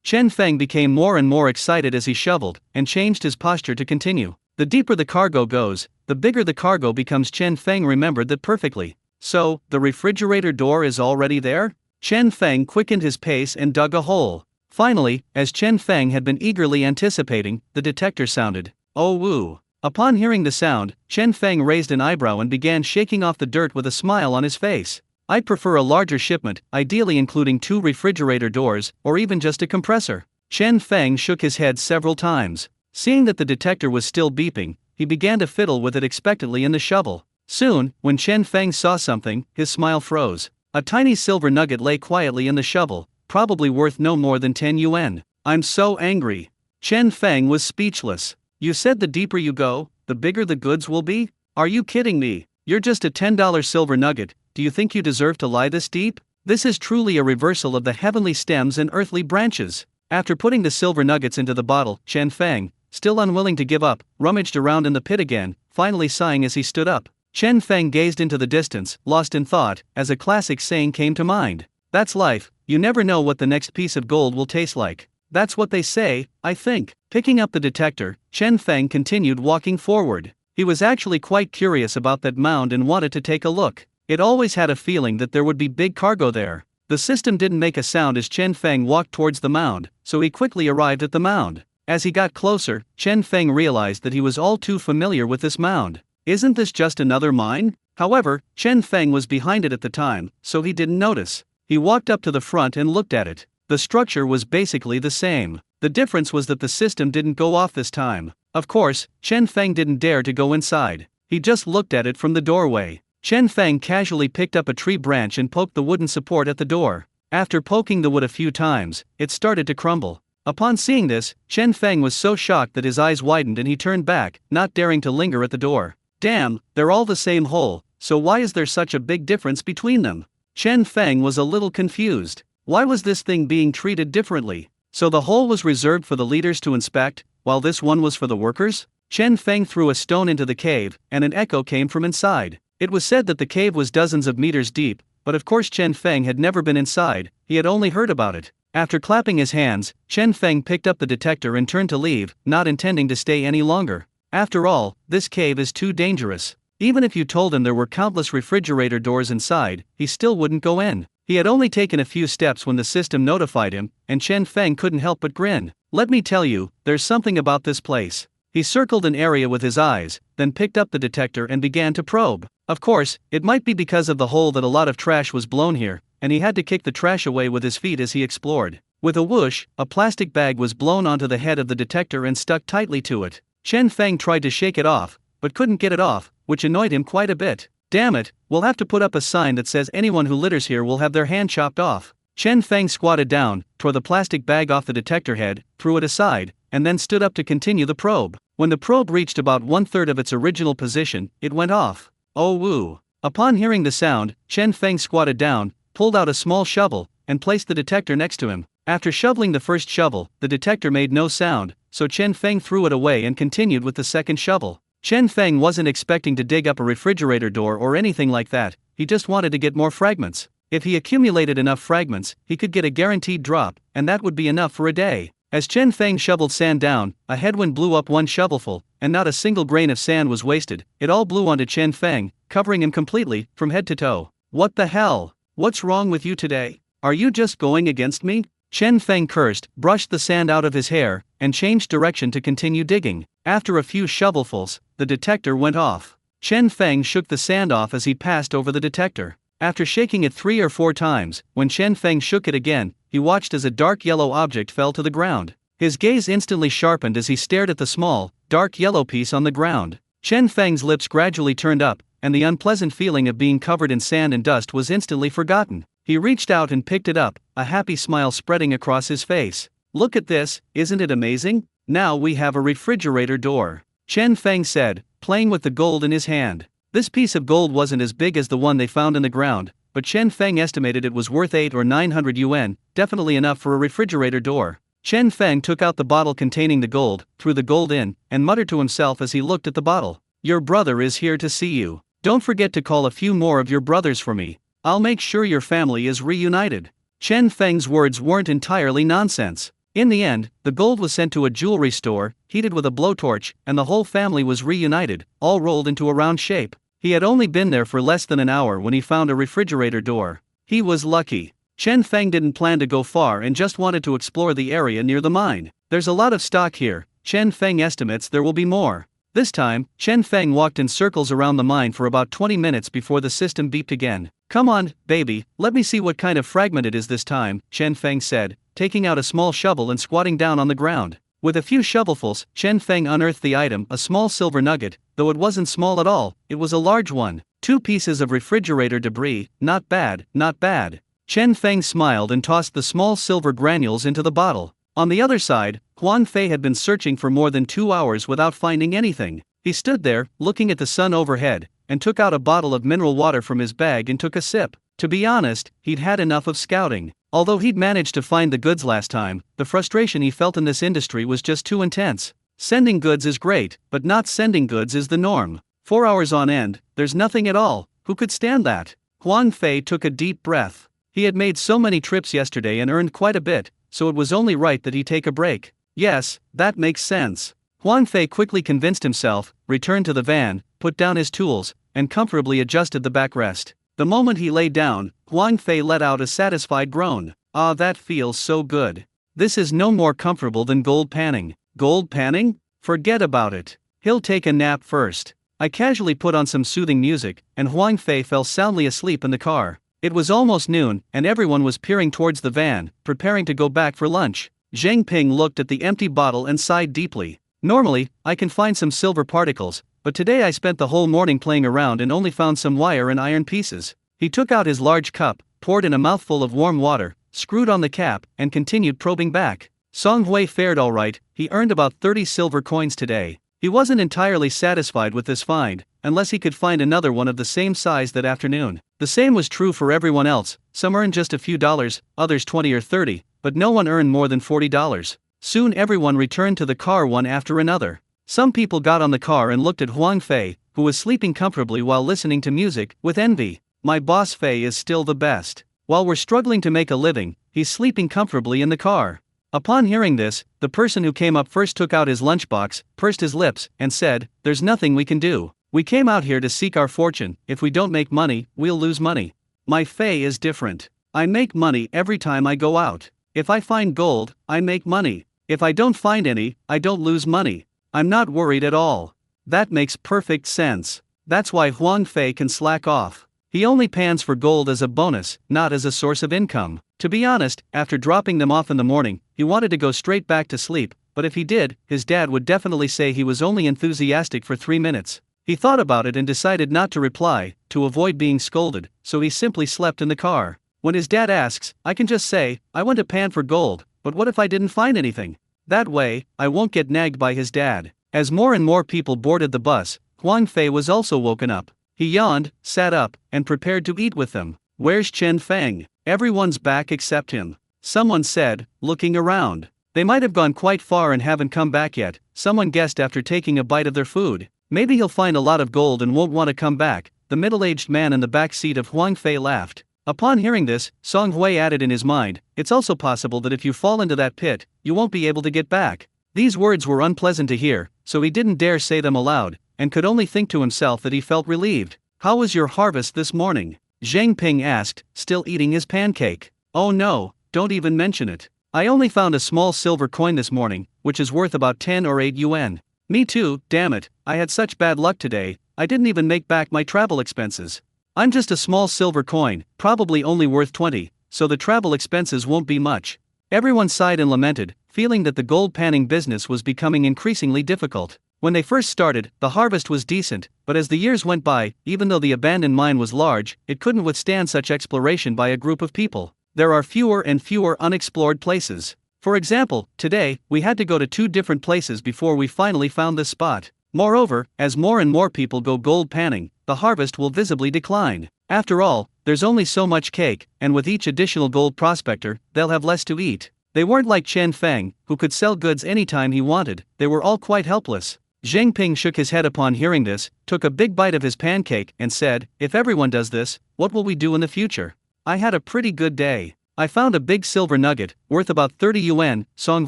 Chen Feng became more and more excited as he shoveled, and changed his posture to continue. The deeper the cargo goes, the bigger the cargo becomes. Chen Feng remembered that perfectly. So, the refrigerator door is already there? Chen Feng quickened his pace and dug a hole. Finally, as Chen Feng had been eagerly anticipating, the detector sounded. Oh woo! Upon hearing the sound, Chen Feng raised an eyebrow and began shaking off the dirt with a smile on his face. I'd prefer a larger shipment, ideally including 2 refrigerator doors, or even just a compressor. Chen Feng shook his head several times. Seeing that the detector was still beeping, he began to fiddle with it expectantly in the shovel. Soon, when Chen Feng saw something, his smile froze. A tiny silver nugget lay quietly in the shovel, probably worth no more than 10 yuan. I'm so angry. Chen Feng was speechless. You said the deeper you go, the bigger the goods will be? Are you kidding me? You're just a $10 silver nugget. Do you think you deserve to lie this deep? This is truly a reversal of the heavenly stems and earthly branches. After putting the silver nuggets into the bottle, Chen Feng, still unwilling to give up, rummaged around in the pit again, finally sighing as he stood up. Chen Feng gazed into the distance, lost in thought, as a classic saying came to mind. That's life, you never know what the next piece of gold will taste like. That's what they say, I think. Picking up the detector, Chen Feng continued walking forward. He was actually quite curious about that mound and wanted to take a look. It always had a feeling that there would be big cargo there. The system didn't make a sound as Chen Feng walked towards the mound, so he quickly arrived at the mound. As he got closer, Chen Feng realized that he was all too familiar with this mound. Isn't this just another mine? However, Chen Feng was behind it at the time, so he didn't notice. He walked up to the front and looked at it. The structure was basically the same. The difference was that the system didn't go off this time. Of course, Chen Feng didn't dare to go inside. He just looked at it from the doorway. Chen Feng casually picked up a tree branch and poked the wooden support at the door. After poking the wood a few times, it started to crumble. Upon seeing this, Chen Feng was so shocked that his eyes widened and he turned back, not daring to linger at the door. Damn, they're all the same hole, so why is there such a big difference between them? Chen Feng was a little confused. Why was this thing being treated differently? So the hole was reserved for the leaders to inspect, while this one was for the workers? Chen Feng threw a stone into the cave, and an echo came from inside. It was said that the cave was dozens of meters deep, but of course Chen Feng had never been inside, he had only heard about it. After clapping his hands, Chen Feng picked up the detector and turned to leave, not intending to stay any longer. After all, this cave is too dangerous. Even if you told him there were countless refrigerator doors inside, he still wouldn't go in. He had only taken a few steps when the system notified him, and Chen Feng couldn't help but grin. Let me tell you, there's something about this place. He circled an area with his eyes, then picked up the detector and began to probe. Of course, it might be because of the hole that a lot of trash was blown here, and he had to kick the trash away with his feet as he explored. With a whoosh, a plastic bag was blown onto the head of the detector and stuck tightly to it. Chen Feng tried to shake it off, but couldn't get it off, which annoyed him quite a bit. Damn it, we'll have to put up a sign that says anyone who litters here will have their hand chopped off. Chen Feng squatted down, tore the plastic bag off the detector head, threw it aside, and then stood up to continue the probe. When the probe reached about 1/3 of its original position, it went off. Oh woo. Upon hearing the sound, Chen Feng squatted down, pulled out a small shovel, and placed the detector next to him. After shoveling the first shovel, the detector made no sound, so Chen Feng threw it away and continued with the second shovel. Chen Feng wasn't expecting to dig up a refrigerator door or anything like that, he just wanted to get more fragments. If he accumulated enough fragments, he could get a guaranteed drop, and that would be enough for a day. As Chen Feng shoveled sand down, a headwind blew up one shovelful, and not a single grain of sand was wasted. It all blew onto Chen Feng, covering him completely, from head to toe. What the hell? What's wrong with you today? Are you just going against me? Chen Feng cursed, brushed the sand out of his hair, and changed direction to continue digging. After a few shovelfuls, the detector went off. Chen Feng shook the sand off as he passed over the detector. After shaking it 3 or 4 times, when Chen Feng shook it again, he watched as a dark yellow object fell to the ground. His gaze instantly sharpened as he stared at the small, dark yellow piece on the ground. Chen Feng's lips gradually turned up, and the unpleasant feeling of being covered in sand and dust was instantly forgotten. He reached out and picked it up, a happy smile spreading across his face. Look at this, isn't it amazing? Now we have a refrigerator door. Chen Feng said, playing with the gold in his hand. This piece of gold wasn't as big as the one they found in the ground, but Chen Feng estimated it was worth 800 or 900 yuan, definitely enough for a refrigerator door. Chen Feng took out the bottle containing the gold, threw the gold in, and muttered to himself as he looked at the bottle. Your brother is here to see you. Don't forget to call a few more of your brothers for me. I'll make sure your family is reunited. Chen Feng's words weren't entirely nonsense. In the end, the gold was sent to a jewelry store, heated with a blowtorch, and the whole family was reunited, all rolled into a round shape. He had only been there for less than an hour when he found a refrigerator door. He was lucky. Chen Feng didn't plan to go far and just wanted to explore the area near the mine. There's a lot of stock here. Chen Feng estimates there will be more. This time, Chen Feng walked in circles around the mine for about 20 minutes before the system beeped again. Come on, baby, let me see what kind of fragment it is this time, Chen Feng said, taking out a small shovel and squatting down on the ground. With a few shovelfuls, Chen Feng unearthed the item, a small silver nugget. Though it wasn't small at all, it was a large one. 2 pieces of refrigerator debris, not bad, not bad. Chen Feng smiled and tossed the small silver granules into the bottle. On the other side, Huang Fei had been searching for more than 2 hours without finding anything. He stood there, looking at the sun overhead, and took out a bottle of mineral water from his bag and took a sip. To be honest, he'd had enough of scouting. Although he'd managed to find the goods last time, the frustration he felt in this industry was just too intense. Sending goods is great, but not sending goods is the norm. 4 hours on end, there's nothing at all. Who could stand that? Huang Fei took a deep breath. He had made so many trips yesterday and earned quite a bit, so it was only right that he take a break. Yes, that makes sense. Huang Fei quickly convinced himself, returned to the van, put down his tools, and comfortably adjusted the backrest. The moment he lay down, Huang Fei let out a satisfied groan. Ah, that feels so good. This is no more comfortable than gold panning. Gold panning? Forget about it. He'll take a nap first. I casually put on some soothing music, and Huang Fei fell soundly asleep in the car. It was almost noon, and everyone was peering towards the van, preparing to go back for lunch. Zheng Ping looked at the empty bottle and sighed deeply. Normally, I can find some silver particles, but today I spent the whole morning playing around and only found some wire and iron pieces. He took out his large cup, poured in a mouthful of warm water, screwed on the cap, and continued probing back. Song Hui fared all right. He earned about 30 silver coins today. He wasn't entirely satisfied with this find, unless he could find another one of the same size that afternoon. The same was true for everyone else. Some earned just a few dollars, others 20 or 30, but no one earned more than $40. Soon everyone returned to the car one after another. Some people got on the car and looked at Huang Fei, who was sleeping comfortably while listening to music, with envy. My boss Fei is still the best. While we're struggling to make a living, he's sleeping comfortably in the car. Upon hearing this, the person who came up first took out his lunchbox, pursed his lips, and said, "There's nothing we can do. We came out here to seek our fortune. If we don't make money, we'll lose money. My Fei is different. I make money every time I go out. If I find gold, I make money. If I don't find any, I don't lose money. I'm not worried at all." That makes perfect sense. That's why Huang Fei can slack off. He only pans for gold as a bonus, not as a source of income. To be honest, after dropping them off in the morning, he wanted to go straight back to sleep, but if he did, his dad would definitely say he was only enthusiastic for 3 minutes. He thought about it and decided not to reply, to avoid being scolded, so he simply slept in the car. When his dad asks, I can just say, I went to pan for gold, but what if I didn't find anything? That way, I won't get nagged by his dad. As more and more people boarded the bus, Huang Fei was also woken up. He yawned, sat up, and prepared to eat with them. Where's Chen Feng? Everyone's back except him. Someone said, looking around. They might have gone quite far and haven't come back yet, someone guessed after taking a bite of their food. Maybe he'll find a lot of gold and won't want to come back. The middle-aged man in the back seat of Huang Fei laughed. Upon hearing this, Song Hui added in his mind, it's also possible that if you fall into that pit, you won't be able to get back. These words were unpleasant to hear, so he didn't dare say them aloud, and could only think to himself that he felt relieved. How was your harvest this morning? Zhang Ping asked, still eating his pancake. Oh no, don't even mention it. I only found a small silver coin this morning, which is worth about 10 or 8 yuan. Me too, damn it, I had such bad luck today, I didn't even make back my travel expenses. I'm just a small silver coin, probably only worth 20, so the travel expenses won't be much. Everyone sighed and lamented, feeling that the gold panning business was becoming increasingly difficult. When they first started, the harvest was decent, but as the years went by, even though the abandoned mine was large, it couldn't withstand such exploration by a group of people. There are fewer and fewer unexplored places. For example, today, we had to go to 2 different places before we finally found this spot. Moreover, as more and more people go gold panning, the harvest will visibly decline. After all, there's only so much cake, and with each additional gold prospector, they'll have less to eat. They weren't like Chen Feng, who could sell goods anytime he wanted, they were all quite helpless. Zheng Ping shook his head upon hearing this, took a big bite of his pancake, and said, if everyone does this, what will we do in the future? I had a pretty good day. I found a big silver nugget, worth about 30 yuan, Song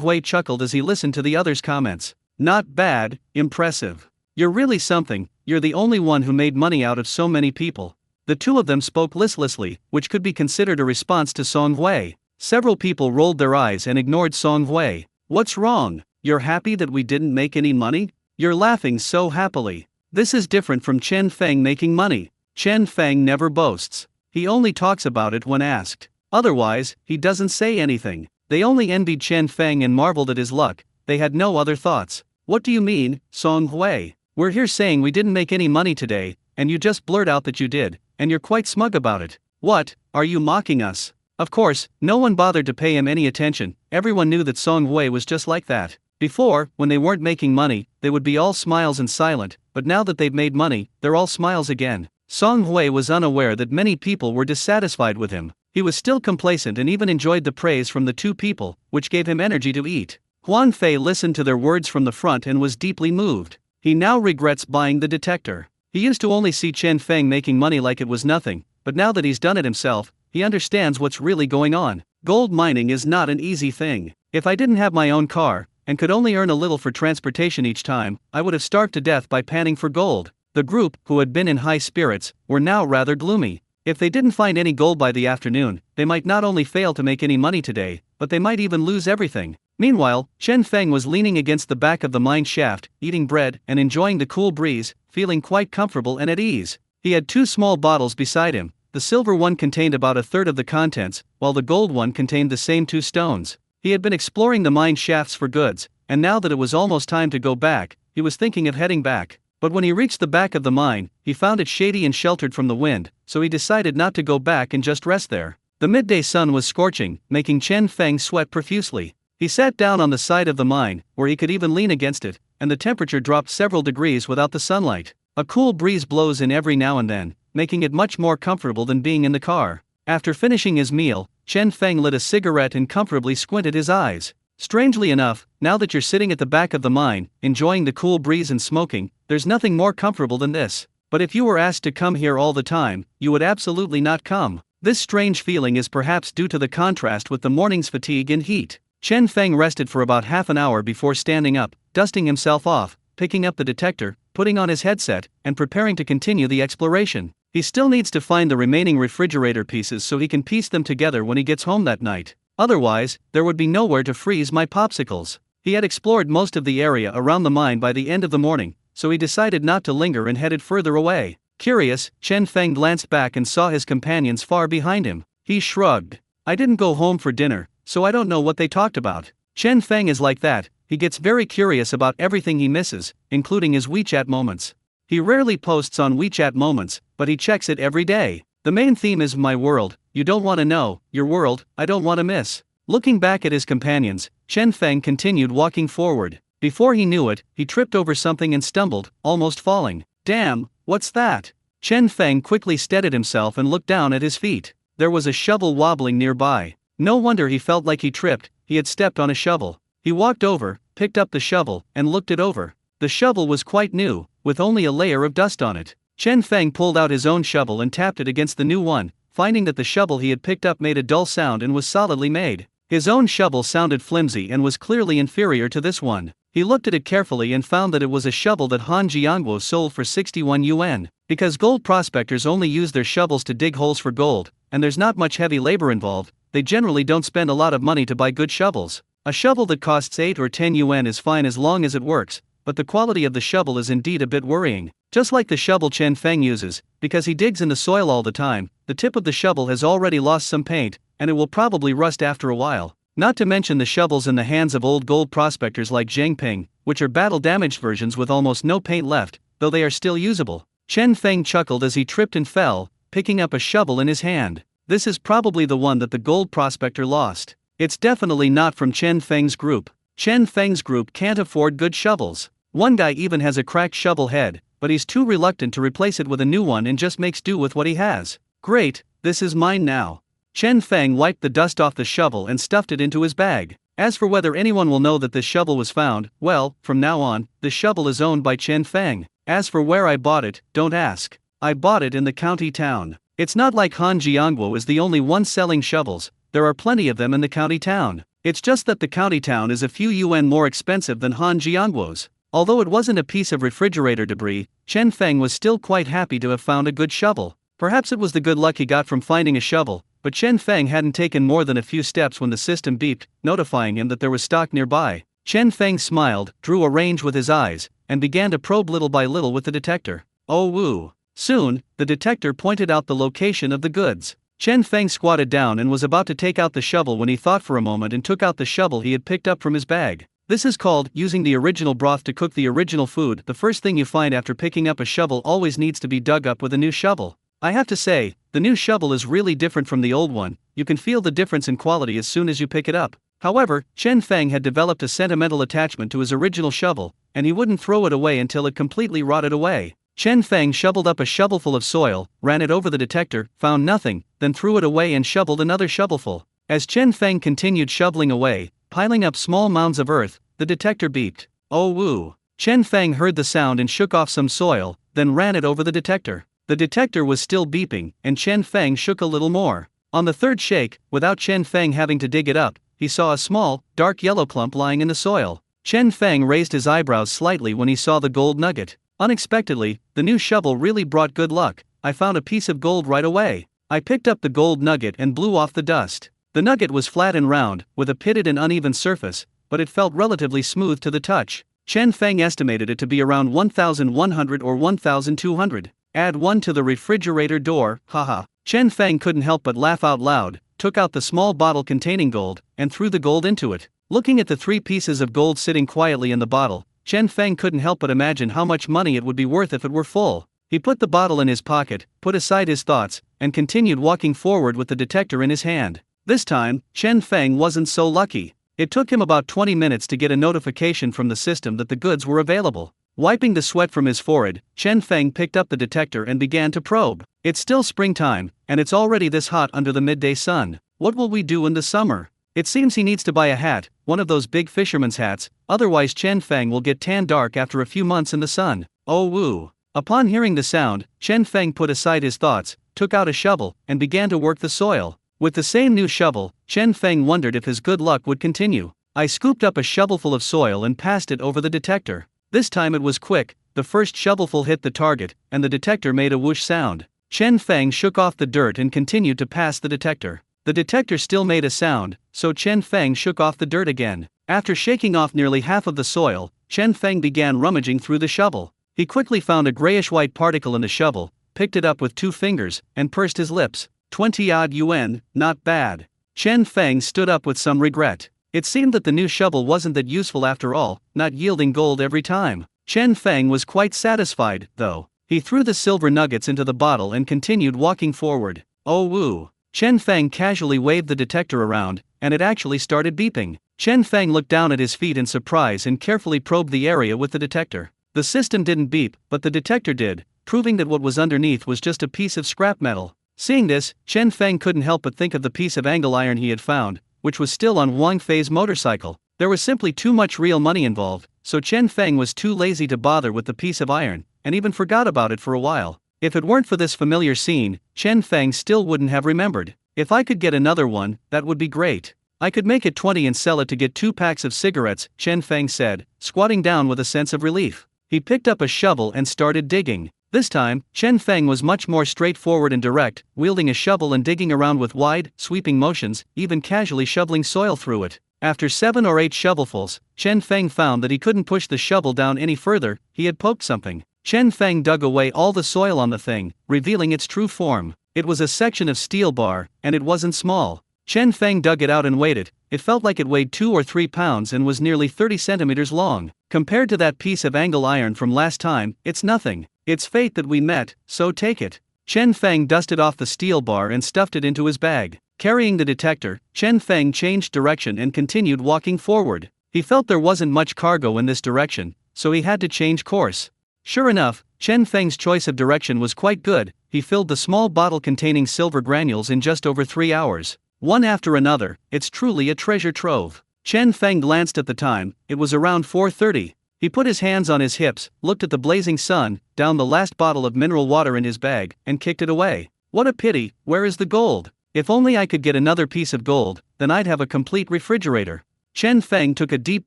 Hui chuckled as he listened to the others' comments. Not bad, impressive. You're really something, you're the only one who made money out of so many people. The two of them spoke listlessly, which could be considered a response to Song Hui. Several people rolled their eyes and ignored Song Hui. What's wrong? You're happy that we didn't make any money? You're laughing so happily. This is different from Chen Feng making money. Chen Feng never boasts. He only talks about it when asked. Otherwise, he doesn't say anything. They only envied Chen Feng and marveled at his luck. They had no other thoughts. What do you mean, Song Hui? We're here saying we didn't make any money today, and you just blurt out that you did, and you're quite smug about it. What, are you mocking us? Of course, no one bothered to pay him any attention. Everyone knew that Song Hui was just like that. Before, when they weren't making money, they would be all smiles and silent, but now that they've made money, they're all smiles again. Song Hui was unaware that many people were dissatisfied with him. He was still complacent and even enjoyed the praise from the 2 people, which gave him energy to eat. Huang Fei listened to their words from the front and was deeply moved. He now regrets buying the detector. He used to only see Chen Feng making money like it was nothing, but now that he's done it himself, he understands what's really going on. Gold mining is not an easy thing. If I didn't have my own car, and could only earn a little for transportation each time, I would have starved to death by panning for gold. The group, who had been in high spirits, were now rather gloomy. If they didn't find any gold by the afternoon, they might not only fail to make any money today, but they might even lose everything. Meanwhile, Chen Feng was leaning against the back of the mine shaft, eating bread and enjoying the cool breeze, feeling quite comfortable and at ease. He had 2 small bottles beside him. The silver one contained about a third of the contents, while the gold one contained the same 2 stones. He had been exploring the mine shafts for goods, and now that it was almost time to go back, he was thinking of heading back. But when he reached the back of the mine, he found it shady and sheltered from the wind, so he decided not to go back and just rest there. The midday sun was scorching, making Chen Feng sweat profusely. He sat down on the side of the mine, where he could even lean against it, and the temperature dropped several degrees without the sunlight. A cool breeze blows in every now and then, making it much more comfortable than being in the car. After finishing his meal, Chen Feng lit a cigarette and comfortably squinted his eyes. Strangely enough, now that you're sitting at the back of the mine, enjoying the cool breeze and smoking, there's nothing more comfortable than this. But if you were asked to come here all the time, you would absolutely not come. This strange feeling is perhaps due to the contrast with the morning's fatigue and heat. Chen Feng rested for about half an hour before standing up, dusting himself off, picking up the detector, putting on his headset, and preparing to continue the exploration. He still needs to find the remaining refrigerator pieces so he can piece them together when he gets home that night. Otherwise, there would be nowhere to freeze my popsicles. He had explored most of the area around the mine by the end of the morning, so he decided not to linger and headed further away. Curious, Chen Feng glanced back and saw his companions far behind him. He shrugged. I didn't go home for dinner, so I don't know what they talked about. Chen Feng is like that, he gets very curious about everything he misses, including his WeChat moments. He rarely posts on WeChat moments, but he checks it every day. The main theme is my world, you don't want to know, your world, I don't want to miss. Looking back at his companions, Chen Feng continued walking forward. Before he knew it, he tripped over something and stumbled, almost falling. Damn, what's that? Chen Feng quickly steadied himself and looked down at his feet. There was a shovel wobbling nearby. No wonder he felt like he tripped, he had stepped on a shovel. He walked over, picked up the shovel, and looked it over. The shovel was quite new, with only a layer of dust on it. Chen Feng pulled out his own shovel and tapped it against the new one, finding that the shovel he had picked up made a dull sound and was solidly made. His own shovel sounded flimsy and was clearly inferior to this one. He looked at it carefully and found that it was a shovel that Han Jiangguo sold for 61 yuan. Because gold prospectors only use their shovels to dig holes for gold, and there's not much heavy labor involved, they generally don't spend a lot of money to buy good shovels. A shovel that costs 8 or 10 yuan is fine as long as it works, but the quality of the shovel is indeed a bit worrying. Just like the shovel Chen Feng uses, because he digs in the soil all the time, the tip of the shovel has already lost some paint, and it will probably rust after a while. Not to mention the shovels in the hands of old gold prospectors like Zhang Ping, which are battle-damaged versions with almost no paint left, though they are still usable. Chen Feng chuckled as he tripped and fell, picking up a shovel in his hand. This is probably the one that the gold prospector lost. It's definitely not from Chen Feng's group. Chen Feng's group can't afford good shovels. One guy even has a cracked shovel head, but he's too reluctant to replace it with a new one and just makes do with what he has. Great, this is mine now. Chen Feng wiped the dust off the shovel and stuffed it into his bag. As for whether anyone will know that this shovel was found, well, from now on, the shovel is owned by Chen Feng. As for where I bought it, don't ask. I bought it in the county town. It's not like Han Jiangguo is the only one selling shovels, there are plenty of them in the county town. It's just that the county town is a few yuan more expensive than Han Jiangguo's. Although it wasn't a piece of refrigerator debris, Chen Feng was still quite happy to have found a good shovel. Perhaps it was the good luck he got from finding a shovel, but Chen Feng hadn't taken more than a few steps when the system beeped, notifying him that there was stock nearby. Chen Feng smiled, drew a range with his eyes, and began to probe little by little with the detector. Oh woo! Soon, the detector pointed out the location of the goods. Chen Feng squatted down and was about to take out the shovel when he thought for a moment and took out the shovel he had picked up from his bag. This is called using the original broth to cook the original food. The first thing you find after picking up a shovel always needs to be dug up with a new shovel. I have to say, the new shovel is really different from the old one. You can feel the difference in quality as soon as you pick it up. However, Chen Feng had developed a sentimental attachment to his original shovel, and he wouldn't throw it away until it completely rotted away. Chen Feng shoveled up a shovelful of soil, ran it over the detector, found nothing, then threw it away and shoveled another shovelful. As Chen Feng continued shoveling away, piling up small mounds of earth, the detector beeped. Oh woo! Chen Feng heard the sound and shook off some soil, then ran it over the detector. The detector was still beeping, and Chen Feng shook a little more. On the third shake, without Chen Feng having to dig it up, he saw a small, dark yellow clump lying in the soil. Chen Feng raised his eyebrows slightly when he saw the gold nugget. Unexpectedly, the new shovel really brought good luck. I found a piece of gold right away. I picked up the gold nugget and blew off the dust. The nugget was flat and round, with a pitted and uneven surface, but it felt relatively smooth to the touch. Chen Feng estimated it to be around 1,100 or 1,200. Add 1 to the refrigerator door, haha. Chen Feng couldn't help but laugh out loud, took out the small bottle containing gold, and threw the gold into it. Looking at the 3 pieces of gold sitting quietly in the bottle, Chen Feng couldn't help but imagine how much money it would be worth if it were full. He put the bottle in his pocket, put aside his thoughts, and continued walking forward with the detector in his hand. This time, Chen Feng wasn't so lucky. It took him about 20 minutes to get a notification from the system that the goods were available. Wiping the sweat from his forehead, Chen Feng picked up the detector and began to probe. It's still springtime, and it's already this hot under the midday sun. What will we do in the summer? It seems he needs to buy a hat, one of those big fisherman's hats, otherwise Chen Feng will get tan dark after a few months in the sun. Oh woo! Upon hearing the sound, Chen Feng put aside his thoughts, took out a shovel, and began to work the soil. With the same new shovel, Chen Feng wondered if his good luck would continue. I scooped up a shovelful of soil and passed it over the detector. This time it was quick, the first shovelful hit the target, and the detector made a whoosh sound. Chen Feng shook off the dirt and continued to pass the detector. The detector still made a sound, so Chen Feng shook off the dirt again. After shaking off nearly half of the soil, Chen Feng began rummaging through the shovel. He quickly found a grayish-white particle in the shovel, picked it up with 2 fingers, and pursed his lips. 20-odd yuan, not bad. Chen Feng stood up with some regret. It seemed that the new shovel wasn't that useful after all, not yielding gold every time. Chen Feng was quite satisfied, though. He threw the silver nuggets into the bottle and continued walking forward. Oh woo. Chen Feng casually waved the detector around, and it actually started beeping. Chen Feng looked down at his feet in surprise and carefully probed the area with the detector. The system didn't beep, but the detector did, proving that what was underneath was just a piece of scrap metal. Seeing this, Chen Feng couldn't help but think of the piece of angle iron he had found, which was still on Wang Fei's motorcycle. There was simply too much real money involved, so Chen Feng was too lazy to bother with the piece of iron, and even forgot about it for a while. If it weren't for this familiar scene, Chen Feng still wouldn't have remembered. If I could get another one, that would be great. I could make it 20 and sell it to get 2 packs of cigarettes, Chen Feng said, squatting down with a sense of relief. He picked up a shovel and started digging. This time, Chen Feng was much more straightforward and direct, wielding a shovel and digging around with wide, sweeping motions, even casually shoveling soil through it. After 7 or 8 shovelfuls, Chen Feng found that he couldn't push the shovel down any further. He had poked something. Chen Feng dug away all the soil on the thing, revealing its true form. It was a section of steel bar, and it wasn't small. Chen Feng dug it out and weighed it. It felt like it weighed 2 or 3 pounds and was nearly 30 centimeters long. Compared to that piece of angle iron from last time, it's nothing. It's fate that we met, so take it. Chen Feng dusted off the steel bar and stuffed it into his bag. Carrying the detector, Chen Feng changed direction and continued walking forward. He felt there wasn't much cargo in this direction, so he had to change course. Sure enough, Chen Feng's choice of direction was quite good. He filled the small bottle containing silver granules in just over 3 hours. One after another, it's truly a treasure trove. Chen Feng glanced at the time. It was around 4:30. He put his hands on his hips, looked at the blazing sun, downed the last bottle of mineral water in his bag, and kicked it away. What a pity, where is the gold? If only I could get another piece of gold, then I'd have a complete refrigerator. Chen Feng took a deep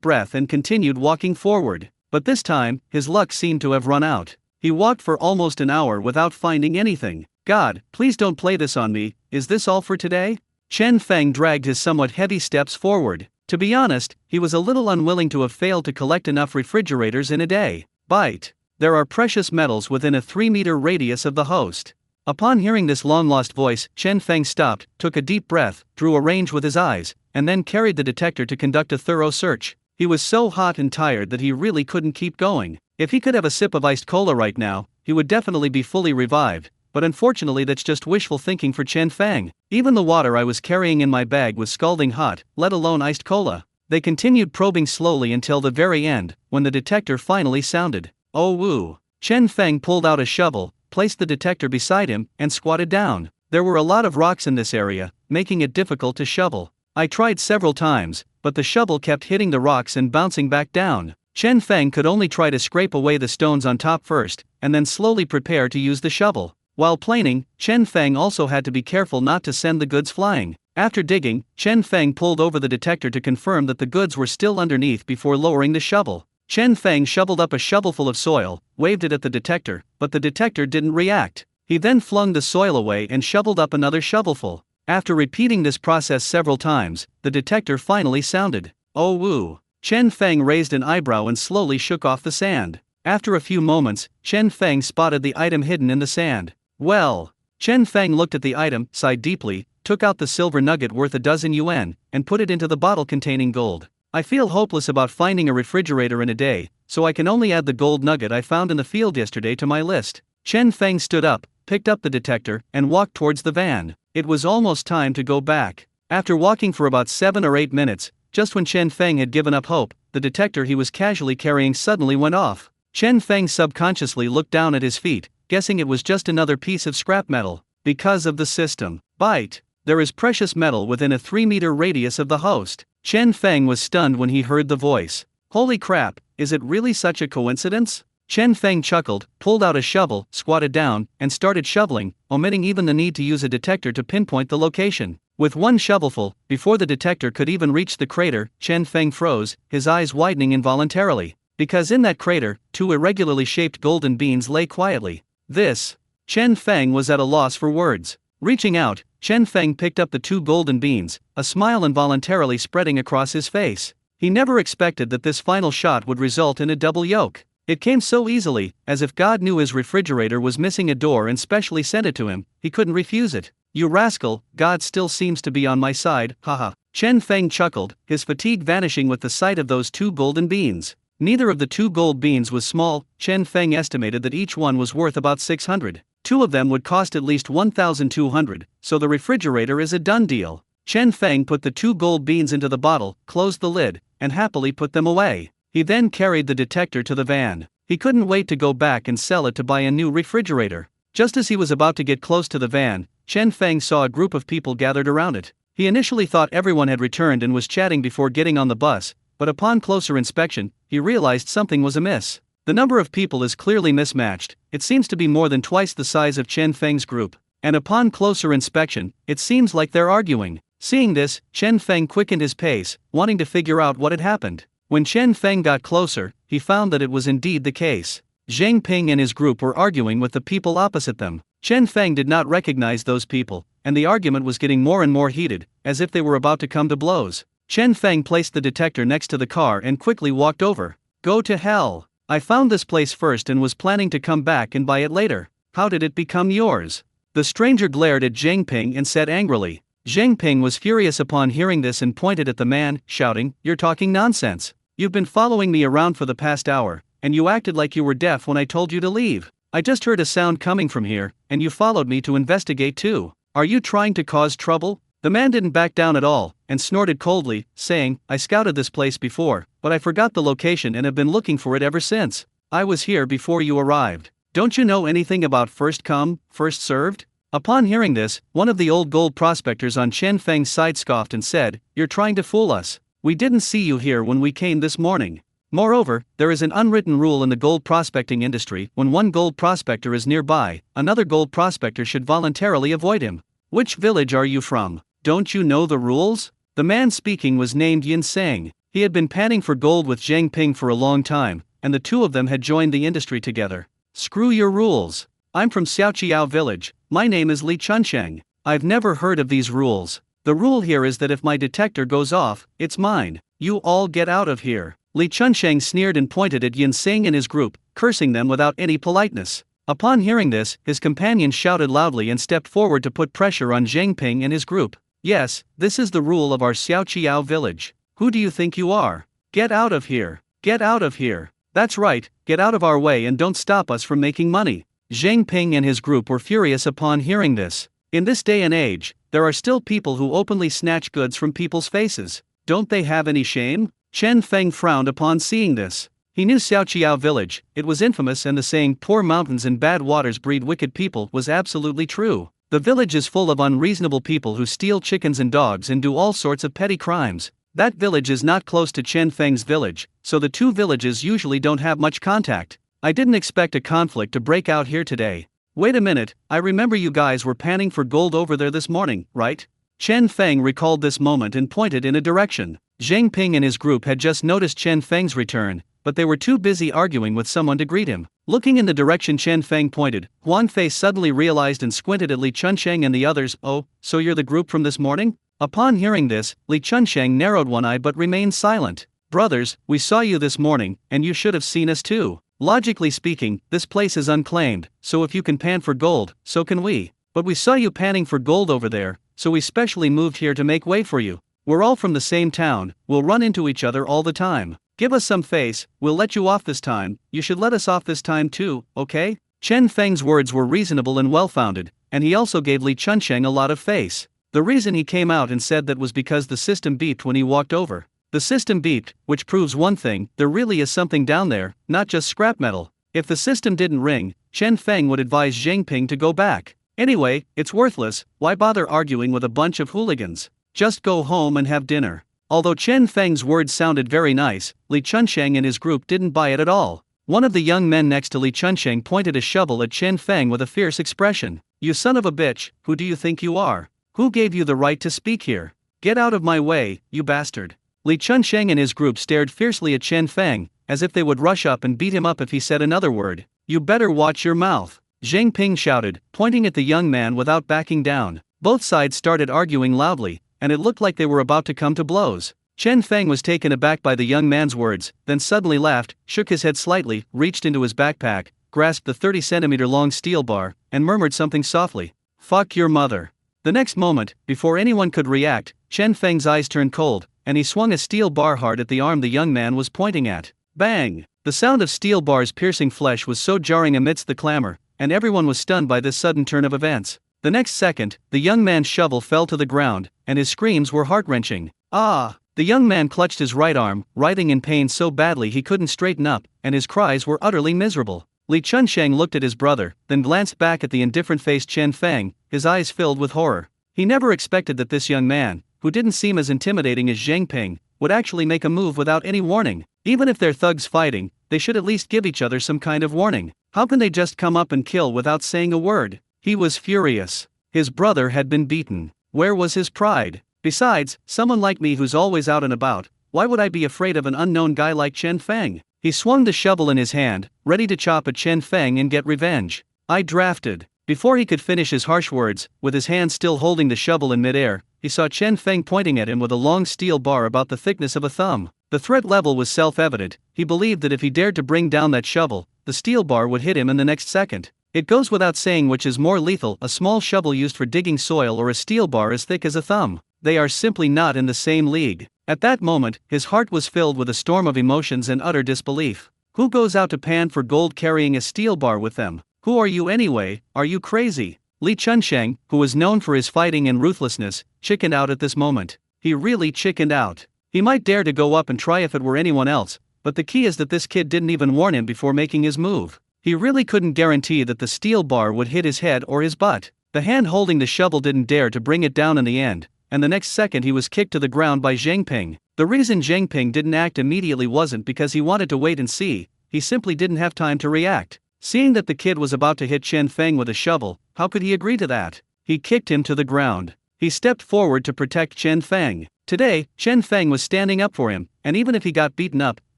breath and continued walking forward. But this time, his luck seemed to have run out. He walked for almost an hour without finding anything. God, please don't play this on me. Is this all for today? Chen Feng dragged his somewhat heavy steps forward. To be honest, he was a little unwilling to have failed to collect enough refrigerators in a day. Bite. There are precious metals within a 3-meter radius of the host. Upon hearing this long-lost voice, Chen Feng stopped, took a deep breath, drew a range with his eyes, and then carried the detector to conduct a thorough search. He was so hot and tired that he really couldn't keep going. If he could have a sip of iced cola right now, he would definitely be fully revived. But unfortunately that's just wishful thinking for Chen Feng. Even the water I was carrying in my bag was scalding hot, let alone iced cola. They continued probing slowly until the very end, when the detector finally sounded. Oh woo. Chen Feng pulled out a shovel, placed the detector beside him, and squatted down. There were a lot of rocks in this area, making it difficult to shovel. I tried several times, but the shovel kept hitting the rocks and bouncing back down. Chen Feng could only try to scrape away the stones on top first, and then slowly prepare to use the shovel. While planing, Chen Feng also had to be careful not to send the goods flying. After digging, Chen Feng pulled over the detector to confirm that the goods were still underneath before lowering the shovel. Chen Feng shoveled up a shovelful of soil, waved it at the detector, but the detector didn't react. He then flung the soil away and shoveled up another shovelful. After repeating this process several times, the detector finally sounded. Oh woo. Chen Feng raised an eyebrow and slowly shook off the sand. After a few moments, Chen Feng spotted the item hidden in the sand. Well. Chen Feng looked at the item, sighed deeply, took out the silver nugget worth 12 yuan, and put it into the bottle containing gold. I feel hopeless about finding a refrigerator in a day, so I can only add the gold nugget I found in the field yesterday to my list. Chen Feng stood up, picked up the detector, and walked towards the van. It was almost time to go back. After walking for about 7 or 8 minutes, just when Chen Feng had given up hope, the detector he was casually carrying suddenly went off. Chen Feng subconsciously looked down at his feet, guessing it was just another piece of scrap metal. Because of the system. Bite. There is precious metal within a 3-meter radius of the host. Chen Feng was stunned when he heard the voice. Holy crap, is it really such a coincidence? Chen Feng chuckled, pulled out a shovel, squatted down, and started shoveling, omitting even the need to use a detector to pinpoint the location. With one shovelful, before the detector could even reach the crater, Chen Feng froze, his eyes widening involuntarily. Because in that crater, 2 irregularly shaped golden beans lay quietly. This. Chen Feng was at a loss for words. Reaching out, Chen Feng picked up the 2 golden beans, a smile involuntarily spreading across his face. He never expected that this final shot would result in a double yolk. It came so easily, as if God knew his refrigerator was missing a door and specially sent it to him. He couldn't refuse it. You rascal, God still seems to be on my side, haha. Chen Feng chuckled, his fatigue vanishing with the sight of those 2 golden beans. Neither of the two gold beans was small. Chen Feng estimated that each one was worth about 600. Two of them would cost at least 1,200, so the refrigerator is a done deal. Chen Feng put the two gold beans into the bottle, closed the lid, and happily put them away. He then carried the detector to the van. He couldn't wait to go back and sell it to buy a new refrigerator. Just as he was about to get close to the van, Chen Feng saw a group of people gathered around it. He initially thought everyone had returned and was chatting before getting on the bus, but upon closer inspection, he realized something was amiss. The number of people is clearly mismatched. It seems to be more than twice the size of Chen Feng's group. And upon closer inspection, it seems like they're arguing. Seeing this, Chen Feng quickened his pace, wanting to figure out what had happened. When Chen Feng got closer, he found that it was indeed the case. Zhang Ping and his group were arguing with the people opposite them. Chen Feng did not recognize those people, and the argument was getting more and more heated, as if they were about to come to blows. Chen Feng placed the detector next to the car and quickly walked over. Go to hell. I found this place first and was planning to come back and buy it later. How did it become yours? The stranger glared at Zhang Ping and said angrily. Zhang Ping was furious upon hearing this and pointed at the man, shouting, "You're talking nonsense. You've been following me around for the past hour, and you acted like you were deaf when I told you to leave. I just heard a sound coming from here, and you followed me to investigate too. Are you trying to cause trouble?" The man didn't back down at all, and snorted coldly, saying, "I scouted this place before, but I forgot the location and have been looking for it ever since. I was here before you arrived. Don't you know anything about first come, first served?" Upon hearing this, one of the old gold prospectors on Chen Feng's side scoffed and said, "You're trying to fool us. We didn't see you here when we came this morning. Moreover, there is an unwritten rule in the gold prospecting industry: when one gold prospector is nearby, another gold prospector should voluntarily avoid him. Which village are you from? Don't you know the rules?" The man speaking was named Yin Sang. He had been panning for gold with Zhang Ping for a long time, and the two of them had joined the industry together. "Screw your rules. I'm from Xiaoqiao village. My name is Li Chunsheng. I've never heard of these rules. The rule here is that if my detector goes off, it's mine. You all get out of here." Li Chunsheng sneered and pointed at Yin Sang and his group, cursing them without any politeness. Upon hearing this, his companion shouted loudly and stepped forward to put pressure on Zhang Ping and his group. "Yes, this is the rule of our Xiaoqiao village. Who do you think you are? Get out of here. Get out of here. That's right, get out of our way and don't stop us from making money." Zhang Ping and his group were furious upon hearing this. In this day and age, there are still people who openly snatch goods from people's faces. Don't they have any shame? Chen Feng frowned upon seeing this. He knew Xiaoqiao village. It was infamous, and the saying, "poor mountains and bad waters breed wicked people," was absolutely true. The village is full of unreasonable people who steal chickens and dogs and do all sorts of petty crimes. That village is not close to Chen Feng's village, so the two villages usually don't have much contact. I didn't expect a conflict to break out here today. Wait a minute, I remember you guys were panning for gold over there this morning, right? Chen Feng recalled this moment and pointed in a direction. Zhang Ping and his group had just noticed Chen Feng's return, but they were too busy arguing with someone to greet him. Looking in the direction Chen Feng pointed, Huang Fei suddenly realized and squinted at Li Chunsheng and the others. "Oh, so you're the group from this morning?" Upon hearing this, Li Chunsheng narrowed one eye but remained silent. "Brothers, we saw you this morning, and you should have seen us too. Logically speaking, this place is unclaimed, so if you can pan for gold, so can we. But we saw you panning for gold over there, so we specially moved here to make way for you. We're all from the same town, we'll run into each other all the time. Give us some face, we'll let you off this time, you should let us off this time too, okay?" Chen Feng's words were reasonable and well-founded, and he also gave Li Chunsheng a lot of face. The reason he came out and said that was because the system beeped when he walked over. The system beeped, which proves one thing: there really is something down there, not just scrap metal. If the system didn't ring, Chen Feng would advise Zhang Ping to go back. Anyway, it's worthless, why bother arguing with a bunch of hooligans? Just go home and have dinner. Although Chen Feng's words sounded very nice, Li Chunsheng and his group didn't buy it at all. One of the young men next to Li Chunsheng pointed a shovel at Chen Feng with a fierce expression. "You son of a bitch, who do you think you are? Who gave you the right to speak here? Get out of my way, you bastard." Li Chunsheng and his group stared fiercely at Chen Feng, as if they would rush up and beat him up if he said another word. "You better watch your mouth," Zhang Ping shouted, pointing at the young man without backing down. Both sides started arguing loudly, and it looked like they were about to come to blows. Chen Feng was taken aback by the young man's words, then suddenly laughed, shook his head slightly, reached into his backpack, grasped the 30-centimeter-long steel bar, and murmured something softly. "Fuck your mother." The next moment, before anyone could react, Chen Feng's eyes turned cold, and he swung a steel bar hard at the arm the young man was pointing at. Bang! The sound of steel bars piercing flesh was so jarring amidst the clamor, and everyone was stunned by this sudden turn of events. The next second, the young man's shovel fell to the ground, and his screams were heart-wrenching. Ah! The young man clutched his right arm, writhing in pain so badly he couldn't straighten up, and his cries were utterly miserable. Li Chunsheng looked at his brother, then glanced back at the indifferent-faced Chen Feng, his eyes filled with horror. He never expected that this young man, who didn't seem as intimidating as Zhang Ping, would actually make a move without any warning. Even if they're thugs fighting, they should at least give each other some kind of warning. How can they just come up and kill without saying a word? He was furious. His brother had been beaten. Where was his pride? Besides, someone like me who's always out and about, why would I be afraid of an unknown guy like Chen Feng? He swung the shovel in his hand, ready to chop at Chen Feng and get revenge. I drafted. Before he could finish his harsh words, with his hand still holding the shovel in midair, he saw Chen Feng pointing at him with a long steel bar about the thickness of a thumb. The threat level was self-evident. He believed that if he dared to bring down that shovel, the steel bar would hit him in the next second. It goes without saying which is more lethal, a small shovel used for digging soil or a steel bar as thick as a thumb. They are simply not in the same league. At that moment, his heart was filled with a storm of emotions and utter disbelief. Who goes out to pan for gold carrying a steel bar with them? Who are you anyway? Are you crazy? Li Chunsheng, who was known for his fighting and ruthlessness, chickened out at this moment. He really chickened out. He might dare to go up and try if it were anyone else, but the key is that this kid didn't even warn him before making his move. He really couldn't guarantee that the steel bar would hit his head or his butt. The hand holding the shovel didn't dare to bring it down in the end, and the next second he was kicked to the ground by Zhang Ping. The reason Zhang Ping didn't act immediately wasn't because he wanted to wait and see, he simply didn't have time to react. Seeing that the kid was about to hit Chen Feng with a shovel, how could he agree to that? He kicked him to the ground. He stepped forward to protect Chen Feng. Today, Chen Feng was standing up for him, and even if he got beaten up,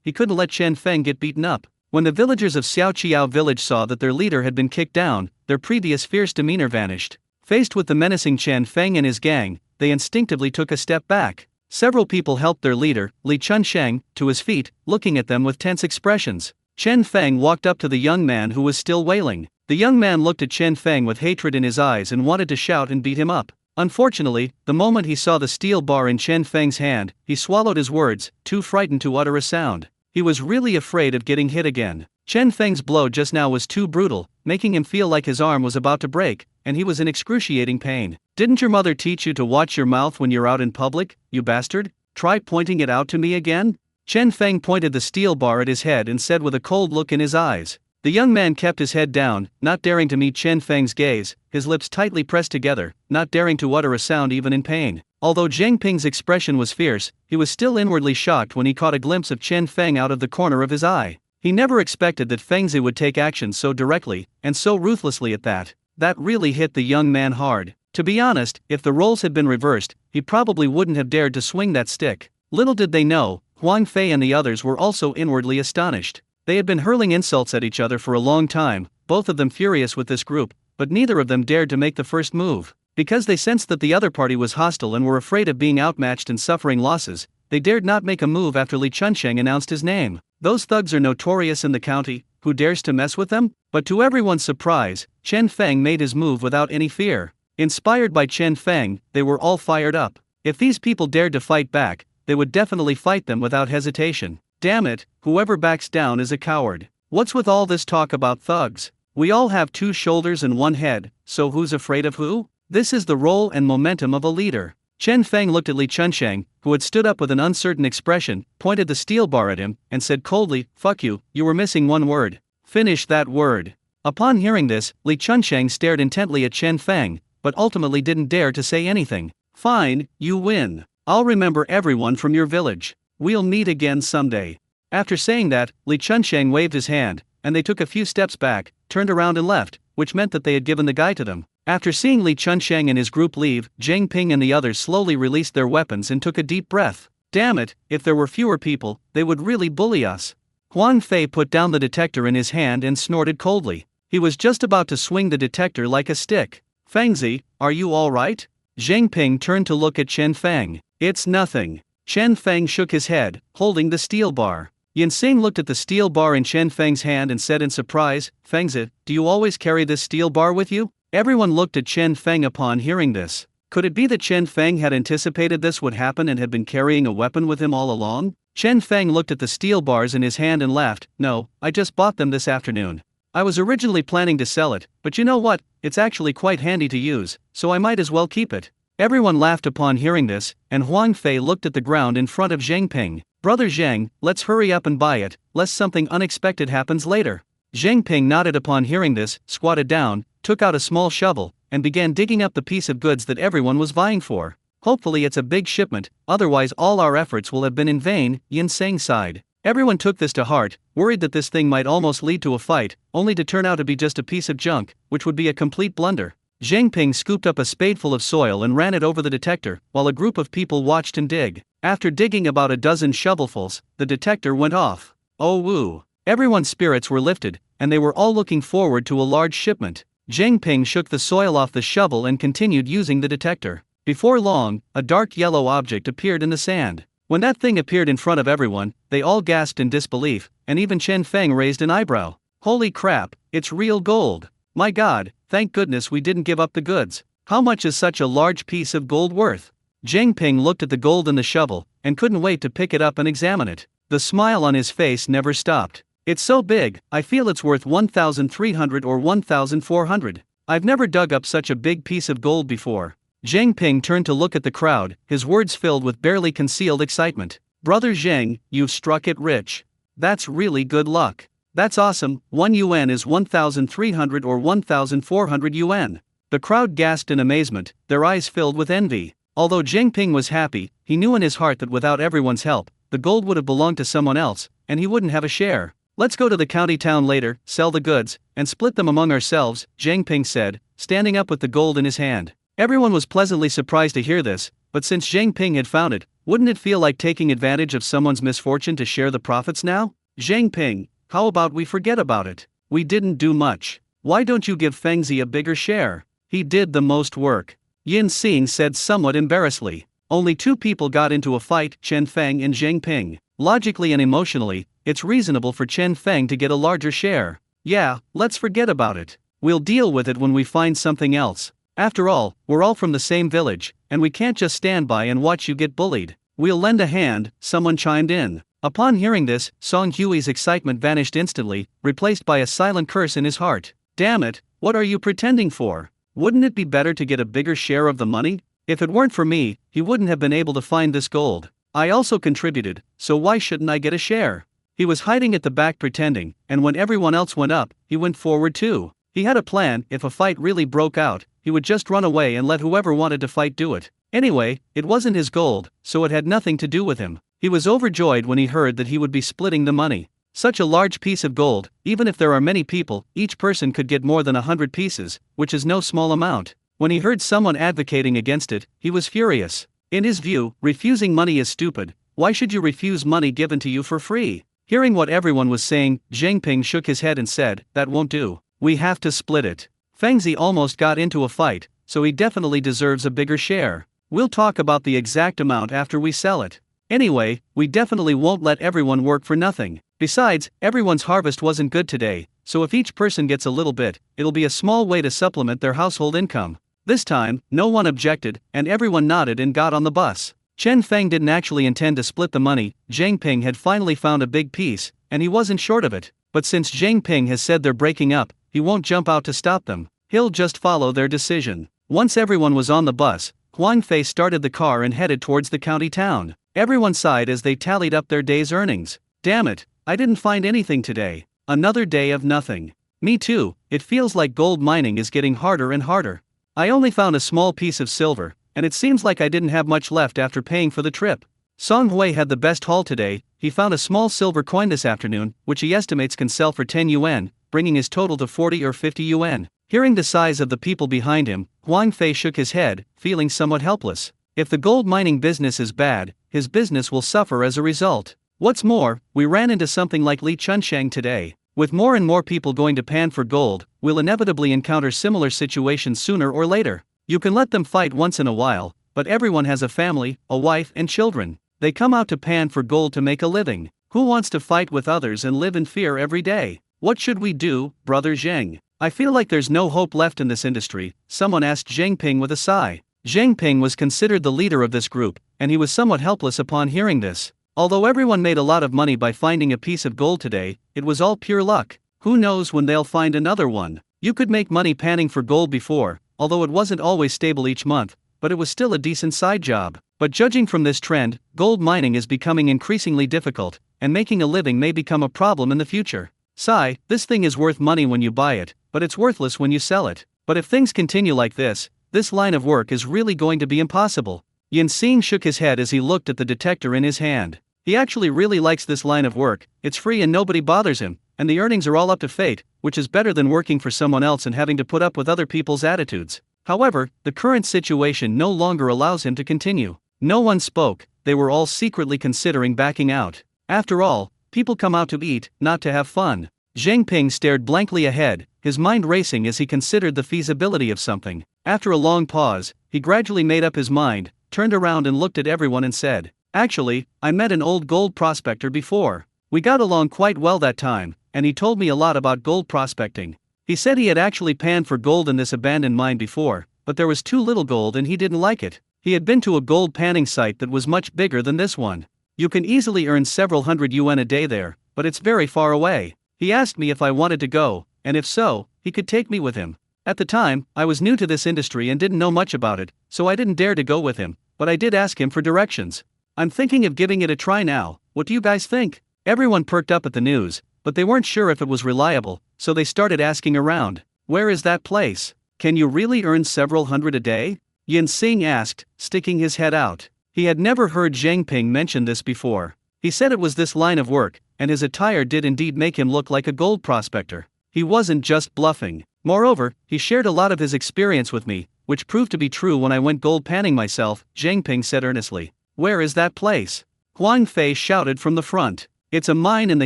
he couldn't let Chen Feng get beaten up. When the villagers of Xiaoqiao village saw that their leader had been kicked down, their previous fierce demeanor vanished. Faced with the menacing Chen Feng and his gang, they instinctively took a step back. Several people helped their leader, Li Chunsheng, to his feet, looking at them with tense expressions. Chen Feng walked up to the young man who was still wailing. The young man looked at Chen Feng with hatred in his eyes and wanted to shout and beat him up. Unfortunately, the moment he saw the steel bar in Chen Feng's hand, he swallowed his words, too frightened to utter a sound. He was really afraid of getting hit again. Chen Feng's blow just now was too brutal, making him feel like his arm was about to break, and he was in excruciating pain. Didn't your mother teach you to watch your mouth when you're out in public, you bastard? Try pointing it out to me again? Chen Feng pointed the steel bar at his head and said with a cold look in his eyes. The young man kept his head down, not daring to meet Chen Feng's gaze, his lips tightly pressed together, not daring to utter a sound even in pain. Although Zhang Ping's expression was fierce, he was still inwardly shocked when he caught a glimpse of Chen Feng out of the corner of his eye. He never expected that Fengzi would take action so directly, and so ruthlessly at that. That really hit the young man hard. To be honest, if the roles had been reversed, he probably wouldn't have dared to swing that stick. Little did they know, Huang Fei and the others were also inwardly astonished. They had been hurling insults at each other for a long time, both of them furious with this group, but neither of them dared to make the first move. Because they sensed that the other party was hostile and were afraid of being outmatched and suffering losses, they dared not make a move after Li Chunsheng announced his name. Those thugs are notorious in the county, who dares to mess with them? But to everyone's surprise, Chen Feng made his move without any fear. Inspired by Chen Feng, they were all fired up. If these people dared to fight back, they would definitely fight them without hesitation. Damn it, whoever backs down is a coward. What's with all this talk about thugs? We all have 2 shoulders and 1 head, so who's afraid of who? This is the role and momentum of a leader. Chen Feng looked at Li Chunsheng, who had stood up with an uncertain expression, pointed the steel bar at him, and said coldly, "Fuck you, you were missing 1 word. Finish that word." Upon hearing this, Li Chunsheng stared intently at Chen Feng, but ultimately didn't dare to say anything. "Fine, you win. I'll remember everyone from your village. We'll meet again someday." After saying that, Li Chunsheng waved his hand, and they took a few steps back, turned around and left, which meant that they had given the guy to them. After seeing Li Chunsheng and his group leave, Zhang Ping and the others slowly released their weapons and took a deep breath. Damn it, if there were fewer people, they would really bully us. Huang Fei put down the detector in his hand and snorted coldly. He was just about to swing the detector like a stick. "Fengzi, are you alright?" Zhang Ping turned to look at Chen Feng. "It's nothing." Chen Feng shook his head, holding the steel bar. Yinsing looked at the steel bar in Chen Feng's hand and said in surprise, "Fengzi, do you always carry this steel bar with you?" Everyone looked at Chen Feng upon hearing this. Could it be that Chen Feng had anticipated this would happen and had been carrying a weapon with him all along? Chen Feng looked at the steel bars in his hand and laughed. No, I just bought them this afternoon. I was originally planning to sell it, but you know what, it's actually quite handy to use, so I might as well keep it. Everyone laughed upon hearing this, and Huang Fei looked at the ground in front of Zhang Ping. Brother Zhang, let's hurry up and buy it, lest something unexpected happens later. Zhang Ping nodded upon hearing this, squatted down, took out a small shovel, and began digging up the piece of goods that everyone was vying for. Hopefully it's a big shipment, otherwise all our efforts will have been in vain, Yin Sang sighed. Everyone took this to heart, worried that this thing might almost lead to a fight, only to turn out to be just a piece of junk, which would be a complete blunder. Zhang Ping scooped up a spadeful of soil and ran it over the detector, while a group of people watched him dig. After digging about a dozen shovelfuls, the detector went off. Oh woo! Everyone's spirits were lifted, and they were all looking forward to a large shipment. Zhang Ping shook the soil off the shovel and continued using the detector. Before long, a dark yellow object appeared in the sand. When that thing appeared in front of everyone, they all gasped in disbelief, and even Chen Feng raised an eyebrow. Holy crap, it's real gold! My god, thank goodness we didn't give up the goods. How much is such a large piece of gold worth? Zhang Ping looked at the gold in the shovel, and couldn't wait to pick it up and examine it. The smile on his face never stopped. It's so big, I feel it's worth 1,300 or 1,400. I've never dug up such a big piece of gold before. Zhang Ping turned to look at the crowd, his words filled with barely concealed excitement. Brother Zhang, you've struck it rich. That's really good luck. That's awesome, 1 yuan is 1,300 or 1,400 yuan. The crowd gasped in amazement, their eyes filled with envy. Although Zhang Ping was happy, he knew in his heart that without everyone's help, the gold would have belonged to someone else, and he wouldn't have a share. Let's go to the county town later, sell the goods, and split them among ourselves, Zhang Ping said, standing up with the gold in his hand. Everyone was pleasantly surprised to hear this, but since Zhang Ping had found it, wouldn't it feel like taking advantage of someone's misfortune to share the profits now? Zhang Ping, how about we forget about it? We didn't do much. Why don't you give Fengzi a bigger share? He did the most work. Yin Xing said somewhat embarrassedly. Only 2 people got into a fight, Chen Feng and Zhang Ping. Logically and emotionally, it's reasonable for Chen Feng to get a larger share. Yeah, let's forget about it. We'll deal with it when we find something else. After all, we're all from the same village, and we can't just stand by and watch you get bullied. We'll lend a hand, someone chimed in. Upon hearing this, Song Hui's excitement vanished instantly, replaced by a silent curse in his heart. Damn it, what are you pretending for? Wouldn't it be better to get a bigger share of the money? If it weren't for me, he wouldn't have been able to find this gold. I also contributed, so why shouldn't I get a share? He was hiding at the back pretending, and when everyone else went up, he went forward too. He had a plan, if a fight really broke out, he would just run away and let whoever wanted to fight do it. Anyway, it wasn't his gold, so it had nothing to do with him. He was overjoyed when he heard that he would be splitting the money. Such a large piece of gold, even if there are many people, each person could get more than 100 pieces, which is no small amount. When he heard someone advocating against it, he was furious. In his view, refusing money is stupid. Why should you refuse money given to you for free? Hearing what everyone was saying, Zhang Ping shook his head and said, that won't do. We have to split it. Fengzi almost got into a fight, so he definitely deserves a bigger share. We'll talk about the exact amount after we sell it. Anyway, we definitely won't let everyone work for nothing. Besides, everyone's harvest wasn't good today, so if each person gets a little bit, it'll be a small way to supplement their household income. This time, no one objected, and everyone nodded and got on the bus. Chen Feng didn't actually intend to split the money. Zhang Ping had finally found a big piece, and he wasn't short of it. But since Zhang Ping has said they're breaking up, he won't jump out to stop them. He'll just follow their decision. Once everyone was on the bus, Huang Fei started the car and headed towards the county town. Everyone sighed as they tallied up their day's earnings. Damn it, I didn't find anything today. Another day of nothing. Me too, it feels like gold mining is getting harder and harder. I only found a small piece of silver, and it seems like I didn't have much left after paying for the trip. Song Hui had the best haul today. He found a small silver coin this afternoon, which he estimates can sell for 10 yuan, bringing his total to 40 or 50 yuan. Hearing the size of the people behind him, Huang Fei shook his head, feeling somewhat helpless. If the gold mining business is bad, his business will suffer as a result. What's more, we ran into something like Li Chunsheng today. With more and more people going to pan for gold, we'll inevitably encounter similar situations sooner or later. You can let them fight once in a while, but everyone has a family, a wife and children. They come out to pan for gold to make a living. Who wants to fight with others and live in fear every day? What should we do, Brother Zheng? I feel like there's no hope left in this industry, someone asked Zhang Ping with a sigh. Zhang Ping was considered the leader of this group, and he was somewhat helpless upon hearing this. Although everyone made a lot of money by finding a piece of gold today, it was all pure luck. Who knows when they'll find another one? You could make money panning for gold before, although it wasn't always stable each month, but it was still a decent side job. But judging from this trend, gold mining is becoming increasingly difficult, and making a living may become a problem in the future. Sigh, this thing is worth money when you buy it, but it's worthless when you sell it. But if things continue like this line of work is really going to be impossible. Yin-Sing shook his head as he looked at the detector in his hand. He actually really likes this line of work, it's free and nobody bothers him, and the earnings are all up to fate, which is better than working for someone else and having to put up with other people's attitudes. However, the current situation no longer allows him to continue. No one spoke, they were all secretly considering backing out. After all, people come out to eat, not to have fun. Zhang Ping stared blankly ahead, his mind racing as he considered the feasibility of something. After a long pause, he gradually made up his mind, turned around and looked at everyone and said, "Actually, I met an old gold prospector before. We got along quite well that time, and he told me a lot about gold prospecting. He said he had actually panned for gold in this abandoned mine before, but there was too little gold and he didn't like it. He had been to a gold panning site that was much bigger than this one. You can easily earn several hundred yuan a day there, but it's very far away. He asked me if I wanted to go, and if so, he could take me with him. At the time, I was new to this industry and didn't know much about it, so I didn't dare to go with him, but I did ask him for directions. I'm thinking of giving it a try now. What do you guys think?" Everyone perked up at the news, but they weren't sure if it was reliable, so they started asking around. "Where is that place? Can you really earn several hundred a day?" Yin-Sing asked, sticking his head out. He had never heard Zhang Ping mention this before. He said it was this line of work, and his attire did indeed make him look like a gold prospector. He wasn't just bluffing. Moreover, he shared a lot of his experience with me, which proved to be true when I went gold panning myself, Zhang Ping said earnestly. "Where is that place?" Huang Fei shouted from the front. "It's a mine in the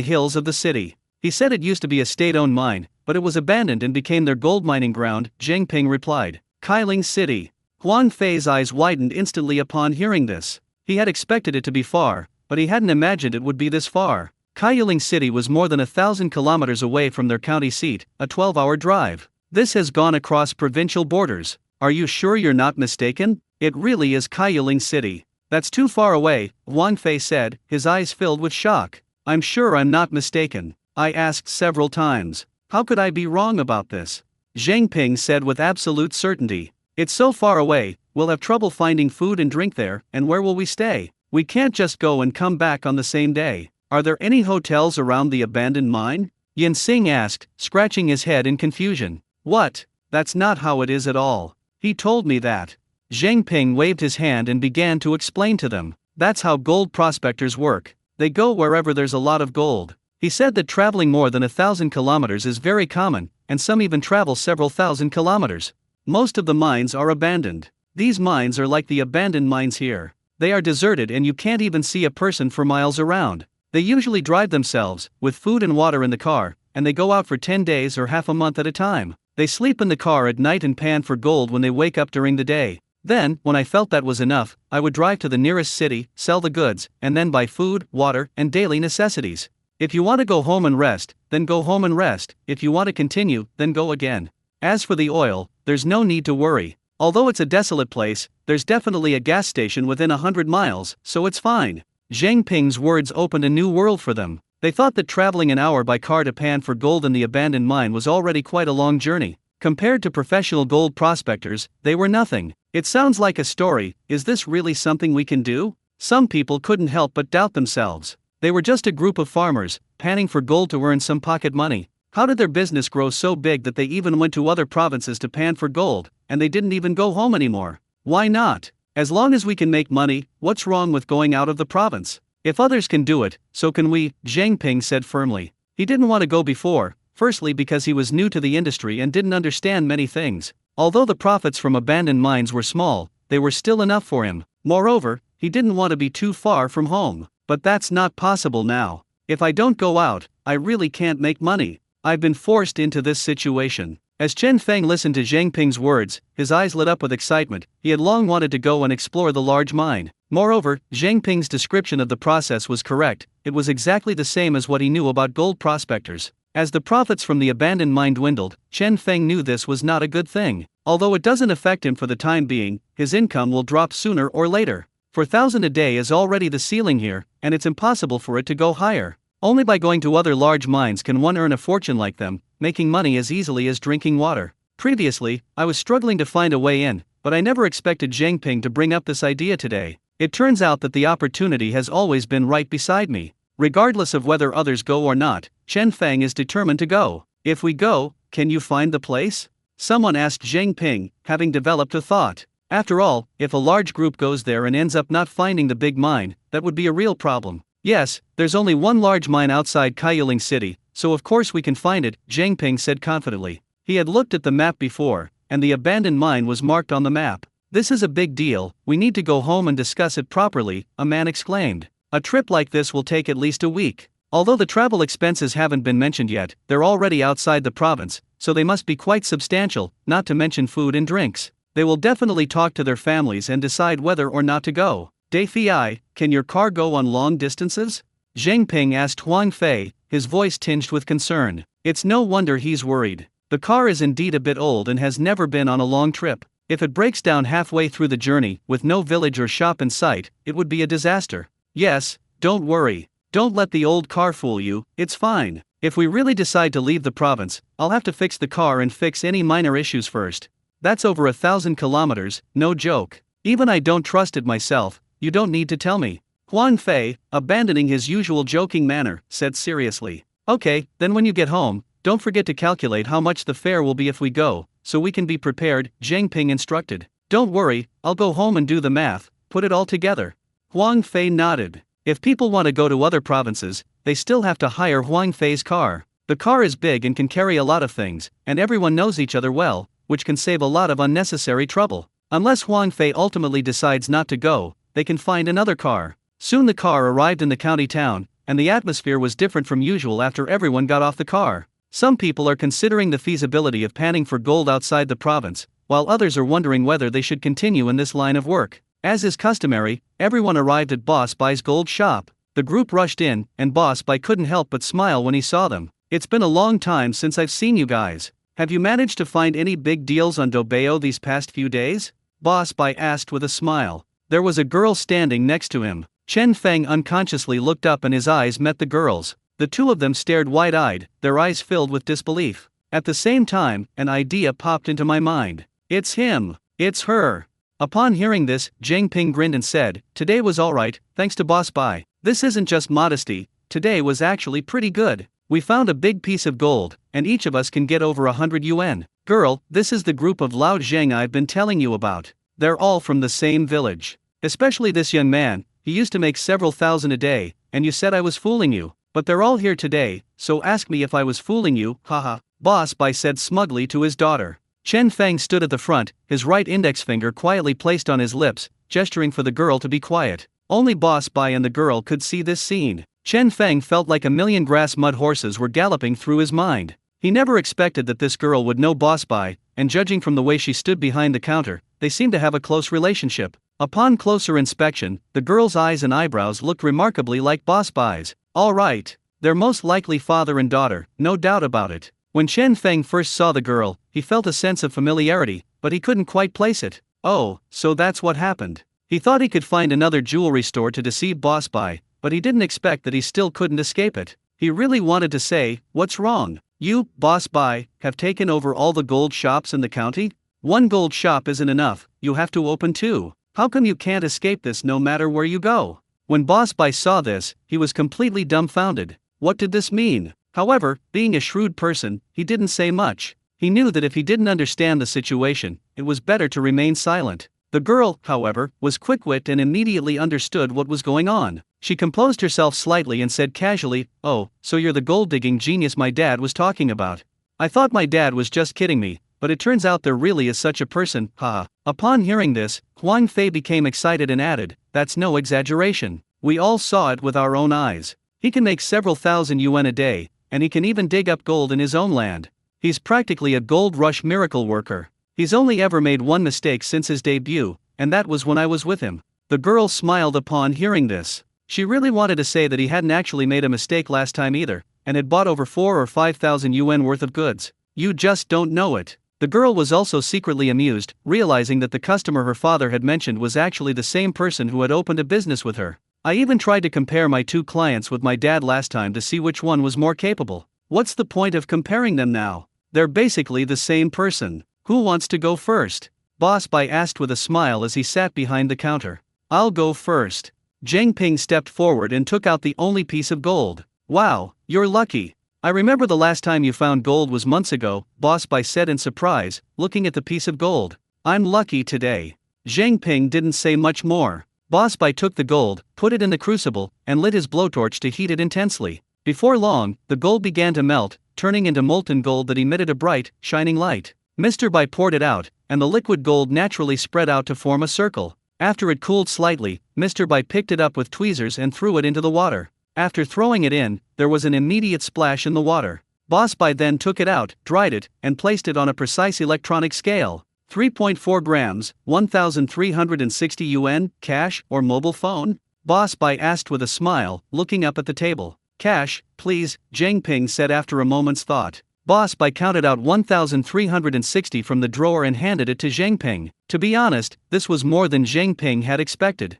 hills of the city." He said it used to be a state-owned mine, but it was abandoned and became their gold mining ground, Zhang Ping replied. Kailing City. Huang Fei's eyes widened instantly upon hearing this. He had expected it to be far, but he hadn't imagined it would be this far. Kailing City was more than 1,000 kilometers away from their county seat, a 12-hour drive. This has gone across provincial borders. Are you sure you're not mistaken? It really is Kailing City. That's too far away, Huang Fei said, his eyes filled with shock. I'm sure I'm not mistaken. I asked several times. How could I be wrong about this? Zhang Ping said with absolute certainty. It's so far away, we'll have trouble finding food and drink there, and where will we stay? We can't just go and come back on the same day. Are there any hotels around the abandoned mine? Yin-Sing asked, scratching his head in confusion. What? That's not how it is at all. He told me that. Zhang Ping waved his hand and began to explain to them. That's how gold prospectors work. They go wherever there's a lot of gold. He said that traveling more than 1,000 kilometers is very common, and some even travel several thousand kilometers. Most of the mines are abandoned. These mines are like the abandoned mines here. They are deserted and you can't even see a person for miles around. They usually drive themselves, with food and water in the car, and they go out for 10 days or half a month at a time. They sleep in the car at night and pan for gold when they wake up during the day. Then, when I felt that was enough, I would drive to the nearest city, sell the goods, and then buy food, water, and daily necessities. If you want to go home and rest, then go home and rest. If you want to continue, then go again. As for the oil, there's no need to worry. Although it's a desolate place, there's definitely a gas station within 100 miles, so it's fine. Zhang Ping's words opened a new world for them. They thought that traveling an hour by car to pan for gold in the abandoned mine was already quite a long journey. Compared to professional gold prospectors, they were nothing. It sounds like a story. Is this really something we can do? Some people couldn't help but doubt themselves. They were just a group of farmers, panning for gold to earn some pocket money. How did their business grow so big that they even went to other provinces to pan for gold, and they didn't even go home anymore? Why not? As long as we can make money, what's wrong with going out of the province? If others can do it, so can we, Zhang Ping said firmly. He didn't want to go before, firstly because he was new to the industry and didn't understand many things. Although the profits from abandoned mines were small, they were still enough for him. Moreover, he didn't want to be too far from home. But that's not possible now. If I don't go out, I really can't make money. I've been forced into this situation. As Chen Feng listened to Zhang Ping's words, his eyes lit up with excitement. He had long wanted to go and explore the large mine. Moreover, Zhang Ping's description of the process was correct. It was exactly the same as what he knew about gold prospectors. As the profits from the abandoned mine dwindled, Chen Feng knew this was not a good thing. Although it doesn't affect him for the time being, his income will drop sooner or later. 4,000 a day is already the ceiling here, and it's impossible for it to go higher. Only by going to other large mines can one earn a fortune like them, making money as easily as drinking water. Previously, I was struggling to find a way in, but I never expected Zhang Ping to bring up this idea today. It turns out that the opportunity has always been right beside me. Regardless of whether others go or not, Chen Fang is determined to go. If we go, can you find the place? Someone asked Zhang Ping, having developed a thought. After all, if a large group goes there and ends up not finding the big mine, that would be a real problem. Yes, there's only one large mine outside Kaiuling City, so of course we can find it, Zhang Ping said confidently. He had looked at the map before, and the abandoned mine was marked on the map. This is a big deal, we need to go home and discuss it properly, a man exclaimed. A trip like this will take at least a week. Although the travel expenses haven't been mentioned yet, they're already outside the province, so they must be quite substantial, not to mention food and drinks. They will definitely talk to their families and decide whether or not to go. Dai Fei, can your car go on long distances? Zhang Ping asked Huang Fei, his voice tinged with concern. It's no wonder he's worried. The car is indeed a bit old and has never been on a long trip. If it breaks down halfway through the journey, with no village or shop in sight, it would be a disaster. Yes, don't worry. Don't let the old car fool you, it's fine. If we really decide to leave the province, I'll have to fix the car and fix any minor issues first. That's over 1,000 kilometers, no joke. Even I don't trust it myself, you don't need to tell me. Huang Fei, abandoning his usual joking manner, said seriously. Okay, then when you get home, don't forget to calculate how much the fare will be if we go, so we can be prepared, Zhang Ping instructed. Don't worry, I'll go home and do the math, put it all together. Huang Fei nodded. If people want to go to other provinces, they still have to hire Huang Fei's car. The car is big and can carry a lot of things, and everyone knows each other well, which can save a lot of unnecessary trouble. Unless Huang Fei ultimately decides not to go, they can find another car. Soon the car arrived in the county town, and the atmosphere was different from usual after everyone got off the car. Some people are considering the feasibility of panning for gold outside the province, while others are wondering whether they should continue in this line of work. As is customary, everyone arrived at Boss Bai's gold shop. The group rushed in, and Boss Bai couldn't help but smile when he saw them. It's been a long time since I've seen you guys. Have you managed to find any big deals on Dobeo these past few days? Boss Bai asked with a smile. There was a girl standing next to him. Chen Feng unconsciously looked up and his eyes met the girl's. The two of them stared wide-eyed, their eyes filled with disbelief. At the same time, an idea popped into my mind. It's him. It's her. Upon hearing this, Zhang Ping grinned and said, today was alright, thanks to Boss Bai. This isn't just modesty, today was actually pretty good. We found a big piece of gold, and each of us can get over 100 yuan. Girl, this is the group of Lao Zheng I've been telling you about. They're all from the same village. Especially this young man, he used to make several thousand a day, and you said I was fooling you. But they're all here today, so ask me if I was fooling you, haha. Boss Bai said smugly to his daughter. Chen Feng stood at the front, his right index finger quietly placed on his lips, gesturing for the girl to be quiet. Only Boss Bai and the girl could see this scene. Chen Feng felt like a million grass mud horses were galloping through his mind. He never expected that this girl would know Boss Bai, and judging from the way she stood behind the counter, they seemed to have a close relationship. Upon closer inspection, the girl's eyes and eyebrows looked remarkably like Boss Bai's. All right, they're most likely father and daughter, no doubt about it. When Chen Feng first saw the girl, he felt a sense of familiarity, but he couldn't quite place it. Oh, so that's what happened. He thought he could find another jewelry store to deceive Boss Bai, but he didn't expect that he still couldn't escape it. He really wanted to say, what's wrong? You, Boss Bai, have taken over all the gold shops in the county? One gold shop isn't enough, you have to open two. How come you can't escape this no matter where you go? When Boss Bai saw this, he was completely dumbfounded. What did this mean? However, being a shrewd person, he didn't say much. He knew that if he didn't understand the situation, it was better to remain silent. The girl, however, was quick-witted and immediately understood what was going on. She composed herself slightly and said casually, oh, so you're the gold-digging genius my dad was talking about. I thought my dad was just kidding me, but it turns out there really is such a person, haha. Upon hearing this, Huang Fei became excited and added, that's no exaggeration. We all saw it with our own eyes. He can make several thousand yuan a day, and he can even dig up gold in his own land. He's practically a gold rush miracle worker. He's only ever made one mistake since his debut, and that was when I was with him. The girl smiled upon hearing this. She really wanted to say that he hadn't actually made a mistake last time either, and had bought over 4,000 or 5,000 yuan worth of goods. You just don't know it. The girl was also secretly amused, realizing that the customer her father had mentioned was actually the same person who had opened a business with her. I even tried to compare my two clients with my dad last time to see which one was more capable. What's the point of comparing them now? They're basically the same person. Who wants to go first? Boss Bai asked with a smile as he sat behind the counter. I'll go first. Zhang Ping stepped forward and took out the only piece of gold. Wow, you're lucky. I remember the last time you found gold was months ago, Boss Bai said in surprise, looking at the piece of gold. I'm lucky today. Zhang Ping didn't say much more. Boss Bai took the gold, put it in the crucible, and lit his blowtorch to heat it intensely. Before long, the gold began to melt, turning into molten gold that emitted a bright, shining light. Mr. Bai poured it out, and the liquid gold naturally spread out to form a circle. After it cooled slightly, Mr. Bai picked it up with tweezers and threw it into the water. After throwing it in, there was an immediate splash in the water. Boss Bai then took it out, dried it, and placed it on a precise electronic scale. 3.4 grams, 1,360 yuan, cash or mobile phone? Boss Bai asked with a smile, looking up at the table. Cash, please, Zhang Ping said after a moment's thought. Boss Bai counted out 1,360 from the drawer and handed it to Zhang Ping. To be honest, this was more than Zhang Ping had expected.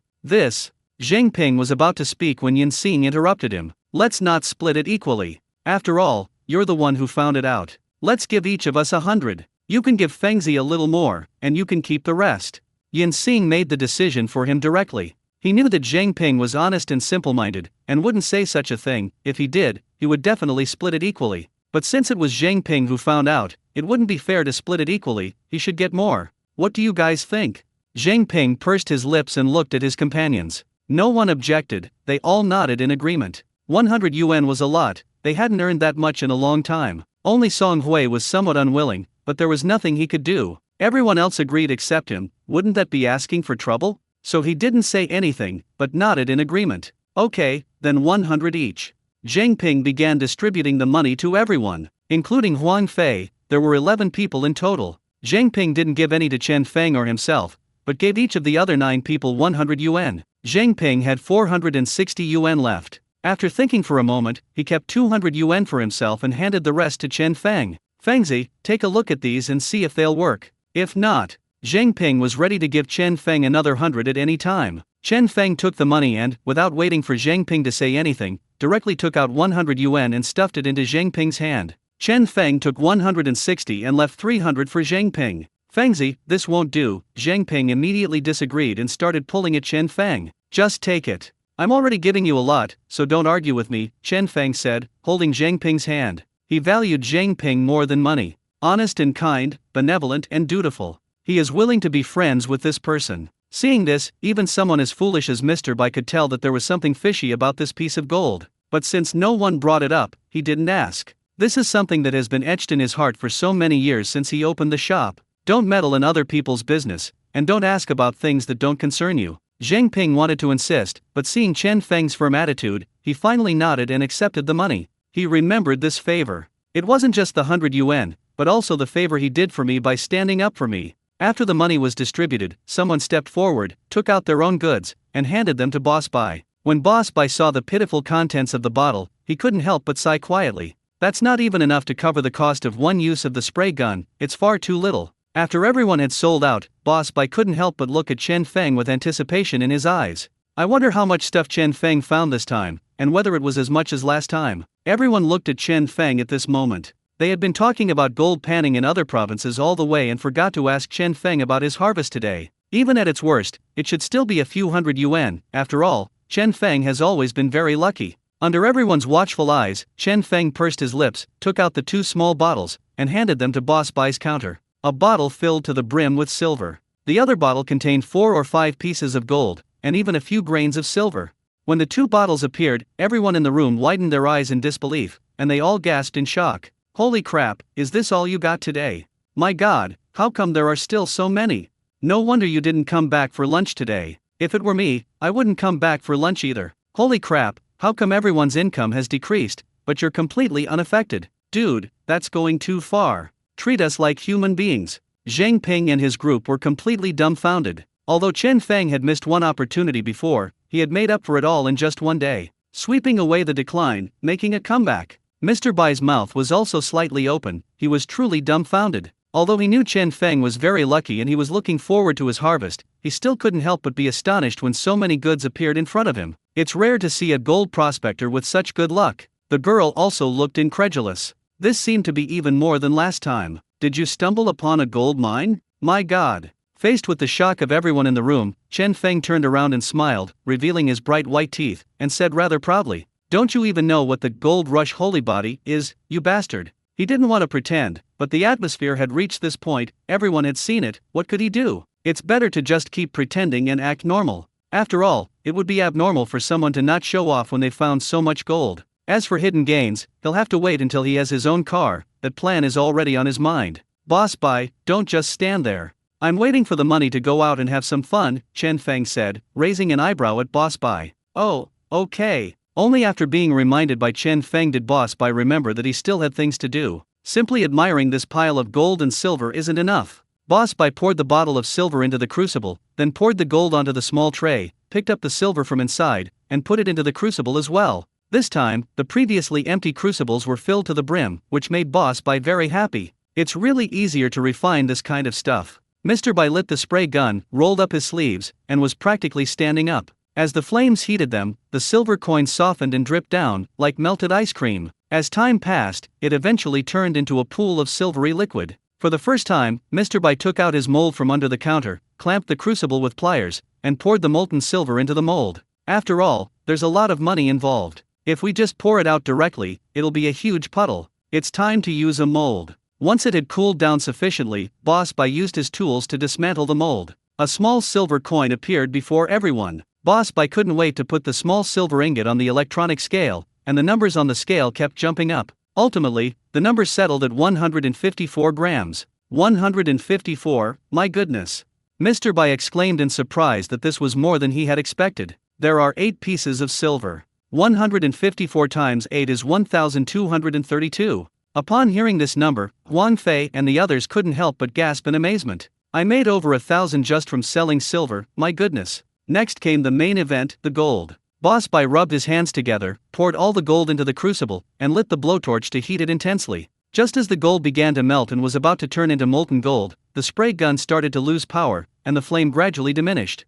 Zhang Ping was about to speak when Yin Xing interrupted him. Let's not split it equally. After all, you're the one who found it out. Let's give each of us 100. You can give Fengzi a little more, and you can keep the rest. Yin Xing made the decision for him directly. He knew that Zhang Ping was honest and simple-minded, and wouldn't say such a thing. If he did, he would definitely split it equally. But since it was Zhang Ping who found out, it wouldn't be fair to split it equally. He should get more. What do you guys think? Zhang Ping pursed his lips and looked at his companions. No one objected, they all nodded in agreement. 100 yuan was a lot, they hadn't earned that much in a long time. Only Song Hui was somewhat unwilling, but there was nothing he could do. Everyone else agreed except him. Wouldn't that be asking for trouble? So he didn't say anything, but nodded in agreement. Okay, then 100 each. Zhang Ping began distributing the money to everyone, including Huang Fei. There were 11 people in total. Zhang Ping didn't give any to Chen Feng or himself, but gave each of the other 9 people 100 yuan. Zhang Ping had 460 yuan left. After thinking for a moment, he kept 200 yuan for himself and handed the rest to Chen Feng. Fengzi, take a look at these and see if they'll work. If not, Zhang Ping was ready to give Chen Feng another 100 at any time. Chen Feng took the money and, without waiting for Zhang Ping to say anything, directly took out 100 yuan and stuffed it into Zhang Ping's hand. Chen Feng took 160 and left 300 for Zhang Ping. Fengzi, this won't do. Zhang Ping immediately disagreed and started pulling at Chen Feng. Just take it. I'm already giving you a lot, so don't argue with me, Chen Feng said, holding Zhang Ping's hand. He valued Zhang Ping more than money. Honest and kind, benevolent and dutiful. He is willing to be friends with this person. Seeing this, even someone as foolish as Mr. Bai could tell that there was something fishy about this piece of gold. But since no one brought it up, he didn't ask. This is something that has been etched in his heart for so many years since he opened the shop. Don't meddle in other people's business, and don't ask about things that don't concern you. Zhang Ping wanted to insist, but seeing Chen Feng's firm attitude, he finally nodded and accepted the money. He remembered this favor. It wasn't just the 100 yuan, but also the favor he did for me by standing up for me. After the money was distributed, someone stepped forward, took out their own goods, and handed them to Boss Bai. When Boss Bai saw the pitiful contents of the bottle, he couldn't help but sigh quietly. That's not even enough to cover the cost of one use of the spray gun, it's far too little. After everyone had sold out, Boss Bai couldn't help but look at Chen Feng with anticipation in his eyes. I wonder how much stuff Chen Feng found this time, and whether it was as much as last time. Everyone looked at Chen Feng at this moment. They had been talking about gold panning in other provinces all the way and forgot to ask Chen Feng about his harvest today. Even at its worst, it should still be a few hundred yuan. After all, Chen Feng has always been very lucky. Under everyone's watchful eyes, Chen Feng pursed his lips, took out the 2 small bottles, and handed them to Boss Bai's counter. A bottle filled to the brim with silver. The other bottle contained 4 or 5 pieces of gold, and even a few grains of silver. When the 2 bottles appeared, everyone in the room widened their eyes in disbelief, and they all gasped in shock. Holy crap, is this all you got today? My god, how come there are still so many? No wonder you didn't come back for lunch today. If it were me, I wouldn't come back for lunch either. Holy crap, how come everyone's income has decreased, but you're completely unaffected? Dude, that's going too far. Treat us like human beings. Zhang Ping and his group were completely dumbfounded. Although Chen Feng had missed one opportunity before, he had made up for it all in just one day, sweeping away the decline, making a comeback. Mr. Bai's mouth was also slightly open. He was truly dumbfounded. Although he knew Chen Feng was very lucky and he was looking forward to his harvest, he still couldn't help but be astonished when so many goods appeared in front of him. It's rare to see a gold prospector with such good luck. The girl also looked incredulous. This seemed to be even more than last time. Did you stumble upon a gold mine? My God. Faced with the shock of everyone in the room, Chen Feng turned around and smiled, revealing his bright white teeth, and said rather proudly, "Don't you even know what the Gold Rush Holy Body is, you bastard?" He didn't want to pretend, but the atmosphere had reached this point, everyone had seen it, what could he do? It's better to just keep pretending and act normal. After all, it would be abnormal for someone to not show off when they found so much gold. As for hidden gains, he'll have to wait until he has his own car, that plan is already on his mind. Boss Bai, don't just stand there. I'm waiting for the money to go out and have some fun, Chen Feng said, raising an eyebrow at Boss Bai. Oh, okay. Only after being reminded by Chen Feng did Boss Bai remember that he still had things to do. Simply admiring this pile of gold and silver isn't enough. Boss Bai poured the bottle of silver into the crucible, then poured the gold onto the small tray, picked up the silver from inside, and put it into the crucible as well. This time, the previously empty crucibles were filled to the brim, which made Boss Bai very happy. It's really easier to refine this kind of stuff. Mr. Bai lit the spray gun, rolled up his sleeves, and was practically standing up. As the flames heated them, the silver coins softened and dripped down, like melted ice cream. As time passed, it eventually turned into a pool of silvery liquid. For the first time, Mr. Bai took out his mold from under the counter, clamped the crucible with pliers, and poured the molten silver into the mold. After all, there's a lot of money involved. If we just pour it out directly, it'll be a huge puddle. It's time to use a mold. Once it had cooled down sufficiently, Boss Bai used his tools to dismantle the mold. A small silver coin appeared before everyone. Boss Bai couldn't wait to put the small silver ingot on the electronic scale, and the numbers on the scale kept jumping up. Ultimately, the number settled at 154 grams. 154, my goodness. Mr. Bai exclaimed in surprise that this was more than he had expected. There are 8 pieces of silver. 154 times 8 is 1,232. Upon hearing this number, Huang Fei and the others couldn't help but gasp in amazement. I made over 1,000 just from selling silver, my goodness. Next came the main event, the gold. Boss Bai rubbed his hands together, poured all the gold into the crucible, and lit the blowtorch to heat it intensely. Just as the gold began to melt and was about to turn into molten gold, the spray gun started to lose power, and the flame gradually diminished.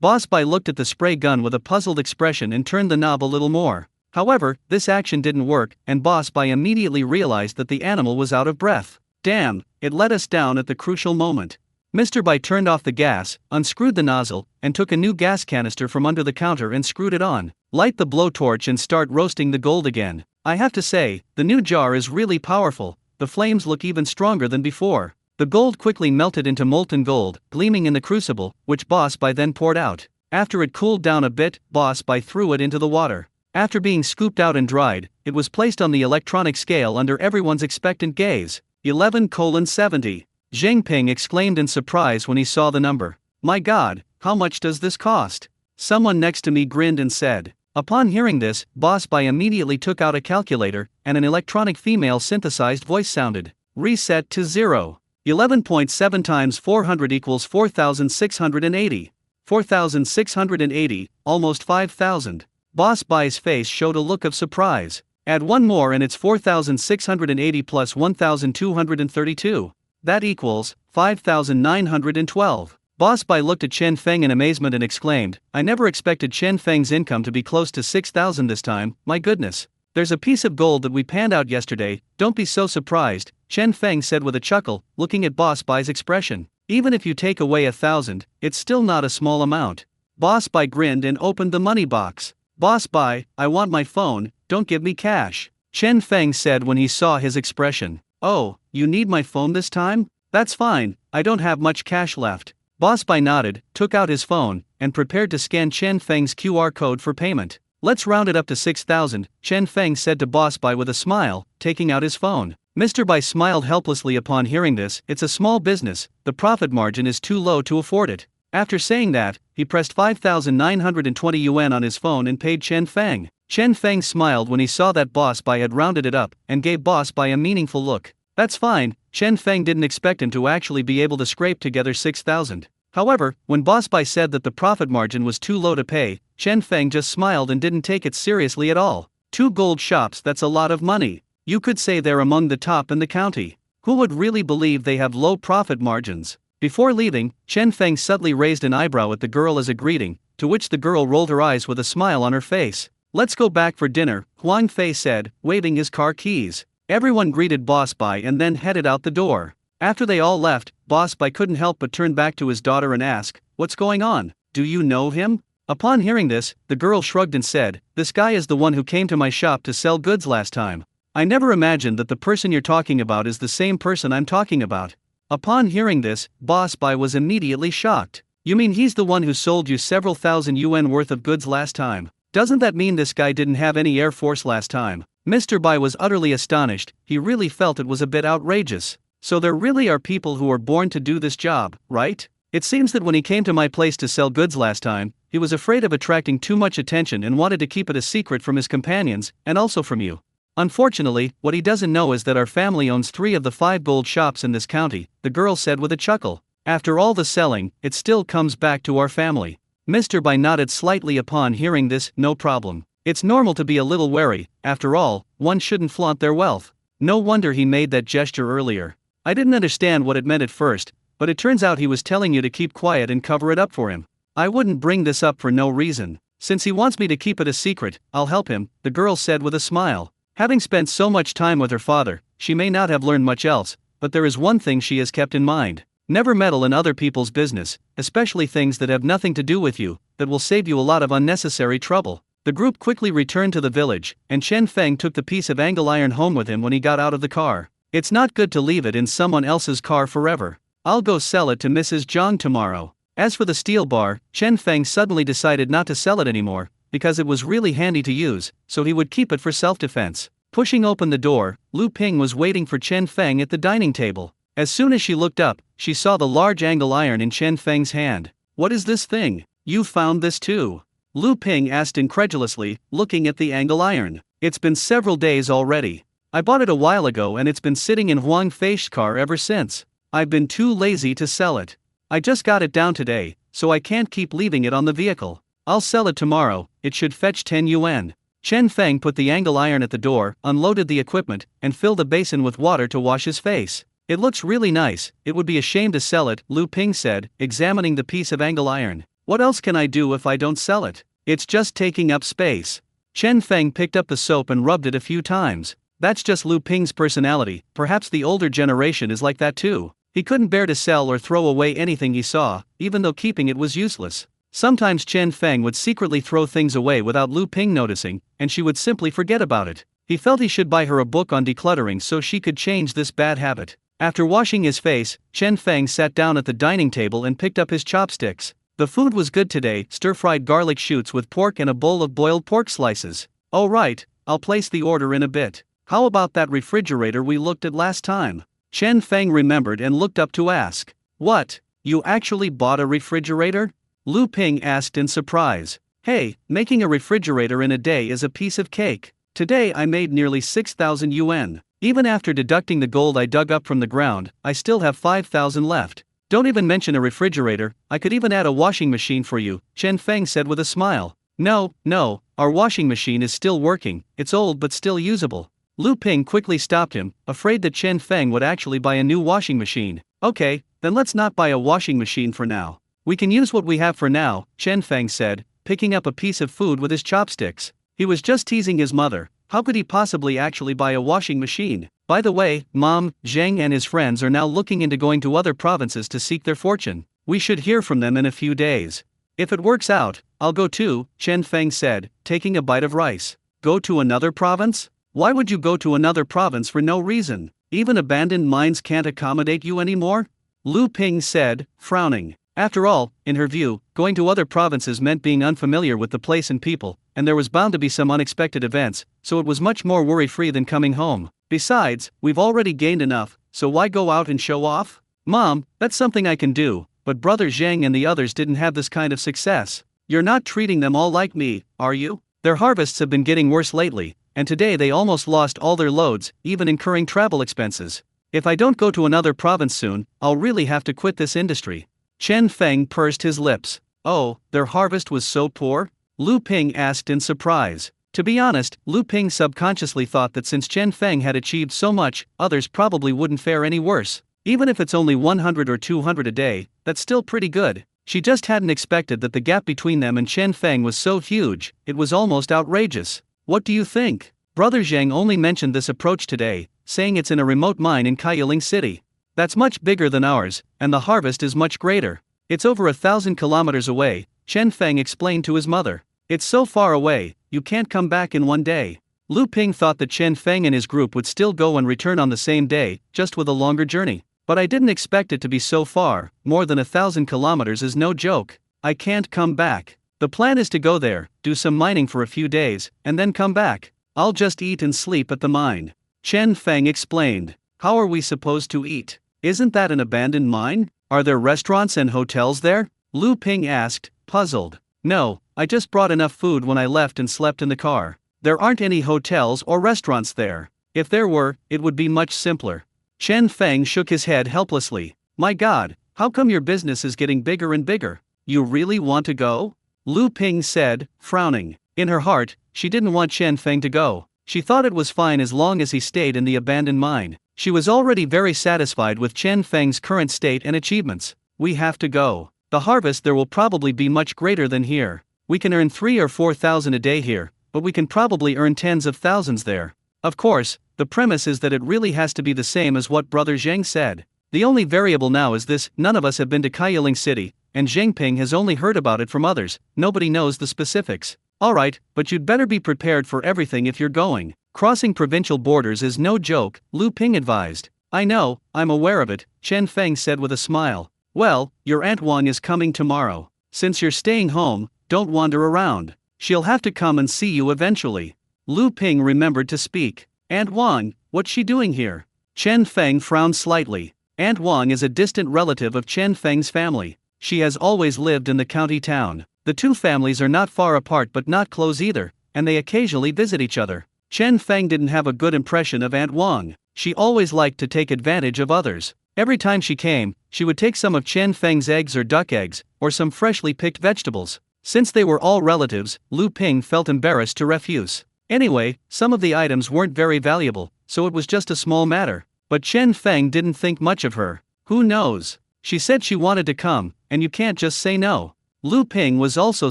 Boss Bai looked at the spray gun with a puzzled expression and turned the knob a little more. However, this action didn't work, and Boss Bai immediately realized that the animal was out of breath. Damn, it let us down at the crucial moment. Mr. Bai turned off the gas, unscrewed the nozzle, and took a new gas canister from under the counter and screwed it on. Light the blowtorch and start roasting the gold again. I have to say, the new jar is really powerful. The flames look even stronger than before. The gold quickly melted into molten gold, gleaming in the crucible, which Boss Bai then poured out. After it cooled down a bit, Boss Bai threw it into the water. After being scooped out and dried, it was placed on the electronic scale under everyone's expectant gaze. 11:70. Zheng Ping exclaimed in surprise when he saw the number. My God, how much does this cost? Someone next to me grinned and said. Upon hearing this, Boss Bai immediately took out a calculator, and an electronic female synthesized voice sounded. Reset to 0. 11.7 times 400 equals 4,680. 4,680, almost 5,000. Boss Bai's face showed a look of surprise. Add one more and it's 4,680 plus 1,232. That equals 5,912. Boss Bai looked at Chen Feng in amazement and exclaimed, I never expected Chen Feng's income to be close to 6,000 this time, my goodness. There's a piece of gold that we panned out yesterday, don't be so surprised, Chen Feng said with a chuckle, looking at Boss Bai's expression. Even if you take away 1,000, it's still not a small amount. Boss Bai grinned and opened the money box. Boss Bai, I want my phone, don't give me cash, Chen Feng said when he saw his expression. Oh, you need my phone this time? That's fine, I don't have much cash left. Boss Bai nodded, took out his phone, and prepared to scan Chen Feng's QR code for payment. Let's round it up to 6,000, Chen Feng said to Boss Bai with a smile, taking out his phone. Mr. Bai smiled helplessly upon hearing this. It's a small business, the profit margin is too low to afford it. After saying that, he pressed 5,920 yuan on his phone and paid Chen Feng. Chen Feng smiled when he saw that Boss Bai had rounded it up, and gave Boss Bai a meaningful look. That's fine, Chen Feng didn't expect him to actually be able to scrape together 6,000. However, when Boss Bai said that the profit margin was too low to pay, Chen Feng just smiled and didn't take it seriously at all. 2 gold shops, that's a lot of money. You could say they're among the top in the county. Who would really believe they have low profit margins? Before leaving, Chen Feng suddenly raised an eyebrow at the girl as a greeting, to which the girl rolled her eyes with a smile on her face. "Let's go back for dinner," Huang Fei said, waving his car keys. Everyone greeted Boss Bai and then headed out the door. After they all left, Boss Bai couldn't help but turn back to his daughter and ask, "What's going on? Do you know him?" Upon hearing this, the girl shrugged and said, "This guy is the one who came to my shop to sell goods last time. I never imagined that the person you're talking about is the same person I'm talking about." Upon hearing this, Boss Bai was immediately shocked. "You mean he's the one who sold you several thousand yuan worth of goods last time? Doesn't that mean this guy didn't have any Air Force last time?" Mr. Bai was utterly astonished. He really felt it was a bit outrageous. So there really are people who are born to do this job, right? It seems that when he came to my place to sell goods last time, he was afraid of attracting too much attention and wanted to keep it a secret from his companions, and also from you. Unfortunately, what he doesn't know is that our family owns 3 of the 5 gold shops in this county, the girl said with a chuckle. After all the selling, it still comes back to our family. Mr. Bai nodded slightly upon hearing this. "No problem. It's normal to be a little wary, after all, one shouldn't flaunt their wealth." No wonder he made that gesture earlier. "I didn't understand what it meant at first, but it turns out he was telling you to keep quiet and cover it up for him. I wouldn't bring this up for no reason. Since he wants me to keep it a secret, I'll help him," the girl said with a smile. Having spent so much time with her father, she may not have learned much else, but there is one thing she has kept in mind. Never meddle in other people's business, especially things that have nothing to do with you, that will save you a lot of unnecessary trouble. The group quickly returned to the village, and Chen Feng took the piece of angle iron home with him when he got out of the car. It's not good to leave it in someone else's car forever. "I'll go sell it to Mrs. Zhang tomorrow." As for the steel bar, Chen Feng suddenly decided not to sell it anymore, because it was really handy to use, so he would keep it for self-defense. Pushing open the door, Lu Ping was waiting for Chen Feng at the dining table. As soon as she looked up, she saw the large angle iron in Chen Feng's hand. "What is this thing? You found this too?" Lu Ping asked incredulously, looking at the angle iron. "It's been several days already. I bought it a while ago and it's been sitting in Huang Fei's car ever since. I've been too lazy to sell it. I just got it down today, so I can't keep leaving it on the vehicle. I'll sell it tomorrow, it should fetch 10 yuan. Chen Feng put the angle iron at the door, unloaded the equipment, and filled a basin with water to wash his face. "It looks really nice, it would be a shame to sell it," Lu Ping said, examining the piece of angle iron. "What else can I do if I don't sell it? It's just taking up space." Chen Feng picked up the soap and rubbed it a few times. That's just Lu Ping's personality. Perhaps the older generation is like that too. He couldn't bear to sell or throw away anything he saw, even though keeping it was useless. Sometimes Chen Feng would secretly throw things away without Lu Ping noticing, and she would simply forget about it. He felt he should buy her a book on decluttering so she could change this bad habit. After washing his face, Chen Feng sat down at the dining table and picked up his chopsticks. The food was good today, stir-fried garlic shoots with pork and a bowl of boiled pork slices. "Oh right, I'll place the order in a bit. How about that refrigerator we looked at last time?" Chen Feng remembered and looked up to ask. "What? You actually bought a refrigerator?" Lu Ping asked in surprise. "Hey, making a refrigerator in a day is a piece of cake. Today I made nearly 6,000 yuan. Even after deducting the gold I dug up from the ground, I still have 5,000 left. Don't even mention a refrigerator, I could even add a washing machine for you," Chen Feng said with a smile. No, our washing machine is still working, it's old but still usable." Lu Ping quickly stopped him, afraid that Chen Feng would actually buy a new washing machine. "Okay, then let's not buy a washing machine for now. We can use what we have for now," Chen Feng said, picking up a piece of food with his chopsticks. He was just teasing his mother. How could he possibly actually buy a washing machine? By the way, Mom, Zhang and his friends are now looking into going to other provinces to seek their fortune. We should hear from them in a few days. If it works out, I'll go too, Chen Feng said, taking a bite of rice. Go to another province? Why would you go to another province for no reason? Even abandoned mines can't accommodate you anymore? Lu Ping said, frowning. After all, in her view, going to other provinces meant being unfamiliar with the place and people, and there was bound to be some unexpected events, so it was much more worry-free than coming home. Besides, we've already gained enough, so why go out and show off? Mom, that's something I can do, but Brother Zhang and the others didn't have this kind of success. You're not treating them all like me, are you? Their harvests have been getting worse lately, and today they almost lost all their loads, even incurring travel expenses. If I don't go to another province soon, I'll really have to quit this industry. Chen Feng pursed his lips. Oh, their harvest was so poor? Lu Ping asked in surprise. To be honest, Lu Ping subconsciously thought that since Chen Feng had achieved so much, others probably wouldn't fare any worse. Even if it's only 100 or 200 a day, that's still pretty good. She just hadn't expected that the gap between them and Chen Feng was so huge, it was almost outrageous. What do you think? Brother Zhang only mentioned this approach today, saying it's in a remote mine in Kailing City. That's much bigger than ours, and the harvest is much greater. It's over 1,000 kilometers away, Chen Feng explained to his mother. It's so far away, you can't come back in one day. Lu Ping thought that Chen Feng and his group would still go and return on the same day, just with a longer journey. But I didn't expect it to be so far. More than 1,000 kilometers is no joke. I can't come back. The plan is to go there, do some mining for a few days, and then come back. I'll just eat and sleep at the mine. Chen Feng explained. How are we supposed to eat? Isn't that an abandoned mine? Are there restaurants and hotels there? Lu Ping asked, puzzled. No, I just brought enough food when I left and slept in the car. There aren't any hotels or restaurants there. If there were, it would be much simpler. Chen Feng shook his head helplessly. My God, how come your business is getting bigger and bigger? You really want to go? Lu Ping said, frowning. In her heart, she didn't want Chen Feng to go. She thought it was fine as long as he stayed in the abandoned mine. She was already very satisfied with Chen Feng's current state and achievements. We have to go. The harvest there will probably be much greater than here. We can earn 3,000 or 4,000 a day here, but we can probably earn tens of thousands there. Of course, the premise is that it really has to be the same as what Brother Zhang said. The only variable now is this: none of us have been to Kailing City, and Zhengping has only heard about it from others. Nobody knows the specifics. Alright, but you'd better be prepared for everything if you're going. Crossing provincial borders is no joke, Lu Ping advised. I know, I'm aware of it, Chen Feng said with a smile. Well, your Aunt Wang is coming tomorrow. Since you're staying home, don't wander around. She'll have to come and see you eventually. Lu Ping remembered to speak. Aunt Wang, what's she doing here? Chen Feng frowned slightly. Aunt Wang is a distant relative of Chen Feng's family. She has always lived in the county town. The two families are not far apart but not close either, and they occasionally visit each other. Chen Feng didn't have a good impression of Aunt Wang. She always liked to take advantage of others. Every time she came, she would take some of Chen Feng's eggs or duck eggs, or some freshly picked vegetables. Since they were all relatives, Lu Ping felt embarrassed to refuse. Anyway, some of the items weren't very valuable, so it was just a small matter. But Chen Feng didn't think much of her. Who knows? She said she wanted to come, and you can't just say no. Lu Ping was also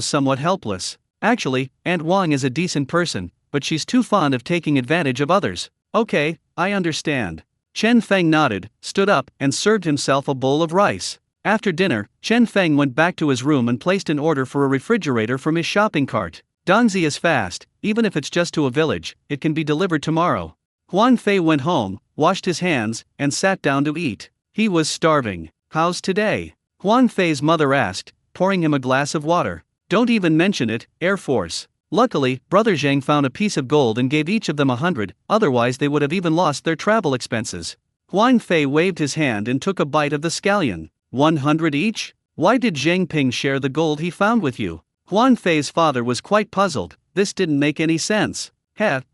somewhat helpless. Actually, Aunt Wang is a decent person, but she's too fond of taking advantage of others. Okay, I understand. Chen Feng nodded, stood up, and served himself a bowl of rice. After dinner, Chen Feng went back to his room and placed an order for a refrigerator from his shopping cart. Dongzi is fast, even if it's just to a village, it can be delivered tomorrow. Huan Fei went home, washed his hands, and sat down to eat. He was starving. How's today? Huan Fei's mother asked, pouring him a glass of water. Don't even mention it, Air Force. Luckily, Brother Zhang found a piece of gold and gave each of them 100, otherwise they would have even lost their travel expenses. Huan Fei waved his hand and took a bite of the scallion. 100 each? Why did Zheng Ping share the gold he found with you? Huan Fei's father was quite puzzled. This didn't make any sense.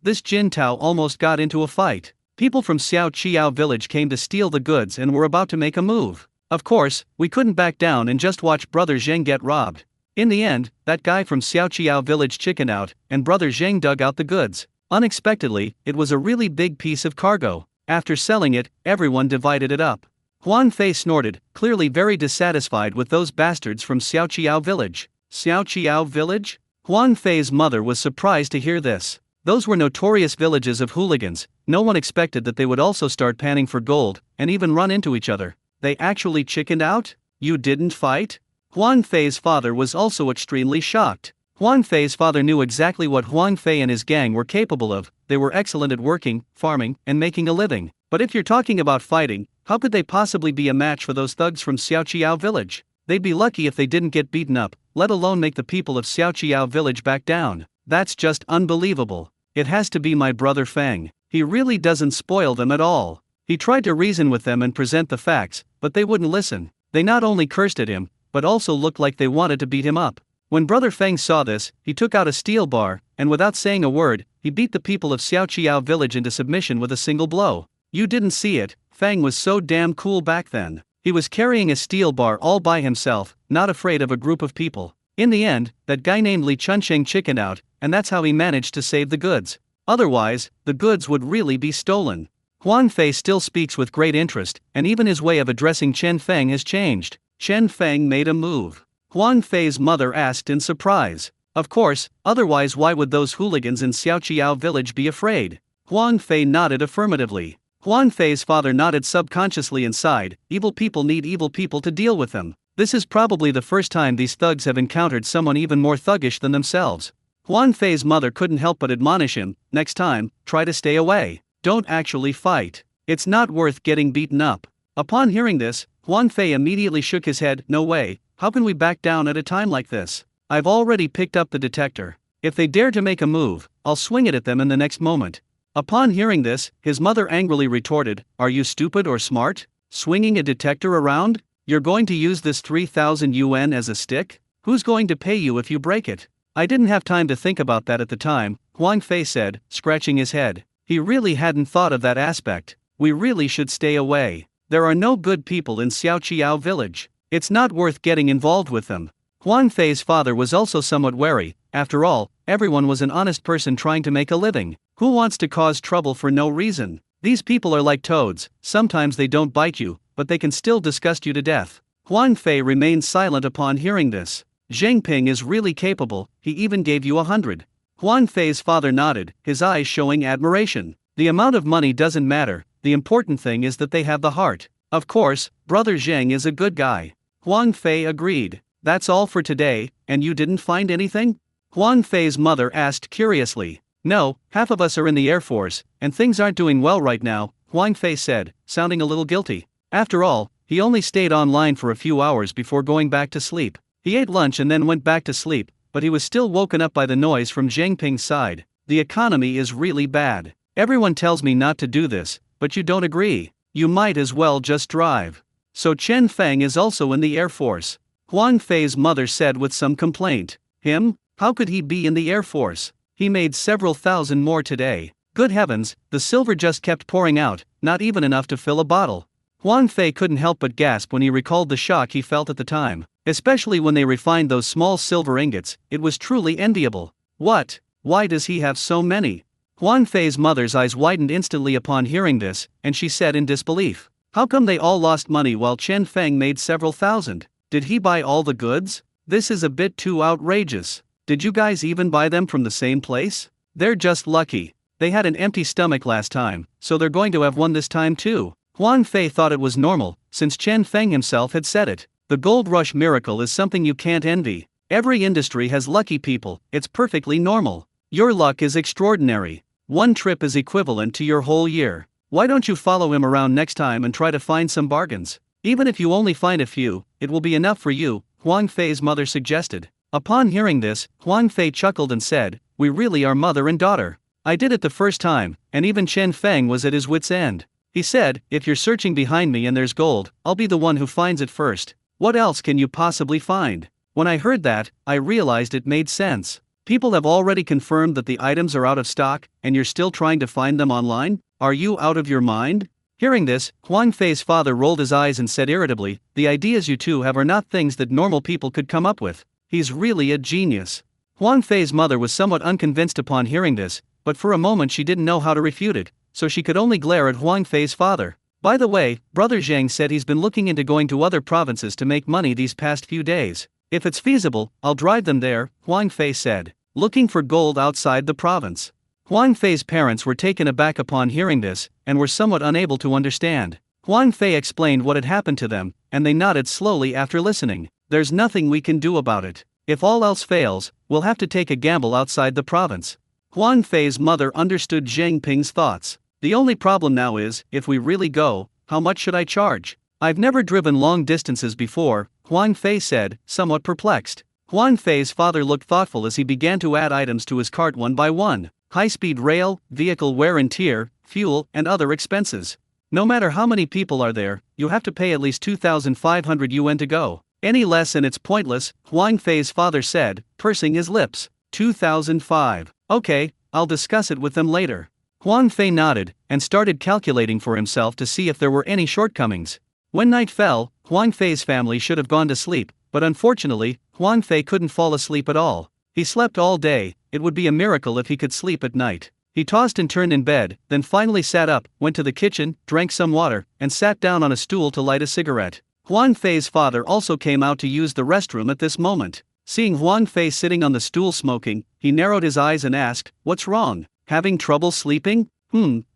This Jin Tao almost got into a fight. People from Xiao Chiao village came to steal the goods and were about to make a move. Of course, we couldn't back down and just watch Brother Zheng get robbed. In the end, that guy from Xiaoqiao village chickened out, and Brother Zheng dug out the goods. Unexpectedly, it was a really big piece of cargo. After selling it, everyone divided it up. Huan Fei snorted, clearly very dissatisfied with those bastards from Xiaoqiao village. Xiaoqiao village? Huan Fei's mother was surprised to hear this. Those were notorious villages of hooligans. No one expected that they would also start panning for gold, and even run into each other. They actually chickened out? You didn't fight? Huan Fei's father was also extremely shocked. Huan Fei's father knew exactly what Huan Fei and his gang were capable of. They were excellent at working, farming, and making a living. But if you're talking about fighting, how could they possibly be a match for those thugs from Xiaoqiao village? They'd be lucky if they didn't get beaten up, let alone make the people of Xiaoqiao village back down. That's just unbelievable. It has to be my brother Feng. He really doesn't spoil them at all. He tried to reason with them and present the facts, but they wouldn't listen. They not only cursed at him, but also looked like they wanted to beat him up. When Brother Feng saw this, he took out a steel bar, and without saying a word, he beat the people of Xiaoqiao village into submission with a single blow. You didn't see it, Feng was so damn cool back then. He was carrying a steel bar all by himself, not afraid of a group of people. In the end, that guy named Li Chunsheng chickened out, and that's how he managed to save the goods. Otherwise, the goods would really be stolen. Huang Fei still speaks with great interest, and even his way of addressing Chen Feng has changed. Chen Feng made a move. Huang Fei's mother asked in surprise. Of course, otherwise why would those hooligans in Xiaoqiao village be afraid? Huang Fei nodded affirmatively. Huang Fei's father nodded subconsciously and sighed. Evil people need evil people to deal with them. This is probably the first time these thugs have encountered someone even more thuggish than themselves. Huang Fei's mother couldn't help but admonish him, next time, try to stay away. Don't actually fight. It's not worth getting beaten up. Upon hearing this, Huang Fei immediately shook his head. No way, how can we back down at a time like this? I've already picked up the detector. If they dare to make a move, I'll swing it at them in the next moment. Upon hearing this, his mother angrily retorted, Are you stupid or smart? Swinging a detector around? You're going to use this 3,000 yuan as a stick? Who's going to pay you if you break it? I didn't have time to think about that at the time, Huang Fei said, scratching his head. He really hadn't thought of that aspect. We really should stay away. There are no good people in Xiaoqiao village. It's not worth getting involved with them. Huang Fei's father was also somewhat wary. After all, everyone was an honest person trying to make a living. Who wants to cause trouble for no reason? These people are like toads. Sometimes they don't bite you, but they can still disgust you to death. Huang Fei remained silent upon hearing this. Zheng Ping is really capable, he even gave you 100. Huang Fei's father nodded, his eyes showing admiration. The amount of money doesn't matter, the important thing is that they have the heart. Of course, brother Zheng is a good guy. Huang Fei agreed. That's all for today, and you didn't find anything? Huang Fei's mother asked curiously. No, half of us are in the Air Force, and things aren't doing well right now, Huang Fei said, sounding a little guilty. After all, he only stayed online for a few hours before going back to sleep. He ate lunch and then went back to sleep, but he was still woken up by the noise from Zheng Ping's side. The economy is really bad. Everyone tells me not to do this, but you don't agree. You might as well just drive. So Chen Feng is also in the Air Force. Huang Fei's mother said with some complaint. Him? How could he be in the Air Force? He made several thousand more today. Good heavens, the silver just kept pouring out, not even enough to fill a bottle. Huang Fei couldn't help but gasp when he recalled the shock he felt at the time. Especially when they refined those small silver ingots, it was truly enviable. What? Why does he have so many? Huang Fei's mother's eyes widened instantly upon hearing this, and she said in disbelief. How come they all lost money while Chen Feng made several thousand? Did he buy all the goods? This is a bit too outrageous. Did you guys even buy them from the same place? They're just lucky. They had an empty stomach last time, so they're going to have one this time too. Huang Fei thought it was normal, since Chen Feng himself had said it. The gold rush miracle is something you can't envy. Every industry has lucky people, it's perfectly normal. Your luck is extraordinary. One trip is equivalent to your whole year. Why don't you follow him around next time and try to find some bargains? Even if you only find a few, it will be enough for you, Huang Fei's mother suggested. Upon hearing this, Huang Fei chuckled and said, We really are mother and daughter. I did it the first time, and even Chen Feng was at his wit's end. He said, If you're searching behind me and there's gold, I'll be the one who finds it first. What else can you possibly find? When I heard that, I realized it made sense. People have already confirmed that the items are out of stock, and you're still trying to find them online? Are you out of your mind? Hearing this, Huang Fei's father rolled his eyes and said irritably, The ideas you two have are not things that normal people could come up with. He's really a genius. Huang Fei's mother was somewhat unconvinced upon hearing this, but for a moment she didn't know how to refute it, so she could only glare at Huang Fei's father. By the way, brother Zhang said he's been looking into going to other provinces to make money these past few days. If it's feasible, I'll drive them there, Huang Fei said. Looking for gold outside the province. Huang Fei's parents were taken aback upon hearing this, and were somewhat unable to understand. Huang Fei explained what had happened to them, and they nodded slowly after listening. There's nothing we can do about it. If all else fails, we'll have to take a gamble outside the province. Huang Fei's mother understood Zheng Ping's thoughts. The only problem now is, if we really go, how much should I charge? I've never driven long distances before, Huang Fei said, somewhat perplexed. Huang Fei's father looked thoughtful as he began to add items to his cart one by one. High-speed rail, vehicle wear and tear, fuel, and other expenses. No matter how many people are there, you have to pay at least 2,500 yuan to go. Any less and it's pointless, Huang Fei's father said, pursing his lips. 2,005. Okay, I'll discuss it with them later. Huang Fei nodded, and started calculating for himself to see if there were any shortcomings. When night fell, Huang Fei's family should have gone to sleep, but unfortunately, Huang Fei couldn't fall asleep at all. He slept all day. It would be a miracle if he could sleep at night. He tossed and turned in bed, then finally sat up, went to the kitchen, drank some water, and sat down on a stool to light a cigarette. Huang Fei's father also came out to use the restroom at this moment. Seeing Huang Fei sitting on the stool smoking, he narrowed his eyes and asked, "What's wrong? Having trouble sleeping?"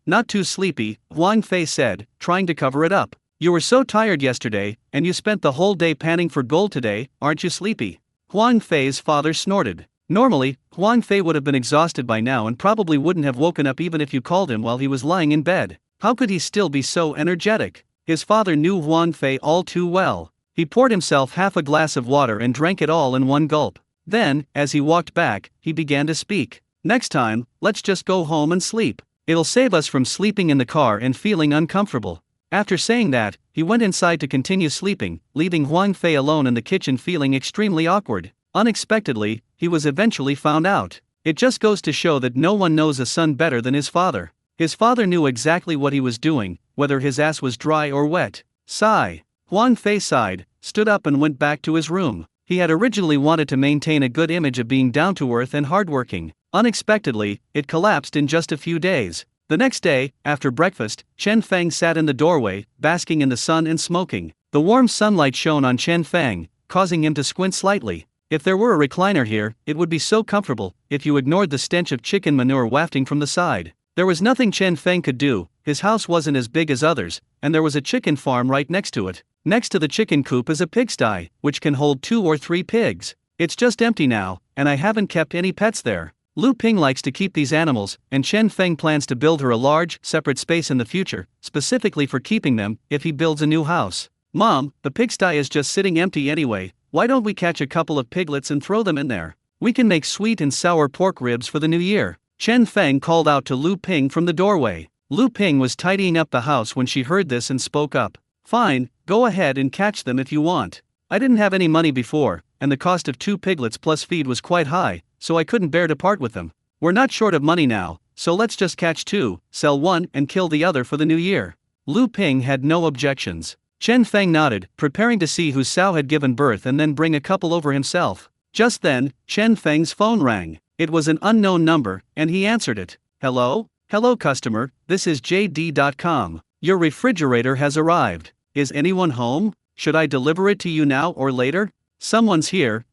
Not too sleepy," Huang Fei said, trying to cover it up. "You were so tired yesterday, and you spent the whole day panning for gold today, aren't you sleepy?" Huang Fei's father snorted. Normally, Huang Fei would have been exhausted by now and probably wouldn't have woken up even if you called him while he was lying in bed. How could he still be so energetic? His father knew Huang Fei all too well. He poured himself half a glass of water and drank it all in one gulp. Then, as he walked back, he began to speak. "Next time, let's just go home and sleep. It'll save us from sleeping in the car and feeling uncomfortable." After saying that, he went inside to continue sleeping, leaving Huang Fei alone in the kitchen feeling extremely awkward. Unexpectedly, he was eventually found out. It just goes to show that no one knows a son better than his father. His father knew exactly what he was doing, whether his ass was dry or wet. Sigh. Huang Fei sighed, stood up and went back to his room. He had originally wanted to maintain a good image of being down-to-earth and hardworking. Unexpectedly, it collapsed in just a few days. The next day, after breakfast, Chen Feng sat in the doorway, basking in the sun and smoking. The warm sunlight shone on Chen Feng, causing him to squint slightly. If there were a recliner here, it would be so comfortable, if you ignored the stench of chicken manure wafting from the side. There was nothing Chen Feng could do. His house wasn't as big as others, and there was a chicken farm right next to it. Next to the chicken coop is a pigsty, which can hold 2 or 3 pigs. It's just empty now, and I haven't kept any pets there. Lu Ping likes to keep these animals, and Chen Feng plans to build her a large, separate space in the future, specifically for keeping them, if he builds a new house. Mom, the pigsty is just sitting empty anyway. Why don't we catch a couple of piglets and throw them in there? We can make sweet and sour pork ribs for the new year. Chen Feng called out to Lu Ping from the doorway. Lu Ping was tidying up the house when she heard this and spoke up. "Fine, go ahead and catch them if you want. I didn't have any money before, and the cost of 2 piglets plus feed was quite high, so I couldn't bear to part with them. We're not short of money now, so let's just catch 2, sell 1 and kill the other for the new year." Lu Ping had no objections. Chen Feng nodded, preparing to see whose sow had given birth and then bring a couple over himself. Just then, Chen Feng's phone rang. It was an unknown number, and he answered it. "Hello? Hello customer, this is JD.com. Your refrigerator has arrived. Is anyone home? Should I deliver it to you now or later?" Someone's here.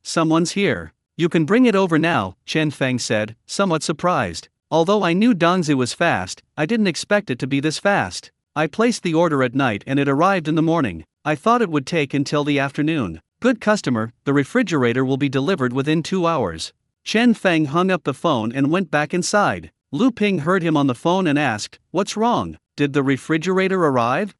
You can bring it over now," Chen Feng said, somewhat surprised. "Although I knew Dongzi was fast, I didn't expect it to be this fast. I placed the order at night and it arrived in the morning. I thought it would take until the afternoon. Good customer, the refrigerator will be delivered within 2 hours." Chen Feng hung up the phone and went back inside. Lu Ping heard him on the phone and asked, "What's wrong? Did the refrigerator arrive?"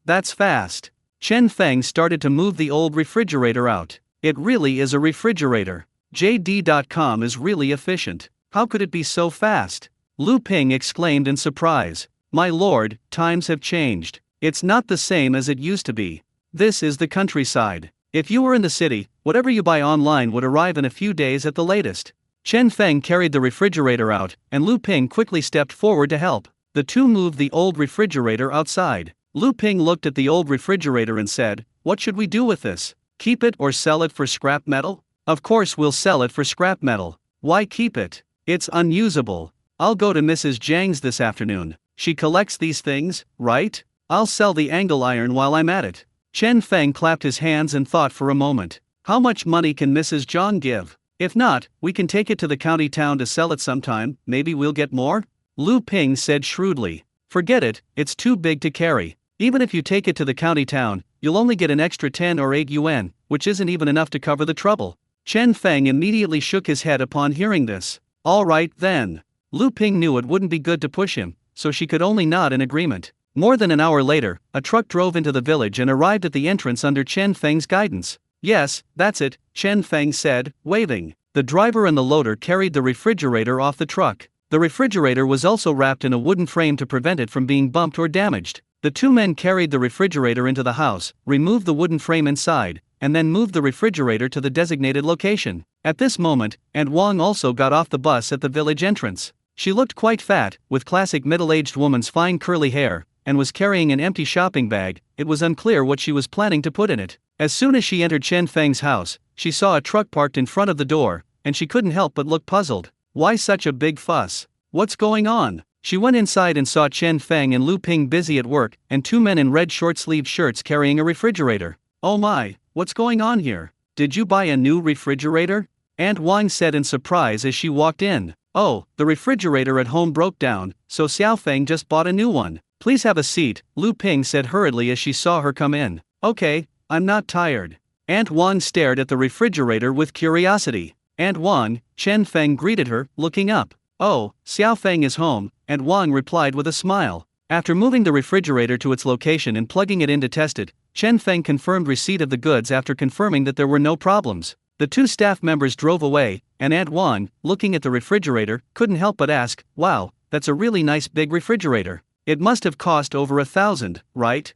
That's fast." Chen Feng started to move the old refrigerator out. It really is a refrigerator. JD.com is really efficient. How could it be so fast? Lu Ping exclaimed in surprise. "My lord, times have changed. It's not the same as it used to be. This is the countryside. If you were in the city, whatever you buy online would arrive in a few days at the latest." Chen Feng carried the refrigerator out, and Lu Ping quickly stepped forward to help. The two moved the old refrigerator outside. Lu Ping looked at the old refrigerator and said, "What should we do with this? Keep it or sell it for scrap metal?" "Of course we'll sell it for scrap metal. Why keep it? It's unusable. I'll go to Mrs. Zhang's this afternoon. She collects these things, right? I'll sell the angle iron while I'm at it." Chen Feng clapped his hands and thought for a moment. How much money can Mrs. Zhang give? If not, we can take it to the county town to sell it sometime, maybe we'll get more? Lu Ping said shrewdly. "Forget it, it's too big to carry. Even if you take it to the county town, you'll only get an extra 10 or 8 yuan, which isn't even enough to cover the trouble." Chen Feng immediately shook his head upon hearing this. "All right then." Lu Ping knew it wouldn't be good to push him, so she could only nod in agreement. More than an hour later, a truck drove into the village and arrived at the entrance under Chen Feng's guidance. "Yes, that's it," Chen Feng said, waving. The driver and the loader carried the refrigerator off the truck. The refrigerator was also wrapped in a wooden frame to prevent it from being bumped or damaged. The two men carried the refrigerator into the house, removed the wooden frame inside, and then moved the refrigerator to the designated location. At this moment, Aunt Wang also got off the bus at the village entrance. She looked quite fat, with classic middle-aged woman's fine curly hair, and was carrying an empty shopping bag. It was unclear what she was planning to put in it. As soon as she entered Chen Feng's house, she saw a truck parked in front of the door, and she couldn't help but look puzzled. Why such a big fuss? What's going on? She went inside and saw Chen Feng and Lu Ping busy at work, and two men in red short-sleeved shirts carrying a refrigerator. Oh my, what's going on here? Did you buy a new refrigerator? Aunt Wang said in surprise as she walked in. Oh, the refrigerator at home broke down, so Xiao Feng just bought a new one. Please have a seat, Lu Ping said hurriedly as she saw her come in. Okay, I'm not tired. Aunt Wang stared at the refrigerator with curiosity. Aunt Wang, Chen Feng greeted her, looking up. Oh, Xiao Feng is home, Aunt Wang replied with a smile. After moving the refrigerator to its location and plugging it in to test it, Chen Feng confirmed receipt of the goods after confirming that there were no problems. The two staff members drove away, and Aunt Wang, looking at the refrigerator, couldn't help but ask, wow, that's a really nice big refrigerator. It must have cost over 1,000, right?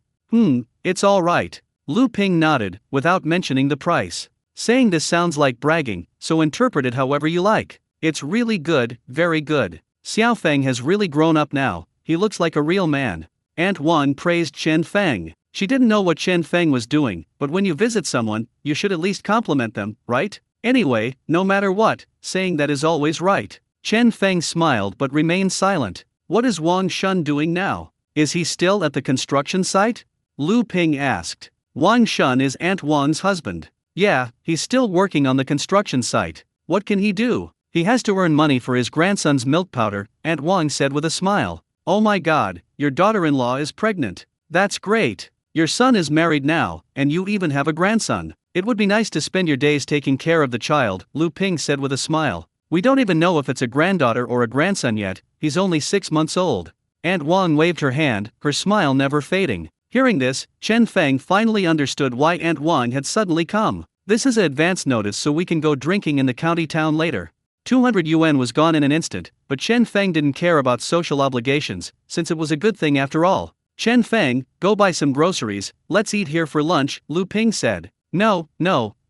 It's all right. Lu Ping nodded, without mentioning the price. Saying this sounds like bragging, so interpret it however you like. It's really good, very good. Xiao Feng has really grown up now, he looks like a real man. Aunt Wan praised Chen Feng. She didn't know what Chen Feng was doing, but when you visit someone, you should at least compliment them, right? Anyway, no matter what, saying that is always right. Chen Feng smiled but remained silent. What is Wang Shun doing now? Is he still at the construction site? Lu Ping asked. Wang Shun is Aunt Wang's husband. Yeah, he's still working on the construction site. What can he do? He has to earn money for his grandson's milk powder, Aunt Wang said with a smile. Oh my god, your daughter-in-law is pregnant. That's great. Your son is married now, and you even have a grandson. It would be nice to spend your days taking care of the child, Lu Ping said with a smile. We don't even know if it's a granddaughter or a grandson yet, he's only 6 months old. Aunt Wang waved her hand, her smile never fading. Hearing this, Chen Feng finally understood why Aunt Wang had suddenly come. This is an advance notice so we can go drinking in the county town later. 200 yuan was gone in an instant, but Chen Feng didn't care about social obligations, since it was a good thing after all. Chen Feng, go buy some groceries, let's eat here for lunch, Lu Ping said. No,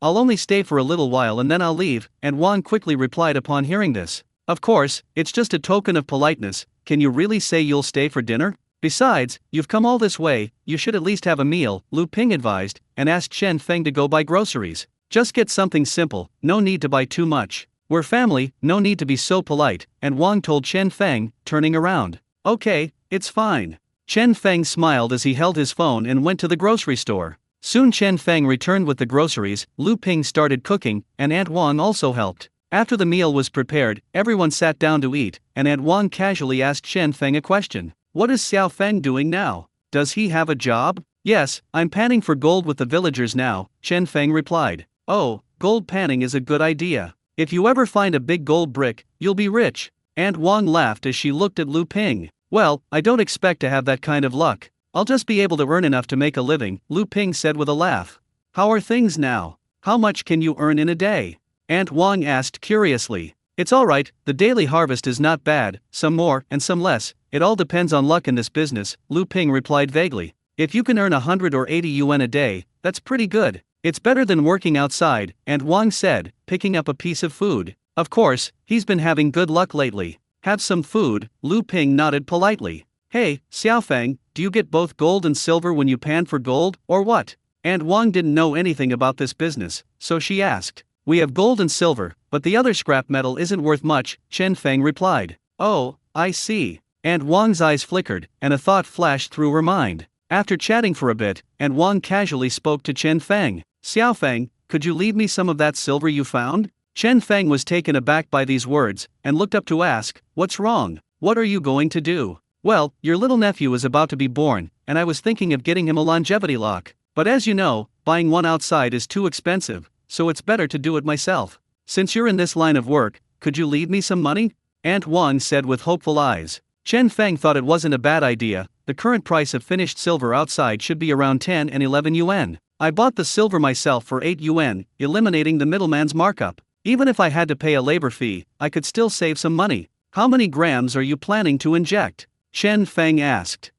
I'll only stay for a little while and then I'll leave, and Wang quickly replied upon hearing this. Of course, it's just a token of politeness, can you really say you'll stay for dinner? Besides, you've come all this way, you should at least have a meal, Lu Ping advised, and asked Chen Feng to go buy groceries. Just get something simple, no need to buy too much. We're family, no need to be so polite, and Wang told Chen Feng, turning around. Okay, it's fine. Chen Feng smiled as he held his phone and went to the grocery store. Soon Chen Feng returned with the groceries, Lu Ping started cooking, and Aunt Wang also helped. After the meal was prepared, everyone sat down to eat, and Aunt Wang casually asked Chen Feng a question. What is Xiao Feng doing now? Does he have a job? Yes, I'm panning for gold with the villagers now, Chen Feng replied. Oh, gold panning is a good idea. If you ever find a big gold brick, you'll be rich. Aunt Wang laughed as she looked at Lu Ping. Well, I don't expect to have that kind of luck. I'll just be able to earn enough to make a living, Lu Ping said with a laugh. How are things now? How much can you earn in a day? Aunt Wang asked curiously. It's alright, the daily harvest is not bad, some more and some less, it all depends on luck in this business, Lu Ping replied vaguely. If you can earn 100 or 80 yuan a day, that's pretty good. It's better than working outside, Aunt Wang said, picking up a piece of food. Of course, he's been having good luck lately. Have some food, Lu Ping nodded politely. Hey, Xiao Feng, do you get both gold and silver when you pan for gold, or what? Aunt Wang didn't know anything about this business, so she asked. We have gold and silver, but the other scrap metal isn't worth much, Chen Feng replied. Oh, I see. Aunt Wang's eyes flickered, and a thought flashed through her mind. After chatting for a bit, Aunt Wang casually spoke to Chen Feng. Xiao Feng, could you leave me some of that silver you found? Chen Feng was taken aback by these words, and looked up to ask, what's wrong? What are you going to do? Well, your little nephew is about to be born, and I was thinking of getting him a longevity lock. But as you know, buying one outside is too expensive, so it's better to do it myself. Since you're in this line of work, could you leave me some money? Aunt Wang said with hopeful eyes. Chen Feng thought it wasn't a bad idea, the current price of finished silver outside should be around 10 and 11 yuan. I bought the silver myself for 8 yuan, eliminating the middleman's markup. Even if I had to pay a labor fee, I could still save some money. How many grams are you planning to inject? Chen Feng asked.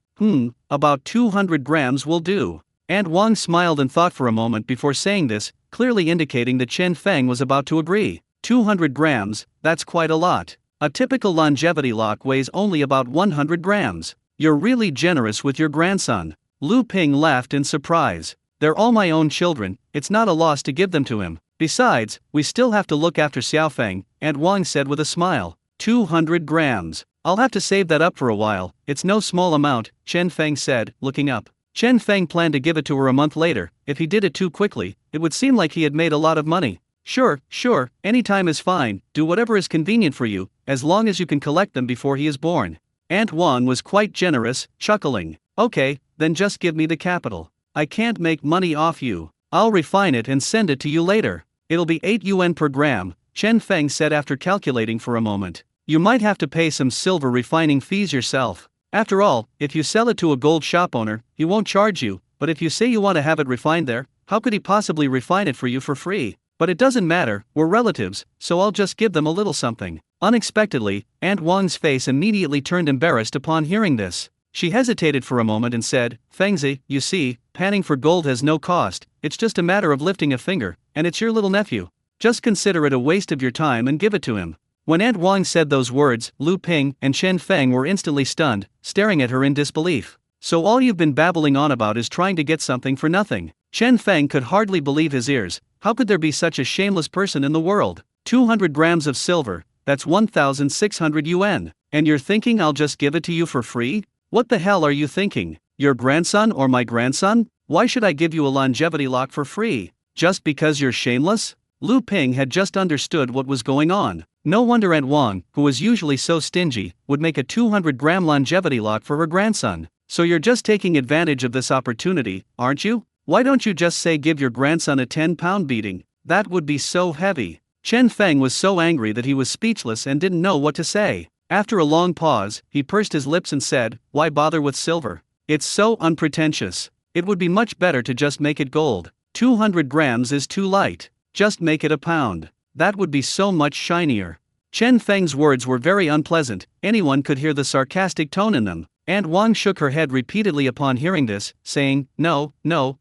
About 200 grams will do. Aunt Wang smiled and thought for a moment before saying this, clearly indicating that Chen Feng was about to agree. 200 grams, that's quite a lot. A typical longevity lock weighs only about 100 grams. You're really generous with your grandson. Lu Ping laughed in surprise. They're all my own children, it's not a loss to give them to him. Besides, we still have to look after Xiaofeng, Aunt Wang said with a smile. 200 grams. I'll have to save that up for a while, it's no small amount, Chen Feng said, looking up. Chen Feng planned to give it to her a month later. If he did it too quickly, it would seem like he had made a lot of money. Sure, any time is fine, do whatever is convenient for you, as long as you can collect them before he is born. Aunt Wang was quite generous, chuckling. Okay, then just give me the capital. I can't make money off you. I'll refine it and send it to you later. It'll be 8 yuan per gram, Chen Feng said after calculating for a moment. You might have to pay some silver refining fees yourself. After all, if you sell it to a gold shop owner, he won't charge you, but if you say you want to have it refined there, how could he possibly refine it for you for free? But it doesn't matter, we're relatives, so I'll just give them a little something. Unexpectedly, Aunt Wang's face immediately turned embarrassed upon hearing this. She hesitated for a moment and said, Fengzi, you see, panning for gold has no cost, it's just a matter of lifting a finger, and it's your little nephew. Just consider it a waste of your time and give it to him. When Aunt Wang said those words, Lu Ping and Chen Feng were instantly stunned, staring at her in disbelief. So all you've been babbling on about is trying to get something for nothing. Chen Feng could hardly believe his ears. How could there be such a shameless person in the world? 200 grams of silver, that's 1,600 yuan. And you're thinking I'll just give it to you for free? What the hell are you thinking? Your grandson or my grandson? Why should I give you a longevity lock for free? Just because you're shameless? Lu Ping had just understood what was going on. No wonder Aunt Wang, who was usually so stingy, would make a 200-gram longevity lock for her grandson. So you're just taking advantage of this opportunity, aren't you? Why don't you just say give your grandson a 10-pound beating? That would be so heavy. Chen Feng was so angry that he was speechless and didn't know what to say. After a long pause, he pursed his lips and said, Why bother with silver? It's so unpretentious. It would be much better to just make it gold. 200 grams is too light. Just make it a pound. That would be so much shinier. Chen Feng's words were very unpleasant, anyone could hear the sarcastic tone in them. Aunt Wang shook her head repeatedly upon hearing this, saying, No,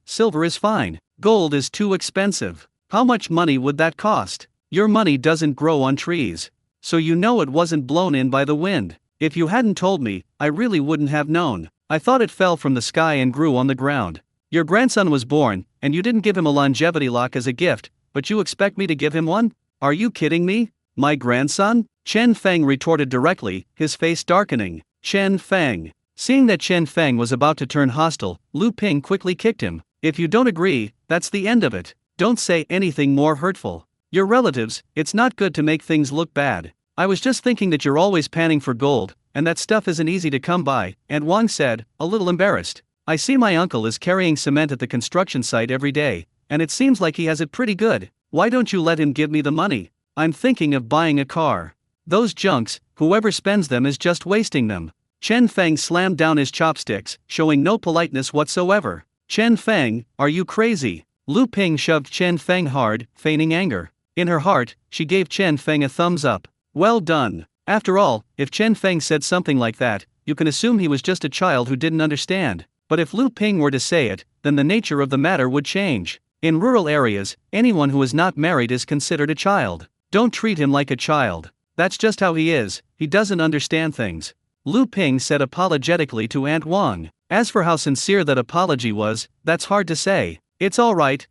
silver is fine. Gold is too expensive. How much money would that cost? Your money doesn't grow on trees. So you know it wasn't blown in by the wind. If you hadn't told me, I really wouldn't have known. I thought it fell from the sky and grew on the ground. Your grandson was born, and you didn't give him a longevity lock as a gift, but you expect me to give him one? Are you kidding me? My grandson? Chen Feng retorted directly, his face darkening. Chen Feng. Seeing that Chen Feng was about to turn hostile, Lu Ping quickly kicked him. If you don't agree, that's the end of it. Don't say anything more hurtful. You're relatives, it's not good to make things look bad. I was just thinking that you're always panning for gold, and that stuff isn't easy to come by, Aunt Wang said, a little embarrassed. I see my uncle is carrying cement at the construction site every day, and it seems like he has it pretty good. Why don't you let him give me the money? I'm thinking of buying a car. Those junks, whoever spends them is just wasting them. Chen Feng slammed down his chopsticks, showing no politeness whatsoever. Chen Feng, are you crazy? Lu Ping shoved Chen Feng hard, feigning anger. In her heart, she gave Chen Feng a thumbs up. Well done. After all, if Chen Feng said something like that, you can assume he was just a child who didn't understand. But if Lu Ping were to say it, then the nature of the matter would change. In rural areas, anyone who is not married is considered a child. Don't treat him like a child. That's just how he is, he doesn't understand things. Lu Ping said apologetically to Aunt Wang. As for how sincere that apology was, that's hard to say. It's all right.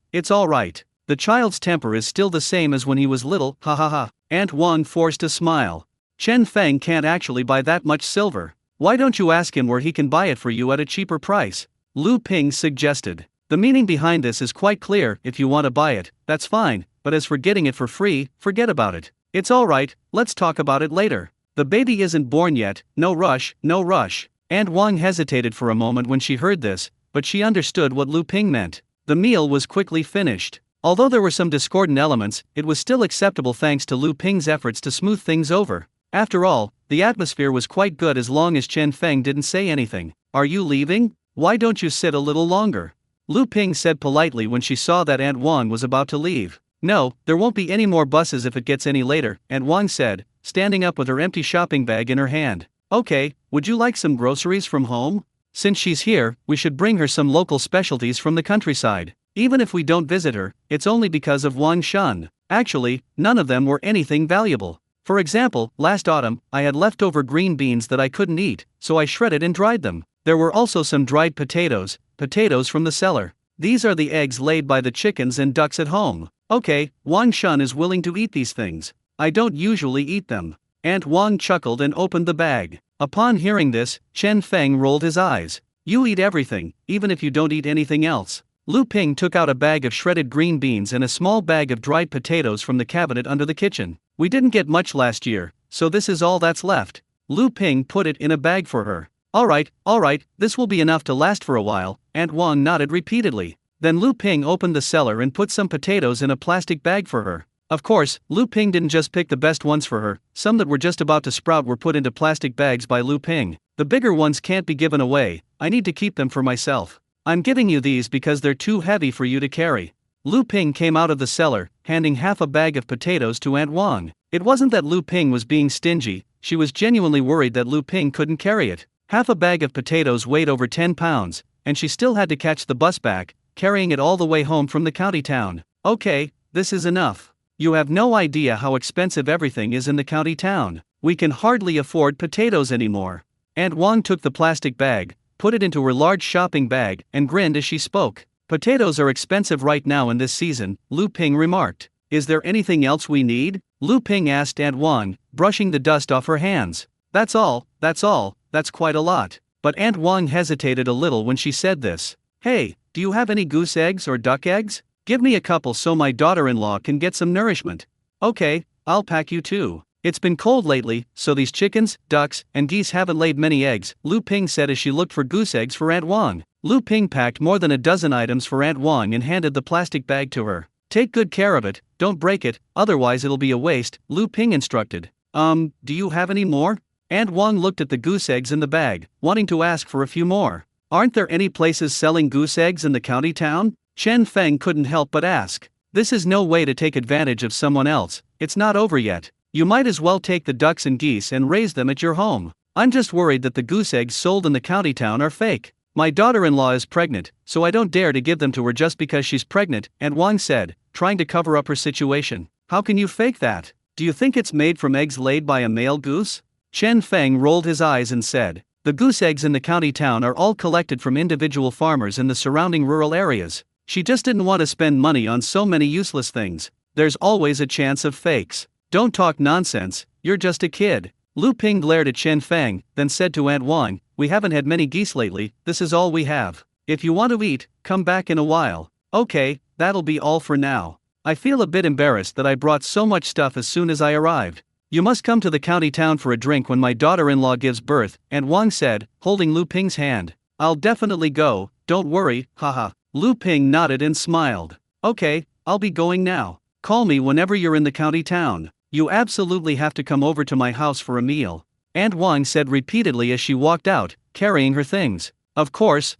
The child's temper is still the same as when he was little, ha ha ha. Aunt Wang forced a smile. Chen Feng can't actually buy that much silver. Why don't you ask him where he can buy it for you at a cheaper price? Lu Ping suggested. The meaning behind this is quite clear. If you want to buy it, that's fine, but as for getting it for free, forget about it. It's all right, let's talk about it later. The baby isn't born yet, no rush. Aunt Wang hesitated for a moment when she heard this, but she understood what Lu Ping meant. The meal was quickly finished. Although there were some discordant elements, it was still acceptable thanks to Lu Ping's efforts to smooth things over. After all, the atmosphere was quite good as long as Chen Feng didn't say anything. Are you leaving? Why don't you sit a little longer? Lu Ping said politely when she saw that Aunt Wang was about to leave. No, there won't be any more buses if it gets any later, Aunt Wang said, standing up with her empty shopping bag in her hand. Okay, would you like some groceries from home? Since she's here, we should bring her some local specialties from the countryside. Even if we don't visit her, it's only because of Wang Shun. Actually, none of them were anything valuable. For example, last autumn, I had leftover green beans that I couldn't eat, so I shredded and dried them. There were also some dried potatoes from the cellar. These are the eggs laid by the chickens and ducks at home. Okay, Wang Shun is willing to eat these things. I don't usually eat them. Aunt Wang chuckled and opened the bag. Upon hearing this, Chen Feng rolled his eyes. You eat everything, even if you don't eat anything else. Lu Ping took out a bag of shredded green beans and a small bag of dried potatoes from the cabinet under the kitchen. We didn't get much last year, so this is all that's left. Lu Ping put it in a bag for her. Alright, this will be enough to last for a while, Aunt Wang nodded repeatedly. Then Lu Ping opened the cellar and put some potatoes in a plastic bag for her. Of course, Lu Ping didn't just pick the best ones for her, some that were just about to sprout were put into plastic bags by Lu Ping. The bigger ones can't be given away, I need to keep them for myself. I'm giving you these because they're too heavy for you to carry. Lu Ping came out of the cellar, handing half a bag of potatoes to Aunt Wang. It wasn't that Lu Ping was being stingy, she was genuinely worried that Lu Ping couldn't carry it. Half a bag of potatoes weighed over 10 pounds, and she still had to catch the bus back, carrying it all the way home from the county town. Okay, this is enough. You have no idea how expensive everything is in the county town. We can hardly afford potatoes anymore. Aunt Wang took the plastic bag, put it into her large shopping bag, and grinned as she spoke. Potatoes are expensive right now in this season, Lu Ping remarked. Is there anything else we need? Lu Ping asked Aunt Wang, brushing the dust off her hands. That's all, that's quite a lot. But Aunt Wang hesitated a little when she said this. Hey, do you have any goose eggs or duck eggs? Give me a couple so my daughter-in-law can get some nourishment. Okay, I'll pack you two. It's been cold lately, so these chickens, ducks, and geese haven't laid many eggs, Lu Ping said as she looked for goose eggs for Aunt Wang. Lu Ping packed more than a dozen items for Aunt Wang and handed the plastic bag to her. Take good care of it, don't break it, otherwise it'll be a waste, Lu Ping instructed. Do you have any more? Aunt Wang looked at the goose eggs in the bag, wanting to ask for a few more. Aren't there any places selling goose eggs in the county town? Chen Feng couldn't help but ask. This is no way to take advantage of someone else, it's not over yet. You might as well take the ducks and geese and raise them at your home. I'm just worried that the goose eggs sold in the county town are fake. My daughter-in-law is pregnant, so I don't dare to give them to her just because she's pregnant, Aunt Wang said, trying to cover up her situation. How can you fake that? Do you think it's made from eggs laid by a male goose? Chen Feng rolled his eyes and said, the goose eggs in the county town are all collected from individual farmers in the surrounding rural areas. She just didn't want to spend money on so many useless things. There's always a chance of fakes. Don't talk nonsense, you're just a kid. Lu Ping glared at Chen Feng, then said to Aunt Wang, we haven't had many geese lately, this is all we have. If you want to eat, come back in a while. Okay, that'll be all for now. I feel a bit embarrassed that I brought so much stuff as soon as I arrived. You must come to the county town for a drink when my daughter-in-law gives birth, Aunt Wang said, holding Lu Ping's hand. I'll definitely go, don't worry, haha. Lu Ping nodded and smiled. Okay, I'll be going now. Call me whenever you're in the county town. You absolutely have to come over to my house for a meal. Aunt Wang said repeatedly as she walked out, carrying her things. Of course,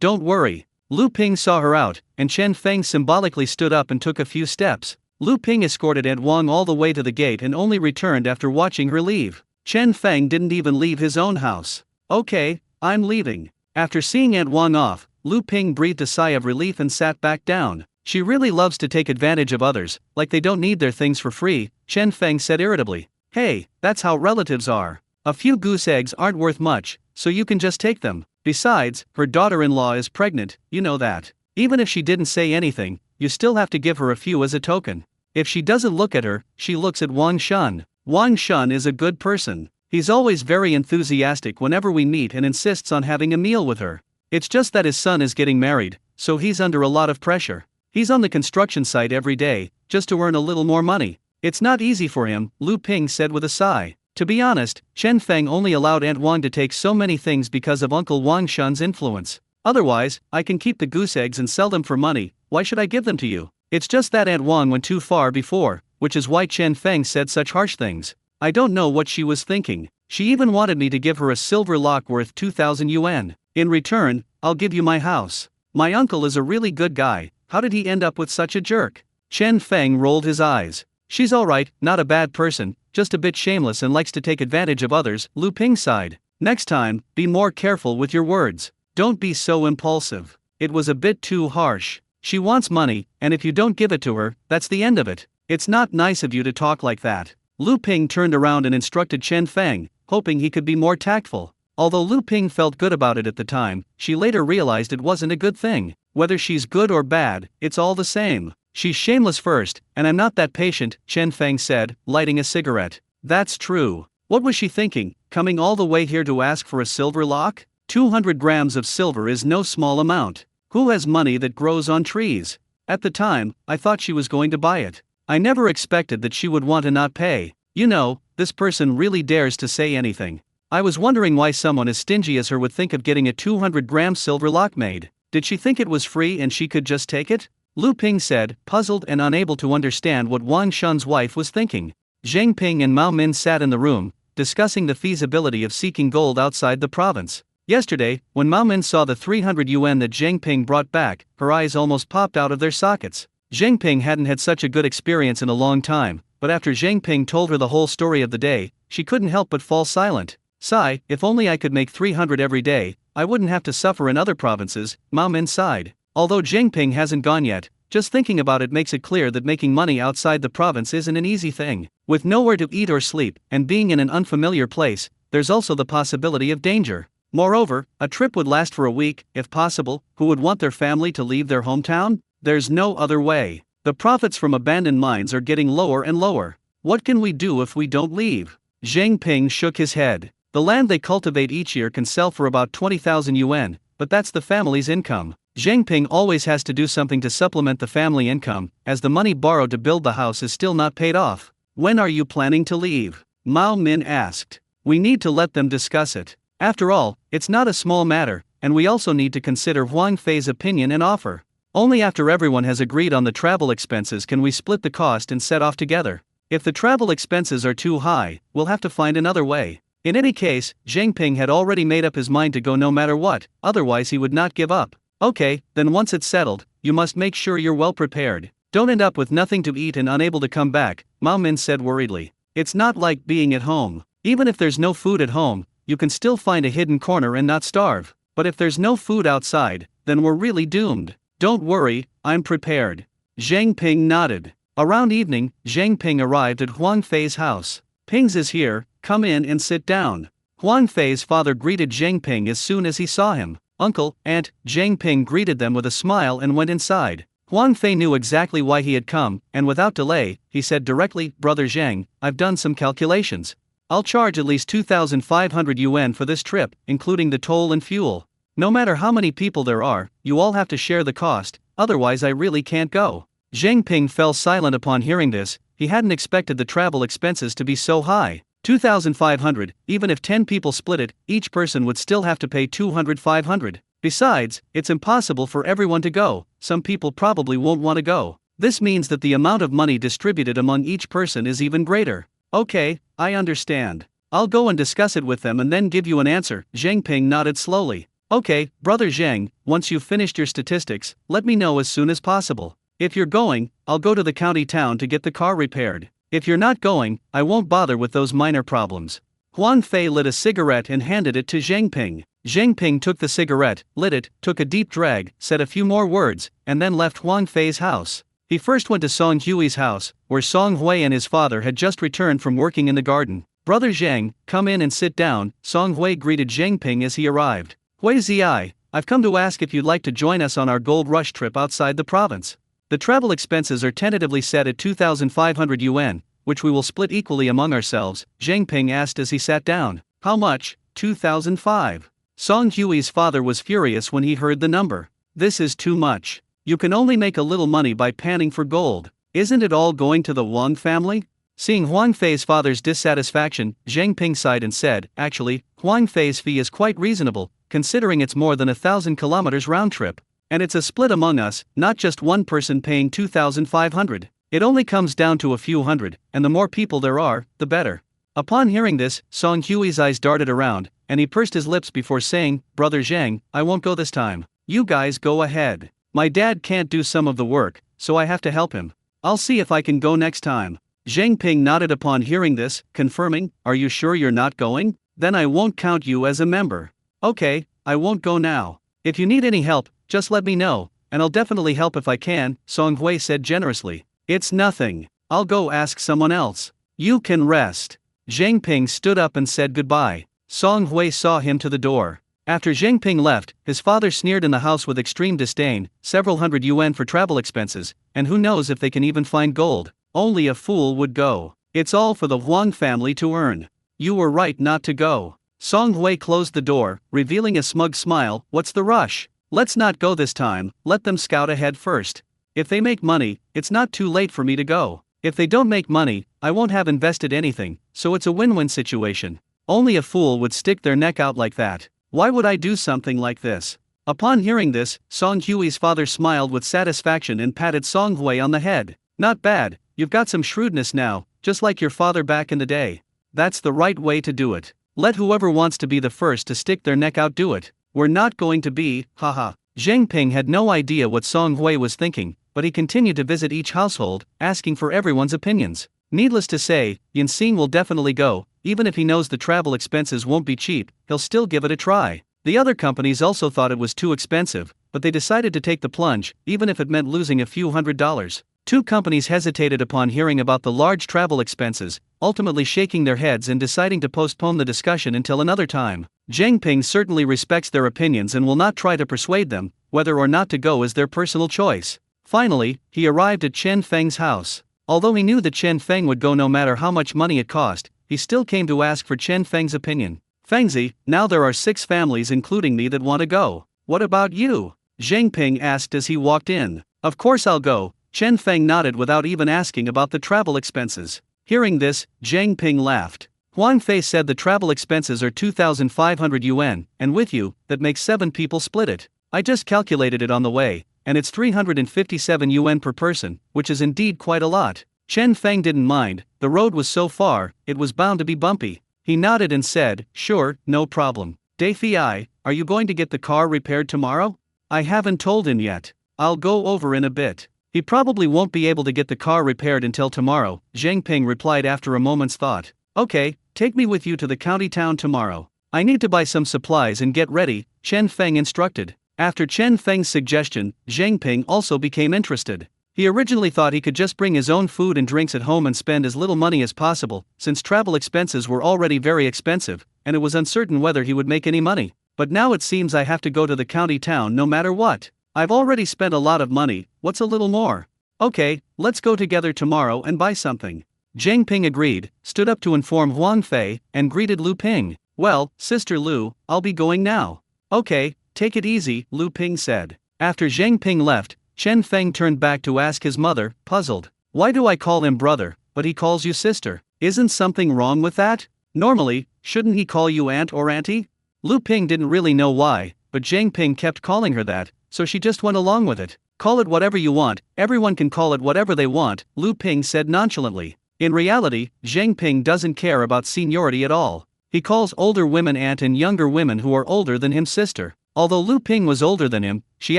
don't worry. Lu Ping saw her out, and Chen Feng symbolically stood up and took a few steps. Lu Ping escorted Aunt Wang all the way to the gate and only returned after watching her leave. Chen Feng didn't even leave his own house. Okay, I'm leaving. After seeing Aunt Wang off, Lu Ping breathed a sigh of relief and sat back down. She really loves to take advantage of others, like they don't need their things for free, Chen Feng said irritably. Hey, that's how relatives are. A few goose eggs aren't worth much, so you can just take them. Besides, her daughter-in-law is pregnant, you know that. Even if she didn't say anything, you still have to give her a few as a token. If she doesn't look at her, she looks at Wang Shun. Wang Shun is a good person. He's always very enthusiastic whenever we meet and insists on having a meal with her. It's just that his son is getting married, so he's under a lot of pressure. He's on the construction site every day, just to earn a little more money. It's not easy for him, Lu Ping said with a sigh. To be honest, Chen Feng only allowed Aunt Wang to take so many things because of Uncle Wang Shun's influence. Otherwise, I can keep the goose eggs and sell them for money, why should I give them to you? It's just that Aunt Wang went too far before, which is why Chen Feng said such harsh things. I don't know what she was thinking. She even wanted me to give her a silver lock worth 2,000 yuan. In return, I'll give you my house. My uncle is a really good guy, how did he end up with such a jerk? Chen Feng rolled his eyes. She's alright, not a bad person, just a bit shameless and likes to take advantage of others, Lu Ping sighed. Next time, be more careful with your words. Don't be so impulsive. It was a bit too harsh. She wants money, and if you don't give it to her, that's the end of it. It's not nice of you to talk like that. Lu Ping turned around and instructed Chen Feng, hoping he could be more tactful. Although Lu Ping felt good about it at the time, she later realized it wasn't a good thing. Whether she's good or bad, it's all the same. She's shameless first, and I'm not that patient, Chen Feng said, lighting a cigarette. That's true. What was she thinking, coming all the way here to ask for a silver lock? 200 grams of silver is no small amount. Who has money that grows on trees? At the time, I thought she was going to buy it. I never expected that she would want to not pay. You know, this person really dares to say anything. I was wondering why someone as stingy as her would think of getting a 200-gram silver lock made. Did she think it was free and she could just take it? Lu Ping said, puzzled and unable to understand what Wang Shun's wife was thinking. Zhang Ping and Mao Min sat in the room, discussing the feasibility of seeking gold outside the province. Yesterday, when Mao Min saw the 300 yuan that Zhang Ping brought back, her eyes almost popped out of their sockets. Zhang Ping hadn't had such a good experience in a long time, but after Zhang Ping told her the whole story of the day, she couldn't help but fall silent. Sigh, if only I could make 300 every day, I wouldn't have to suffer in other provinces, Mao Min sighed. Although Zhang Ping hasn't gone yet, just thinking about it makes it clear that making money outside the province isn't an easy thing. With nowhere to eat or sleep, and being in an unfamiliar place, there's also the possibility of danger. Moreover, a trip would last for a week, if possible. Who would want their family to leave their hometown? There's no other way. The profits from abandoned mines are getting lower and lower. What can we do if we don't leave? Zhang Ping shook his head. The land they cultivate each year can sell for about 20,000 yuan, but that's the family's income. Zhang Ping always has to do something to supplement the family income, as the money borrowed to build the house is still not paid off. When are you planning to leave? Mao Min asked. We need to let them discuss it. After all, it's not a small matter, and we also need to consider Huang Fei's opinion and offer. Only after everyone has agreed on the travel expenses can we split the cost and set off together. If the travel expenses are too high, we'll have to find another way. In any case, Zhang Ping had already made up his mind to go no matter what, otherwise he would not give up. Okay, then once it's settled, you must make sure you're well prepared. Don't end up with nothing to eat and unable to come back, Mao Min said worriedly. It's not like being at home. Even if there's no food at home, you can still find a hidden corner and not starve. But if there's no food outside, then we're really doomed. Don't worry, I'm prepared. Zhang Ping nodded. Around evening, Zhang Ping arrived at Huang Fei's house. Ping's is here, come in and sit down. Huang Fei's father greeted Zhang Ping as soon as he saw him. Uncle, Aunt, Zhang Ping greeted them with a smile and went inside. Huang Fei knew exactly why he had come, and without delay, he said directly, Brother Zhang, I've done some calculations. I'll charge at least 2,500 yuan for this trip, including the toll and fuel. No matter how many people there are, you all have to share the cost, otherwise I really can't go. Zhang Ping fell silent upon hearing this. He hadn't expected the travel expenses to be so high. 2,500, even if 10 people split it, each person would still have to pay 200-500. Besides, it's impossible for everyone to go. Some people probably won't want to go. This means that the amount of money distributed among each person is even greater. Okay, I understand. I'll go and discuss it with them and then give you an answer. Zhang Ping nodded slowly. Okay, Brother Zhang, once you've finished your statistics, let me know as soon as possible. If you're going, I'll go to the county town to get the car repaired. If you're not going, I won't bother with those minor problems. Huang Fei lit a cigarette and handed it to Zhang Ping. Zhang Ping took the cigarette, lit it, took a deep drag, said a few more words, and then left Huang Fei's house. He first went to Song Hui's house, where Song Hui and his father had just returned from working in the garden. Brother Zhang, come in and sit down, Song Hui greeted Zhang Ping as he arrived. Hui Ziai, I've come to ask if you'd like to join us on our gold rush trip outside the province. The travel expenses are tentatively set at 2,500 yuan, which we will split equally among ourselves, Zhang Ping asked as he sat down. How much? 2,005. Song Hui's father was furious when he heard the number. This is too much. You can only make a little money by panning for gold. Isn't it all going to the Wang family? Seeing Huang Fei's father's dissatisfaction, Zhang Ping sighed and said, actually, Huang Fei's fee is quite reasonable, considering it's more than 1,000 kilometers round trip. And it's a split among us, not just one person paying 2,500. It only comes down to a few hundred, and the more people there are, the better. Upon hearing this, Song Hui's eyes darted around, and he pursed his lips before saying, Brother Zhang, I won't go this time. You guys go ahead. My dad can't do some of the work, so I have to help him. I'll see if I can go next time. Zhang Ping nodded upon hearing this, confirming, Are you sure you're not going? Then I won't count you as a member. Okay, I won't go now. If you need any help, just let me know, and I'll definitely help if I can, Song Hui said generously. It's nothing. I'll go ask someone else. You can rest. Zhang Ping stood up and said goodbye. Song Hui saw him to the door. After Zhang Ping left, his father sneered in the house with extreme disdain, several hundred yuan for travel expenses, and who knows if they can even find gold. Only a fool would go. It's all for the Huang family to earn. You were right not to go. Song Hui closed the door, revealing a smug smile. What's the rush? Let's not go this time, let them scout ahead first. If they make money, it's not too late for me to go. If they don't make money, I won't have invested anything, so it's a win-win situation. Only a fool would stick their neck out like that. Why would I do something like this? Upon hearing this, Song Hui's father smiled with satisfaction and patted Song Hui on the head. Not bad, you've got some shrewdness now, just like your father back in the day. That's the right way to do it. Let whoever wants to be the first to stick their neck out do it. We're not going to be, haha. Zhang Ping had no idea what Song Hui was thinking, but he continued to visit each household, asking for everyone's opinions. Needless to say, Yin Xing will definitely go. Even if he knows the travel expenses won't be cheap, he'll still give it a try. The other companies also thought it was too expensive, but they decided to take the plunge, even if it meant losing a few $100s. Two companies hesitated upon hearing about the large travel expenses, ultimately shaking their heads and deciding to postpone the discussion until another time. Zhang Ping certainly respects their opinions and will not try to persuade them. Whether or not to go is their personal choice. Finally, he arrived at Chen Feng's house. Although he knew that Chen Feng would go no matter how much money it cost, he still came to ask for Chen Feng's opinion. Fengzi, now there are 6 families including me that want to go. What about you? Zhang Ping asked as he walked in. Of course I'll go. Chen Feng nodded without even asking about the travel expenses. Hearing this, Zhang Ping laughed. Huang Fei said the travel expenses are 2,500 yuan, and with you, that makes 7 people split it. I just calculated it on the way, and it's 357 yuan per person, which is indeed quite a lot. Chen Feng didn't mind, the road was so far, it was bound to be bumpy. He nodded and said, sure, no problem. Dai Fi, are you going to get the car repaired tomorrow? I haven't told him yet. I'll go over in a bit. He probably won't be able to get the car repaired until tomorrow, Zhang Ping replied after a moment's thought. Okay, take me with you to the county town tomorrow. I need to buy some supplies and get ready, Chen Feng instructed. After Chen Feng's suggestion, Zhang Ping also became interested. He originally thought he could just bring his own food and drinks at home and spend as little money as possible, since travel expenses were already very expensive, and it was uncertain whether he would make any money. But now it seems I have to go to the county town no matter what. I've already spent a lot of money, what's a little more? Okay, let's go together tomorrow and buy something. Zhang Ping agreed, stood up to inform Huang Fei, and greeted Lu Ping. Well, Sister Lu, I'll be going now. Okay, take it easy, Lu Ping said. After Zhang Ping left, Chen Feng turned back to ask his mother, puzzled. Why do I call him brother, but he calls you sister? Isn't something wrong with that? Normally, shouldn't he call you aunt or auntie? Lu Ping didn't really know why, but Zhang Ping kept calling her that, so she just went along with it. Call it whatever you want, everyone can call it whatever they want, Lu Ping said nonchalantly. In reality, Zhang Ping doesn't care about seniority at all. He calls older women aunt and younger women who are older than him sister. Although Lu Ping was older than him, she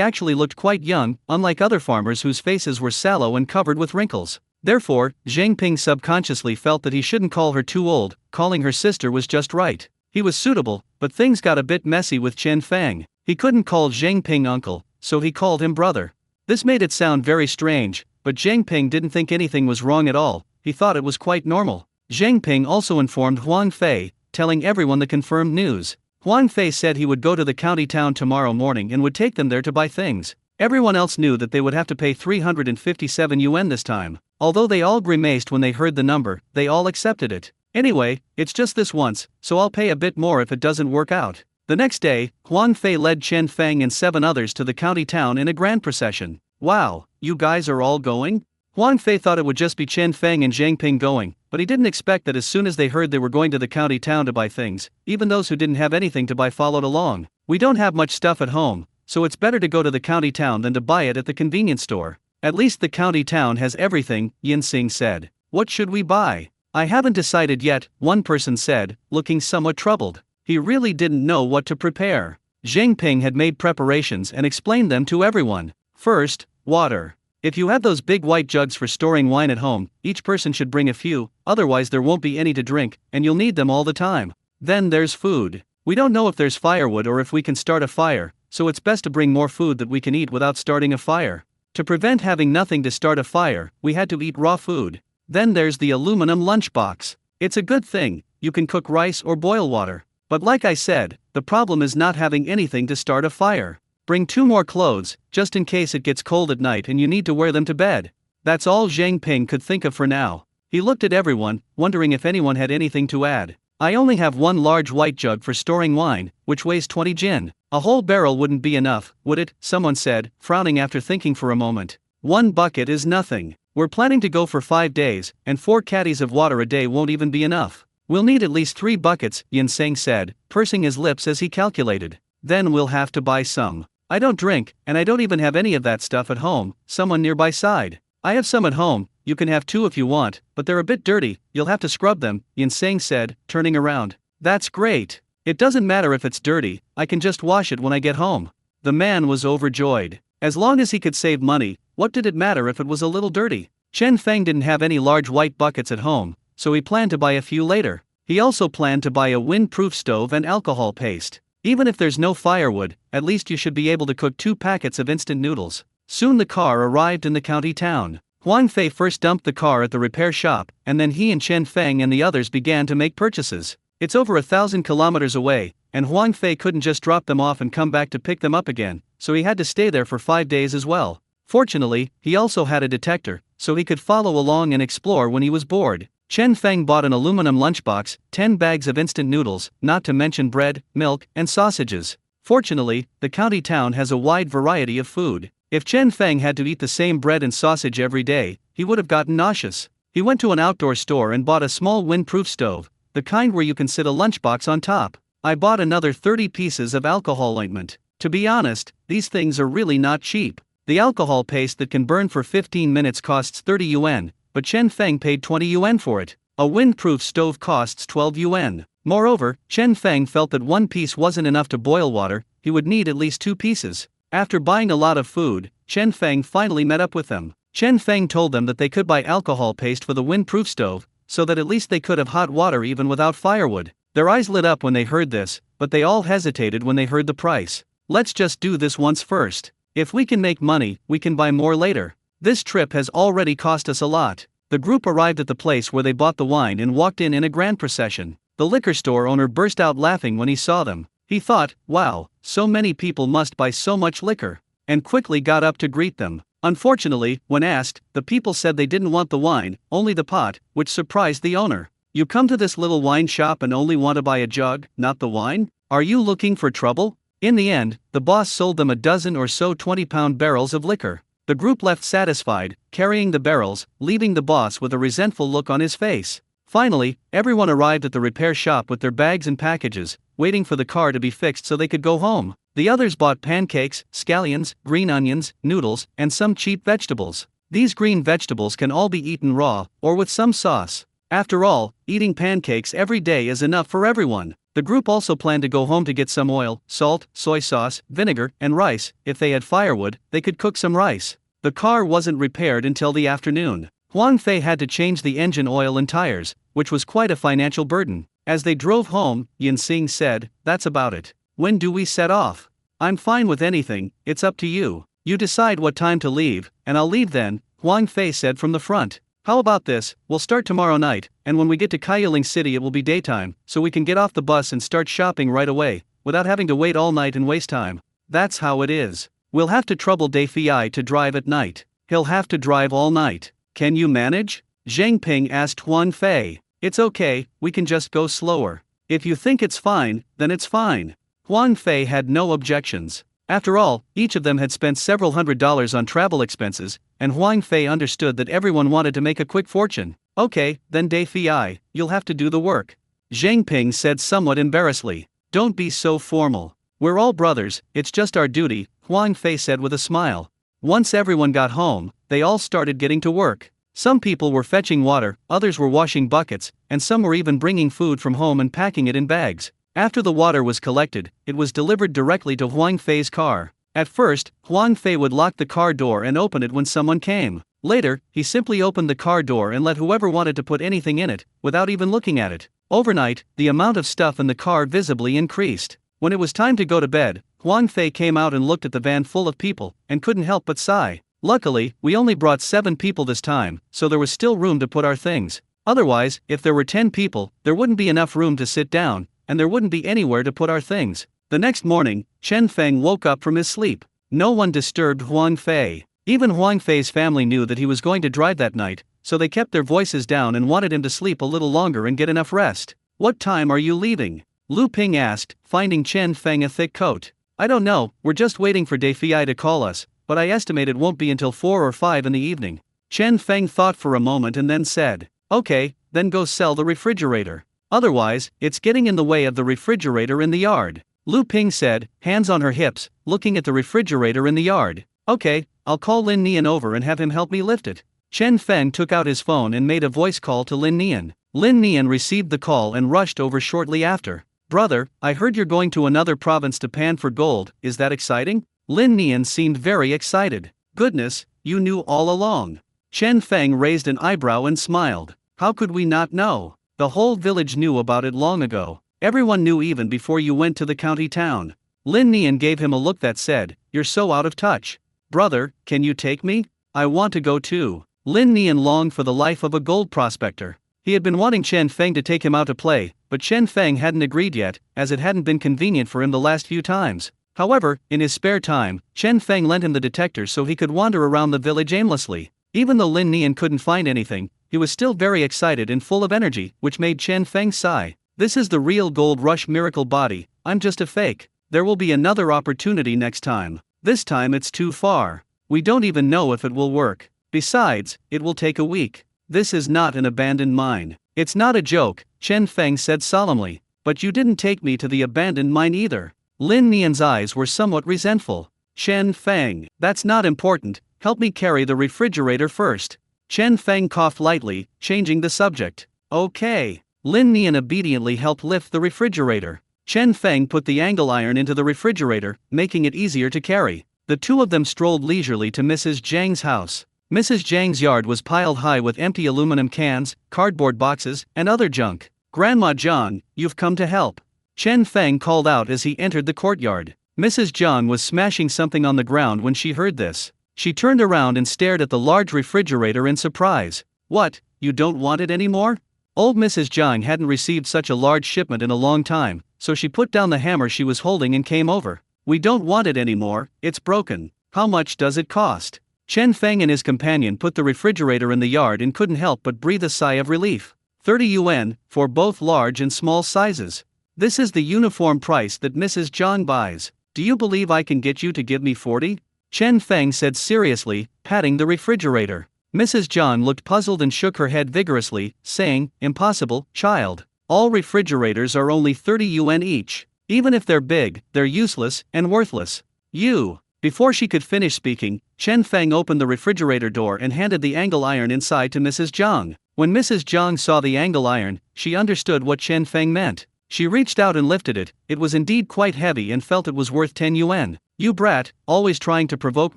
actually looked quite young, unlike other farmers whose faces were sallow and covered with wrinkles. Therefore, Zhang Ping subconsciously felt that he shouldn't call her too old, calling her sister was just right. He was suitable, but things got a bit messy with Chen Feng. He couldn't call Zhang Ping uncle, so he called him brother. This made it sound very strange, but Zhang Ping didn't think anything was wrong at all, he thought it was quite normal. Zhang Ping also informed Huang Fei, telling everyone the confirmed news. Huang Fei said he would go to the county town tomorrow morning and would take them there to buy things. Everyone else knew that they would have to pay 357 yuan this time. Although they all grimaced when they heard the number, they all accepted it. Anyway, it's just this once, so I'll pay a bit more if it doesn't work out. The next day, Huang Fei led Chen Feng and 7 others to the county town in a grand procession. Wow, you guys are all going? Huang Fei thought it would just be Chen Feng and Zhang Ping going, but he didn't expect that as soon as they heard they were going to the county town to buy things, even those who didn't have anything to buy followed along. We don't have much stuff at home, so it's better to go to the county town than to buy it at the convenience store. At least the county town has everything, Yin Xing said. What should we buy? I haven't decided yet, one person said, looking somewhat troubled. He really didn't know what to prepare. Zhang Ping had made preparations and explained them to everyone. First, water. If you have those big white jugs for storing wine at home, each person should bring a few, otherwise there won't be any to drink, and you'll need them all the time. Then there's food. We don't know if there's firewood or if we can start a fire, so it's best to bring more food that we can eat without starting a fire. To prevent having nothing to start a fire, we had to eat raw food. Then there's the aluminum lunchbox. It's a good thing, you can cook rice or boil water. But like I said, the problem is not having anything to start a fire. Bring 2 more clothes, just in case it gets cold at night and you need to wear them to bed. That's all Zhang Ping could think of for now. He looked at everyone, wondering if anyone had anything to add. I only have 1 large white jug for storing wine, which weighs 20 jin. A whole barrel wouldn't be enough, would it? Someone said, frowning after thinking for a moment. 1 bucket is nothing. We're planning to go for 5 days, and 4 caddies of water a day won't even be enough. We'll need at least 3 buckets, Yin Sang said, pursing his lips as he calculated. Then we'll have to buy some. I don't drink, and I don't even have any of that stuff at home, someone nearby sighed. I have some at home, you can have 2 if you want, but they're a bit dirty, you'll have to scrub them, Yin Sang said, turning around. That's great. It doesn't matter if it's dirty, I can just wash it when I get home. The man was overjoyed. As long as he could save money, what did it matter if it was a little dirty? Chen Feng didn't have any large white buckets at home, so he planned to buy a few later. He also planned to buy a wind-proof stove and alcohol paste. Even if there's no firewood, at least you should be able to cook 2 packets of instant noodles. Soon the car arrived in the county town. Huang Fei first dumped the car at the repair shop, and then he and Chen Feng and the others began to make purchases. It's over 1,000 kilometers away, and Huang Fei couldn't just drop them off and come back to pick them up again, so he had to stay there for 5 days as well. Fortunately, he also had a detector, so he could follow along and explore when he was bored. Chen Feng bought an aluminum lunchbox, 10 bags of instant noodles, not to mention bread, milk, and sausages. Fortunately, the county town has a wide variety of food. If Chen Feng had to eat the same bread and sausage every day, he would have gotten nauseous. He went to an outdoor store and bought a small windproof stove, the kind where you can sit a lunchbox on top. I bought another 30 pieces of alcohol ointment. To be honest, these things are really not cheap. The alcohol paste that can burn for 15 minutes costs 30 yuan, but Chen Feng paid 20 yuan for it. A windproof stove costs 12 yuan. Moreover, Chen Feng felt that 1 piece wasn't enough to boil water, he would need at least 2 pieces. After buying a lot of food, Chen Feng finally met up with them. Chen Feng told them that they could buy alcohol paste for the windproof stove, so that at least they could have hot water even without firewood. Their eyes lit up when they heard this, but they all hesitated when they heard the price. Let's just do this once first. If we can make money, we can buy more later. This trip has already cost us a lot. The group arrived at the place where they bought the wine and walked in a grand procession. The liquor store owner burst out laughing when he saw them. He thought, wow, so many people must buy so much liquor, and quickly got up to greet them. Unfortunately, when asked, the people said they didn't want the wine, only the pot, which surprised the owner. You come to this little wine shop and only want to buy a jug, not the wine? Are you looking for trouble? In the end, the boss sold them a dozen or so 20-pound barrels of liquor. The group left satisfied, carrying the barrels, leaving the boss with a resentful look on his face. Finally, everyone arrived at the repair shop with their bags and packages, waiting for the car to be fixed so they could go home. The others bought pancakes, scallions, green onions, noodles, and some cheap vegetables. These green vegetables can all be eaten raw, or with some sauce. After all, eating pancakes every day is enough for everyone. The group also planned to go home to get some oil, salt, soy sauce, vinegar, and rice. If they had firewood, they could cook some rice. The car wasn't repaired until the afternoon. Huang Fei had to change the engine oil and tires, which was quite a financial burden. As they drove home, Yin Xing said, "That's about it. When do we set off? I'm fine with anything, it's up to you. You decide what time to leave, and I'll leave then," Huang Fei said from the front. "How about this, we'll start tomorrow night, and when we get to Kailing City it will be daytime, so we can get off the bus and start shopping right away, without having to wait all night and waste time. That's how it is. We'll have to trouble Dai Fei to drive at night. He'll have to drive all night. Can you manage?" Zhang Ping asked Huang Fei. "It's okay, we can just go slower. If you think it's fine, then it's fine." Huang Fei had no objections. After all, each of them had spent several $100s on travel expenses, and Huang Fei understood that everyone wanted to make a quick fortune. "Okay, then Dai Fei, you'll have to do the work," Zhang Ping said somewhat embarrassedly. "Don't be so formal. We're all brothers, it's just our duty," Huang Fei said with a smile. Once everyone got home, they all started getting to work. Some people were fetching water, others were washing buckets, and some were even bringing food from home and packing it in bags. After the water was collected, it was delivered directly to Huang Fei's car. At first, Huang Fei would lock the car door and open it when someone came. Later, he simply opened the car door and let whoever wanted to put anything in it, without even looking at it. Overnight, the amount of stuff in the car visibly increased. When it was time to go to bed, Huang Fei came out and looked at the van full of people, and couldn't help but sigh. Luckily, we only brought 7 people this time, so there was still room to put our things. Otherwise, if there were 10 people, there wouldn't be enough room to sit down, and there wouldn't be anywhere to put our things. The next morning, Chen Feng woke up from his sleep. No one disturbed Huang Fei. Even Huang Fei's family knew that he was going to drive that night, so they kept their voices down and wanted him to sleep a little longer and get enough rest. "What time are you leaving?" Lu Ping asked, finding Chen Feng a thick coat. "I don't know, we're just waiting for Isekai'D to call us, but I estimate it won't be until 4 or 5 in the evening." Chen Feng thought for a moment and then said, "Okay, then go sell the refrigerator. Otherwise, it's getting in the way of the refrigerator in the yard." Lu Ping said, hands on her hips, looking at the refrigerator in the yard. "Okay, I'll call Lin Nian over and have him help me lift it." Chen Feng took out his phone and made a voice call to Lin Nian. Lin Nian received the call and rushed over shortly after. "Brother, I heard you're going to another province to pan for gold, is that exciting?" Lin Nian seemed very excited. "Goodness, you knew all along." Chen Feng raised an eyebrow and smiled. "How could we not know? The whole village knew about it long ago. Everyone knew even before you went to the county town." Lin Nian gave him a look that said, "You're so out of touch. Brother, can you take me? I want to go too." Lin Nian longed for the life of a gold prospector. He had been wanting Chen Feng to take him out to play, but Chen Feng hadn't agreed yet, as it hadn't been convenient for him the last few times. However, in his spare time, Chen Feng lent him the detector so he could wander around the village aimlessly. Even though Lin Nian couldn't find anything, he was still very excited and full of energy, which made Chen Feng sigh. "This is the real Gold Rush miracle body, I'm just a fake. There will be another opportunity next time. This time it's too far. We don't even know if it will work. Besides, it will take a week. This is not an abandoned mine." "It's not a joke," Chen Feng said solemnly. "But you didn't take me to the abandoned mine either." Lin Nian's eyes were somewhat resentful. "Chen Feng, that's not important, help me carry the refrigerator first." Chen Feng coughed lightly, changing the subject. "Okay." Lin Nian obediently helped lift the refrigerator. Chen Feng put the angle iron into the refrigerator, making it easier to carry. The two of them strolled leisurely to Mrs. Zhang's house. Mrs. Zhang's yard was piled high with empty aluminum cans, cardboard boxes, and other junk. "Grandma Zhang, you've come to help," Chen Feng called out as he entered the courtyard. Mrs. Zhang was smashing something on the ground when she heard this. She turned around and stared at the large refrigerator in surprise. "What, you don't want it anymore?" Old Mrs. Zhang hadn't received such a large shipment in a long time, so she put down the hammer she was holding and came over. "We don't want it anymore, it's broken. How much does it cost?" Chen Feng and his companion put the refrigerator in the yard and couldn't help but breathe a sigh of relief. 30 yuan, for both large and small sizes. "This is the uniform price that Mrs. Zhang buys. Do you believe I can get you to give me 40? Chen Feng said seriously, patting the refrigerator. Mrs. Zhang looked puzzled and shook her head vigorously, saying, "Impossible, child. All refrigerators are only 30 yuan each. Even if they're big, they're useless and worthless. You." Before she could finish speaking, Chen Feng opened the refrigerator door and handed the angle iron inside to Mrs. Zhang. When Mrs. Zhang saw the angle iron, she understood what Chen Feng meant. She reached out and lifted it. It was indeed quite heavy and felt it was worth 10 yuan. "You brat, always trying to provoke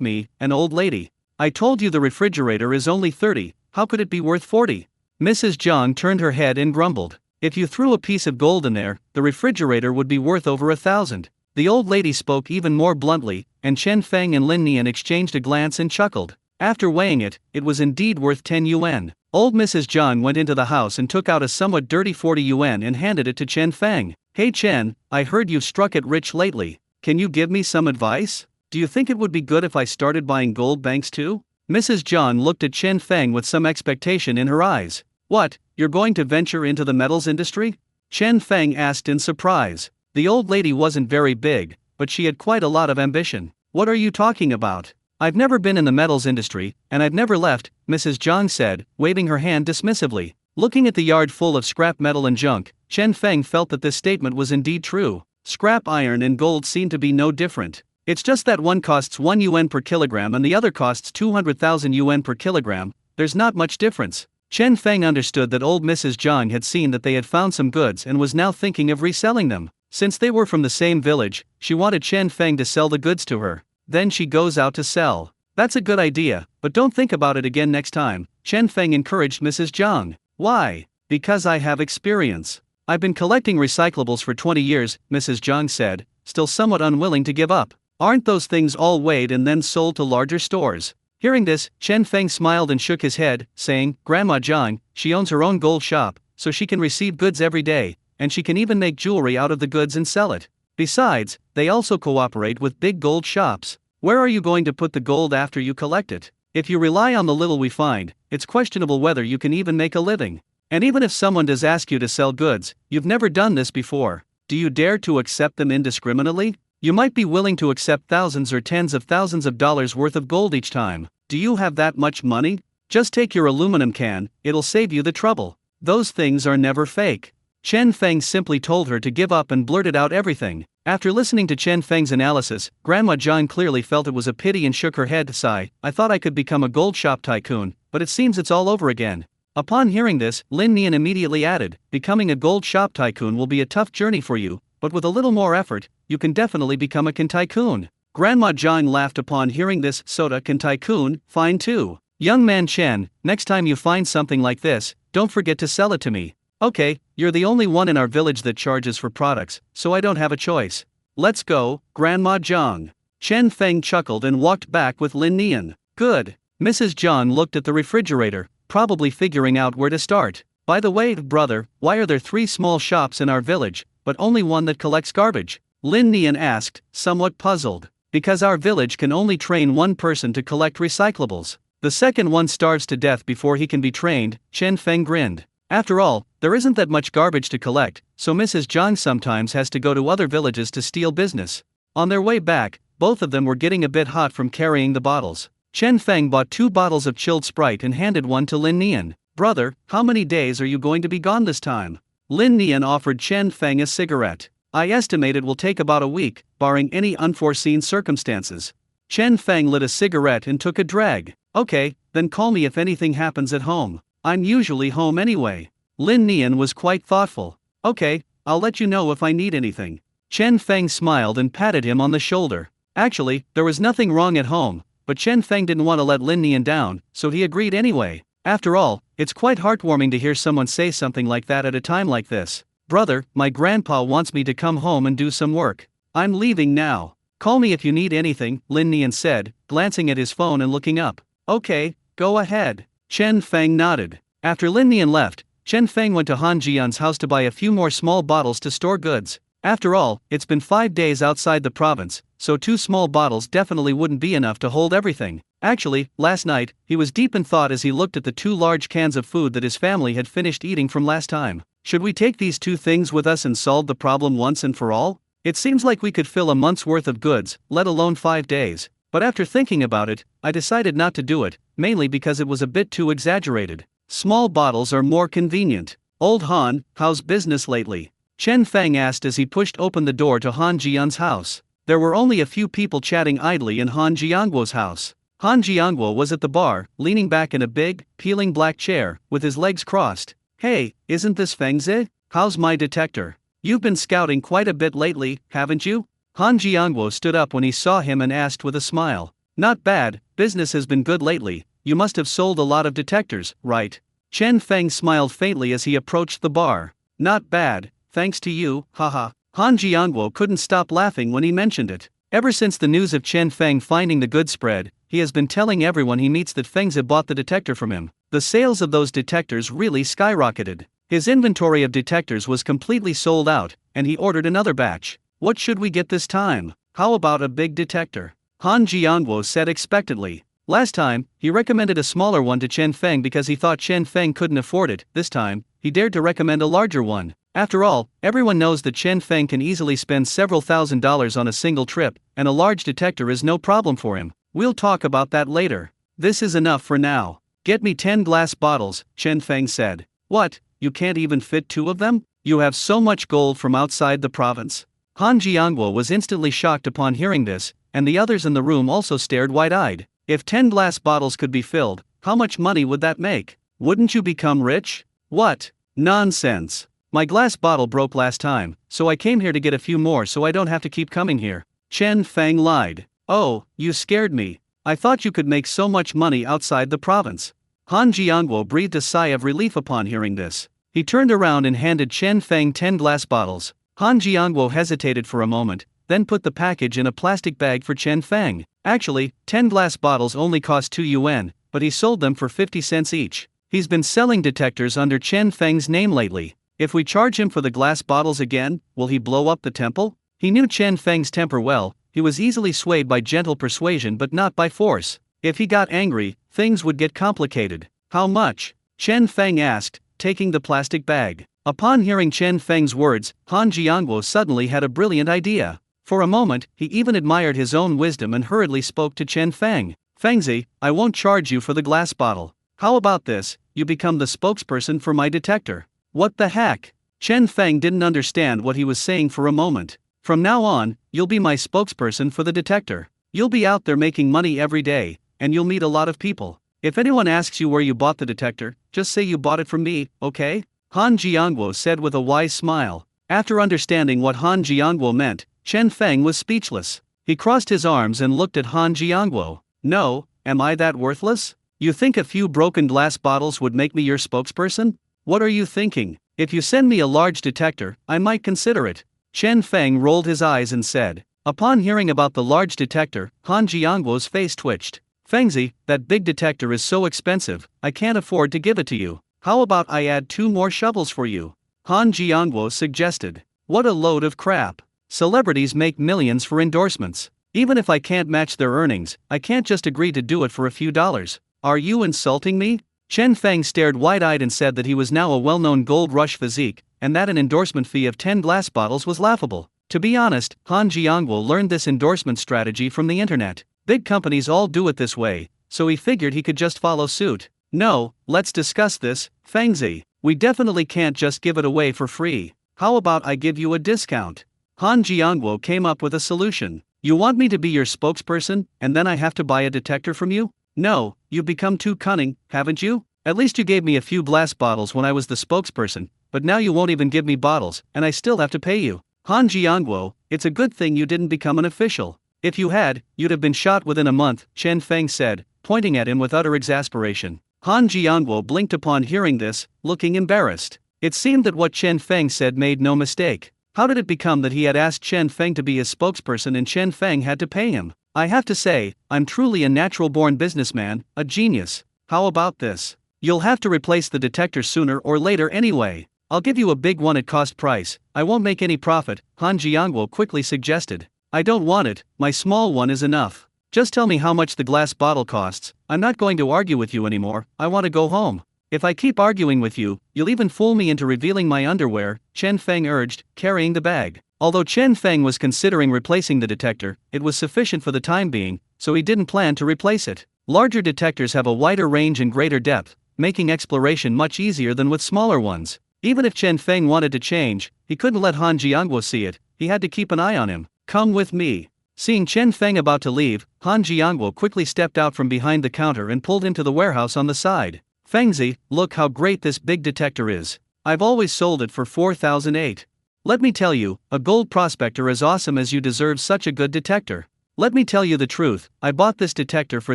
me, an old lady. I told you the refrigerator is only 30, how could it be worth 40? Mrs. Zhang turned her head and grumbled. "If you threw a piece of gold in there, the refrigerator would be worth over 1,000. The old lady spoke even more bluntly, and Chen Feng and Lin Nian exchanged a glance and chuckled. After weighing it, it was indeed worth 10 yuan. Old Mrs. Zhang went into the house and took out a somewhat dirty 40 yuan and handed it to Chen Feng. "Hey Chen, I heard you've struck it rich lately. Can you give me some advice? Do you think it would be good if I started buying gold banks too?" Mrs. Zhang looked at Chen Feng with some expectation in her eyes. "What, you're going to venture into the metals industry?" Chen Feng asked in surprise. The old lady wasn't very big, but she had quite a lot of ambition. "What are you talking about? I've never been in the metals industry, and I've never left," Mrs. Zhang said, waving her hand dismissively. Looking at the yard full of scrap metal and junk, Chen Feng felt that this statement was indeed true. Scrap iron and gold seemed to be no different. It's just that one costs 1 yuan per kilogram and the other costs 200,000 yuan per kilogram, there's not much difference. Chen Feng understood that old Mrs. Zhang had seen that they had found some goods and was now thinking of reselling them. Since they were from the same village, she wanted Chen Feng to sell the goods to her. Then she goes out to sell. "That's a good idea, but don't think about it again next time," Chen Feng encouraged Mrs. Zhang. "Why?" "Because I have experience. I've been collecting recyclables for 20 years, Mrs. Zhang said, still somewhat unwilling to give up. "Aren't those things all weighed and then sold to larger stores?" Hearing this, Chen Feng smiled and shook his head, saying, Grandma Zhang, she owns her own gold shop, so she can receive goods every day, and she can even make jewelry out of the goods and sell it. Besides, they also cooperate with big gold shops. Where are you going to put the gold after you collect it? If you rely on the little we find, it's questionable whether you can even make a living. And even if someone does ask you to sell goods, you've never done this before. Do you dare to accept them indiscriminately? You might be willing to accept thousands or tens of thousands of dollars worth of gold each time. Do you have that much money? Just take your aluminum can, it'll save you the trouble. Those things are never fake. Chen Feng simply told her to give up and blurted out everything. After listening to Chen Feng's analysis, Grandma Zhang clearly felt it was a pity and shook her head. Sigh, I thought I could become a gold shop tycoon, but it seems it's all over again. Upon hearing this, Lin Nian immediately added, becoming a gold shop tycoon will be a tough journey for you, but with a little more effort, you can definitely become a tycoon. Grandma Zhang laughed upon hearing this. Soda can tycoon, fine too. Young man Chen, next time you find something like this, don't forget to sell it to me. Okay, you're the only one in our village that charges for products, so I don't have a choice. Let's go, Grandma Zhang. Chen Feng chuckled and walked back with Lin Nian. Good. Mrs. Zhang looked at the refrigerator, probably figuring out where to start. By the way, brother, why are there 3 small shops in our village, but only one that collects garbage? Lin Nian asked, somewhat puzzled. Because our village can only train one person to collect recyclables. The second one starves to death before he can be trained, Chen Feng grinned. After all, there isn't that much garbage to collect, so Mrs. Zhang sometimes has to go to other villages to steal business. On their way back, both of them were getting a bit hot from carrying the bottles. Chen Feng bought 2 bottles of chilled Sprite and handed one to Lin Nian. Brother, how many days are you going to be gone this time? Lin Nian offered Chen Feng a cigarette. I estimate it will take about a week, barring any unforeseen circumstances. Chen Feng lit a cigarette and took a drag. Okay, then call me if anything happens at home. I'm usually home anyway. Lin Nian was quite thoughtful. Okay, I'll let you know if I need anything. Chen Feng smiled and patted him on the shoulder. Actually, there was nothing wrong at home, but Chen Feng didn't want to let Lin Nian down, so he agreed anyway. After all, it's quite heartwarming to hear someone say something like that at a time like this. Brother, my grandpa wants me to come home and do some work. I'm leaving now. Call me if you need anything, Lin Nian said, glancing at his phone and looking up. Okay, go ahead. Chen Feng nodded. After Lin Nian left, Chen Feng went to Han Jian's house to buy a few more small bottles to store goods. After all, it's been 5 days outside the province, so 2 small bottles definitely wouldn't be enough to hold everything. Actually, last night, he was deep in thought as he looked at the 2 large cans of food that his family had finished eating from last time. Should we take these 2 things with us and solve the problem once and for all? It seems like we could fill a month's worth of goods, let alone 5 days. But after thinking about it, I decided not to do it, mainly because it was a bit too exaggerated. Small bottles are more convenient. Old Han, how's business lately? Chen Feng asked as he pushed open the door to Han Jian's house. There were only a few people chatting idly in Han Jiangguo's house. Han Jiangguo was at the bar, leaning back in a big, peeling black chair, with his legs crossed. Hey, isn't this Feng Zi? How's my detector? You've been scouting quite a bit lately, haven't you? Han Jiangguo stood up when he saw him and asked with a smile. Not bad, business has been good lately. You must have sold a lot of detectors, right? Chen Feng smiled faintly as he approached the bar. Not bad, thanks to you, haha. Han Jiangguo couldn't stop laughing when he mentioned it. Ever since the news of Chen Feng finding the goods spread, he has been telling everyone he meets that Feng Zi bought the detector from him. The sales of those detectors really skyrocketed. His inventory of detectors was completely sold out, and he ordered another batch. What should we get this time? How about a big detector? Han Jiangguo said expectantly. Last time, he recommended a smaller one to Chen Feng because he thought Chen Feng couldn't afford it. This time, he dared to recommend a larger one. After all, everyone knows that Chen Feng can easily spend several $1,000s on a single trip, and a large detector is no problem for him. We'll talk about that later. This is enough for now. Get me 10 glass bottles, Chen Feng said. What, you can't even fit 2 of them? You have so much gold from outside the province? Han Jiangguo was instantly shocked upon hearing this, and the others in the room also stared wide-eyed. If 10 glass bottles could be filled, how much money would that make? Wouldn't you become rich? What? Nonsense. My glass bottle broke last time, so I came here to get a few more so I don't have to keep coming here. Chen Feng lied. Oh, you scared me. I thought you could make so much money outside the province. Han Jiangguo breathed a sigh of relief upon hearing this. He turned around and handed Chen Feng 10 glass bottles. Han Jiangguo hesitated for a moment, then put the package in a plastic bag for Chen Feng. Actually, 10 glass bottles only cost 2 yuan, but he sold them for 50 cents each. He's been selling detectors under Chen Feng's name lately. If we charge him for the glass bottles again, will he blow up the temple? He knew Chen Feng's temper well. He was easily swayed by gentle persuasion but not by force. If he got angry, things would get complicated. How much? Chen Feng asked, taking the plastic bag. Upon hearing Chen Feng's words, Han Jiangguo suddenly had a brilliant idea. For a moment, he even admired his own wisdom and hurriedly spoke to Chen Feng. Fengzi, I won't charge you for the glass bottle. How about this, you become the spokesperson for my detector? What the heck? Chen Feng didn't understand what he was saying for a moment. From now on, you'll be my spokesperson for the detector. You'll be out there making money every day, and you'll meet a lot of people. If anyone asks you where you bought the detector, just say you bought it from me, okay? Han Jiangguo said with a wise smile. After understanding what Han Jiangguo meant, Chen Feng was speechless. He crossed his arms and looked at Han Jiangguo. No, am I that worthless? You think a few broken glass bottles would make me your spokesperson? What are you thinking? If you send me a large detector, I might consider it. Chen Feng rolled his eyes and said. Upon hearing about the large detector, Han Jiangguo's face twitched. Fengzi, that big detector is so expensive, I can't afford to give it to you. How about I add 2 more shovels for you? Han Jiangguo suggested. What a load of crap. Celebrities make millions for endorsements. Even if I can't match their earnings, I can't just agree to do it for a few dollars. Are you insulting me? Chen Feng stared wide-eyed and said that he was now a well-known gold rush physique, and that an endorsement fee of 10 glass bottles was laughable. To be honest, Han Jiangguo learned this endorsement strategy from the internet. Big companies all do it this way, so he figured he could just follow suit. No, let's discuss this, Fengzi. We definitely can't just give it away for free. How about I give you a discount? Han Jiangguo came up with a solution. You want me to be your spokesperson, and then I have to buy a detector from you? No, you've become too cunning, haven't you? At least you gave me a few glass bottles when I was the spokesperson, but now you won't even give me bottles, and I still have to pay you. Han Jiangguo, it's a good thing you didn't become an official. If you had, you'd have been shot within a month, Chen Feng said, pointing at him with utter exasperation. Han Jiangguo blinked upon hearing this, looking embarrassed. It seemed that what Chen Feng said made no mistake. How did it become that he had asked Chen Feng to be his spokesperson and Chen Feng had to pay him? I have to say, I'm truly a natural-born businessman, a genius. How about this? You'll have to replace the detector sooner or later anyway. I'll give you a big one at cost price. I won't make any profit, Han Jiangguo quickly suggested. I don't want it, my small one is enough. Just tell me how much the glass bottle costs. I'm not going to argue with you anymore, I want to go home. If I keep arguing with you, you'll even fool me into revealing my underwear, Chen Feng urged, carrying the bag. Although Chen Feng was considering replacing the detector, it was sufficient for the time being, so he didn't plan to replace it. Larger detectors have a wider range and greater depth, making exploration much easier than with smaller ones. Even if Chen Feng wanted to change, he couldn't let Han Jiangguo see it, he had to keep an eye on him. Come with me. Seeing Chen Feng about to leave, Han Jiangguo quickly stepped out from behind the counter and pulled into the warehouse on the side. Fengzi, look how great this big detector is. I've always sold it for 4,008. Let me tell you, a gold prospector as awesome as you deserves such a good detector. Let me tell you the truth, I bought this detector for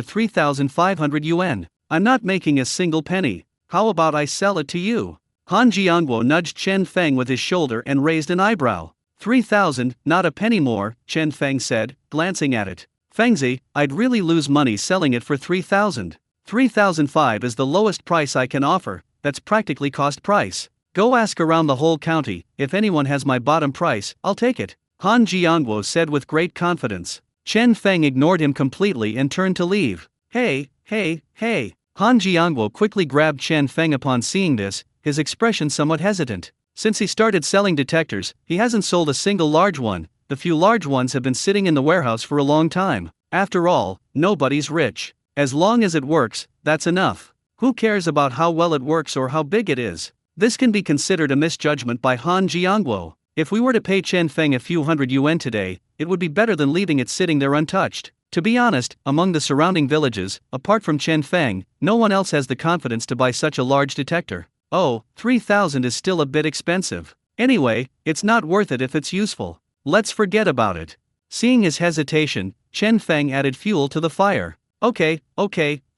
3,500 yuan. I'm not making a single penny. How about I sell it to you? Han Jiangguo nudged Chen Feng with his shoulder and raised an eyebrow. 3,000, not a penny more, Chen Feng said, glancing at it. Fengzi, I'd really lose money selling it for 3,000. 3,005 is the lowest price I can offer, that's practically cost price. Go ask around the whole county, if anyone has my bottom price, I'll take it. Han Jiangguo said with great confidence. Chen Feng ignored him completely and turned to leave. Hey. Han Jiangguo quickly grabbed Chen Feng upon seeing this, his expression somewhat hesitant. Since he started selling detectors, he hasn't sold a single large one. The few large ones have been sitting in the warehouse for a long time. After all, nobody's rich. As long as it works, that's enough. Who cares about how well it works or how big it is? This can be considered a misjudgment by Han Jiangguo. If we were to pay Chen Feng a few hundred yuan today, it would be better than leaving it sitting there untouched. To be honest, among the surrounding villages, apart from Chen Feng, no one else has the confidence to buy such a large detector. Oh, 3,000 is still a bit expensive. Anyway, it's not worth it if it's useful. Let's forget about it. Seeing his hesitation, Chen Feng added fuel to the fire. Okay,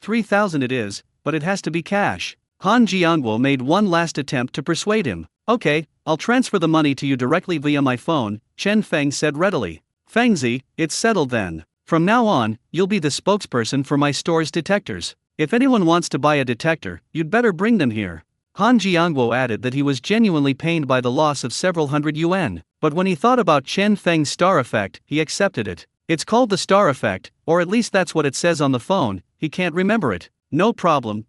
3,000 it is, but it has to be cash. Han Jiangguo made one last attempt to persuade him. Okay, I'll transfer the money to you directly via my phone, Chen Feng said readily. Fangzi, it's settled then. From now on, you'll be the spokesperson for my store's detectors. If anyone wants to buy a detector, you'd better bring them here. Han Jiangguo added that he was genuinely pained by the loss of several hundred yuan, but when he thought about Chen Feng's star effect, he accepted it. It's called the star effect, or at least that's what it says on the phone. He can't remember it. No problem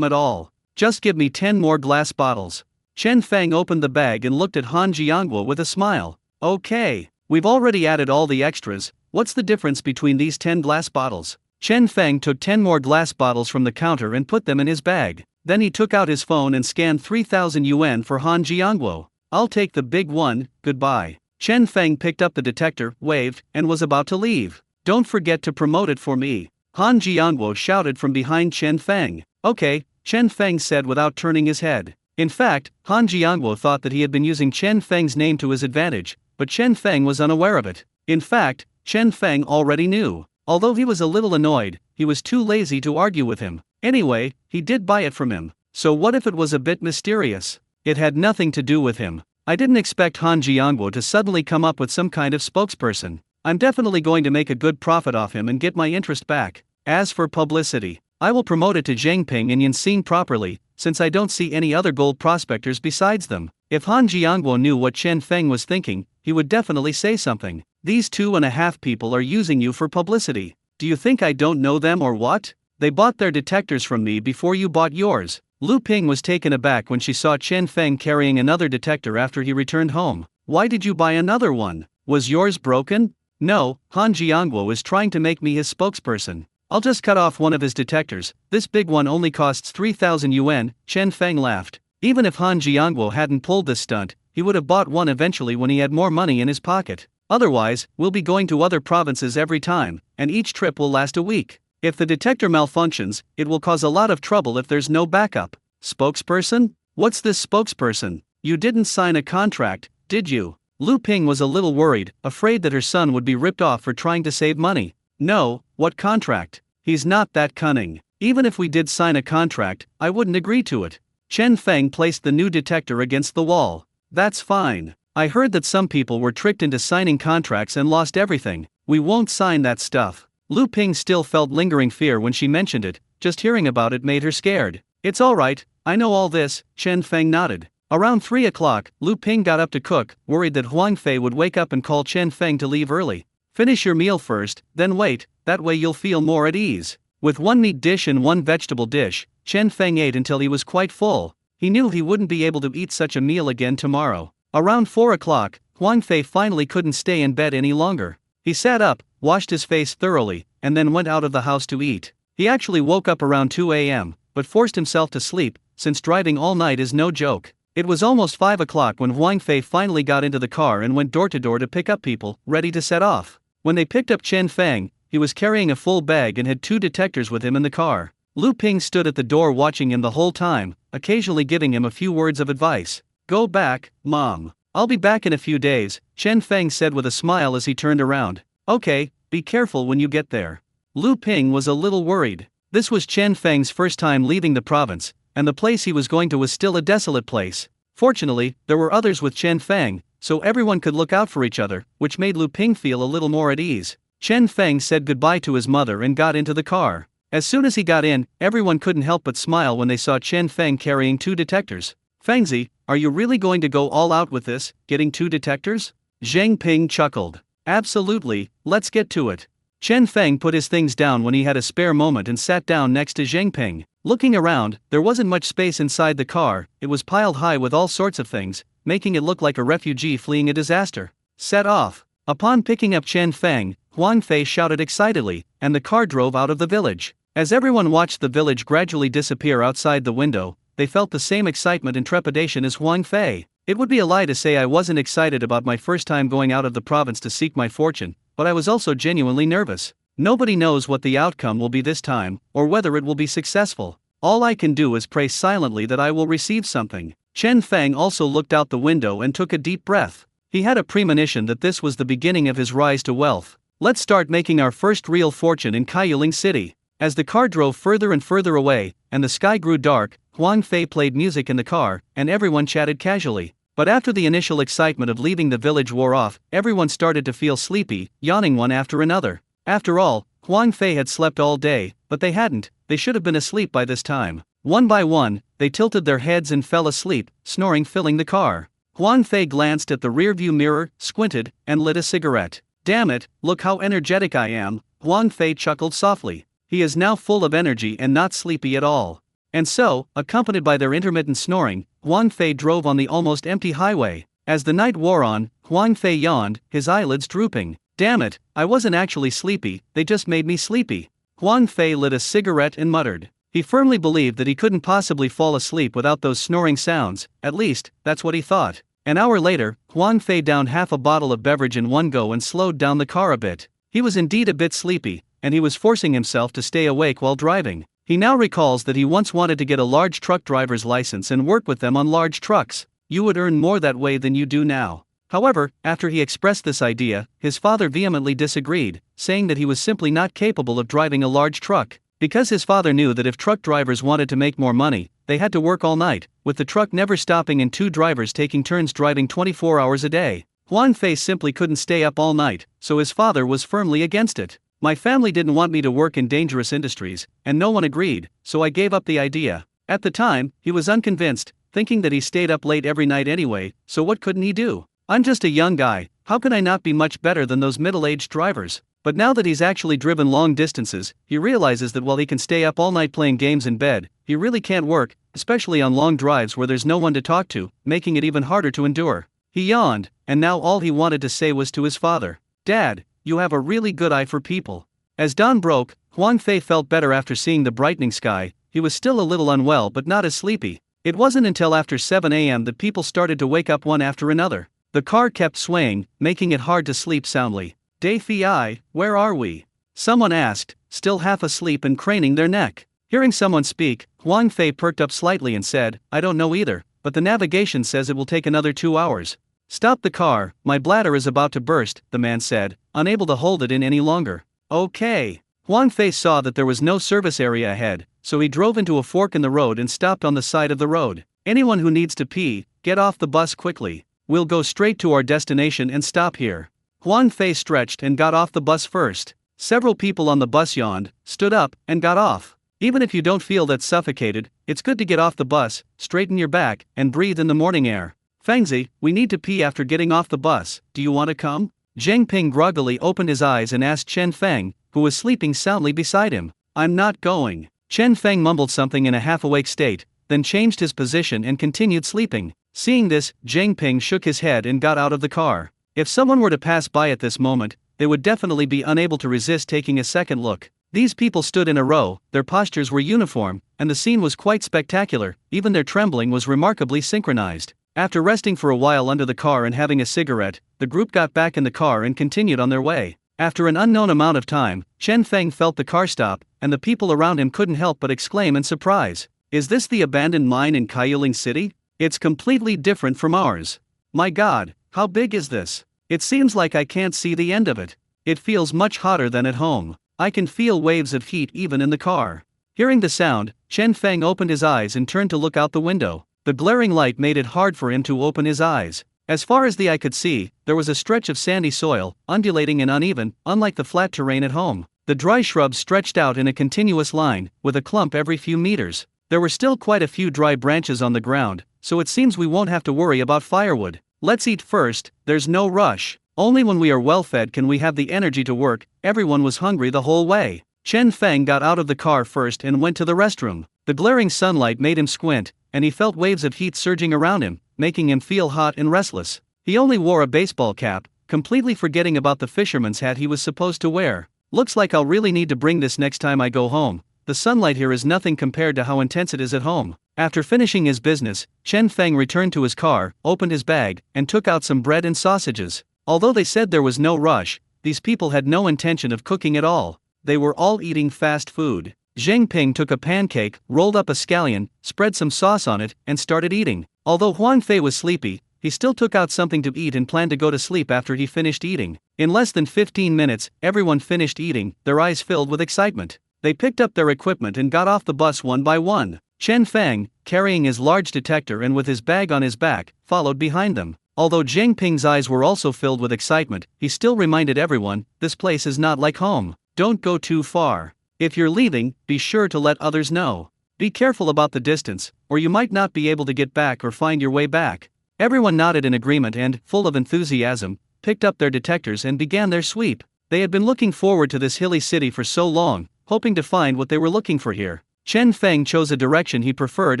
at all. Just give me 10 more glass bottles. Chen Feng opened the bag and looked at Han Jiangguo with a smile. Okay, we've already added all the extras. What's the difference between these 10 glass bottles? Chen Feng took 10 more glass bottles from the counter and put them in his bag. Then he took out his phone and scanned 3,000 yuan for Han Jiangguo. I'll take the big one, goodbye. Chen Feng picked up the detector, waved, and was about to leave. Don't forget to promote it for me. Han Jiangguo shouted from behind Chen Feng. Okay, Chen Feng said without turning his head. In fact, Han Jiangguo thought that he had been using Chen Feng's name to his advantage, but Chen Feng was unaware of it. In fact, Chen Feng already knew. Although he was a little annoyed, he was too lazy to argue with him. Anyway, he did buy it from him. So what if it was a bit mysterious? It had nothing to do with him. I didn't expect Han Jiangguo to suddenly come up with some kind of spokesperson. I'm definitely going to make a good profit off him and get my interest back. As for publicity, I will promote it to Zhengping and Yanxing properly, since I don't see any other gold prospectors besides them. If Han Jiangguo knew what Chen Feng was thinking, he would definitely say something. These 2.5 people are using you for publicity. Do you think I don't know them or what? They bought their detectors from me before you bought yours. Lu Ping was taken aback when she saw Chen Feng carrying another detector after he returned home. Why did you buy another one? Was yours broken? No, Han Jiangguo is trying to make me his spokesperson. I'll just cut off one of his detectors. This big one only costs 3,000 yuan, Chen Feng laughed. Even if Han Jiangguo hadn't pulled this stunt, he would have bought one eventually when he had more money in his pocket. Otherwise, we'll be going to other provinces every time, and each trip will last a week. If the detector malfunctions, it will cause a lot of trouble if there's no backup. Spokesperson? What's this spokesperson? You didn't sign a contract, did you? Lu Ping was a little worried, afraid that her son would be ripped off for trying to save money. No, what contract? He's not that cunning. Even if we did sign a contract, I wouldn't agree to it. Chen Feng placed the new detector against the wall. That's fine. I heard that some people were tricked into signing contracts and lost everything. We won't sign that stuff. Lu Ping still felt lingering fear when she mentioned it. Just hearing about it made her scared. It's alright, I know all this, Chen Feng nodded. Around 3 o'clock, Lu Ping got up to cook, worried that Huang Fei would wake up and call Chen Feng to leave early. Finish your meal first, then wait, that way you'll feel more at ease. With one meat dish and one vegetable dish, Chen Feng ate until he was quite full. He knew he wouldn't be able to eat such a meal again tomorrow. Around 4 o'clock, Huang Fei finally couldn't stay in bed any longer. He sat up, washed his face thoroughly, and then went out of the house to eat. He actually woke up around 2 a.m., but forced himself to sleep, since driving all night is no joke. It was almost 5 o'clock when Huang Fei finally got into the car and went door to door to pick up people, ready to set off. When they picked up Chen Feng, he was carrying a full bag and had 2 detectors with him in the car. Lu Ping stood at the door watching him the whole time, occasionally giving him a few words of advice. Go back, Mom. I'll be back in a few days, Chen Feng said with a smile as he turned around. Okay, be careful when you get there. Lu Ping was a little worried. This was Chen Feng's first time leaving the province, and the place he was going to was still a desolate place. Fortunately, there were others with Chen Feng, so everyone could look out for each other, which made Lu Ping feel a little more at ease. Chen Feng said goodbye to his mother and got into the car. As soon as he got in, everyone couldn't help but smile when they saw Chen Feng carrying 2 detectors. Fengzi, are you really going to go all out with this, getting 2 detectors? Zheng Ping chuckled. Absolutely, let's get to it. Chen Feng put his things down when he had a spare moment and sat down next to Zheng Ping. Looking around, there wasn't much space inside the car. It was piled high with all sorts of things, making it look like a refugee fleeing a disaster. Set off. Upon picking up Chen Feng, Huang Fei shouted excitedly, and the car drove out of the village. As everyone watched the village gradually disappear outside the window, they felt the same excitement and trepidation as Huang Fei. It would be a lie to say I wasn't excited about my first time going out of the province to seek my fortune, but I was also genuinely nervous. Nobody knows what the outcome will be this time, or whether it will be successful. All I can do is pray silently that I will receive something. Chen Feng also looked out the window and took a deep breath. He had a premonition that this was the beginning of his rise to wealth. Let's start making our first real fortune in Kaiuling City. As the car drove further and further away, and the sky grew dark, Huang Fei played music in the car, and everyone chatted casually. But after the initial excitement of leaving the village wore off, everyone started to feel sleepy, yawning one after another. After all, Huang Fei had slept all day, but they hadn't. They should have been asleep by this time. One by one, they tilted their heads and fell asleep, snoring filling the car. Huang Fei glanced at the rearview mirror, squinted, and lit a cigarette. Damn it, look how energetic I am, Huang Fei chuckled softly. He is now full of energy and not sleepy at all. And so, accompanied by their intermittent snoring, Huang Fei drove on the almost empty highway. As the night wore on, Huang Fei yawned, his eyelids drooping. Damn it, I wasn't actually sleepy, they just made me sleepy. Huang Fei lit a cigarette and muttered. He firmly believed that he couldn't possibly fall asleep without those snoring sounds, at least, that's what he thought. An hour later, Huang Fei downed half a bottle of beverage in one go and slowed down the car a bit. He was indeed a bit sleepy, and he was forcing himself to stay awake while driving. He now recalls that he once wanted to get a large truck driver's license and work with them on large trucks. You would earn more that way than you do now. However, after he expressed this idea, his father vehemently disagreed, saying that he was simply not capable of driving a large truck. Because his father knew that if truck drivers wanted to make more money, they had to work all night, with the truck never stopping and two drivers taking turns driving 24 hours a day. Huang Fei simply couldn't stay up all night, so his father was firmly against it. My family didn't want me to work in dangerous industries, and no one agreed, so I gave up the idea. At the time, he was unconvinced, thinking that he stayed up late every night anyway, so what couldn't he do? I'm just a young guy, how can I not be much better than those middle-aged drivers? But now that he's actually driven long distances, he realizes that while he can stay up all night playing games in bed, he really can't work, especially on long drives where there's no one to talk to, making it even harder to endure. He yawned, and now all he wanted to say was to his father, "Dad, you have a really good eye for people." As dawn broke, Huang Fei felt better after seeing the brightening sky. He was still a little unwell but not as sleepy. It wasn't until after 7 a.m. that people started to wake up one after another. The car kept swaying, making it hard to sleep soundly. "Dai Fi, where are we?" someone asked, still half asleep and craning their neck. Hearing someone speak, Huang Fei perked up slightly and said, "I don't know either, but the navigation says it will take another 2 hours." "Stop the car, my bladder is about to burst," the man said, unable to hold it in any longer. "Okay." Huang Fei saw that there was no service area ahead, so he drove into a fork in the road and stopped on the side of the road. "Anyone who needs to pee, get off the bus quickly. We'll go straight to our destination and stop here." Huang Fei stretched and got off the bus first. Several people on the bus yawned, stood up, and got off. Even if you don't feel that suffocated, it's good to get off the bus, straighten your back, and breathe in the morning air. "Fangzi, we need to pee after getting off the bus, do you want to come?" Zheng Ping groggily opened his eyes and asked Chen Feng, who was sleeping soundly beside him. "I'm not going." Chen Feng mumbled something in a half-awake state, then changed his position and continued sleeping. Seeing this, Zheng Ping shook his head and got out of the car. If someone were to pass by at this moment, they would definitely be unable to resist taking a second look. These people stood in a row, their postures were uniform, and the scene was quite spectacular. Even their trembling was remarkably synchronized. After resting for a while under the car and having a cigarette, the group got back in the car and continued on their way. After an unknown amount of time, Chen Feng felt the car stop, and the people around him couldn't help but exclaim in surprise. "Is this the abandoned mine in Kailing City? It's completely different from ours. My God, how big is this? It seems like I can't see the end of it. It feels much hotter than at home. I can feel waves of heat even in the car." Hearing the sound, Chen Feng opened his eyes and turned to look out the window. The glaring light made it hard for him to open his eyes. As far as the eye could see, there was a stretch of sandy soil, undulating and uneven, unlike the flat terrain at home. The dry shrubs stretched out in a continuous line, with a clump every few meters. There were still quite a few dry branches on the ground, so it seems we won't have to worry about firewood. "Let's eat first, there's no rush. Only when we are well fed can we have the energy to work." Everyone was hungry the whole way. Chen Feng got out of the car first and went to the restroom. The glaring sunlight made him squint, and he felt waves of heat surging around him, making him feel hot and restless. He only wore a baseball cap, completely forgetting about the fisherman's hat he was supposed to wear. "Looks like I'll really need to bring this next time I go home. The sunlight here is nothing compared to how intense it is at home." After finishing his business, Chen Feng returned to his car, opened his bag, and took out some bread and sausages. Although they said there was no rush, these people had no intention of cooking at all. They were all eating fast food. Zheng Ping took a pancake, rolled up a scallion, spread some sauce on it, and started eating. Although Huang Fei was sleepy, he still took out something to eat and planned to go to sleep after he finished eating. In less than 15 minutes, everyone finished eating, their eyes filled with excitement. They picked up their equipment and got off the bus one by one. Chen Feng, carrying his large detector and with his bag on his back, followed behind them. Although Jiang Ping's eyes were also filled with excitement, he still reminded everyone, this place is not like home. Don't go too far. If you're leaving, be sure to let others know. Be careful about the distance, or you might not be able to get back or find your way back. Everyone nodded in agreement and, full of enthusiasm, picked up their detectors and began their sweep. They had been looking forward to this hilly city for so long, hoping to find what they were looking for here. Chen Feng chose a direction he preferred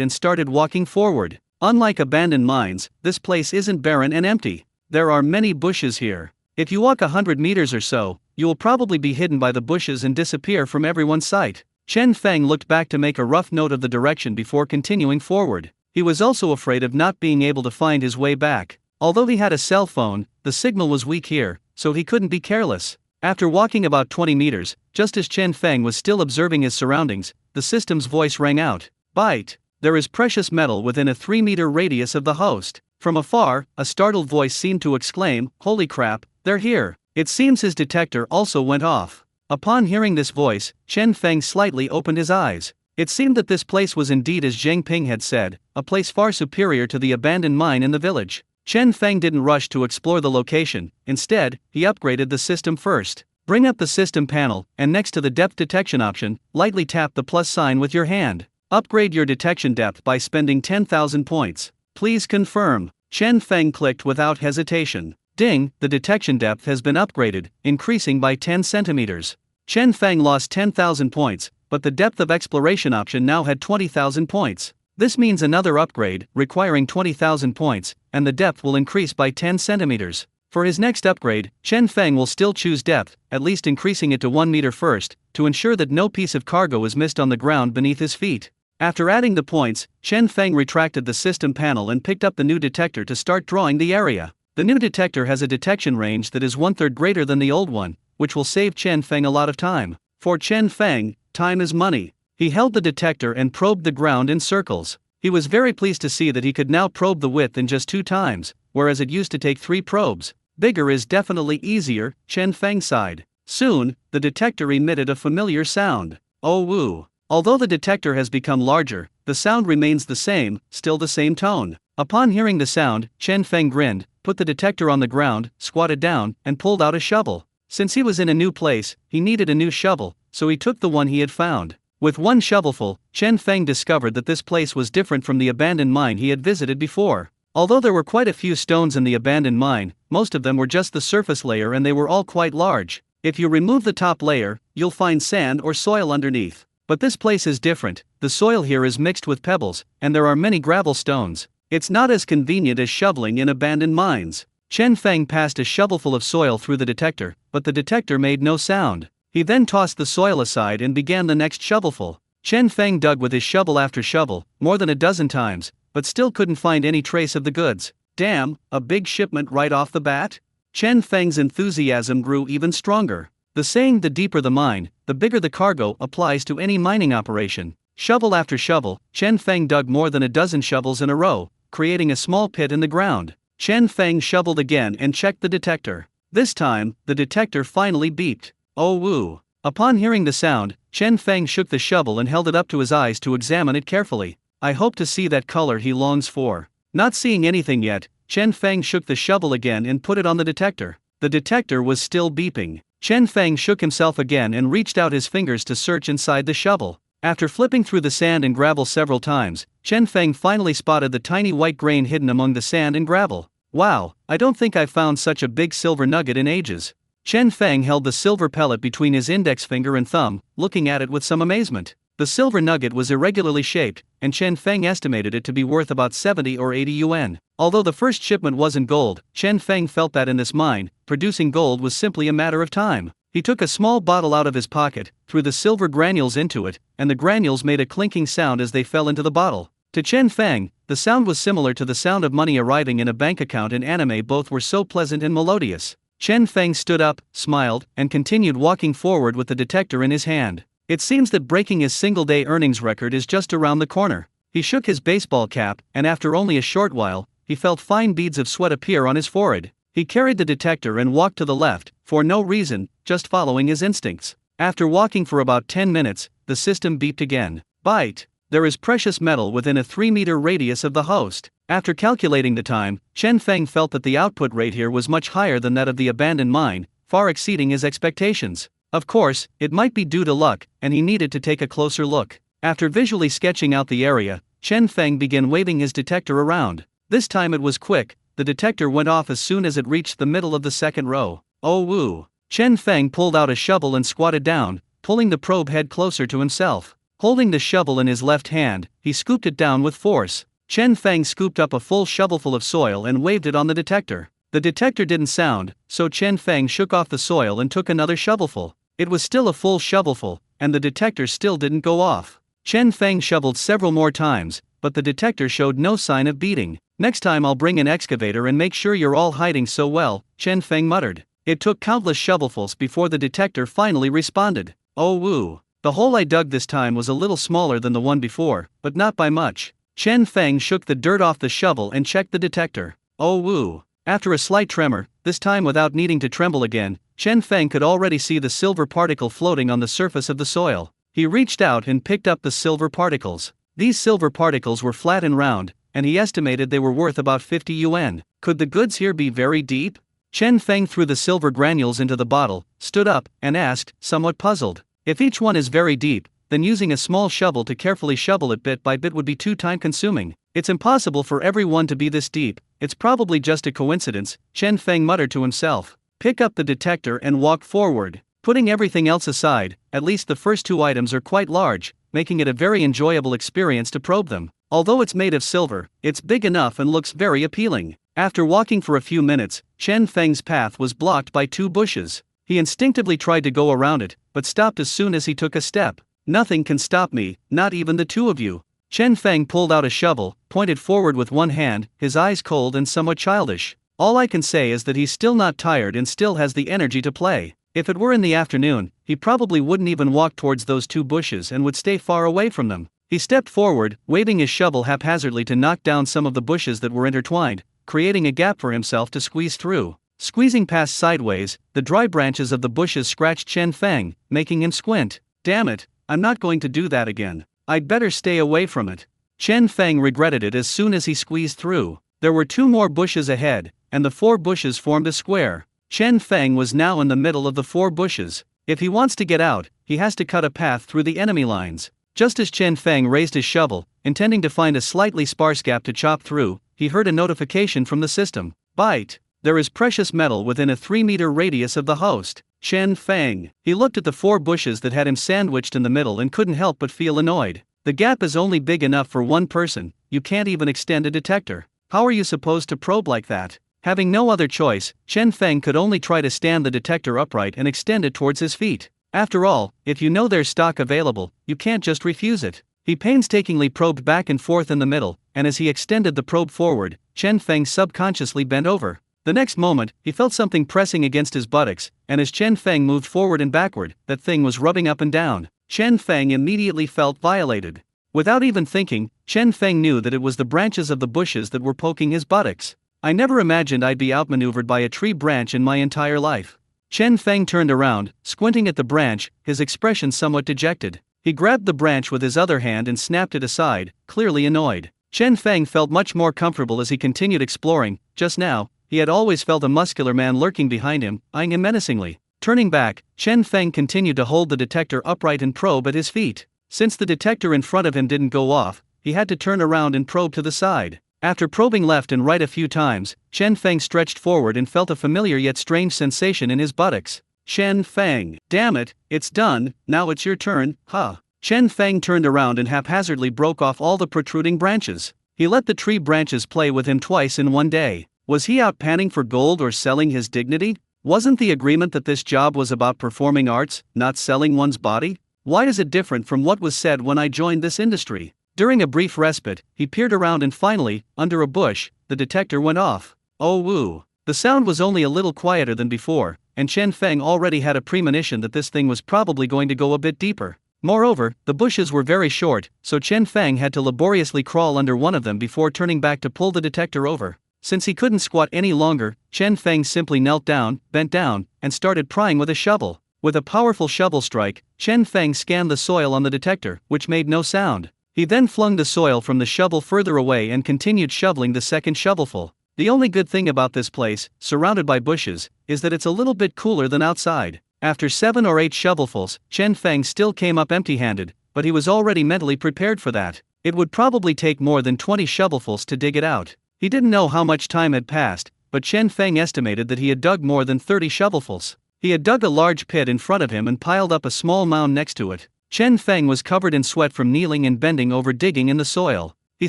and started walking forward. Unlike abandoned mines, this place isn't barren and empty. There are many bushes here. If you walk 100 meters or so, you will probably be hidden by the bushes and disappear from everyone's sight. Chen Feng looked back to make a rough note of the direction before continuing forward. He was also afraid of not being able to find his way back. Although he had a cell phone, the signal was weak here, so he couldn't be careless. After walking about 20 meters, just as Chen Feng was still observing his surroundings, the system's voice rang out. Bite! There is precious metal within a 3-meter radius of the host. From afar, a startled voice seemed to exclaim, holy crap, they're here. It seems his detector also went off. Upon hearing this voice, Chen Feng slightly opened his eyes. It seemed that this place was indeed as Jiang Ping had said, a place far superior to the abandoned mine in the village. Chen Feng didn't rush to explore the location. Instead, he upgraded the system first. Bring up the system panel, and next to the depth detection option, lightly tap the plus sign with your hand. Upgrade your detection depth by spending 10,000 points. Please confirm. Chen Feng clicked without hesitation. Ding, the detection depth has been upgraded, increasing by 10 centimeters. Chen Feng lost 10,000 points, but the depth of exploration option now had 20,000 points. This means another upgrade, requiring 20,000 points, and the depth will increase by 10 centimeters. For his next upgrade, Chen Feng will still choose depth, at least increasing it to 1 meter first, to ensure that no piece of cargo is missed on the ground beneath his feet. After adding the points, Chen Feng retracted the system panel and picked up the new detector to start drawing the area. The new detector has a detection range that is 1/3 greater than the old one, which will save Chen Feng a lot of time. For Chen Feng, time is money. He held the detector and probed the ground in circles. He was very pleased to see that he could now probe the width in just 2 times, whereas it used to take 3 probes. Bigger is definitely easier, Chen Feng sighed. Soon, the detector emitted a familiar sound. Oh woo. Although the detector has become larger, the sound remains the same, still the same tone. Upon hearing the sound, Chen Feng grinned, put the detector on the ground, squatted down, and pulled out a shovel. Since he was in a new place, he needed a new shovel, so he took the one he had found. With one shovelful, Chen Feng discovered that this place was different from the abandoned mine he had visited before. Although there were quite a few stones in the abandoned mine, most of them were just the surface layer and they were all quite large. If you remove the top layer, you'll find sand or soil underneath. But this place is different. The soil here is mixed with pebbles, and there are many gravel stones. It's not as convenient as shoveling in abandoned mines. Chen Feng passed a shovelful of soil through the detector, but the detector made no sound. He then tossed the soil aside and began the next shovelful. Chen Feng dug with his shovel after shovel, more than a dozen times, but still couldn't find any trace of the goods. Damn, a big shipment right off the bat? Chen Feng's enthusiasm grew even stronger. The saying, the deeper the mine, the bigger the cargo, applies to any mining operation. Shovel after shovel, Chen Feng dug more than a dozen shovels in a row, creating a small pit in the ground. Chen Feng shoveled again and checked the detector. This time, the detector finally beeped. Oh woo. Upon hearing the sound, Chen Feng shook the shovel and held it up to his eyes to examine it carefully. I hope to see that color he longs for. Not seeing anything yet, Chen Feng shook the shovel again and put it on the detector. The detector was still beeping. Chen Feng shook himself again and reached out his fingers to search inside the shovel. After flipping through the sand and gravel several times, Chen Feng finally spotted the tiny white grain hidden among the sand and gravel. Wow, I don't think I've found such a big silver nugget in ages. Chen Feng held the silver pellet between his index finger and thumb, looking at it with some amazement. The silver nugget was irregularly shaped, and Chen Feng estimated it to be worth about 70 or 80 yuan. Although the first shipment wasn't gold, Chen Feng felt that in this mine, producing gold was simply a matter of time. He took a small bottle out of his pocket, threw the silver granules into it, and the granules made a clinking sound as they fell into the bottle. To Chen Feng, the sound was similar to the sound of money arriving in a bank account in anime. Both were so pleasant and melodious. Chen Feng stood up, smiled, and continued walking forward with the detector in his hand. It seems that breaking his single-day earnings record is just around the corner. He shook his baseball cap, and after only a short while, he felt fine beads of sweat appear on his forehead. He carried the detector and walked to the left, for no reason, just following his instincts. After walking for about 10 minutes, the system beeped again. Bite! There is precious metal within a 3-meter radius of the host. After calculating the time, Chen Feng felt that the output rate here was much higher than that of the abandoned mine, far exceeding his expectations. Of course, it might be due to luck, and he needed to take a closer look. After visually sketching out the area, Chen Feng began waving his detector around. This time it was quick. The detector went off as soon as it reached the middle of the second row. Oh woo! Chen Feng pulled out a shovel and squatted down, pulling the probe head closer to himself. Holding the shovel in his left hand, he scooped it down with force. Chen Feng scooped up a full shovelful of soil and waved it on the detector. The detector didn't sound, so Chen Feng shook off the soil and took another shovelful. It was still a full shovelful, and the detector still didn't go off. Chen Feng shoveled several more times, but the detector showed no sign of beating. Next time I'll bring an excavator and make sure you're all hiding so well, Chen Feng muttered. It took countless shovelfuls before the detector finally responded. Oh woo! The hole I dug this time was a little smaller than the one before, but not by much. Chen Feng shook the dirt off the shovel and checked the detector. Oh woo! After a slight tremor, this time without needing to tremble again, Chen Feng could already see the silver particle floating on the surface of the soil. He reached out and picked up the silver particles. These silver particles were flat and round, and he estimated they were worth about 50 yuan. Could the goods here be very deep? Chen Feng threw the silver granules into the bottle, stood up, and asked, somewhat puzzled. If each one is very deep, then using a small shovel to carefully shovel it bit by bit would be too time-consuming. It's impossible for everyone to be this deep. It's probably just a coincidence, Chen Feng muttered to himself. Pick up the detector and walk forward. Putting everything else aside, at least the first two items are quite large, making it a very enjoyable experience to probe them. Although it's made of silver, it's big enough and looks very appealing. After walking for a few minutes, Chen Feng's path was blocked by two bushes. He instinctively tried to go around it, but stopped as soon as he took a step. Nothing can stop me, not even the two of you. Chen Feng pulled out a shovel, pointed forward with one hand, his eyes cold and somewhat childish. All I can say is that he's still not tired and still has the energy to play. If it were in the afternoon, he probably wouldn't even walk towards those two bushes and would stay far away from them. He stepped forward, waving his shovel haphazardly to knock down some of the bushes that were intertwined, creating a gap for himself to squeeze through. Squeezing past sideways, the dry branches of the bushes scratched Chen Feng, making him squint. Damn it, I'm not going to do that again. I'd better stay away from it. Chen Feng regretted it as soon as he squeezed through. There were two more bushes ahead, and the four bushes formed a square. Chen Feng was now in the middle of the four bushes. If he wants to get out, he has to cut a path through the enemy lines. Just as Chen Feng raised his shovel, intending to find a slightly sparse gap to chop through, he heard a notification from the system. Bite! There is precious metal within a 3-meter radius of the host. Chen Feng. He looked at the four bushes that had him sandwiched in the middle and couldn't help but feel annoyed. The gap is only big enough for one person. You can't even extend a detector. How are you supposed to probe like that? Having no other choice, Chen Feng could only try to stand the detector upright and extend it towards his feet. After all, if you know there's stock available, you can't just refuse it. He painstakingly probed back and forth in the middle, and as he extended the probe forward, Chen Feng subconsciously bent over. The next moment, he felt something pressing against his buttocks, and as Chen Feng moved forward and backward, that thing was rubbing up and down. Chen Feng immediately felt violated. Without even thinking, Chen Feng knew that it was the branches of the bushes that were poking his buttocks. I never imagined I'd be outmaneuvered by a tree branch in my entire life. Chen Feng turned around, squinting at the branch, his expression somewhat dejected. He grabbed the branch with his other hand and snapped it aside, clearly annoyed. Chen Feng felt much more comfortable as he continued exploring. Just now, he had always felt a muscular man lurking behind him, eyeing him menacingly. Turning back, Chen Feng continued to hold the detector upright and probe at his feet. Since the detector in front of him didn't go off, he had to turn around and probe to the side. After probing left and right a few times, Chen Feng stretched forward and felt a familiar yet strange sensation in his buttocks. Chen Feng, damn it, it's done, now it's your turn, huh? Chen Feng turned around and haphazardly broke off all the protruding branches. He let the tree branches play with him twice in one day. Was he out panning for gold or selling his dignity? Wasn't the agreement that this job was about performing arts, not selling one's body? Why is it different from what was said when I joined this industry? During a brief respite, he peered around and finally, under a bush, the detector went off. Oh woo! The sound was only a little quieter than before, and Chen Feng already had a premonition that this thing was probably going to go a bit deeper. Moreover, the bushes were very short, so Chen Feng had to laboriously crawl under one of them before turning back to pull the detector over. Since he couldn't squat any longer, Chen Feng simply knelt down, bent down, and started prying with a shovel. With a powerful shovel strike, Chen Feng scanned the soil on the detector, which made no sound. He He then flung the soil from the shovel further away and continued shoveling the second shovelful. The only good thing about this place, surrounded by bushes, is that it's a little bit cooler than outside. After 7 or 8 shovelfuls, Chen Feng still came up empty-handed, but he was already mentally prepared for that. It would probably take more than 20 shovelfuls to dig it out. He didn't know how much time had passed, but Chen Feng estimated that he had dug more than 30 shovelfuls. He had dug a large pit in front of him and piled up a small mound next to it. Chen Feng was covered in sweat from kneeling and bending over digging in the soil. He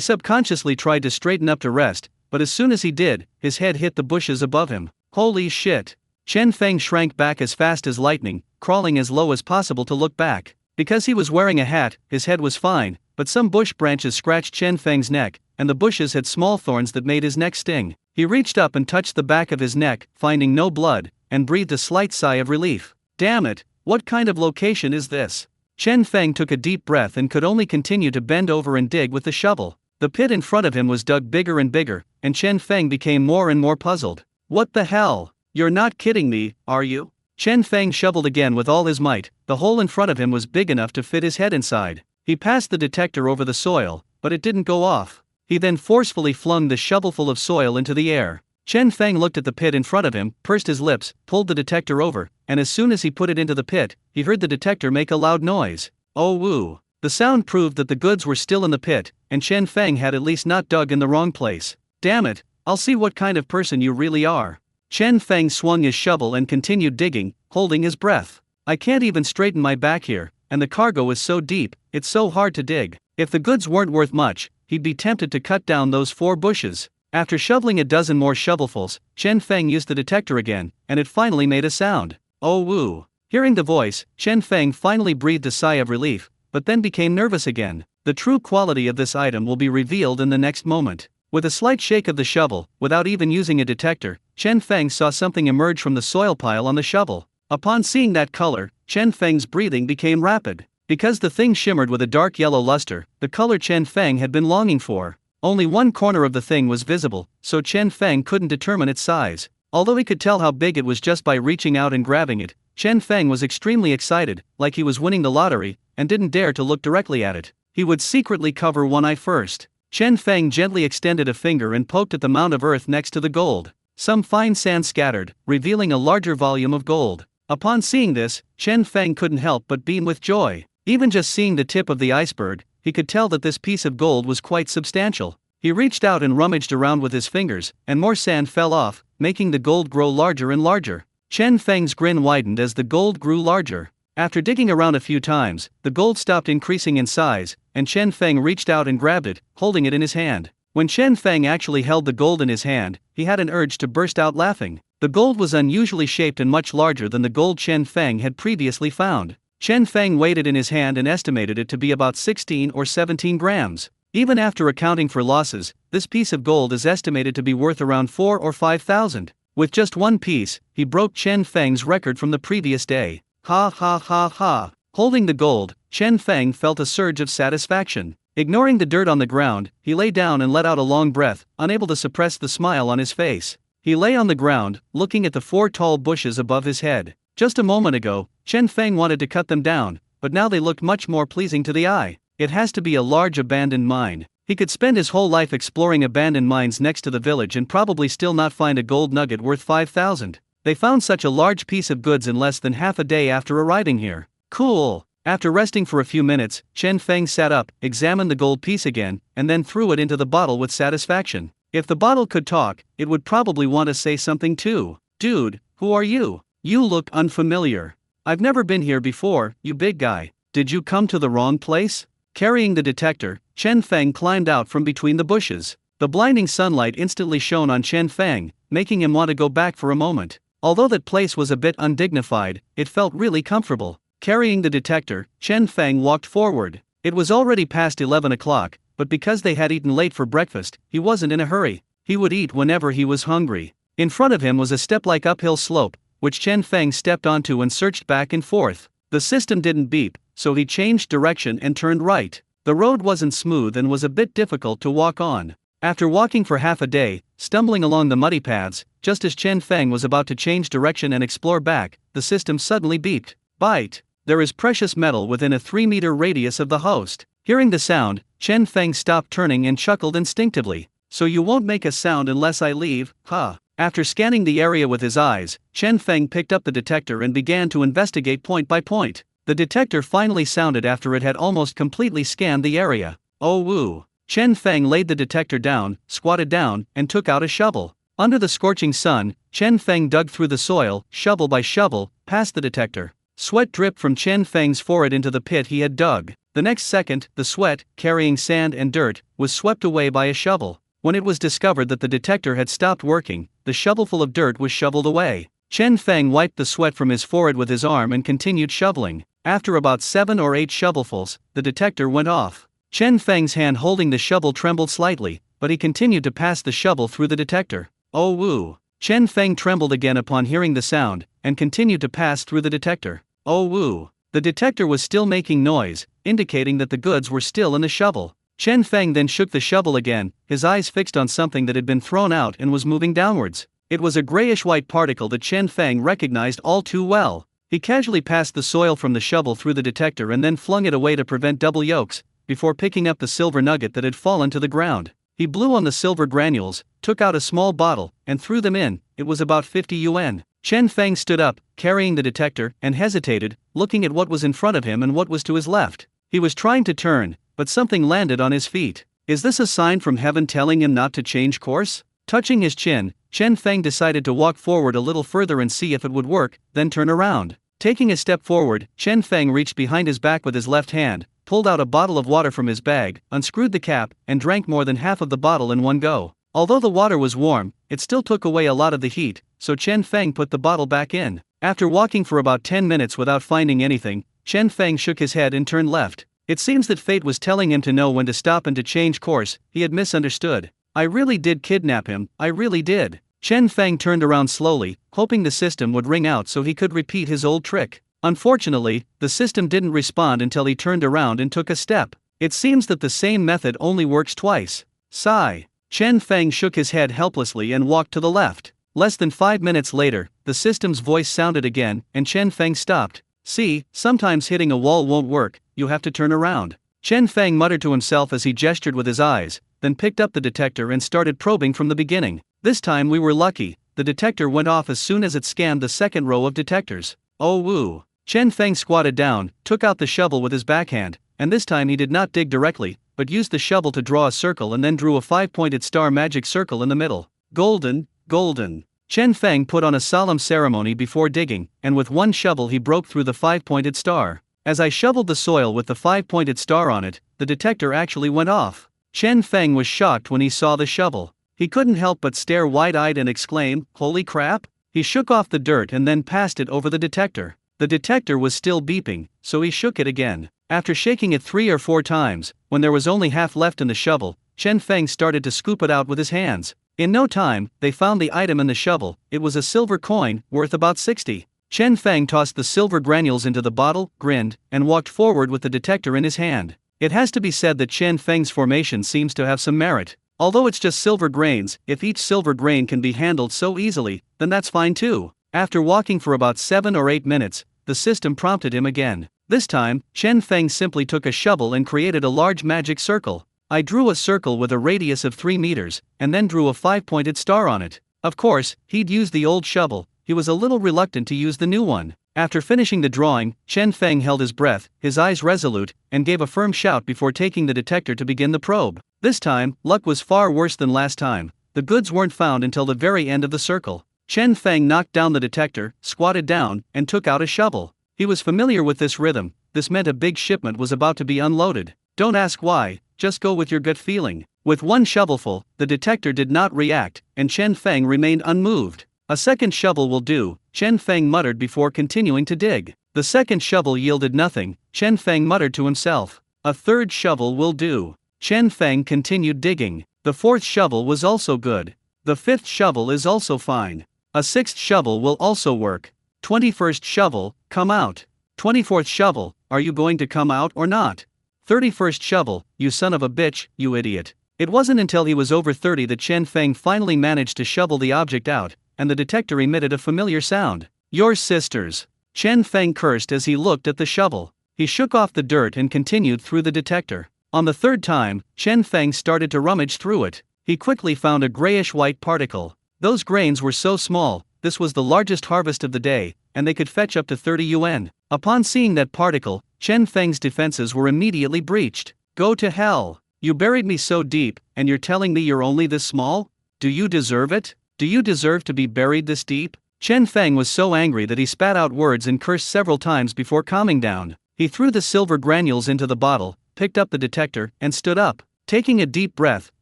subconsciously tried to straighten up to rest, but as soon as he did, his head hit the bushes above him. Holy shit! Chen Feng shrank back as fast as lightning, crawling as low as possible to look back. Because he was wearing a hat, his head was fine, but some bush branches scratched Chen Feng's neck, and the bushes had small thorns that made his neck sting. He reached up and touched the back of his neck, finding no blood, and breathed a slight sigh of relief. Damn it, what kind of location is this? Chen Feng took a deep breath and could only continue to bend over and dig with the shovel. The pit in front of him was dug bigger and bigger, and Chen Feng became more and more puzzled. What the hell? You're not kidding me, are you? Chen Feng shoveled again with all his might. The hole in front of him was big enough to fit his head inside. He passed the detector over the soil, but it didn't go off. He then forcefully flung the shovelful of soil into the air. Chen Feng looked at the pit in front of him, pursed his lips, pulled the detector over, and as soon as he put it into the pit, he heard the detector make a loud noise. Oh woo! The sound proved that the goods were still in the pit, and Chen Feng had at least not dug in the wrong place. Damn it, I'll see what kind of person you really are. Chen Feng swung his shovel and continued digging, holding his breath. I can't even straighten my back here, and the cargo is so deep, it's so hard to dig. If the goods weren't worth much, he'd be tempted to cut down those 4 bushes. After shoveling a dozen more shovelfuls, Chen Feng used the detector again, and it finally made a sound. Oh woo! Hearing the voice, Chen Feng finally breathed a sigh of relief, but then became nervous again. The true quality of this item will be revealed in the next moment. With a slight shake of the shovel, without even using a detector, Chen Feng saw something emerge from the soil pile on the shovel. Upon seeing that color, Chen Feng's breathing became rapid. Because the thing shimmered with a dark yellow luster, the color Chen Feng had been longing for. Only one corner of the thing was visible, so Chen Feng couldn't determine its size. Although he could tell how big it was just by reaching out and grabbing it, Chen Feng was extremely excited, like he was winning the lottery, and didn't dare to look directly at it. He would secretly cover one eye first. Chen Feng gently extended a finger and poked at the mound of earth next to the gold. Some fine sand scattered, revealing a larger volume of gold. Upon seeing this, Chen Feng couldn't help but beam with joy. Even just seeing the tip of the iceberg, he could tell that this piece of gold was quite substantial. He reached out and rummaged around with his fingers, and more sand fell off, making the gold grow larger and larger. Chen Feng's grin widened as the gold grew larger. After digging around a few times, the gold stopped increasing in size, and Chen Feng reached out and grabbed it, holding it in his hand. When Chen Feng actually held the gold in his hand, he had an urge to burst out laughing. The gold was unusually shaped and much larger than the gold Chen Feng had previously found. Chen Feng weighed it in his hand and estimated it to be about 16 or 17 grams. Even after accounting for losses, this piece of gold is estimated to be worth around 4 or 5,000. With just one piece, he broke Chen Feng's record from the previous day. Ha ha ha ha. Holding the gold, Chen Feng felt a surge of satisfaction. Ignoring the dirt on the ground, he lay down and let out a long breath, unable to suppress the smile on his face. He lay on the ground, looking at the 4 tall bushes above his head. Just a moment ago, Chen Feng wanted to cut them down, but now they looked much more pleasing to the eye. It has to be a large abandoned mine. He could spend his whole life exploring abandoned mines next to the village and probably still not find a gold nugget worth 5,000. They found such a large piece of goods in less than half a day after arriving here. Cool. After resting for a few minutes, Chen Feng sat up, examined the gold piece again, and then threw it into the bottle with satisfaction. If the bottle could talk, it would probably want to say something too. Dude, who are you? You look unfamiliar. I've never been here before, you big guy. Did you come to the wrong place? Carrying the detector, Chen Feng climbed out from between the bushes. The blinding sunlight instantly shone on Chen Feng, making him want to go back for a moment. Although that place was a bit undignified, it felt really comfortable. Carrying the detector, Chen Feng walked forward. It was already past 11 o'clock, but because they had eaten late for breakfast, he wasn't in a hurry. He would eat whenever he was hungry. In front of him was a step-like uphill slope, which Chen Feng stepped onto and searched back and forth. The system didn't beep, so he changed direction and turned right. The road wasn't smooth and was a bit difficult to walk on. After walking for half a day, stumbling along the muddy paths, just as Chen Feng was about to change direction and explore back, the system suddenly beeped. Bite. There is precious metal within a 3-meter radius of the host. Hearing the sound, Chen Feng stopped turning and chuckled instinctively. So you won't make a sound unless I leave, huh? After scanning the area with his eyes, Chen Feng picked up the detector and began to investigate point by point. The detector finally sounded after it had almost completely scanned the area. Oh woo! Chen Feng laid the detector down, squatted down, and took out a shovel. Under the scorching sun, Chen Feng dug through the soil, shovel by shovel, past the detector. Sweat dripped from Chen Feng's forehead into the pit he had dug. The next second, the sweat, carrying sand and dirt, was swept away by a shovel. When it was discovered that the detector had stopped working, the shovelful of dirt was shoveled away. Chen Feng wiped the sweat from his forehead with his arm and continued shoveling. After about 7 or 8 shovelfuls, the detector went off. Chen Feng's hand holding the shovel trembled slightly, but he continued to pass the shovel through the detector. Oh woo! Chen Feng trembled again upon hearing the sound, and continued to pass through the detector. Oh woo! The detector was still making noise, indicating that the goods were still in the shovel. Chen Feng then shook the shovel again, his eyes fixed on something that had been thrown out and was moving downwards. It was a grayish-white particle that Chen Feng recognized all too well. He casually passed the soil from the shovel through the detector and then flung it away to prevent double yolks, before picking up the silver nugget that had fallen to the ground. He blew on the silver granules, took out a small bottle, and threw them in. It was about 50 yuan. Chen Feng stood up, carrying the detector, and hesitated, looking at what was in front of him and what was to his left. He was trying to turn, but something landed on his feet. Is this a sign from heaven telling him not to change course? Touching his chin, Chen Feng decided to walk forward a little further and see if it would work, then turn around. Taking a step forward, Chen Feng reached behind his back with his left hand, pulled out a bottle of water from his bag, unscrewed the cap, and drank more than half of the bottle in one go. Although the water was warm, it still took away a lot of the heat, so Chen Feng put the bottle back in. After walking for about 10 minutes without finding anything, Chen Feng shook his head and turned left. It seems that fate was telling him to know when to stop and to change course. He had misunderstood. I really did kidnap him, I really did. Chen Feng turned around slowly, hoping the system would ring out so he could repeat his old trick. Unfortunately, the system didn't respond until he turned around and took a step. It seems that the same method only works twice. Sigh. Chen Feng shook his head helplessly and walked to the left. Less than 5 minutes later, the system's voice sounded again, and Chen Feng stopped. See, sometimes hitting a wall won't work, you have to turn around. Chen Feng muttered to himself as he gestured with his eyes, then picked up the detector and started probing from the beginning. This time we were lucky, the detector went off as soon as it scanned the second row of detectors. Oh woo! Chen Feng squatted down, took out the shovel with his backhand, and this time he did not dig directly, but used the shovel to draw a circle and then drew a 5-pointed star magic circle in the middle. Golden, golden. Chen Feng put on a solemn ceremony before digging, and with one shovel he broke through the 5-pointed star. As I shoveled the soil with the 5-pointed star on it, the detector actually went off. Chen Feng was shocked when he saw the shovel. He couldn't help but stare wide-eyed and exclaim, "Holy crap!" He shook off the dirt and then passed it over the detector. The detector was still beeping, so he shook it again. After shaking it 3 or 4 times, when there was only half left in the shovel, Chen Feng started to scoop it out with his hands. In no time, they found the item in the shovel. It was a silver coin, worth about 60. Chen Feng tossed the silver granules into the bottle, grinned, and walked forward with the detector in his hand. It has to be said that Chen Feng's formation seems to have some merit. Although it's just silver grains, if each silver grain can be handled so easily, then that's fine too. After walking for about 7 or 8 minutes, the system prompted him again. This time, Chen Feng simply took a shovel and created a large magic circle. I drew a circle with a radius of 3 meters, and then drew a 5-pointed star on it. Of course, he'd used the old shovel, he was a little reluctant to use the new one. After finishing the drawing, Chen Feng held his breath, his eyes resolute, and gave a firm shout before taking the detector to begin the probe. This time, luck was far worse than last time. The goods weren't found until the very end of the circle. Chen Feng knocked down the detector, squatted down, and took out a shovel. He was familiar with this rhythm. This meant a big shipment was about to be unloaded. Don't ask why, just go with your gut feeling. With one shovelful, the detector did not react, and Chen Feng remained unmoved. A second shovel will do, Chen Feng muttered before continuing to dig. The second shovel yielded nothing, Chen Feng muttered to himself. A third shovel will do. Chen Feng continued digging. The fourth shovel was also good. The fifth shovel is also fine. A sixth shovel will also work. 21st shovel, come out. 24th shovel, are you going to come out or not? 31st shovel, you son of a bitch, you idiot. It wasn't until he was over 30 that Chen Feng finally managed to shovel the object out, and the detector emitted a familiar sound. Your sisters. Chen Feng cursed as he looked at the shovel. He shook off the dirt and continued through the detector. On the third time, Chen Feng started to rummage through it. He quickly found a grayish-white particle. Those grains were so small, this was the largest harvest of the day, and they could fetch up to 30 yuan. Upon seeing that particle, Chen Feng's defenses were immediately breached. Go to hell! You buried me so deep, and you're telling me you're only this small? Do you deserve it? Do you deserve to be buried this deep? Chen Feng was so angry that he spat out words and cursed several times before calming down. He threw the silver granules into the bottle, picked up the detector, and stood up. Taking a deep breath,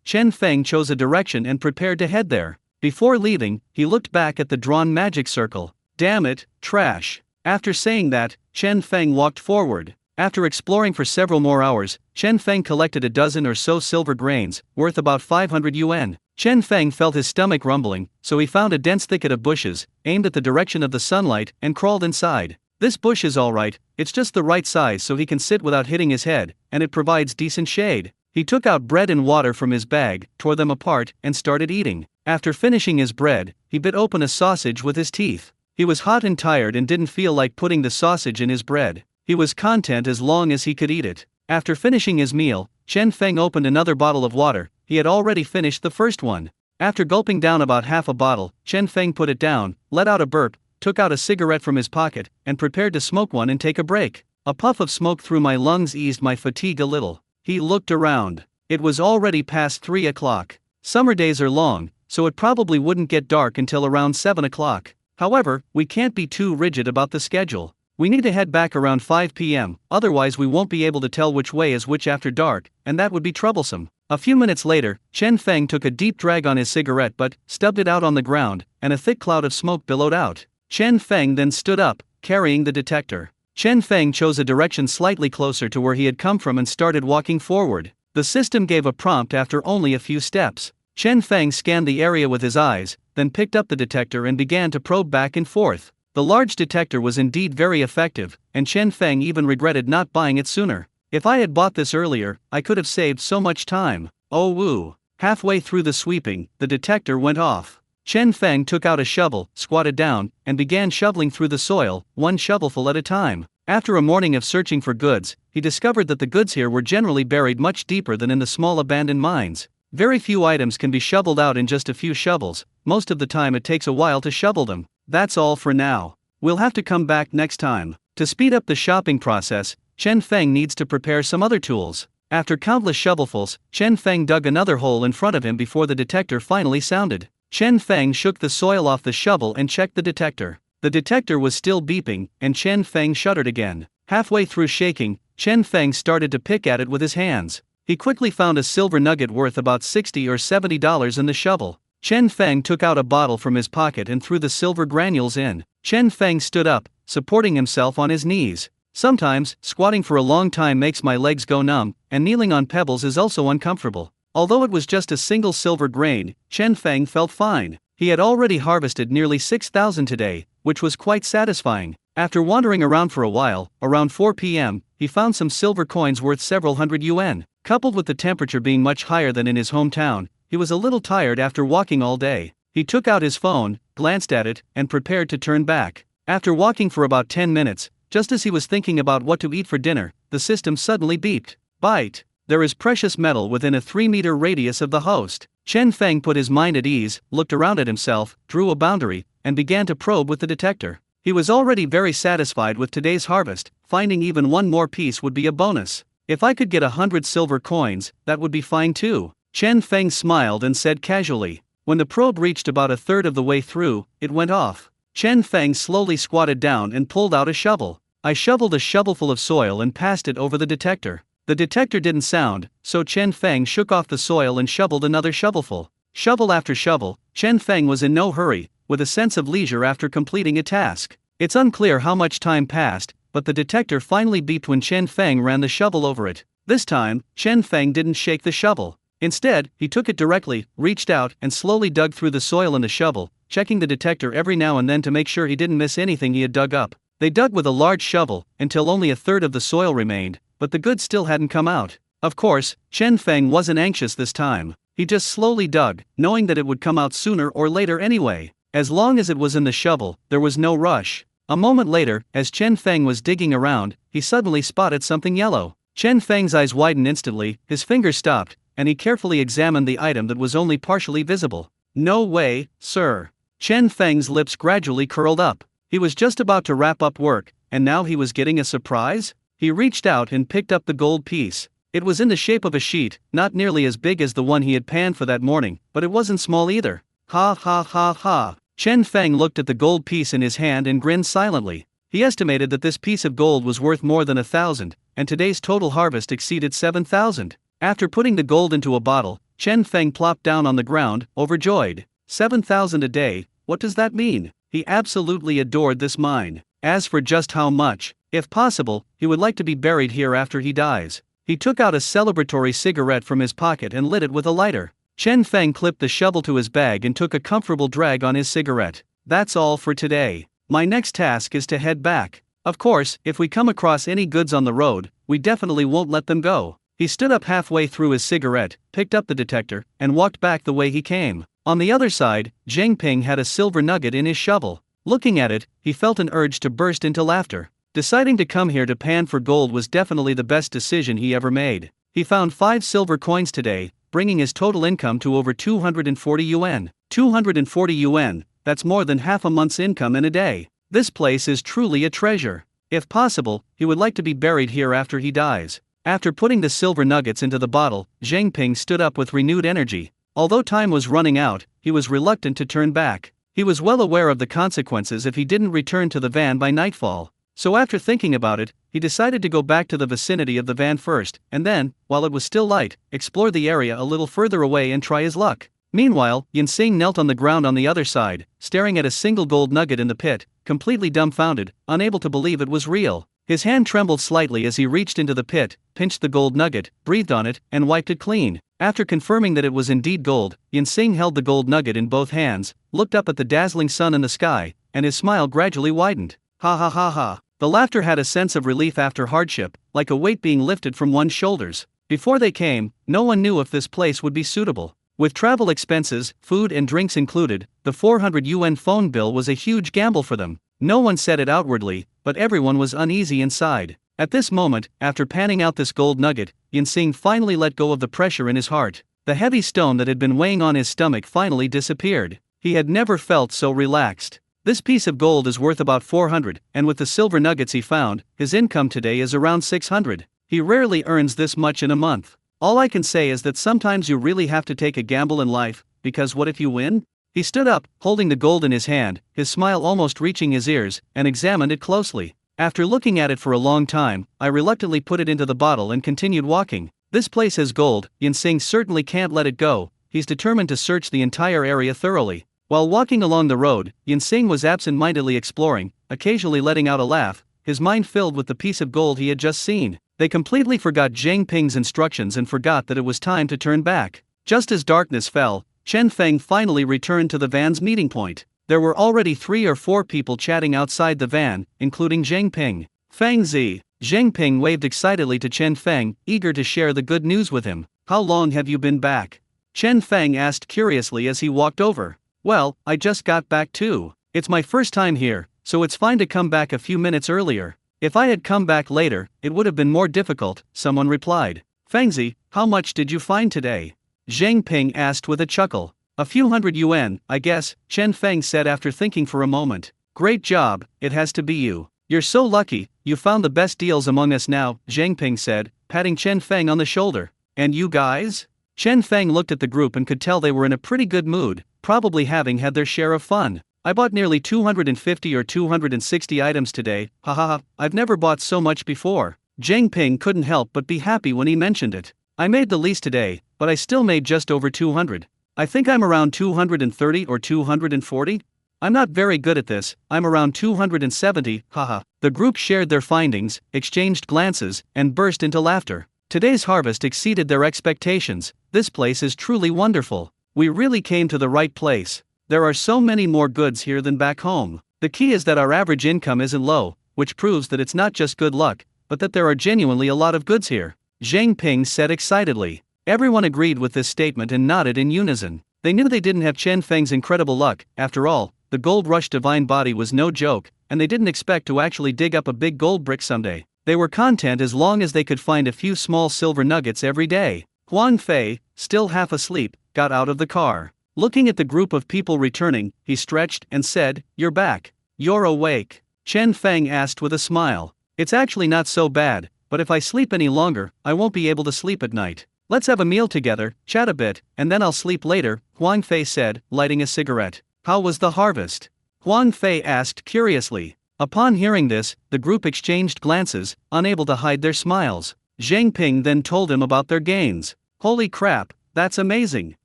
Chen Feng chose a direction and prepared to head there. Before leaving, he looked back at the drawn magic circle. Damn it, trash. After saying that, Chen Feng walked forward. After exploring for several more hours, Chen Feng collected a dozen or so silver grains, worth about 500 yuan. Chen Feng felt his stomach rumbling, so he found a dense thicket of bushes, aimed at the direction of the sunlight, and crawled inside. This bush is alright, it's just the right size so he can sit without hitting his head, and it provides decent shade. He took out bread and water from his bag, tore them apart, and started eating. After finishing his bread, he bit open a sausage with his teeth. He was hot and tired and didn't feel like putting the sausage in his bread. He was content as long as he could eat it. After finishing his meal, Chen Feng opened another bottle of water. He had already finished the first one. After gulping down about half a bottle, Chen Feng put it down, let out a burp, took out a cigarette from his pocket, and prepared to smoke one and take a break. A puff of smoke through my lungs eased my fatigue a little. He looked around. It was already past 3 o'clock. Summer days are long, so it probably wouldn't get dark until around 7 o'clock. However, we can't be too rigid about the schedule. We need to head back around 5 p.m., otherwise we won't be able to tell which way is which after dark, and that would be troublesome. A few minutes later, Chen Feng took a deep drag on his cigarette butt, stubbed it out on the ground, and a thick cloud of smoke billowed out. Chen Feng then stood up, carrying the detector. Chen Feng chose a direction slightly closer to where he had come from and started walking forward. The system gave a prompt after only a few steps. Chen Feng scanned the area with his eyes, then picked up the detector and began to probe back and forth. The large detector was indeed very effective, and Chen Feng even regretted not buying it sooner. If I had bought this earlier, I could have saved so much time. Oh woo. Halfway through the sweeping, the detector went off. Chen Feng took out a shovel, squatted down, and began shoveling through the soil, one shovelful at a time. After a morning of searching for goods, he discovered that the goods here were generally buried much deeper than in the small abandoned mines. Very few items can be shoveled out in just a few shovels. Most of the time it takes a while to shovel them. That's all for now. We'll have to come back next time. To speed up the shopping process, Chen Feng needs to prepare some other tools. After countless shovelfuls, Chen Feng dug another hole in front of him before the detector finally sounded. Chen Feng shook the soil off the shovel and checked the detector. The detector was still beeping, and Chen Feng shuddered again. Halfway through shaking, Chen Feng started to pick at it with his hands. He quickly found a silver nugget worth about $60 or $70 in the shovel. Chen Feng took out a bottle from his pocket and threw the silver granules in. Chen Feng stood up, supporting himself on his knees. Sometimes, squatting for a long time makes my legs go numb, and kneeling on pebbles is also uncomfortable. Although it was just a single silver grain, Chen Feng felt fine. He had already harvested nearly 6,000 today, which was quite satisfying. After wandering around for a while, around 4 p.m., he found some silver coins worth several hundred yuan. Coupled with the temperature being much higher than in his hometown, he was a little tired after walking all day. He took out his phone, glanced at it, and prepared to turn back. After walking for about 10 minutes, just as he was thinking about what to eat for dinner, the system suddenly beeped. Bite! There is precious metal within a 3-meter radius of the host. Chen Feng put his mind at ease, looked around at himself, drew a boundary, and began to probe with the detector. He was already very satisfied with today's harvest. Finding even one more piece would be a bonus. If I could get 100 silver coins, that would be fine too. Chen Feng smiled and said casually. When the probe reached about a third of the way through, it went off. Chen Feng slowly squatted down and pulled out a shovel. I shoveled a shovelful of soil and passed it over the detector. The detector didn't sound, so Chen Feng shook off the soil and shoveled another shovelful. Shovel after shovel, Chen Feng was in no hurry, with a sense of leisure after completing a task. It's unclear how much time passed, but the detector finally beeped when Chen Feng ran the shovel over it. This time, Chen Feng didn't shake the shovel. Instead, he took it directly, reached out, and slowly dug through the soil in the shovel, checking the detector every now and then to make sure he didn't miss anything he had dug up. They dug with a large shovel, until only a third of the soil remained, but the goods still hadn't come out. Of course, Chen Feng wasn't anxious this time. He just slowly dug, knowing that it would come out sooner or later anyway. As long as it was in the shovel, there was no rush. A moment later, as Chen Feng was digging around, he suddenly spotted something yellow. Chen Feng's eyes widened instantly, his fingers stopped, and he carefully examined the item that was only partially visible. No way, sir. Chen Feng's lips gradually curled up. He was just about to wrap up work, and now he was getting a surprise? He reached out and picked up the gold piece. It was in the shape of a sheet, not nearly as big as the one he had panned for that morning, but it wasn't small either. Ha ha ha ha. Chen Feng looked at the gold piece in his hand and grinned silently. He estimated that this piece of gold was worth more than 1,000, and today's total harvest exceeded 7,000. After putting the gold into a bottle, Chen Feng plopped down on the ground, overjoyed. 7,000 a day, what does that mean? He absolutely adored this mine. As for just how much, if possible, he would like to be buried here after he dies. He took out a celebratory cigarette from his pocket and lit it with a lighter. Chen Feng clipped the shovel to his bag and took a comfortable drag on his cigarette. That's all for today. My next task is to head back. Of course, if we come across any goods on the road, we definitely won't let them go. He stood up halfway through his cigarette, picked up the detector, and walked back the way he came. On the other side, Zheng Ping had a silver nugget in his shovel. Looking at it, he felt an urge to burst into laughter. Deciding to come here to pan for gold was definitely the best decision he ever made. He found 5 silver coins today, bringing his total income to over 240 yuan. 240 yuan, that's more than half a month's income in a day. This place is truly a treasure. If possible, he would like to be buried here after he dies. After putting the silver nuggets into the bottle, Zheng Ping stood up with renewed energy. Although time was running out, he was reluctant to turn back. He was well aware of the consequences if he didn't return to the van by nightfall. So after thinking about it, he decided to go back to the vicinity of the van first, and then, while it was still light, explore the area a little further away and try his luck. Meanwhile, Yinsing knelt on the ground on the other side, staring at a single gold nugget in the pit, completely dumbfounded, unable to believe it was real. His hand trembled slightly as he reached into the pit, pinched the gold nugget, breathed on it, and wiped it clean. After confirming that it was indeed gold, Yinsing held the gold nugget in both hands, looked up at the dazzling sun in the sky, and his smile gradually widened. Ha ha ha ha. The laughter had a sense of relief after hardship, like a weight being lifted from one's shoulders. Before they came, no one knew if this place would be suitable. With travel expenses, food and drinks included, the 400 yuan phone bill was a huge gamble for them. No one said it outwardly, but everyone was uneasy inside. At this moment, after panning out this gold nugget, Yinsing finally let go of the pressure in his heart. The heavy stone that had been weighing on his stomach finally disappeared. He had never felt so relaxed. This piece of gold is worth about 400, and with the silver nuggets he found, his income today is around 600. He rarely earns this much in a month. All I can say is that sometimes you really have to take a gamble in life, because what if you win? He stood up, holding the gold in his hand, his smile almost reaching his ears, and examined it closely. After looking at it for a long time, I reluctantly put it into the bottle and continued walking. This place has gold, Yinsing certainly can't let it go. He's determined to search the entire area thoroughly. While walking along the road, Yinsing was absent-mindedly exploring, occasionally letting out a laugh, his mind filled with the piece of gold he had just seen. They completely forgot Zheng Ping's instructions and forgot that it was time to turn back. Just as darkness fell, Chen Feng finally returned to the van's meeting point. There were already 3 or 4 people chatting outside the van, including Zheng Ping. Feng Zi. Zheng Ping waved excitedly to Chen Feng, eager to share the good news with him. How long have you been back? Chen Feng asked curiously as he walked over. Well, I just got back too. It's my first time here, so it's fine to come back a few minutes earlier. If I had come back later, it would have been more difficult, someone replied. Fengzi, how much did you find today? Zheng Ping asked with a chuckle. A few hundred yuan, I guess, Chen Feng said after thinking for a moment. Great job, it has to be you. You're so lucky, you found the best deals among us now, Zheng Ping said, patting Chen Feng on the shoulder. And you guys? Chen Feng looked at the group and could tell they were in a pretty good mood, probably having had their share of fun. I bought nearly 250 or 260 items today, hahaha, I've never bought so much before. Zheng Ping couldn't help but be happy when he mentioned it. I made the least today, but I still made just over 200. I think I'm around 230 or 240? I'm not very good at this, I'm around 270, haha. The group shared their findings, exchanged glances, and burst into laughter. Today's harvest exceeded their expectations. This place is truly wonderful. We really came to the right place. There are so many more goods here than back home. The key is that our average income isn't low, which proves that it's not just good luck, but that there are genuinely a lot of goods here. Zheng Ping said excitedly. Everyone agreed with this statement and nodded in unison. They knew they didn't have Chen Feng's incredible luck. After all, the gold rush divine body was no joke, and they didn't expect to actually dig up a big gold brick someday. They were content as long as they could find a few small silver nuggets every day. Huang Fei, still half asleep, got out of the car. Looking at the group of people returning, he stretched and said, "You're back. You're awake." Chen Feng asked with a smile. "It's actually not so bad, but if I sleep any longer, I won't be able to sleep at night. Let's have a meal together, chat a bit, and then I'll sleep later," Huang Fei said, lighting a cigarette. "How was the harvest?" Huang Fei asked curiously. Upon hearing this, the group exchanged glances, unable to hide their smiles. Zhang Ping then told him about their gains. "Holy crap, that's amazing."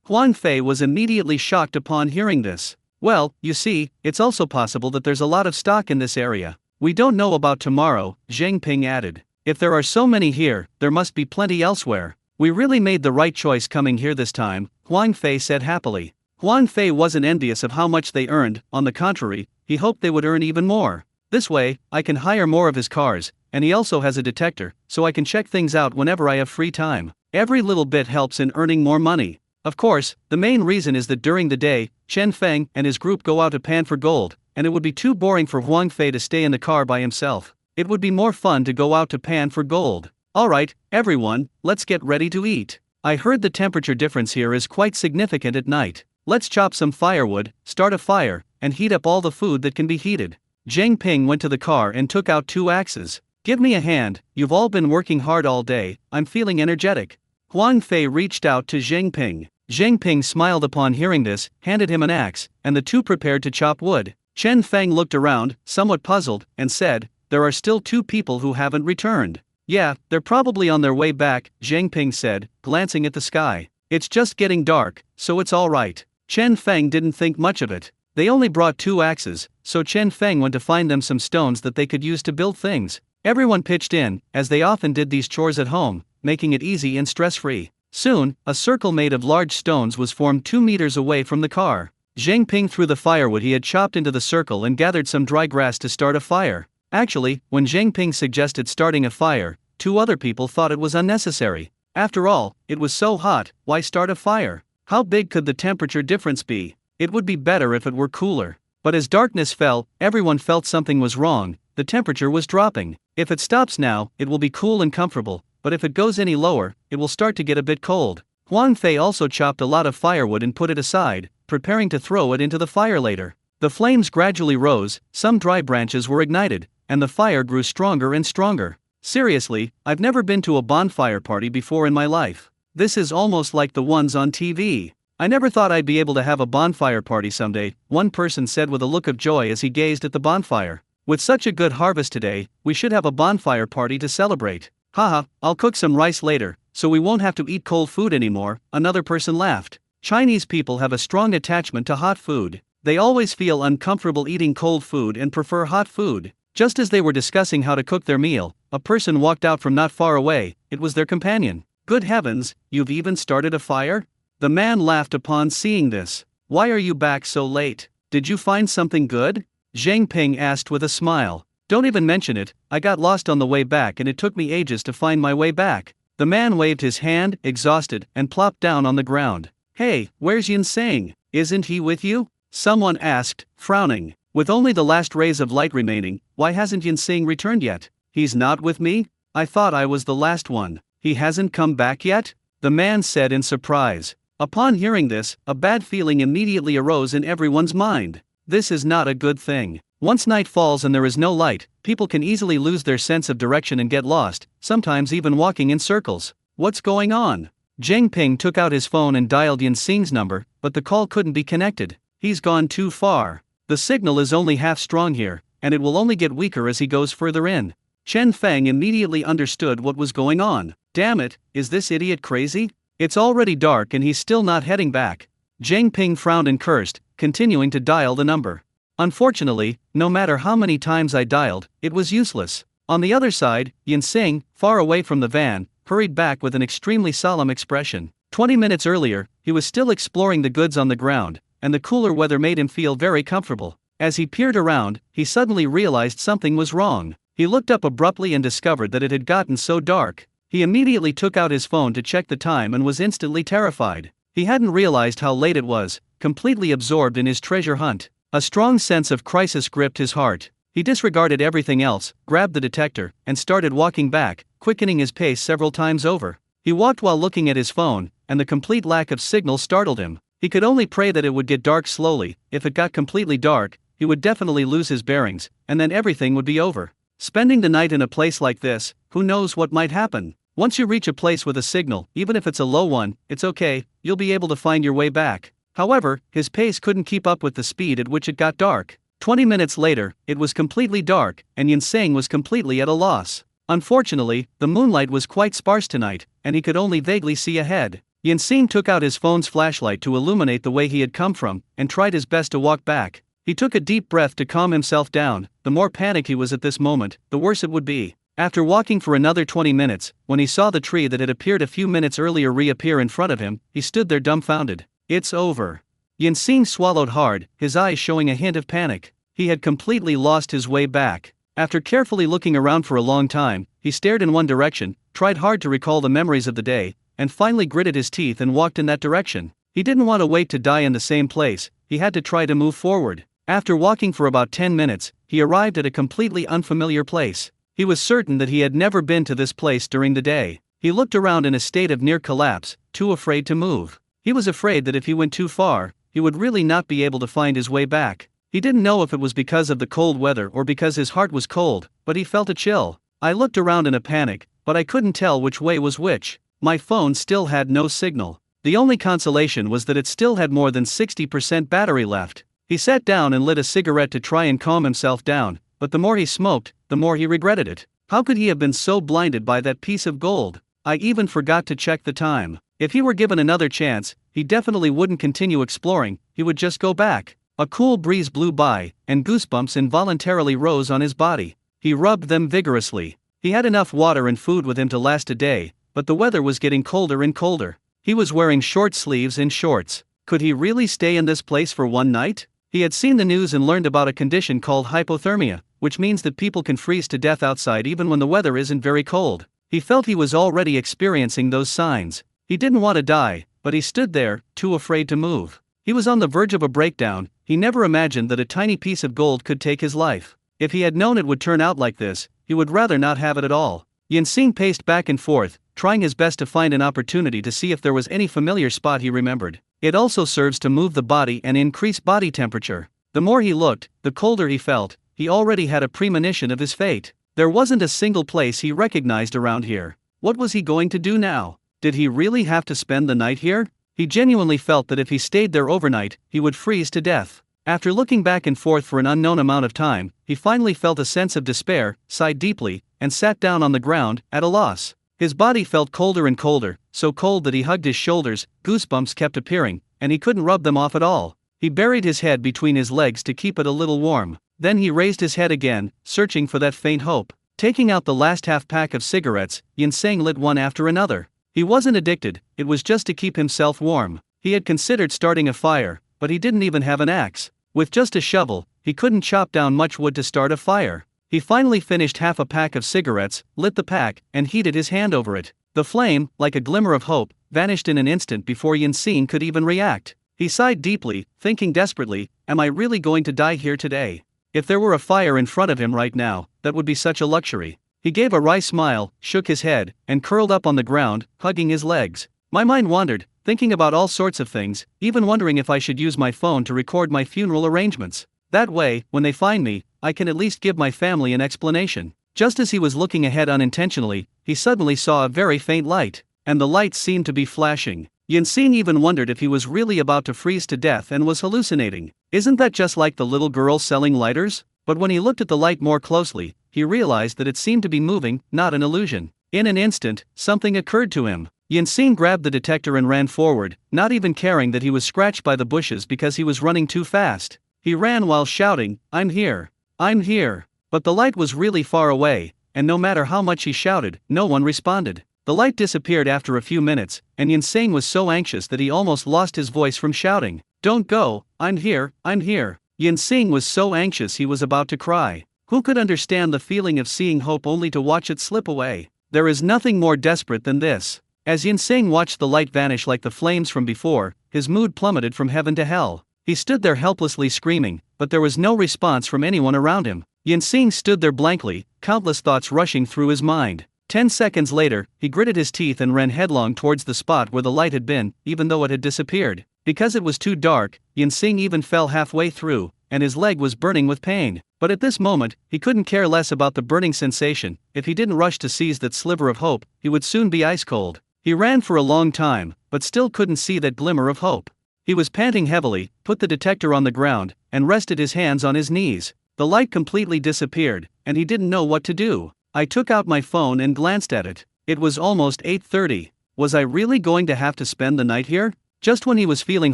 Huang Fei was immediately shocked upon hearing this. "Well, you see, it's also possible that there's a lot of stock in this area. We don't know about tomorrow," Zhang Ping added. "If there are so many here, there must be plenty elsewhere. We really made the right choice coming here this time," Huang Fei said happily. Huang Fei wasn't envious of how much they earned, on the contrary, he hoped they would earn even more. "This way, I can hire more of his cars, and he also has a detector, so I can check things out whenever I have free time. Every little bit helps in earning more money. Of course, the main reason is that during the day, Chen Feng and his group go out to pan for gold, and it would be too boring for Huang Fei to stay in the car by himself. It would be more fun to go out to pan for gold. Alright, everyone, let's get ready to eat. I heard the temperature difference here is quite significant at night. Let's chop some firewood, start a fire, and heat up all the food that can be heated." Zhang Ping went to the car and took out 2 axes. "Give me a hand, you've all been working hard all day, I'm feeling energetic." Huang Fei reached out to Zhang Ping. Zhang Ping smiled upon hearing this, handed him an axe, and the two prepared to chop wood. Chen Feng looked around, somewhat puzzled, and said, "There are still 2 people who haven't returned." "Yeah, they're probably on their way back," Zhang Ping said, glancing at the sky. "It's just getting dark, so it's alright." Chen Feng didn't think much of it. They only brought 2 axes, so Chen Feng went to find them some stones that they could use to build things. Everyone pitched in, as they often did these chores at home, making it easy and stress-free. Soon, a circle made of large stones was formed 2 meters away from the car. Zhang Ping threw the firewood he had chopped into the circle and gathered some dry grass to start a fire. Actually, when Zhang Ping suggested starting a fire, 2 other people thought it was unnecessary. After all, it was so hot, why start a fire? How big could the temperature difference be? It would be better if it were cooler. But as darkness fell, everyone felt something was wrong. The temperature was dropping. If it stops now, it will be cool and comfortable, but if it goes any lower, it will start to get a bit cold. Huang Fei also chopped a lot of firewood and put it aside, preparing to throw it into the fire later. The flames gradually rose, some dry branches were ignited, and the fire grew stronger and stronger. Seriously, I've never been to a bonfire party before in my life. This is almost like the ones on TV. "I never thought I'd be able to have a bonfire party someday," one person said with a look of joy as he gazed at the bonfire. "With such a good harvest today, we should have a bonfire party to celebrate." "Haha, I'll cook some rice later, so we won't have to eat cold food anymore," another person laughed. Chinese people have a strong attachment to hot food. They always feel uncomfortable eating cold food and prefer hot food. Just as they were discussing how to cook their meal, a person walked out from not far away. It was their companion. "Good heavens, you've even started a fire?" The man laughed upon seeing this. "Why are you back so late? Did you find something good?" Zhang Ping asked with a smile. "Don't even mention it, I got lost on the way back and it took me ages to find my way back." The man waved his hand, exhausted, and plopped down on the ground. "Hey, where's Yin Sang? Isn't he with you?" Someone asked, frowning. "With only the last rays of light remaining, why hasn't Yin Sang returned yet?" "He's not with me? I thought I was the last one. He hasn't come back yet?" the man said in surprise. Upon hearing this, a bad feeling immediately arose in everyone's mind. This is not a good thing. Once night falls and there is no light, people can easily lose their sense of direction and get lost, sometimes even walking in circles. What's going on? Zhang Ping took out his phone and dialed Yin Xing's number, but the call couldn't be connected. He's gone too far. The signal is only half strong here, and it will only get weaker as he goes further in. Chen Feng immediately understood what was going on. Damn it, is this idiot crazy? It's already dark and he's still not heading back. Zhang Ping frowned and cursed, continuing to dial the number. Unfortunately, no matter how many times I dialed, it was useless. On the other side, Yin Xing, far away from the van, hurried back with an extremely solemn expression. 20 minutes earlier, he was still exploring the goods on the ground, and the cooler weather made him feel very comfortable. As he peered around, he suddenly realized something was wrong. He looked up abruptly and discovered that it had gotten so dark. He immediately took out his phone to check the time and was instantly terrified. He hadn't realized how late it was, completely absorbed in his treasure hunt. A strong sense of crisis gripped his heart. He disregarded everything else, grabbed the detector, and started walking back, quickening his pace several times over. He walked while looking at his phone, and the complete lack of signal startled him. He could only pray that it would get dark slowly. If it got completely dark, he would definitely lose his bearings, and then everything would be over. Spending the night in a place like this, who knows what might happen? Once you reach a place with a signal, even if it's a low one, it's okay, you'll be able to find your way back. However, his pace couldn't keep up with the speed at which it got dark. 20 minutes later, it was completely dark, and Yinseng was completely at a loss. Unfortunately, the moonlight was quite sparse tonight, and he could only vaguely see ahead. Yinseng took out his phone's flashlight to illuminate the way he had come from, and tried his best to walk back. He took a deep breath to calm himself down. The more panicked he was at this moment, the worse it would be. After walking for another 20 minutes, when he saw the tree that had appeared a few minutes earlier reappear in front of him, he stood there dumbfounded. It's over. Yinseng swallowed hard, his eyes showing a hint of panic. He had completely lost his way back. After carefully looking around for a long time, he stared in one direction, tried hard to recall the memories of the day, and finally gritted his teeth and walked in that direction. He didn't want to wait to die in the same place, he had to try to move forward. After walking for about 10 minutes, he arrived at a completely unfamiliar place. He was certain that he had never been to this place during the day. He looked around in a state of near collapse, too afraid to move. He was afraid that if he went too far, he would really not be able to find his way back. He didn't know if it was because of the cold weather or because his heart was cold, but he felt a chill. I looked around in a panic, but I couldn't tell which way was which. My phone still had no signal. The only consolation was that it still had more than 60% battery left. He sat down and lit a cigarette to try and calm himself down, but the more he smoked, the more he regretted it. How could he have been so blinded by that piece of gold? I even forgot to check the time. If he were given another chance, he definitely wouldn't continue exploring, he would just go back. A cool breeze blew by, and goosebumps involuntarily rose on his body. He rubbed them vigorously. He had enough water and food with him to last a day, but the weather was getting colder and colder. He was wearing short sleeves and shorts. Could he really stay in this place for one night? He had seen the news and learned about a condition called hypothermia, which means that people can freeze to death outside even when the weather isn't very cold. He felt he was already experiencing those signs. He didn't want to die, but he stood there, too afraid to move. He was on the verge of a breakdown. He never imagined that a tiny piece of gold could take his life. If he had known it would turn out like this, he would rather not have it at all. Yinseng paced back and forth, trying his best to find an opportunity to see if there was any familiar spot he remembered. It also serves to move the body and increase body temperature. The more he looked, the colder he felt. He already had a premonition of his fate. There wasn't a single place he recognized around here. What was he going to do now? Did he really have to spend the night here? He genuinely felt that if he stayed there overnight, he would freeze to death. After looking back and forth for an unknown amount of time, he finally felt a sense of despair, sighed deeply, and sat down on the ground, at a loss. His body felt colder and colder, so cold that he hugged his shoulders. Goosebumps kept appearing, and he couldn't rub them off at all. He buried his head between his legs to keep it a little warm. Then he raised his head again, searching for that faint hope. Taking out the last half pack of cigarettes, Yinseng lit one after another. He wasn't addicted, it was just to keep himself warm. He had considered starting a fire, but he didn't even have an axe. With just a shovel, he couldn't chop down much wood to start a fire. He finally finished half a pack of cigarettes, lit the pack, and heated his hand over it. The flame, like a glimmer of hope, vanished in an instant before Yinseng could even react. He sighed deeply, thinking desperately, am I really going to die here today? If there were a fire in front of him right now, that would be such a luxury. He gave a wry smile, shook his head, and curled up on the ground, hugging his legs. My mind wandered, thinking about all sorts of things, even wondering if I should use my phone to record my funeral arrangements. That way, when they find me, I can at least give my family an explanation. Just as he was looking ahead unintentionally, he suddenly saw a very faint light, and the light seemed to be flashing. Yinseng even wondered if he was really about to freeze to death and was hallucinating. Isn't that just like the little girl selling lighters? But when he looked at the light more closely, he realized that it seemed to be moving, not an illusion. In an instant, something occurred to him. Yinseng grabbed the detector and ran forward, not even caring that he was scratched by the bushes because he was running too fast. He ran while shouting, I'm here. I'm here. But the light was really far away, and no matter how much he shouted, no one responded. The light disappeared after a few minutes, and Yinseng was so anxious that he almost lost his voice from shouting. Don't go, I'm here, I'm here. Yinseng was so anxious he was about to cry. Who could understand the feeling of seeing hope only to watch it slip away? There is nothing more desperate than this. As Yinseng watched the light vanish like the flames from before, his mood plummeted from heaven to hell. He stood there helplessly screaming, but there was no response from anyone around him. Yinsing stood there blankly, countless thoughts rushing through his mind. 10 seconds later, he gritted his teeth and ran headlong towards the spot where the light had been, even though it had disappeared. Because it was too dark, Yinsing even fell halfway through, and his leg was burning with pain. But at this moment, he couldn't care less about the burning sensation. If he didn't rush to seize that sliver of hope, he would soon be ice cold. He ran for a long time, but still couldn't see that glimmer of hope. He was panting heavily, put the detector on the ground, and rested his hands on his knees. The light completely disappeared, and he didn't know what to do. I took out my phone and glanced at it. It was almost 8:30. Was I really going to have to spend the night here? Just when he was feeling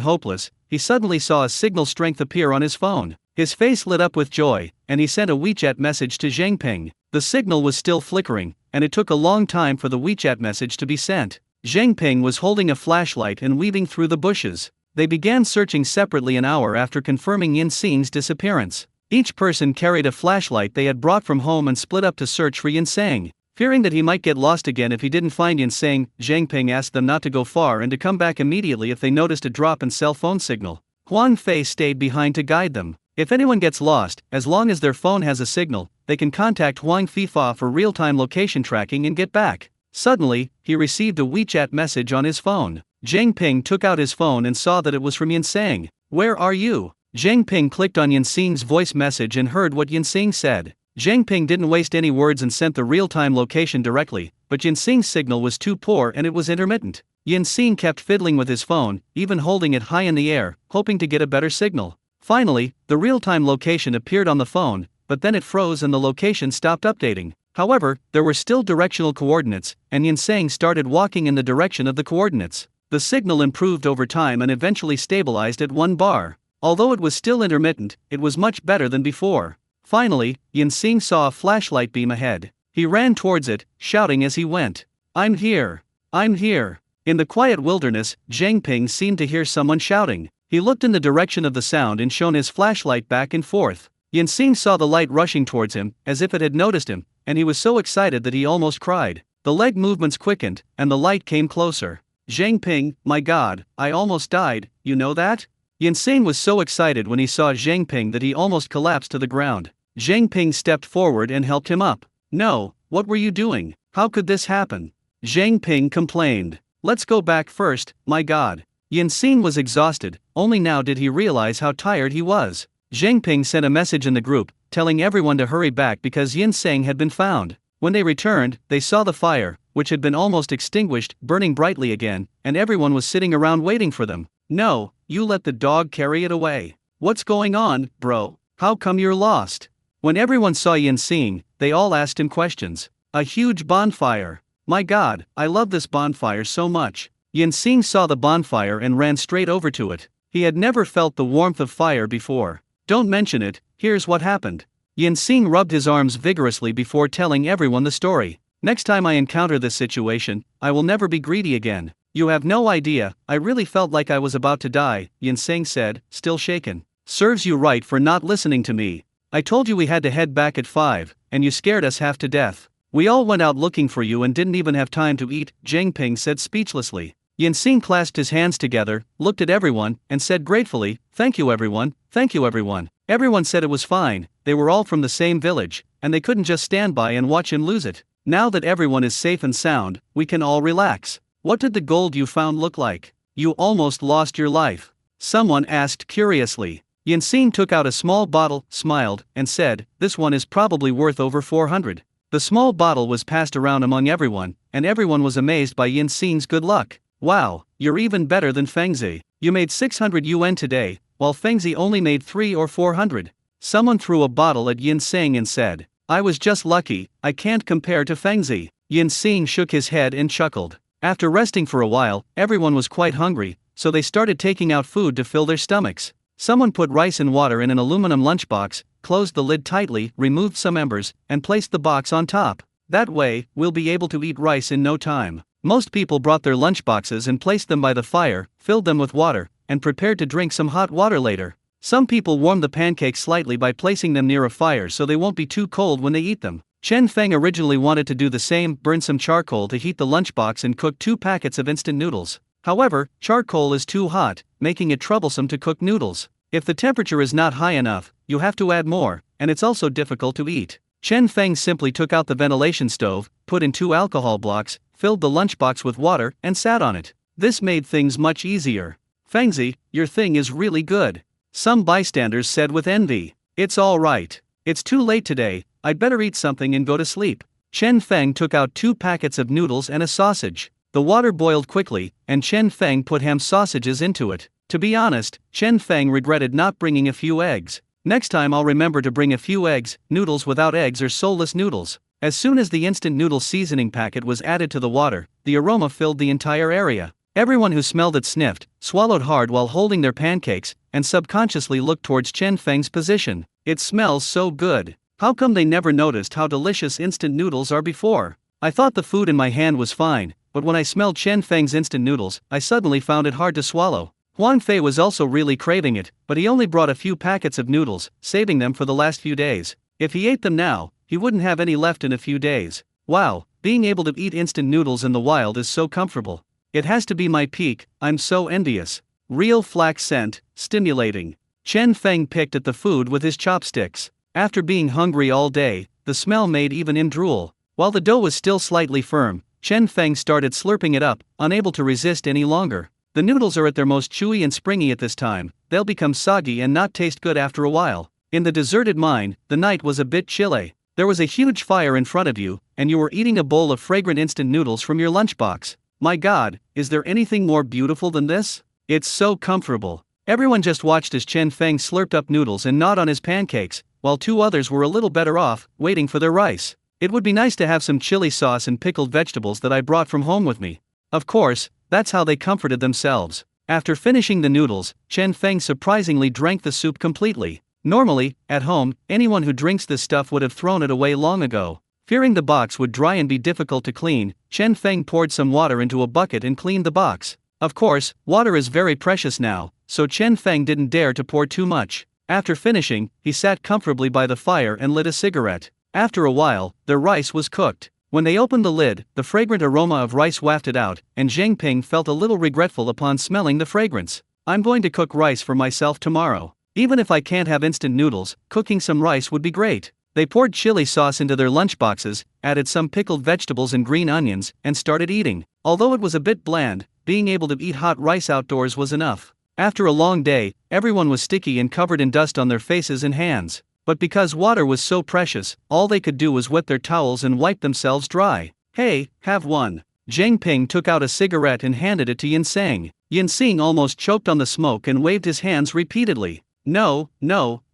hopeless, he suddenly saw a signal strength appear on his phone. His face lit up with joy, and he sent a WeChat message to Zhang Ping. The signal was still flickering, and it took a long time for the WeChat message to be sent. Zhang Ping was holding a flashlight and weaving through the bushes. They began searching separately an hour after confirming Yinsing's disappearance. Each person carried a flashlight they had brought from home and split up to search for Yinsing. Fearing that he might get lost again if he didn't find Yinsing, Zhang Ping asked them not to go far and to come back immediately if they noticed a drop in cell phone signal. Huang Fei stayed behind to guide them. If anyone gets lost, as long as their phone has a signal, they can contact Huang Fifa for real-time location tracking and get back. Suddenly, he received a WeChat message on his phone. Zhang Ping took out his phone and saw that it was from Yinsing. "Where are you?" Zhang Ping clicked on Yinsing's voice message and heard what Yinsing said. Zhang Ping didn't waste any words and sent the real-time location directly, but Yinsing's signal was too poor and it was intermittent. Yinsing kept fiddling with his phone, even holding it high in the air, hoping to get a better signal. Finally, the real-time location appeared on the phone, but then it froze and the location stopped updating. However, there were still directional coordinates, and Yinsing started walking in the direction of the coordinates. The signal improved over time and eventually stabilized at 1 bar. Although it was still intermittent, it was much better than before. Finally, Yinsing saw a flashlight beam ahead. He ran towards it, shouting as he went, "I'm here! I'm here!" In the quiet wilderness, Zhang Ping seemed to hear someone shouting. He looked in the direction of the sound and shone his flashlight back and forth. Yinsing saw the light rushing towards him, as if it had noticed him, and he was so excited that he almost cried. The leg movements quickened, and the light came closer. "Zhang Ping, my God, I almost died, you know that?" Yinsing was so excited when he saw Zhang Ping that he almost collapsed to the ground. Zhang Ping stepped forward and helped him up. "No, what were you doing? How could this happen?" Zhang Ping complained. "Let's go back first, my God." Yinsing was exhausted, only now did he realize how tired he was. Zhang Ping sent a message in the group, telling everyone to hurry back because Yinsing had been found. When they returned, they saw the fire, which had been almost extinguished, burning brightly again, and everyone was sitting around waiting for them. "No, you let the dog carry it away. What's going on, bro? How come you're lost?" When everyone saw Yinsing, they all asked him questions. "A huge bonfire. My God, I love this bonfire so much." Yinsing saw the bonfire and ran straight over to it. He had never felt the warmth of fire before. "Don't mention it, here's what happened." Yinsing rubbed his arms vigorously before telling everyone the story. "Next time I encounter this situation, I will never be greedy again. You have no idea, I really felt like I was about to die," Yinsing said, still shaken. "Serves you right for not listening to me. I told you we had to head back at 5, and you scared us half to death. We all went out looking for you and didn't even have time to eat," Zhang Ping said speechlessly. Yinsing clasped his hands together, looked at everyone, and said gratefully, "Thank you everyone, thank you everyone." Everyone said it was fine, they were all from the same village, and they couldn't just stand by and watch him lose it. "Now that everyone is safe and sound, we can all relax. What did the gold you found look like? You almost lost your life," someone asked curiously. Yinsing took out a small bottle, smiled, and said, "This one is probably worth over 400. The small bottle was passed around among everyone, and everyone was amazed by Yinsing's good luck. "Wow, you're even better than Fengzi. You made 600 yuan today, while Fengzi only made 300 or 400. Someone threw a bottle at Yinsing and said, "I was just lucky, I can't compare to Fengzi." Yinsing shook his head and chuckled. After resting for a while, everyone was quite hungry, so they started taking out food to fill their stomachs. Someone put rice and water in an aluminum lunchbox, closed the lid tightly, removed some embers, and placed the box on top. "That way, we'll be able to eat rice in no time." Most people brought their lunchboxes and placed them by the fire, filled them with water, and prepared to drink some hot water later. Some people warmed the pancakes slightly by placing them near a fire so they won't be too cold when they eat them. Chen Feng originally wanted to do the same, burn some charcoal to heat the lunchbox and cook 2 packets of instant noodles. However, charcoal is too hot, making it troublesome to cook noodles. If the temperature is not high enough, you have to add more, and it's also difficult to eat. Chen Feng simply took out the ventilation stove, put in 2 alcohol blocks, filled the lunchbox with water, and sat on it. This made things much easier. "Fengzi, your thing is really good," some bystanders said with envy. "It's all right. It's too late today, I'd better eat something and go to sleep." Chen Feng took out 2 packets of noodles and a sausage. The water boiled quickly, and Chen Feng put ham sausages into it. To be honest, Chen Feng regretted not bringing a few eggs. "Next time I'll remember to bring a few eggs." Noodles without eggs are soulless noodles. As soon as the instant noodle seasoning packet was added to the water, the aroma filled the entire area. Everyone who smelled it sniffed, swallowed hard while holding their pancakes, and subconsciously looked towards Chen Feng's position. "It smells so good. How come they never noticed how delicious instant noodles are before? I thought the food in my hand was fine, but when I smelled Chen Feng's instant noodles, I suddenly found it hard to swallow." Huang Fei was also really craving it, but he only brought a few packets of noodles, saving them for the last few days. If he ate them now, he wouldn't have any left in a few days. Wow, being able to eat instant noodles in the wild is so comfortable. It has to be my peak, I'm so envious. Real flax scent, stimulating. Chen Feng picked at the food with his chopsticks. After being hungry all day, the smell made even him drool. While the dough was still slightly firm, Chen Feng started slurping it up, unable to resist any longer. The noodles are at their most chewy and springy at this time. They'll become soggy and not taste good after a while. In the deserted mine, the night was a bit chilly. There was a huge fire in front of you, and you were eating a bowl of fragrant instant noodles from your lunchbox. My God, is there anything more beautiful than this? It's so comfortable. Everyone just watched as Chen Feng slurped up noodles and gnawed on his pancakes, while 2 others were a little better off, waiting for their rice. "It would be nice to have some chili sauce and pickled vegetables that I brought from home with me." Of course, that's how they comforted themselves. After finishing the noodles, Chen Feng surprisingly drank the soup completely. Normally, at home, anyone who drinks this stuff would have thrown it away long ago. Fearing the box would dry and be difficult to clean, Chen Feng poured some water into a bucket and cleaned the box. Of course, water is very precious now, so Chen Feng didn't dare to pour too much. After finishing, he sat comfortably by the fire and lit a cigarette. After a while, their rice was cooked. When they opened the lid, the fragrant aroma of rice wafted out, and Zhang Ping felt a little regretful upon smelling the fragrance. "I'm going to cook rice for myself tomorrow. Even if I can't have instant noodles, cooking some rice would be great." They poured chili sauce into their lunchboxes, added some pickled vegetables and green onions, and started eating. Although it was a bit bland, being able to eat hot rice outdoors was enough. After a long day, everyone was sticky and covered in dust on their faces and hands. But because water was so precious, all they could do was wet their towels and wipe themselves dry. "Hey, have one." Zhang Ping took out a cigarette and handed it to Yinseng. Yinseng almost choked on the smoke and waved his hands repeatedly. No,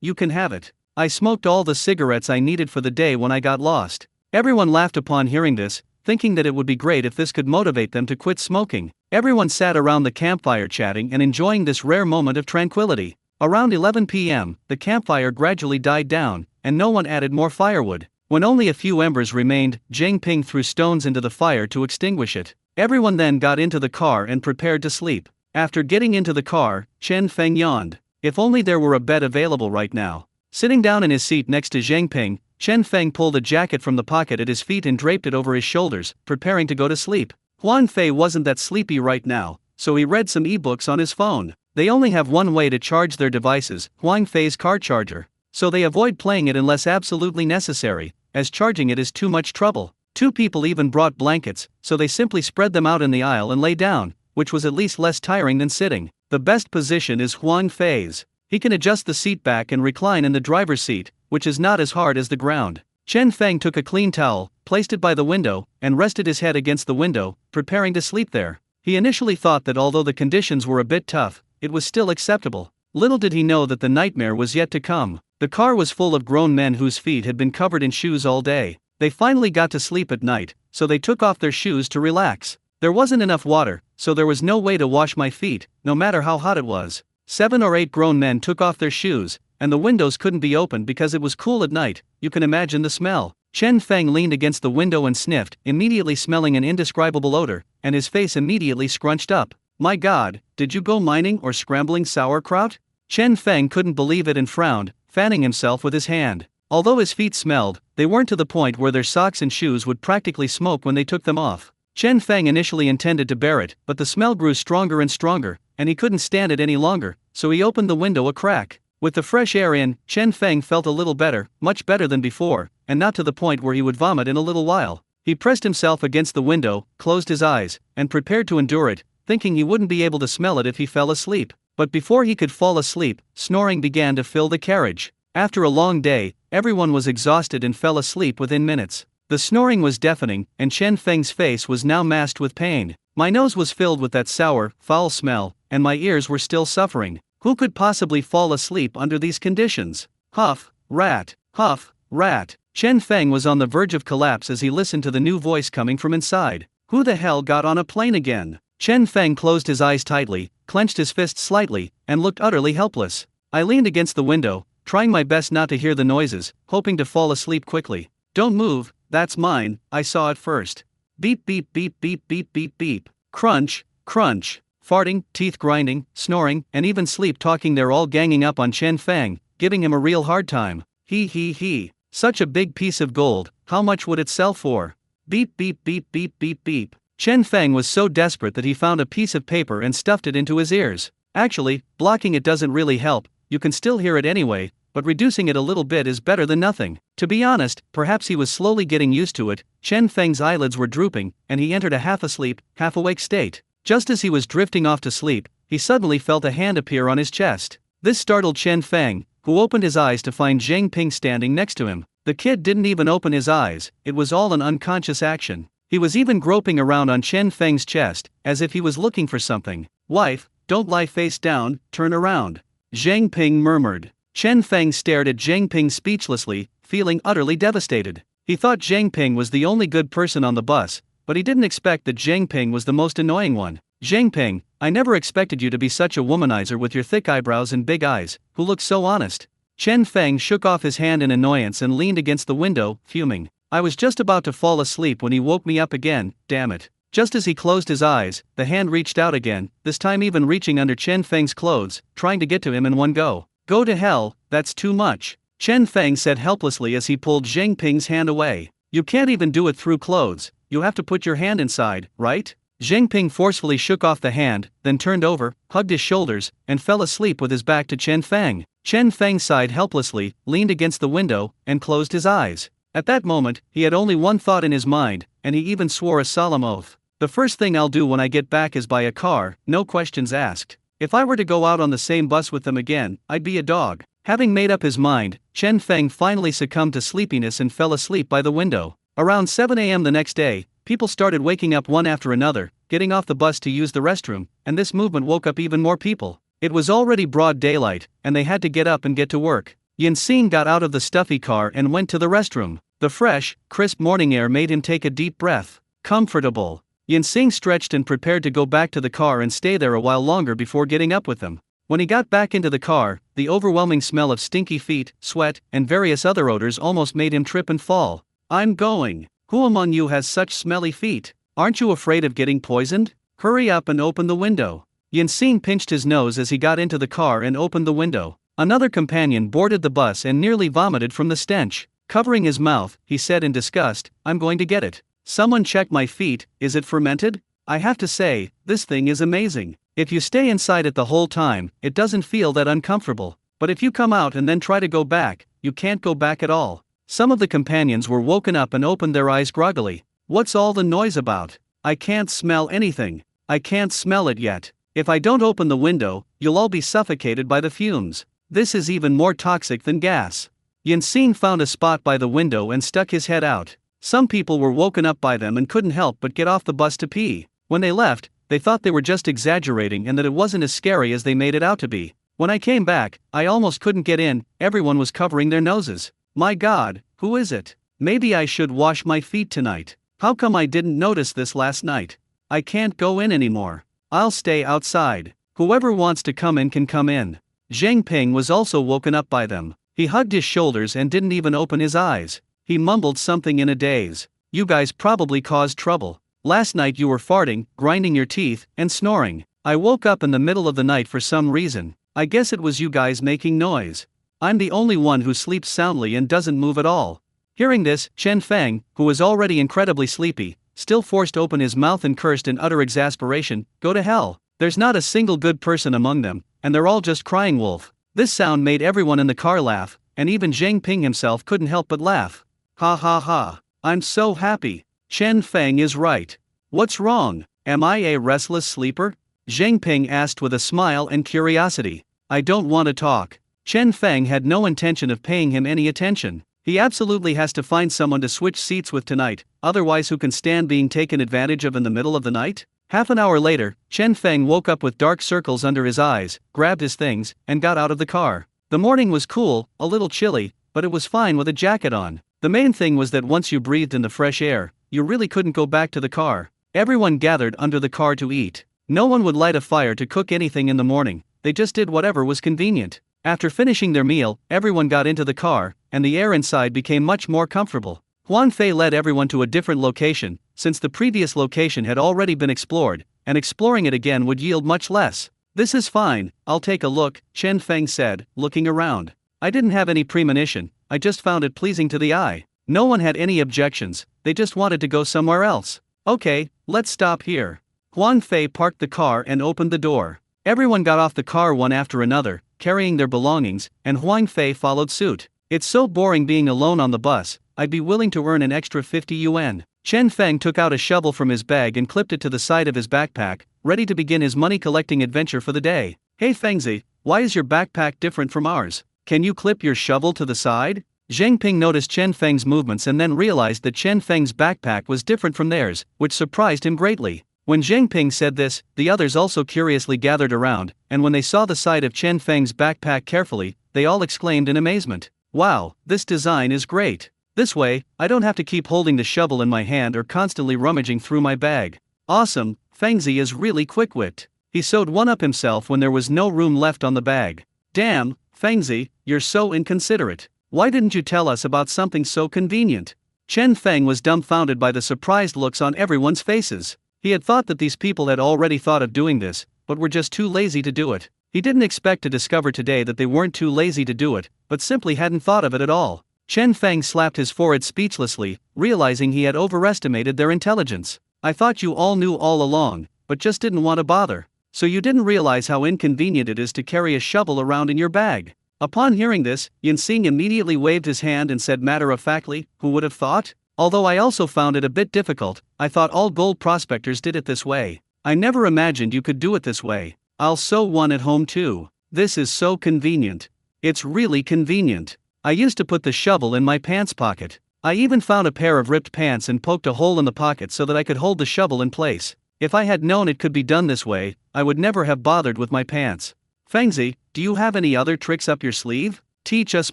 you can have it. I smoked all the cigarettes I needed for the day when I got lost." Everyone laughed upon hearing this, thinking that it would be great if this could motivate them to quit smoking. Everyone sat around the campfire chatting and enjoying this rare moment of tranquility. Around 11 p.m., the campfire gradually died down, and no one added more firewood. When only a few embers remained, Zhang Ping threw stones into the fire to extinguish it. Everyone then got into the car and prepared to sleep. After getting into the car, Chen Feng yawned. If only there were a bed available right now. Sitting down in his seat next to Zhang Ping, Chen Feng pulled a jacket from the pocket at his feet and draped it over his shoulders, preparing to go to sleep. Huang Fei wasn't that sleepy right now, so he read some ebooks on his phone. They only have one way to charge their devices, Huang Fei's car charger. So they avoid playing it unless absolutely necessary, as charging it is too much trouble. 2 people even brought blankets, so they simply spread them out in the aisle and lay down, which was at least less tiring than sitting. The best position is Huang Fei's. He can adjust the seat back and recline in the driver's seat, which is not as hard as the ground. Chen Feng took a clean towel, placed it by the window, and rested his head against the window, preparing to sleep there. He initially thought that although the conditions were a bit tough, it was still acceptable. Little did he know that the nightmare was yet to come. The car was full of grown men whose feet had been covered in shoes all day. They finally got to sleep at night, so they took off their shoes to relax. There wasn't enough water, so there was no way to wash my feet, no matter how hot it was. 7 or 8 grown men took off their shoes, and the windows couldn't be opened because it was cool at night. You can imagine the smell. Chen Feng leaned against the window and sniffed, immediately smelling an indescribable odor, and his face immediately scrunched up. My God, did you go mining or scrambling sauerkraut? Chen Feng couldn't believe it and frowned, fanning himself with his hand. Although his feet smelled, they weren't to the point where their socks and shoes would practically smoke when they took them off. Chen Feng initially intended to bear it, but the smell grew stronger and stronger, and he couldn't stand it any longer, so he opened the window a crack. With the fresh air in, Chen Feng felt a little better, much better than before, and not to the point where he would vomit in a little while. He pressed himself against the window, closed his eyes, and prepared to endure it, thinking he wouldn't be able to smell it if he fell asleep. But before he could fall asleep, snoring began to fill the carriage. After a long day, everyone was exhausted and fell asleep within minutes. The snoring was deafening, and Chen Feng's face was now masked with pain. My nose was filled with that sour, foul smell, and my ears were still suffering. Who could possibly fall asleep under these conditions? Huff, rat, huff, rat. Chen Feng was on the verge of collapse as he listened to the new voice coming from inside. Who the hell got on a plane again? Chen Feng closed his eyes tightly, clenched his fists slightly, and looked utterly helpless. I leaned against the window, trying my best not to hear the noises, hoping to fall asleep quickly. Don't move, that's mine, I saw it first. Beep beep beep beep beep beep beep. Crunch, crunch. Farting, teeth grinding, snoring, and even sleep talking, they're all ganging up on Chen Feng, giving him a real hard time. He. Such a big piece of gold, how much would it sell for? Beep beep beep beep beep beep. Chen Feng was so desperate that he found a piece of paper and stuffed it into his ears. Actually, blocking it doesn't really help, you can still hear it anyway, but reducing it a little bit is better than nothing. To be honest, perhaps he was slowly getting used to it. Chen Feng's eyelids were drooping, and he entered a half-asleep, half-awake state. Just as he was drifting off to sleep, he suddenly felt a hand appear on his chest. This startled Chen Feng, who opened his eyes to find Zhang Ping standing next to him. The kid didn't even open his eyes, it was all an unconscious action. He was even groping around on Chen Feng's chest, as if he was looking for something. Wife, don't lie face down, turn around. Zhang Ping murmured. Chen Feng stared at Zhang Ping speechlessly, feeling utterly devastated. He thought Zhang Ping was the only good person on the bus, but he didn't expect that Zhang Ping was the most annoying one. Zhang Ping, I never expected you to be such a womanizer with your thick eyebrows and big eyes, who look so honest. Chen Feng shook off his hand in annoyance and leaned against the window, fuming. I was just about to fall asleep when he woke me up again, damn it. Just as he closed his eyes, the hand reached out again, this time even reaching under Chen Feng's clothes, trying to get to him in one go. Go to hell, that's too much. Chen Feng said helplessly as he pulled Zhang Ping's hand away. You can't even do it through clothes, you have to put your hand inside, right? Zhang Ping forcefully shook off the hand, then turned over, hugged his shoulders, and fell asleep with his back to Chen Feng. Chen Feng sighed helplessly, leaned against the window, and closed his eyes. At that moment, he had only one thought in his mind, and he even swore a solemn oath. The first thing I'll do when I get back is buy a car, no questions asked. If I were to go out on the same bus with them again, I'd be a dog. Having made up his mind, Chen Feng finally succumbed to sleepiness and fell asleep by the window. Around 7 a.m. the next day, people started waking up one after another, getting off the bus to use the restroom, and this movement woke up even more people. It was already broad daylight, and they had to get up and get to work. Yin-Sing got out of the stuffy car and went to the restroom. The fresh, crisp morning air made him take a deep breath. Comfortable. Yin-Sing stretched and prepared to go back to the car and stay there a while longer before getting up with them. When he got back into the car, the overwhelming smell of stinky feet, sweat, and various other odors almost made him trip and fall. I'm going. Who among you has such smelly feet? Aren't you afraid of getting poisoned? Hurry up and open the window. Yin-Sing pinched his nose as he got into the car and opened the window. Another companion boarded the bus and nearly vomited from the stench. Covering his mouth, he said in disgust, I'm going to get it. Someone check my feet, is it fermented? I have to say, this thing is amazing. If you stay inside it the whole time, it doesn't feel that uncomfortable. But if you come out and then try to go back, you can't go back at all. Some of the companions were woken up and opened their eyes groggily. What's all the noise about? I can't smell anything. I can't smell it yet. If I don't open the window, you'll all be suffocated by the fumes. This is even more toxic than gas. Yin-Sing found a spot by the window and stuck his head out. Some people were woken up by them and couldn't help but get off the bus to pee. When they left, they thought they were just exaggerating and that it wasn't as scary as they made it out to be. When I came back, I almost couldn't get in, everyone was covering their noses. My God, who is it? Maybe I should wash my feet tonight. How come I didn't notice this last night? I can't go in anymore. I'll stay outside. Whoever wants to come in can come in. Zhang Ping was also woken up by them. He hugged his shoulders and didn't even open his eyes. He mumbled something in a daze. You guys probably caused trouble. Last night you were farting, grinding your teeth, and snoring. I woke up in the middle of the night for some reason. I guess it was you guys making noise. I'm the only one who sleeps soundly and doesn't move at all. Hearing this, Chen Feng, who was already incredibly sleepy, still forced open his mouth and cursed in utter exasperation, go to hell. There's not a single good person among them, and they're all just crying wolf. This sound made everyone in the car laugh, and even Zhang Ping himself couldn't help but laugh. Ha ha ha. I'm so happy. Chen Feng is right. What's wrong? Am I a restless sleeper? Zhang Ping asked with a smile and curiosity. I don't want to talk. Chen Feng had no intention of paying him any attention. He absolutely has to find someone to switch seats with tonight, otherwise who can stand being taken advantage of in the middle of the night? Half an hour later, Chen Feng woke up with dark circles under his eyes, grabbed his things, and got out of the car. The morning was cool, a little chilly, but it was fine with a jacket on. The main thing was that once you breathed in the fresh air, you really couldn't go back to the car. Everyone gathered under the car to eat. No one would light a fire to cook anything in the morning, they just did whatever was convenient. After finishing their meal, everyone got into the car, and the air inside became much more comfortable. Huang Fei led everyone to a different location, since the previous location had already been explored, and exploring it again would yield much less. This is fine, I'll take a look, Chen Feng said, looking around. I didn't have any premonition, I just found it pleasing to the eye. No one had any objections, they just wanted to go somewhere else. Okay, let's stop here. Huang Fei parked the car and opened the door. Everyone got off the car one after another, carrying their belongings, and Huang Fei followed suit. It's so boring being alone on the bus, I'd be willing to earn an extra 50 yuan. Chen Feng took out a shovel from his bag and clipped it to the side of his backpack, ready to begin his money-collecting adventure for the day. Hey Fengzi, why is your backpack different from ours? Can you clip your shovel to the side? Zhang Ping noticed Chen Feng's movements and then realized that Chen Feng's backpack was different from theirs, which surprised him greatly. When Zhang Ping said this, the others also curiously gathered around, and when they saw the side of Chen Feng's backpack carefully, they all exclaimed in amazement. Wow, this design is great. This way, I don't have to keep holding the shovel in my hand or constantly rummaging through my bag. Awesome, Fengzi is really quick-witted. He sewed one up himself when there was no room left on the bag. Damn, Fengzi, you're so inconsiderate. Why didn't you tell us about something so convenient? Chen Feng was dumbfounded by the surprised looks on everyone's faces. He had thought that these people had already thought of doing this, but were just too lazy to do it. He didn't expect to discover today that they weren't too lazy to do it, but simply hadn't thought of it at all. Chen Feng slapped his forehead speechlessly, realizing he had overestimated their intelligence. I thought you all knew all along, but just didn't want to bother. So you didn't realize how inconvenient it is to carry a shovel around in your bag. Upon hearing this, Yinsing immediately waved his hand and said matter-of-factly, who would have thought? Although I also found it a bit difficult, I thought all gold prospectors did it this way. I never imagined you could do it this way. I'll sew one at home too. This is so convenient. It's really convenient. I used to put the shovel in my pants pocket. I even found a pair of ripped pants and poked a hole in the pocket so that I could hold the shovel in place. If I had known it could be done this way, I would never have bothered with my pants. Fengzi, do you have any other tricks up your sleeve? Teach us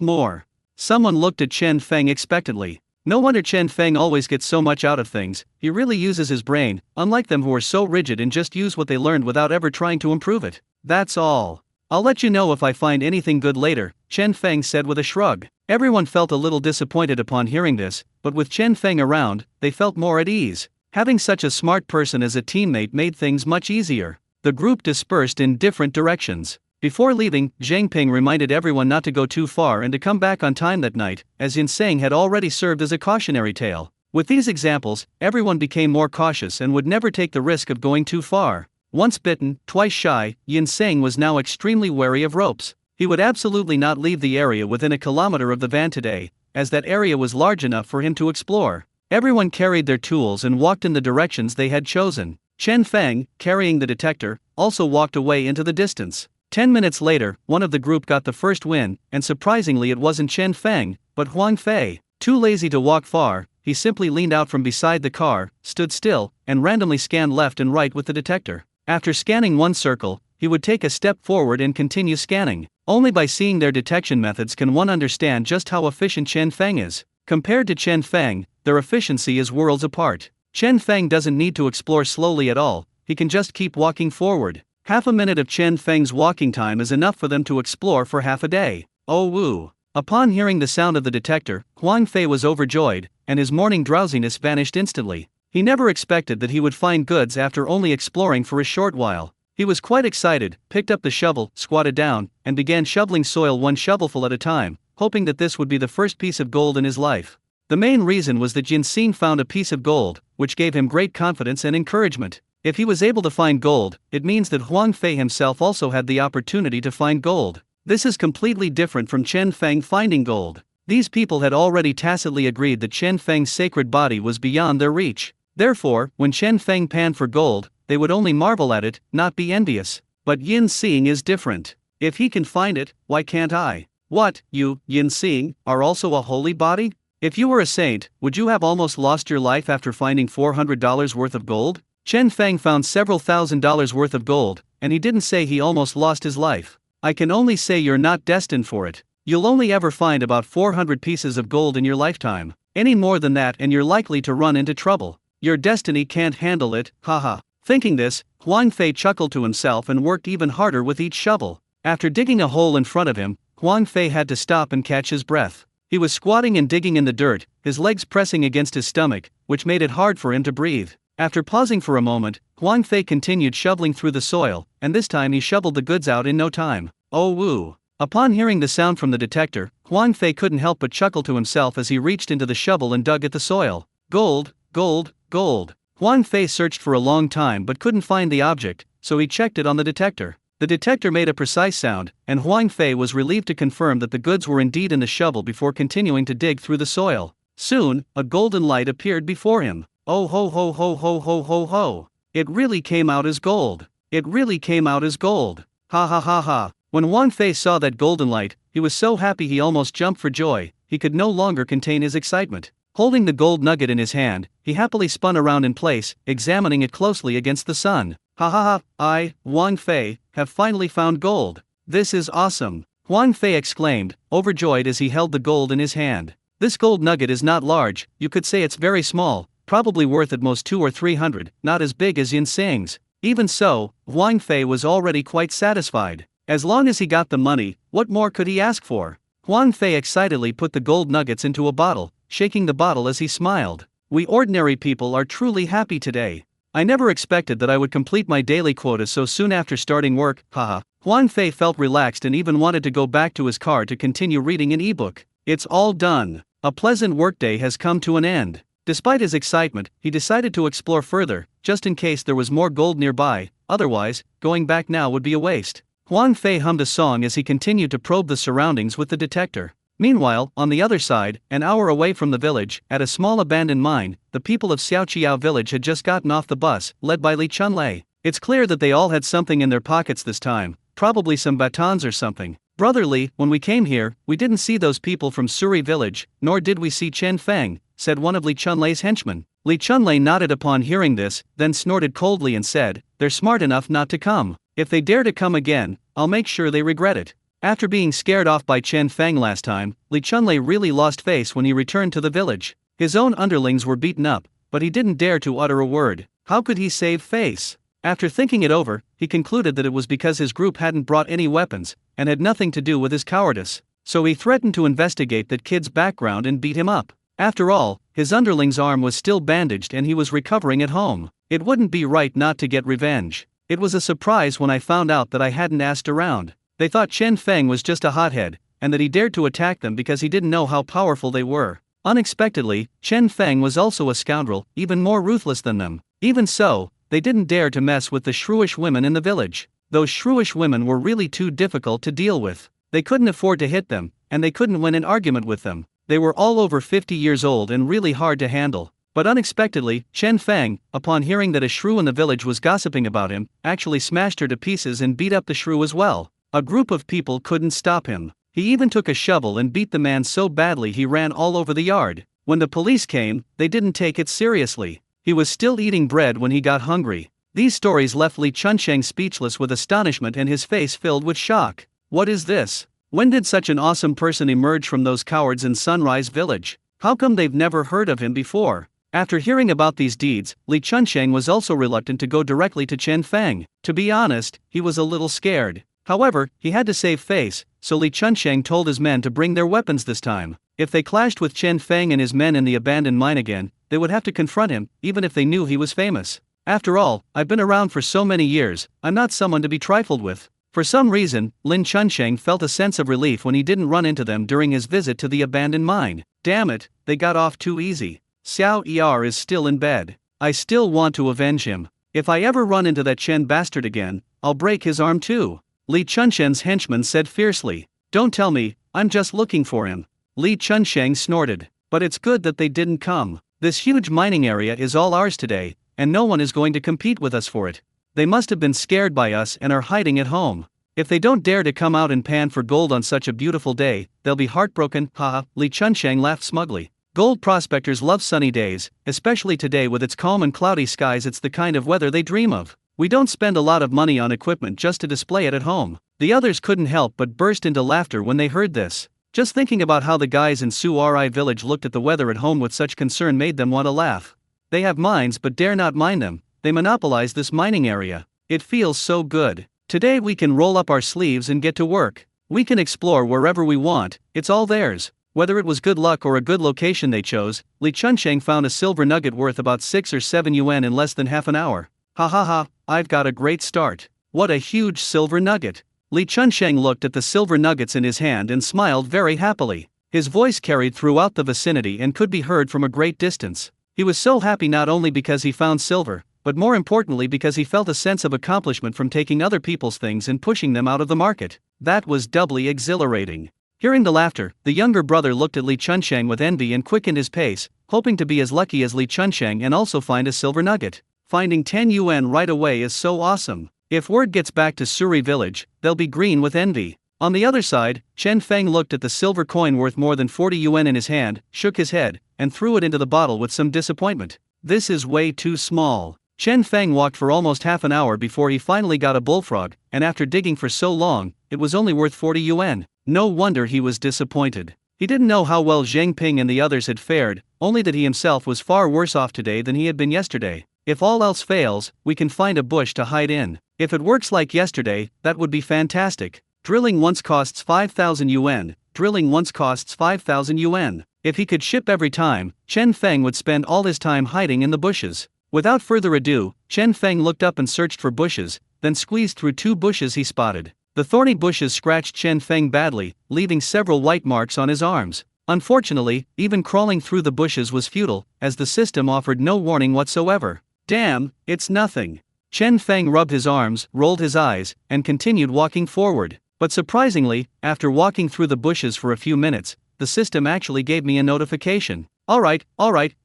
more. Someone looked at Chen Feng expectantly. No wonder Chen Feng always gets so much out of things, he really uses his brain, unlike them who are so rigid and just use what they learned without ever trying to improve it. That's all. I'll let you know if I find anything good later, Chen Feng said with a shrug. Everyone felt a little disappointed upon hearing this, but with Chen Feng around, they felt more at ease. Having such a smart person as a teammate made things much easier. The group dispersed in different directions. Before leaving, Zhang Ping reminded everyone not to go too far and to come back on time that night, as Yinseng had already served as a cautionary tale. With these examples, everyone became more cautious and would never take the risk of going too far. Once bitten, twice shy, Yinseng was now extremely wary of ropes. He would absolutely not leave the area within a kilometer of the van today, as that area was large enough for him to explore. Everyone carried their tools and walked in the directions they had chosen. Chen Feng, carrying the detector, also walked away into the distance. 10 minutes later, one of the group got the first win, and surprisingly it wasn't Chen Feng, but Huang Fei. Too lazy to walk far, he simply leaned out from beside the car, stood still, and randomly scanned left and right with the detector. After scanning one circle, he would take a step forward and continue scanning. Only by seeing their detection methods can one understand just how efficient Chen Feng is. Compared to Chen Feng, their efficiency is worlds apart. Chen Feng doesn't need to explore slowly at all, he can just keep walking forward. Half a minute of Chen Feng's walking time is enough for them to explore for half a day. Oh woo! Upon hearing the sound of the detector, Huang Fei was overjoyed, and his morning drowsiness vanished instantly. He never expected that he would find goods after only exploring for a short while. He was quite excited, picked up the shovel, squatted down, and began shoveling soil one shovelful at a time, hoping that this would be the first piece of gold in his life. The main reason was that Jinsing found a piece of gold, which gave him great confidence and encouragement. If he was able to find gold, it means that Huang Fei himself also had the opportunity to find gold. This is completely different from Chen Feng finding gold. These people had already tacitly agreed that Chen Feng's sacred body was beyond their reach. Therefore, when Chen Feng panned for gold, they would only marvel at it, not be envious. But Yin Xing is different. If he can find it, why can't I? What, you, Yin Xing, are also a holy body? If you were a saint, would you have almost lost your life after finding $400 worth of gold? Chen Feng found several $1,000s worth of gold, and he didn't say he almost lost his life. I can only say you're not destined for it. You'll only ever find about 400 pieces of gold in your lifetime. Any more than that and you're likely to run into trouble. Your destiny can't handle it, haha. Thinking this, Huang Fei chuckled to himself and worked even harder with each shovel. After digging a hole in front of him, Huang Fei had to stop and catch his breath. He was squatting and digging in the dirt, his legs pressing against his stomach, which made it hard for him to breathe. After pausing for a moment, Huang Fei continued shoveling through the soil, and this time he shoveled the goods out in no time. Oh woo! Upon hearing the sound from the detector, Huang Fei couldn't help but chuckle to himself as he reached into the shovel and dug at the soil. Gold, gold, gold. Huang Fei searched for a long time but couldn't find the object, so he checked it on the detector. The detector made a precise sound, and Huang Fei was relieved to confirm that the goods were indeed in the shovel before continuing to dig through the soil. Soon, a golden light appeared before him. Oh ho ho ho ho ho ho ho. It really came out as gold. It really came out as gold. Ha ha ha ha. When Huang Fei saw that golden light, he was so happy he almost jumped for joy. He could no longer contain his excitement. Holding the gold nugget in his hand, he happily spun around in place, examining it closely against the sun. Ha ha ha, I, Huang Fei, have finally found gold. This is awesome. Huang Fei exclaimed, overjoyed as he held the gold in his hand. This gold nugget is not large, you could say it's very small, probably worth at most 200 or 300, not as big as Yin Xing's. Even so, Huang Fei was already quite satisfied. As long as he got the money, what more could he ask for? Huang Fei excitedly put the gold nuggets into a bottle, shaking the bottle as he smiled. We ordinary people are truly happy today. I never expected that I would complete my daily quota so soon after starting work, haha. Huang Fei felt relaxed and even wanted to go back to his car to continue reading an ebook. It's all done. A pleasant workday has come to an end. Despite his excitement, he decided to explore further, just in case there was more gold nearby, otherwise, going back now would be a waste. Huang Fei hummed a song as he continued to probe the surroundings with the detector. Meanwhile, on the other side, an hour away from the village, at a small abandoned mine, the people of Xiaoqiao village had just gotten off the bus, led by Li Chunlei. It's clear that they all had something in their pockets this time, probably some batons or something. Brother Li, when we came here, we didn't see those people from Suri village, nor did we see Chen Feng, said one of Li Chunlei's henchmen. Li Chunlei nodded upon hearing this, then snorted coldly and said, they're smart enough not to come. If they dare to come again, I'll make sure they regret it. After being scared off by Chen Feng last time, Li Chunlei really lost face when he returned to the village. His own underlings were beaten up, but he didn't dare to utter a word. How could he save face? After thinking it over, he concluded that it was because his group hadn't brought any weapons, and had nothing to do with his cowardice. So he threatened to investigate that kid's background and beat him up. After all, his underling's arm was still bandaged and he was recovering at home. It wouldn't be right not to get revenge. It was a surprise when I found out that I hadn't asked around. They thought Chen Feng was just a hothead, and that he dared to attack them because he didn't know how powerful they were. Unexpectedly, Chen Feng was also a scoundrel, even more ruthless than them. Even so, they didn't dare to mess with the shrewish women in the village. Those shrewish women were really too difficult to deal with. They couldn't afford to hit them, and they couldn't win an argument with them. They were all over 50 years old and really hard to handle. But unexpectedly, Chen Feng, upon hearing that a shrew in the village was gossiping about him, actually smashed her to pieces and beat up the shrew as well. A group of people couldn't stop him. He even took a shovel and beat the man so badly he ran all over the yard. When the police came, they didn't take it seriously. He was still eating bread when he got hungry. These stories left Li Chunsheng speechless with astonishment and his face filled with shock. What is this? When did such an awesome person emerge from those cowards in Sunrise Village? How come they've never heard of him before? After hearing about these deeds, Li Chunsheng was also reluctant to go directly to Chen Feng. To be honest, he was a little scared. However, he had to save face, so Li Chunsheng told his men to bring their weapons this time. If they clashed with Chen Feng and his men in the abandoned mine again, they would have to confront him, even if they knew he was famous. After all, I've been around for so many years, I'm not someone to be trifled with. For some reason, Lin Chunsheng felt a sense of relief when he didn't run into them during his visit to the abandoned mine. Damn it, they got off too easy. Xiao is still in bed. I still want to avenge him. If I ever run into that Chen bastard again, I'll break his arm too. Li Chunshen's henchman said fiercely. Don't tell me, I'm just looking for him. Li Chunsheng snorted. But it's good that they didn't come. This huge mining area is all ours today, and no one is going to compete with us for it. They must have been scared by us and are hiding at home. If they don't dare to come out and pan for gold on such a beautiful day, they'll be heartbroken. Haha, Li Chunsheng laughed smugly. Gold prospectors love sunny days, especially today with its calm and cloudy skies. It's the kind of weather they dream of. We don't spend a lot of money on equipment just to display it at home. The others couldn't help but burst into laughter when they heard this. Just thinking about how the guys in Suri village looked at the weather at home with such concern made them want to laugh. They have minds but dare not mind them. They monopolize this mining area. It feels so good. Today we can roll up our sleeves and get to work. We can explore wherever we want, it's all theirs. Whether it was good luck or a good location they chose, Li Chunsheng found a silver nugget worth about 6 or 7 yuan in less than half an hour. Ha ha ha, I've got a great start. What a huge silver nugget. Li Chunsheng looked at the silver nuggets in his hand and smiled very happily. His voice carried throughout the vicinity and could be heard from a great distance. He was so happy not only because he found silver, but more importantly because he felt a sense of accomplishment from taking other people's things and pushing them out of the market. That was doubly exhilarating. Hearing the laughter, the younger brother looked at Li Chunsheng with envy and quickened his pace, hoping to be as lucky as Li Chunsheng and also find a silver nugget. Finding 10 yuan right away is so awesome. If word gets back to Suri village, they'll be green with envy. On the other side, Chen Feng looked at the silver coin worth more than 40 yuan in his hand, shook his head, and threw it into the bottle with some disappointment. This is way too small. Chen Feng walked for almost half an hour before he finally got a bullfrog, and after digging for so long, it was only worth 40 yuan. No wonder he was disappointed. He didn't know how well Zheng Ping and the others had fared, only that he himself was far worse off today than he had been yesterday. If all else fails, we can find a bush to hide in. If it works like yesterday, that would be fantastic. Drilling once costs 5,000 yuan, drilling once costs 5,000 yuan. If he could ship every time, Chen Feng would spend all his time hiding in the bushes. Without further ado, Chen Feng looked up and searched for bushes, then squeezed through 2 bushes he spotted. The thorny bushes scratched Chen Feng badly, leaving several white marks on his arms. Unfortunately, even crawling through the bushes was futile, as the system offered no warning whatsoever. Damn, it's nothing. Chen Feng rubbed his arms, rolled his eyes, and continued walking forward. But surprisingly, after walking through the bushes for a few minutes, the system actually gave me a notification. Alright,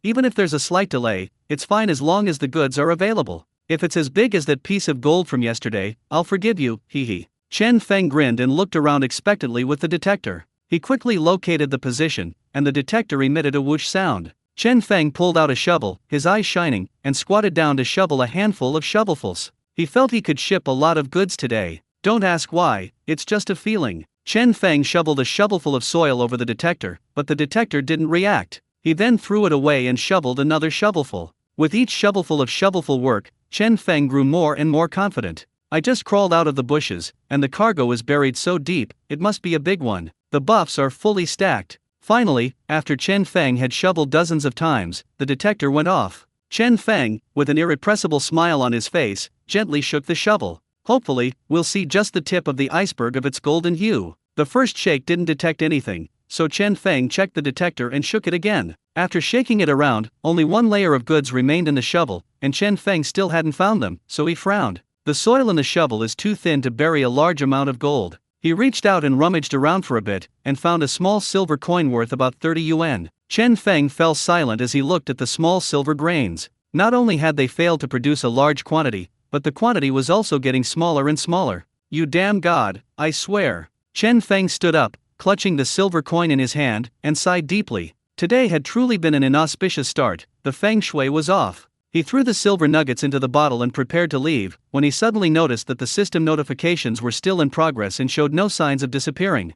even if there's a slight delay, it's fine as long as the goods are available. If it's as big as that piece of gold from yesterday, I'll forgive you, hee. Chen Feng grinned and looked around expectantly with the detector. He quickly located the position, and the detector emitted a whoosh sound. Chen Feng pulled out a shovel, his eyes shining, and squatted down to shovel a handful of shovelfuls. He felt he could ship a lot of goods today. Don't ask why, it's just a feeling. Chen Feng shoveled a shovelful of soil over the detector, but the detector didn't react. He then threw it away and shoveled another shovelful. With each shovelful of shovelful work, Chen Feng grew more and more confident. I just crawled out of the bushes, and the cargo is buried so deep, it must be a big one. The buffs are fully stacked. Finally, after Chen Feng had shoveled dozens of times, the detector went off. Chen Feng, with an irrepressible smile on his face, gently shook the shovel. Hopefully, we'll see just the tip of the iceberg of its golden hue. The first shake didn't detect anything, so Chen Feng checked the detector and shook it again. After shaking it around, only one layer of goods remained in the shovel, and Chen Feng still hadn't found them, so he frowned. The soil in the shovel is too thin to bury a large amount of gold. He reached out and rummaged around for a bit, and found a small silver coin worth about 30 yuan. Chen Feng fell silent as he looked at the small silver grains. Not only had they failed to produce a large quantity, but the quantity was also getting smaller and smaller. You damn god, I swear. Chen Feng stood up, clutching the silver coin in his hand, and sighed deeply. Today had truly been an inauspicious start. The feng shui was off. He threw the silver nuggets into the bottle and prepared to leave, when he suddenly noticed that the system notifications were still in progress and showed no signs of disappearing.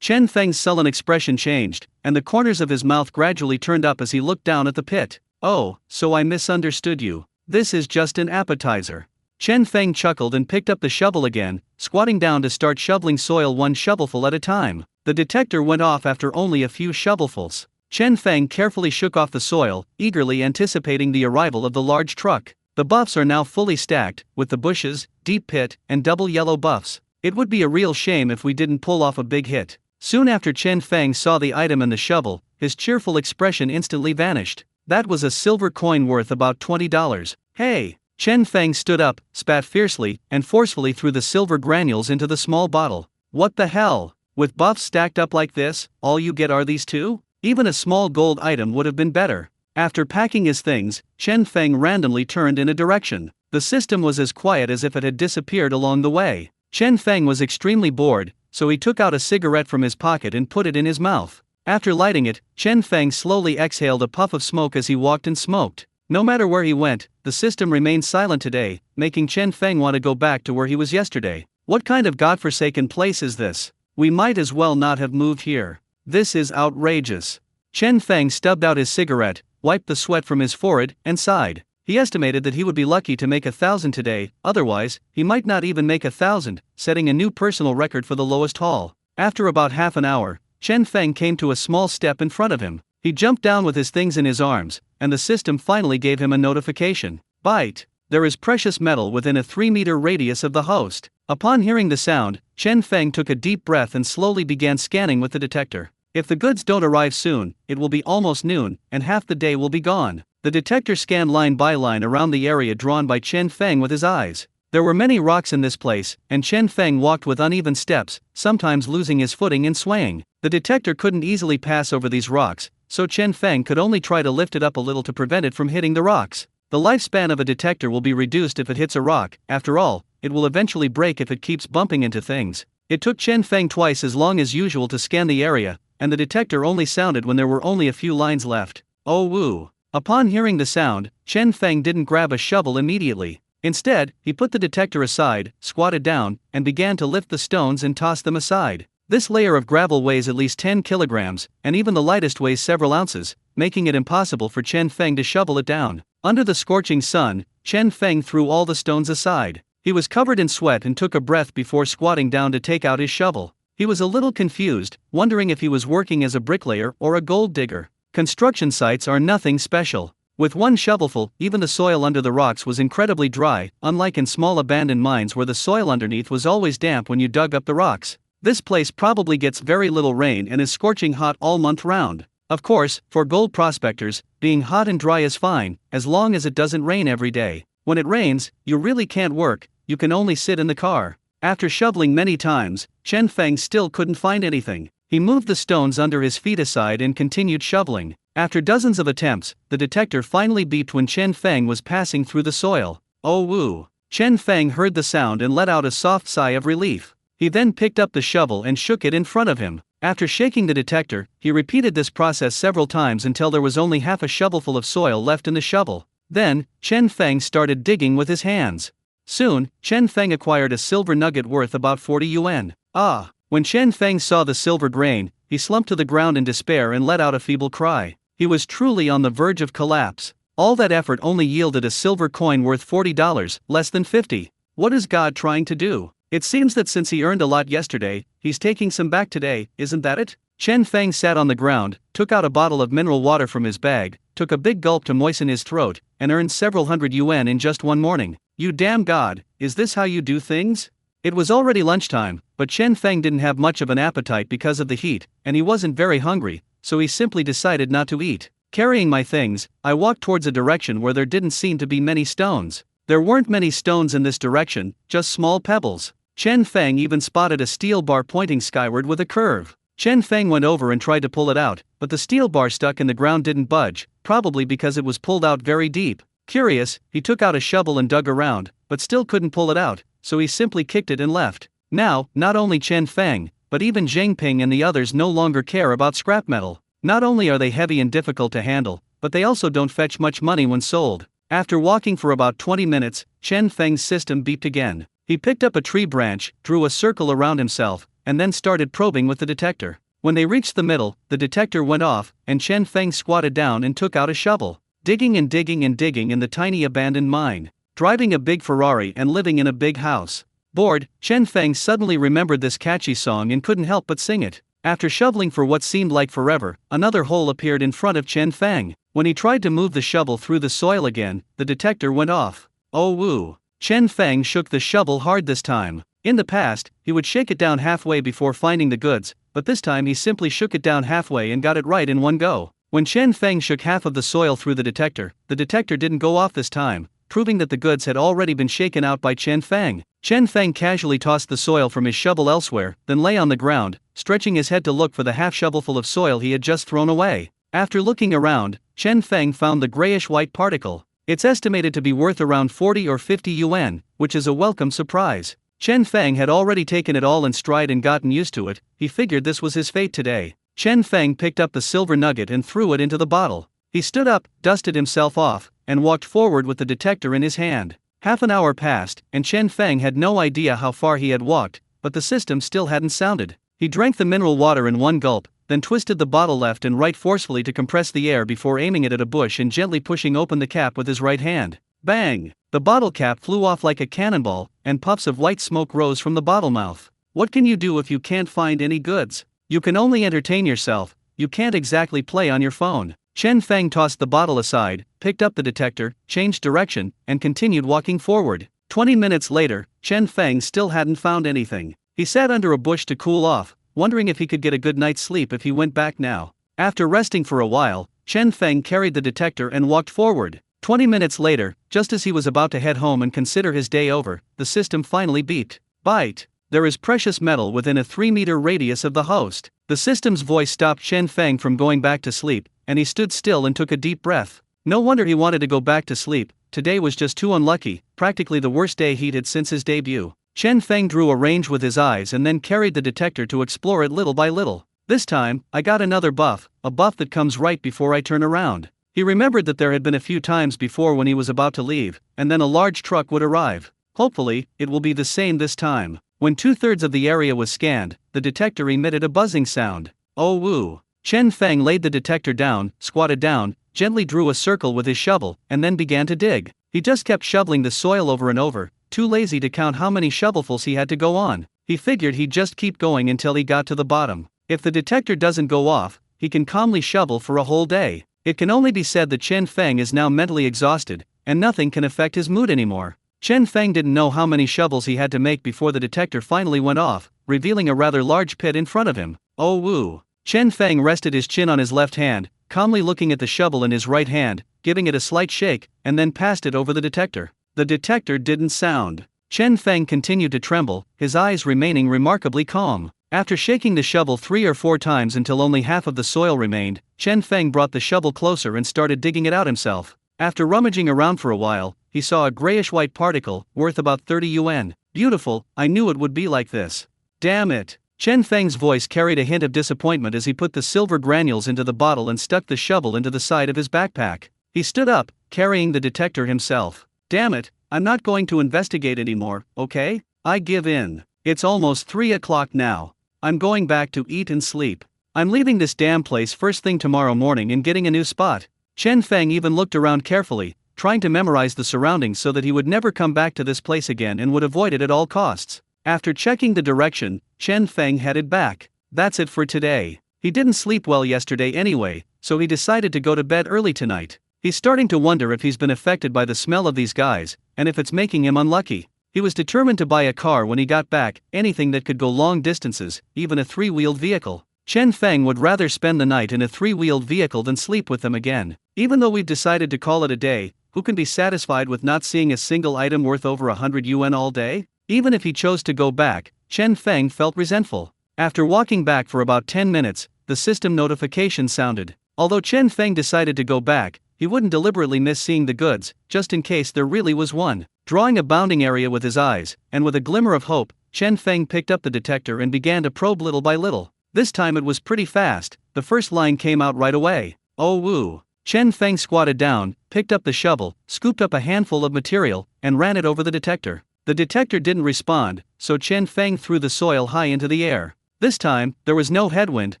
Chen Feng's sullen expression changed, and the corners of his mouth gradually turned up as he looked down at the pit. Oh, so I misunderstood you. This is just an appetizer. Chen Feng chuckled and picked up the shovel again, squatting down to start shoveling soil one shovelful at a time. The detector went off after only a few shovelfuls. Chen Feng carefully shook off the soil, eagerly anticipating the arrival of the large truck. The buffs are now fully stacked, with the bushes, deep pit, and double yellow buffs. It would be a real shame if we didn't pull off a big hit. Soon after Chen Feng saw the item in the shovel, his cheerful expression instantly vanished. That was a silver coin worth about $20. Hey, Chen Feng stood up, spat fiercely, and forcefully threw the silver granules into the small bottle. What the hell? With buffs stacked up like this, all you get are these two? Even a small gold item would have been better. After packing his things, Chen Feng randomly turned in a direction. The system was as quiet as if it had disappeared along the way. Chen Feng was extremely bored, so he took out a cigarette from his pocket and put it in his mouth. After lighting it, Chen Feng slowly exhaled a puff of smoke as he walked and smoked. No matter where he went, the system remained silent today, making Chen Feng want to go back to where he was yesterday. What kind of godforsaken place is this? We might as well not have moved here. This is outrageous. Chen Feng stubbed out his cigarette, wiped the sweat from his forehead, and sighed. He estimated that he would be lucky to make 1,000 today, otherwise, he might not even make 1,000, setting a new personal record for the lowest haul. After about half an hour, Chen Feng came to a small step in front of him. He jumped down with his things in his arms, and the system finally gave him a notification. Bite! There is precious metal within a 3-meter radius of the host. Upon hearing the sound, Chen Feng took a deep breath and slowly began scanning with the detector. If the goods don't arrive soon, it will be almost noon, and half the day will be gone. The detector scanned line by line around the area drawn by Chen Feng with his eyes. There were many rocks in this place, and Chen Feng walked with uneven steps, sometimes losing his footing and swaying. The detector couldn't easily pass over these rocks, so Chen Feng could only try to lift it up a little to prevent it from hitting the rocks. The lifespan of a detector will be reduced if it hits a rock. After all, it will eventually break if it keeps bumping into things. It took Chen Feng twice as long as usual to scan the area, and the detector only sounded when there were only a few lines left. Oh woo! Upon hearing the sound, Chen Feng didn't grab a shovel immediately. Instead, he put the detector aside, squatted down, and began to lift the stones and toss them aside. This layer of gravel weighs at least 10 kilograms, and even the lightest weighs several ounces, making it impossible for Chen Feng to shovel it down. Under the scorching sun, Chen Feng threw all the stones aside. He was covered in sweat and took a breath before squatting down to take out his shovel. He was a little confused, wondering if he was working as a bricklayer or a gold digger. Construction sites are nothing special. With one shovelful, even the soil under the rocks was incredibly dry, unlike in small abandoned mines where the soil underneath was always damp when you dug up the rocks. This place probably gets very little rain and is scorching hot all month round. Of course, for gold prospectors, being hot and dry is fine, as long as it doesn't rain every day. When it rains, you really can't work, you can only sit in the car. After shoveling many times, Chen Feng still couldn't find anything. He moved the stones under his feet aside and continued shoveling. After dozens of attempts, the detector finally beeped when Chen Feng was passing through the soil. Oh woo! Chen Feng heard the sound and let out a soft sigh of relief. He then picked up the shovel and shook it in front of him. After shaking the detector, he repeated this process several times until there was only half a shovelful of soil left in the shovel. Then, Chen Feng started digging with his hands. Soon, Chen Feng acquired a silver nugget worth about 40 yuan. Ah! When Chen Feng saw the silver grain, he slumped to the ground in despair and let out a feeble cry. He was truly on the verge of collapse. All that effort only yielded a silver coin worth $40, less than 50. What is God trying to do? It seems that since he earned a lot yesterday, he's taking some back today, isn't that it? Chen Feng sat on the ground, took out a bottle of mineral water from his bag, took a big gulp to moisten his throat, and earned several hundred yuan in just one morning. You damn God, is this how you do things? It was already lunchtime, but Chen Feng didn't have much of an appetite because of the heat, and he wasn't very hungry, so he simply decided not to eat. Carrying my things, I walked towards a direction where there didn't seem to be many stones. There weren't many stones in this direction, just small pebbles. Chen Feng even spotted a steel bar pointing skyward with a curve. Chen Feng went over and tried to pull it out, but the steel bar stuck in the ground didn't budge, probably because it was pulled out very deep. Curious, he took out a shovel and dug around, but still couldn't pull it out, so he simply kicked it and left. Now, not only Chen Feng, but even Zheng Ping and the others no longer care about scrap metal. Not only are they heavy and difficult to handle, but they also don't fetch much money when sold. After walking for about 20 minutes, Chen Feng's system beeped again. He picked up a tree branch, drew a circle around himself, and then started probing with the detector. When they reached the middle, the detector went off, and Chen Feng squatted down and took out a shovel. Digging and digging and digging in the tiny abandoned mine. Driving a big Ferrari and living in a big house. Bored, Chen Feng suddenly remembered this catchy song and couldn't help but sing it. After shoveling for what seemed like forever, another hole appeared in front of Chen Feng. When he tried to move the shovel through the soil again, the detector went off. Oh woo! Chen Feng shook the shovel hard this time. In the past, he would shake it down halfway before finding the goods, but this time he simply shook it down halfway and got it right in one go. When Chen Feng shook half of the soil through the detector didn't go off this time, proving that the goods had already been shaken out by Chen Feng. Chen Feng casually tossed the soil from his shovel elsewhere, then lay on the ground, stretching his head to look for the half-shovelful of soil he had just thrown away. After looking around, Chen Feng found the grayish-white particle. It's estimated to be worth around 40 or 50 yuan, which is a welcome surprise. Chen Feng had already taken it all in stride and gotten used to it. He figured this was his fate today. Chen Feng picked up the silver nugget and threw it into the bottle. He stood up, dusted himself off, and walked forward with the detector in his hand. Half an hour passed, and Chen Feng had no idea how far he had walked, but the system still hadn't sounded. He drank the mineral water in one gulp, then twisted the bottle left and right forcefully to compress the air before aiming it at a bush and gently pushing open the cap with his right hand. Bang! The bottle cap flew off like a cannonball, and puffs of white smoke rose from the bottle mouth. What can you do if you can't find any goods? You can only entertain yourself, you can't exactly play on your phone. Chen Feng tossed the bottle aside, picked up the detector, changed direction, and continued walking forward. 20 minutes later, Chen Feng still hadn't found anything. He sat under a bush to cool off, wondering if he could get a good night's sleep if he went back now. After resting for a while, Chen Feng carried the detector and walked forward. 20 minutes later, just as he was about to head home and consider his day over, the system finally beeped. Bite! There is precious metal within a 3-meter radius of the host. The system's voice stopped Chen Feng from going back to sleep, and he stood still and took a deep breath. No wonder he wanted to go back to sleep. Today was just too unlucky, practically the worst day he'd had since his debut. Chen Feng drew a range with his eyes and then carried the detector to explore it little by little. This time, I got another buff, a buff that comes right before I turn around. He remembered that there had been a few times before when he was about to leave, and then a large truck would arrive. Hopefully, it will be the same this time. When 2/3 of the area was scanned, the detector emitted a buzzing sound. Oh woo! Chen Feng laid the detector down, squatted down, gently drew a circle with his shovel, and then began to dig. He just kept shoveling the soil over and over, too lazy to count how many shovelfuls he had to go on. He figured he'd just keep going until he got to the bottom. If the detector doesn't go off, he can calmly shovel for a whole day. It can only be said that Chen Feng is now mentally exhausted, and nothing can affect his mood anymore. Chen Feng didn't know how many shovels he had to make before the detector finally went off, revealing a rather large pit in front of him. Oh woo! Chen Feng rested his chin on his left hand, calmly looking at the shovel in his right hand, giving it a slight shake, and then passed it over the detector. The detector didn't sound. Chen Feng continued to tremble, his eyes remaining remarkably calm. After shaking the shovel 3 or 4 times until only half of the soil remained, Chen Feng brought the shovel closer and started digging it out himself. After rummaging around for a while, he saw a grayish-white particle, worth about 30 yuan. Beautiful, I knew it would be like this. Damn it! Chen Feng's voice carried a hint of disappointment as he put the silver granules into the bottle and stuck the shovel into the side of his backpack. He stood up, carrying the detector himself. Damn it, I'm not going to investigate anymore, okay? I give in. It's almost 3 o'clock now. I'm going back to eat and sleep. I'm leaving this damn place first thing tomorrow morning and getting a new spot. Chen Feng even looked around carefully, trying to memorize the surroundings so that he would never come back to this place again and would avoid it at all costs. After checking the direction, Chen Feng headed back. That's it for today. He didn't sleep well yesterday anyway, so he decided to go to bed early tonight. He's starting to wonder if he's been affected by the smell of these guys, and if it's making him unlucky. He was determined to buy a car when he got back, anything that could go long distances, even a 3-wheeled vehicle. Chen Feng would rather spend the night in a 3-wheeled vehicle than sleep with them again. Even though we've decided to call it a day, who can be satisfied with not seeing a single item worth over 100 yuan all day? Even if he chose to go back, Chen Feng felt resentful. After walking back for about 10 minutes, the system notification sounded. Although Chen Feng decided to go back, he wouldn't deliberately miss seeing the goods, just in case there really was one. Drawing a bounding area with his eyes, and with a glimmer of hope, Chen Feng picked up the detector and began to probe little by little. This time it was pretty fast. The first line came out right away. Oh woo! Chen Feng squatted down, picked up the shovel, scooped up a handful of material, and ran it over the detector. The detector didn't respond, so Chen Feng threw the soil high into the air. This time, there was no headwind,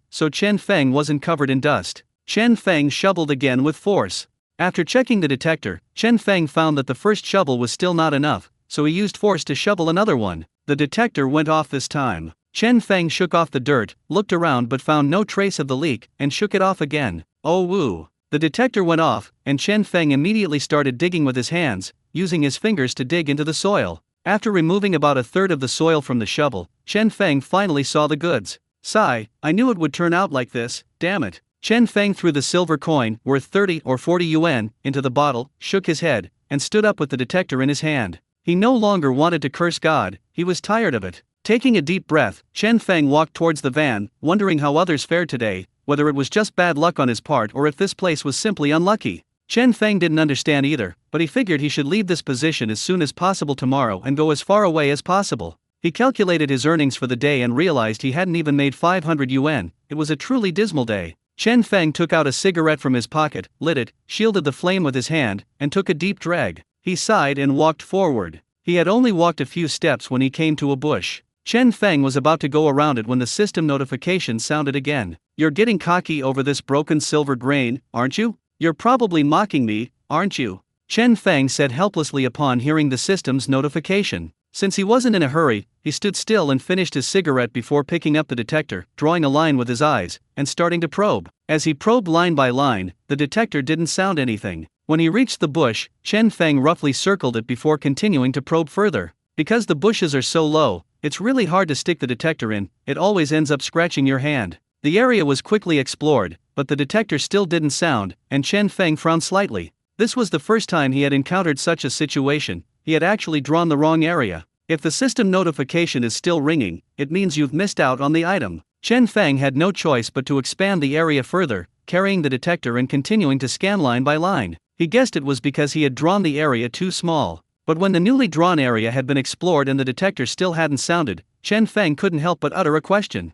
so Chen Feng wasn't covered in dust. Chen Feng shoveled again with force. After checking the detector, Chen Feng found that the first shovel was still not enough, so he used force to shovel another one. The detector went off this time. Chen Feng shook off the dirt, looked around but found no trace of the leak, and shook it off again. Oh woo! The detector went off, and Chen Feng immediately started digging with his hands, using his fingers to dig into the soil. After removing about 1/3 of the soil from the shovel, Chen Feng finally saw the goods. Sigh, I knew it would turn out like this, damn it. Chen Feng threw the silver coin, worth 30 or 40 yuan, into the bottle, shook his head, and stood up with the detector in his hand. He no longer wanted to curse God, he was tired of it. Taking a deep breath, Chen Feng walked towards the van, wondering how others fared today, whether it was just bad luck on his part or if this place was simply unlucky. Chen Feng didn't understand either, but he figured he should leave this position as soon as possible tomorrow and go as far away as possible. He calculated his earnings for the day and realized he hadn't even made 500 yuan. It was a truly dismal day. Chen Feng took out a cigarette from his pocket, lit it, shielded the flame with his hand, and took a deep drag. He sighed and walked forward. He had only walked a few steps when he came to a bush. Chen Feng was about to go around it when the system notification sounded again. "You're getting cocky over this broken silver grain, aren't you? You're probably mocking me, aren't you?" Chen Feng said helplessly upon hearing the system's notification. Since he wasn't in a hurry, he stood still and finished his cigarette before picking up the detector, drawing a line with his eyes, and starting to probe. As he probed line by line, the detector didn't sound anything. When he reached the bush, Chen Feng roughly circled it before continuing to probe further. Because the bushes are so low, it's really hard to stick the detector in, it always ends up scratching your hand. The area was quickly explored, but the detector still didn't sound, and Chen Feng frowned slightly. This was the first time he had encountered such a situation. He had actually drawn the wrong area. If the system notification is still ringing, it means you've missed out on the item. Chen Feng had no choice but to expand the area further, carrying the detector and continuing to scan line by line. He guessed it was because he had drawn the area too small. But when the newly drawn area had been explored and the detector still hadn't sounded, Chen Feng couldn't help but utter a question.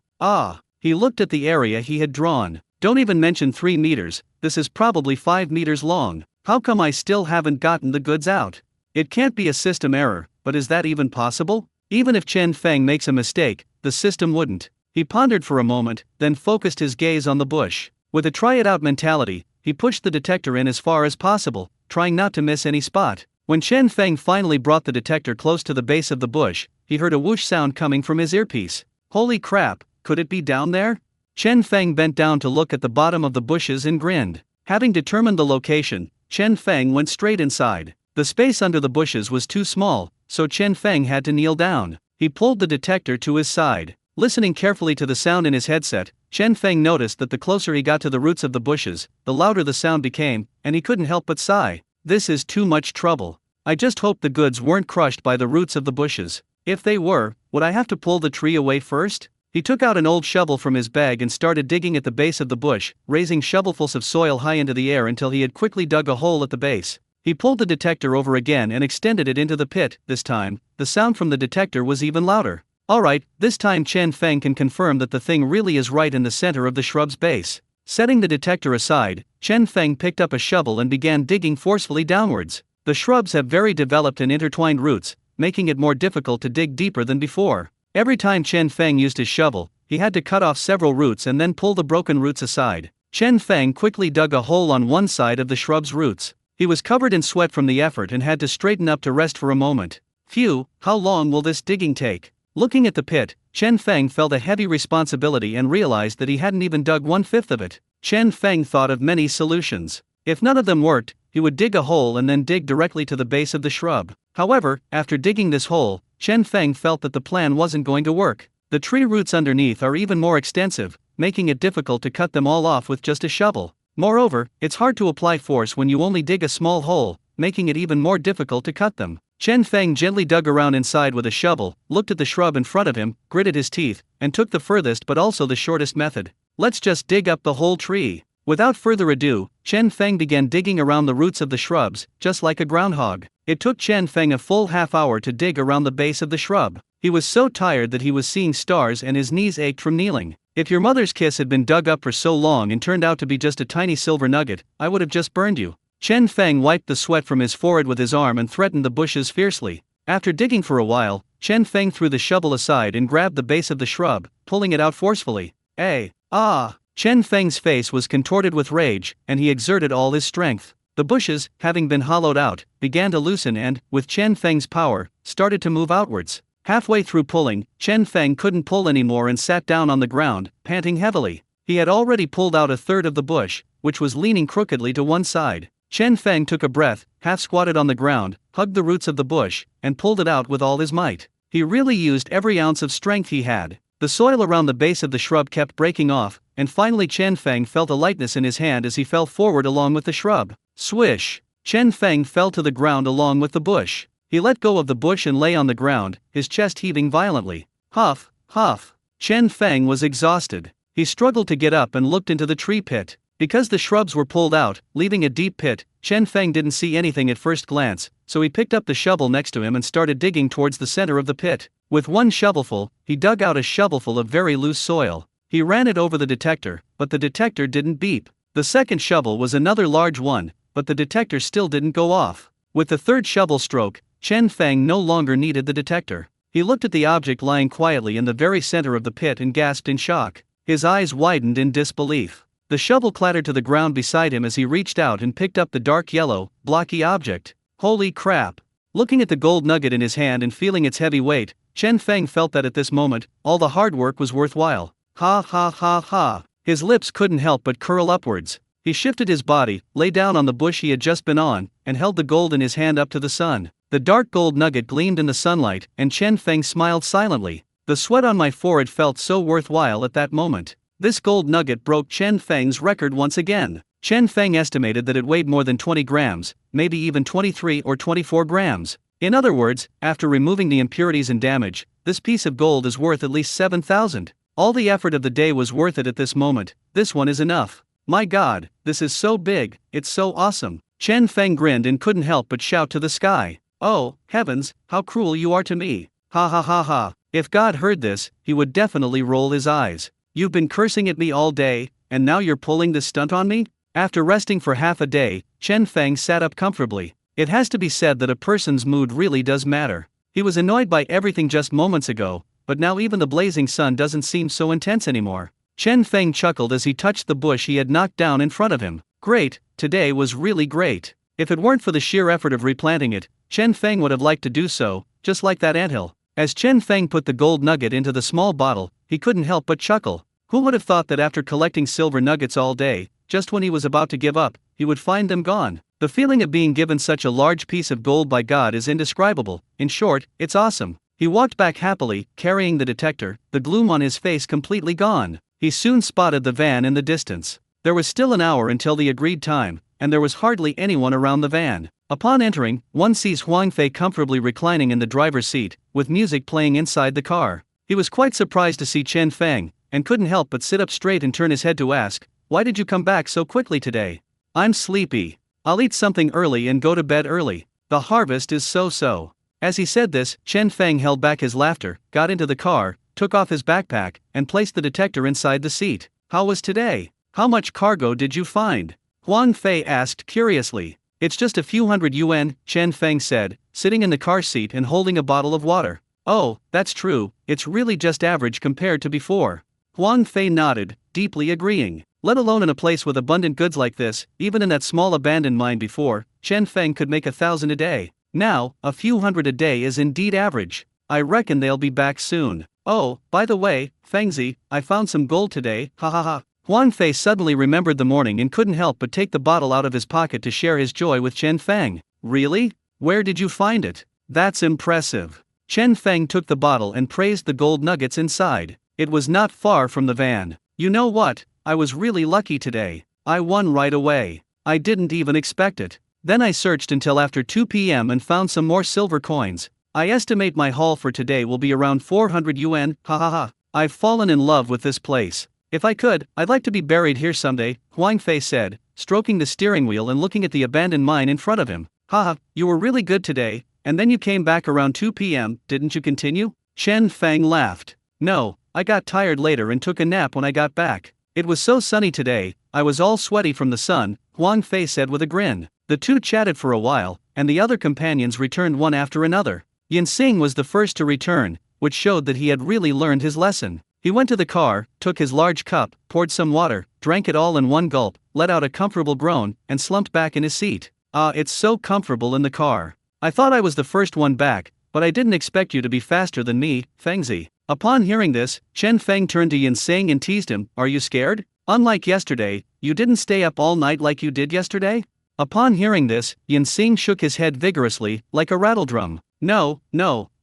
He looked at the area he had drawn. Don't even mention 3 meters, this is probably 5 meters long. How come I still haven't gotten the goods out? It can't be a system error, but is that even possible? Even if Chen Feng makes a mistake, the system wouldn't. He pondered for a moment, then focused his gaze on the bush. With a try-it-out mentality, he pushed the detector in as far as possible, trying not to miss any spot. When Chen Feng finally brought the detector close to the base of the bush, he heard a whoosh sound coming from his earpiece. Holy crap, could it be down there? Chen Feng bent down to look at the bottom of the bushes and grinned. Having determined the location, Chen Feng went straight inside. The space under the bushes was too small, so Chen Feng had to kneel down. He pulled the detector to his side. Listening carefully to the sound in his headset, Chen Feng noticed that the closer he got to the roots of the bushes, the louder the sound became, and he couldn't help but sigh. This is too much trouble. I just hope the goods weren't crushed by the roots of the bushes. If they were, would I have to pull the tree away first? He took out an old shovel from his bag and started digging at the base of the bush, raising shovelfuls of soil high into the air until he had quickly dug a hole at the base. He pulled the detector over again and extended it into the pit. This time, the sound from the detector was even louder. Alright, this time Chen Feng can confirm that the thing really is right in the center of the shrub's base. Setting the detector aside, Chen Feng picked up a shovel and began digging forcefully downwards. The shrubs have very developed and intertwined roots, making it more difficult to dig deeper than before. Every time Chen Feng used his shovel, he had to cut off several roots and then pull the broken roots aside. Chen Feng quickly dug a hole on one side of the shrub's roots. He was covered in sweat from the effort and had to straighten up to rest for a moment. Phew, how long will this digging take? Looking at the pit, Chen Feng felt a heavy responsibility and realized that he hadn't even dug 1/5 of it. Chen Feng thought of many solutions. If none of them worked, he would dig a hole and then dig directly to the base of the shrub. However, after digging this hole, Chen Feng felt that the plan wasn't going to work. The tree roots underneath are even more extensive, making it difficult to cut them all off with just a shovel. Moreover, it's hard to apply force when you only dig a small hole, making it even more difficult to cut them. Chen Feng gently dug around inside with a shovel, looked at the shrub in front of him, gritted his teeth, and took the furthest but also the shortest method. Let's just dig up the whole tree. Without further ado, Chen Feng began digging around the roots of the shrubs, just like a groundhog. It took Chen Feng a full half-hour to dig around the base of the shrub. He was so tired that he was seeing stars and his knees ached from kneeling. If your mother's kiss had been dug up for so long and turned out to be just a tiny silver nugget, I would have just burned you. Chen Feng wiped the sweat from his forehead with his arm and threatened the bushes fiercely. After digging for a while, Chen Feng threw the shovel aside and grabbed the base of the shrub, pulling it out forcefully. Chen Feng's face was contorted with rage, and he exerted all his strength. The bushes, having been hollowed out, began to loosen and, with Chen Feng's power, started to move outwards. Halfway through pulling, Chen Feng couldn't pull anymore and sat down on the ground, panting heavily. He had already pulled out a third of the bush, which was leaning crookedly to one side. Chen Feng took a breath, half-squatted on the ground, hugged the roots of the bush, and pulled it out with all his might. He really used every ounce of strength he had. The soil around the base of the shrub kept breaking off, and finally Chen Feng felt a lightness in his hand as he fell forward along with the shrub. Swish! Chen Feng fell to the ground along with the bush. He let go of the bush and lay on the ground, his chest heaving violently. Huff, huff. Chen Feng was exhausted. He struggled to get up and looked into the tree pit. Because the shrubs were pulled out, leaving a deep pit, Chen Feng didn't see anything at first glance, so he picked up the shovel next to him and started digging towards the center of the pit. With one shovelful, he dug out a shovelful of very loose soil. He ran it over the detector, but the detector didn't beep. The second shovel was another large one, but the detector still didn't go off. With the third shovel stroke, Chen Feng no longer needed the detector. He looked at the object lying quietly in the very center of the pit and gasped in shock. His eyes widened in disbelief. The shovel clattered to the ground beside him as he reached out and picked up the dark yellow, blocky object. Holy crap! Looking at the gold nugget in his hand and feeling its heavy weight, Chen Feng felt that at this moment, all the hard work was worthwhile. Ha ha ha ha! His lips couldn't help but curl upwards. He shifted his body, lay down on the bush he had just been on, and held the gold in his hand up to the sun. The dark gold nugget gleamed in the sunlight, and Chen Feng smiled silently. The sweat on my forehead felt so worthwhile at that moment. This gold nugget broke Chen Feng's record once again. Chen Feng estimated that it weighed more than 20 grams, maybe even 23 or 24 grams. In other words, after removing the impurities and damage, this piece of gold is worth at least 7,000. All the effort of the day was worth it at this moment. This one is enough. My God, this is so big, it's so awesome. Chen Feng grinned and couldn't help but shout to the sky. Oh, heavens, how cruel you are to me. Ha ha ha ha. If God heard this, he would definitely roll his eyes. You've been cursing at me all day, and now you're pulling this stunt on me? After resting for half a day, Chen Feng sat up comfortably. It has to be said that a person's mood really does matter. He was annoyed by everything just moments ago, but now even the blazing sun doesn't seem so intense anymore. Chen Feng chuckled as he touched the bush he had knocked down in front of him. Great, today was really great. If it weren't for the sheer effort of replanting it, Chen Feng would have liked to do so, just like that anthill. As Chen Feng put the gold nugget into the small bottle, he couldn't help but chuckle. Who would have thought that after collecting silver nuggets all day, just when he was about to give up, he would find them gone? The feeling of being given such a large piece of gold by God is indescribable. In short, it's awesome. He walked back happily, carrying the detector, the gloom on his face completely gone. He soon spotted the van in the distance. There was still an hour until the agreed time, and there was hardly anyone around the van. Upon entering, one sees Huang Fei comfortably reclining in the driver's seat, with music playing inside the car. He was quite surprised to see Chen Feng, and couldn't help but sit up straight and turn his head to ask, "Why did you come back so quickly today?" "I'm sleepy. I'll eat something early and go to bed early. The harvest is so-so." As he said this, Chen Feng held back his laughter, got into the car, took off his backpack, and placed the detector inside the seat. "How was today? How much cargo did you find?" Huang Fei asked curiously. "It's just a few hundred yuan," Chen Feng said, sitting in the car seat and holding a bottle of water. "Oh, that's true, it's really just average compared to before." Huang Fei nodded, deeply agreeing. Let alone in a place with abundant goods like this, even in that small abandoned mine before, Chen Feng could make 1,000 a day. Now, a few hundred a day is indeed average. I reckon they'll be back soon. "Oh, by the way, Fengzi, I found some gold today, ha ha ha." Huang Fei suddenly remembered the morning and couldn't help but take the bottle out of his pocket to share his joy with Chen Feng. "Really? Where did you find it? That's impressive." Chen Feng took the bottle and praised the gold nuggets inside. "It was not far from the van. You know what? I was really lucky today. I won right away. I didn't even expect it. Then I searched until after 2 p.m. and found some more silver coins. I estimate my haul for today will be around 400 yuan, ha ha ha. I've fallen in love with this place. If I could, I'd like to be buried here someday," Huang Fei said, stroking the steering wheel and looking at the abandoned mine in front of him. "Haha, you were really good today, and then you came back around 2 p.m., didn't you continue?" Chen Feng laughed. "No, I got tired later and took a nap when I got back. It was so sunny today, I was all sweaty from the sun," Huang Fei said with a grin. The two chatted for a while, and the other companions returned one after another. Yin Xing was the first to return, which showed that he had really learned his lesson. He went to the car, took his large cup, poured some water, drank it all in one gulp, let out a comfortable groan, and slumped back in his seat. "Ah, it's so comfortable in the car. I thought I was the first one back, but I didn't expect you to be faster than me, Fengzi." Upon hearing this, Chen Feng turned to Yin Xing and teased him, "Are you scared? Unlike yesterday, you didn't stay up all night like you did yesterday?" Upon hearing this, Yin Xing shook his head vigorously, like a rattledrum. No,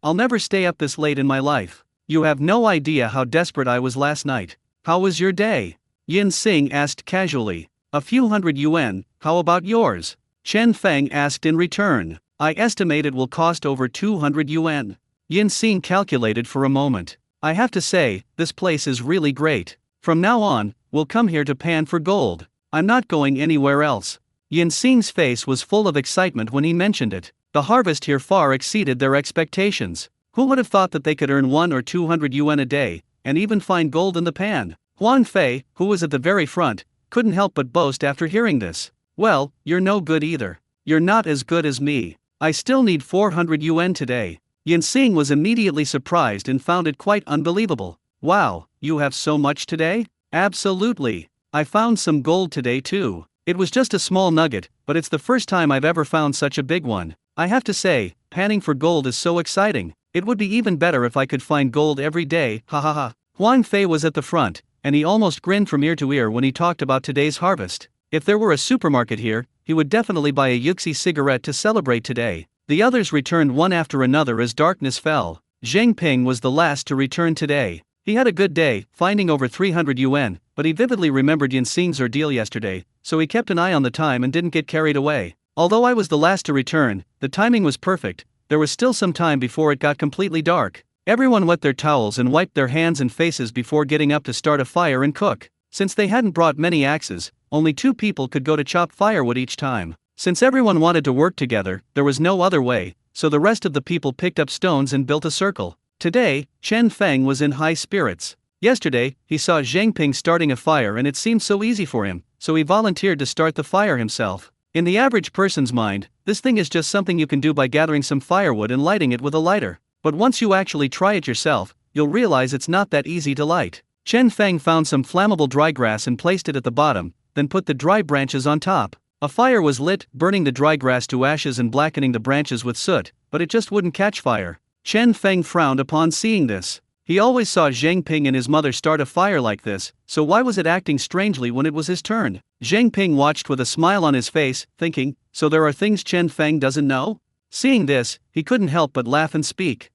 I'll never stay up this late in my life. You have no idea how desperate I was last night." "How was your day?" Yin Xing asked casually. "A few hundred yuan, how about yours?" Chen Feng asked in return. I estimate it will cost over 200 yuan. Yin Xing calculated for a moment. I have to say, this place is really great. From now on, we'll come here to pan for gold. I'm not going anywhere else. Yin Xing's face was full of excitement when he mentioned it. The harvest here far exceeded their expectations. Who would have thought that they could earn 1 or 200 yuan a day, and even find gold in the pan? Huan Fei, who was at the very front, couldn't help but boast after hearing this. Well, you're no good either. You're not as good as me. I still need 400 yuan today. Yin Xing was immediately surprised and found it quite unbelievable. Wow, you have so much today? Absolutely. I found some gold today too. It was just a small nugget, but it's the first time I've ever found such a big one. I have to say, panning for gold is so exciting. It would be even better if I could find gold every day, ha ha ha. Huan Fei was at the front, and he almost grinned from ear to ear when he talked about today's harvest. If there were a supermarket here, he would definitely buy a Yuxi cigarette to celebrate today. The others returned one after another as darkness fell. Zheng Ping was the last to return today. He had a good day, finding over 300 yuan, but he vividly remembered Yin Xing's ordeal yesterday, so he kept an eye on the time and didn't get carried away. Although I was the last to return, the timing was perfect. There was still some time before it got completely dark. Everyone wet their towels and wiped their hands and faces before getting up to start a fire and cook. Since they hadn't brought many axes, only 2 people could go to chop firewood each time. Since everyone wanted to work together, there was no other way, so the rest of the people picked up stones and built a circle. Today, Chen Feng was in high spirits. Yesterday, he saw Zheng Ping starting a fire and it seemed so easy for him, so he volunteered to start the fire himself. In the average person's mind, this thing is just something you can do by gathering some firewood and lighting it with a lighter. But once you actually try it yourself, you'll realize it's not that easy to light. Chen Feng found some flammable dry grass and placed it at the bottom, then put the dry branches on top. A fire was lit, burning the dry grass to ashes and blackening the branches with soot, but it just wouldn't catch fire. Chen Feng frowned upon seeing this. He always saw Zheng Ping and his mother start a fire like this, so why was it acting strangely when it was his turn? Zheng Ping watched with a smile on his face, thinking, so there are things Chen Feng doesn't know? Seeing this, he couldn't help but laugh and speak.